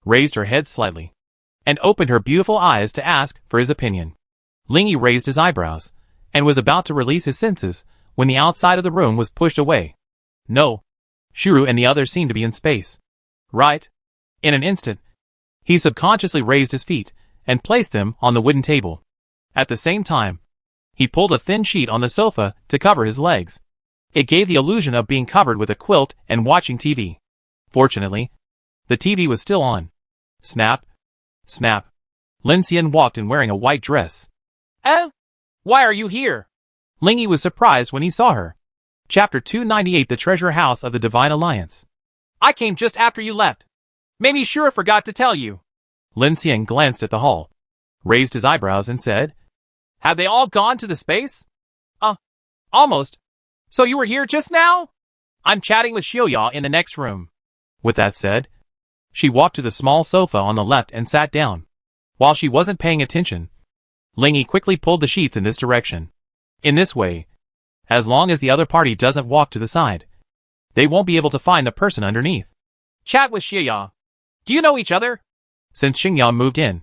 raised her head slightly, and opened her beautiful eyes to ask for his opinion. Ling Yi raised his eyebrows, and was about to release his senses, when the outside of the room was pushed away. No. Shuru and the others seemed to be in space. Right. In an instant, he subconsciously raised his feet, and placed them on the wooden table. At the same time, he pulled a thin sheet on the sofa to cover his legs. It gave the illusion of being covered with a quilt and watching TV. Fortunately, the TV was still on. Snap. Snap. Lin Xian walked in wearing a white dress. Why are you here? Ling Yi was surprised when he saw her. Chapter 298 The Treasure House of the Divine Alliance. I came just after you left. Maybe Shura forgot to tell you. Lin Xian glanced at the hall, raised his eyebrows and said, Have they all gone to the space? Almost. So you were here just now? I'm chatting with Sheng Ya in the next room. With that said, she walked to the small sofa on the left and sat down. While she wasn't paying attention, Ling Yi quickly pulled the sheets in this direction. In this way, as long as the other party doesn't walk to the side, they won't be able to find the person underneath. Chat with Sheng Ya. Do you know each other? Since Sheng Ya moved in,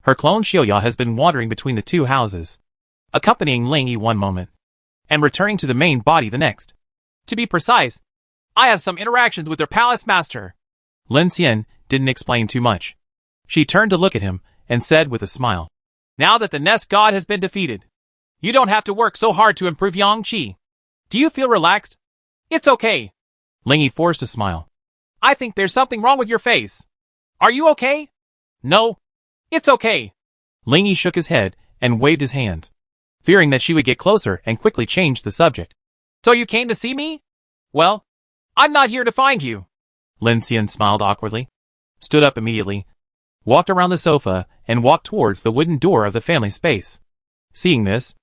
her clone Sheng Ya has been wandering between the two houses, accompanying Ling Yi one moment, and returning to the main body the next. To be precise, I have some interactions with their palace master. Lin Xian didn't explain too much. She turned to look at him, and said with a smile, Now that the nest god has been defeated, you don't have to work so hard to improve Yang Qi. Do you feel relaxed? It's okay. Ling Yi forced a smile. I think there's something wrong with your face. Are you okay? No. It's okay. Ling Yi shook his head, and waved his hands, fearing that she would get closer and quickly change the subject. So you came to see me? Well, I'm not here to find you. Lin Xian smiled awkwardly, stood up immediately, walked around the sofa, and walked towards the wooden door of the family space. Seeing this,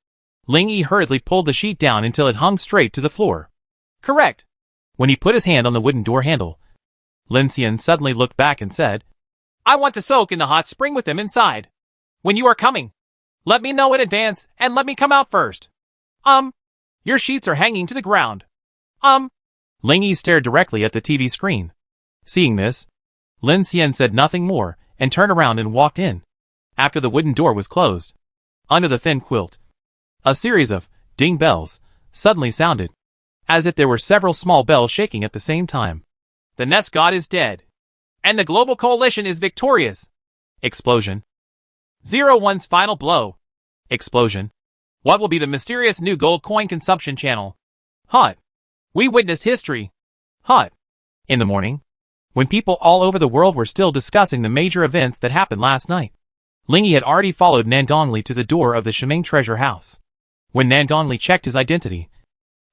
Ling Yi hurriedly pulled the sheet down until it hung straight to the floor. Correct. When he put his hand on the wooden door handle, Lin Xian suddenly looked back and said, I want to soak in the hot spring with them inside. When you are coming, let me know in advance and let me come out first. Your sheets are hanging to the ground. Ling Yi stared directly at the TV screen. Seeing this, Lin Xian said nothing more and turned around and walked in. After the wooden door was closed, under the thin quilt, a series of ding bells suddenly sounded, as if there were several small bells shaking at the same time. The nest god is dead, and the global coalition is victorious. Explosion. 01's final blow. Explosion. What will be the mysterious new gold coin consumption channel? Hot. We witnessed history. Hot. In the morning, when people all over the world were still discussing the major events that happened last night, Ling Yi had already followed Nangong Li to the door of the Shimeng treasure house. When Nangong Li checked his identity,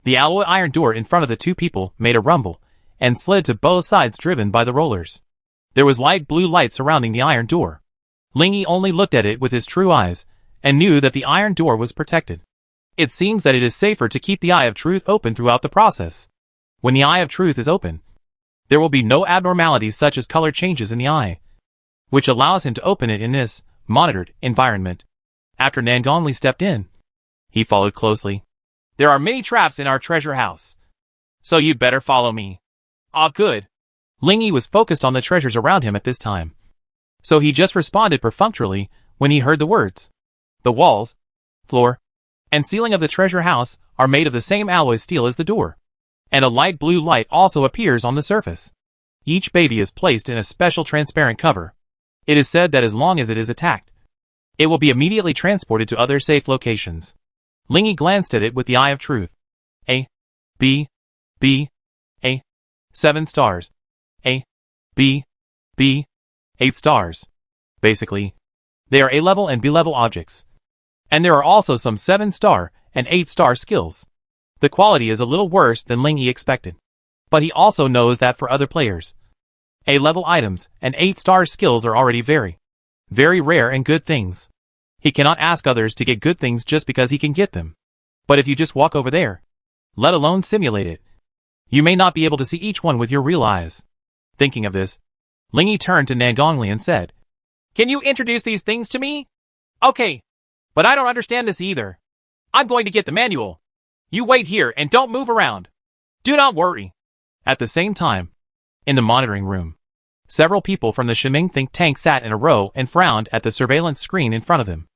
the alloy iron door in front of the two people made a rumble and slid to both sides driven by the rollers. There was light blue light surrounding the iron door. Ling Yi only looked at it with his true eyes and knew that the iron door was protected. It seems that it is safer to keep the Eye of Truth open throughout the process. When the Eye of Truth is open, there will be no abnormalities such as color changes in the eye, which allows him to open it in this monitored environment. After Nangong Li stepped in, he followed closely. There are many traps in our treasure house, so you'd better follow me. Ah, good. Ling Yi was focused on the treasures around him at this time, so he just responded perfunctorily when he heard the words. The walls, floor, and ceiling of the treasure house are made of the same alloy steel as the door, and a light blue light also appears on the surface. Each baby is placed in a special transparent cover. It is said that as long as it is attacked, it will be immediately transported to other safe locations. Ling Yi glanced at it with the Eye of Truth. A. B. B. A. 7 stars. A. B. B. 8 stars. Basically, they are A-level and B-level objects. And there are also some 7-star and 8-star skills. The quality is a little worse than Ling Yi expected. But he also knows that for other players, A-level items and 8-star skills are already very, very rare and good things. He cannot ask others to get good things just because he can get them. But if you just walk over there, let alone simulate it, you may not be able to see each one with your real eyes. Thinking of this, Ling Yi turned to Nangong Li and said, Can you introduce these things to me? Okay. But I don't understand this either. I'm going to get the manual. You wait here and don't move around. Do not worry. At the same time, in the monitoring room, several people from the Shiming think tank sat in a row and frowned at the surveillance screen in front of them.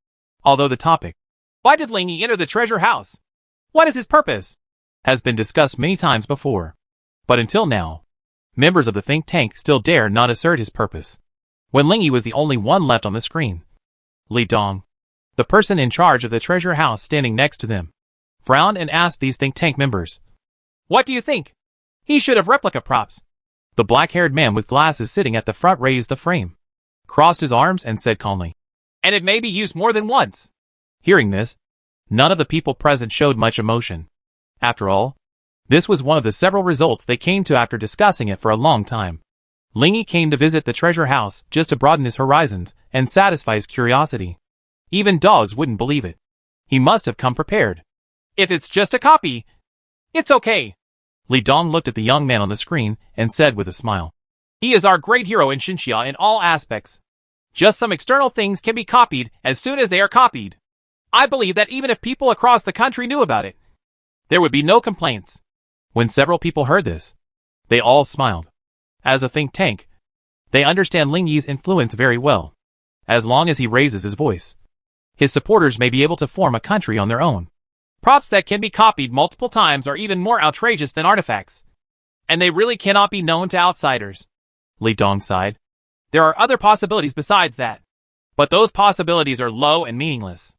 Although the topic, why did Ling Yi enter the treasure house? What is his purpose? Has been discussed many times before. But until now, members of the think tank still dare not assert his purpose. When Ling Yi was the only one left on the screen, Li Dong, the person in charge of the treasure house standing next to them, frowned and asked these think tank members, What do you think? He should have replica props. The black-haired man with glasses sitting at the front raised the frame, crossed his arms and said calmly, And it may be used more than once. Hearing this, none of the people present showed much emotion. After all, this was one of the several results they came to after discussing it for a long time. Ling Yi came to visit the treasure house just to broaden his horizons and satisfy his curiosity. Even dogs wouldn't believe it. He must have come prepared. If it's just a copy, it's okay. Li Dong looked at the young man on the screen and said with a smile, He is our great hero in Sheng Ya in all aspects. Just some external things can be copied as soon as they are copied. I believe that even if people across the country knew about it, there would be no complaints. When several people heard this, they all smiled. As a think tank, they understand Ling Yi's influence very well. As long as he raises his voice, his supporters may be able to form a country on their own. Props that can be copied multiple times are even more outrageous than artifacts. And they really cannot be known to outsiders. Li Dong sighed. There are other possibilities besides that. But those possibilities are low and meaningless.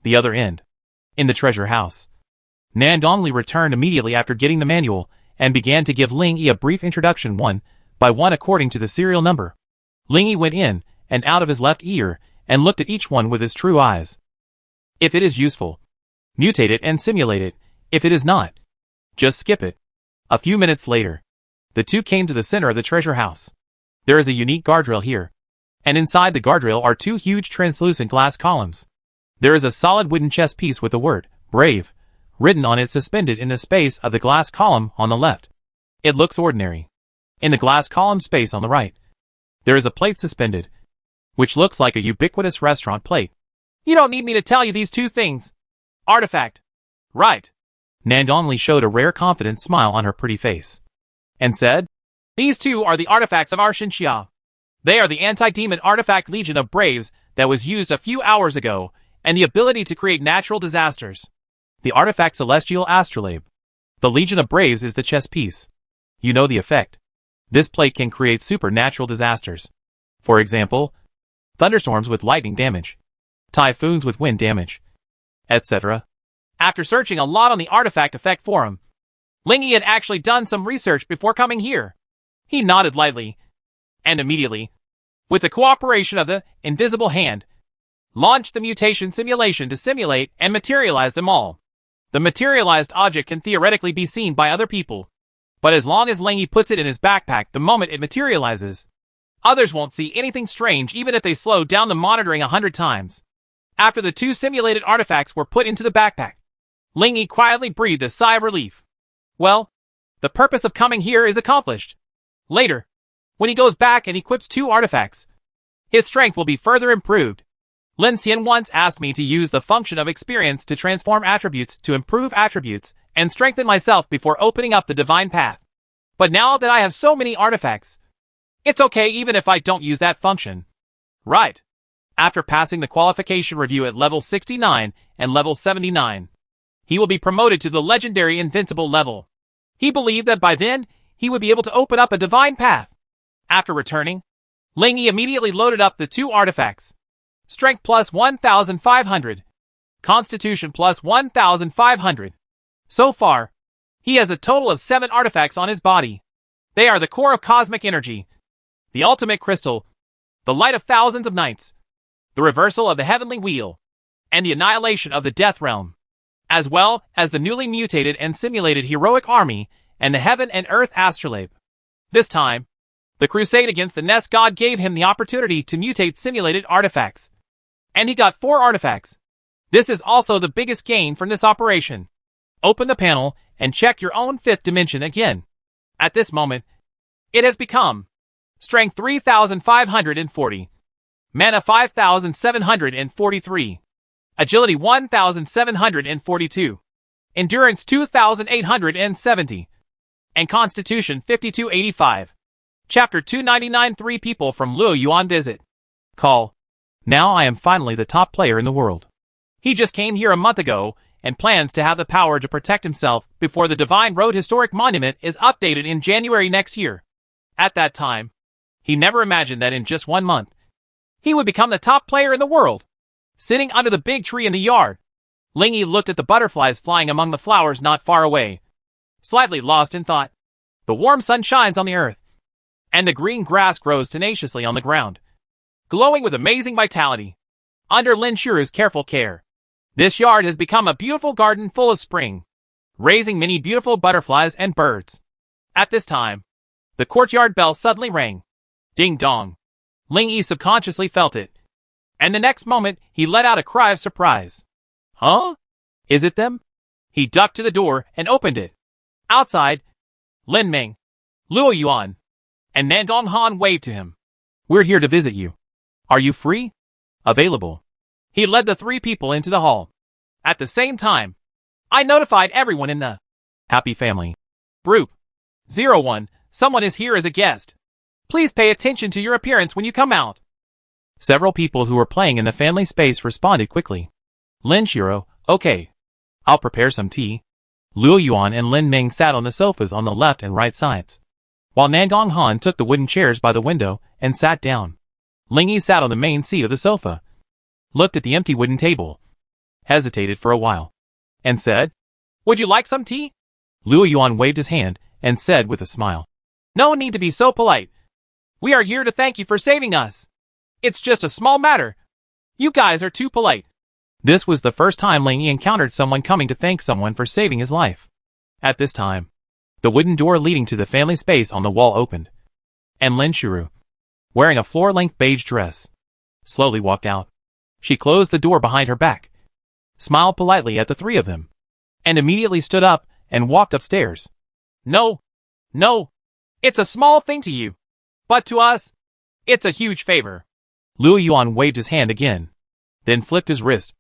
The other end. In the treasure house. Nangong Li returned immediately after getting the manual and began to give Ling Yi a brief introduction one by one according to the serial number. Ling Yi went in and out of his left ear and looked at each one with his true eyes. If it is useful, mutate it and simulate it. If it is not, just skip it. A few minutes later, the two came to the center of the treasure house. There is a unique guardrail here, and inside the guardrail are two huge translucent glass columns. There is a solid wooden chess piece with the word, Brave, written on it suspended in the space of the glass column on the left. It looks ordinary. In the glass column space on the right, there is a plate suspended, which looks like a ubiquitous restaurant plate. You don't need me to tell you these two things. Artifact. Right. Nangong Li showed a rare confident smile on her pretty face, and said, These two are the artifacts of our Sheng Ya. They are the anti-demon artifact Legion of Braves that was used a few hours ago, and the ability to create natural disasters. The artifact Celestial Astrolabe. The Legion of Braves is the chess piece. You know the effect. This plate can create supernatural disasters. For example, thunderstorms with lightning damage, typhoons with wind damage, etc. After searching a lot on the Artifact Effect forum, Ling Yi had actually done some research before coming here. He nodded lightly, and immediately, with the cooperation of the Invisible Hand, launched the mutation simulation to simulate and materialize them all. The materialized object can theoretically be seen by other people, but as long as Ling Yi puts it in his backpack the moment it materializes, others won't see anything strange even if they slow down the monitoring 100 times. After the two simulated artifacts were put into the backpack, Ling Yi quietly breathed a sigh of relief. Well, the purpose of coming here is accomplished. Later, when he goes back and equips two artifacts, his strength will be further improved. Lin Xian once asked me to use the function of experience to transform attributes to improve attributes and strengthen myself before opening up the divine path. But now that I have so many artifacts, it's okay even if I don't use that function. Right. After passing the qualification review at level 69 and level 79, he will be promoted to the legendary invincible level. He believed that by then, he would be able to open up a divine path. After returning, Ling Yi immediately loaded up the two artifacts. Strength plus 1,500. Constitution plus 1,500. So far, he has a total of 7 artifacts on his body. They are the core of cosmic energy, the ultimate crystal, the light of thousands of nights, the reversal of the heavenly wheel, and the annihilation of the death realm, as well as the newly mutated and simulated heroic army and the heaven and earth astrolabe. This time, the crusade against the Nest God gave him the opportunity to mutate simulated artifacts. And he got 4 artifacts. This is also the biggest gain from this operation. Open the panel and check your own 5th dimension again. At this moment, it has become Strength 3,540, Mana 5,743, Agility 1,742, Endurance 2,870, and Constitution 5,285. Chapter 299. 3 people from Luo Yuan visit. Call. Now I am finally the top player in the world. He just came here a month ago and plans to have the power to protect himself before the Divine Road Historic Monument is updated in January next year. At that time, he never imagined that in just 1 month, he would become the top player in the world. Sitting under the big tree in the yard, Ling Yi looked at the butterflies flying among the flowers not far away, slightly lost in thought. The warm sun shines on the earth, and the green grass grows tenaciously on the ground, glowing with amazing vitality. Under Lin Shuru's careful care, this yard has become a beautiful garden full of spring, raising many beautiful butterflies and birds. At this time, the courtyard bell suddenly rang. Ding dong. Ling Yi subconsciously felt it, and the next moment he let out a cry of surprise. Huh? Is it them? He ducked to the door and opened it. Outside, Lin Ming, Luo Yuan, and Nangong Han waved to him. We're here to visit you. Are you free? Available. He led the 3 people into the hall. At the same time, I notified everyone in the happy family group. 01, someone is here as a guest. Please pay attention to your appearance when you come out. Several people who were playing in the family space responded quickly. Lin Shiro, okay. I'll prepare some tea. Luo Yuan and Lin Ming sat on the sofas on the left and right sides, while Nangong Han took the wooden chairs by the window and sat down. Ling Yi sat on the main seat of the sofa, looked at the empty wooden table, hesitated for a while, and said, Would you like some tea? Luo Yuan waved his hand and said with a smile, No need to be so polite. We are here to thank you for saving us. It's just a small matter. You guys are too polite. This was the first time Ling Yi encountered someone coming to thank someone for saving his life. At this time, the wooden door leading to the family space on the wall opened, and Lin Shuru, wearing a floor-length beige dress, slowly walked out. She closed the door behind her back, smiled politely at the 3 of them, and immediately stood up and walked upstairs. No, it's a small thing to you, but to us, it's a huge favor. Luo Yuan waved his hand again, then flipped his wrist,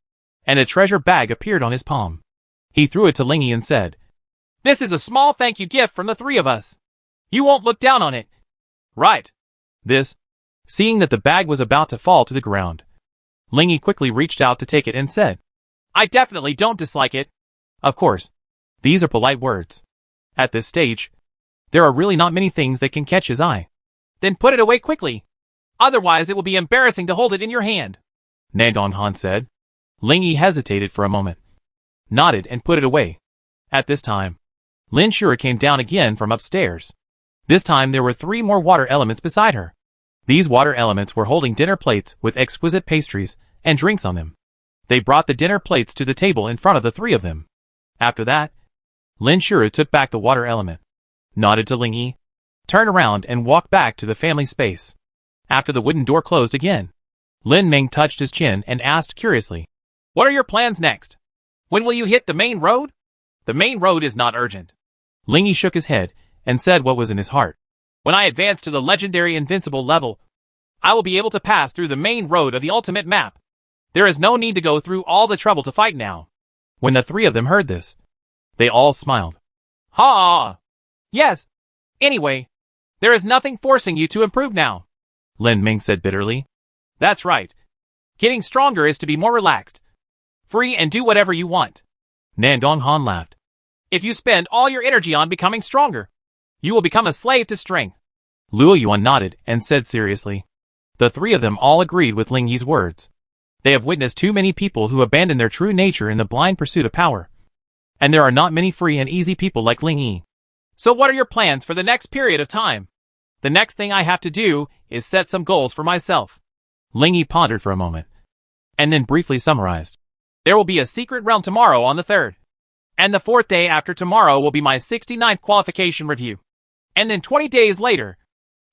and a treasure bag appeared on his palm. He threw it to Ling Yi and said, This is a small thank you gift from the 3 of us. You won't look down on it, right? This, seeing that the bag was about to fall to the ground, Ling Yi quickly reached out to take it and said, I definitely don't dislike it. Of course, these are polite words. At this stage, there are really not many things that can catch his eye. Then put it away quickly. Otherwise it will be embarrassing to hold it in your hand, Nangong Han said. Ling Yi hesitated for a moment, nodded and put it away. At this time, Lin Shura came down again from upstairs. This time there were 3 more water elements beside her. These water elements were holding dinner plates with exquisite pastries and drinks on them. They brought the dinner plates to the table in front of the 3 of them. After that, Lin Shura took back the water element, nodded to Ling Yi, turned around and walked back to the family space. After the wooden door closed again, Lin Ming touched his chin and asked curiously, What are your plans next? When will you hit the main road? The main road is not urgent. Ling Yi shook his head and said what was in his heart. When I advance to the legendary invincible level, I will be able to pass through the main road of the ultimate map. There is no need to go through all the trouble to fight now. When the 3 of them heard this, they all smiled. Ha! Yes. Anyway, there is nothing forcing you to improve now, Lin Ming said bitterly. That's right. Getting stronger is to be more relaxed, free and do whatever you want. Nangong Han laughed. If you spend all your energy on becoming stronger, you will become a slave to strength. Luo Yuan nodded and said seriously. The 3 of them all agreed with Ling Yi's words. They have witnessed too many people who abandon their true nature in the blind pursuit of power. And there are not many free and easy people like Ling Yi. So what are your plans for the next period of time? The next thing I have to do is set some goals for myself. Ling Yi pondered for a moment, and then briefly summarized. There will be a secret realm tomorrow on the 3rd. And the 4th day after tomorrow will be my 69th qualification review. And then 20 days later,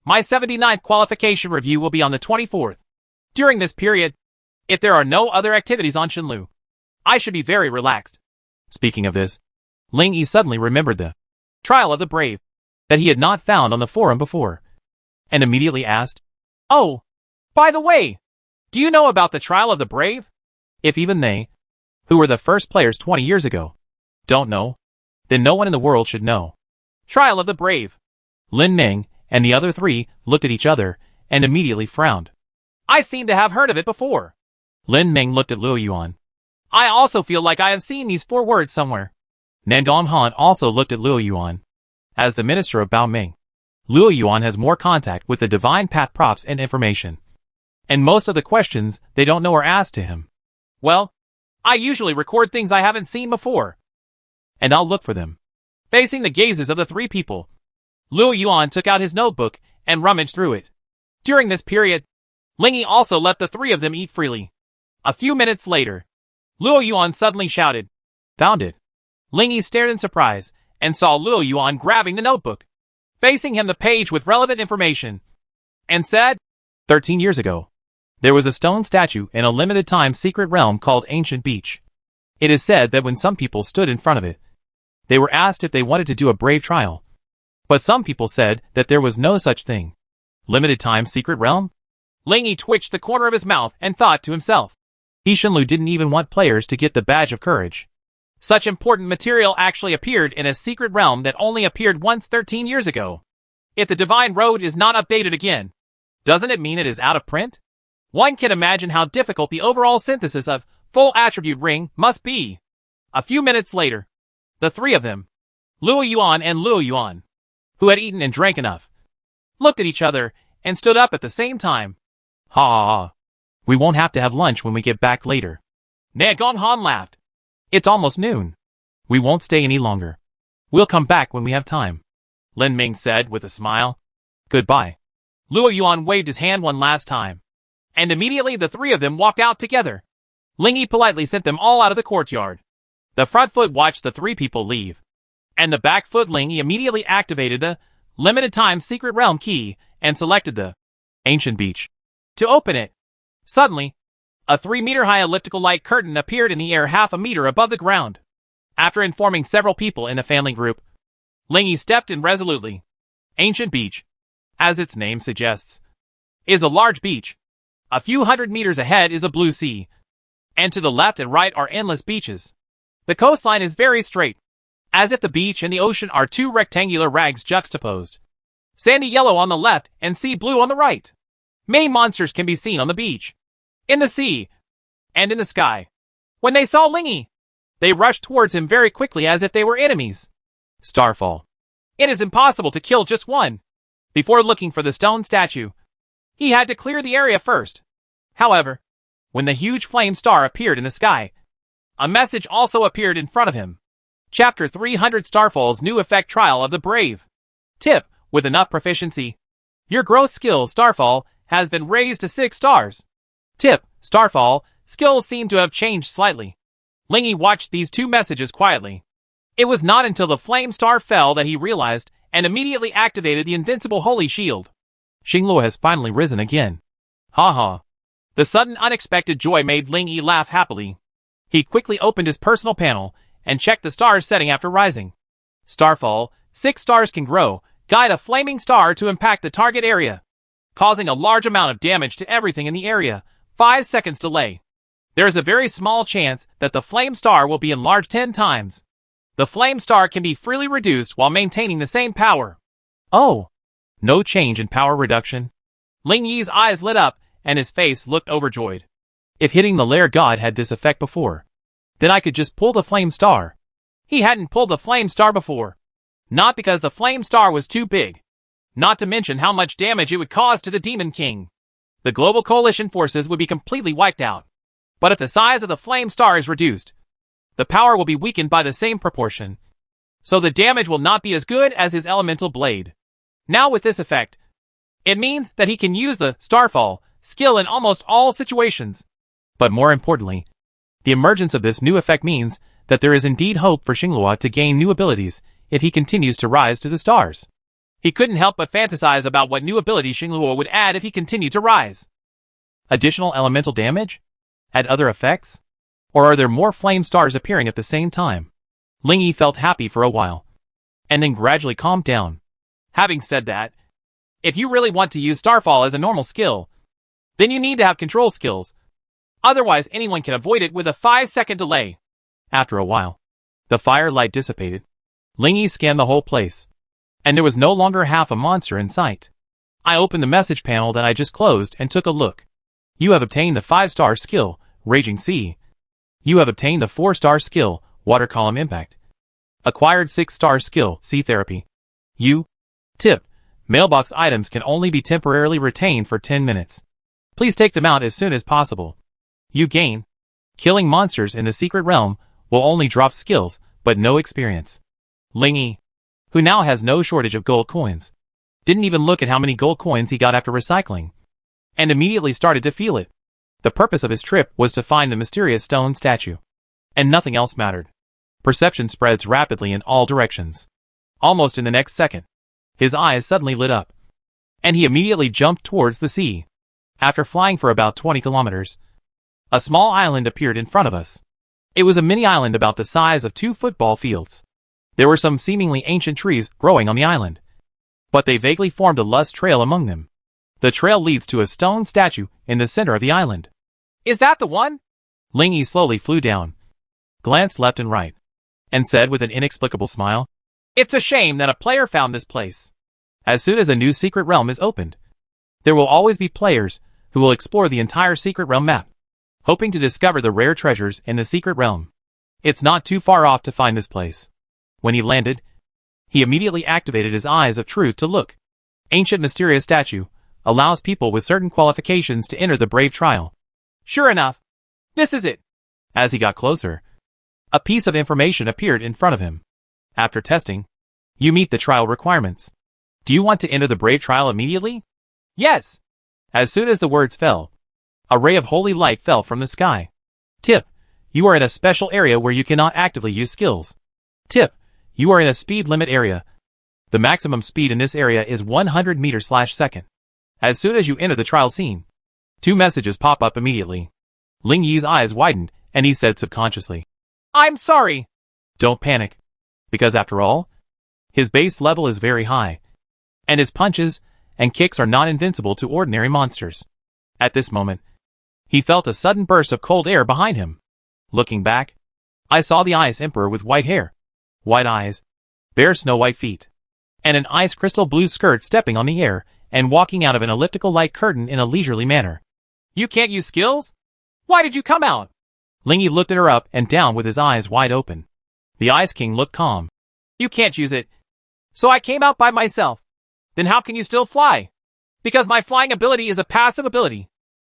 my 79th qualification review will be on the 24th. During this period, if there are no other activities on Shenlu, I should be very relaxed. Speaking of this, Ling Yi suddenly remembered the trial of the brave that he had not found on the forum before, and immediately asked, "Oh, by the way, do you know about the trial of the brave?" If even they, who were the first players 20 years ago, don't know, then no one in the world should know. Trial of the brave. Lin Ning and the other three looked at each other and immediately frowned. I seem to have heard of it before. Lin Ming looked at Luo Yuan. I also feel like I have seen these 4 words somewhere. Nangong Han also looked at Luo Yuan. As the minister of Bao Ming, Luo Yuan has more contact with the divine path props and information. And most of the questions they don't know are asked to him. Well, I usually record things I haven't seen before. And I'll look for them. Facing the gazes of the 3 people, Luo Yuan took out his notebook and rummaged through it. During this period, Ling Yi also let the 3 of them eat freely. A few minutes later, Luo Yuan suddenly shouted, "Found it." Ling Yi stared in surprise and saw Luo Yuan grabbing the notebook, facing him the page with relevant information, and said, 13 years ago, there was a stone statue in a limited-time secret realm called Ancient Beach. It is said that when some people stood in front of it, they were asked if they wanted to do a brave trial. But some people said that there was no such thing. Limited-time secret realm? Ling Yi twitched the corner of his mouth and thought to himself. He Shenlu didn't even want players to get the badge of courage. Such important material actually appeared in a secret realm that only appeared once 13 years ago. If the Divine Road is not updated again, doesn't it mean it is out of print? One can imagine how difficult the overall synthesis of full attribute ring must be. A few minutes later, the 3 of them, Luo Yuan and Luo Yuan, who had eaten and drank enough, looked at each other and stood up at the same time. Ha ha ha. We won't have to have lunch when we get back later. Nangong Han laughed. It's almost noon. We won't stay any longer. We'll come back when we have time. Lin Ming said with a smile. Goodbye. Luo Yuan waved his hand one last time, and immediately the 3 of them walked out together. Ling Yi politely sent them all out of the courtyard. The front foot watched the 3 people leave, and the back foot Ling Yi immediately activated the limited time secret realm key and selected the Ancient Beach to open it. Suddenly, a 3-meter-high elliptical light curtain appeared in the air half a meter above the ground. After informing several people in the family group, Ling Yi stepped in resolutely. Ancient Beach, as its name suggests, is a large beach. A few hundred meters ahead is a blue sea, and to the left and right are endless beaches. The coastline is very straight, as if the beach and the ocean are 2 rectangular rags juxtaposed. Sandy yellow on the left and sea blue on the right. Many monsters can be seen on the beach, in the sea, and in the sky. When they saw Ling Yi, they rushed towards him very quickly as if they were enemies. Starfall. It is impossible to kill just one. Before looking for the stone statue, he had to clear the area first. However, when the huge flame star appeared in the sky, a message also appeared in front of him. Chapter 300 Starfall's New Effect Trial of the Brave. Tip, with enough proficiency, your growth skill, Starfall, has been raised to 6 stars. Tip, Starfall, skills seem to have changed slightly. Ling Yi watched these 2 messages quietly. It was not until the flame star fell that he realized and immediately activated the invincible holy shield. Xingluo has finally risen again. Ha ha. The sudden unexpected joy made Ling Yi laugh happily. He quickly opened his personal panel and checked the star's setting after rising. Starfall, 6 stars can grow, guide a flaming star to impact the target area, causing a large amount of damage to everything in the area. 5 seconds delay. There is a very small chance that the flame star will be enlarged 10 times. The flame star can be freely reduced while maintaining the same power. Oh! No change in power reduction? Ling Yi's eyes lit up, and his face looked overjoyed. If hitting the lair god had this effect before, then I could just pull the flame star. He hadn't pulled the flame star before. Not because the flame star was too big. Not to mention how much damage it would cause to the Demon King. The global coalition forces would be completely wiped out. But if the size of the flame star is reduced, the power will be weakened by the same proportion. So the damage will not be as good as his elemental blade. Now with this effect, it means that he can use the Starfall skill in almost all situations. But more importantly, the emergence of this new effect means that there is indeed hope for Xingluo to gain new abilities if he continues to rise to the stars. He couldn't help but fantasize about what new abilities Xingluo would add if he continued to rise. Additional elemental damage? Add other effects? Or are there more flame stars appearing at the same time? Ling Yi felt happy for a while, and then gradually calmed down. Having said that, if you really want to use Starfall as a normal skill, then you need to have control skills. Otherwise, anyone can avoid it with a 5-second delay. After a while, the firelight dissipated. Ling Yi scanned the whole place, and there was no longer half a monster in sight. I opened the message panel that I just closed and took a look. You have obtained the 5-star skill, Raging Sea. You have obtained the 4-star skill, Water Column Impact. Acquired 6-star skill, Sea Therapy. Tip. Mailbox items can only be temporarily retained for 10 minutes. Please take them out as soon as possible. You gain. Killing monsters in the secret realm will only drop skills, but no experience. Ling Yi, who now has no shortage of gold coins, didn't even look at how many gold coins he got after recycling, and immediately started to feel it. The purpose of his trip was to find the mysterious stone statue, and nothing else mattered. Perception spreads rapidly in all directions. Almost in the next second, his eyes suddenly lit up, and he immediately jumped towards the sea. After flying for about 20 kilometers, a small island appeared in front of us. It was a mini island about the size of 2 football fields. There were some seemingly ancient trees growing on the island, but they vaguely formed a lost trail among them. The trail leads to a stone statue in the center of the island. Is that the one? Ling Yi slowly flew down, glanced left and right, and said with an inexplicable smile, It's a shame that a player found this place. As soon as a new secret realm is opened, there will always be players who will explore the entire secret realm map, hoping to discover the rare treasures in the secret realm. It's not too far off to find this place. When he landed, he immediately activated his eyes of truth to look. Ancient mysterious statue allows people with certain qualifications to enter the brave trial. Sure enough, this is it. As he got closer, a piece of information appeared in front of him. After testing, you meet the trial requirements. Do you want to enter the brave trial immediately? Yes. As soon as the words fell, a ray of holy light fell from the sky. Tip. You are in a special area where you cannot actively use skills. Tip. You are in a speed limit area. The maximum speed in this area is 100 meters/second. As soon as you enter the trial scene, 2 messages pop up immediately. Ling Yi's eyes widened, and he said subconsciously, I'm sorry. Don't panic. Because after all, his base level is very high, and his punches and kicks are not invincible to ordinary monsters. At this moment, he felt a sudden burst of cold air behind him. Looking back, I saw the Ice Emperor with white hair, white eyes, bare snow-white feet, and an ice crystal blue skirt stepping on the air and walking out of an elliptical light curtain in a leisurely manner. You can't use skills? Why did you come out? Ling Yi looked at her up and down with his eyes wide open. The Ice King looked calm. You can't use it. So I came out by myself. Then how can you still fly? Because my flying ability is a passive ability.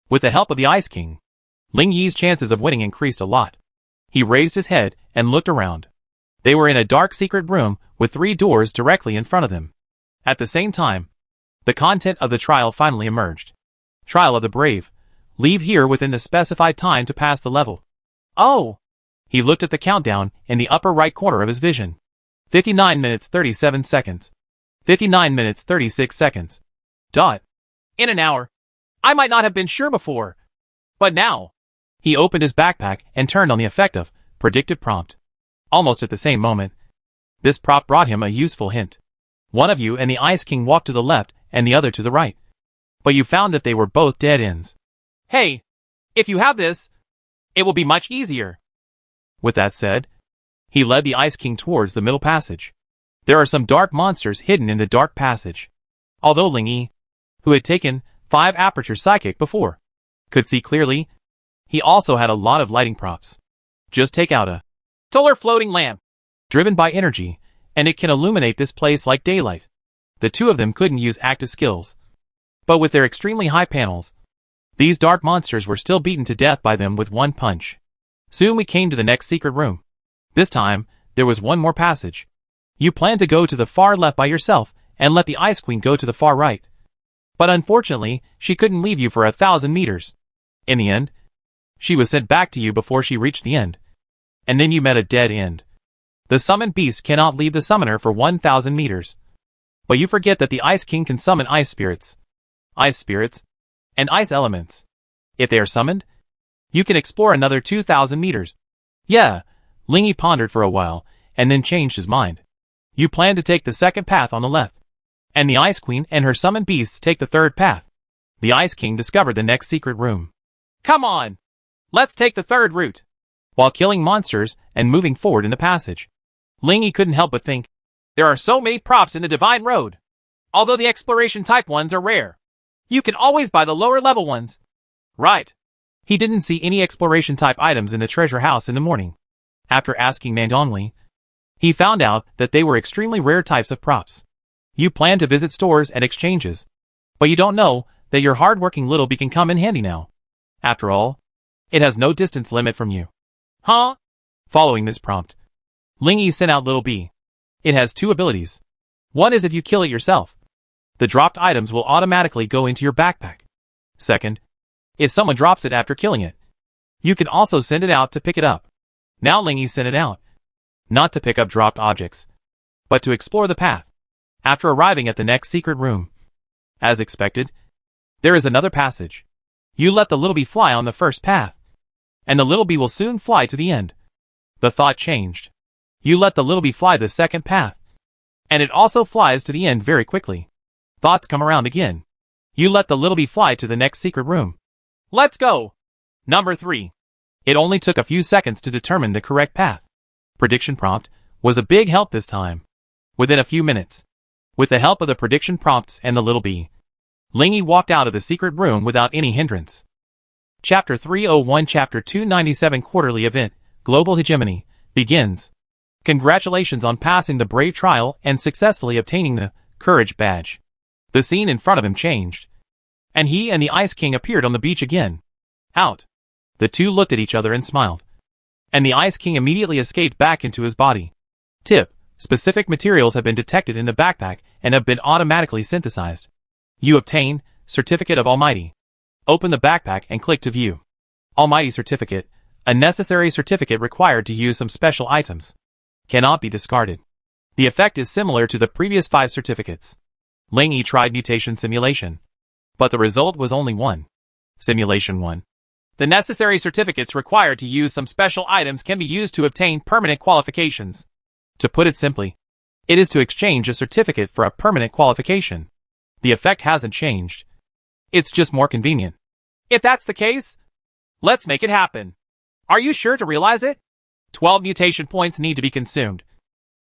With the help of the Ice King, Ling Yi's chances of winning increased a lot. He raised his head and looked around. They were in a dark secret room with 3 doors directly in front of them. At the same time, the content of the trial finally emerged. Trial of the Brave. Leave here within the specified time to pass the level. Oh! He looked at the countdown in the upper right corner of his vision. 59 minutes 37 seconds. 59 minutes 36 seconds. In an hour. I might not have been sure before. But now. He opened his backpack and turned on the effective, predictive prompt. Almost at the same moment, this prompt brought him a useful hint. One of you and the Ice King walked to the left and the other to the right. But you found that they were both dead ends. Hey, if you have this, it will be much easier. With that said, he led the Ice King towards the middle passage. There are some dark monsters hidden in the dark passage. Although Ling Yi, who had taken 5 aperture psychic before, could see clearly, he also had a lot of lighting props. Just take out a solar floating lamp, driven by energy, and it can illuminate this place like daylight. The 2 of them couldn't use active skills, but with their extremely high panels, these dark monsters were still beaten to death by them with 1 punch. Soon we came to the next secret room. This time, there was 1 more passage. You planned to go to the far left by yourself and let the Ice Queen go to the far right. But unfortunately, she couldn't leave you for 1,000 meters. In the end, she was sent back to you before she reached the end. And then you met a dead end. The summoned beast cannot leave the summoner for 1,000 meters. But you forget that the Ice King can summon ice spirits, and ice elements. If they are summoned, you can explore another 2,000 meters. Yeah, Ling Yi pondered for a while, and then changed his mind. You plan to take the second path on the left, and the Ice Queen and her summoned beasts take the third path. The Ice King discovered the next secret room. Come on! Let's take the third route. While killing monsters and moving forward in the passage, Ling Yi couldn't help but think, there are so many props in the Divine Road. Although the exploration type ones are rare, you can always buy the lower level ones. Right. He didn't see any exploration type items in the treasure house in the morning. After asking Nangong Li, he found out that they were extremely rare types of props. You plan to visit stores and exchanges, but you don't know that your hard-working little bee can come in handy now. After all, it has no distance limit from you. Huh? Following this prompt, Ling Yi sent out little bee. It has two abilities. One is if you kill it yourself, the dropped items will automatically go into your backpack. Second, if someone drops it after killing it, you can also send it out to pick it up. Now Ling Yi sent it out, not to pick up dropped objects, but to explore the path. After arriving at the next secret room, as expected, there is another passage. You let the little bee fly on the first path, and the little bee will soon fly to the end. The thought changed. You let the little bee fly the second path, and it also flies to the end very quickly. Thoughts come around again. You let the little bee fly to the next secret room. Let's go! Number 3. It only took a few seconds to determine the correct path. Prediction prompt was a big help this time. Within a few minutes, with the help of the prediction prompts and the little bee, Ling Yi walked out of the secret room without any hindrance. Chapter 301 Chapter 297 Quarterly Event, Global Hegemony, begins. Congratulations on passing the brave trial and successfully obtaining the Courage badge. The scene in front of him changed, and he and the Ice King appeared on the beach again. Out. The two looked at each other and smiled, and the Ice King immediately escaped back into his body. Tip: specific materials have been detected in the backpack and have been automatically synthesized. You obtain Certificate of Almighty. Open the backpack and click to view. Almighty Certificate, a necessary certificate required to use some special items. Cannot be discarded. The effect is similar to the previous 5 certificates. Ling Yi tried mutation simulation, but the result was only 1. Simulation 1. The necessary certificates required to use some special items can be used to obtain permanent qualifications. To put it simply, it is to exchange a certificate for a permanent qualification. The effect hasn't changed. It's just more convenient. If that's the case, let's make it happen. Are you sure to realize it? 12 mutation points need to be consumed.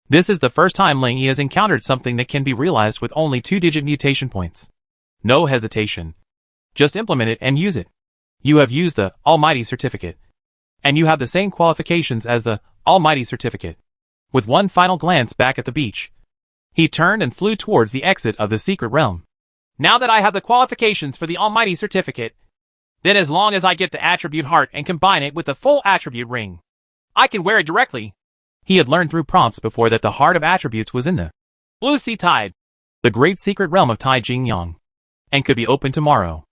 This is the first time Ling Yi has encountered something that can be realized with only 2-digit mutation points. No hesitation. Just implement it and use it. You have used the Almighty Certificate, and you have the same qualifications as the Almighty Certificate. With one final glance back at the beach, he turned and flew towards the exit of the secret realm. Now that I have the qualifications for the Almighty Certificate, then as long as I get the attribute heart and combine it with the full attribute ring, I can wear it directly. He had learned through prompts before that the heart of attributes was in the Blue Sea Tide, the great secret realm of Tai Jingyang, and could be opened tomorrow.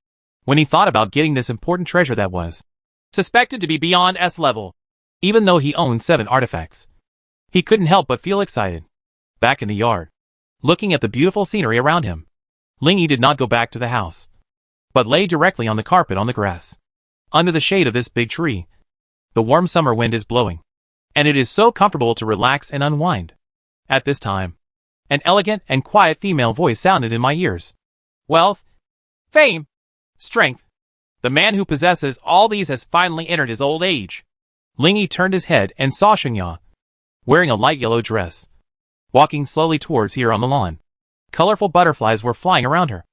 When he thought about getting this important treasure that was suspected to be beyond S level, even though he owned 7 artifacts, he couldn't help but feel excited. Back in the yard, looking at the beautiful scenery around him, Ling Yi did not go back to the house, but lay directly on the carpet on the grass. Under the shade of this big tree, the warm summer wind is blowing, and it is so comfortable to relax and unwind. At this time, an elegant and quiet female voice sounded in my ears. Wealth, fame, strength. The man who possesses all these has finally entered his old age. Ling Yi turned his head and saw Sheng Ya, wearing a light yellow dress, walking slowly towards her on the lawn. Colorful butterflies were flying around her,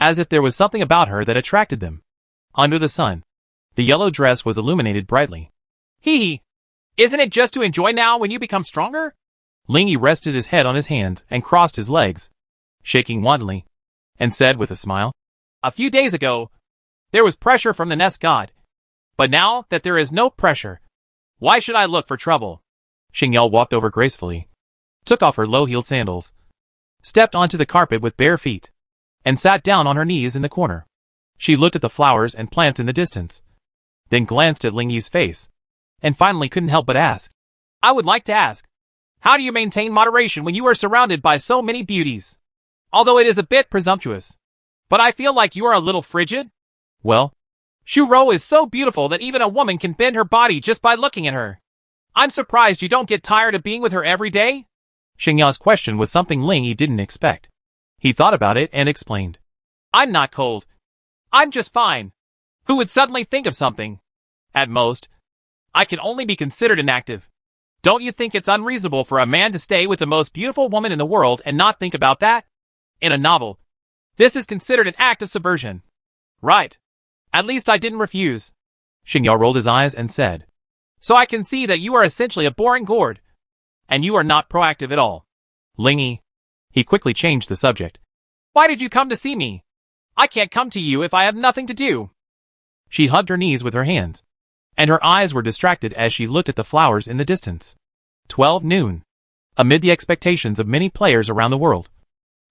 as if there was something about her that attracted them. Under the sun, the yellow dress was illuminated brightly. Hee. Isn't it just to enjoy now when you become stronger? Ling Yi rested his head on his hands and crossed his legs, shaking wantonly, and said with a smile, A few days ago, there was pressure from the Nest God. But now that there is no pressure, why should I look for trouble? Sheng Ya walked over gracefully, took off her low-heeled sandals, stepped onto the carpet with bare feet, and sat down on her knees in the corner. She looked at the flowers and plants in the distance, then glanced at Ling Yi's face, and finally couldn't help but ask, I would like to ask, how do you maintain moderation when you are surrounded by so many beauties? Although it is a bit presumptuous, but I feel like you are a little frigid. Well, Shu Ro is so beautiful that even a woman can bend her body just by looking at her. I'm surprised you don't get tired of being with her every day? Sheng Ya's question was something Ling Yi didn't expect. He thought about it and explained. I'm not cold. I'm just fine. Who would suddenly think of something? At most, I can only be considered inactive. Don't you think it's unreasonable for a man to stay with the most beautiful woman in the world and not think about that? In a novel, this is considered an act of subversion. Right. At least I didn't refuse. Sheng Ya rolled his eyes and said. So I can see that you are essentially a boring gourd. And you are not proactive at all. Ling Yi. He quickly changed the subject. Why did you come to see me? I can't come to you if I have nothing to do. She hugged her knees with her hands, and her eyes were distracted as she looked at the flowers in the distance. 12 noon. Amid the expectations of many players around the world,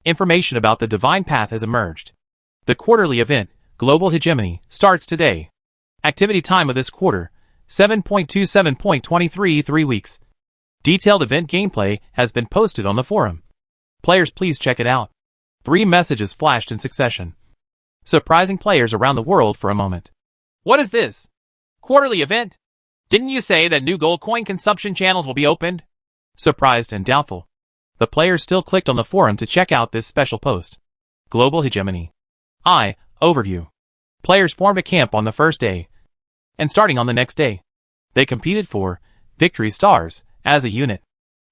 information about the divine path has emerged. The quarterly event, Global Hegemony, starts today. Activity time of this quarter, 7.27.23 3 weeks. Detailed event gameplay has been posted on the forum. Players please check it out. 3 messages flashed in succession, surprising players around the world for a moment. What is this? Quarterly event? Didn't you say that new gold coin consumption channels will be opened? Surprised and doubtful, the players still clicked on the forum to check out this special post. Global Hegemony. Overview. Players formed a camp on the first day, and starting on the next day, they competed for Victory Stars as a unit.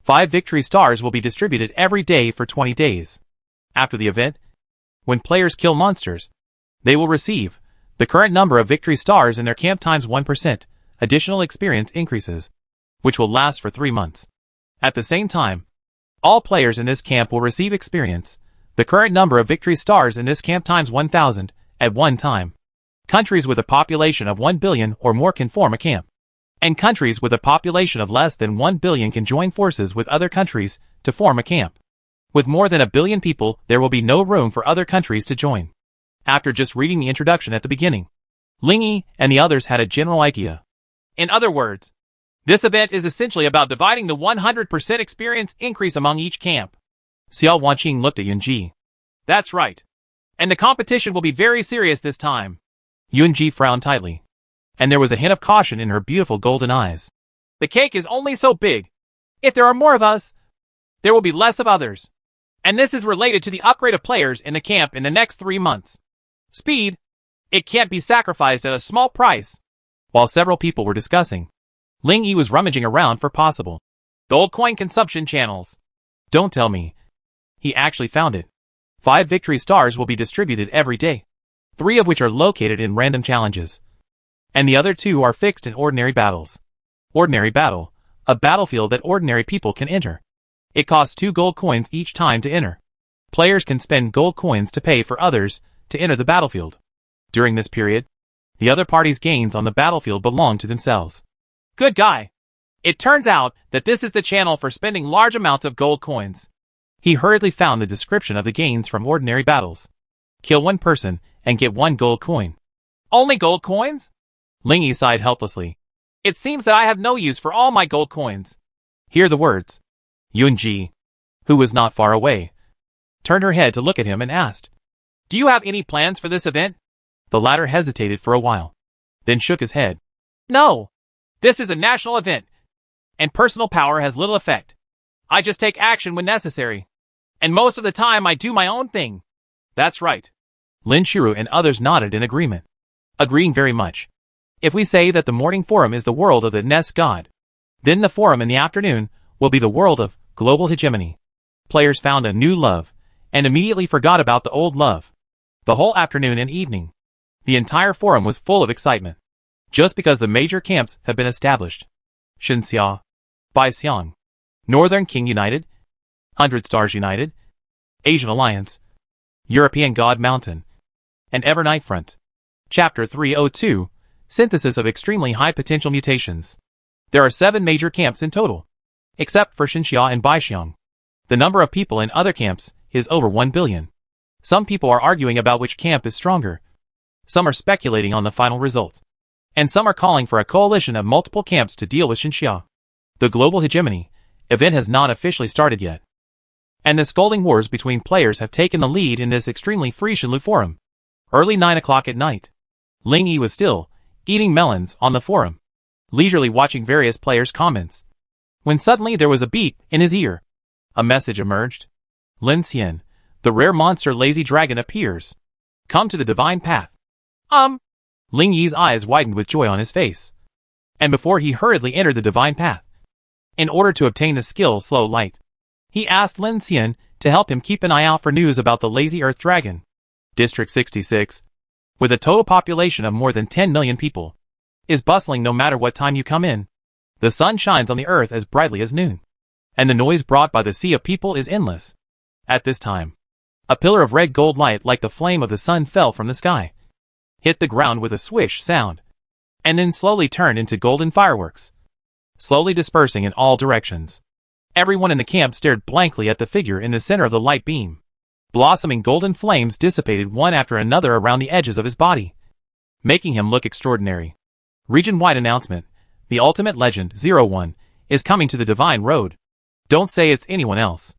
5 Victory Stars will be distributed every day for 20 days. After the event, when players kill monsters, they will receive the current number of Victory Stars in their camp times 1%. Additional experience increases, which will last for 3 months. At the same time, all players in this camp will receive experience, the current number of Victory Stars in this camp times 1,000, at one time. Countries with a population of 1 billion or more can form a camp, and countries with a population of less than 1 billion can join forces with other countries to form a camp. With more than 1 billion people, there will be no room for other countries to join. After just reading the introduction at the beginning, Ling Yi and the others had a general idea. In other words, this event is essentially about dividing the 100% experience increase among each camp. Xiao Wanqing looked at Yunji. That's right. And the competition will be very serious this time. Yunji frowned tightly, and there was a hint of caution in her beautiful golden eyes. The cake is only so big. If there are more of us, there will be less of others. And this is related to the upgrade of players in the camp in the next 3 months. Speed. It can't be sacrificed at a small price. While several people were discussing, Ling Yi was rummaging around for possible gold coin consumption channels. Don't tell me. He actually found it. 5 Victory Stars will be distributed every day, 3 of which are located in random challenges, and the other 2 are fixed in ordinary battles. Ordinary battle, a battlefield that ordinary people can enter. It costs 2 gold coins each time to enter. Players can spend gold coins to pay for others to enter the battlefield. During this period, the other party's gains on the battlefield belong to themselves. Good guy. It turns out that this is the channel for spending large amounts of gold coins. He hurriedly found the description of the gains from ordinary battles. Kill 1 person and get 1 gold coin. Only gold coins? Ling Yi sighed helplessly. It seems that I have no use for all my gold coins. Hear the words. Yunji, who was not far away, turned her head to look at him and asked, Do you have any plans for this event? The latter hesitated for a while, then shook his head. No. This is a national event, and personal power has little effect. I just take action when necessary. And most of the time I do my own thing. That's right. Lin Shiru and others nodded in agreement, agreeing very much. If we say that the morning forum is the world of the Nest God, then the forum in the afternoon will be the world of Global Hegemony. Players found a new love, and immediately forgot about the old love. The whole afternoon and evening, the entire forum was full of excitement, just because the major camps have been established. Xinxia, Baixiang, Northern King United, 100 Stars United, Asian Alliance, European God Mountain, and Evernight Front. Chapter 302, Synthesis of Extremely High Potential Mutations. There are 7 major camps in total, except for Xinxia and Baixiang. The number of people in other camps is over 1 billion. Some people are arguing about which camp is stronger. Some are speculating on the final result. And some are calling for a coalition of multiple camps to deal with Xinxia. The Global Hegemony event has not officially started yet, and the scolding wars between players have taken the lead in this extremely free Shenlu forum. Early 9 o'clock at night. Ling Yi was still eating melons on the forum. leisurely watching various players' comments. When suddenly there was a beep in his ear. A message emerged. Lin Xian, the rare monster lazy dragon appears. Come to the divine path. Ling Yi's eyes widened with joy on his face. And before he hurriedly entered the divine path, in order to obtain the skill Slow Light, he asked Lin Xian to help him keep an eye out for news about the lazy earth dragon. District 66, with a total population of more than 10 million people, is bustling no matter what time you come in. The sun shines on the earth as brightly as noon, and the noise brought by the sea of people is endless. At this time, a pillar of red gold light like the flame of the sun fell from the sky, hit the ground with a swish sound, and then slowly turned into golden fireworks, slowly dispersing in all directions. Everyone in the camp stared blankly at the figure in the center of the light beam. Blossoming golden flames dissipated one after another around the edges of his body, making him look extraordinary. Region-wide announcement. The ultimate legend, 01, is coming to the Divine Road. Don't say it's anyone else.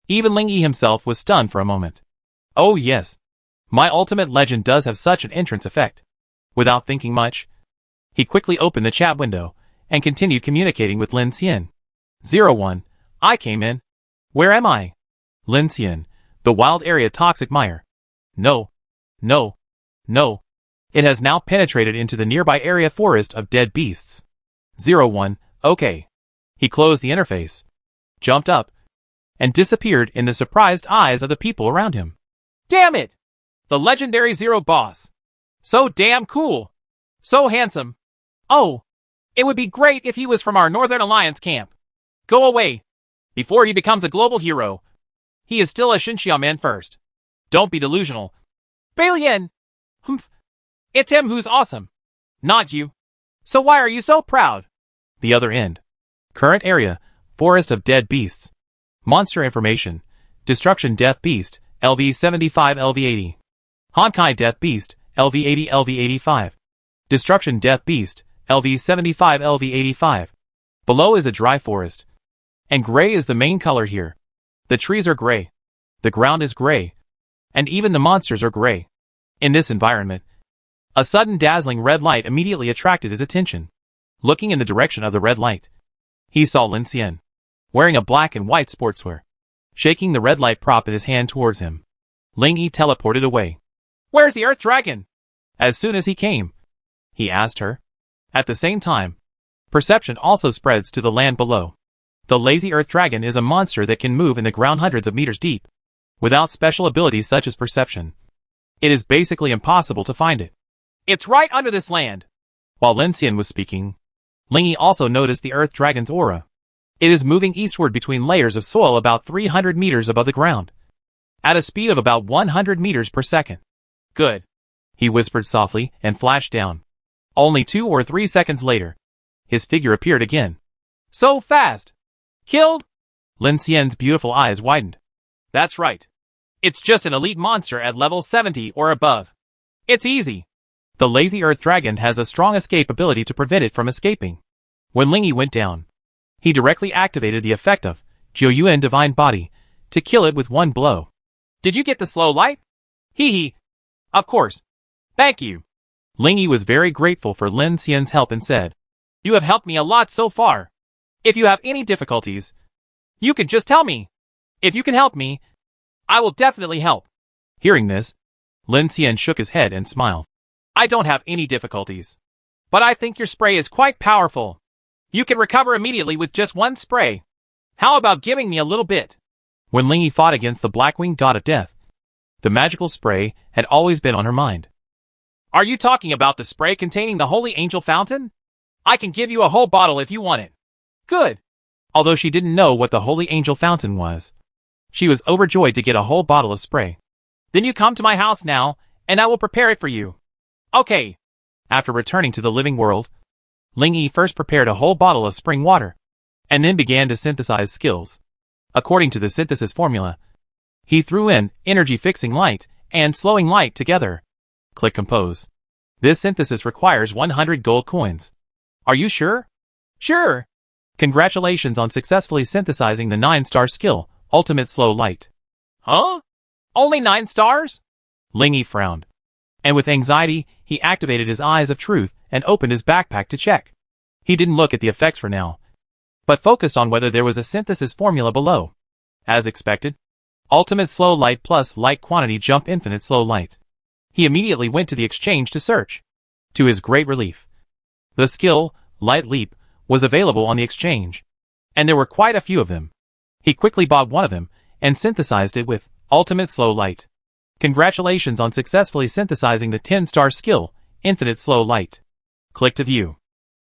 Even Ling Yi himself was stunned for a moment. Oh yes. My ultimate legend does have such an entrance effect. Without thinking much, he quickly opened the chat window and continued communicating with Lin Xian. 01, I came in. Where am I? Lin Xian, the wild area toxic mire. No. It has now penetrated into the nearby area forest of dead beasts. 01, okay. He closed the interface, jumped up, and disappeared in the surprised eyes of the people around him. Damn it! The legendary Zero boss. So damn cool. So handsome. Oh, it would be great if he was from our Northern Alliance camp. Go away. Before he becomes a global hero, he is still a Sheng Ya man first. Don't be delusional. Bailian! Humph. It's him who's awesome. Not you. So why are you so proud? The other end. Current area, Forest of Dead Beasts. Monster information. Destruction Death Beast, LV75 LV80. Honkai Death Beast, LV80 LV85. Destruction Death Beast, LV75 LV85. Below is a dry forest. And gray is the main color here. The trees are gray. The ground is gray. And even the monsters are gray. In this environment, a sudden dazzling red light immediately attracted his attention. Looking in the direction of the red light, he saw Lin Xian, wearing a black and white sportswear, shaking the red light prop in his hand towards him. Ling Yi teleported away. Where's the Earth Dragon? As soon as he came, he asked her. At the same time, perception also spreads to the land below. The lazy Earth Dragon is a monster that can move in the ground hundreds of meters deep, without special abilities such as perception. It is basically impossible to find it. It's right under this land. While Lin Xian was speaking, Ling Yi also noticed the Earth Dragon's aura. It is moving eastward between layers of soil about 300 meters above the ground, at a speed of about 100 meters per second. Good, he whispered softly and flashed down. Only 2 or 3 seconds later, his figure appeared again. So fast. Killed? Lin Xian's beautiful eyes widened. That's right. It's just an elite monster at level 70 or above. It's easy. The lazy Earth Dragon has a strong escape ability to prevent it from escaping. When Ling Yi went down, he directly activated the effect of Jiu Yuan Divine Body to kill it with one blow. Did you get the slow light? Hee hee. Of course. Thank you. Ling Yi was very grateful for Lin Xian's help and said, You have helped me a lot so far. If you have any difficulties, you can just tell me. If you can help me, I will definitely help. Hearing this, Lin Xian shook his head and smiled. I don't have any difficulties. But I think your spray is quite powerful. You can recover immediately with just one spray. How about giving me a little bit? When Ling Yi fought against the Blackwing God of Death, the magical spray had always been on her mind. Are you talking about the spray containing the Holy Angel Fountain? I can give you a whole bottle if you want it. Good. Although she didn't know what the Holy Angel Fountain was, she was overjoyed to get a whole bottle of spray. Then you come to my house now, and I will prepare it for you. Okay. After returning to the living world, Ling Yi first prepared a whole bottle of spring water, and then began to synthesize skills. According to the synthesis formula, he threw in energy fixing light and slowing light together. Click compose. This synthesis requires 100 gold coins. Are you sure? Sure. Congratulations on successfully synthesizing the 9-star skill, Ultimate Slow Light. Huh? Only 9 stars? Ling Yi frowned. And with anxiety, he activated his eyes of truth and opened his backpack to check. He didn't look at the effects for now, but focused on whether there was a synthesis formula below. As expected, ultimate slow light plus light quantity jump infinite slow light. He immediately went to the exchange to search. To his great relief, the skill, Light Leap, was available on the exchange, and there were quite a few of them. He quickly bought one of them and synthesized it with ultimate slow light. Congratulations on successfully synthesizing the 10-star skill, Infinite Slow Light. Click to view.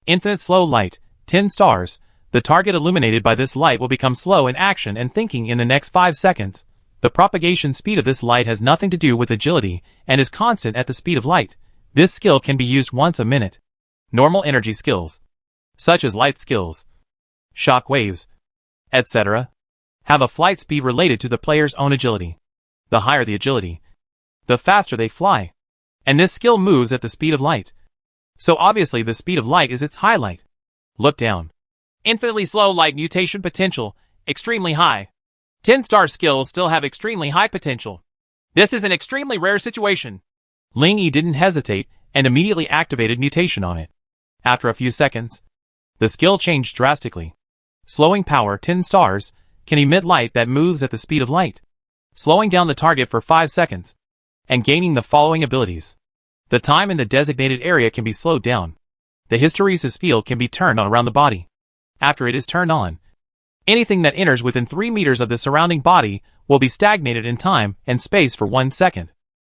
Infinite Slow Light, 10 stars. The target illuminated by this light will become slow in action and thinking in the next 5 seconds. The propagation speed of this light has nothing to do with agility and is constant at the speed of light. This skill can be used once a minute. Normal energy skills, such as light skills, shock waves, etc., have a flight speed related to the player's own agility. The higher the agility, the faster they fly. And this skill moves at the speed of light. So obviously the speed of light is its highlight. Look down. Infinitely slow light mutation potential, extremely high. 10-star skills still have extremely high potential. This is an extremely rare situation. Ling Yi didn't hesitate and immediately activated mutation on it. After a few seconds, the skill changed drastically. Slowing power 10 stars can emit light that moves at the speed of light, slowing down the target for 5 seconds, and gaining the following abilities. The time in the designated area can be slowed down. The hysteresis field can be turned on around the body. After it is turned on, anything that enters within 3 meters of the surrounding body will be stagnated in time and space for 1 second.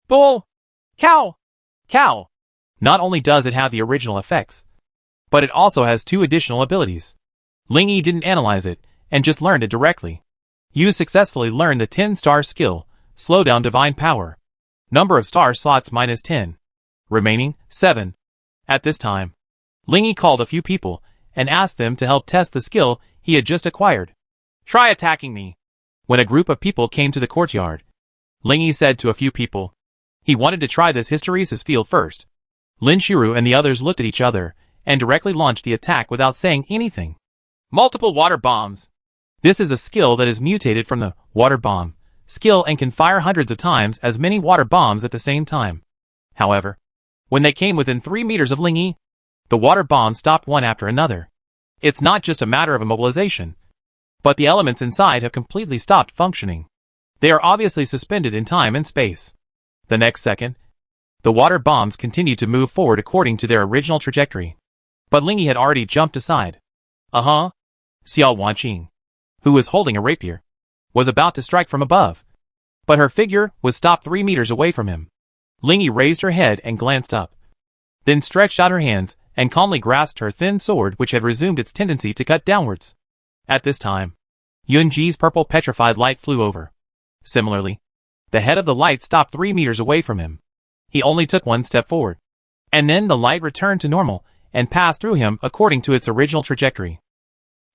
Bull! Cow! Cow! Not only does it have the original effects, but it also has 2 additional abilities. Ling Yi didn't analyze it, and just learned it directly. You successfully learned the 10-star skill, Slow Down Divine Power. Number of star slots -10. Remaining, 7. At this time, Ling Yi called a few people, and asked them to help test the skill he had just acquired. Try attacking me. When a group of people came to the courtyard, Ling Yi said to a few people, he wanted to try this hysteresis field first. Lin Shiru and the others looked at each other, and directly launched the attack without saying anything. Multiple water bombs. This is a skill that is mutated from the water bomb skill and can fire hundreds of times as many water bombs at the same time. However, when they came within 3 meters of Ling Yi, the water bombs stopped one after another. It's not just a matter of immobilization, but the elements inside have completely stopped functioning. They are obviously suspended in time and space. The next second, the water bombs continued to move forward according to their original trajectory. But Ling Yi had already jumped aside. Xiao Wanqing, who was holding a rapier, was about to strike from above, but her figure was stopped 3 meters away from him. Ling Yi raised her head and glanced up, then stretched out her hands and calmly grasped her thin sword, which had resumed its tendency to cut downwards. At this time, Yunji's purple petrified light flew over. Similarly, the head of the light stopped 3 meters away from him. He only took 1 step forward, and then the light returned to normal and passed through him according to its original trajectory.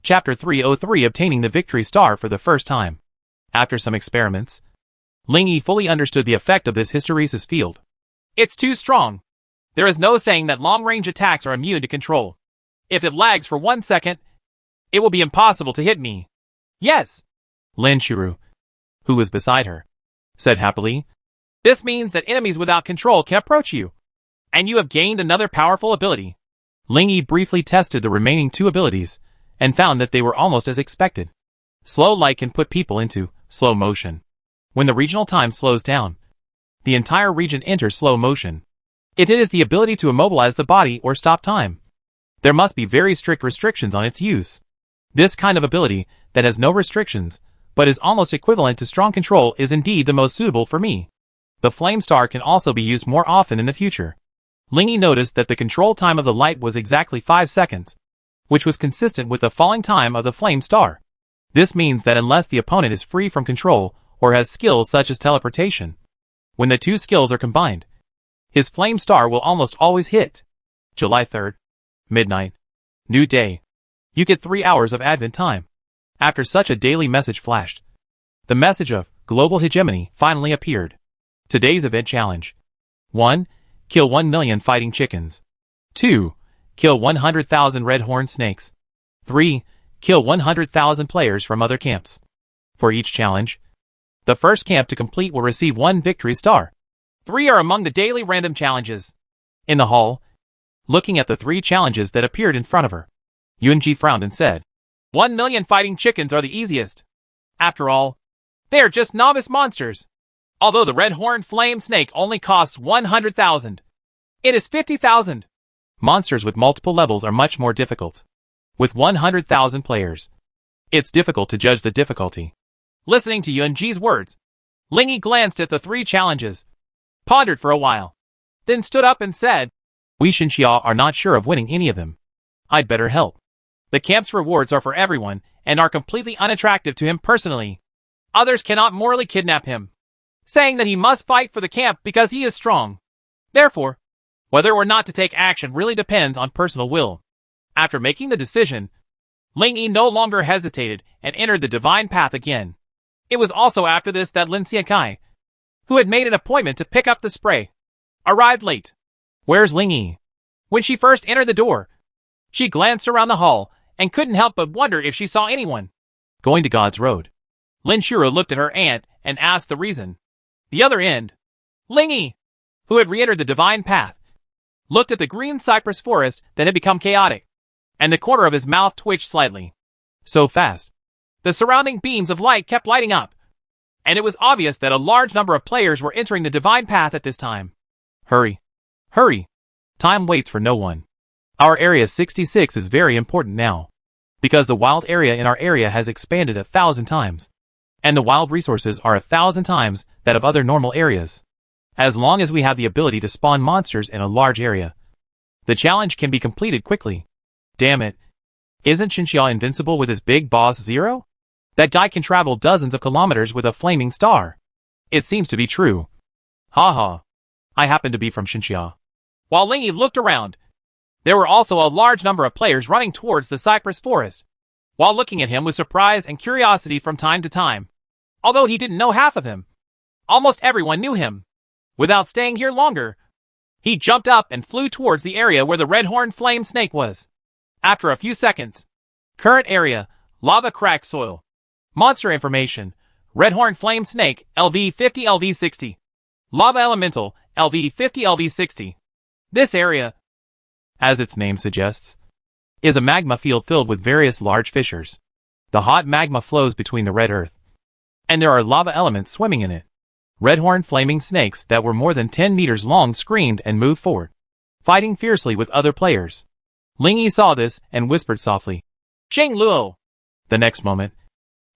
Chapter 303, Obtaining the Victory Star for the first time. After some experiments, Ling Yi fully understood the effect of this hysteresis field. It's too strong. There is no saying that long-range attacks are immune to control. If it lags for 1 second, it will be impossible to hit me. Yes, Lin Shiru, who was beside her, said happily. This means that enemies without control can approach you, and you have gained another powerful ability. Ling Yi briefly tested the remaining 2 abilities, and found that they were almost as expected. Slow light can put people into slow motion. When the regional time slows down, the entire region enters slow motion. If it is the ability to immobilize the body or stop time, there must be very strict restrictions on its use. This kind of ability that has no restrictions, but is almost equivalent to strong control, is indeed the most suitable for me. The flame star can also be used more often in the future. Ling Yi noticed that the control time of the light was exactly 5 seconds, which was consistent with the falling time of the flame star. This means that unless the opponent is free from control or has skills such as teleportation, when the 2 skills are combined, his flame star will almost always hit. July 3rd, midnight. New day. You get 3 hours of advent time. After such a daily message flashed, the message of global hegemony finally appeared. Today's event challenge. 1. Kill 1 million fighting chickens. 2. Kill 100,000 red horned snakes. 3. Kill 100,000 players from other camps. For each challenge, the first camp to complete will receive 1 victory star. 3 are among the daily random challenges. In the hall, looking at the 3 challenges that appeared in front of her, Yunji frowned and said, 1 million fighting chickens are the easiest. After all, they are just novice monsters. Although the red-horned flame snake only costs 100,000. It is 50,000. Monsters with multiple levels are much more difficult. With 100,000 players, it's difficult to judge the difficulty. Listening to Yunji's words, Lingyi glanced at the 3 challenges, pondered for a while, then stood up and said, We Sheng Ya are not sure of winning any of them. I'd better help. The camp's rewards are for everyone and are completely unattractive to him personally. Others cannot morally kidnap him, saying that he must fight for the camp because he is strong. Therefore, whether or not to take action really depends on personal will. After making the decision, Lingyi no longer hesitated and entered the divine path again. It was also after this that Lin Xiakai, who had made an appointment to pick up the spray, arrived late. Where's Lingyi? When she first entered the door, she glanced around the hall and couldn't help but wonder if she saw anyone. Going to God's Road. Lin Shuru looked at her aunt and asked the reason. The other end, Lingyi, who had re-entered the divine path, looked at the green cypress forest that had become chaotic, and the corner of his mouth twitched slightly. So fast. The surrounding beams of light kept lighting up, and it was obvious that a large number of players were entering the divine path at this time. Hurry. Hurry. Time waits for no one. Our Area 66 is very important now, because the wild area in our area has expanded 1,000 times, and the wild resources are 1,000 times that of other normal areas. As long as we have the ability to spawn monsters in a large area, the challenge can be completed quickly. Damn it. Isn't Sheng Ya invincible with his big boss Zero? That guy can travel dozens of kilometers with a flaming star. It seems to be true. Ha ha. I happen to be from Sheng Ya. While Lingyi looked around, there were also a large number of players running towards the cypress forest, while looking at him with surprise and curiosity from time to time. Although he didn't know half of him, almost everyone knew him. Without staying here longer, he jumped up and flew towards the area where the red-horned flame snake was. After a few seconds, current area, lava cracked soil. Monster information, red-horned flame snake, LV50 LV60. Lava elemental, LV50 LV60. This area, as its name suggests, is a magma field filled with various large fissures. The hot magma flows between the red earth, and there are lava elements swimming in it. Red-horned flaming snakes that were more than 10 meters long screamed and moved forward, fighting fiercely with other players. Lingyi saw this and whispered softly, Sheng Luo. The next moment,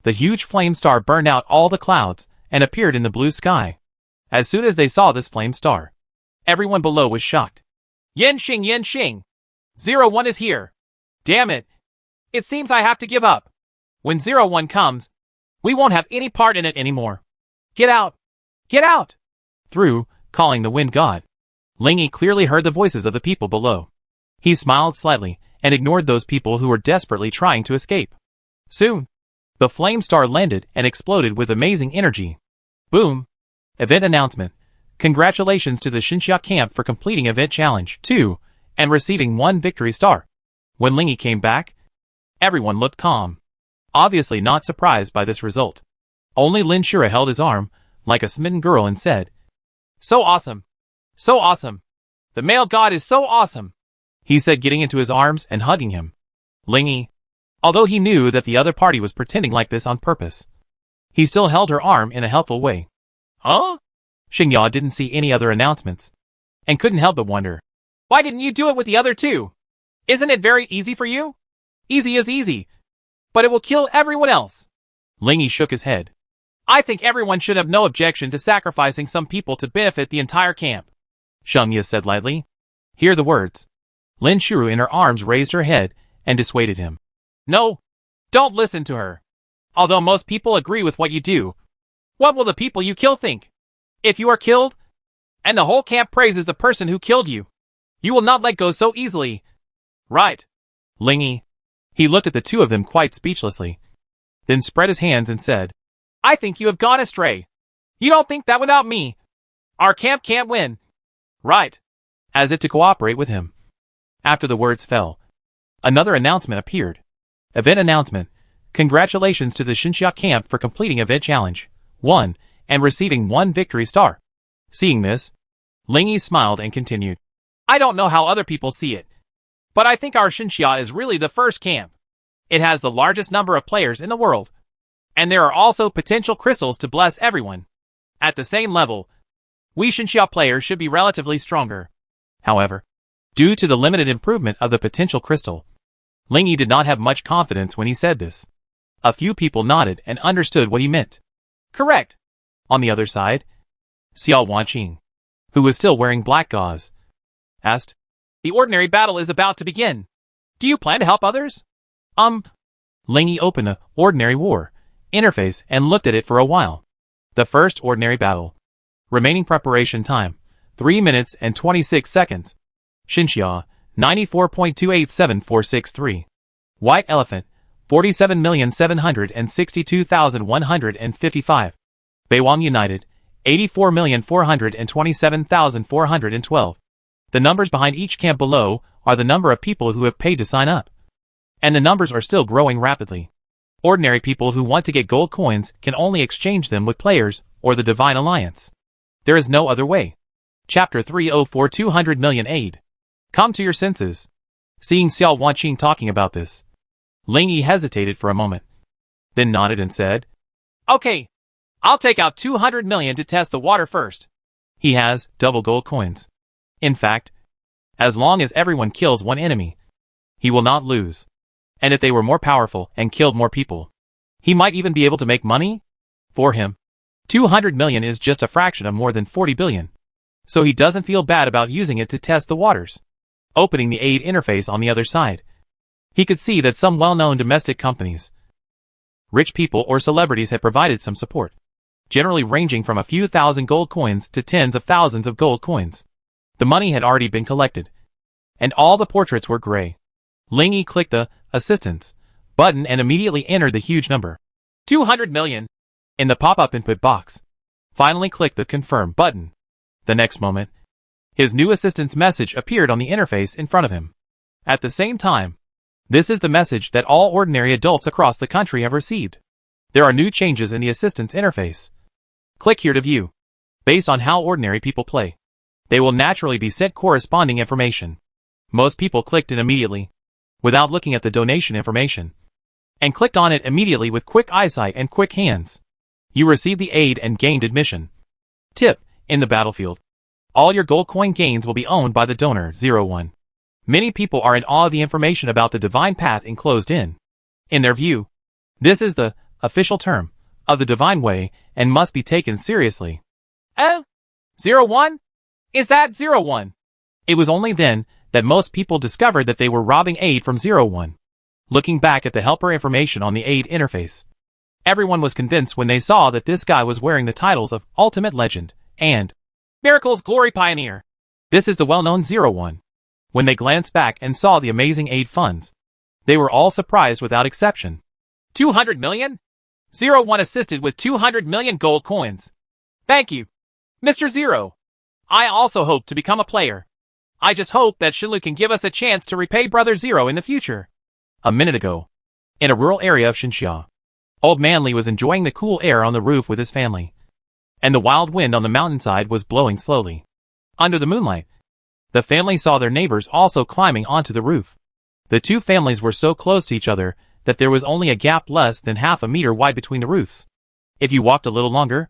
the huge flame star burned out all the clouds and appeared in the blue sky. As soon as they saw this flame star, everyone below was shocked. Yen Xing. 01 is here. Damn it. It seems I have to give up. When 01 comes, we won't have any part in it anymore. Get out. Get out. Through, calling the wind god, Lingyi clearly heard the voices of the people below. He smiled slightly and ignored those people who were desperately trying to escape. Soon, the flame star landed and exploded with amazing energy. Boom. Event announcement. Congratulations to the Sheng Ya camp for completing Event Challenge 2 and receiving 1 victory star. When Lingyi came back, everyone looked calm, obviously not surprised by this result. Only Lin Shura held his arm, like a smitten girl, and said, So awesome. So awesome. The male god is so awesome. He said, getting into his arms and hugging him. Lingyi, although he knew that the other party was pretending like this on purpose, he still held her arm in a helpful way. Huh? Sheng Ya didn't see any other announcements, and couldn't help but wonder, why didn't you do it with the other two? Isn't it very easy for you? Easy is easy, but it will kill everyone else. Lingyi shook his head. I think everyone should have no objection to sacrificing some people to benefit the entire camp. Sheng Ya said lightly. Hear the words. Lin Shuru in her arms raised her head and dissuaded him. No, don't listen to her. Although most people agree with what you do, what will the people you kill think? If you are killed, and the whole camp praises the person who killed you, you will not let go so easily. Right. Lingyi. He looked at the two of them quite speechlessly, then spread his hands and said, I think you have gone astray. You don't think that without me, our camp can't win. Right. As if to cooperate with him. After the words fell, another announcement appeared. Event announcement. Congratulations to the Sheng Ya camp for completing Event Challenge 1 and receiving 1 victory star. Seeing this, Lingyi smiled and continued. I don't know how other people see it, But I think our Sheng Ya is really the first camp. It has the largest number of players in the world. And there are also potential crystals to bless everyone. At the same level, we Sheng Ya players should be relatively stronger. However, due to the limited improvement of the potential crystal, Ling Yi did not have much confidence when he said this. A few people nodded and understood what he meant. Correct. On the other side, Xiao Wanqing, who was still wearing black gauze, asked, The ordinary battle is about to begin. Do you plan to help others? Ling Yi opened the Ordinary War interface and looked at it for a while. The first ordinary battle. Remaining preparation time, 3 minutes and 26 seconds. Sheng Ya, 94.287463. White Elephant, 47,762,155. Beiwang United, 84,427,412. The numbers behind each camp below are the number of people who have paid to sign up. And the numbers are still growing rapidly. Ordinary people who want to get gold coins can only exchange them with players or the Divine Alliance. There is no other way. Chapter 304 200 million aid. Come to your senses. Seeing Xiao Wanqing talking about this, Ling Yi hesitated for a moment, then nodded and said, Okay, I'll take out 200 million to test the water first. He has double gold coins. In fact, as long as everyone kills one enemy, he will not lose. And if they were more powerful and killed more people, he might even be able to make money? For him, 200 million is just a fraction of more than 40 billion. So he doesn't feel bad about using it to test the waters. Opening the aid interface on the other side, he could see that some well-known domestic companies, rich people or celebrities had provided some support, generally ranging from a few thousand gold coins to tens of thousands of gold coins. The money had already been collected, and all the portraits were gray. Ling Yi clicked the Assistance button and immediately entered the huge number, 200 million, in the pop-up input box. Finally clicked the Confirm button. The next moment, his new assistance message appeared on the interface in front of him. At the same time, this is the message that all ordinary adults across the country have received. There are new changes in the assistance interface. Click here to view. Based on how ordinary people play, they will naturally be sent corresponding information. Most people clicked it immediately, without looking at the donation information, and clicked on it immediately with quick eyesight and quick hands. You received the aid and gained admission. Tip: in the battlefield, all your gold coin gains will be owned by the donor 01. Many people are in awe of the information about the divine path enclosed in their view. This is the official term of the divine way and must be taken seriously. 01? Is that 01? It was only then that most people discovered that they were robbing aid from 01. Looking back at the helper information on the aid interface, everyone was convinced when they saw that this guy was wearing the titles of Ultimate Legend and Miracle's Glory Pioneer. This is the well-known 01. When they glanced back and saw the amazing aid funds, they were all surprised without exception. 200 million? 01 assisted with 200 million gold coins. Thank you, Mr. Zero. I also hope to become a player. I just hope that Shilu can give us a chance to repay Brother Zero in the future. A minute ago, in a rural area of Xinxia, Old Man Li was enjoying the cool air on the roof with his family, and the wild wind on the mountainside was blowing slowly. Under the moonlight, the family saw their neighbors also climbing onto the roof. The two families were so close to each other that there was only a gap less than half a meter wide between the roofs. If you walked a little longer,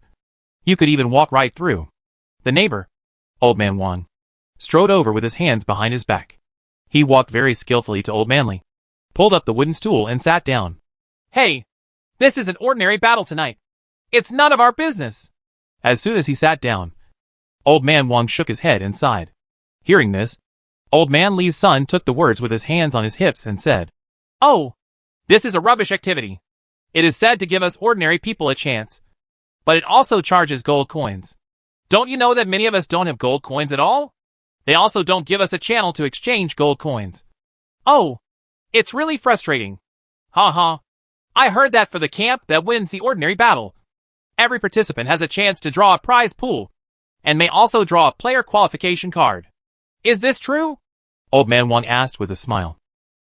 you could even walk right through. The neighbor, Old Man Wang, strode over with his hands behind his back. He walked very skillfully to Old Man Li, pulled up the wooden stool and sat down. Hey, this is an ordinary battle tonight. It's none of our business. As soon as he sat down, Old Man Wang shook his head and sighed. Hearing this, Old Man Li's son took the words with his hands on his hips and said, Oh, this is a rubbish activity. It is said to give us ordinary people a chance, but it also charges gold coins. Don't you know that many of us don't have gold coins at all? They also don't give us a channel to exchange gold coins. Oh, it's really frustrating. Ha. I heard that for the camp that wins the ordinary battle, every participant has a chance to draw a prize pool, and may also draw a player qualification card. Is this true? Old Man Wang asked with a smile.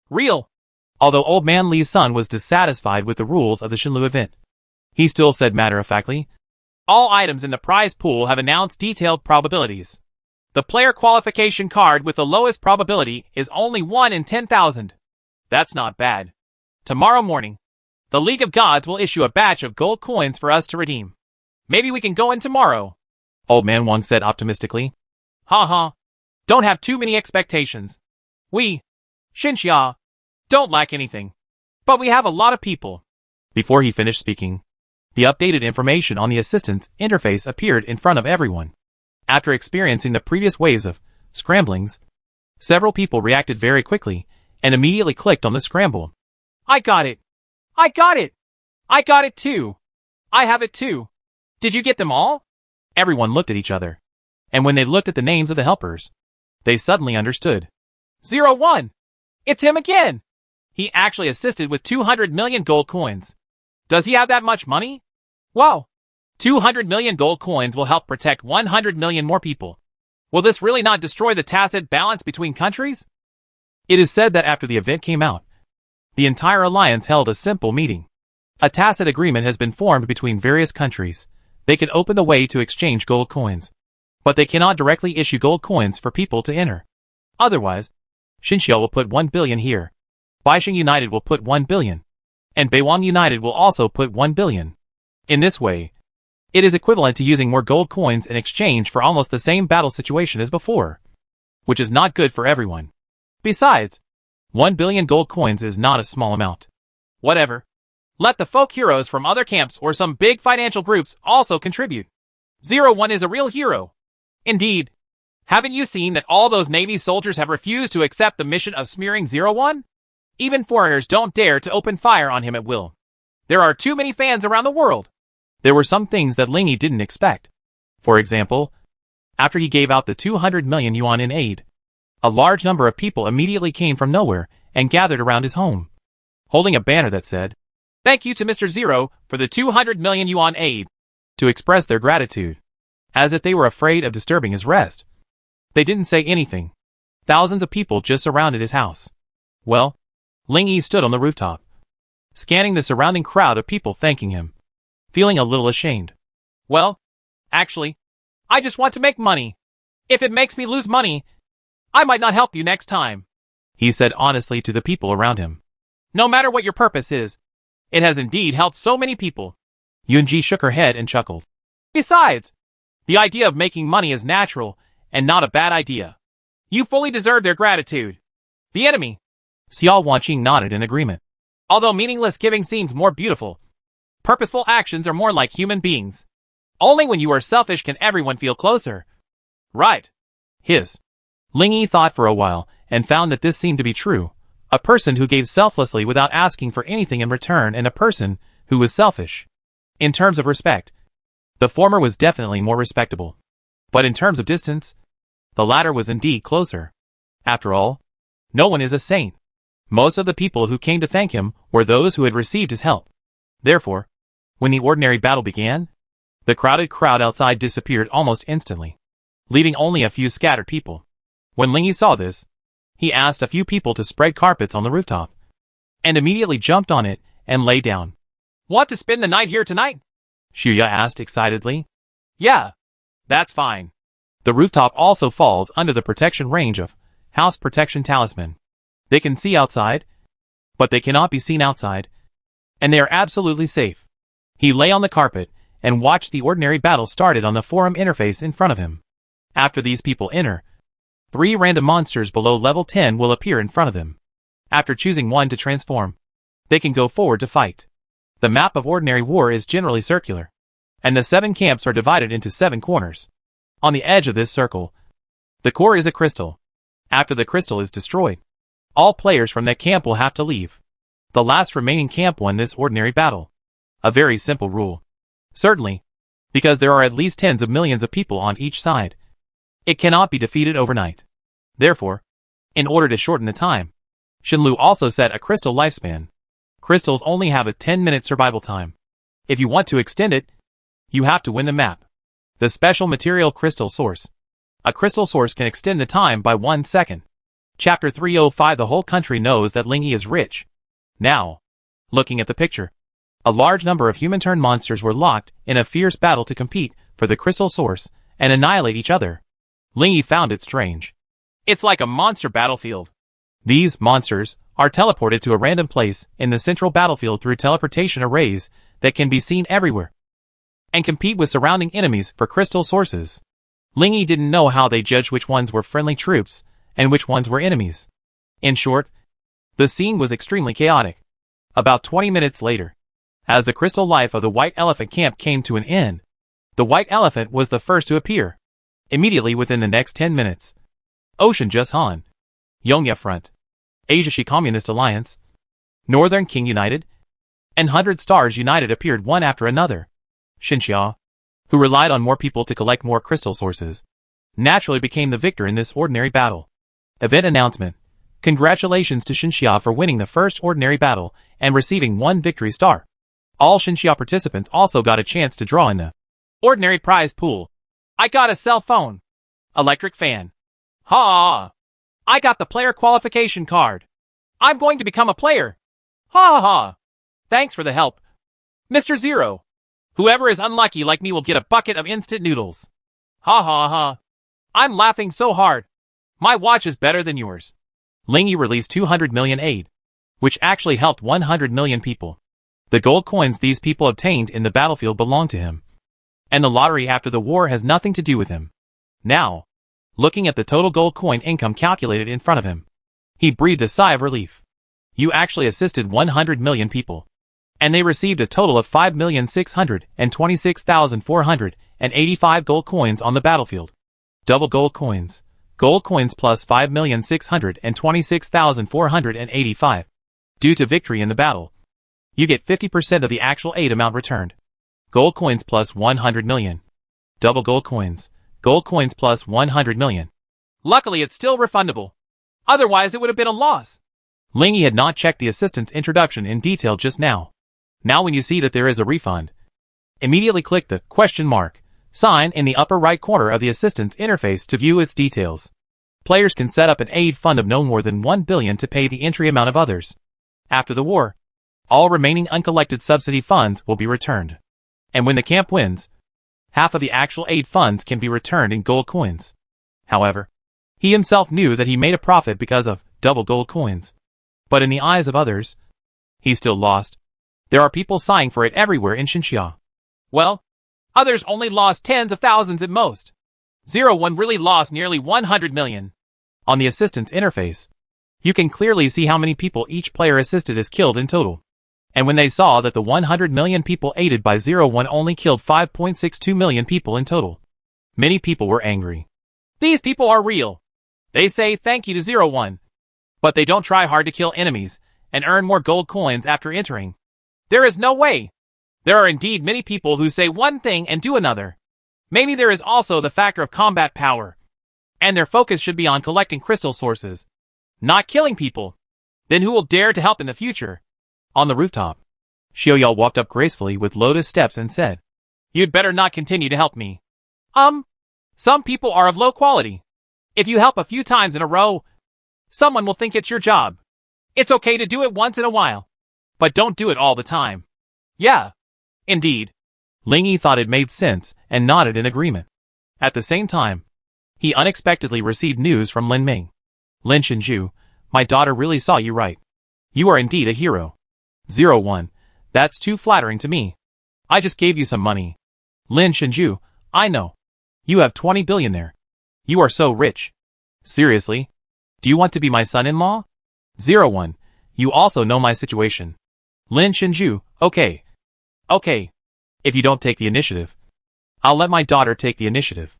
Real. Although Old Man Li's son was dissatisfied with the rules of the Shenlu event, he still said matter-of-factly, all items in the prize pool have announced detailed probabilities. The player qualification card with the lowest probability is only 1 in 10,000. That's not bad. Tomorrow morning, the League of Gods will issue a batch of gold coins for us to redeem. Maybe we can go in tomorrow, Old Man Wang said optimistically. Ha. Don't have too many expectations. We, Sheng Ya, don't lack anything. But we have a lot of people. Before he finished speaking, the updated information on the assistant's interface appeared in front of everyone. After experiencing the previous waves of scramblings, several people reacted very quickly and immediately clicked on the scramble. I got it. I got it. I got it too. I have it too. Did you get them all? Everyone looked at each other, and when they looked at the names of the helpers, they suddenly understood. 01. It's him again. He actually assisted with 200 million gold coins. Does he have that much money? Wow. 200 million gold coins will help protect 100 million more people. Will this really not destroy the tacit balance between countries? It is said that after the event came out, the entire alliance held a simple meeting. A tacit agreement has been formed between various countries. They can open the way to exchange gold coins, but they cannot directly issue gold coins for people to enter. Otherwise, Xinxiu will put 1 billion here. Baisheng United will put 1 billion. And Beiwang United will also put 1 billion. In this way, it is equivalent to using more gold coins in exchange for almost the same battle situation as before, which is not good for everyone. Besides, 1 billion gold coins is not a small amount. Whatever. Let the folk heroes from other camps or some big financial groups also contribute. 01 is a real hero. Indeed. Haven't you seen that all those Navy soldiers have refused to accept the mission of smearing 01? Even foreigners don't dare to open fire on him at will. There are too many fans around the world. There were some things that Ling Yi didn't expect. For example, after he gave out the 200 million yuan in aid, a large number of people immediately came from nowhere and gathered around his home, holding a banner that said, "Thank you to Mr. Zero for the 200 million yuan aid," to express their gratitude, as if they were afraid of disturbing his rest. They didn't say anything. Thousands of people just surrounded his house. Well, Ling Yi stood on the rooftop, scanning the surrounding crowd of people thanking him, feeling a little ashamed. Well, actually, I just want to make money. If it makes me lose money, I might not help you next time, he said honestly to the people around him. No matter what your purpose is, it has indeed helped so many people. Yunji shook her head and chuckled. Besides, the idea of making money is natural and not a bad idea. You fully deserve their gratitude. The enemy. Xiao Wanqing nodded in agreement. Although meaningless giving seems more beautiful, purposeful actions are more like human beings. Only when you are selfish can everyone feel closer. Right. Ling Yi thought for a while and found that this seemed to be true. A person who gave selflessly without asking for anything in return and a person who was selfish. In terms of respect, the former was definitely more respectable. But in terms of distance, the latter was indeed closer. After all, no one is a saint. Most of the people who came to thank him were those who had received his help. Therefore, when the ordinary battle began, the crowded crowd outside disappeared almost instantly, leaving only a few scattered people. When Ling Yi saw this, he asked a few people to spread carpets on the rooftop, and immediately jumped on it and lay down. Want to spend the night here tonight? Sheng Ya asked excitedly. Yeah, that's fine. The rooftop also falls under the protection range of House Protection Talisman. They can see outside, but they cannot be seen outside, and they are absolutely safe. He lay on the carpet and watched the ordinary battle started on the forum interface in front of him. After these people enter, 3 random monsters below level 10 will appear in front of them. After choosing one to transform, they can go forward to fight. The map of ordinary war is generally circular, and the 7 camps are divided into 7 corners. On the edge of this circle, the core is a crystal. After the crystal is destroyed, all players from that camp will have to leave. The last remaining camp won this ordinary battle. A very simple rule. Certainly, because there are at least tens of millions of people on each side, it cannot be defeated overnight. Therefore, in order to shorten the time, Shenlu also set a crystal lifespan. Crystals only have a 10-minute survival time. If you want to extend it, you have to win the map. The special material crystal source. A crystal source can extend the time by 1 second. Chapter 305. The whole country knows that Ling Yi is rich. Now, looking at the picture, a large number of human-turned monsters were locked in a fierce battle to compete for the crystal source and annihilate each other. Ling Yi found it strange. It's like a monster battlefield. These monsters are teleported to a random place in the central battlefield through teleportation arrays that can be seen everywhere, and compete with surrounding enemies for crystal sources. Ling Yi didn't know how they judged which ones were friendly troops and which ones were enemies. In short, the scene was extremely chaotic. About 20 minutes later, as the crystal life of the White Elephant camp came to an end, the White Elephant was the first to appear. Immediately within the next 10 minutes, Ocean Jushan, Sheng Ya Front, Asia Shi Communist Alliance, Northern King United, and 100 Stars United appeared one after another. Sheng Ya, who relied on more people to collect more crystal sources, naturally became the victor in this ordinary battle. Event announcement. Congratulations to Sheng Ya for winning the first ordinary battle and receiving 1 victory star. All Sheng Ya participants also got a chance to draw in the ordinary prize pool. I got a cell phone. Electric fan. Ha! I got the player qualification card. I'm going to become a player. Ha ha ha. Thanks for the help, Mr. Zero. Whoever is unlucky like me will get a bucket of instant noodles. Ha ha ha. I'm laughing so hard. My watch is better than yours. Ling Yi released 200 million aid, which actually helped 100 million people. The gold coins these people obtained in the battlefield belong to him, and the lottery after the war has nothing to do with him. Now, looking at the total gold coin income calculated in front of him, he breathed a sigh of relief. You actually assisted 100 million people, and they received a total of 5,626,485 gold coins on the battlefield. Double gold coins plus 5,626,485. Due to victory in the battle, you get 50% of the actual aid amount returned. Gold coins plus 100 million. Double gold coins plus 100 million. Luckily it's still refundable. Otherwise it would have been a loss. Ling Yi had not checked the assistant's introduction in detail just now. Now when you see that there is a refund, immediately click the question mark sign in the upper right corner of the assistant's interface to view its details. Players can set up an aid fund of no more than 1 billion to pay the entry amount of others. After the war, all remaining uncollected subsidy funds will be returned. And when the camp wins, half of the actual aid funds can be returned in gold coins. However, he himself knew that he made a profit because of double gold coins. But in the eyes of others, he still lost. There are people sighing for it everywhere in Sheng Ya. Well, others only lost tens of thousands at most. 01 really lost nearly 100 million. On the assistant's interface, you can clearly see how many people each player assisted is killed in total. And when they saw that the 100 million people aided by 01 only killed 5.62 million people in total, many people were angry. These people are real. They say thank you to 01. But they don't try hard to kill enemies and earn more gold coins after entering. There is no way. There are indeed many people who say one thing and do another. Maybe there is also the factor of combat power, and their focus should be on collecting crystal sources, not killing people. Then who will dare to help in the future? On the rooftop, Sheng Ya walked up gracefully with lotus steps and said, You'd better not continue to help me. Some people are of low quality. If you help a few times in a row, someone will think it's your job. It's okay to do it once in a while, but don't do it all the time. Yeah, indeed. Ling Yi thought it made sense and nodded in agreement. At the same time, he unexpectedly received news from Lin Ming. Lin Shenju, my daughter really saw you right. You are indeed a hero. 01, that's too flattering to me. I just gave you some money. Lin Shenju, I know. You have 20 billion there. You are so rich. Seriously? Do you want to be my son-in-law? 01, you also know my situation. Lin Shenju, okay. Okay. If you don't take the initiative, I'll let my daughter take the initiative.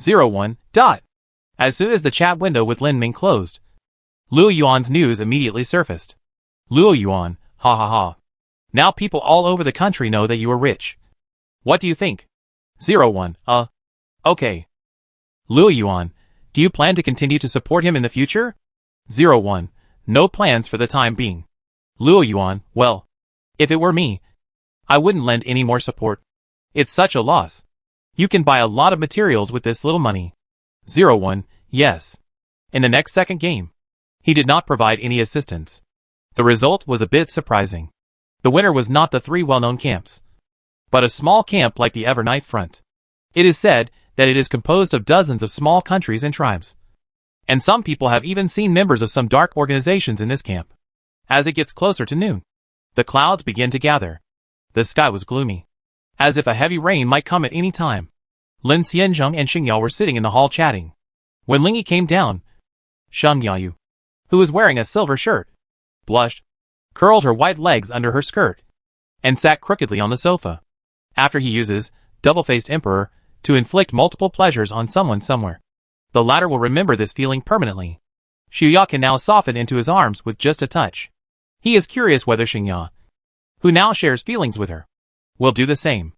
01. As soon as the chat window with Lin Ming closed, Luo Yuan's news immediately surfaced. Luo Yuan, ha ha ha. Now people all over the country know that you are rich. What do you think? 01. Okay. Luo Yuan, do you plan to continue to support him in the future? 01. No plans for the time being. Luo Yuan, well, if it were me, I wouldn't lend any more support. It's such a loss. You can buy a lot of materials with this little money. 01, yes. In the next second game, he did not provide any assistance. The result was a bit surprising. The winner was not the 3 well-known camps, but a small camp like the Evernight Front. It is said that it is composed of dozens of small countries and tribes. And some people have even seen members of some dark organizations in this camp. As it gets closer to noon, the clouds begin to gather. The sky was gloomy, as if a heavy rain might come at any time. Lin Xianzheng and Sheng Ya were sitting in the hall chatting. When Ling Yi came down, Sheng Ya, who was wearing a silver shirt, blushed, curled her white legs under her skirt, and sat crookedly on the sofa. After he uses double-faced emperor to inflict multiple pleasures on someone somewhere, the latter will remember this feeling permanently. Sheng Ya can now soften into his arms with just a touch. He is curious whether Sheng Ya, who now shares feelings with her, will do the same.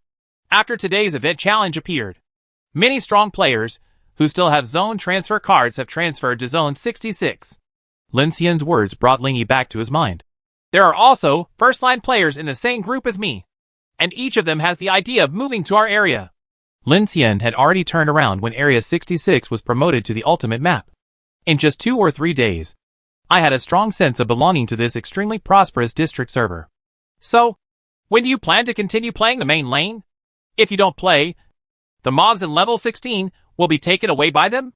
After today's event challenge appeared, many strong players who still have zone transfer cards have transferred to zone 66. Lin Xian's words brought Ling Yi back to his mind. There are also first-line players in the same group as me, and each of them has the idea of moving to our area. Lin Xian had already turned around when Area 66 was promoted to the ultimate map. In just 2 or 3 days, I had a strong sense of belonging to this extremely prosperous district server. So, when do you plan to continue playing the main lane? If you don't play, the mobs in level 16 will be taken away by them?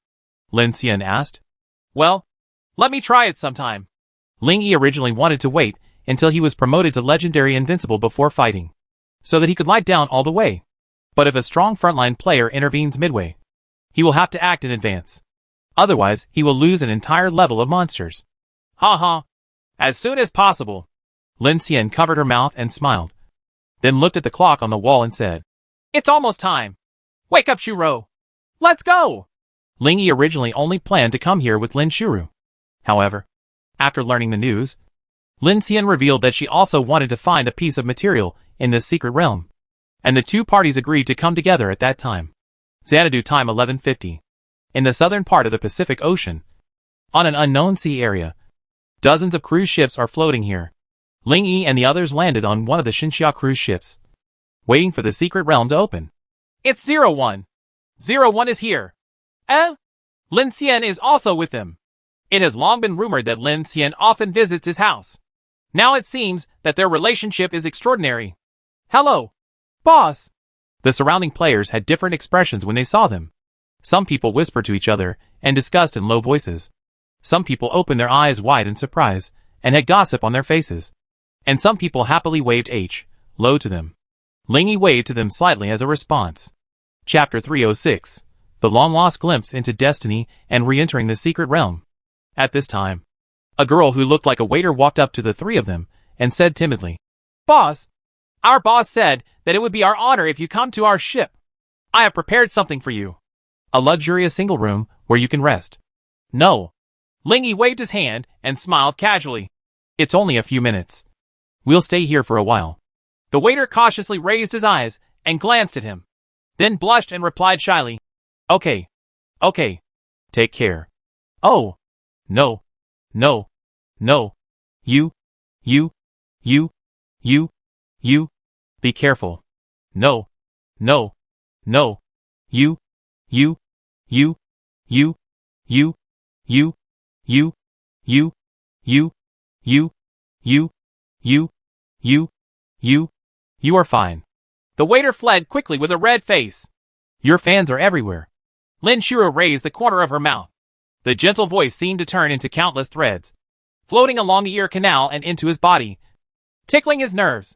Lin Xian asked. Well, let me try it sometime. Ling Yi originally wanted to wait until he was promoted to Legendary Invincible before fighting, so that he could lie down all the way. But if a strong frontline player intervenes midway, he will have to act in advance. Otherwise, he will lose an entire level of monsters. Ha ha. As soon as possible. Lin Xian covered her mouth and smiled, then looked at the clock on the wall and said, It's almost time. Wake up, Shuro. Let's go. Ling Yi originally only planned to come here with Lin Shuru. However, after learning the news, Lin Xian revealed that she also wanted to find a piece of material in this secret realm, and the two parties agreed to come together at that time. Xanadu time 11:50. In the southern part of the Pacific Ocean, on an unknown sea area, dozens of cruise ships are floating here. Ling Yi and the others landed on one of the Xinxia cruise ships, waiting for the secret realm to open. It's 01. 01 is here. Lin Xian is also with them. It has long been rumored that Lin Xian often visits his house. Now it seems that their relationship is extraordinary. Hello, boss. The surrounding players had different expressions when they saw them. Some people whispered to each other and discussed in low voices. Some people opened their eyes wide in surprise and had gossip on their faces. And some people happily waved low to them. Ling Yi waved to them slightly as a response. Chapter 306. The long-lost glimpse into destiny and re-entering the secret realm. At this time, a girl who looked like a waiter walked up to the three of them and said timidly, Boss, our boss said that it would be our honor if you come to our ship. I have prepared something for you. A luxurious single room where you can rest. No. Ling Yi waved his hand and smiled casually. It's only a few minutes. We'll stay here for a while. The waiter cautiously raised his eyes and glanced at him, then blushed and replied shyly, Okay. Take care. Oh. No. You. Be careful. No. You. You are fine. The waiter fled quickly with a red face. Your fans are everywhere. Lin Shuro raised the corner of her mouth. The gentle voice seemed to turn into countless threads, floating along the ear canal and into his body, tickling his nerves.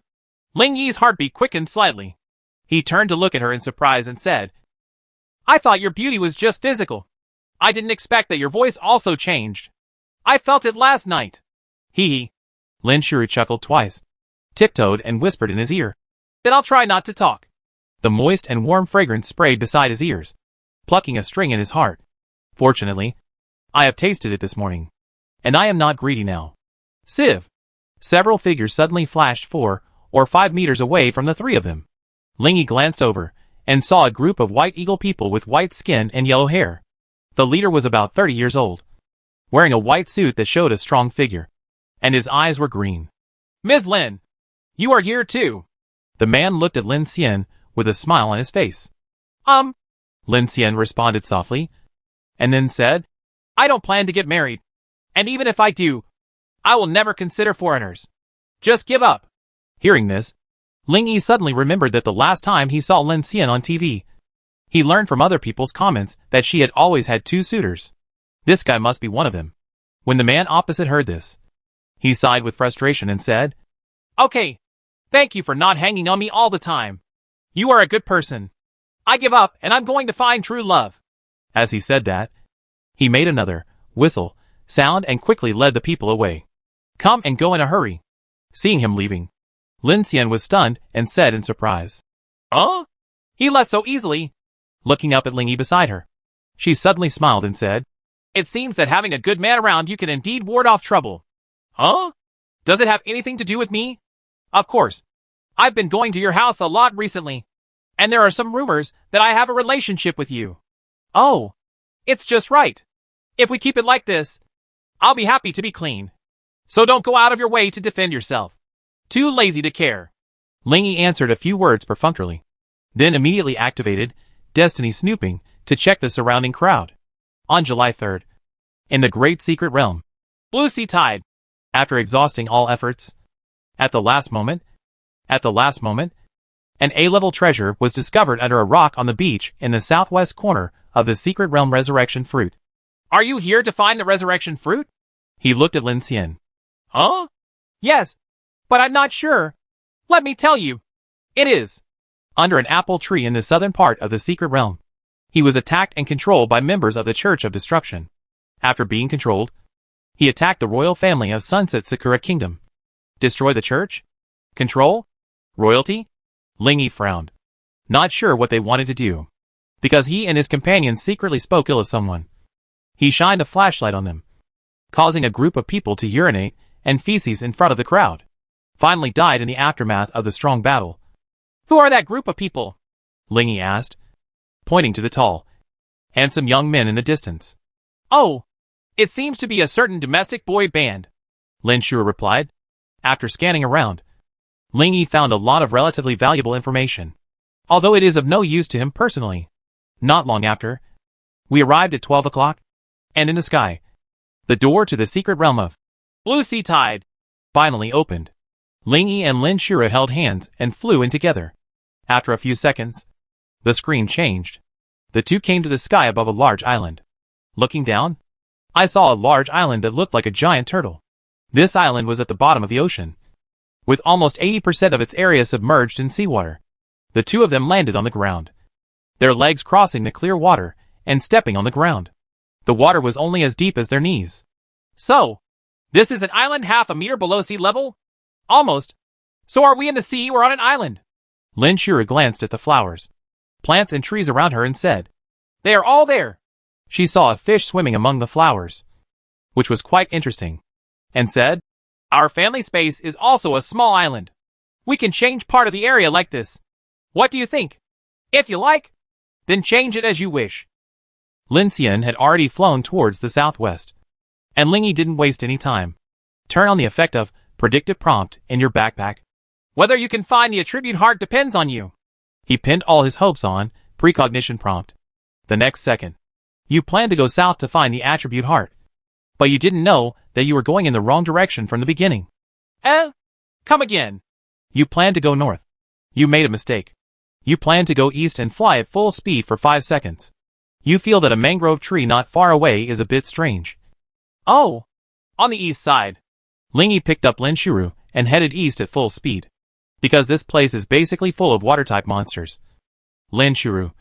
Ling Yi's heartbeat quickened slightly. He turned to look at her in surprise and said, I thought your beauty was just physical. I didn't expect that your voice also changed. I felt it last night. Hee. Lin Shuru chuckled twice, tiptoed and whispered in his ear. Then I'll try not to talk. The moist and warm fragrance sprayed beside his ears, plucking a string in his heart. Fortunately, I have tasted it this morning, and I am not greedy now. Siv. Several figures suddenly flashed 4 or 5 meters away from the three of them. Ling Yi glanced over and saw a group of white eagle people with white skin and yellow hair. The leader was about 30 years old, wearing a white suit that showed a strong figure, and his eyes were green. Ms. Lin, you are here too. The man looked at Lin Xian with a smile on his face. Lin Xian responded softly, and then said, I don't plan to get married, and even if I do, I will never consider foreigners. Just give up. Hearing this, Ling Yi suddenly remembered that the last time he saw Lin Xian on TV, He learned from other people's comments that she had always had 2 suitors. This guy must be one of them. When the man opposite heard this, he sighed with frustration and said, Okay. Thank you for not hanging on me all the time. You are a good person. I give up and I'm going to find true love. As he said that, he made another whistle sound and quickly led the people away. Come and go in a hurry. Seeing him leaving, Lin Xian was stunned and said in surprise, Huh? He left so easily. Looking up at Ling Yi beside her, she suddenly smiled and said, It seems that having a good man around you can indeed ward off trouble. Huh? Does it have anything to do with me? Of course. I've been going to your house a lot recently. And there are some rumors that I have a relationship with you. Oh. It's just right. If we keep it like this, I'll be happy to be clean. So don't go out of your way to defend yourself. Too lazy to care. Ling Yi answered a few words perfunctorily, then immediately activated Destiny Snooping to check the surrounding crowd. On July 3rd, in the Great Secret Realm, Blue Sea Tide. After exhausting all efforts, at the last moment, an A-level treasure was discovered under a rock on the beach in the southwest corner of the Secret Realm Resurrection Fruit. Are you here to find the Resurrection Fruit? He looked at Lin Xian. Huh? Yes, but I'm not sure. Let me tell you. It is. Under an apple tree in the southern part of the Secret Realm, he was attacked and controlled by members of the Church of Destruction. After being controlled, he attacked the royal family of Sunset Sakura Kingdom. Destroy the church? Control? Royalty? Ling Yi frowned, not sure what they wanted to do, because he and his companions secretly spoke ill of someone. He shined a flashlight on them, causing a group of people to urinate and feces in front of the crowd. Finally died in the aftermath of the strong battle. Who are that group of people? Ling Yi asked, pointing to the tall, handsome young men in the distance. Oh, it seems to be a certain domestic boy band, Lin Shura replied. After scanning around, Ling Yi found a lot of relatively valuable information, although it is of no use to him personally. Not long after, we arrived at 12 o'clock, and in the sky, the door to the secret realm of Blue Sea Tide finally opened. Ling Yi and Lin Shura held hands and flew in together. After a few seconds, the screen changed. The two came to the sky above a large island. Looking down, I saw a large island that looked like a giant turtle. This island was at the bottom of the ocean, with almost 80% of its area submerged in seawater. The two of them landed on the ground, their legs crossing the clear water and stepping on the ground. The water was only as deep as their knees. So, this is an island half a meter below sea level? Almost. So are we in the sea or on an island? Lin Shura glanced at the flowers, plants and trees around her and said, They are all there. She saw a fish swimming among the flowers, which was quite interesting, and said, Our family space is also a small island. We can change part of the area like this. What do you think? If you like, then change it as you wish. Lin Xian had already flown towards the southwest, and Ling Yi didn't waste any time. Turn on the effect of predictive prompt in your backpack. Whether you can find the attribute heart depends on you. He pinned all his hopes on precognition prompt. The next second, you planned to go south to find the attribute heart, but you didn't know that you were going in the wrong direction from the beginning. Come again. You planned to go north. You made a mistake. You planned to go east and fly at full speed for 5 seconds. You feel that a mangrove tree not far away is a bit strange. Oh, on the east side. Ling Yi picked up Lin Shuru and headed east at full speed, because this place is basically full of water-type monsters. Lin Shuru,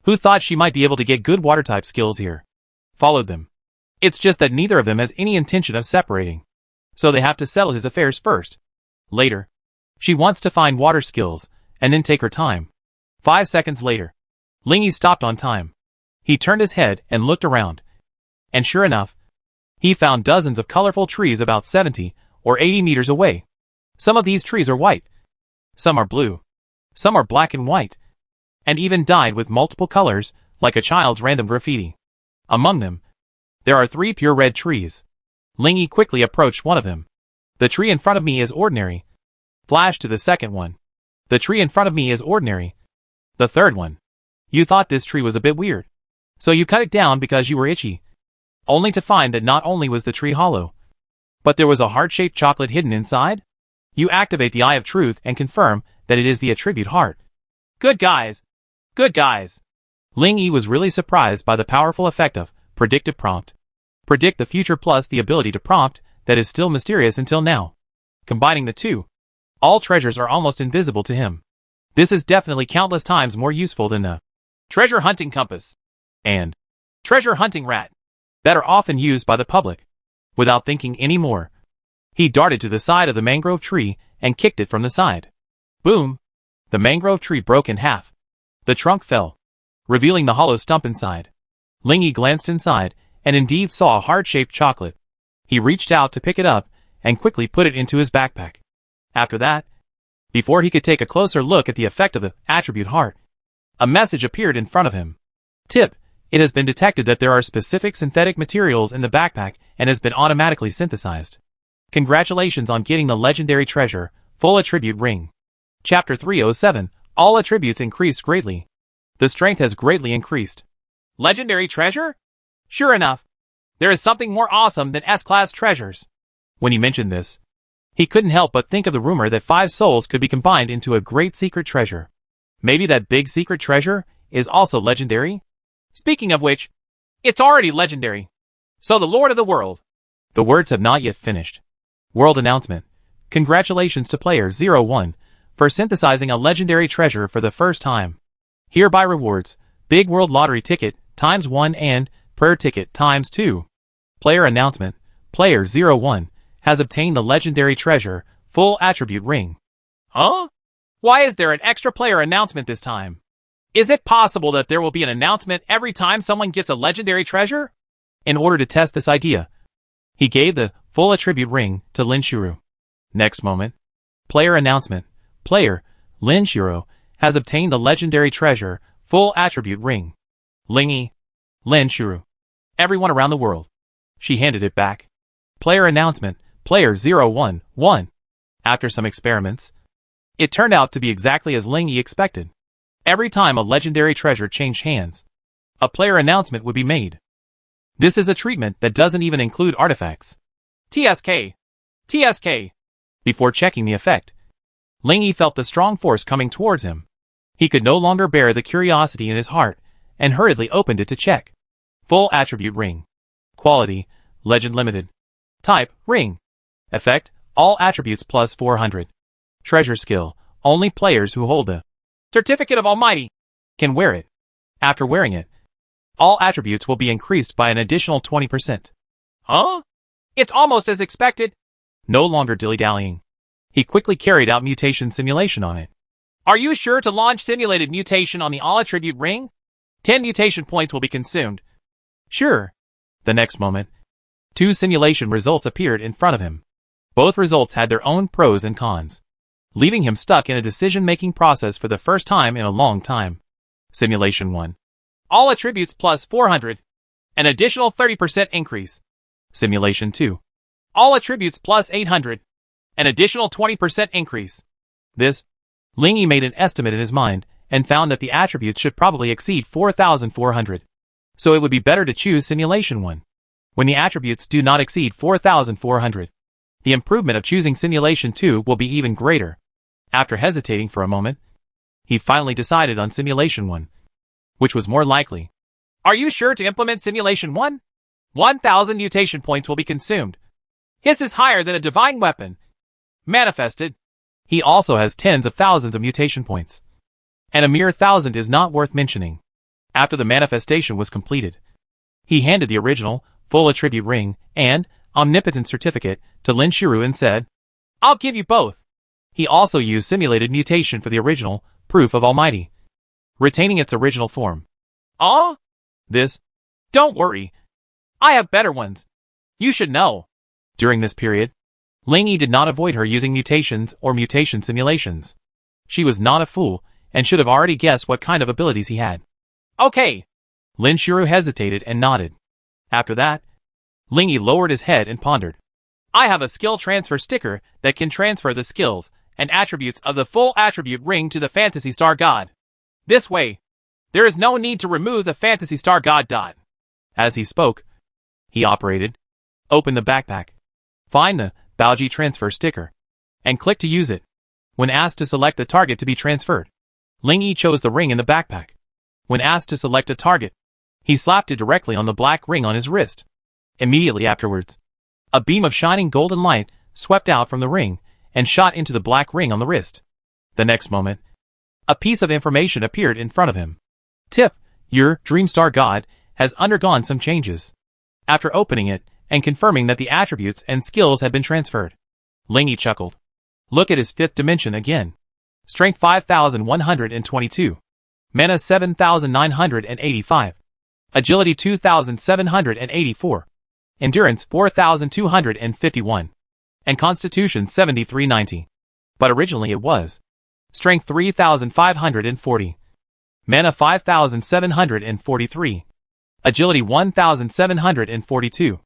who thought she might be able to get good water-type skills here, followed them. It's just that neither of them has any intention of separating, so they have to settle his affairs first. Later, she wants to find water skills, and then take her time. 5 seconds later, Ling Yi stopped on time. He turned his head and looked around, and sure enough, he found dozens of colorful trees about 70 or 80 meters away. Some of these trees are white, some are blue, some are black and white, and even dyed with multiple colors like a child's random graffiti. Among them, there are 3 pure red trees. Ling Yi quickly approached one of them. The tree in front of me is ordinary. Flash to the second one. The tree in front of me is ordinary. The third one. You thought this tree was a bit weird, so you cut it down because you were itchy, only to find that not only was the tree hollow, but there was a heart-shaped chocolate hidden inside. You activate the Eye of Truth and confirm that it is the attribute heart. Good guys. Good guys. Ling Yi was really surprised by the powerful effect of predictive prompt. Predict the future plus the ability to prompt that is still mysterious until now. Combining the two, all treasures are almost invisible to him. This is definitely countless times more useful than the treasure hunting compass and treasure hunting rat that are often used by the public. Without thinking any more, he darted to the side of the mangrove tree and kicked it from the side. Boom! The mangrove tree broke in half. The trunk fell, revealing the hollow stump inside. Ling Yi glanced inside and indeed saw a heart-shaped chocolate. He reached out to pick it up and quickly put it into his backpack. After that, before he could take a closer look at the effect of the attribute heart, a message appeared in front of him. Tip: it has been detected that there are specific synthetic materials in the backpack and has been automatically synthesized. Congratulations on getting the legendary treasure, full attribute ring. Chapter 307, all attributes increased greatly. The strength has greatly increased. Legendary treasure? Sure enough, there is something more awesome than S-class treasures. When he mentioned this, he couldn't help but think of the rumor that 5 souls could be combined into a great secret treasure. Maybe that big secret treasure is also legendary? Speaking of which, it's already legendary. So the Lord of the World. The words have not yet finished. World announcement. Congratulations to player 01 for synthesizing a legendary treasure for the first time. Hereby rewards, Big World Lottery ticket ×1 and prayer ticket ×2. Player announcement. Player 01 has obtained the legendary treasure, full attribute ring. Huh? Why is there an extra player announcement this time? Is it possible that there will be an announcement every time someone gets a legendary treasure? In order to test this idea, he gave the full attribute ring to Lin Shuru. Next moment, player announcement. Player Lin Shuru has obtained the legendary treasure, full attribute ring. Ling Yi, Lin Shuru, everyone around the world. She handed it back. Player announcement. Player 01 won. After some experiments, it turned out to be exactly as Ling Yi expected. Every time a legendary treasure changed hands, a player announcement would be made. This is a treatment that doesn't even include artifacts. TSK. TSK. Before checking the effect, Ling Yi felt the strong force coming towards him. He could no longer bear the curiosity in his heart and hurriedly opened it to check. Full attribute ring. Quality, Legend Limited. Type, ring. Effect, all attributes plus 400. Treasure skill, only players who hold the Certificate of Almighty can wear it. After wearing it, all attributes will be increased by an additional 20%. Huh? It's almost as expected. No longer dilly-dallying, he quickly carried out mutation simulation on it. Are you sure to launch simulated mutation on the all attribute ring? 10 mutation points will be consumed. Sure. The next moment, 2 simulation results appeared in front of him. Both results had their own pros and cons, leaving him stuck in a decision-making process for the first time in a long time. Simulation 1. All attributes plus 400. An additional 30% increase. Simulation 2. All attributes plus 800. An additional 20% increase. This, Ling Yi made an estimate in his mind and found that the attributes should probably exceed 4,400. So it would be better to choose Simulation 1. When the attributes do not exceed 4,400, the improvement of choosing Simulation 2 will be even greater. After hesitating for a moment, he finally decided on Simulation 1, which was more likely. Are you sure to implement Simulation 1? 1,000 mutation points will be consumed. His is higher than a divine weapon. Manifested. He also has tens of thousands of mutation points. And a mere 1,000 is not worth mentioning. After the manifestation was completed, he handed the original, full attribute ring, and omnipotent certificate to Lin Shuru and said, I'll give you both. He also used simulated mutation for the original, proof of Almighty, retaining its original form. Oh? This? Don't worry. I have better ones. You should know. During this period, Ling Yi did not avoid her using mutations or mutation simulations. She was not a fool and should have already guessed what kind of abilities he had. Okay. Lin Shuru hesitated and nodded. After that, Ling Yi lowered his head and pondered. I have a skill transfer sticker that can transfer the skills and attributes of the full attribute ring to the Phantasy Star God. This way, there is no need to remove the Phantasy Star God dot. As he spoke, he operated, opened the backpack, find the Baoji transfer sticker, and click to use it. When asked to select the target to be transferred, Ling Yi chose the ring in the backpack. When asked to select a target, he slapped it directly on the black ring on his wrist. Immediately afterwards, a beam of shining golden light swept out from the ring and shot into the black ring on the wrist. The next moment, a piece of information appeared in front of him. Tip, your Dreamstar God has undergone some changes. After opening it and confirming that the attributes and skills had been transferred, Ling Yi chuckled. Look at his fifth dimension again. Strength 5,122. Mana 7,985. Agility 2,784. Endurance 4,251. And Constitution 7,390. But originally it was Strength 3,540. Mana 5,743. Agility 1,742.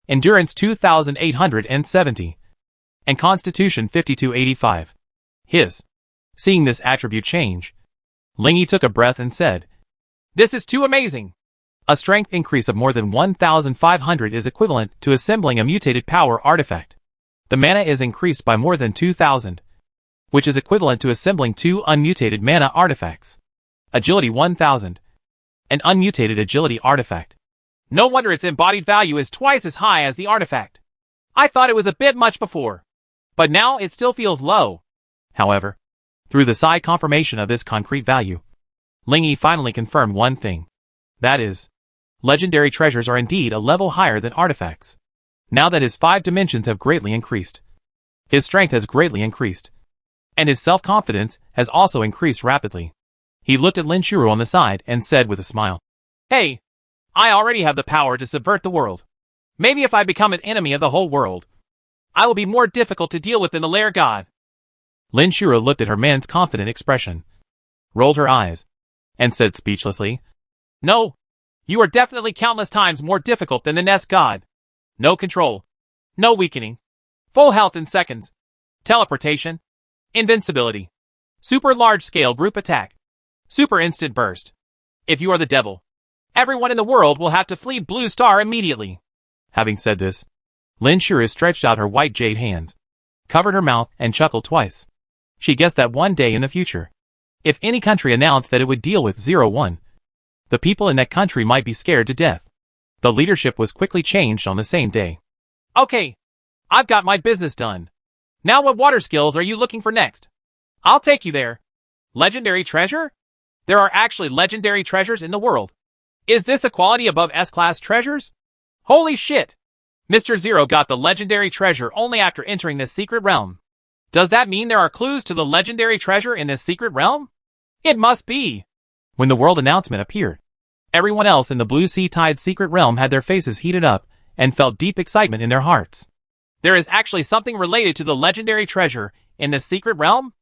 Endurance 2,870. And Constitution 5,285. Seeing this attribute change, Ling Yi took a breath and said, "This is too amazing." A strength increase of more than 1,500 is equivalent to assembling a mutated power artifact. The mana is increased by more than 2,000, which is equivalent to assembling 2 unmutated mana artifacts. Agility 1,000. An unmutated agility artifact. No wonder its embodied value is twice as high as the artifact. I thought it was a bit much before, but now it still feels low. However, through the psi confirmation of this concrete value, Ling Yi finally confirmed one thing. That is, legendary treasures are indeed a level higher than artifacts. Now that his 5 dimensions have greatly increased, his strength has greatly increased, and his self-confidence has also increased rapidly. He looked at Lin Shuru on the side and said with a smile, "Hey, I already have the power to subvert the world. Maybe if I become an enemy of the whole world, I will be more difficult to deal with than the Lair God." Lin Shuru looked at her man's confident expression, rolled her eyes, and said speechlessly, "No, you are definitely countless times more difficult than the Nest God. No control. No weakening. Full health in seconds. Teleportation. Invincibility. Super large-scale group attack. Super instant burst. If you are the devil, everyone in the world will have to flee Blue Star immediately." Having said this, Lin Shuru stretched out her white jade hands, covered her mouth, and chuckled twice. She guessed that one day in the future, if any country announced that it would deal with 01, the people in that country might be scared to death. The leadership was quickly changed on the same day. "Okay, I've got my business done. Now what water skills are you looking for next? I'll take you there. Legendary treasure? There are actually legendary treasures in the world. Is this a quality above S-class treasures? Holy shit! Mr. Zero got the legendary treasure only after entering this secret realm. Does that mean there are clues to the legendary treasure in this secret realm? It must be." When the world announcement appeared, everyone else in the Blue Sea Tide secret realm had their faces heated up and felt deep excitement in their hearts. There is actually something related to the legendary treasure in this secret realm?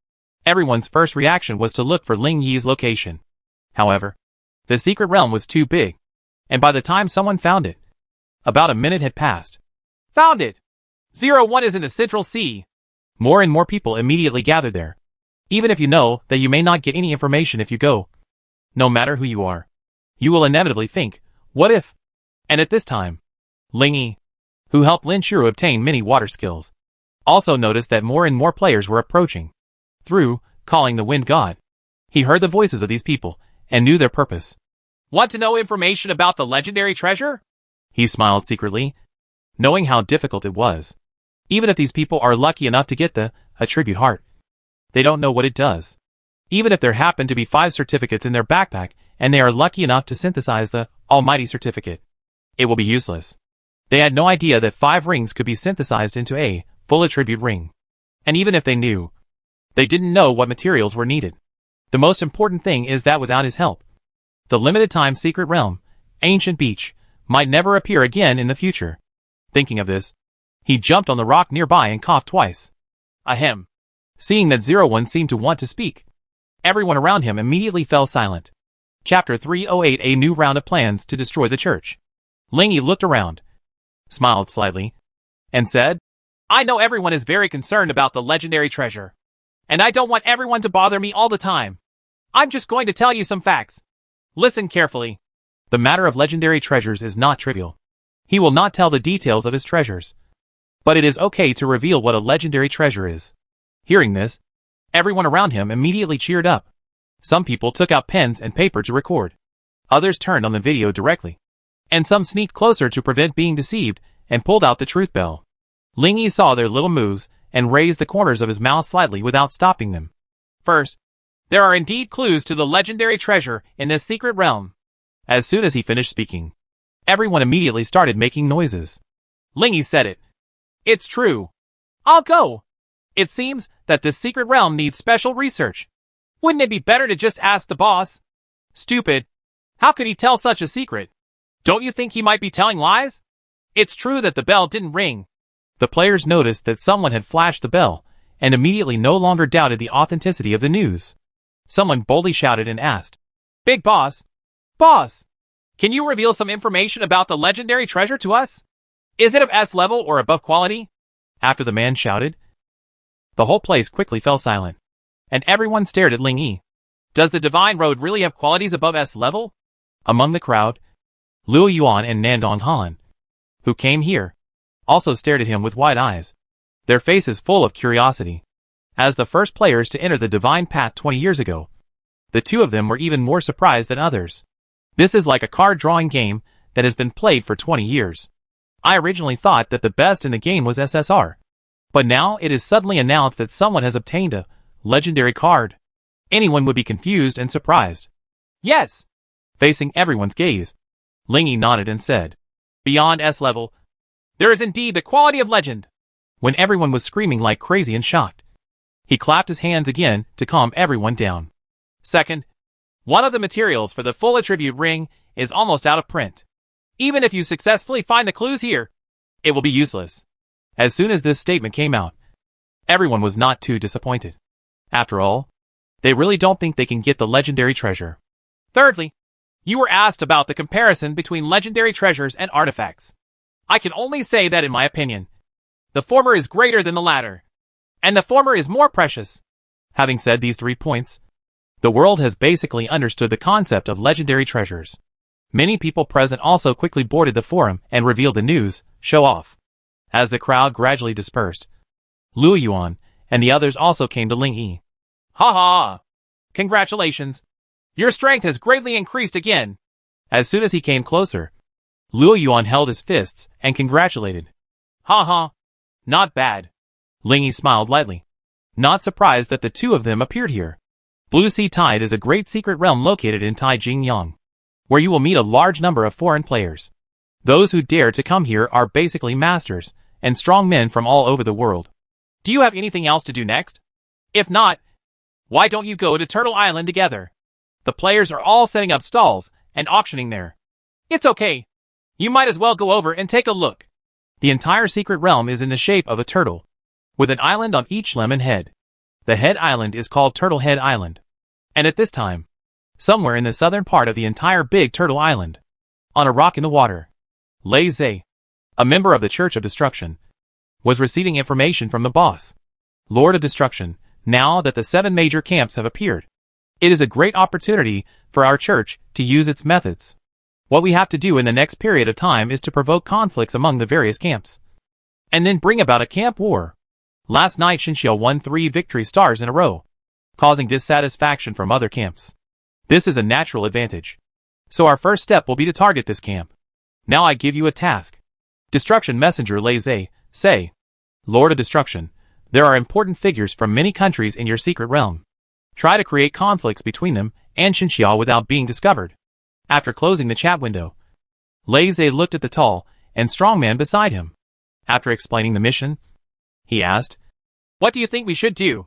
Everyone's first reaction was to look for Ling Yi's location. However, the secret realm was too big, and by the time someone found it, about a minute had passed. "Found it! 01 is in the Central Sea." More and more people immediately gathered there. Even if you know that you may not get any information if you go, no matter who you are, you will inevitably think, what if? And at this time, Ling Yi, who helped Lin Shuru obtain many water skills, also noticed that more and more players were approaching. Through calling the Wind God, he heard the voices of these people and knew their purpose. "Want to know information about the legendary treasure?" He smiled secretly, knowing how difficult it was. Even if these people are lucky enough to get the attribute heart, they don't know what it does. Even if there happen to be 5 certificates in their backpack and they are lucky enough to synthesize the Almighty certificate, it will be useless. They had no idea that 5 rings could be synthesized into a full attribute ring. And even if they knew, they didn't know what materials were needed. The most important thing is that without his help, the limited time secret realm, Ancient Beach, might never appear again in the future. Thinking of this, he jumped on the rock nearby and coughed twice. Ahem. Seeing that 01 seemed to want to speak, everyone around him immediately fell silent. Chapter 308: A new round of plans to destroy the church. Ling Yi looked around, smiled slightly, and said, "I know everyone is very concerned about the legendary treasure, and I don't want everyone to bother me all the time. I'm just going to tell you some facts. Listen carefully." The matter of legendary treasures is not trivial. He will not tell the details of his treasures, but it is okay to reveal what a legendary treasure is. Hearing this, everyone around him immediately cheered up. Some people took out pens and paper to record. Others turned on the video directly, and some sneaked closer to prevent being deceived and pulled out the truth bell. Ling Yi saw their little moves and raised the corners of his mouth slightly without stopping them. First, there are indeed clues to the legendary treasure in this secret realm. As soon as he finished speaking, everyone immediately started making noises. Ling Yi said it. It's true. I'll go. It seems that this secret realm needs special research. Wouldn't it be better to just ask the boss? Stupid. How could he tell such a secret? Don't you think he might be telling lies? It's true that the bell didn't ring. The players noticed that someone had flashed the bell, and immediately no longer doubted the authenticity of the news. Someone boldly shouted and asked, Big boss. Boss, can you reveal some information about the legendary treasure to us? Is it of S level or above quality? After the man shouted, the whole place quickly fell silent, and everyone stared at Ling Yi. Does the Divine Road really have qualities above S level? Among the crowd, Luo Yuan and Nangong Li, who came here, also stared at him with wide eyes, their faces full of curiosity. As the first players to enter the Divine Path 20 years ago, the two of them were even more surprised than others. This is like a card-drawing game that has been played for 20 years. I originally thought that the best in the game was SSR, but now it is suddenly announced that someone has obtained a legendary card. Anyone would be confused and surprised. Yes. Facing everyone's gaze, Ling Yi nodded and said, Beyond S level, there is indeed the quality of legend. When everyone was screaming like crazy and shocked, he clapped his hands again to calm everyone down. Second, one of the materials for the full attribute ring is almost out of print. Even if you successfully find the clues here, it will be useless. As soon as this statement came out, everyone was not too disappointed. After all, they really don't think they can get the legendary treasure. Thirdly, you were asked about the comparison between legendary treasures and artifacts. I can only say that in my opinion, the former is greater than the latter, and the former is more precious. Having said these 3 points, the world has basically understood the concept of legendary treasures. Many people present also quickly boarded the forum and revealed the news, show off. As the crowd gradually dispersed, Luo Yuan and the others also came to Ling Yi. Ha ha! Congratulations! Your strength has greatly increased again. As soon as he came closer, Luo Yuan held his fists and congratulated. Ha ha! Not bad. Ling Yi smiled lightly, not surprised that the two of them appeared here. Blue Sea Tide is a great secret realm located in Taijingyang, where you will meet a large number of foreign players. Those who dare to come here are basically masters and strong men from all over the world. Do you have anything else to do next? If not, why don't you go to Turtle Island together? The players are all setting up stalls and auctioning there. It's okay. You might as well go over and take a look. The entire secret realm is in the shape of a turtle, with an island on each lemon head. The head island is called Turtle Head Island. And at this time, somewhere in the southern part of the entire Big Turtle Island, on a rock in the water, Lei Zhe, a member of the Church of Destruction, was receiving information from the boss, Lord of Destruction. Now that the 7 major camps have appeared, it is a great opportunity for our church to use its methods. What we have to do in the next period of time is to provoke conflicts among the various camps, and then bring about a camp war. Last night Sheng Ya won 3 victory stars in a row, causing dissatisfaction from other camps. This is a natural advantage. So our first step will be to target this camp. Now I give you a task. Destruction Messenger Lei Zhe, say, Lord of Destruction, there are important figures from many countries in your secret realm. Try to create conflicts between them and Sheng Ya without being discovered. After closing the chat window, Lei Zhe looked at the tall and strong man beside him. After explaining the mission, he asked, What do you think we should do?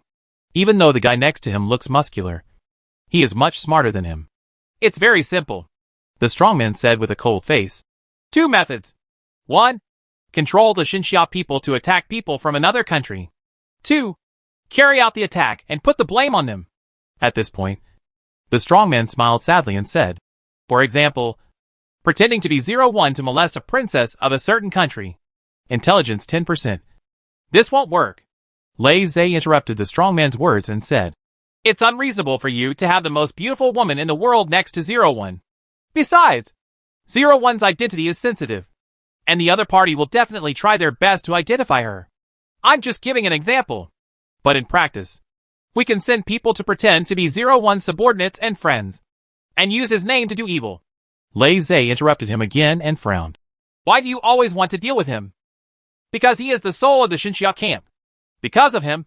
Even though the guy next to him looks muscular, he is much smarter than him. It's very simple, the strongman said with a cold face. 2 methods. 1. Control the Sheng Ya people to attack people from another country. 2. Carry out the attack and put the blame on them. At this point, the strongman smiled sadly and said, For example, pretending to be 01 to molest a princess of a certain country. Intelligence 10%. This won't work. Lei Zhe interrupted the strongman's words and said, It's unreasonable for you to have the most beautiful woman in the world next to 01. Besides, 01's identity is sensitive, and the other party will definitely try their best to identify her. I'm just giving an example. But in practice, we can send people to pretend to be 01's subordinates and friends, and use his name to do evil. Lei Zhe interrupted him again and frowned. Why do you always want to deal with him? Because he is the soul of the Sheng Ya camp. Because of him,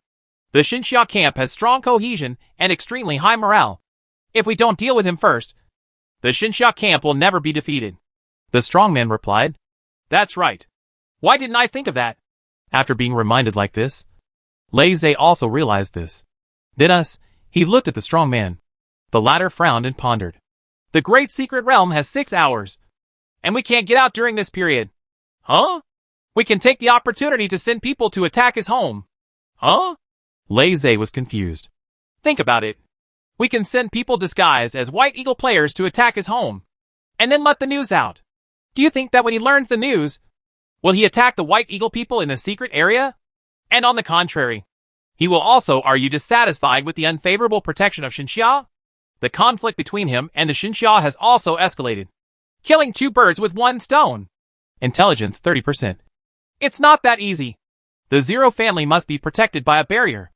the Sheng Ya camp has strong cohesion and extremely high morale. If we don't deal with him first, the Sheng Ya camp will never be defeated. The strongman replied. That's right. Why didn't I think of that? After being reminded like this, Lei Zhe also realized this. Then he looked at the strongman. The latter frowned and pondered. The Great Secret Realm has 6 hours, and we can't get out during this period. Huh? We can take the opportunity to send people to attack his home. Huh? Lei Zhe was confused. Think about it. We can send people disguised as White Eagle players to attack his home, and then let the news out. Do you think that when he learns the news, will he attack the White Eagle people in the secret area? And on the contrary, he will also are you dissatisfied with the unfavorable protection of Sheng Ya? The conflict between him and the Sheng Ya has also escalated, killing 2 birds with 1 stone. Intelligence 30%. It's not that easy. The Zero family must be protected by a barrier.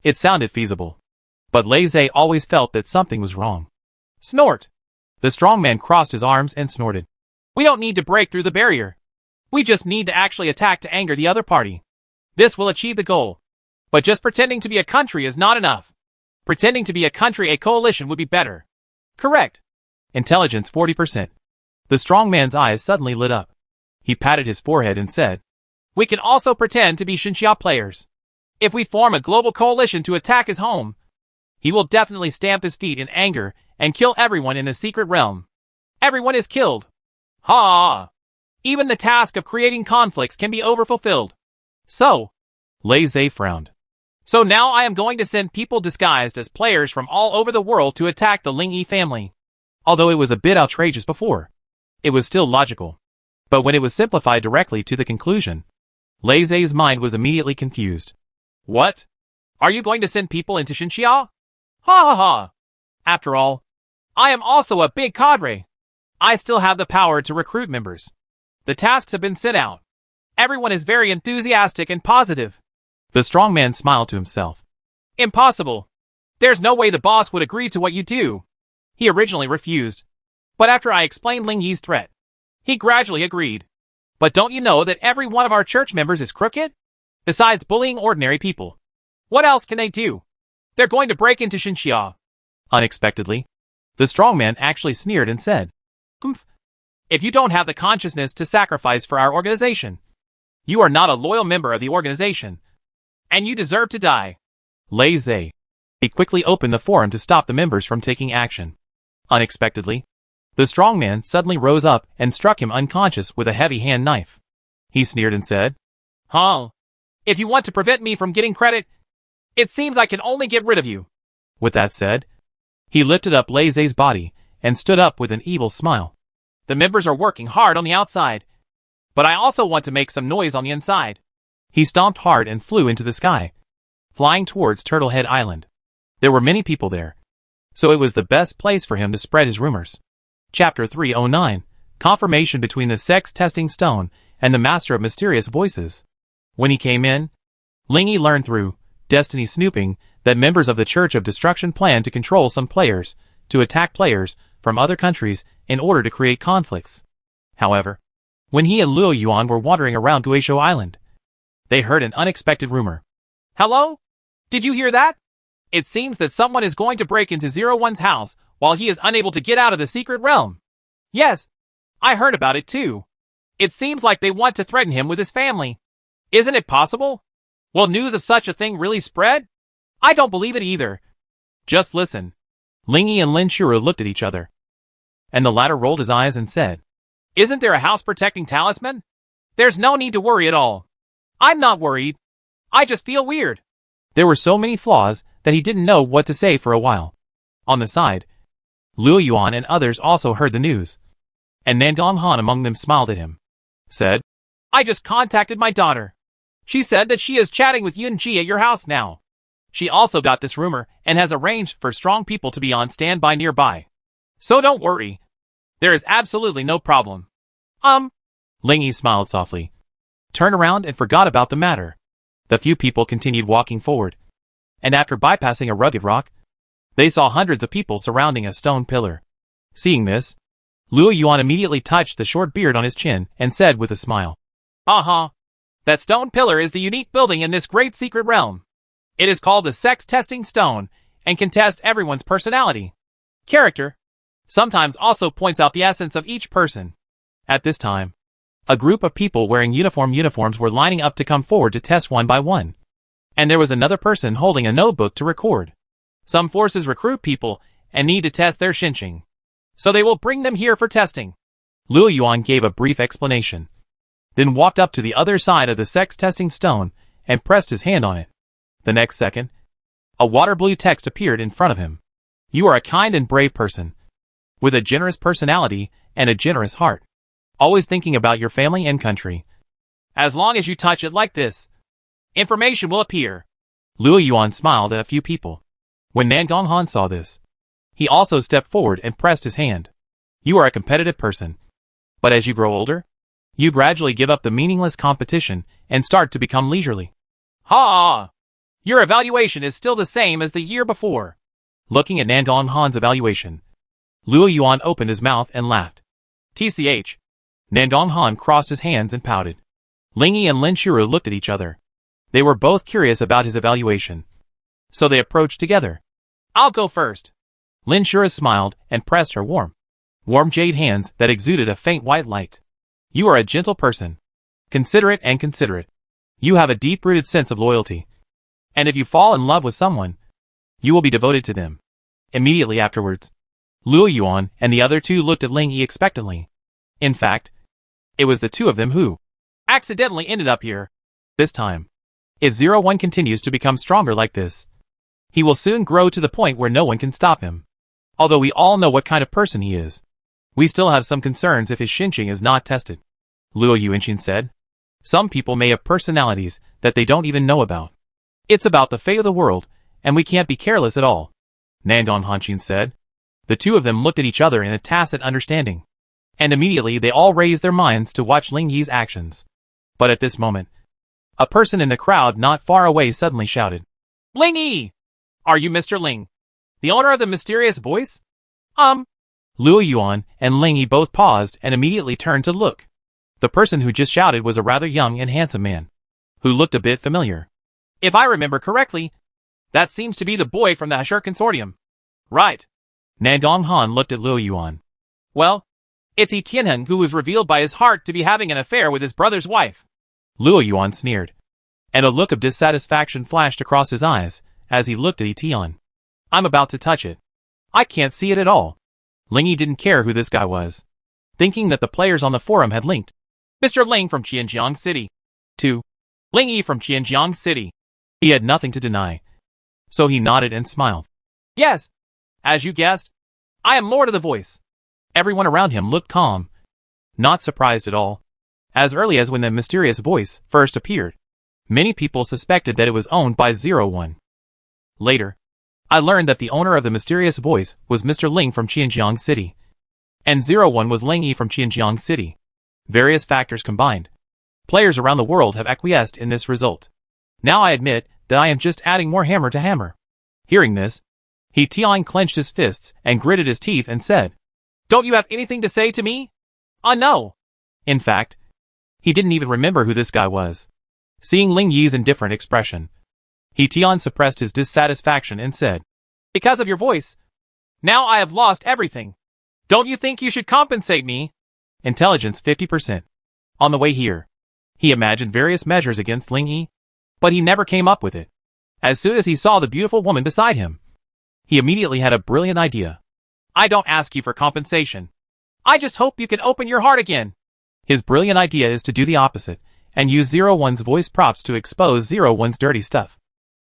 It sounded feasible. But Lei Zhe always felt that something was wrong. Snort. The strongman crossed his arms and snorted. We don't need to break through the barrier. We just need to actually attack to anger the other party. This will achieve the goal. But just pretending to be a country is not enough. Pretending to be a country, a coalition would be better. Correct. Intelligence 40%. The strongman's eyes suddenly lit up. He patted his forehead and said, We can also pretend to be Sheng Ya players. If we form a global coalition to attack his home, he will definitely stamp his feet in anger and kill everyone in the secret realm. Everyone is killed. Ha! Even the task of creating conflicts can be overfulfilled. So, Lei Zhe frowned. So now I am going to send people disguised as players from all over the world to attack the Ling Yi family. Although it was a bit outrageous before, it was still logical. But when it was simplified directly to the conclusion, Lei Zhe's mind was immediately confused. What? Are you going to send people into Sheng Ya? Ha ha ha! After all, I am also a big cadre. I still have the power to recruit members. The tasks have been sent out. Everyone is very enthusiastic and positive. The strongman smiled to himself. Impossible. There's no way the boss would agree to what you do. He originally refused. But after I explained Ling Yi's threat, he gradually agreed. But don't you know that every one of our church members is crooked? Besides bullying ordinary people, what else can they do? They're going to break into Sheng Ya. Unexpectedly, the strongman actually sneered and said, Humph. If you don't have the consciousness to sacrifice for our organization, you are not a loyal member of the organization, and you deserve to die. Lei Zhe. He quickly opened the forum to stop the members from taking action. Unexpectedly, the strongman suddenly rose up and struck him unconscious with a heavy hand knife. He sneered and said, Huh? If you want to prevent me from getting credit, it seems I can only get rid of you. With that said, he lifted up Lei Zhe's body and stood up with an evil smile. The members are working hard on the outside, but I also want to make some noise on the inside. He stomped hard and flew into the sky, flying towards Turtlehead Island. There were many people there, so it was the best place for him to spread his rumors. Chapter 309, Confirmation between the Sex Testing Stone and the Master of Mysterious Voices. When he came in, Ling Yi learned through Destiny snooping that members of the Church of Destruction planned to control some players, to attack players from other countries in order to create conflicts. However, when he and Luo Yuan were wandering around Guizhou Island, they heard an unexpected rumor. Hello? Did you hear that? It seems that someone is going to break into 01's house while he is unable to get out of the secret realm. Yes, I heard about it too. It seems like they want to threaten him with his family. Isn't it possible? Will news of such a thing really spread? I don't believe it either. Just listen. Ling Yi and Lin Shuru looked at each other, and the latter rolled his eyes and said, Isn't there a house-protecting talisman? There's no need to worry at all. I'm not worried. I just feel weird. There were so many flaws that he didn't know what to say for a while. On the side, Luo Yuan and others also heard the news, and Nangong Han among them smiled at him, said, I just contacted my daughter. She said that she is chatting with Yun Ji at your house now. She also got this rumor and has arranged for strong people to be on standby nearby. So don't worry. There is absolutely no problem. Ling Yi smiled softly, turned around and forgot about the matter. The few people continued walking forward, and after bypassing a rugged rock, they saw hundreds of people surrounding a stone pillar. Seeing this, Luo Yuan immediately touched the short beard on his chin and said with a smile. Uh-huh. That stone pillar is the unique building in this great secret realm. It is called the sex testing stone and can test everyone's personality. Character. Sometimes also points out the essence of each person. At this time, a group of people wearing uniforms were lining up to come forward to test one by one. And there was another person holding a notebook to record. Some forces recruit people and need to test their Xinqing. So they will bring them here for testing. Luo Yuan gave a brief explanation, then walked up to the other side of the sex testing stone and pressed his hand on it. The next second, a water blue text appeared in front of him. You are a kind and brave person, with a generous personality and a generous heart, always thinking about your family and country. As long as you touch it like this, information will appear. Luo Yuan smiled at a few people. When Nangong Han saw this, he also stepped forward and pressed his hand. You are a competitive person, but as you grow older, you gradually give up the meaningless competition and start to become leisurely. Ha! Your evaluation is still the same as the year before. Looking at Nangong Han's evaluation, Luo Yuan opened his mouth and laughed. TCH. Nangong Han crossed his hands and pouted. Ling Yi and Lin Shuru looked at each other. They were both curious about his evaluation, so they approached together. I'll go first. Lin Shuru smiled and pressed her warm jade hands that exuded a faint white light. You are a gentle person, considerate and considerate. You have a deep-rooted sense of loyalty. And if you fall in love with someone, you will be devoted to them. Immediately afterwards, Luo Yuan and the other two looked at Ling Yi expectantly. In fact, it was the two of them who accidentally ended up here. This time, if 01 continues to become stronger like this, he will soon grow to the point where no one can stop him. Although we all know what kind of person he is, we still have some concerns if his Xinqing is not tested. Luo Yuanqin said. Some people may have personalities that they don't even know about. It's about the fate of the world, and we can't be careless at all. Nangong Hanqin said. The two of them looked at each other in a tacit understanding. And immediately they all raised their minds to watch Ling Yi's actions. But at this moment, a person in the crowd not far away suddenly shouted. Ling Yi! Are you Mr. Ling, the owner of the mysterious voice? Luo Yuan and Ling Yi both paused and immediately turned to look. The person who just shouted was a rather young and handsome man, who looked a bit familiar. If I remember correctly, that seems to be the boy from the Hashir Consortium. Right. Nangong Han looked at Luo Yuan. Well, it's Yi Tianheng who was revealed by his heart to be having an affair with his brother's wife. Luo Yuan sneered, and a look of dissatisfaction flashed across his eyes as he looked at Yi Tian. I'm about to touch it. I can't see it at all. Ling Yi didn't care who this guy was, thinking that the players on the forum had linked Mr. Ling from Qianjiang City to Ling Yi from Qianjiang City. He had nothing to deny, so he nodded and smiled. Yes, as you guessed, I am Lord of the Voice. Everyone around him looked calm, not surprised at all. As early as when the mysterious voice first appeared, many people suspected that it was owned by 01. Later, I learned that the owner of the mysterious voice was Mr. Ling from Qianjiang City, and 01 was Ling Yi from Qianjiang City. Various factors combined, players around the world have acquiesced in this result. Now I admit that I am just adding more hammer to hammer. Hearing this, Yi Tian clenched his fists and gritted his teeth and said, Don't you have anything to say to me? No. In fact, he didn't even remember who this guy was. Seeing Ling Yi's indifferent expression, Yi Tian suppressed his dissatisfaction and said, Because of your voice, now I have lost everything. Don't you think you should compensate me? Intelligence 50%. On the way here, he imagined various measures against Ling Yi, but he never came up with it. As soon as he saw the beautiful woman beside him, he immediately had a brilliant idea. I don't ask you for compensation. I just hope you can open your heart again. His brilliant idea is to do the opposite, and use 01's voice props to expose 01's dirty stuff.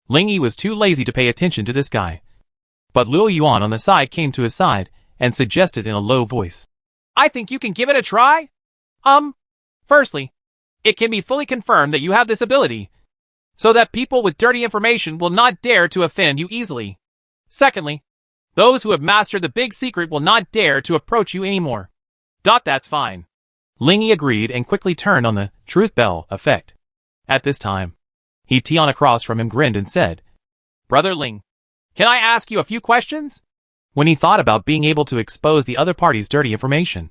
Ling Yi was too lazy to pay attention to this guy. But Luo Yuan on the side came to his side, and suggested in a low voice. I think you can give it a try. Firstly, it can be fully confirmed that you have this ability, so that people with dirty information will not dare to offend you easily. Secondly, those who have mastered the big secret will not dare to approach you anymore. That's fine. Ling Yi agreed and quickly turned on the truth bell effect. At this time, Yi Tian across from him grinned and said, Brother Ling, can I ask you a few questions? When he thought about being able to expose the other party's dirty information,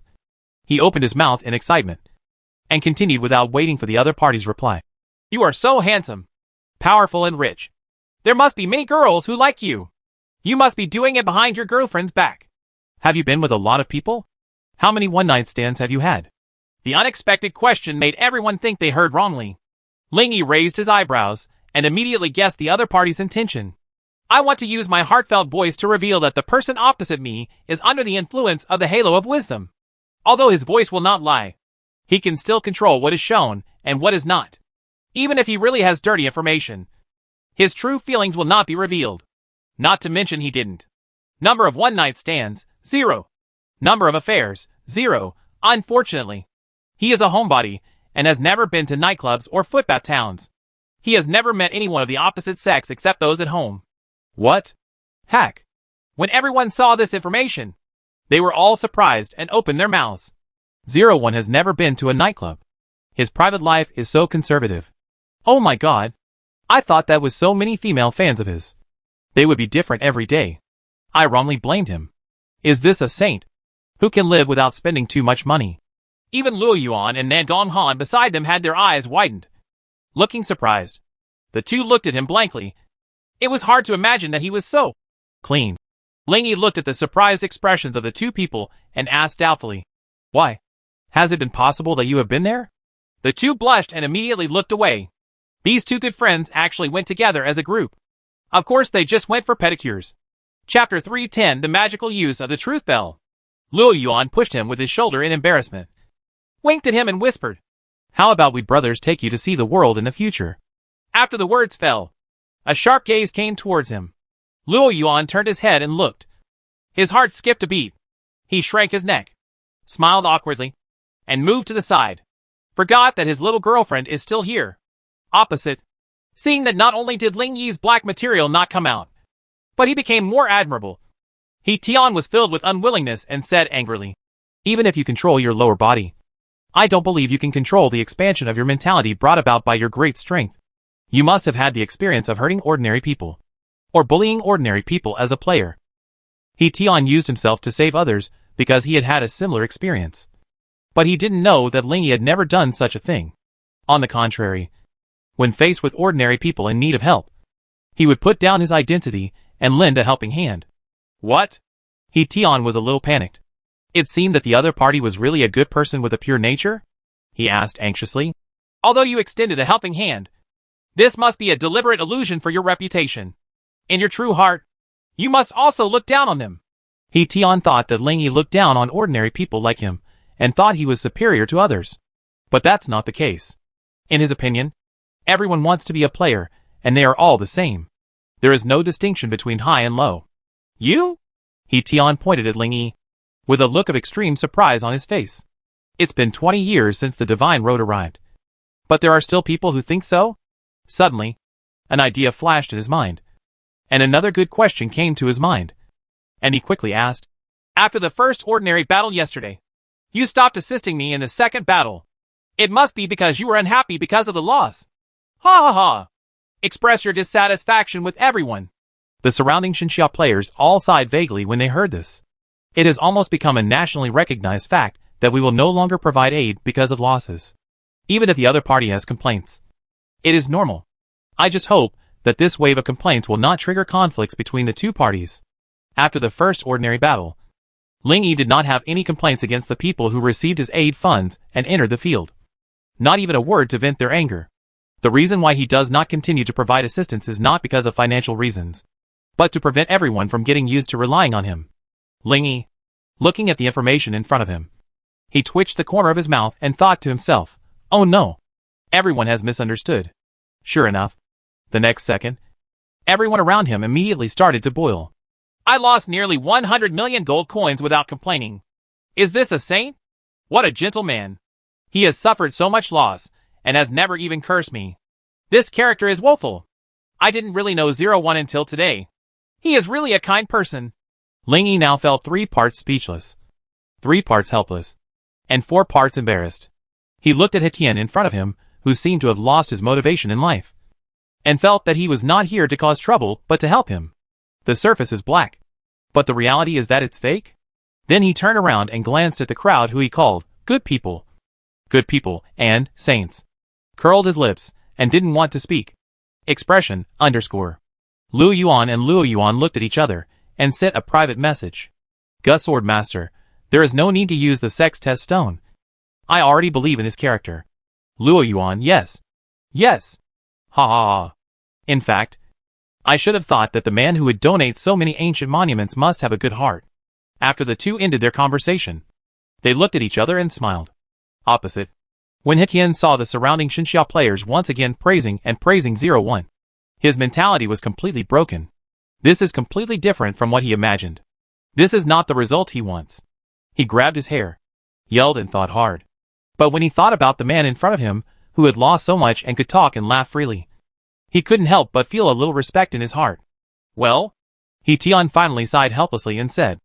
He opened his mouth in excitement and continued without waiting for the other party's reply. You are so handsome, powerful and rich. There must be many girls who like you. You must be doing it behind your girlfriend's back. Have you been with a lot of people? How many one-night stands have you had? The unexpected question made everyone think they heard wrongly. Ling Yi raised his eyebrows and immediately guessed the other party's intention. I want to use my heartfelt voice to reveal that the person opposite me is under the influence of the halo of wisdom. Although his voice will not lie, he can still control what is shown and what is not. Even if he really has dirty information, his true feelings will not be revealed. Not to mention he didn't. Number of one-night stands, 0. Number of affairs, 0, unfortunately. He is a homebody and has never been to nightclubs or footbath towns. He has never met anyone of the opposite sex except those at home. What? Heck. When everyone saw this information, they were all surprised and opened their mouths. 01 has never been to a nightclub. His private life is so conservative. Oh my god. I thought that with so many female fans of his, they would be different every day. I wrongly blamed him. Is this a saint who can live without spending too much money? Even Luo Yuan and Nangong Han beside them had their eyes widened, looking surprised. The two looked at him blankly. It was hard to imagine that he was so clean. Ling Yi looked at the surprised expressions of the two people and asked doubtfully, Why? Has it been possible that you have been there? The two blushed and immediately looked away. These two good friends actually went together as a group. Of course they just went for pedicures. Chapter 310 The Magical Use of the Truth Bell. Luo Yuan pushed him with his shoulder in embarrassment, winked at him and whispered, How about we brothers take you to see the world in the future? After the words fell, a sharp gaze came towards him. Luo Yuan turned his head and looked. His heart skipped a beat. He shrank his neck, smiled awkwardly, and moved to the side. Forgot that his little girlfriend is still here. Opposite, seeing that not only did Ling Yi's black material not come out, but he became more admirable. Tian was filled with unwillingness and said angrily, Even if you control your lower body, I don't believe you can control the expansion of your mentality brought about by your great strength. You must have had the experience of hurting ordinary people, or bullying ordinary people as a player. Tian used himself to save others because he had had a similar experience. But he didn't know that Ling Yi had never done such a thing. On the contrary, when faced with ordinary people in need of help, he would put down his identity and lend a helping hand. What? Tian was a little panicked. It seemed that the other party was really a good person with a pure nature? He asked anxiously. Although you extended a helping hand, this must be a deliberate illusion for your reputation. In your true heart, you must also look down on them. Tian thought that Ling Yi looked down on ordinary people like him, and thought he was superior to others. But that's not the case. In his opinion, everyone wants to be a player, and they are all the same. There is no distinction between high and low. You? Tian pointed at Ling Yi, with a look of extreme surprise on his face. It's been 20 years since the Divine Road arrived. But there are still people who think so? Suddenly, an idea flashed in his mind. And another good question came to his mind. And he quickly asked, After the first ordinary battle yesterday, you stopped assisting me in the second battle. It must be because you were unhappy because of the loss. Ha ha ha. Express your dissatisfaction with everyone. The surrounding Sheng Ya players all sighed vaguely when they heard this. It has almost become a nationally recognized fact that we will no longer provide aid because of losses, even if the other party has complaints. It is normal. I just hope that this wave of complaints will not trigger conflicts between the two parties. After the first ordinary battle, Ling Yi did not have any complaints against the people who received his aid funds and entered the field. Not even a word to vent their anger. The reason why he does not continue to provide assistance is not because of financial reasons, but to prevent everyone from getting used to relying on him. Ling Yi, looking at the information in front of him, he twitched the corner of his mouth and thought to himself, Oh no! Everyone has misunderstood. Sure enough, the next second, everyone around him immediately started to boil. I lost nearly 100 million gold coins without complaining. Is this a saint? What a gentleman. He has suffered so much loss, and has never even cursed me. This character is woeful. I didn't really know 01 until today. He is really a kind person. Ling Yi now felt 3 parts speechless, 3 parts helpless, and 4 parts embarrassed. He looked at Tian in front of him, who seemed to have lost his motivation in life, and felt that he was not here to cause trouble but to help him. The surface is black, but the reality is that it's fake? Then he turned around and glanced at the crowd who he called Good people, and saints. Curled his lips, and didn't want to speak. Expression, _ Luo Yuan and Luo Yuan looked at each other, and sent a private message. Gus Swordmaster, there is no need to use the sex test stone. I already believe in his character. Luo Yuan, yes. Yes. Ha ha ha. In fact, I should have thought that the man who would donate so many ancient monuments must have a good heart. After the two ended their conversation, they looked at each other and smiled. Opposite. When Hetien saw the surrounding Sheng Ya players once again praising 01, his mentality was completely broken. This is completely different from what he imagined. This is not the result he wants. He grabbed his hair, yelled and thought hard. But when he thought about the man in front of him, who had lost so much and could talk and laugh freely, he couldn't help but feel a little respect in his heart. Well? Hetien finally sighed helplessly and said,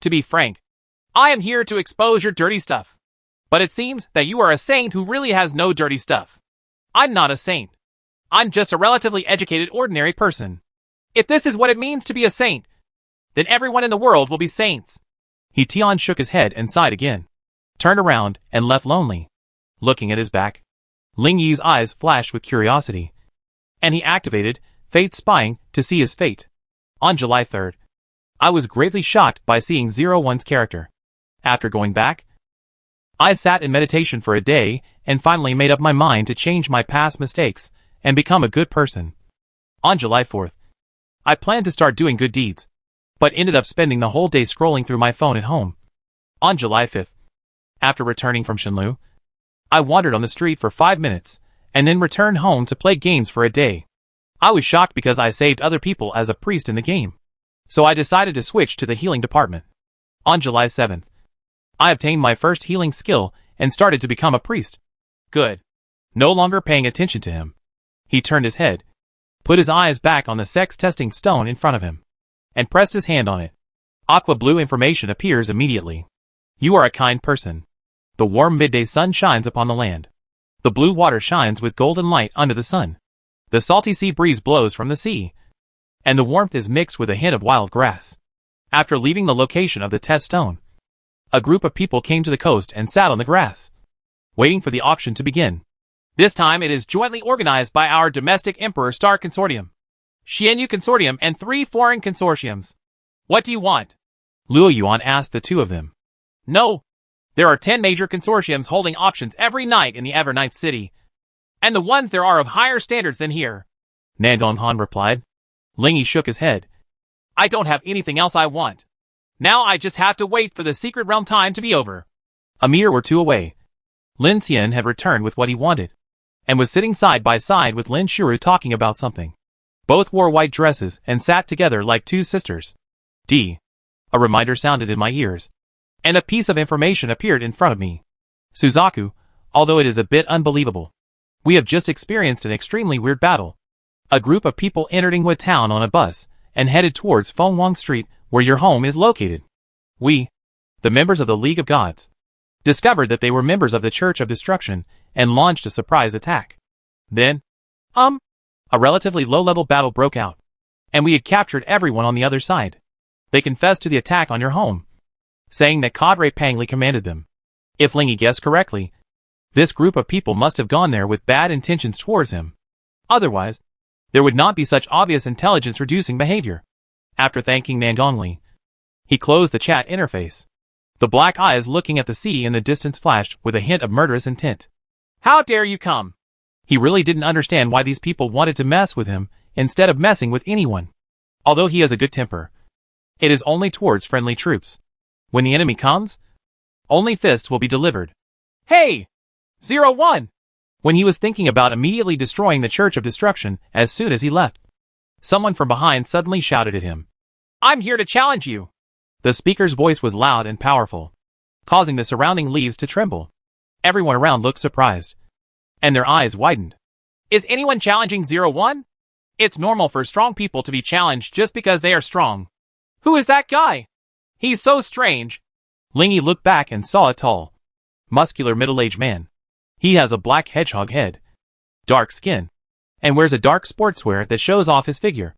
to be frank, I am here to expose your dirty stuff. But it seems that you are a saint who really has no dirty stuff. I'm not a saint. I'm just a relatively educated ordinary person. If this is what it means to be a saint, then everyone in the world will be saints. Hetien shook his head and sighed again, turned around and left lonely. Looking at his back, Ling Yi's eyes flashed with curiosity, and he activated Fate Spying to see his fate. On July 3rd, I was greatly shocked by seeing 01's character. After going back, I sat in meditation for a day and finally made up my mind to change my past mistakes and become a good person. On July 4th, I planned to start doing good deeds, but ended up spending the whole day scrolling through my phone at home. On July 5th, after returning from Shenlu, I wandered on the street for 5 minutes and then returned home to play games for a day. I was shocked because I saved other people as a priest in the game, so I decided to switch to the healing department. On July 7th, I obtained my first healing skill and started to become a priest. Good. No longer paying attention to him, he turned his head, put his eyes back on the sex testing stone in front of him, and pressed his hand on it. Aqua blue information appears immediately. You are a kind person. The warm midday sun shines upon the land. The blue water shines with golden light under the sun. The salty sea breeze blows from the sea, and the warmth is mixed with a hint of wild grass. After leaving the location of the test stone, a group of people came to the coast and sat on the grass, waiting for the auction to begin. This time it is jointly organized by our domestic Emperor Star Consortium, Xianyu Consortium, and 3 foreign consortiums. What do you want? Luo Yuan asked the two of them. No. There are 10 major consortiums holding auctions every night in the Evernight City, and the ones there are of higher standards than here, Nangong Han replied. Ling Yi shook his head. I don't have anything else I want. Now I just have to wait for the secret realm time to be over. A meter or two away, Lin Xian had returned with what he wanted, and was sitting side by side with Lin Shuru talking about something. Both wore white dresses and sat together like two sisters. A reminder sounded in my ears, and a piece of information appeared in front of me. Suzaku, although it is a bit unbelievable, we have just experienced an extremely weird battle. A group of people entered Ingwa town on a bus and headed towards Fengwang Street, where your home is located. We, the members of the League of Gods, discovered that they were members of the Church of Destruction and launched a surprise attack. Then, a relatively low-level battle broke out, and we had captured everyone on the other side. They confessed to the attack on your home, saying that Cadre Pangli commanded them. If Ling Yi guessed correctly, this group of people must have gone there with bad intentions towards him. Otherwise, there would not be such obvious intelligence-reducing behavior. After thanking Nangong Li, he closed the chat interface. The black eyes looking at the sea in the distance flashed with a hint of murderous intent. How dare you come? He really didn't understand why these people wanted to mess with him instead of messing with anyone. Although he has a good temper, it is only towards friendly troops. When the enemy comes, only fists will be delivered. Hey! 01! When he was thinking about immediately destroying the Church of Destruction as soon as he left, someone from behind suddenly shouted at him. I'm here to challenge you. The speaker's voice was loud and powerful, causing the surrounding leaves to tremble. Everyone around looked surprised, and their eyes widened. Is anyone challenging 01? It's normal for strong people to be challenged just because they are strong. Who is that guy? He's so strange. Ling Yi looked back and saw a tall, muscular middle-aged man. He has a black hedgehog head, dark skin, and wears a dark sportswear that shows off his figure.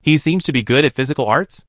He seems to be good at physical arts.